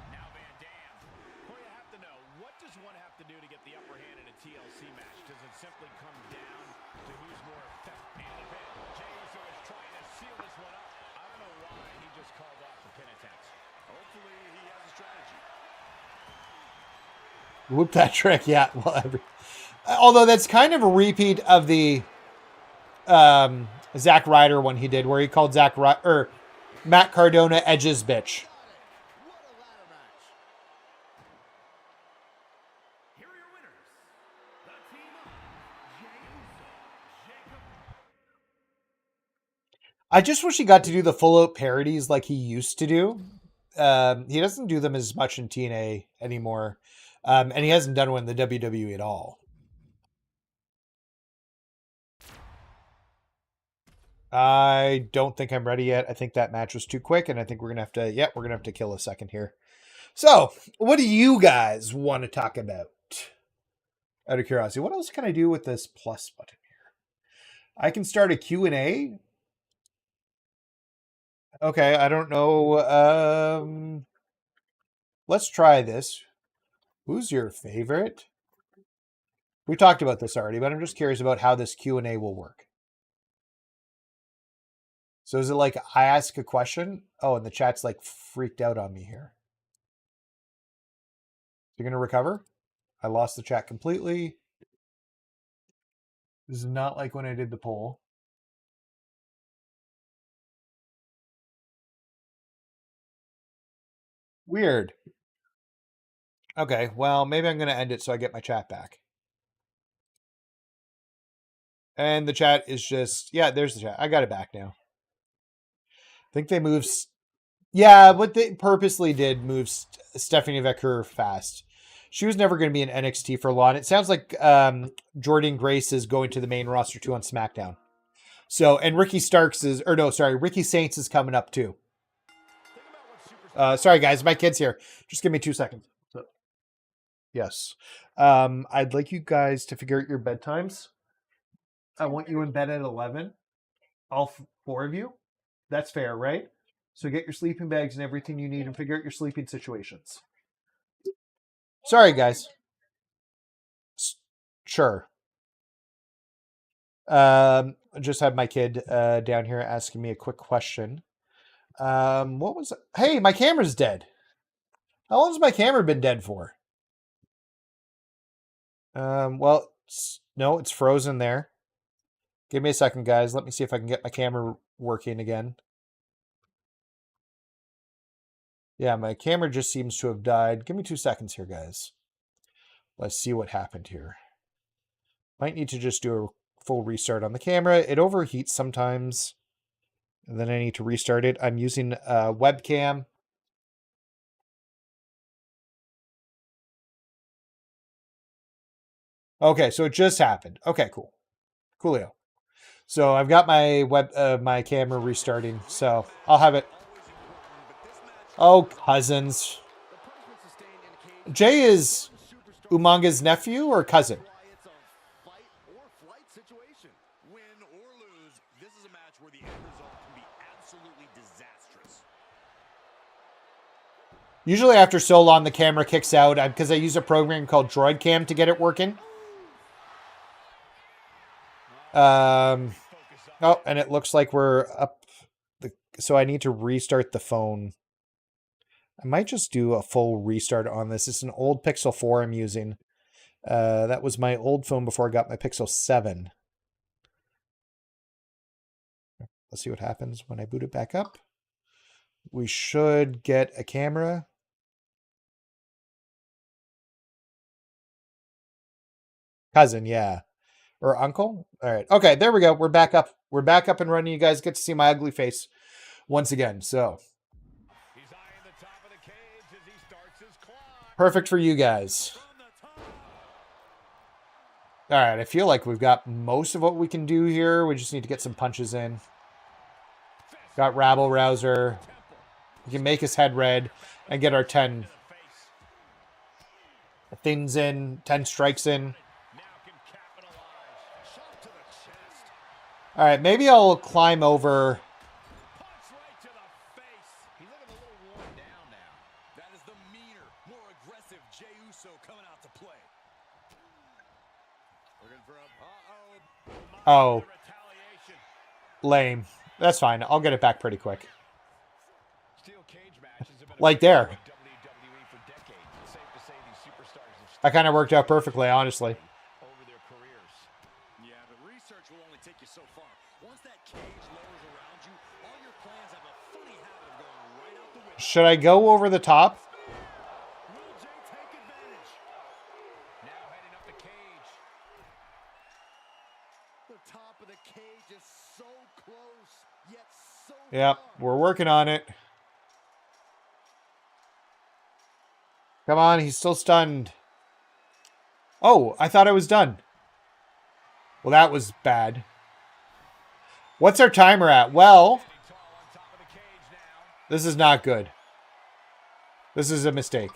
Now Van Dam. Corey, I have to know, what does one have to do to get the upper hand in a TLC match? Does it simply come down to who's more effective? And the pin. Jey Uso is trying to seal this one up. I don't know why he just called off the pin attempts. Hopefully he has a strategy. Whoop that trick, yeah. Well, although that's kind of a repeat of the Zack Ryder one he did, where he called Matt Cardona Edge's bitch. I just wish he got to do the full out parodies like he used to do. He doesn't do them as much in TNA anymore. And he hasn't done one in the WWE at all. I don't think I'm ready yet. I think that match was too quick, and I think we're gonna have to kill a second here. So, what do you guys want to talk about? Out of curiosity, what else can I do with this plus button here? I can start a Q&A. Okay, I don't know. Let's try this. Who's your favorite? We talked about this already, but I'm just curious about how this Q&A will work. So is it like I ask a question? Oh, and the chat's like freaked out on me here. You're going to recover? I lost the chat completely. This is not like when I did the poll. Weird. Okay, well, maybe I'm going to end it so I get my chat back. And the chat is just, yeah, there's the chat. I got it back now. I think they moved, yeah, what they purposely did move Stephanie Vecker fast. She was never going to be in NXT for long. It sounds like Jordan Grace is going to the main roster too on SmackDown. So, and Ricky Saints is coming up too. Sorry guys, my kid's here. Just give me 2 seconds. Yes. I'd like you guys to figure out your bedtimes. I want you in bed at 11. All 4 of you. That's fair, right? So get your sleeping bags and everything you need and figure out your sleeping situations. Sorry, guys. Sure. I just had my kid down here asking me a quick question. What was it? Hey, my camera's dead. How long has my camera been dead for? Well, no, it's frozen there. Give me a second, guys. Let me see if I can get my camera working again. Yeah, my camera just seems to have died. Give me 2 seconds here, guys. Let's see what happened here. Might need to just do a full restart on the camera. It overheats sometimes. And then I need to restart it. I'm using a webcam. Okay, so it just happened. Okay, cool. Coolio. So I've got my my camera restarting. So I'll have it. Oh, cousins. Jey is Umanga's nephew or cousin? Usually after so long, the camera kicks out because I use a program called Droid Cam to get it working. Oh, and it looks like we're up. So I need to restart the phone. I might just do a full restart on this. It's an old Pixel 4 I'm using. That was my old phone before I got my Pixel 7. Let's see what happens when I boot it back up. We should get a camera. Cousin, yeah. Or uncle? All right. Okay, there we go. We're back up. We're back up and running. You guys get to see my ugly face once again. So perfect for you guys. All right, I feel like we've got most of what we can do here. We just need to get some punches in. Got Rabble Rouser. We can make his head red and get our 10 things in, 10 strikes in. All right, maybe I'll climb over. He's looking a little worn down now. That is the meaner, more aggressive Jey Uso coming out to play. Looking for a Oh. Lame. That's fine. I'll get it back pretty quick. Like there. That kind of worked out perfectly, honestly. Yeah, but research will only take you so far. Once that cage lowers around you, all your plans have a funny habit of going right out the window. Should I go over the top? Will Jey take advantage? Now heading up the cage. The top of the cage is so close, yet so Yep, we're working on it. Come on, he's still stunned. Oh, I thought I was done. Well, that was bad. What's our timer at? Well, this is not good. This is a mistake.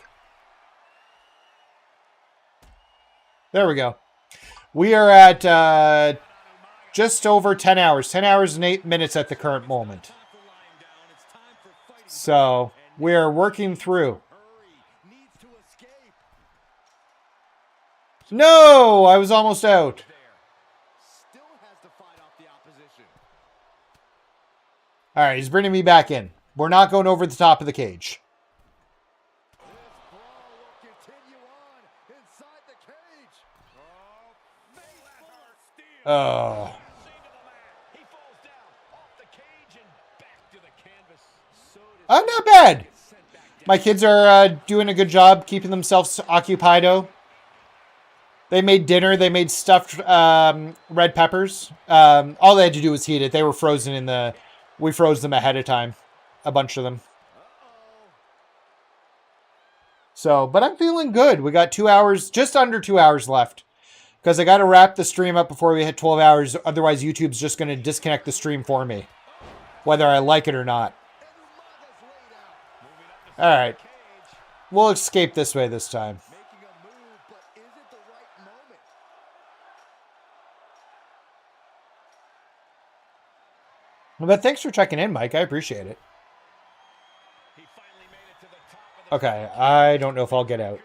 There we go. We are at just over 10 hours. 10 hours and 8 minutes at the current moment. So we are working through. No, I was almost out. All right, he's bringing me back in. We're not going over the top of the cage. Oh. Not bad. My kids are doing a good job keeping themselves occupied. They made dinner. They made stuffed red peppers. All they had to do was heat it. They were frozen in the... We froze them ahead of time. A bunch of them. So, but I'm feeling good. We got 2 hours, just under 2 hours left. Because I got to wrap the stream up before we hit 12 hours. Otherwise, YouTube's just going to disconnect the stream for me. Whether I like it or not. All right. We'll escape this way this time. But thanks for checking in, Mike. I appreciate it. Okay, I don't know if I'll get out.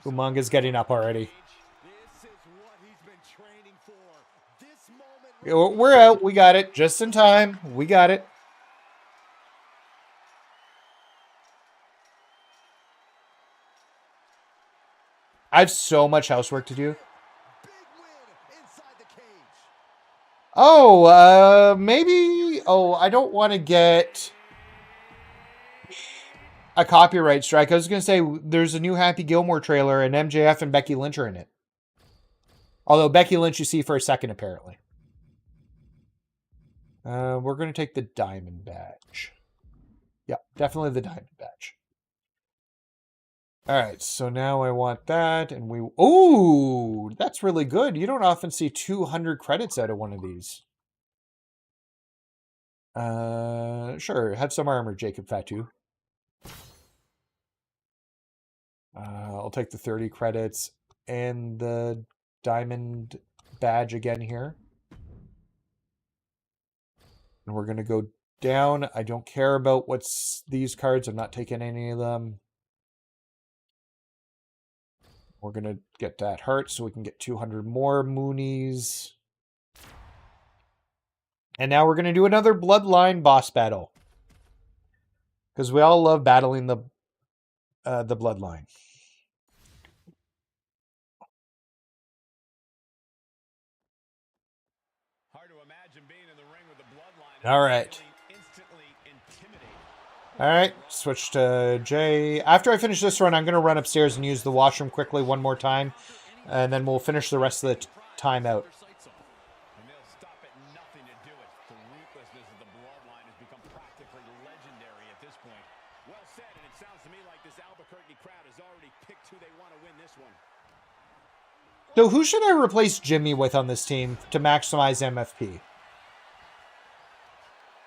Umanga's getting up already. We're out. We got it. Just in time. We got it. I have so much housework to do. Oh, maybe... Oh, I don't want to get a copyright strike. I was going to say, there's a new Happy Gilmore trailer, and MJF and Becky Lynch are in it. Although Becky Lynch you see for a second, apparently. We're going to take the diamond badge. Yep, definitely the diamond badge. All right, so now I want that, and we... Ooh, that's really good. You don't often see 200 credits out of one of these. Sure, have some armor, Jacob Fatu. I'll take the 30 credits and the diamond badge again here. And we're going to go down. I don't care about what's these cards. I'm not taking any of them. We're going to get that heart so we can get 200 more Moonies. And now we're going to do another Bloodline boss battle. Because we all love battling the Bloodline. Hard to imagine being in the ring with the Bloodline. All right. Instantly intimidating. All right, switch to Jay. After I finish this run, I'm going to run upstairs and use the washroom quickly one more time. And then we'll finish the rest of the time out. And they'll stop at nothing to do it. The ruthlessness of the Bloodline has become practically legendary at this point. Well said, and it sounds to me like this Albuquerque crowd has already picked who they want to win this one. So who should I replace Jimmy with on this team to maximize MFP?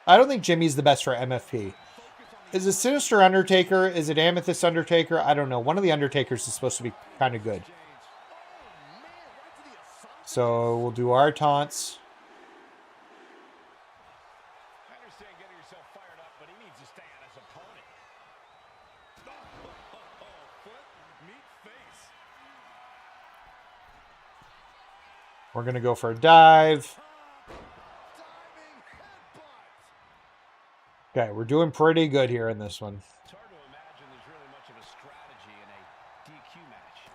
I don't think Jimmy's the best for MFP. Is it Sinister Undertaker? Is it Amethyst Undertaker? I don't know. One of the Undertakers is supposed to be kind of good. So we'll do our taunts. I understand getting yourself fired up, but he needs to stay on his opponent. Foot, meat, face. We're going to go for a dive. Okay, we're doing pretty good here in this one. It's hard to imagine there's really much of a strategy in a DQ match.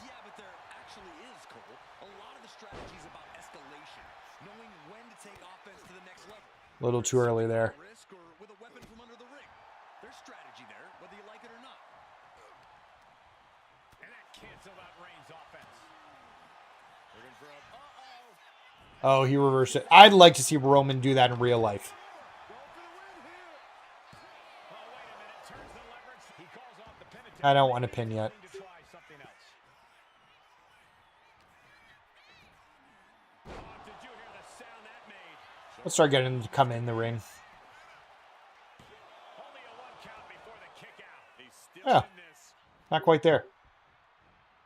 Yeah, but there actually is, Cole. A lot of the strategy is about escalation, knowing when to take offense to the next level. A little too early there. Risk or with a weapon from under the ring. There's strategy there, whether you like it or not. And that canceled out Reigns' offense. Looking for a... Oh, he reversed it. I'd like to see Roman do that in real life. I don't want to pin yet. Let's start getting him to come in the ring. Yeah, not quite there.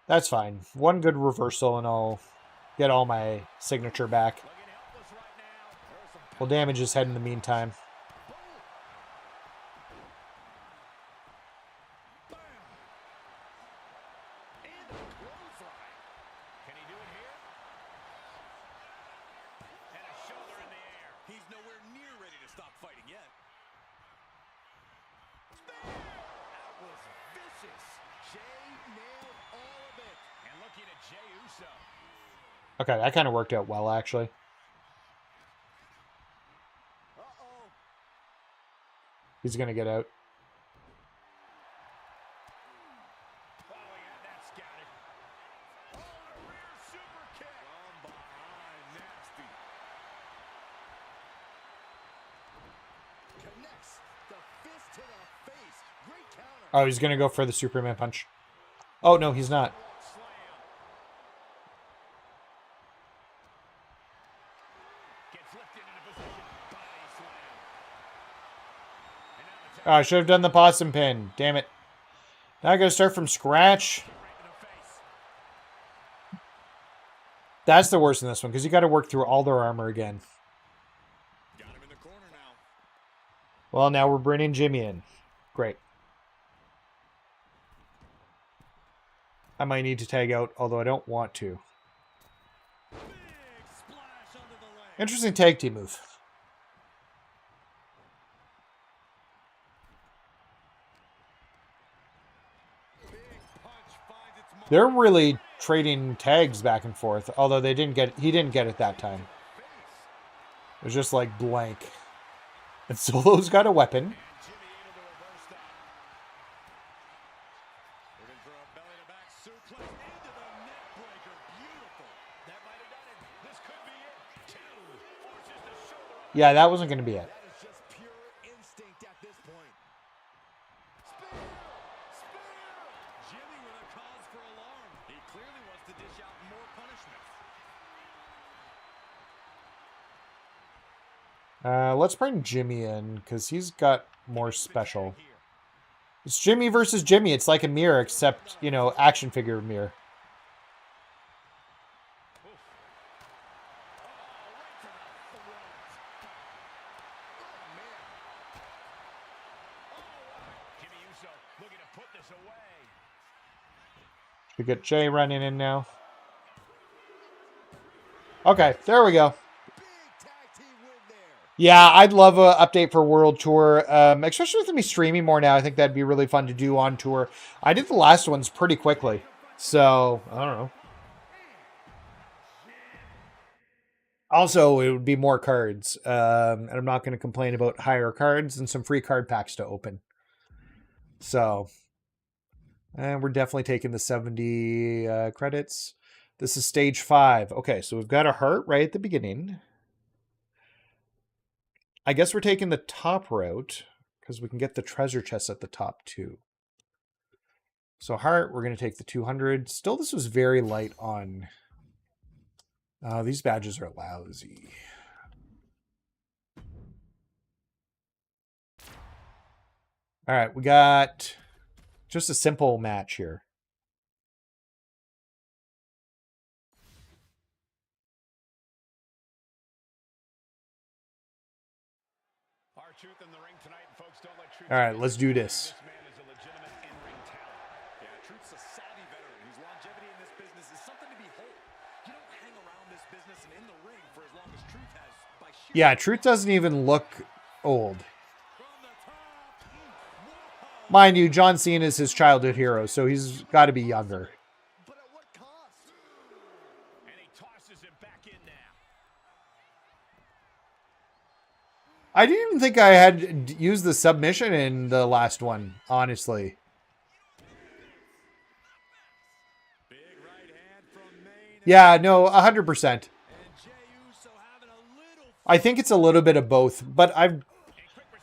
That's fine. One good reversal and I'll get all my signature back. We'll damage his head in the meantime. Okay, that kind of worked out well, actually. He's going to get out. Oh, he's going to go for the Superman punch. Oh, no, he's not. Oh, I should have done the possum pin. Damn it. Now I got to start from scratch. That's the worst in this one, because you got to work through all their armor again. Well, now we're bringing Jimmy in. Great. I might need to tag out, although I don't want to. Interesting tag team move. They're really trading tags back and forth, although he didn't get it that time. It was just like blank. And Solo's got a weapon. Yeah, that wasn't going to be it. Let's bring Jimmy in, because he's got more special. It's Jimmy versus Jimmy. It's like a mirror, except, you know, action figure mirror. We get Jay running in now. Okay, there we go. Yeah, I'd love an update for World Tour, especially with me streaming more now. I think that'd be really fun to do on tour. I did the last ones pretty quickly, so I don't know. Also, it would be more cards, and I'm not going to complain about higher cards and some free card packs to open. So, and we're definitely taking the 70 credits. This is stage 5. Okay, so we've got a heart right at the beginning. I guess we're taking the top route because we can get the treasure chest at the top too. So heart, we're going to take the 200. Still, this was very light on... these badges are lousy. All right, we got just a simple match here. All right, let's do this. Yeah, Truth doesn't even look old. Mind you, John Cena is his childhood hero, so he's got to be younger. I didn't even think I had used the submission in the last one, honestly. Yeah, no, 100%. I think it's a little bit of both, but I've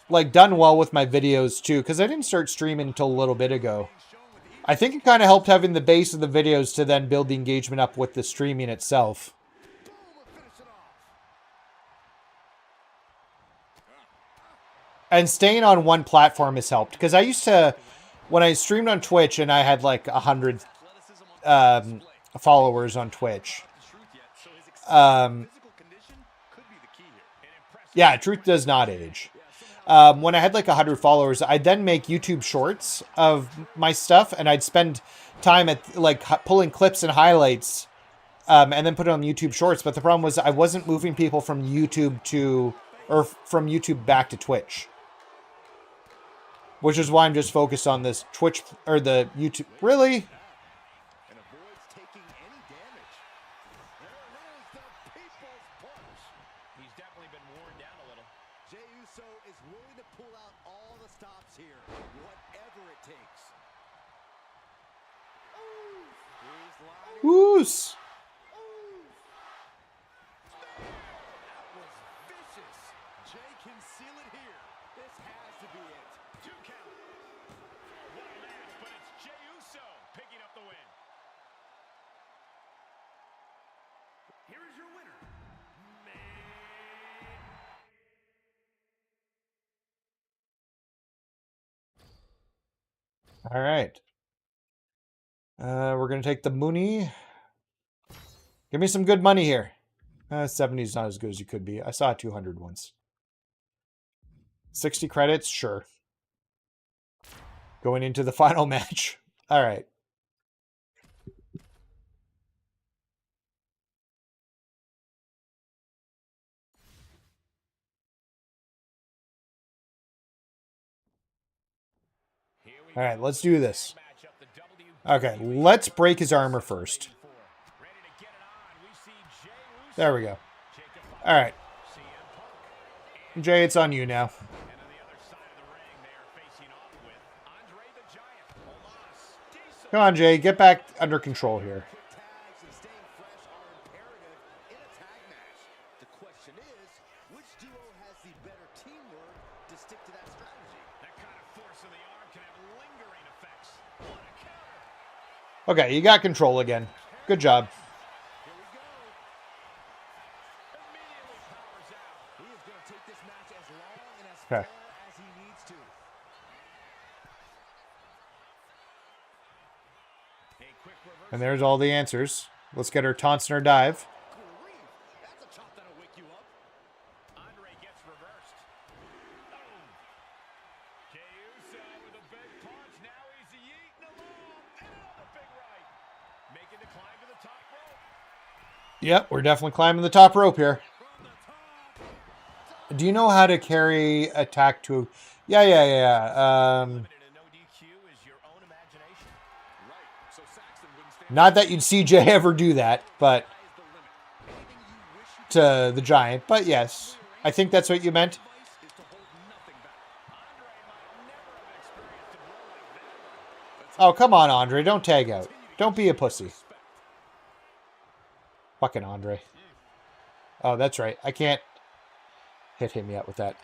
like done well with my videos too, because I didn't start streaming until a little bit ago. I think it kind of helped having the base of the videos to then build the engagement up with the streaming itself. And staying on one platform has helped, because I used to, when I streamed on Twitch and I had like 100 followers on Twitch. Yeah, Truth does not age. When I had like 100 followers, I'd then make YouTube shorts of my stuff, and I'd spend time at like pulling clips and highlights, and then put it on YouTube shorts. But the problem was I wasn't moving people from YouTube to, or from YouTube back to Twitch, which is why I'm just focused on this Twitch or the YouTube. Really? Woos! All right. We're going to take the Mooney. Give me some good money here. 70 is not as good as you could be. I saw 200 once. 60 credits? Sure. Going into the final match. All right. All right, let's do this. Okay, let's break his armor first. There we go. All right. Jay, it's on you now. Come on, Jay, get back under control here. Okay, you got control again. Good job. Okay. And there's all the answers. Let's get her taunts and her dive. Yep, we're definitely climbing the top rope here. Do you know how to carry attack to... Yeah. Not that you'd see Jay ever do that, but... to the Giant, but yes. I think that's what you meant. Oh, come on, Andre. Don't tag out. Don't be a pussy. Fucking Andre. Oh, that's right. I can't hit him yet with that.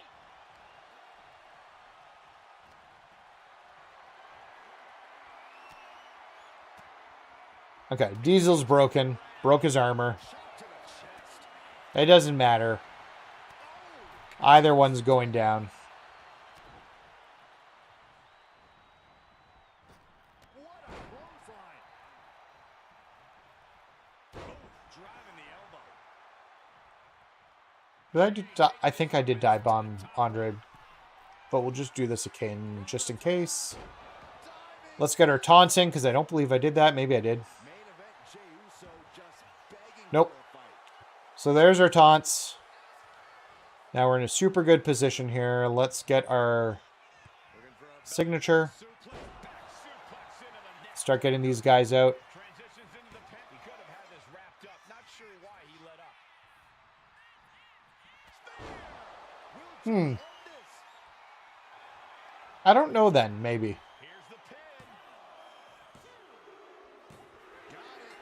Okay, Diesel's broken. Broke his armor. It doesn't matter. Either one's going down. I think I did die bomb Andre, but we'll just do this again just in case. Let's get our taunts in because I don't believe I did that. Maybe I did. Nope. So there's our taunts. Now we're in a super good position here. Let's get our signature. Start getting these guys out. I don't know then, maybe.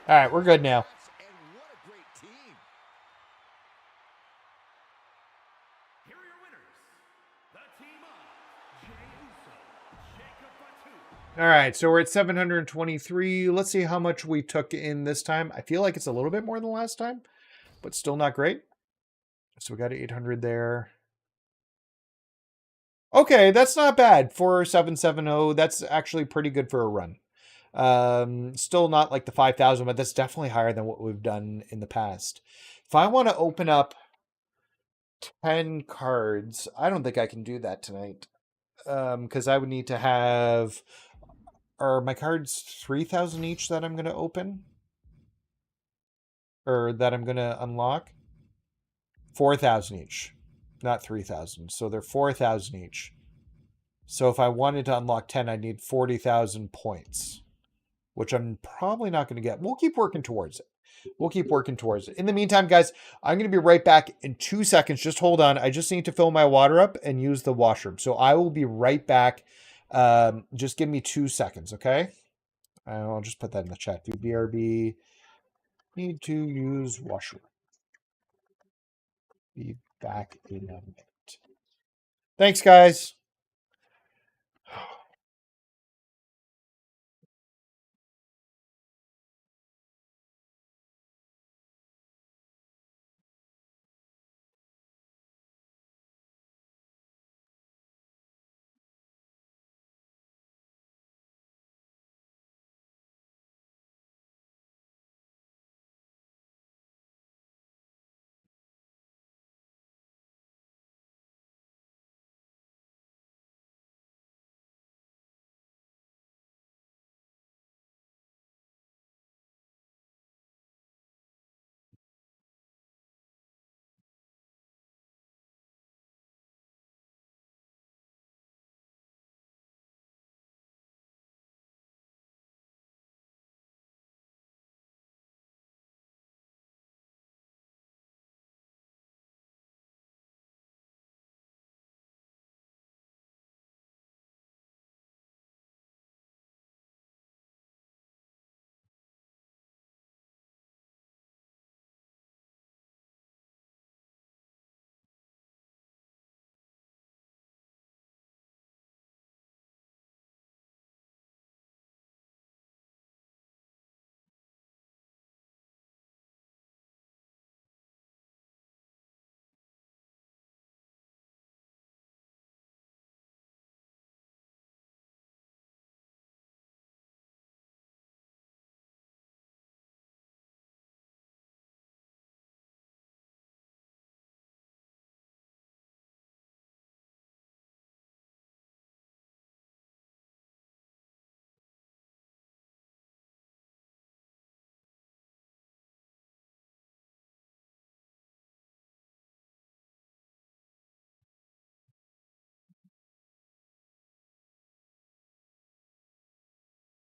All right, we're good now. All right, so we're at 723. Let's see how much we took in this time. I feel like it's a little bit more than last time, but still not great. So we got 800 there. Okay, that's not bad for 770. That's actually pretty good for a run. Still not like the 5,000, but that's definitely higher than what we've done in the past. If I want to open up 10 cards, I don't think I can do that tonight. Because I would need to have... Are my cards 3,000 each that I'm going to open? Or that I'm going to unlock? 4,000 each. Not 3,000. So they're 4,000 each. So if I wanted to unlock 10, I'd need 40,000 points. Which I'm probably not going to get. We'll keep working towards it. In the meantime, guys, I'm going to be right back in 2 seconds. Just hold on. I just need to fill my water up and use the washroom. So I will be right back. Just give me 2 seconds, okay? I'll just put that in the chat. Do BRB. Need to use washroom. Be back in a minute. Thanks, guys.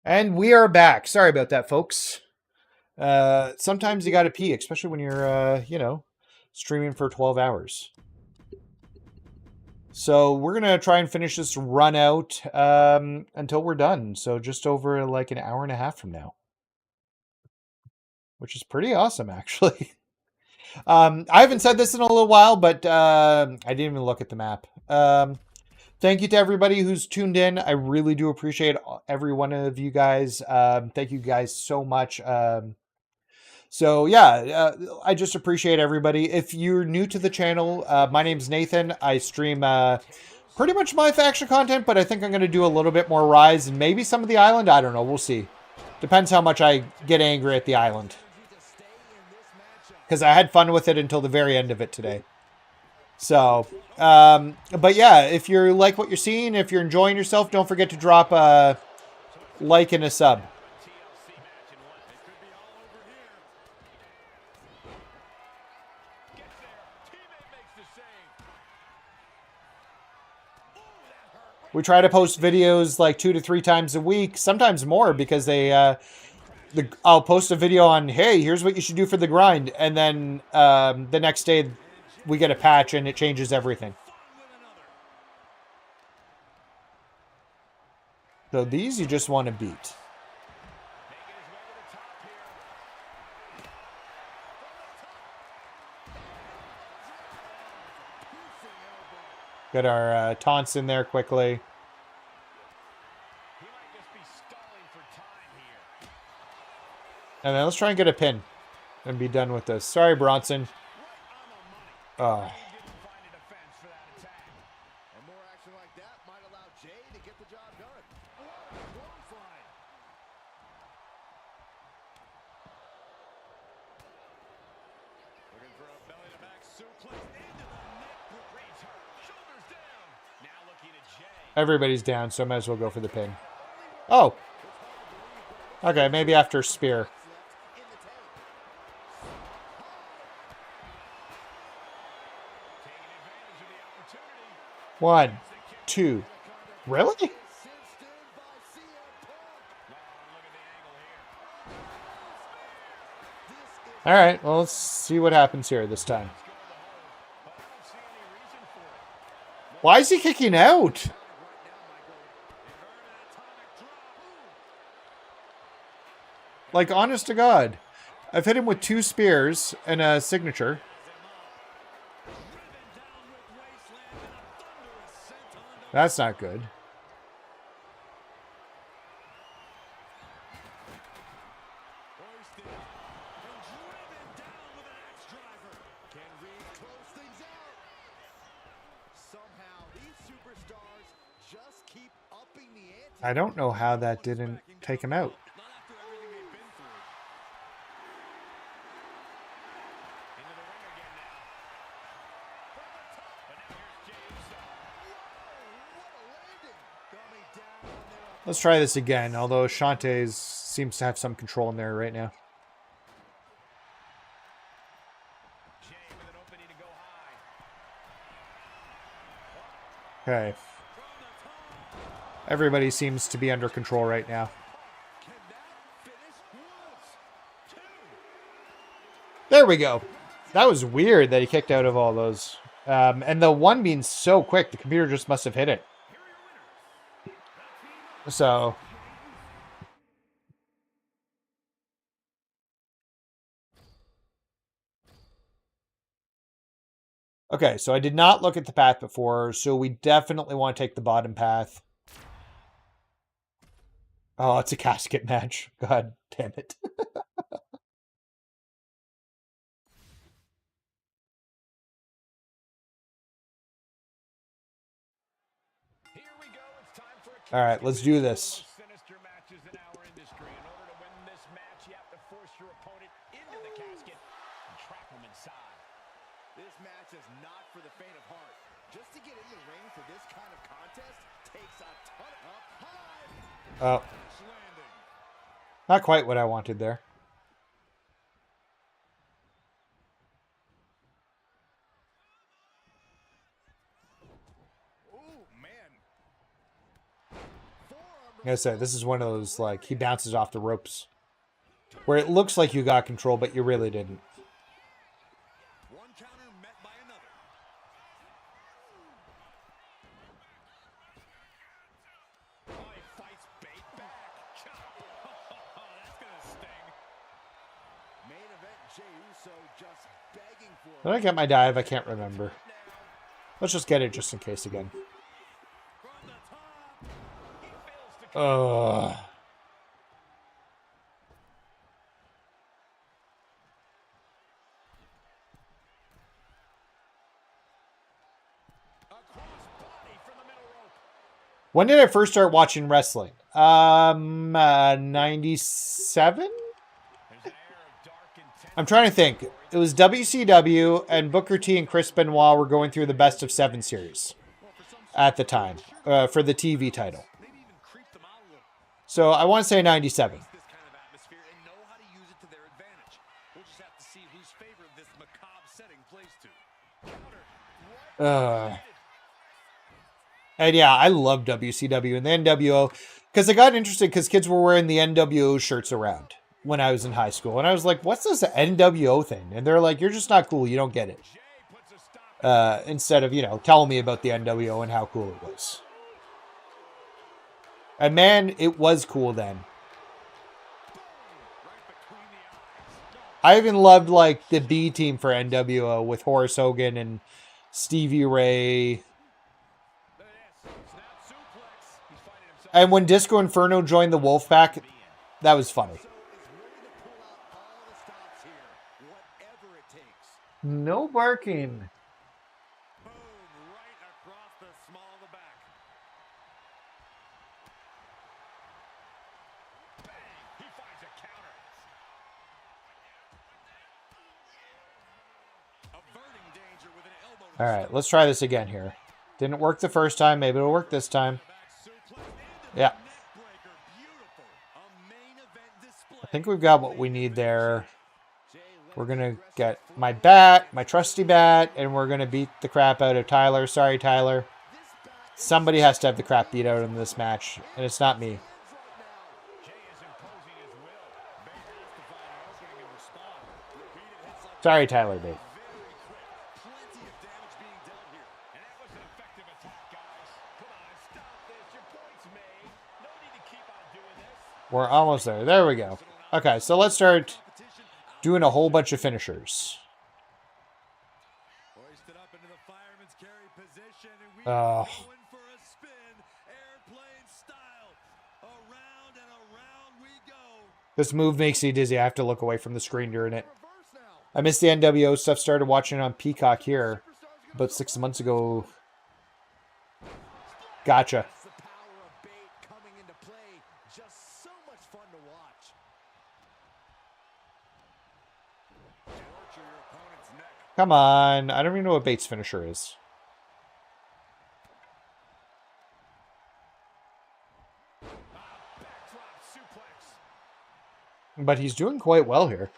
And we are back. Sorry about that, folks. Sometimes you got to pee, especially when you're, you know, streaming for 12 hours. So we're going to try and finish this run out until we're done. So just over like an hour and a half from now. Which is pretty awesome, actually. I haven't said this in a little while, but I didn't even look at the map. Thank you to everybody who's tuned in. I really do appreciate every one of you guys. Thank you guys so much. So yeah, I just appreciate everybody. If you're new to the channel, my name's Nathan. I stream pretty much MyFaction content, but I think I'm going to do a little bit more Rise and maybe some of the Island. I don't know. We'll see. Depends how much I get angry at the Island. Because I had fun with it until the very end of it today. So, but yeah, if you like what you're seeing, if you're enjoying yourself, don't forget to drop a like and a sub. We try to post videos like 2 to 3 times a week, sometimes more, because I'll post a video on, hey, here's what you should do for the grind, and then the next day we get a patch and it changes everything. So these you just want to beat. Get our taunts in there quickly. And then let's try and get a pin and be done with this. Sorry, Bronson. Oh. Everybody's down, so I might as well go for the pin. Oh. Okay, maybe after spear. One, two. Really? All right, well, let's see what happens here this time. Why is he kicking out? Like, honest to God. I've hit him with 2 spears and a signature. That's not good. I don't know how that didn't take him out. Let's try this again, although Shante seems to have some control in there right now. Okay. Everybody seems to be under control right now. There we go. That was weird that he kicked out of all those. And the one being so quick, the computer just must have hit it. So... Okay, so I did not look at the path before, so we definitely want to take the bottom path. Oh, it's a casket match. God damn it. All right, let's do this. This match is not for the faint of heart. Just to get in the ring for this kind of contest takes a ton of Oh. Not quite what I wanted there. Oh, man. Forearm Like I said, this is one of those, like, he bounces off the ropes. Where it looks like you got control, but you really didn't. One counter met by another. Oh, he fights bait back. That's gonna sting. Main event, Jey Uso just begging for Did I get my dive? I can't remember. Let's just get it just in case again. Ugh. When did I first start watching wrestling? 97? I'm trying to think. It was WCW, and Booker T and Chris Benoit were going through the best of 7 series at the time for the TV title. So I want to say 97. And yeah, I love WCW and the NWO because I got interested because kids were wearing the NWO shirts around when I was in high school. And I was like, what's this NWO thing? And they're like, you're just not cool. You don't get it. Instead of, you know, telling me about the NWO and how cool it was. And man, it was cool then. I even loved, like, the B team for NWO with Horace Hogan and Stevie Ray. And when Disco Inferno joined the Wolfpack, that was funny. No barking. All right, let's try this again here. Didn't work the first time. Maybe it'll work this time. Yeah. I think we've got what we need there. We're going to get my bat, my trusty bat, and we're going to beat the crap out of Tyler. Sorry, Tyler. Somebody has to have the crap beat out in this match, and it's not me. Sorry, Tyler Bate. We're almost there. There we go. Okay, so let's start doing a whole bunch of finishers. Oh. This move makes me dizzy. I have to look away from the screen during it. I missed the NWO stuff. Started watching it on Peacock here about 6 months ago. Gotcha. Come on. I don't even know what Bates' finisher is. But he's doing quite well here.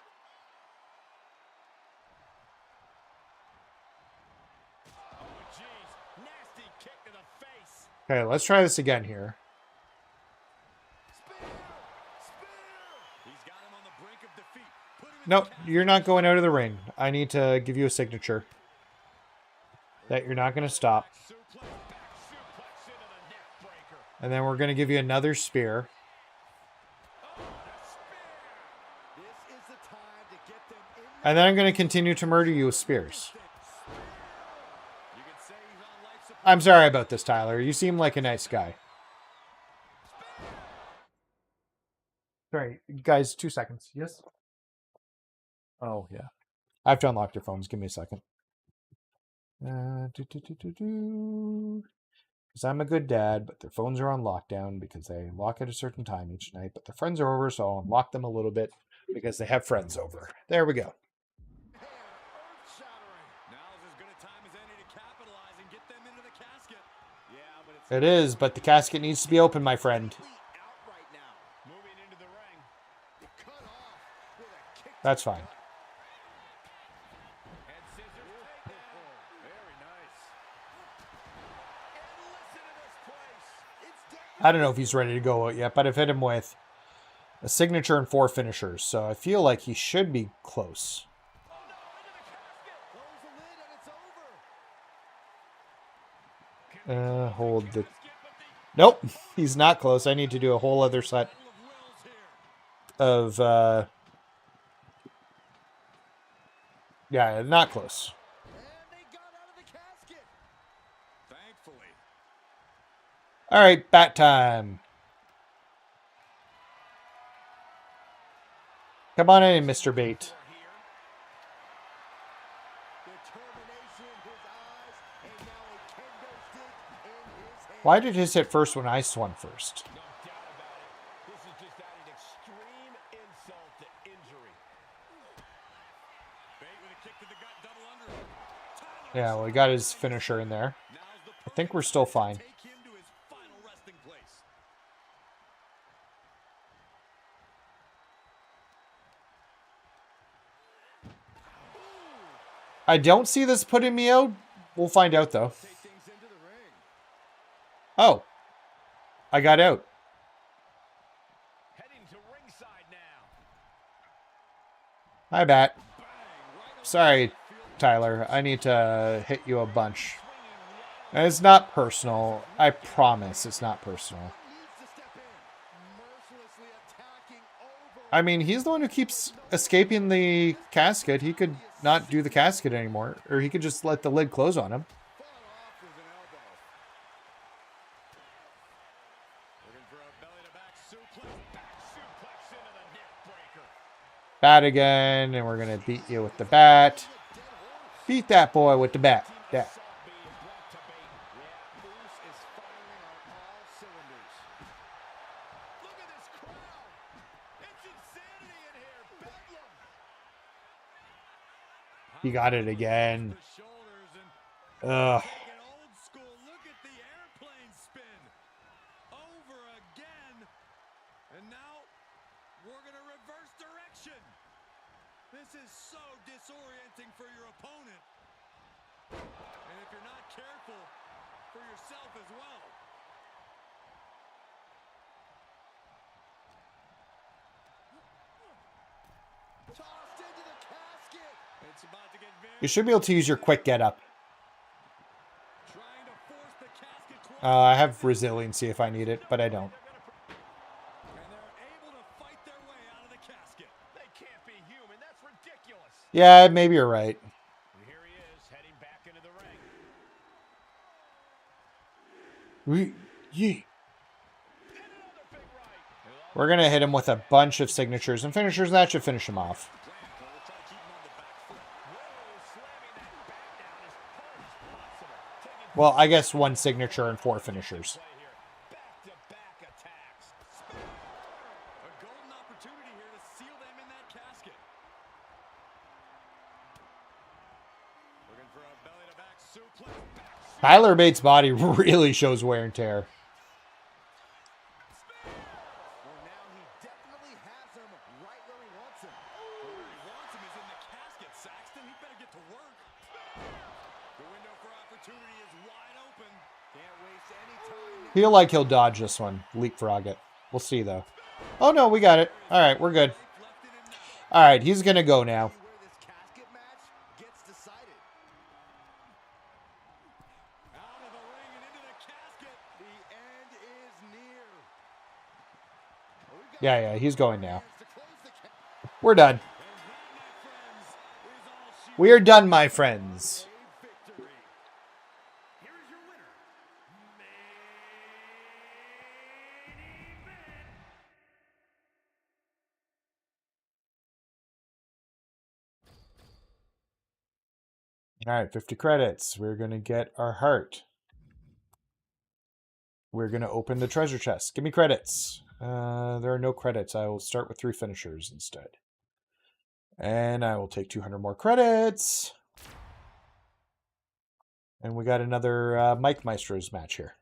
Okay, let's try this again here. Nope, you're not going out of the ring. I need to give you a signature that you're not going to stop. And then we're going to give you another spear. And then I'm going to continue to murder you with spears. I'm sorry about this, Tyler. You seem like a nice guy. Sorry, guys, 2 seconds. Yes? Oh, yeah. I have to unlock their phones. Give me a second. Because I'm a good dad, but their phones are on lockdown because they lock at a certain time each night. But their friends are over, so I'll unlock them a little bit because they have friends over. There we go. It is, but the casket needs to be open, my friend. That's fine. I don't know if he's ready to go out yet, but I've hit him with a signature and 4 finishers, so I feel like he should be close. Hold the... Nope, he's not close. I need to do a whole other set of... Yeah, not close. All right, bat time. Come on in, Mr. Bate. Why did his hit first when I swung first? Yeah, well, he got his finisher in there. I think we're still fine. I don't see this putting me out. We'll find out, though. Oh. I got out. Hi, Bat. Sorry, Tyler. I need to hit you a bunch. And it's not personal. I promise it's not personal. I mean, he's the one who keeps escaping the casket. He could not do the casket anymore. Or he could just let the lid close on him. Bat again, and we're going to beat you with the bat. Beat that boy with the bat. Yeah. He got it again. Ugh. This is so disorienting for your opponent. And if you're not careful, for yourself as well. Tossed into the casket. It's about to get very... You should be able to use your quick get up. I have resiliency if I need it, but I don't. Yeah, maybe you're right. We're going to hit him with a bunch of signatures and finishers. That should finish him off. Well, I guess 1 signature and 4 finishers. Tyler Bates' body really shows wear and tear. Feel like he'll dodge this one. Leapfrog it. We'll see, though. Oh, no, we got it. All right, we're good. All right, he's going to go now. Yeah, he's going now. We're done. We are done, my friends. All right, 50 credits. We're going to get our heart. We're going to open the treasure chest. Give me credits. There are no credits. I will start with 3 finishers instead. And I will take 200 more credits. And we got another Mike Maestro's match here.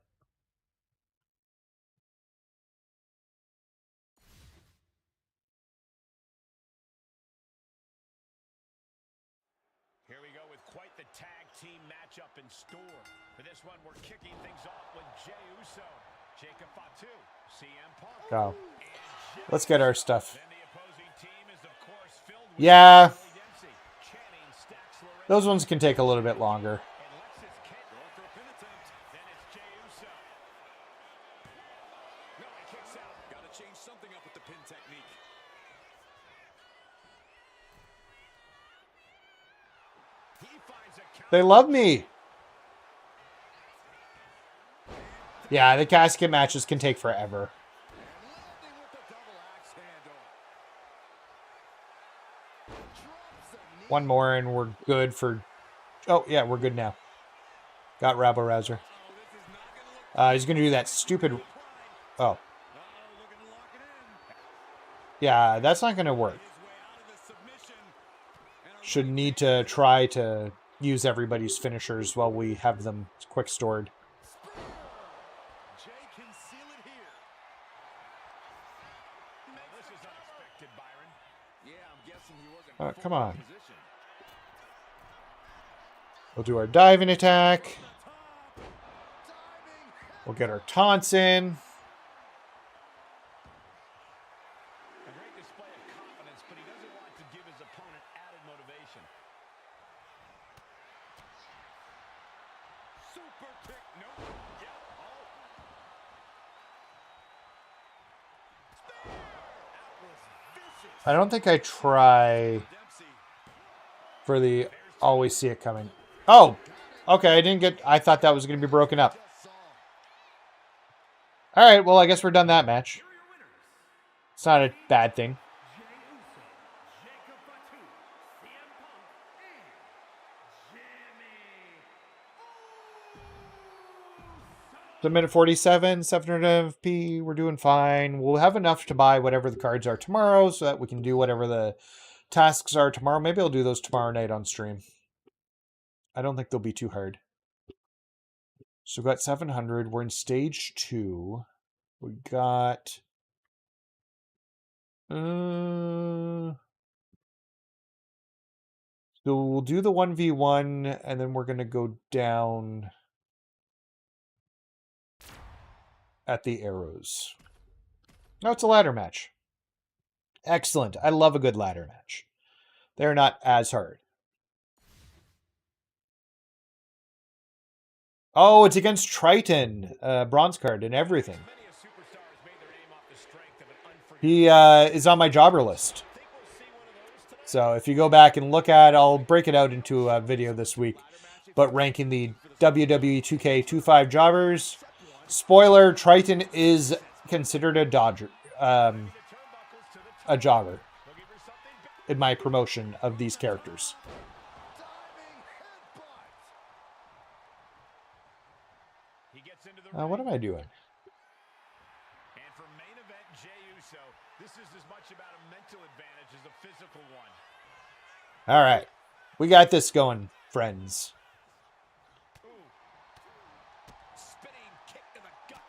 Here we go with quite the tag team matchup in store. For this one, we're kicking things off with Jey Uso Go. Let's get our stuff. Yeah. Those ones can take a little bit longer. They love me. Yeah, the casket matches can take forever. One more and we're good for... Oh, yeah, we're good now. Got Rabble Rouser. He's going to do that stupid... Oh. Yeah, that's not going to work. Should need to try to use everybody's finishers while we have them quick stored. Come on. We'll do our diving attack. We'll get our taunts in. I don't think I try for the always see it coming. Oh, okay. I didn't get... I thought that was going to be broken up. All right. Well, I guess we're done that match. It's not a bad thing. So minute 47, 700 FP. We're doing fine. We'll have enough to buy whatever the cards are tomorrow so that we can do whatever the tasks are tomorrow. Maybe I'll do those tomorrow night on stream. I don't think they'll be too hard. So we've got 700. We're in stage 2. We got... So we'll do the 1v1, and then we're going to go down at the arrows. No, it's a ladder match. Excellent. I love a good ladder match. They're not as hard. Oh, it's against Triton. Bronze card and everything. He is on my jobber list. So if you go back and look at, I'll break it out into a video this week, but ranking the WWE 2K25 jobbers. Spoiler, Triton is considered a dodger, a jobber in my promotion of these characters. What am I doing? All right. We got this going, friends. Spinning kick to the gut.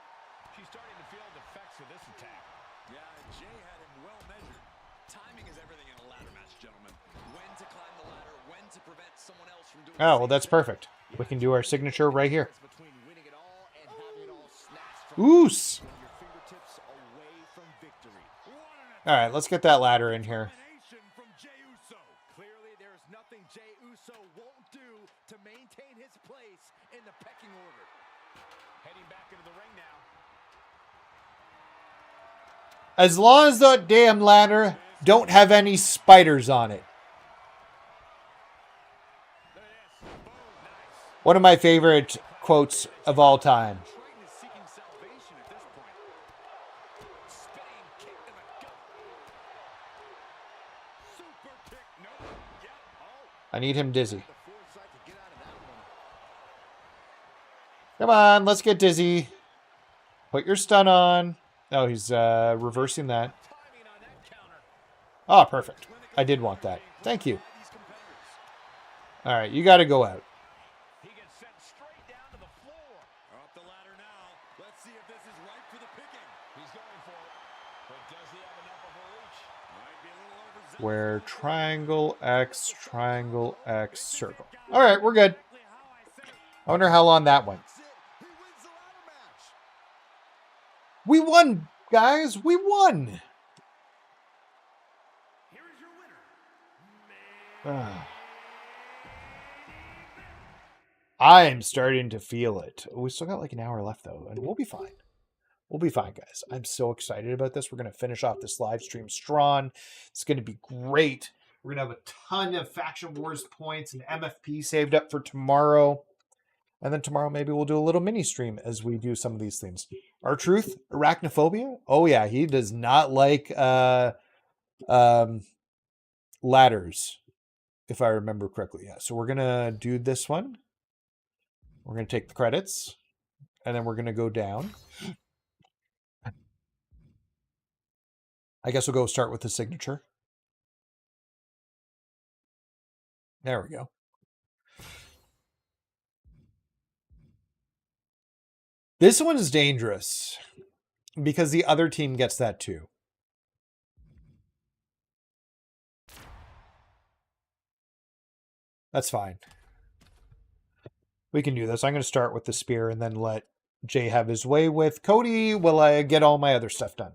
She's starting to feel the effects of this attack. Yeah, Jay had him well measured. Timing is everything in a ladder match, gentlemen. When to climb the ladder, when to prevent someone else from doing Oh, well, that's perfect. We can do our signature right here. Oos! All right, let's get that ladder in here. Clearly, there's nothing Jey Uso won't do to maintain his place in the pecking order. Heading back into the ring now. As long as that damn ladder don't have any spiders on it. One of my favorite quotes of all time. I need him dizzy. Come on, let's get dizzy. Put your stun on. Oh, he's reversing that. Oh, perfect. I did want that. Thank you. All right, you got to go out. He gets sent straight down to the floor. Up the ladder now. Let's see if this is right for the picking. He's going for it. But does he have enough of a reach? Might be a little overzealous. Where triangle, X, circle. All right, we're good. I wonder how long that went. We won, guys. We won. I'm starting to feel it. We still got like an hour left, though, and we'll be fine. We'll be fine, guys. I'm so excited about this. We're going to finish off this live stream strong. It's going to be great. We're going to have a ton of Faction Wars points and MFP saved up for tomorrow. And then tomorrow, maybe we'll do a little mini stream as we do some of these things. R-Truth, arachnophobia. Oh, yeah. He does not like ladders, if I remember correctly. Yeah. So we're going to do this one. We're going to take the credits. And then we're going to go down. I guess we'll go start with the signature. There we go. This one is dangerous because the other team gets that too. That's fine. We can do this. I'm going to start with the spear and then let Jay have his way with Cody while I get all my other stuff done.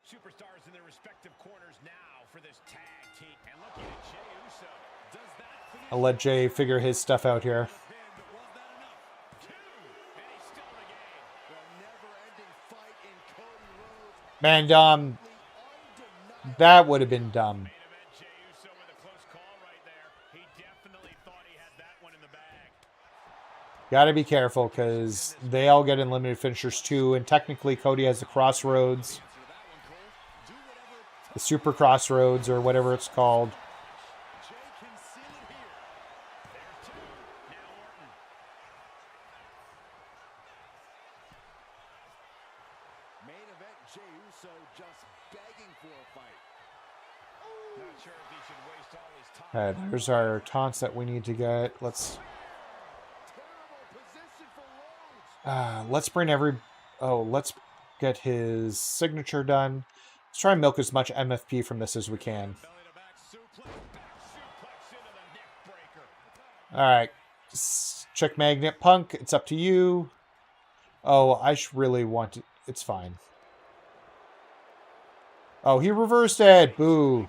Superstars in their respective corners now for this tag team. And looking at Jey Uso. Does that finish? I'll let Jay figure his stuff out here. Man, dumb. That would have been dumb. Gotta be careful because they all get unlimited finishers too. And technically Cody has the crossroads. The super crossroads or whatever it's called. Alright, there's our taunts that we need to get. Let's bring let's get his signature done. Let's try and milk as much MFP from this as we can. Alright. Check Magnet Punk. It's up to you. Oh, I really want to... It's fine. Oh, he reversed it. Boo.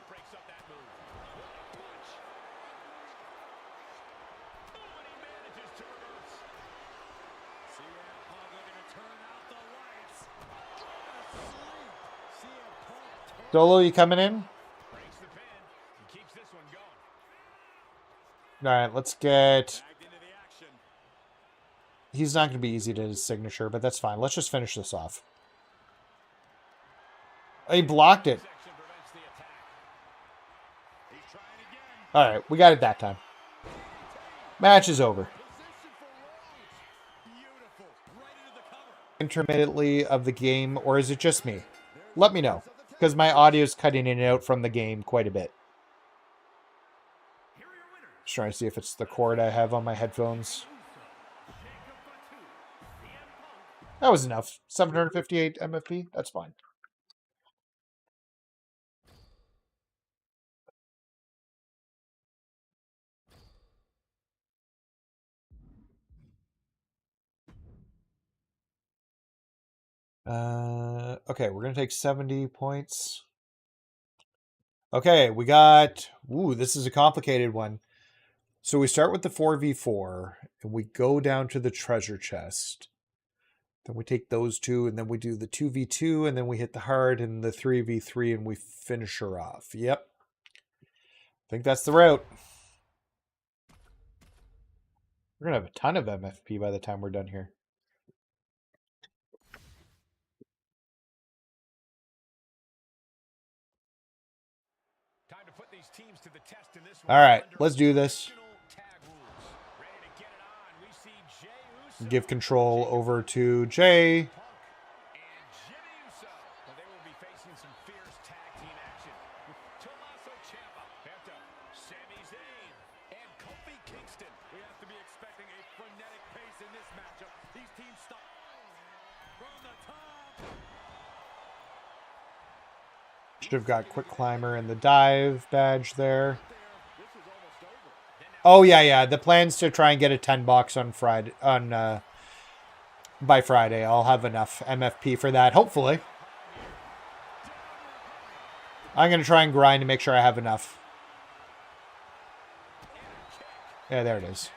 Dolo, you coming in? Alright, let's get... He's not going to be easy to his signature, but that's fine. Let's just finish this off. He blocked it. Alright, we got it that time. Match is over. Intermittently of the game, or is it just me? Let me know. Because my audio is cutting in and out from the game quite a bit. Just trying to see if it's the cord I have on my headphones. That was enough. 758 MFP. That's fine. Okay, we're going to take 70 points. Okay, we got... Ooh, this is a complicated one. So we start with the 4v4, and we go down to the treasure chest. Then we take those two, and then we do the 2v2, and then we hit the heart, and the 3v3, and we finish her off. Yep. I think that's the route. We're going to have a ton of MFP by the time we're done here. All right, let's do this. Give control over to Jay. Should have got quick climber and the dive badge there. Oh yeah. The plan's to try and get a $10 on Friday by Friday. I'll have enough MFP for that, hopefully. I'm going to try and grind to make sure I have enough. Yeah, there it is.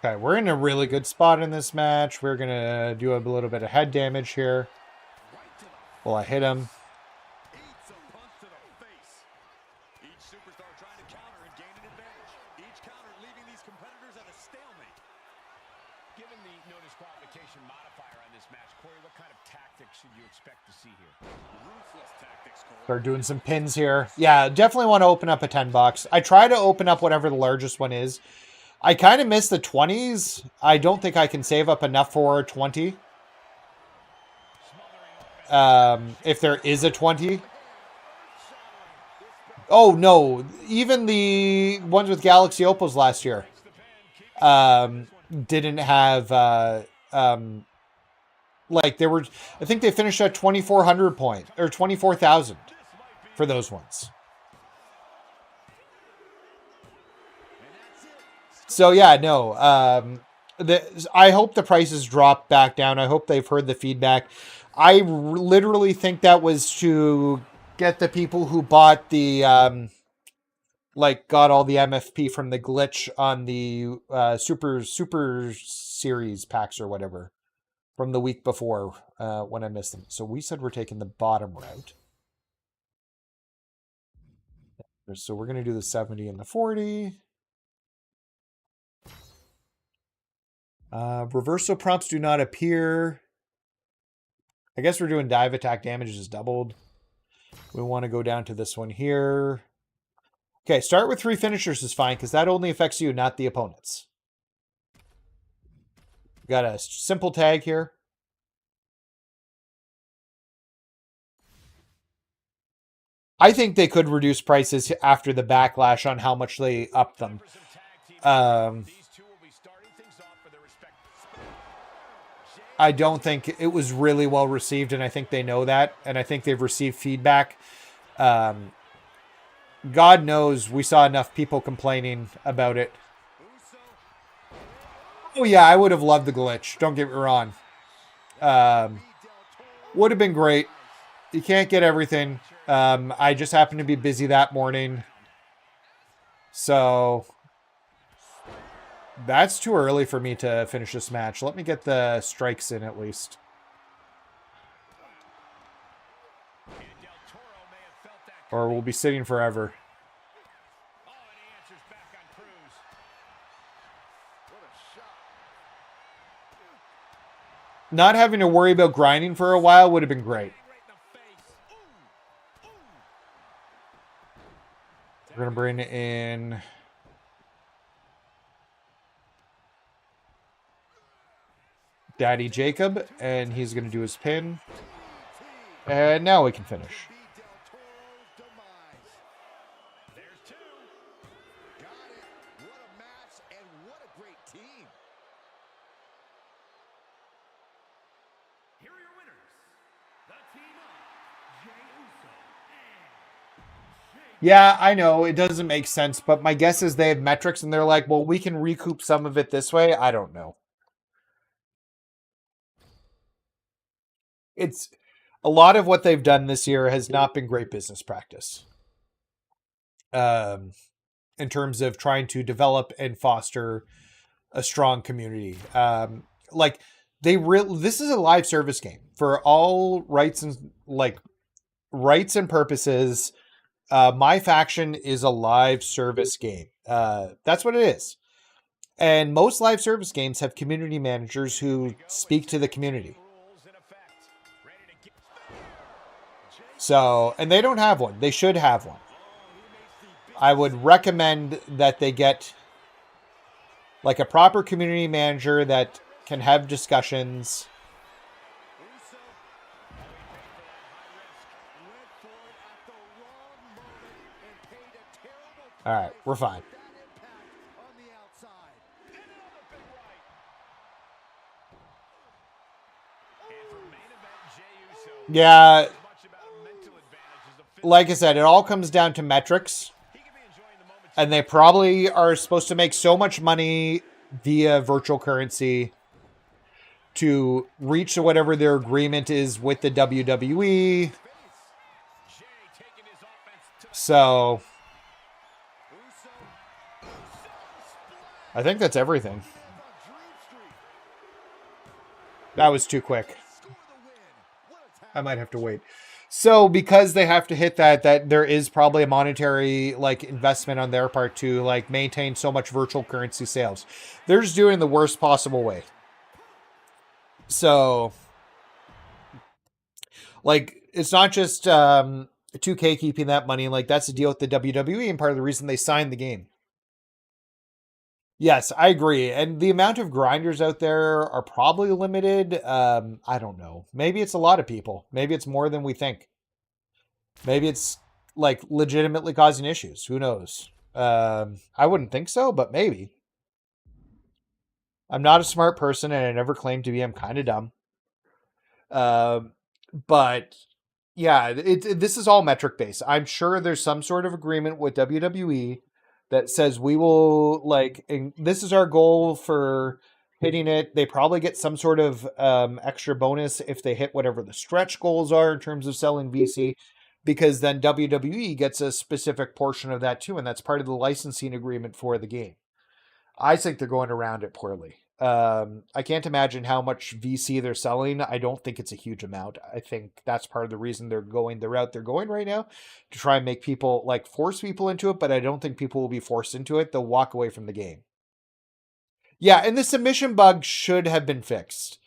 Okay, we're in a really good spot in this match. We're going to do a little bit of head damage here. Well, I hit him. Each superstar trying to counter and gain an advantage. Each counter leaving these competitors at a stalemate. Given the no disqualification modifier on this match, Corey, what kind of tactics should you expect to see here? Ruthless tactics, Corey. Start doing some pins here. Yeah, definitely want to open up a 10 bucks. I try to open up whatever the largest one is. I kind of miss the 20s. I don't think I can save up enough for 20. If there is a 20. Oh, no. Even the ones with Galaxy Opals last year didn't have... like, they were... I think they finished at 2,400 point, or 24,000 for those ones. So, yeah, no. I hope the prices drop back down. I hope they've heard the feedback. I literally think that was to get the people who bought the, got all the MFP from the glitch on the Super Series packs or whatever from the week before when I missed them. So we said we're taking the bottom route. So we're going to do the 70 and the 40. Reversal prompts do not appear. I guess we're doing dive attack damage is doubled. We want to go down to this one here. Okay, start with 3 finishers is fine because that only affects you, not the opponents. Got a simple tag here. I think they could reduce prices after the backlash on how much they upped them. I don't think it was really well received, and I think they know that, and I think they've received feedback. God knows we saw enough people complaining about it. Oh, yeah, I would have loved the glitch. Don't get me wrong. Would have been great. You can't get everything. I just happened to be busy that morning. So... that's too early for me to finish this match. Let me get the strikes in at least. Or we'll be sitting forever. Not having to worry about grinding for a while would have been great. We're going to bring in... Daddy Jacob, and he's going to do his pin. And now we can finish. Yeah, I know, it doesn't make sense, but my guess is they have metrics and they're like, well, we can recoup some of it this way. I don't know. It's a lot of what they've done this year has not been great business practice. In terms of trying to develop and foster a strong community. This is a live service game for all rights and purposes. MyFaction is a live service game. That's what it is. And most live service games have community managers who speak to the community. So, and they don't have one. They should have one. I would recommend that they get like a proper community manager that can have discussions. All right, we're fine. Yeah, like I said, it all comes down to metrics. And they probably are supposed to make so much money via virtual currency to reach whatever their agreement is with the WWE. So I think that's everything. That was too quick. I might have to wait. So because they have to hit that there is probably a monetary like investment on their part to like maintain so much virtual currency sales. They're just doing the worst possible way. So like it's not just 2K keeping that money. Like that's the deal with the WWE and part of the reason they signed the game. Yes, I agree. And the amount of grinders out there are probably limited. I don't know. Maybe it's a lot of people. Maybe it's more than we think. Maybe it's like legitimately causing issues. Who knows? I wouldn't think so, but maybe. I'm not a smart person and I never claimed to be. I'm kind of dumb. But yeah, this is all metric based. I'm sure there's some sort of agreement with WWE that says we will like, and this is our goal for hitting it. They probably get some sort of extra bonus if they hit whatever the stretch goals are in terms of selling VC, because then WWE gets a specific portion of that too, and that's part of the licensing agreement for the game. I think they're going around it poorly. I can't imagine how much VC they're selling. I don't think it's a huge amount. I think that's part of the reason they're going the route they're going right now, to try and make people like force people into it. But I don't think people will be forced into it. They'll walk away from the game. Yeah, and the submission bug should have been fixed.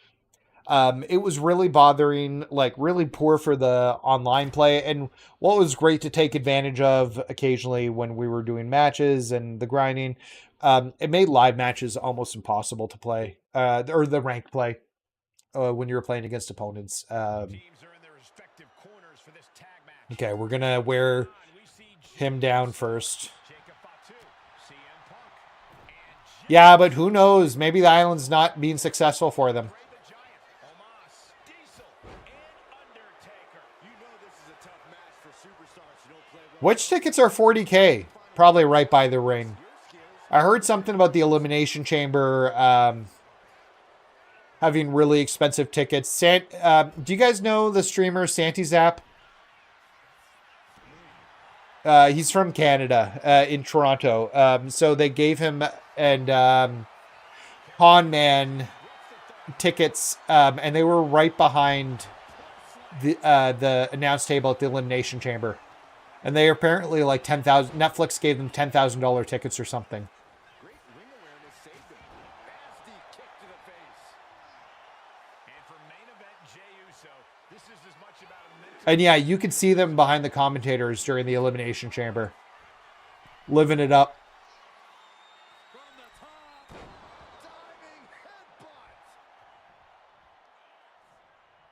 It was really bothering, like really poor for the online play. And what was great to take advantage of occasionally when we were doing matches and the grinding, it made live matches almost impossible to play, or the ranked play when you were playing against opponents. Okay, we're going to wear him down first. Yeah, but who knows? Maybe the island's not being successful for them. Which tickets are $40K? Probably right by the ring. I heard something about the Elimination Chamber having really expensive tickets. Do you guys know the streamer Santi Zap? He's from Canada, in Toronto. So they gave him and Con Man tickets, and they were right behind the announce table at the Elimination Chamber. And they apparently like 10,000. Netflix gave them $10,000 tickets or something. And yeah, you could see them behind the commentators during the Elimination Chamber, living it up.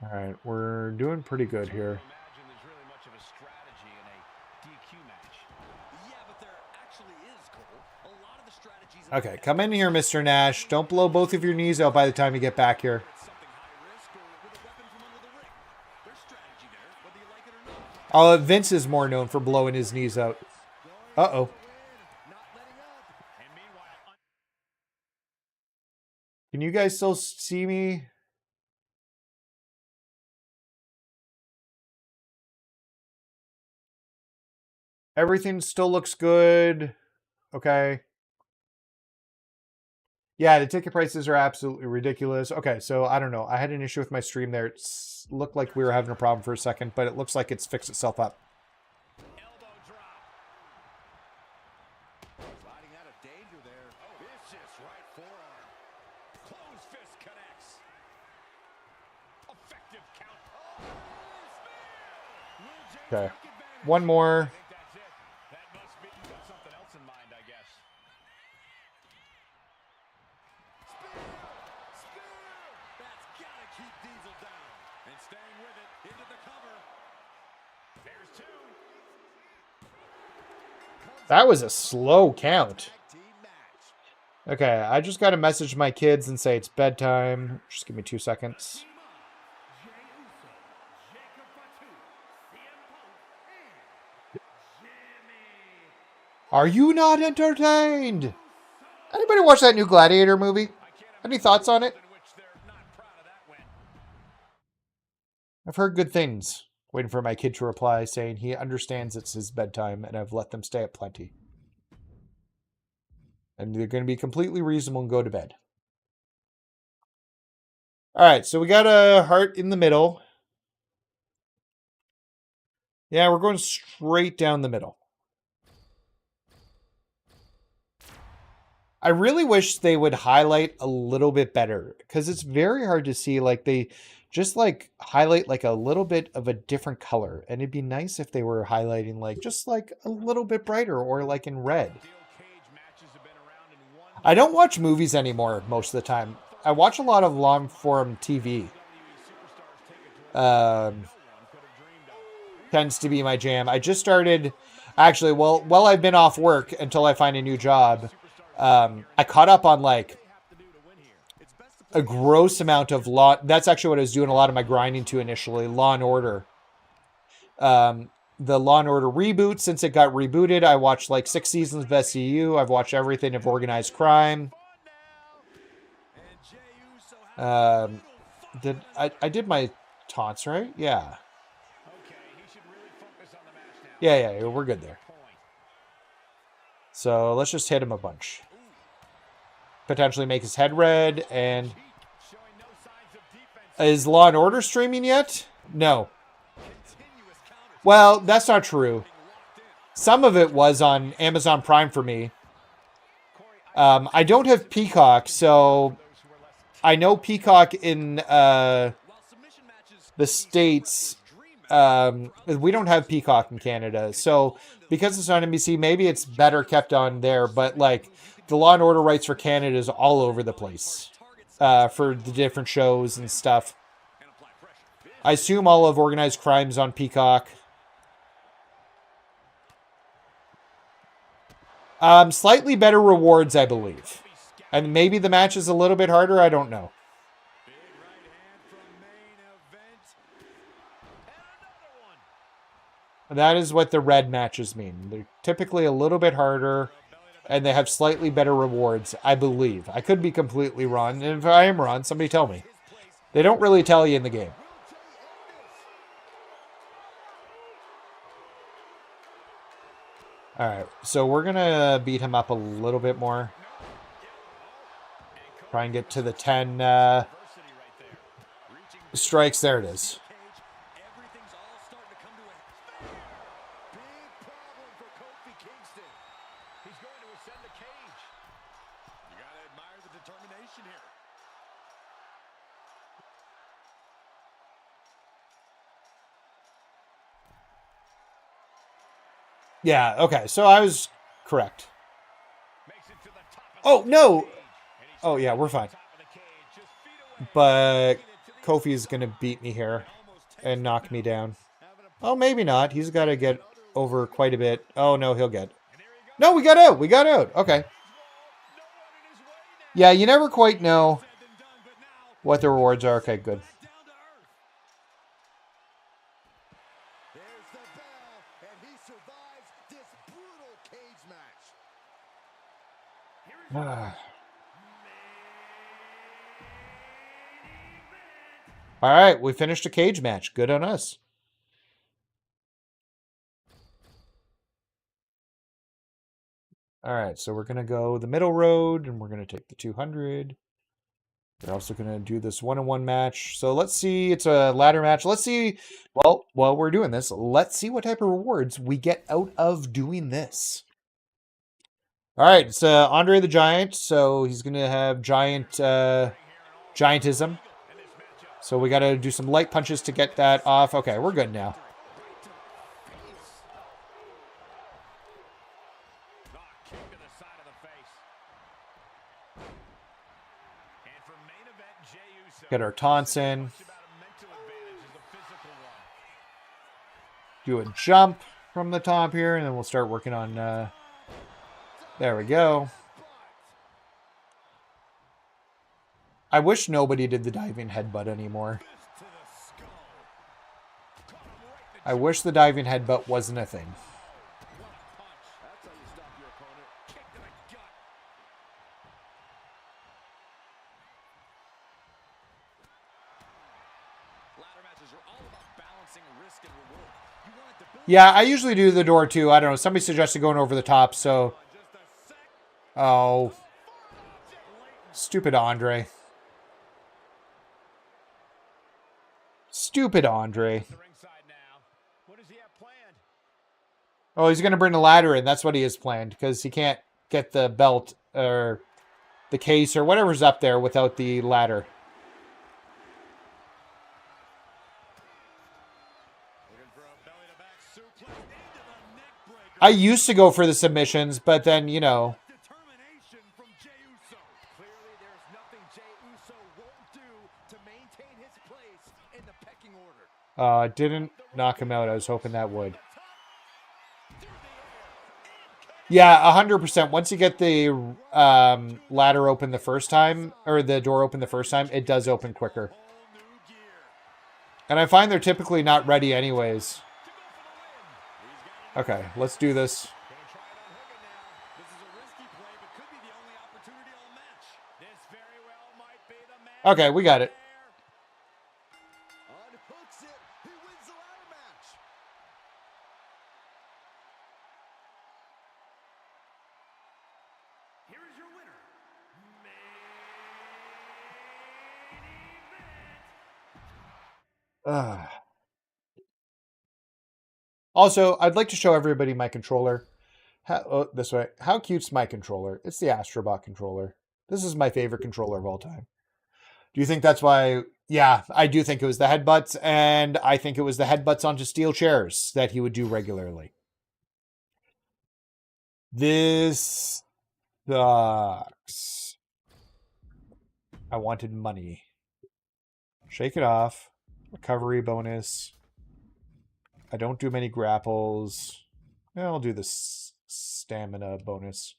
All right, we're doing pretty good here. Okay, come in here, Mr. Nash. Don't blow both of your knees out by the time you get back here. Vince is more known for blowing his knees out. Uh-oh. Can you guys still see me? Everything still looks good. Okay. Yeah, the ticket prices are absolutely ridiculous. Okay, so I don't know. I had an issue with my stream there. It looked like we were having a problem for a second, but it looks like it's fixed itself up. Okay. One more. That was a slow count. Okay, I just got to message my kids and say it's bedtime. Just give me 2 seconds. Are you not entertained? Anybody watch that new Gladiator movie? Any thoughts on it? I've heard good things. Waiting for my kid to reply saying he understands it's his bedtime and I've let them stay up plenty. And they're going to be completely reasonable and go to bed. Alright, so we got a heart in the middle. Yeah, we're going straight down the middle. I really wish they would highlight a little bit better because it's very hard to see. Like they just like highlight like a little bit of a different color, and it'd be nice if they were highlighting like just like a little bit brighter or like in red. I don't watch movies anymore most of the time. I watch a lot of long form TV. Tends to be my jam. I just started, actually, while I've been off work until I find a new job. I caught up on like a gross amount of Law. That's actually what I was doing a lot of my grinding to initially. Law and Order. The Law and Order reboot. Since it got rebooted, I watched like 6 seasons of SCU. I've watched everything of Organized Crime. I did my taunts, right? Yeah. Yeah, we're good there. So let's just hit him a bunch. Potentially make his head red. And is Law and Order streaming yet? No. Well, that's not true. Some of it was on Amazon Prime for me. I don't have Peacock, so I know Peacock in the States. We don't have Peacock in Canada, so because it's on NBC, maybe it's better kept on there. But like the Law and Order rights for Canada is all over the place for the different shows and stuff. I assume all of Organized Crime's on Peacock. Slightly better rewards, I believe, and maybe the match is a little bit harder. I don't know. That is what the red matches mean. They're typically a little bit harder, and they have slightly better rewards, I believe. I could be completely wrong, and if I am wrong, somebody tell me. They don't really tell you in the game. Alright, so we're going to beat him up a little bit more. Try and get to the 10 strikes. There it is. Yeah, okay, so I was correct. Oh, no! Oh, yeah, we're fine. But Kofi is going to beat me here and knock me down. Oh, maybe not. He's got to get over quite a bit. Oh, no, he'll get... No, we got out! We got out! Okay. Yeah, you never quite know what the rewards are. Okay, good. All right, we finished a cage match. Good on us. All right, so we're going to go the middle road, and we're going to take the 200. We're also going to do this one-on-one match. So let's see. It's a ladder match. Let's see. Well, while we're doing this, let's see what type of rewards we get out of doing this. All right, it's Andre the Giant. So he's going to have giantism. So we got to do some light punches to get that off. Okay, we're good now. Get our taunts in. Do a jump from the top here, and then we'll start working on... there we go. I wish nobody did the diving headbutt anymore. I wish the diving headbutt wasn't a thing. Yeah, I usually do the door too. I don't know. Somebody suggested going over the top, so... Oh. Stupid Andre. Stupid Andre. Oh, he's going to bring the ladder in. That's what he has planned, because he can't get the belt or the case or whatever's up there without the ladder. I used to go for the submissions, but then, you know... Didn't knock him out. I was hoping that would. Yeah, 100%. Once you get the ladder open the first time, or the door open the first time, it does open quicker. And I find they're typically not ready anyways. Okay, let's do this. Okay, we got it. Also, I'd like to show everybody my controller. This way. How cute's my controller? It's the Astrobot controller. This is my favorite controller of all time. Do you think that's why? Yeah, I do think it was the headbutts, and I think it was the headbutts onto steel chairs that he would do regularly. This sucks. I wanted money. Shake it off. Recovery bonus. I don't do many grapples. I'll do this stamina bonus.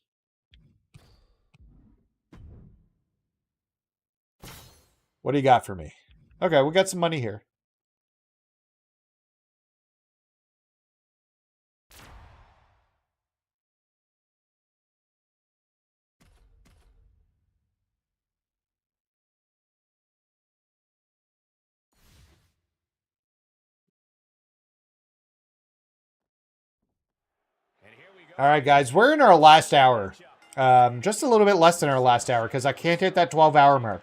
What do you got for me? Okay, we got some money here. All right, guys, we're in our last hour. Just a little bit less than our last hour because I can't hit that 12-hour mark.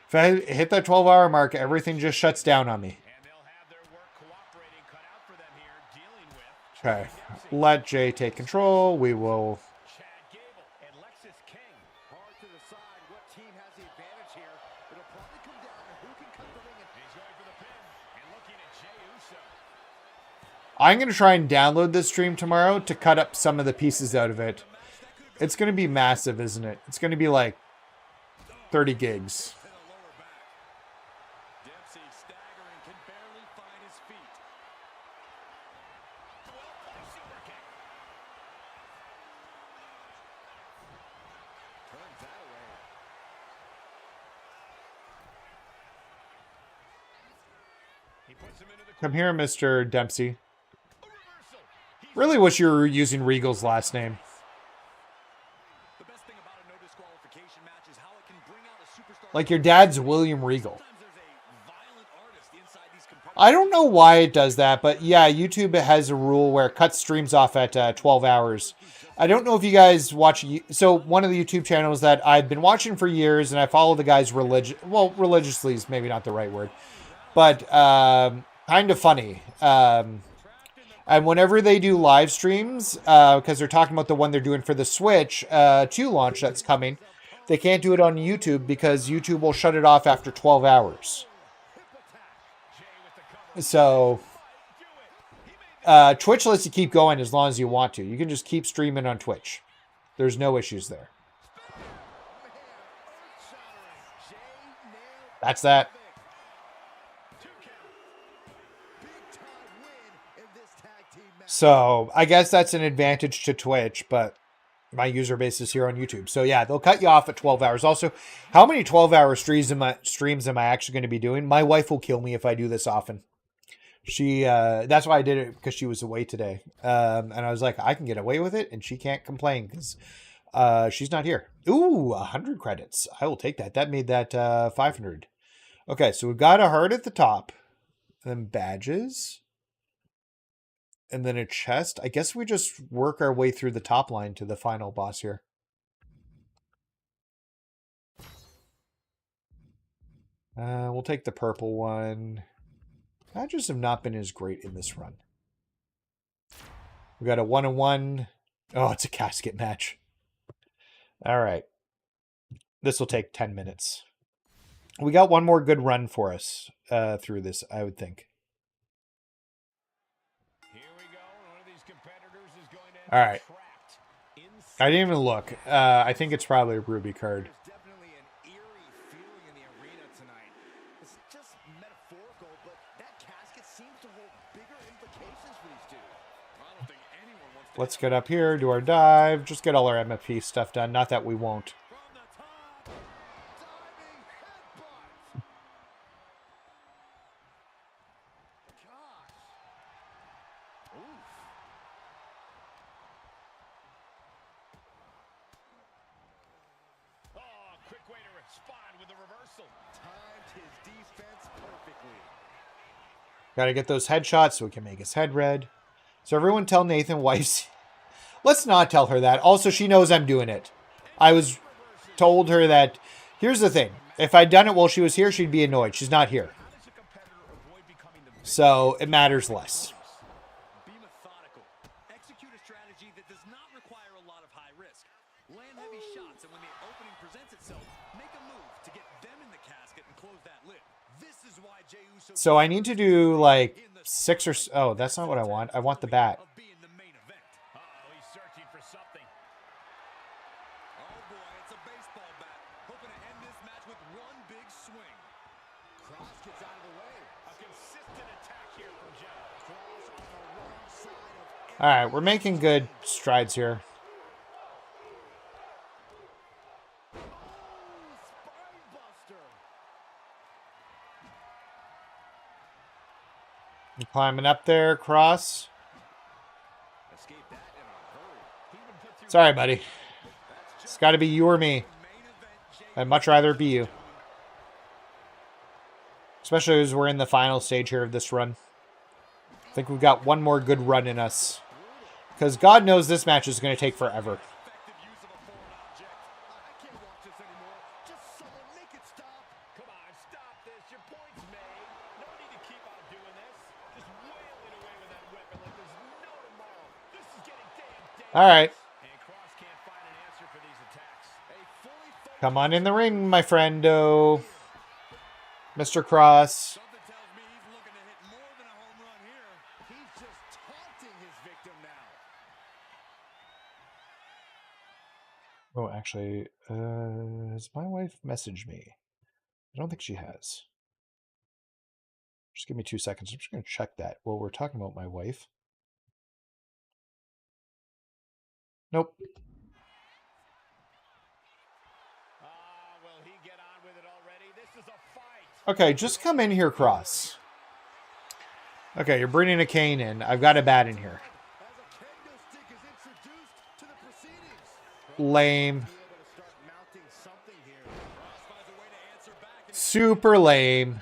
If I hit that 12-hour mark, everything just shuts down on me. Okay, let Jay take control. We will... I'm going to try and download this stream tomorrow to cut up some of the pieces out of it. It's going to be massive, isn't it? It's going to be like 30 gigs. Come here, Mr. Dempsey. Really wish you were using Regal's last name. Like your dad's William Regal. I don't know why it does that, but yeah, YouTube has a rule where it cuts streams off at 12 hours. I don't know if you guys watch... So one of the YouTube channels that I've been watching for years, and I follow the guys religiously is maybe not the right word, but kind of funny. And whenever they do live streams, because they're talking about the one they're doing for the Switch 2 launch that's coming, they can't do it on YouTube because YouTube will shut it off after 12 hours. So, Twitch lets you keep going as long as you want to. You can just keep streaming on Twitch. There's no issues there. That's that. So, I guess that's an advantage to Twitch, but my user base is here on YouTube. So, yeah, they'll cut you off at 12 hours. Also, how many 12-hour streams am I actually going to be doing? My wife will kill me if I do this often. That's why I did it, because she was away today. And I was like, I can get away with it, and she can't complain because she's not here. Ooh, 100 credits. I will take that. That made that 500. Okay, so we've got a heart at the top. Then badges. And then a chest. I guess we just work our way through the top line to the final boss here. We'll take the purple one. Matches have not been as great in this run. We got a 1-on-1. Oh, it's a casket match. All right. This will take 10 minutes. We got one more good run for us through this, I would think. All right. I didn't even look. I think it's probably a Ruby card. Let's get up here, do our dive, just get all our MFP stuff done. Not that we won't. Got to get those headshots so we can make his head red. So everyone tell Nathan wife's... Let's not tell her that. Also, she knows I'm doing it. I was told her that... Here's the thing. If I'd done it while she was here, she'd be annoyed. She's not here. So it matters less. Be methodical. Execute a strategy that does not require a lot of high risk. Land heavy shots, and when the opening presents itself, make a move to get them in the casket and close that lid. This is why Jey Uso... So I need to do like 6 or... Oh, that's not what I want. I want the bat. All right, we're making good strides here. I'm climbing up there, cross. Sorry, buddy. It's got to be you or me. I'd much rather be you. Especially as we're in the final stage here of this run. I think we've got one more good run in us. Because God knows this match is going to take forever. All right. Come on in the ring, my friendo. Mr. Cross. Oh, actually, has my wife messaged me? I don't think she has. Just give me 2 seconds. I'm just going to check that while we're talking about my wife. Nope. Okay, just come in here, Cross. Okay, you're bringing a cane in. I've got a bat in here. Lame. Super lame.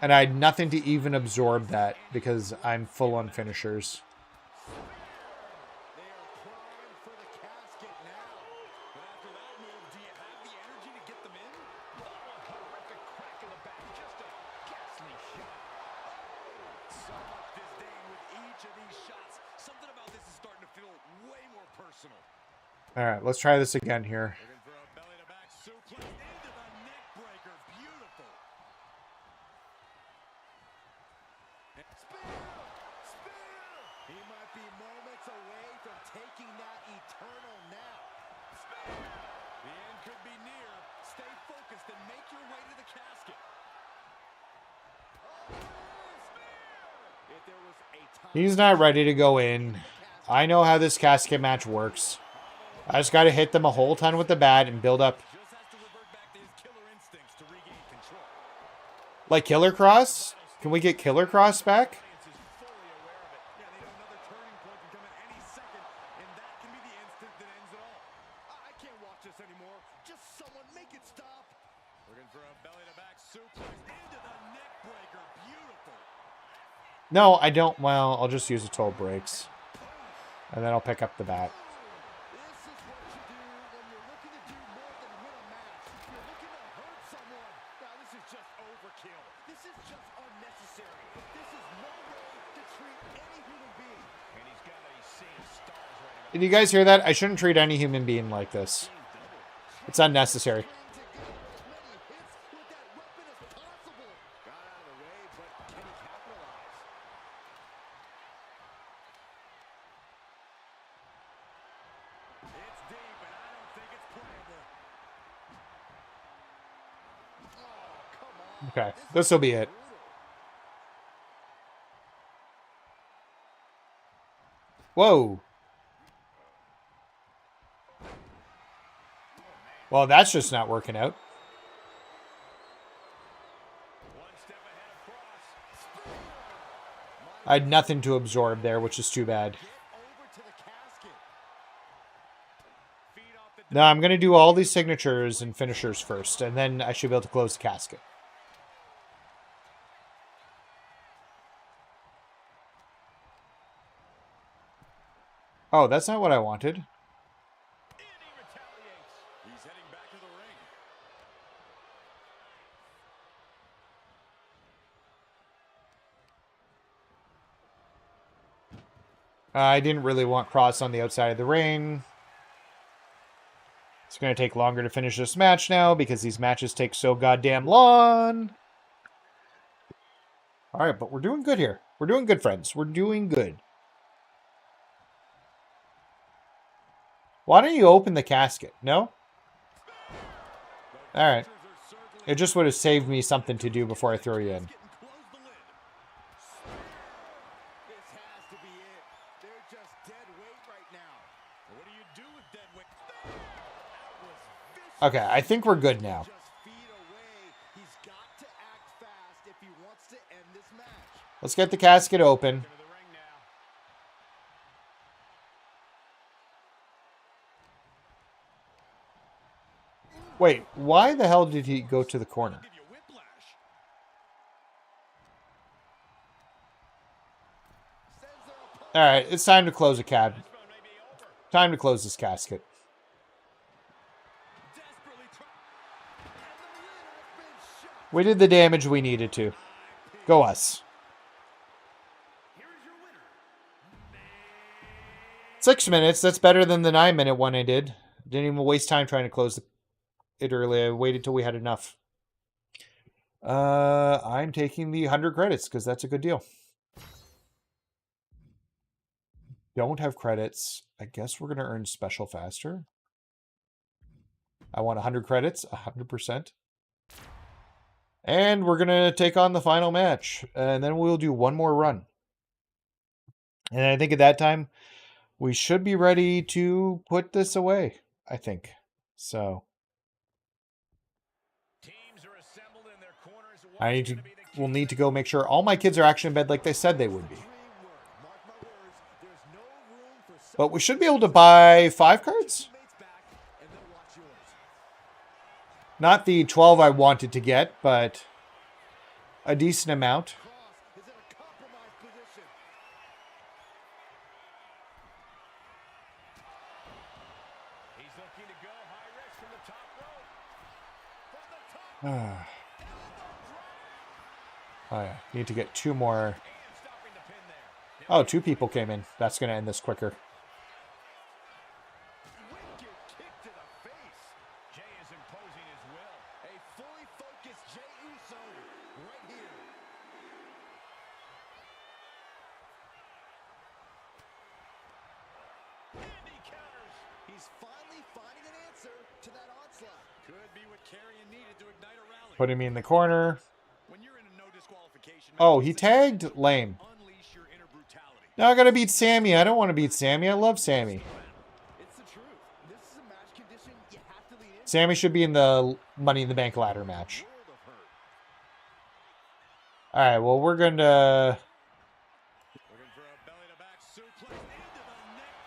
And I had nothing to even absorb that because I'm full on finishers. All right, let's try this again here. He's not ready to go in. I know how this casket match works. I just got to hit them a whole ton with the bat and build up. Like Killer Cross? Can we get Killer Cross back? No, I don't. Well, I'll just use the 12 breaks. And then I'll pick up the bat. Did you guys hear that? I shouldn't treat any human being like this. It's unnecessary. Okay, this will be it. Whoa. Well, that's just not working out. I had nothing to absorb there, which is too bad. No, I'm going to do all these signatures and finishers first, and then I should be able to close the casket. Oh, that's not what I wanted. I didn't really want Cross on the outside of the ring. It's going to take longer to finish this match now because these matches take so goddamn long. All right, but we're doing good here. We're doing good, friends. We're doing good. Why don't you open the casket? No? All right. It just would have saved me something to do before I throw you in. Okay, I think we're good now. Let's get the casket open. Wait, why the hell did he go to the corner? All right, it's time to close a cab. Time to close this casket. We did the damage we needed to. Go us. 6 minutes. That's better than the 9-minute one I did. Didn't even waste time trying to close it early. I waited till we had enough. I'm taking the 100 credits because that's a good deal. Don't have credits. I guess we're going to earn special faster. I want 100 credits, 100%. And we're going to take on the final match. And then we'll do one more run. And I think at that time, we should be ready to put this away, I think. So we'll need to go make sure all my kids are actually in bed like they said they would be. But we should be able to buy 5 cards. Not the 12 I wanted to get, but a decent amount. Oh yeah, need to get 2 more. Oh, 2 people came in. That's going to end this quicker. Putting me in the corner. Oh, he tagged? Lame. Now I gotta beat Sammy. I don't want to beat Sammy. I love Sammy. Sammy should be in the Money in the Bank ladder match. Alright, well, we're going to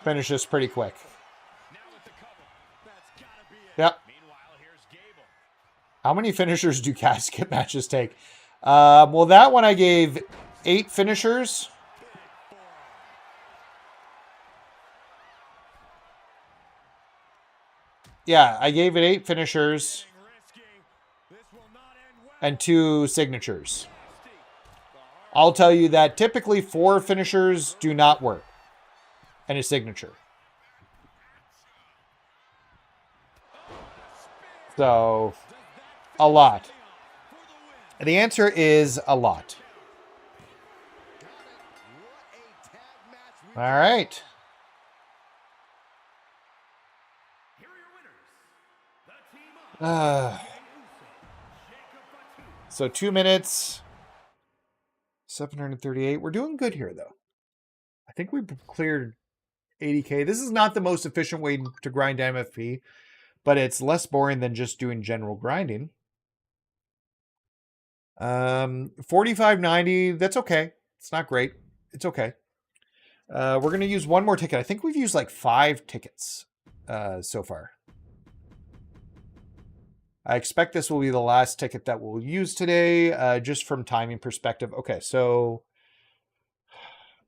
finish this pretty quick. Yep. How many finishers do casket matches take? Well, that one I gave 8 finishers. Yeah, I gave it 8 finishers and 2 signatures. I'll tell you that typically 4 finishers do not work and a signature. So, a lot. And the answer is a lot. All right. So 2 minutes, 738. We're doing good here, though. I think we cleared 80K. This is not the most efficient way to grind MFP, but it's less boring than just doing general grinding. 4590, that's okay. It's not great. It's okay. We're going to use one more ticket. I think we've used like 5 tickets so far. I expect this will be the last ticket that we'll use today, just from timing perspective. Okay, so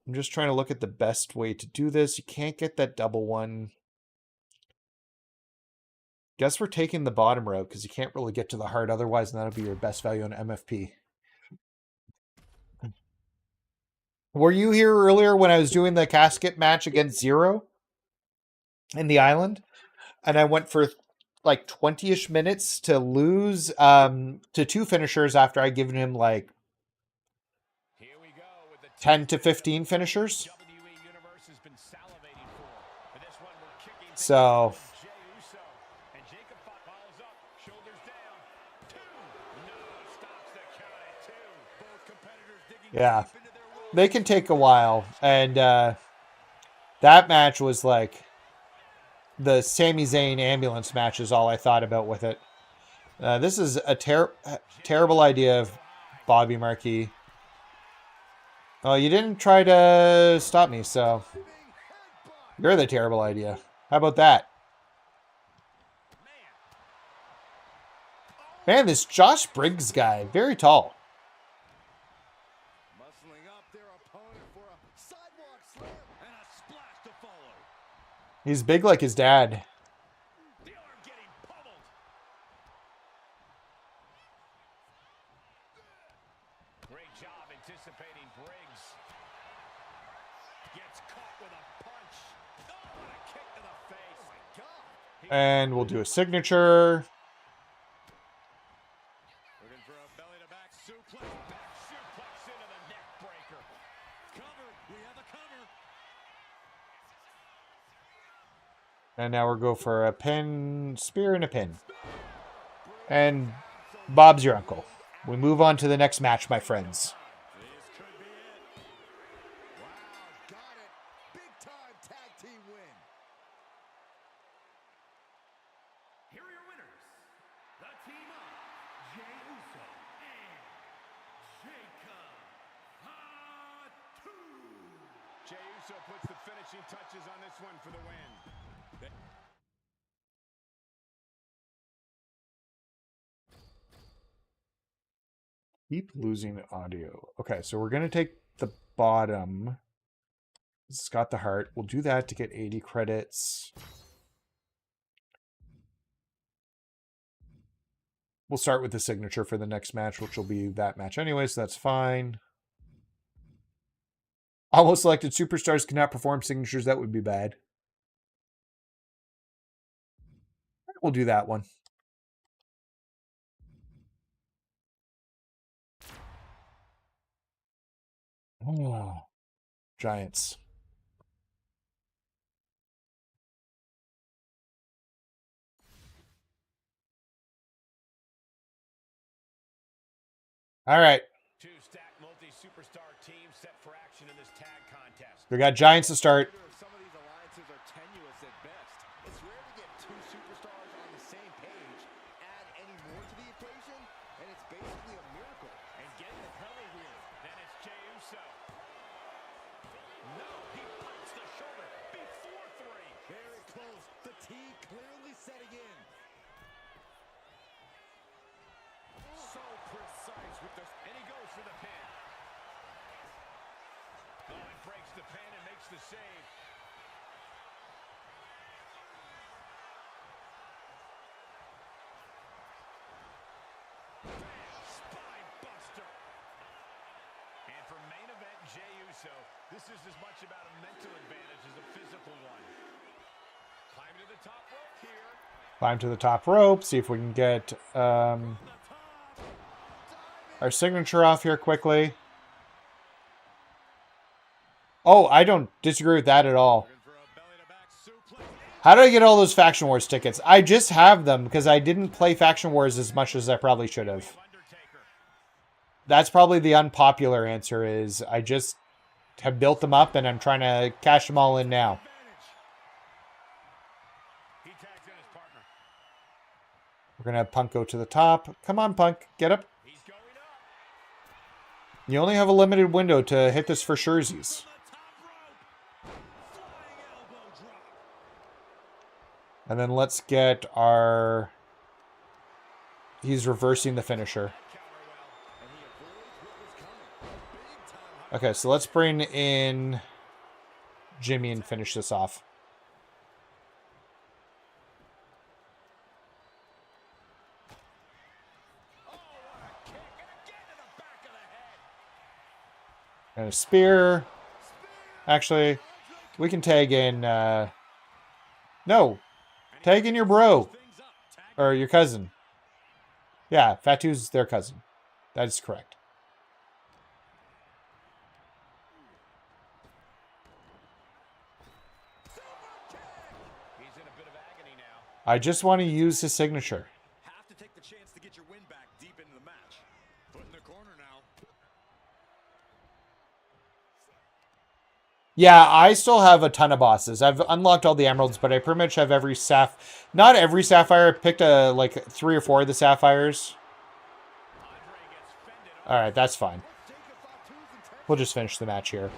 I'm just trying to look at the best way to do this. You can't get that double one. Guess we're taking the bottom route because you can't really get to the heart otherwise, and that'll be your best value on MFP. Were you here earlier when I was doing the casket match against Zero in the island? And I went for like 20-ish minutes to lose to 2 finishers after I given him like 10 to 15 finishers. So yeah, they can take a while. And that match was like the Sami Zayn ambulance match is all I thought about with it. This is a terrible idea of Bobby Marquis. Oh, you didn't try to stop me, so you're the terrible idea. How about that? Man, this Josh Briggs guy, very tall. He's big like his dad. Great job anticipating Briggs. Gets caught with a punch. Oh, what a kick to the face. Oh my God. And we'll do a signature. Looking for a belly-to-back suplex. Back suplex into the neck breaker. Cover. We have a cover. And now we'll go for a pin, spear, and a pin. And Bob's your uncle. We move on to the next match, my friends. This could be it. Wow, got it. Big-time tag team win. Here are your winners, the team of Jey Uso and Jacob Fatu. Jey Uso puts the finishing touches on this one for the win. Keep losing audio. Okay, so we're going to take the bottom. It's got the heart. We'll do that to get 80 credits. We'll start with the signature for the next match, which will be that match anyway, so that's fine. Almost selected superstars cannot perform signatures. That would be bad. We'll do that one. Oh, Giants. All right. Two-stack multi-superstar teams set for action in this tag contest. We got Giants to start. Some of these alliances are tenuous at best. It's rare to get 2 superstars on the same page. Add any more to the equation, and it's basically a miracle. And getting the cover here. Then it's Jey Uso. No, he pops the shoulder before 3. Very close. Fatigue clearly setting in. So precise with this, and he goes for the pin. the save. Spine buster. And for main event Jey Uso, this is as much about a mental advantage as a physical one. Climb to the top rope here. Climb to the top rope. See if we can get our signature off here quickly. Oh, I don't disagree with that at all. How did I get all those Faction Wars tickets? I just have them because I didn't play Faction Wars as much as I probably should have. That's probably the unpopular answer, is I just have built them up and I'm trying to cash them all in now. We're going to have Punk go to the top. Come on, Punk. Get up. You only have a limited window to hit this for surezies. And then let's get our... He's reversing the finisher. Okay, so let's bring in Jimmy and finish this off. And a spear. Actually, we can tag in... No. Tag in your bro. Or your cousin. Yeah, Fatu's their cousin. That is correct. I just want to use his signature. Have to take the chance to get your win back deep into the match. Put in the corner now. Yeah, I still have a ton of bosses. I've unlocked all the emeralds, but I pretty much have every not every sapphire. I picked like 3 or 4 of the sapphires. Alright, that's fine. We'll just finish the match here.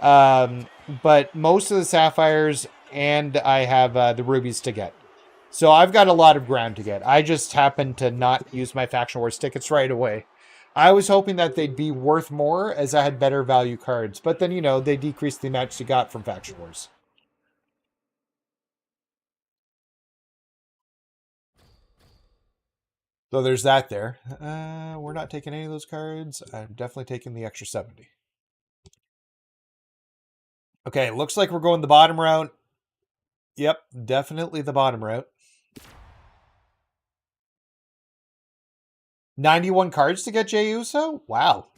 But most of the sapphires, and I have the rubies to get. So I've got a lot of ground to get. I just happened to not use my Faction Wars tickets right away. I was hoping that they'd be worth more as I had better value cards. But then, you know, they decreased the amounts you got from Faction Wars. So there's that there. We're not taking any of those cards. I'm definitely taking the extra 70. Okay, looks like we're going the bottom route. Yep, definitely the bottom route. 91 cards to get Jey Uso? Wow.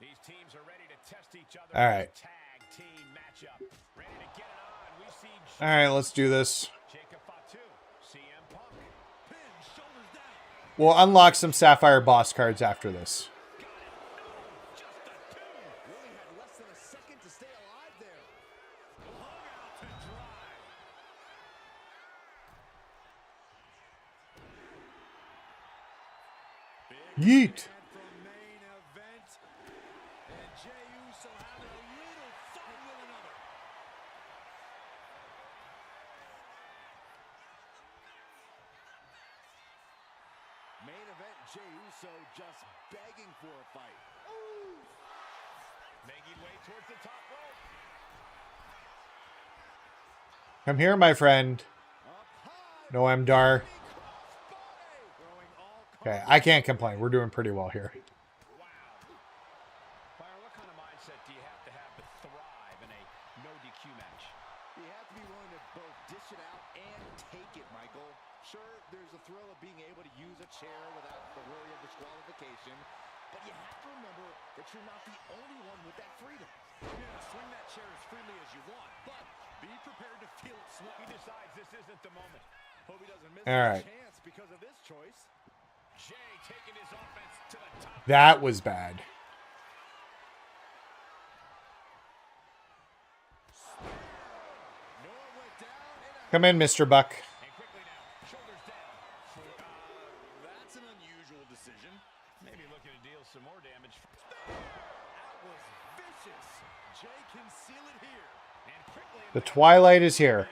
These teams are ready to test each other. All right. Tag team matchup. Ready to get it on. We see All right, let's do this. We'll unlock some Sapphire boss cards after this. Yeet. Main event, Jey Uso just begging for a fight. Ooh. Making way towards the top rope. Come here, my friend. No, I'm Dar. Okay, I can't complain. We're doing pretty well here. Byron, what kind of mindset do you have to thrive in a no DQ match? You have to be willing to both dish it out and take it, Michael. Sure, there's a thrill of being able to use a chair without the worry of disqualification, but you have to remember that you're not the only one with that freedom. Yeah, swing that chair as freely as you want, but be prepared to feel it swing. He decides this isn't the moment. Hope he doesn't miss a chance because of this choice. Jey taking his offense to the top. That was bad. Come in, Mr. Buck. That's an unusual decision. Maybe looking to deal some more damage. That was vicious. Jey can seal it here. The twilight is here.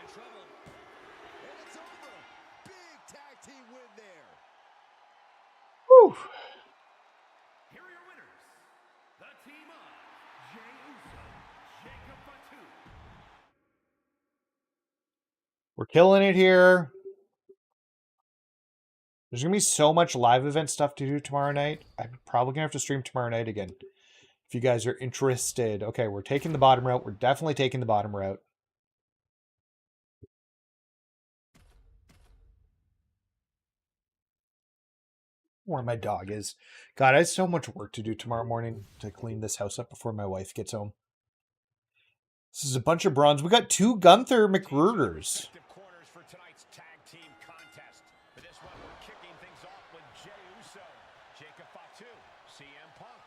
Whew. Here are your winners. The team of Jey Uso, Jacob Fatu. We're killing it here. There's going to be so much live event stuff to do tomorrow night. I'm probably going to have to stream tomorrow night again. If you guys are interested. Okay, we're taking the bottom route. We're definitely taking the bottom route. Where my dog is. God, I have so much work to do tomorrow morning to clean this house up before my wife gets home. This is a bunch of bronze. We got 2 Gunther McGregors. Jacob Fatu, CM Punk,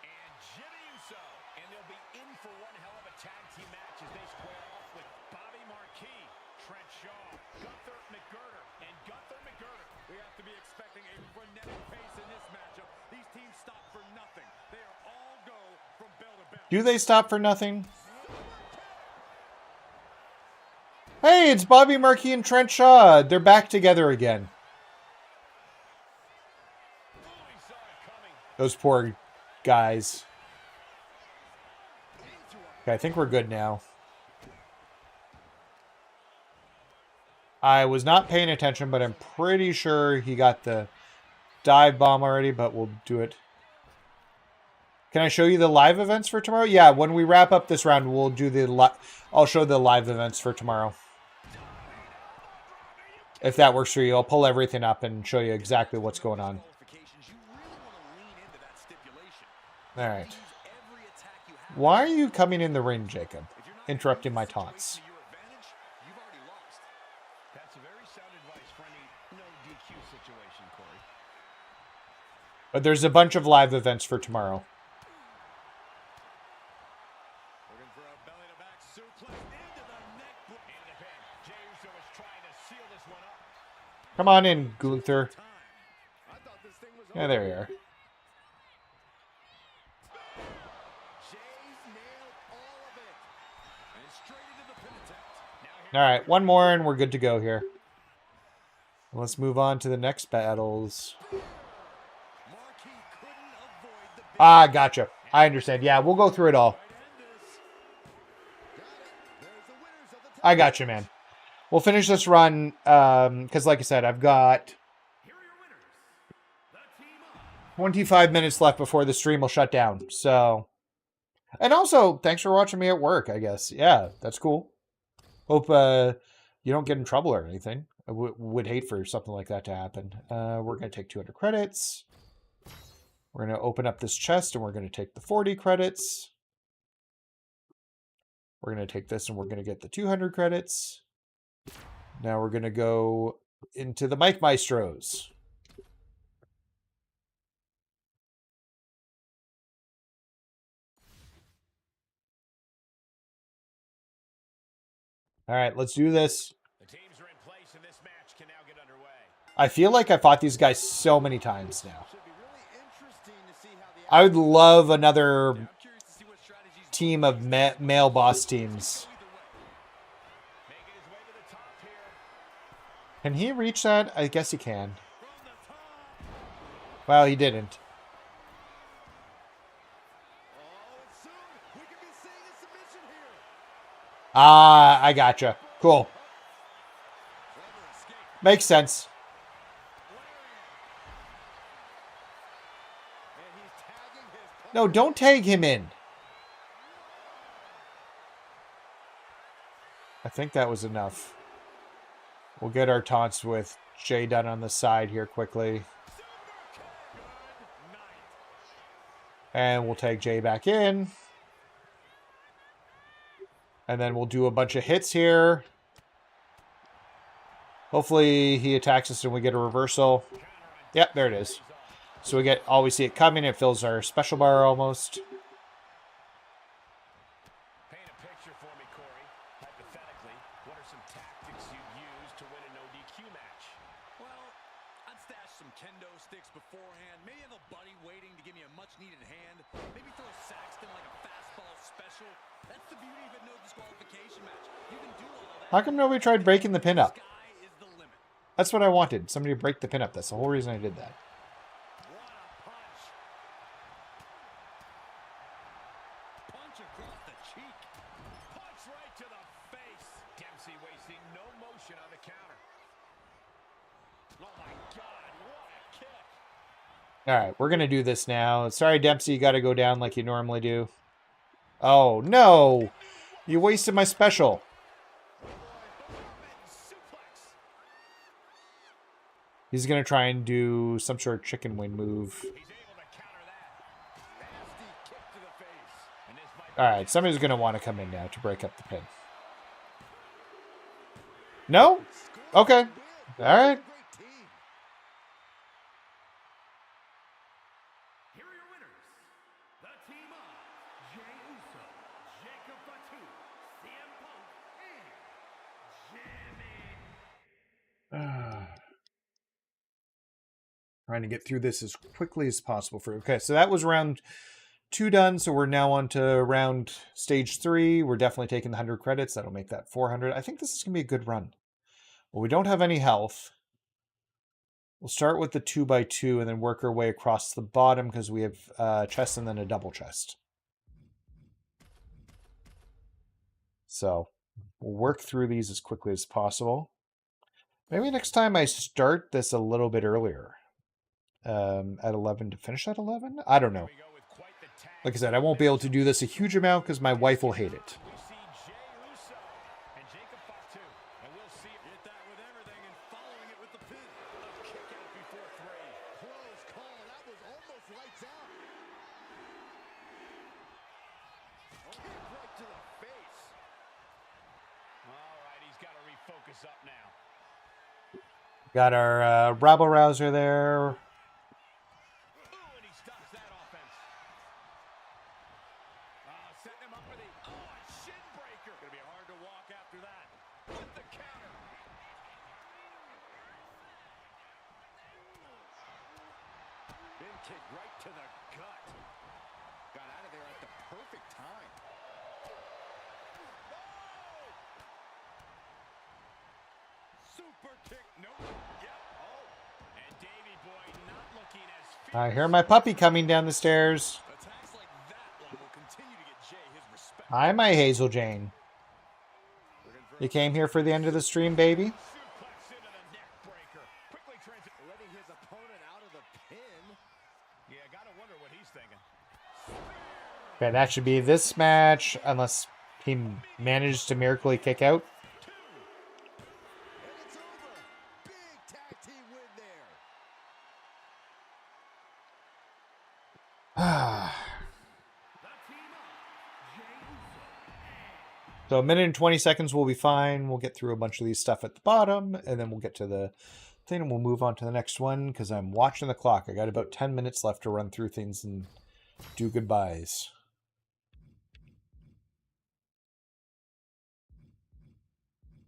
and Jimmy Uso. And they'll be in for one hell of a tag team match as they square off with Bobby Marquis, Trent Shaw, Gunther McGregor, and Gunther McGregor. We have to be expecting a frenetic pace in this matchup. These teams stop for nothing. They are all go from bell to bell. Do they stop for nothing? Hey, it's Bobby Marquis and Trent Shaw. They're back together again. Those poor guys. Okay, I think we're good now. I was not paying attention, but I'm pretty sure he got the dive bomb already, but we'll do it. Can I show you the live events for tomorrow? Yeah, when we wrap up this round, we'll do the I'll show the live events for tomorrow. If that works for you, I'll pull everything up and show you exactly what's going on. All right. Why are you coming in the ring, Jacob? Interrupting my taunts. But there's a bunch of live events for tomorrow. Come on in, Gunther. Yeah, there you are. All right, one more and we're good to go here. Let's move on to the next battles. Ah, gotcha. I understand. Yeah, we'll go through it all. I got you, man. We'll finish this run because, like I said, I've got 25 minutes left before the stream will shut down. So, and also, thanks for watching me at work, I guess. Yeah, that's cool. Hope you don't get in trouble or anything. I would hate for something like that to happen. We're going to take 200 credits. We're going to open up this chest and we're going to take the 40 credits. We're going to take this and we're going to get the 200 credits. Now we're going to go into the Mike Maestros. All right, let's do this. I feel like I fought these guys so many times now. I would love another team of male boss teams. Can he reach that? I guess he can. Well, he didn't. Ah, I gotcha. Cool. Makes sense. No, don't tag him in. I think that was enough. We'll get our taunts with Jay done on the side here quickly. And we'll tag Jay back in. And then we'll do a bunch of hits here. Hopefully he attacks us and we get a reversal. Yep, there it is. So we get, always see it coming. It fills our special bar almost. Paint a picture for me, Corey. Hypothetically, what are some tactics you'd use to win a no DQ match? Well, I'd stash some kendo sticks beforehand. Maybe have a buddy waiting to give me a much-needed hand. Maybe throw Saxton like a fastball special. That's the beauty of a no disqualification match. You can do all of that. How come nobody tried breaking the pin up? Sky is the limit. That's what I wanted. Somebody to break the pin up. That's the whole reason I did that. What a punch. Punch across the cheek. Punch right to the face. Dempsey wasting no motion on the counter. Oh my God, what a kick. All right, we're going to do this now. Sorry, Dempsey, you got to go down like you normally do. Oh, no. You wasted my special. He's going to try and do some sort of chicken wing move. All right, somebody's going to want to come in now to break up the pin. No? Okay. All right. Trying to get through this as quickly as possible. Okay, so that was round 2 done. So we're now on to round stage 3. We're definitely taking the 100 credits. That'll make that 400. I think this is going to be a good run. Well, we don't have any health. We'll start with the 2x2 and then work our way across the bottom because we have a chest and then a double chest. So we'll work through these as quickly as possible. Maybe next time I start this a little bit earlier. At 11 to finish at 11? I don't know. Like I said, I won't be able to do this a huge amount because my wife will hate it. Got our rabble rouser there. Kick right to the gut. Got out of there at the perfect time. Super kick. Nope. Yep. Oh. And Davey Boy not looking as I hear my puppy coming down the stairs. Attacks like that one will continue to get Jay his respect. Hi, my Hazel Jane. You came here for the end of the stream, baby? Letting his opponent out of the pin. Yeah, gotta wonder what he's thinking. Okay, that should be this match, unless he managed to miraculously kick out. And it's over. Big tag team win there. So a minute and 20 seconds will be fine. We'll get through a bunch of these stuff at the bottom, and then we'll get to the thing, and we'll move on to the next one, because I'm watching the clock. I got about 10 minutes left to run through things and do goodbyes.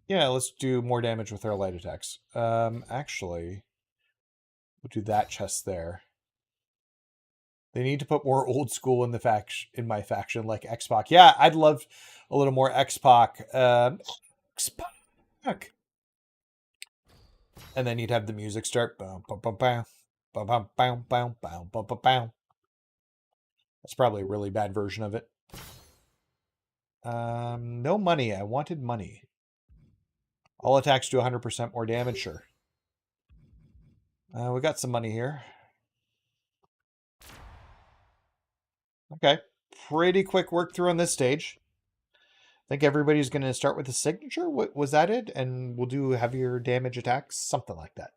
Yeah, let's do more damage with our light attacks. Actually, we'll do that chest there. They need to put more old school in the in my faction, like X-Pac. Yeah, I'd love a little more X-Pac. X-Pac. And then you'd have the music start. Boom, boom, boom, boom, boom, boom, boom, boom, boom, boom, boom, boom. That's probably a really bad version of it. No money. I wanted money. All attacks do 100% more damage. Sure. We got some money here. Okay. Pretty quick work through on this stage. I think everybody's going to start with a signature. What was that it? And we'll do heavier damage attacks. Something like that.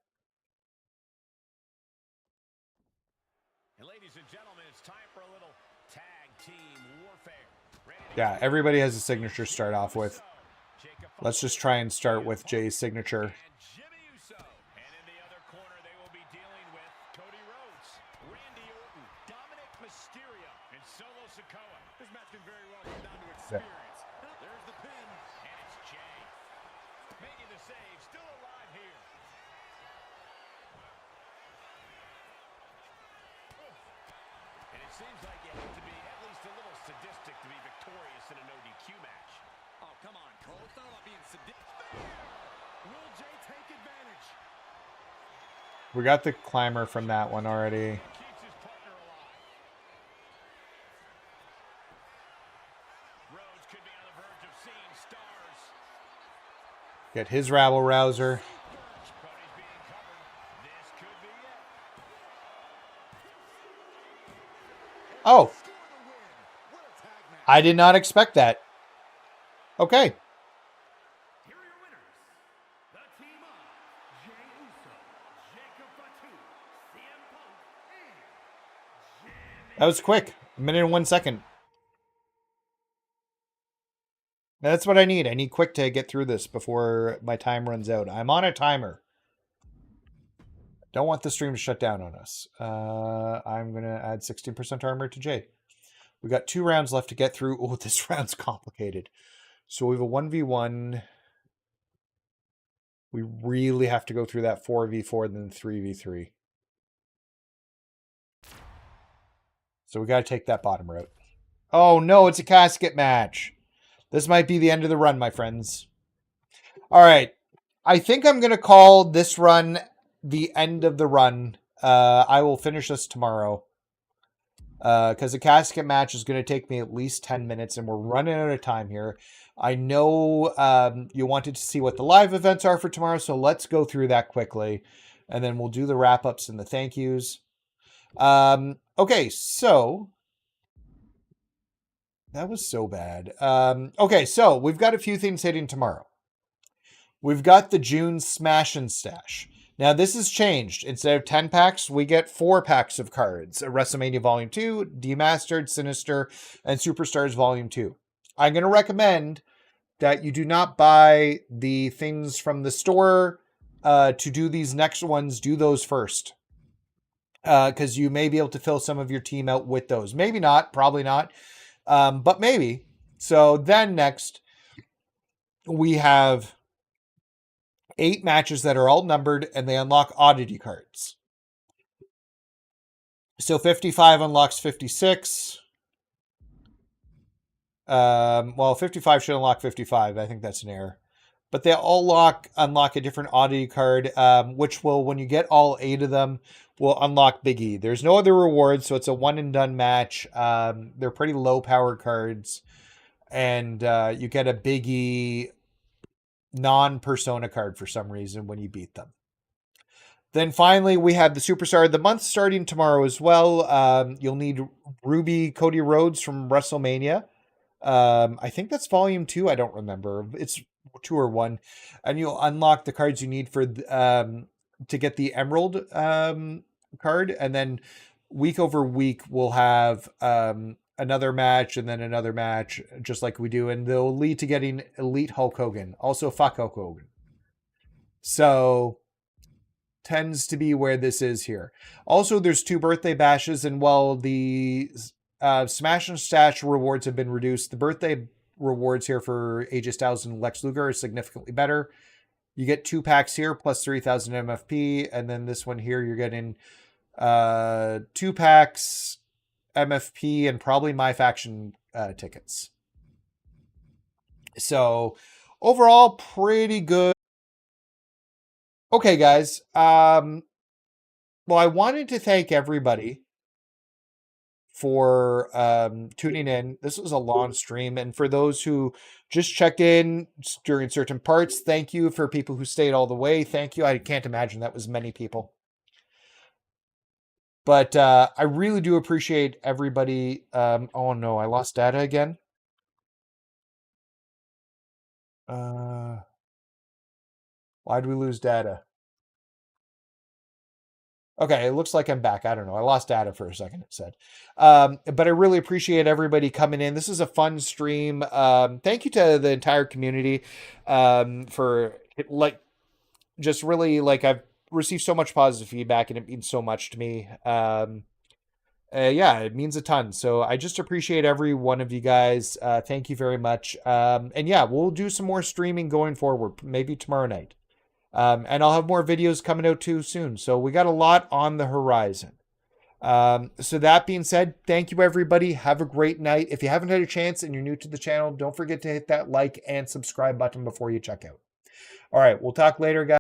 And ladies and gentlemen, it's time for a little tag team warfare. Yeah, everybody has a signature to start off with. Let's just try and start with Jay's signature. There's the pin, and it's Jay. Making the save, still alive here. And it seems like you have to be at least a little sadistic to be victorious in a no DQ We got the climber from that one already. Get his rabble rouser. Oh. I did not expect that. Okay. That was quick. A minute and 1 second. That's what I need. I need quick to get through this before my time runs out. I'm on a timer. Don't want the stream to shut down on us. I'm going to add 16% armor to Jay. We got 2 rounds left to get through. Oh, this round's complicated. So we have a 1v1. We really have to go through that 4v4 and then 3v3. So we got to take that bottom route. Oh, no, it's a casket match. This might be the end of the run, my friends. All right. I think I'm going to call this run the end of the run. I will finish this tomorrow. Because the casket match is going to take me at least 10 minutes, and we're running out of time here. I know you wanted to see what the live events are for tomorrow, so let's go through that quickly. And then we'll do the wrap-ups and the thank yous. Okay, so... That was so bad. Okay, so we've got a few things hitting tomorrow. We've got the June Smash and Stash. Now, this has changed. Instead of 10 packs, we get 4 packs of cards. WrestleMania Volume 2, Demastered, Sinister, and Superstars Volume 2. I'm going to recommend that you do not buy the things from the store to do these next ones. Do those first. Because you may be able to fill some of your team out with those. Maybe not, probably not. But maybe. So then next, we have 8 matches that are all numbered, and they unlock oddity cards. So 55 unlocks 56. Well, 55 should unlock 55. I think that's an error. But they all unlock a different oddity card, which will, when you get all 8 of them, will unlock Big E. There's no other rewards, so it's a one-and-done match. They're pretty low-powered cards. And you get a Big E non-persona card for some reason when you beat them. Then finally, we have the Superstar of the Month starting tomorrow as well. You'll need Ruby Cody Rhodes from WrestleMania. I think that's Volume 2. I don't remember. It's 2 or 1. And you'll unlock the cards you need for to get the Emerald card. And then week over week, we'll have another match and then another match, just like we do. And they'll lead to getting Elite Hulk Hogan. Also, fuck Hulk Hogan. So... tends to be where this is here. Also, there's 2 birthday bashes, and while the Smash and Stash rewards have been reduced, the birthday rewards here for AJ Styles and Lex Luger are significantly better. You get 2 packs here, plus 3,000 MFP, and then this one here, you're getting 2 packs, MFP, and probably MyFaction tickets. So, overall, pretty good. Okay, guys. Well, I wanted to thank everybody for tuning in. This was a long stream. And for those who just checked in during certain parts, thank you. For people who stayed all the way, thank you. I can't imagine that was many people. But I really do appreciate everybody. Oh, no, I lost data again. Why'd we lose data? Okay, it looks like I'm back. I don't know. I lost data for a second, it said. But I really appreciate everybody coming in. This is a fun stream. Thank you to the entire community for, like, just really, like, I've received so much positive feedback, and it means so much to me. Yeah, it means a ton. So I just appreciate every one of you guys. Thank you very much. And yeah, we'll do some more streaming going forward, maybe tomorrow night. And I'll have more videos coming out too soon. So we got a lot on the horizon. So that being said, thank you, everybody. Have a great night. If you haven't had a chance and you're new to the channel, don't forget to hit that like and subscribe button before you check out. All right, we'll talk later, guys.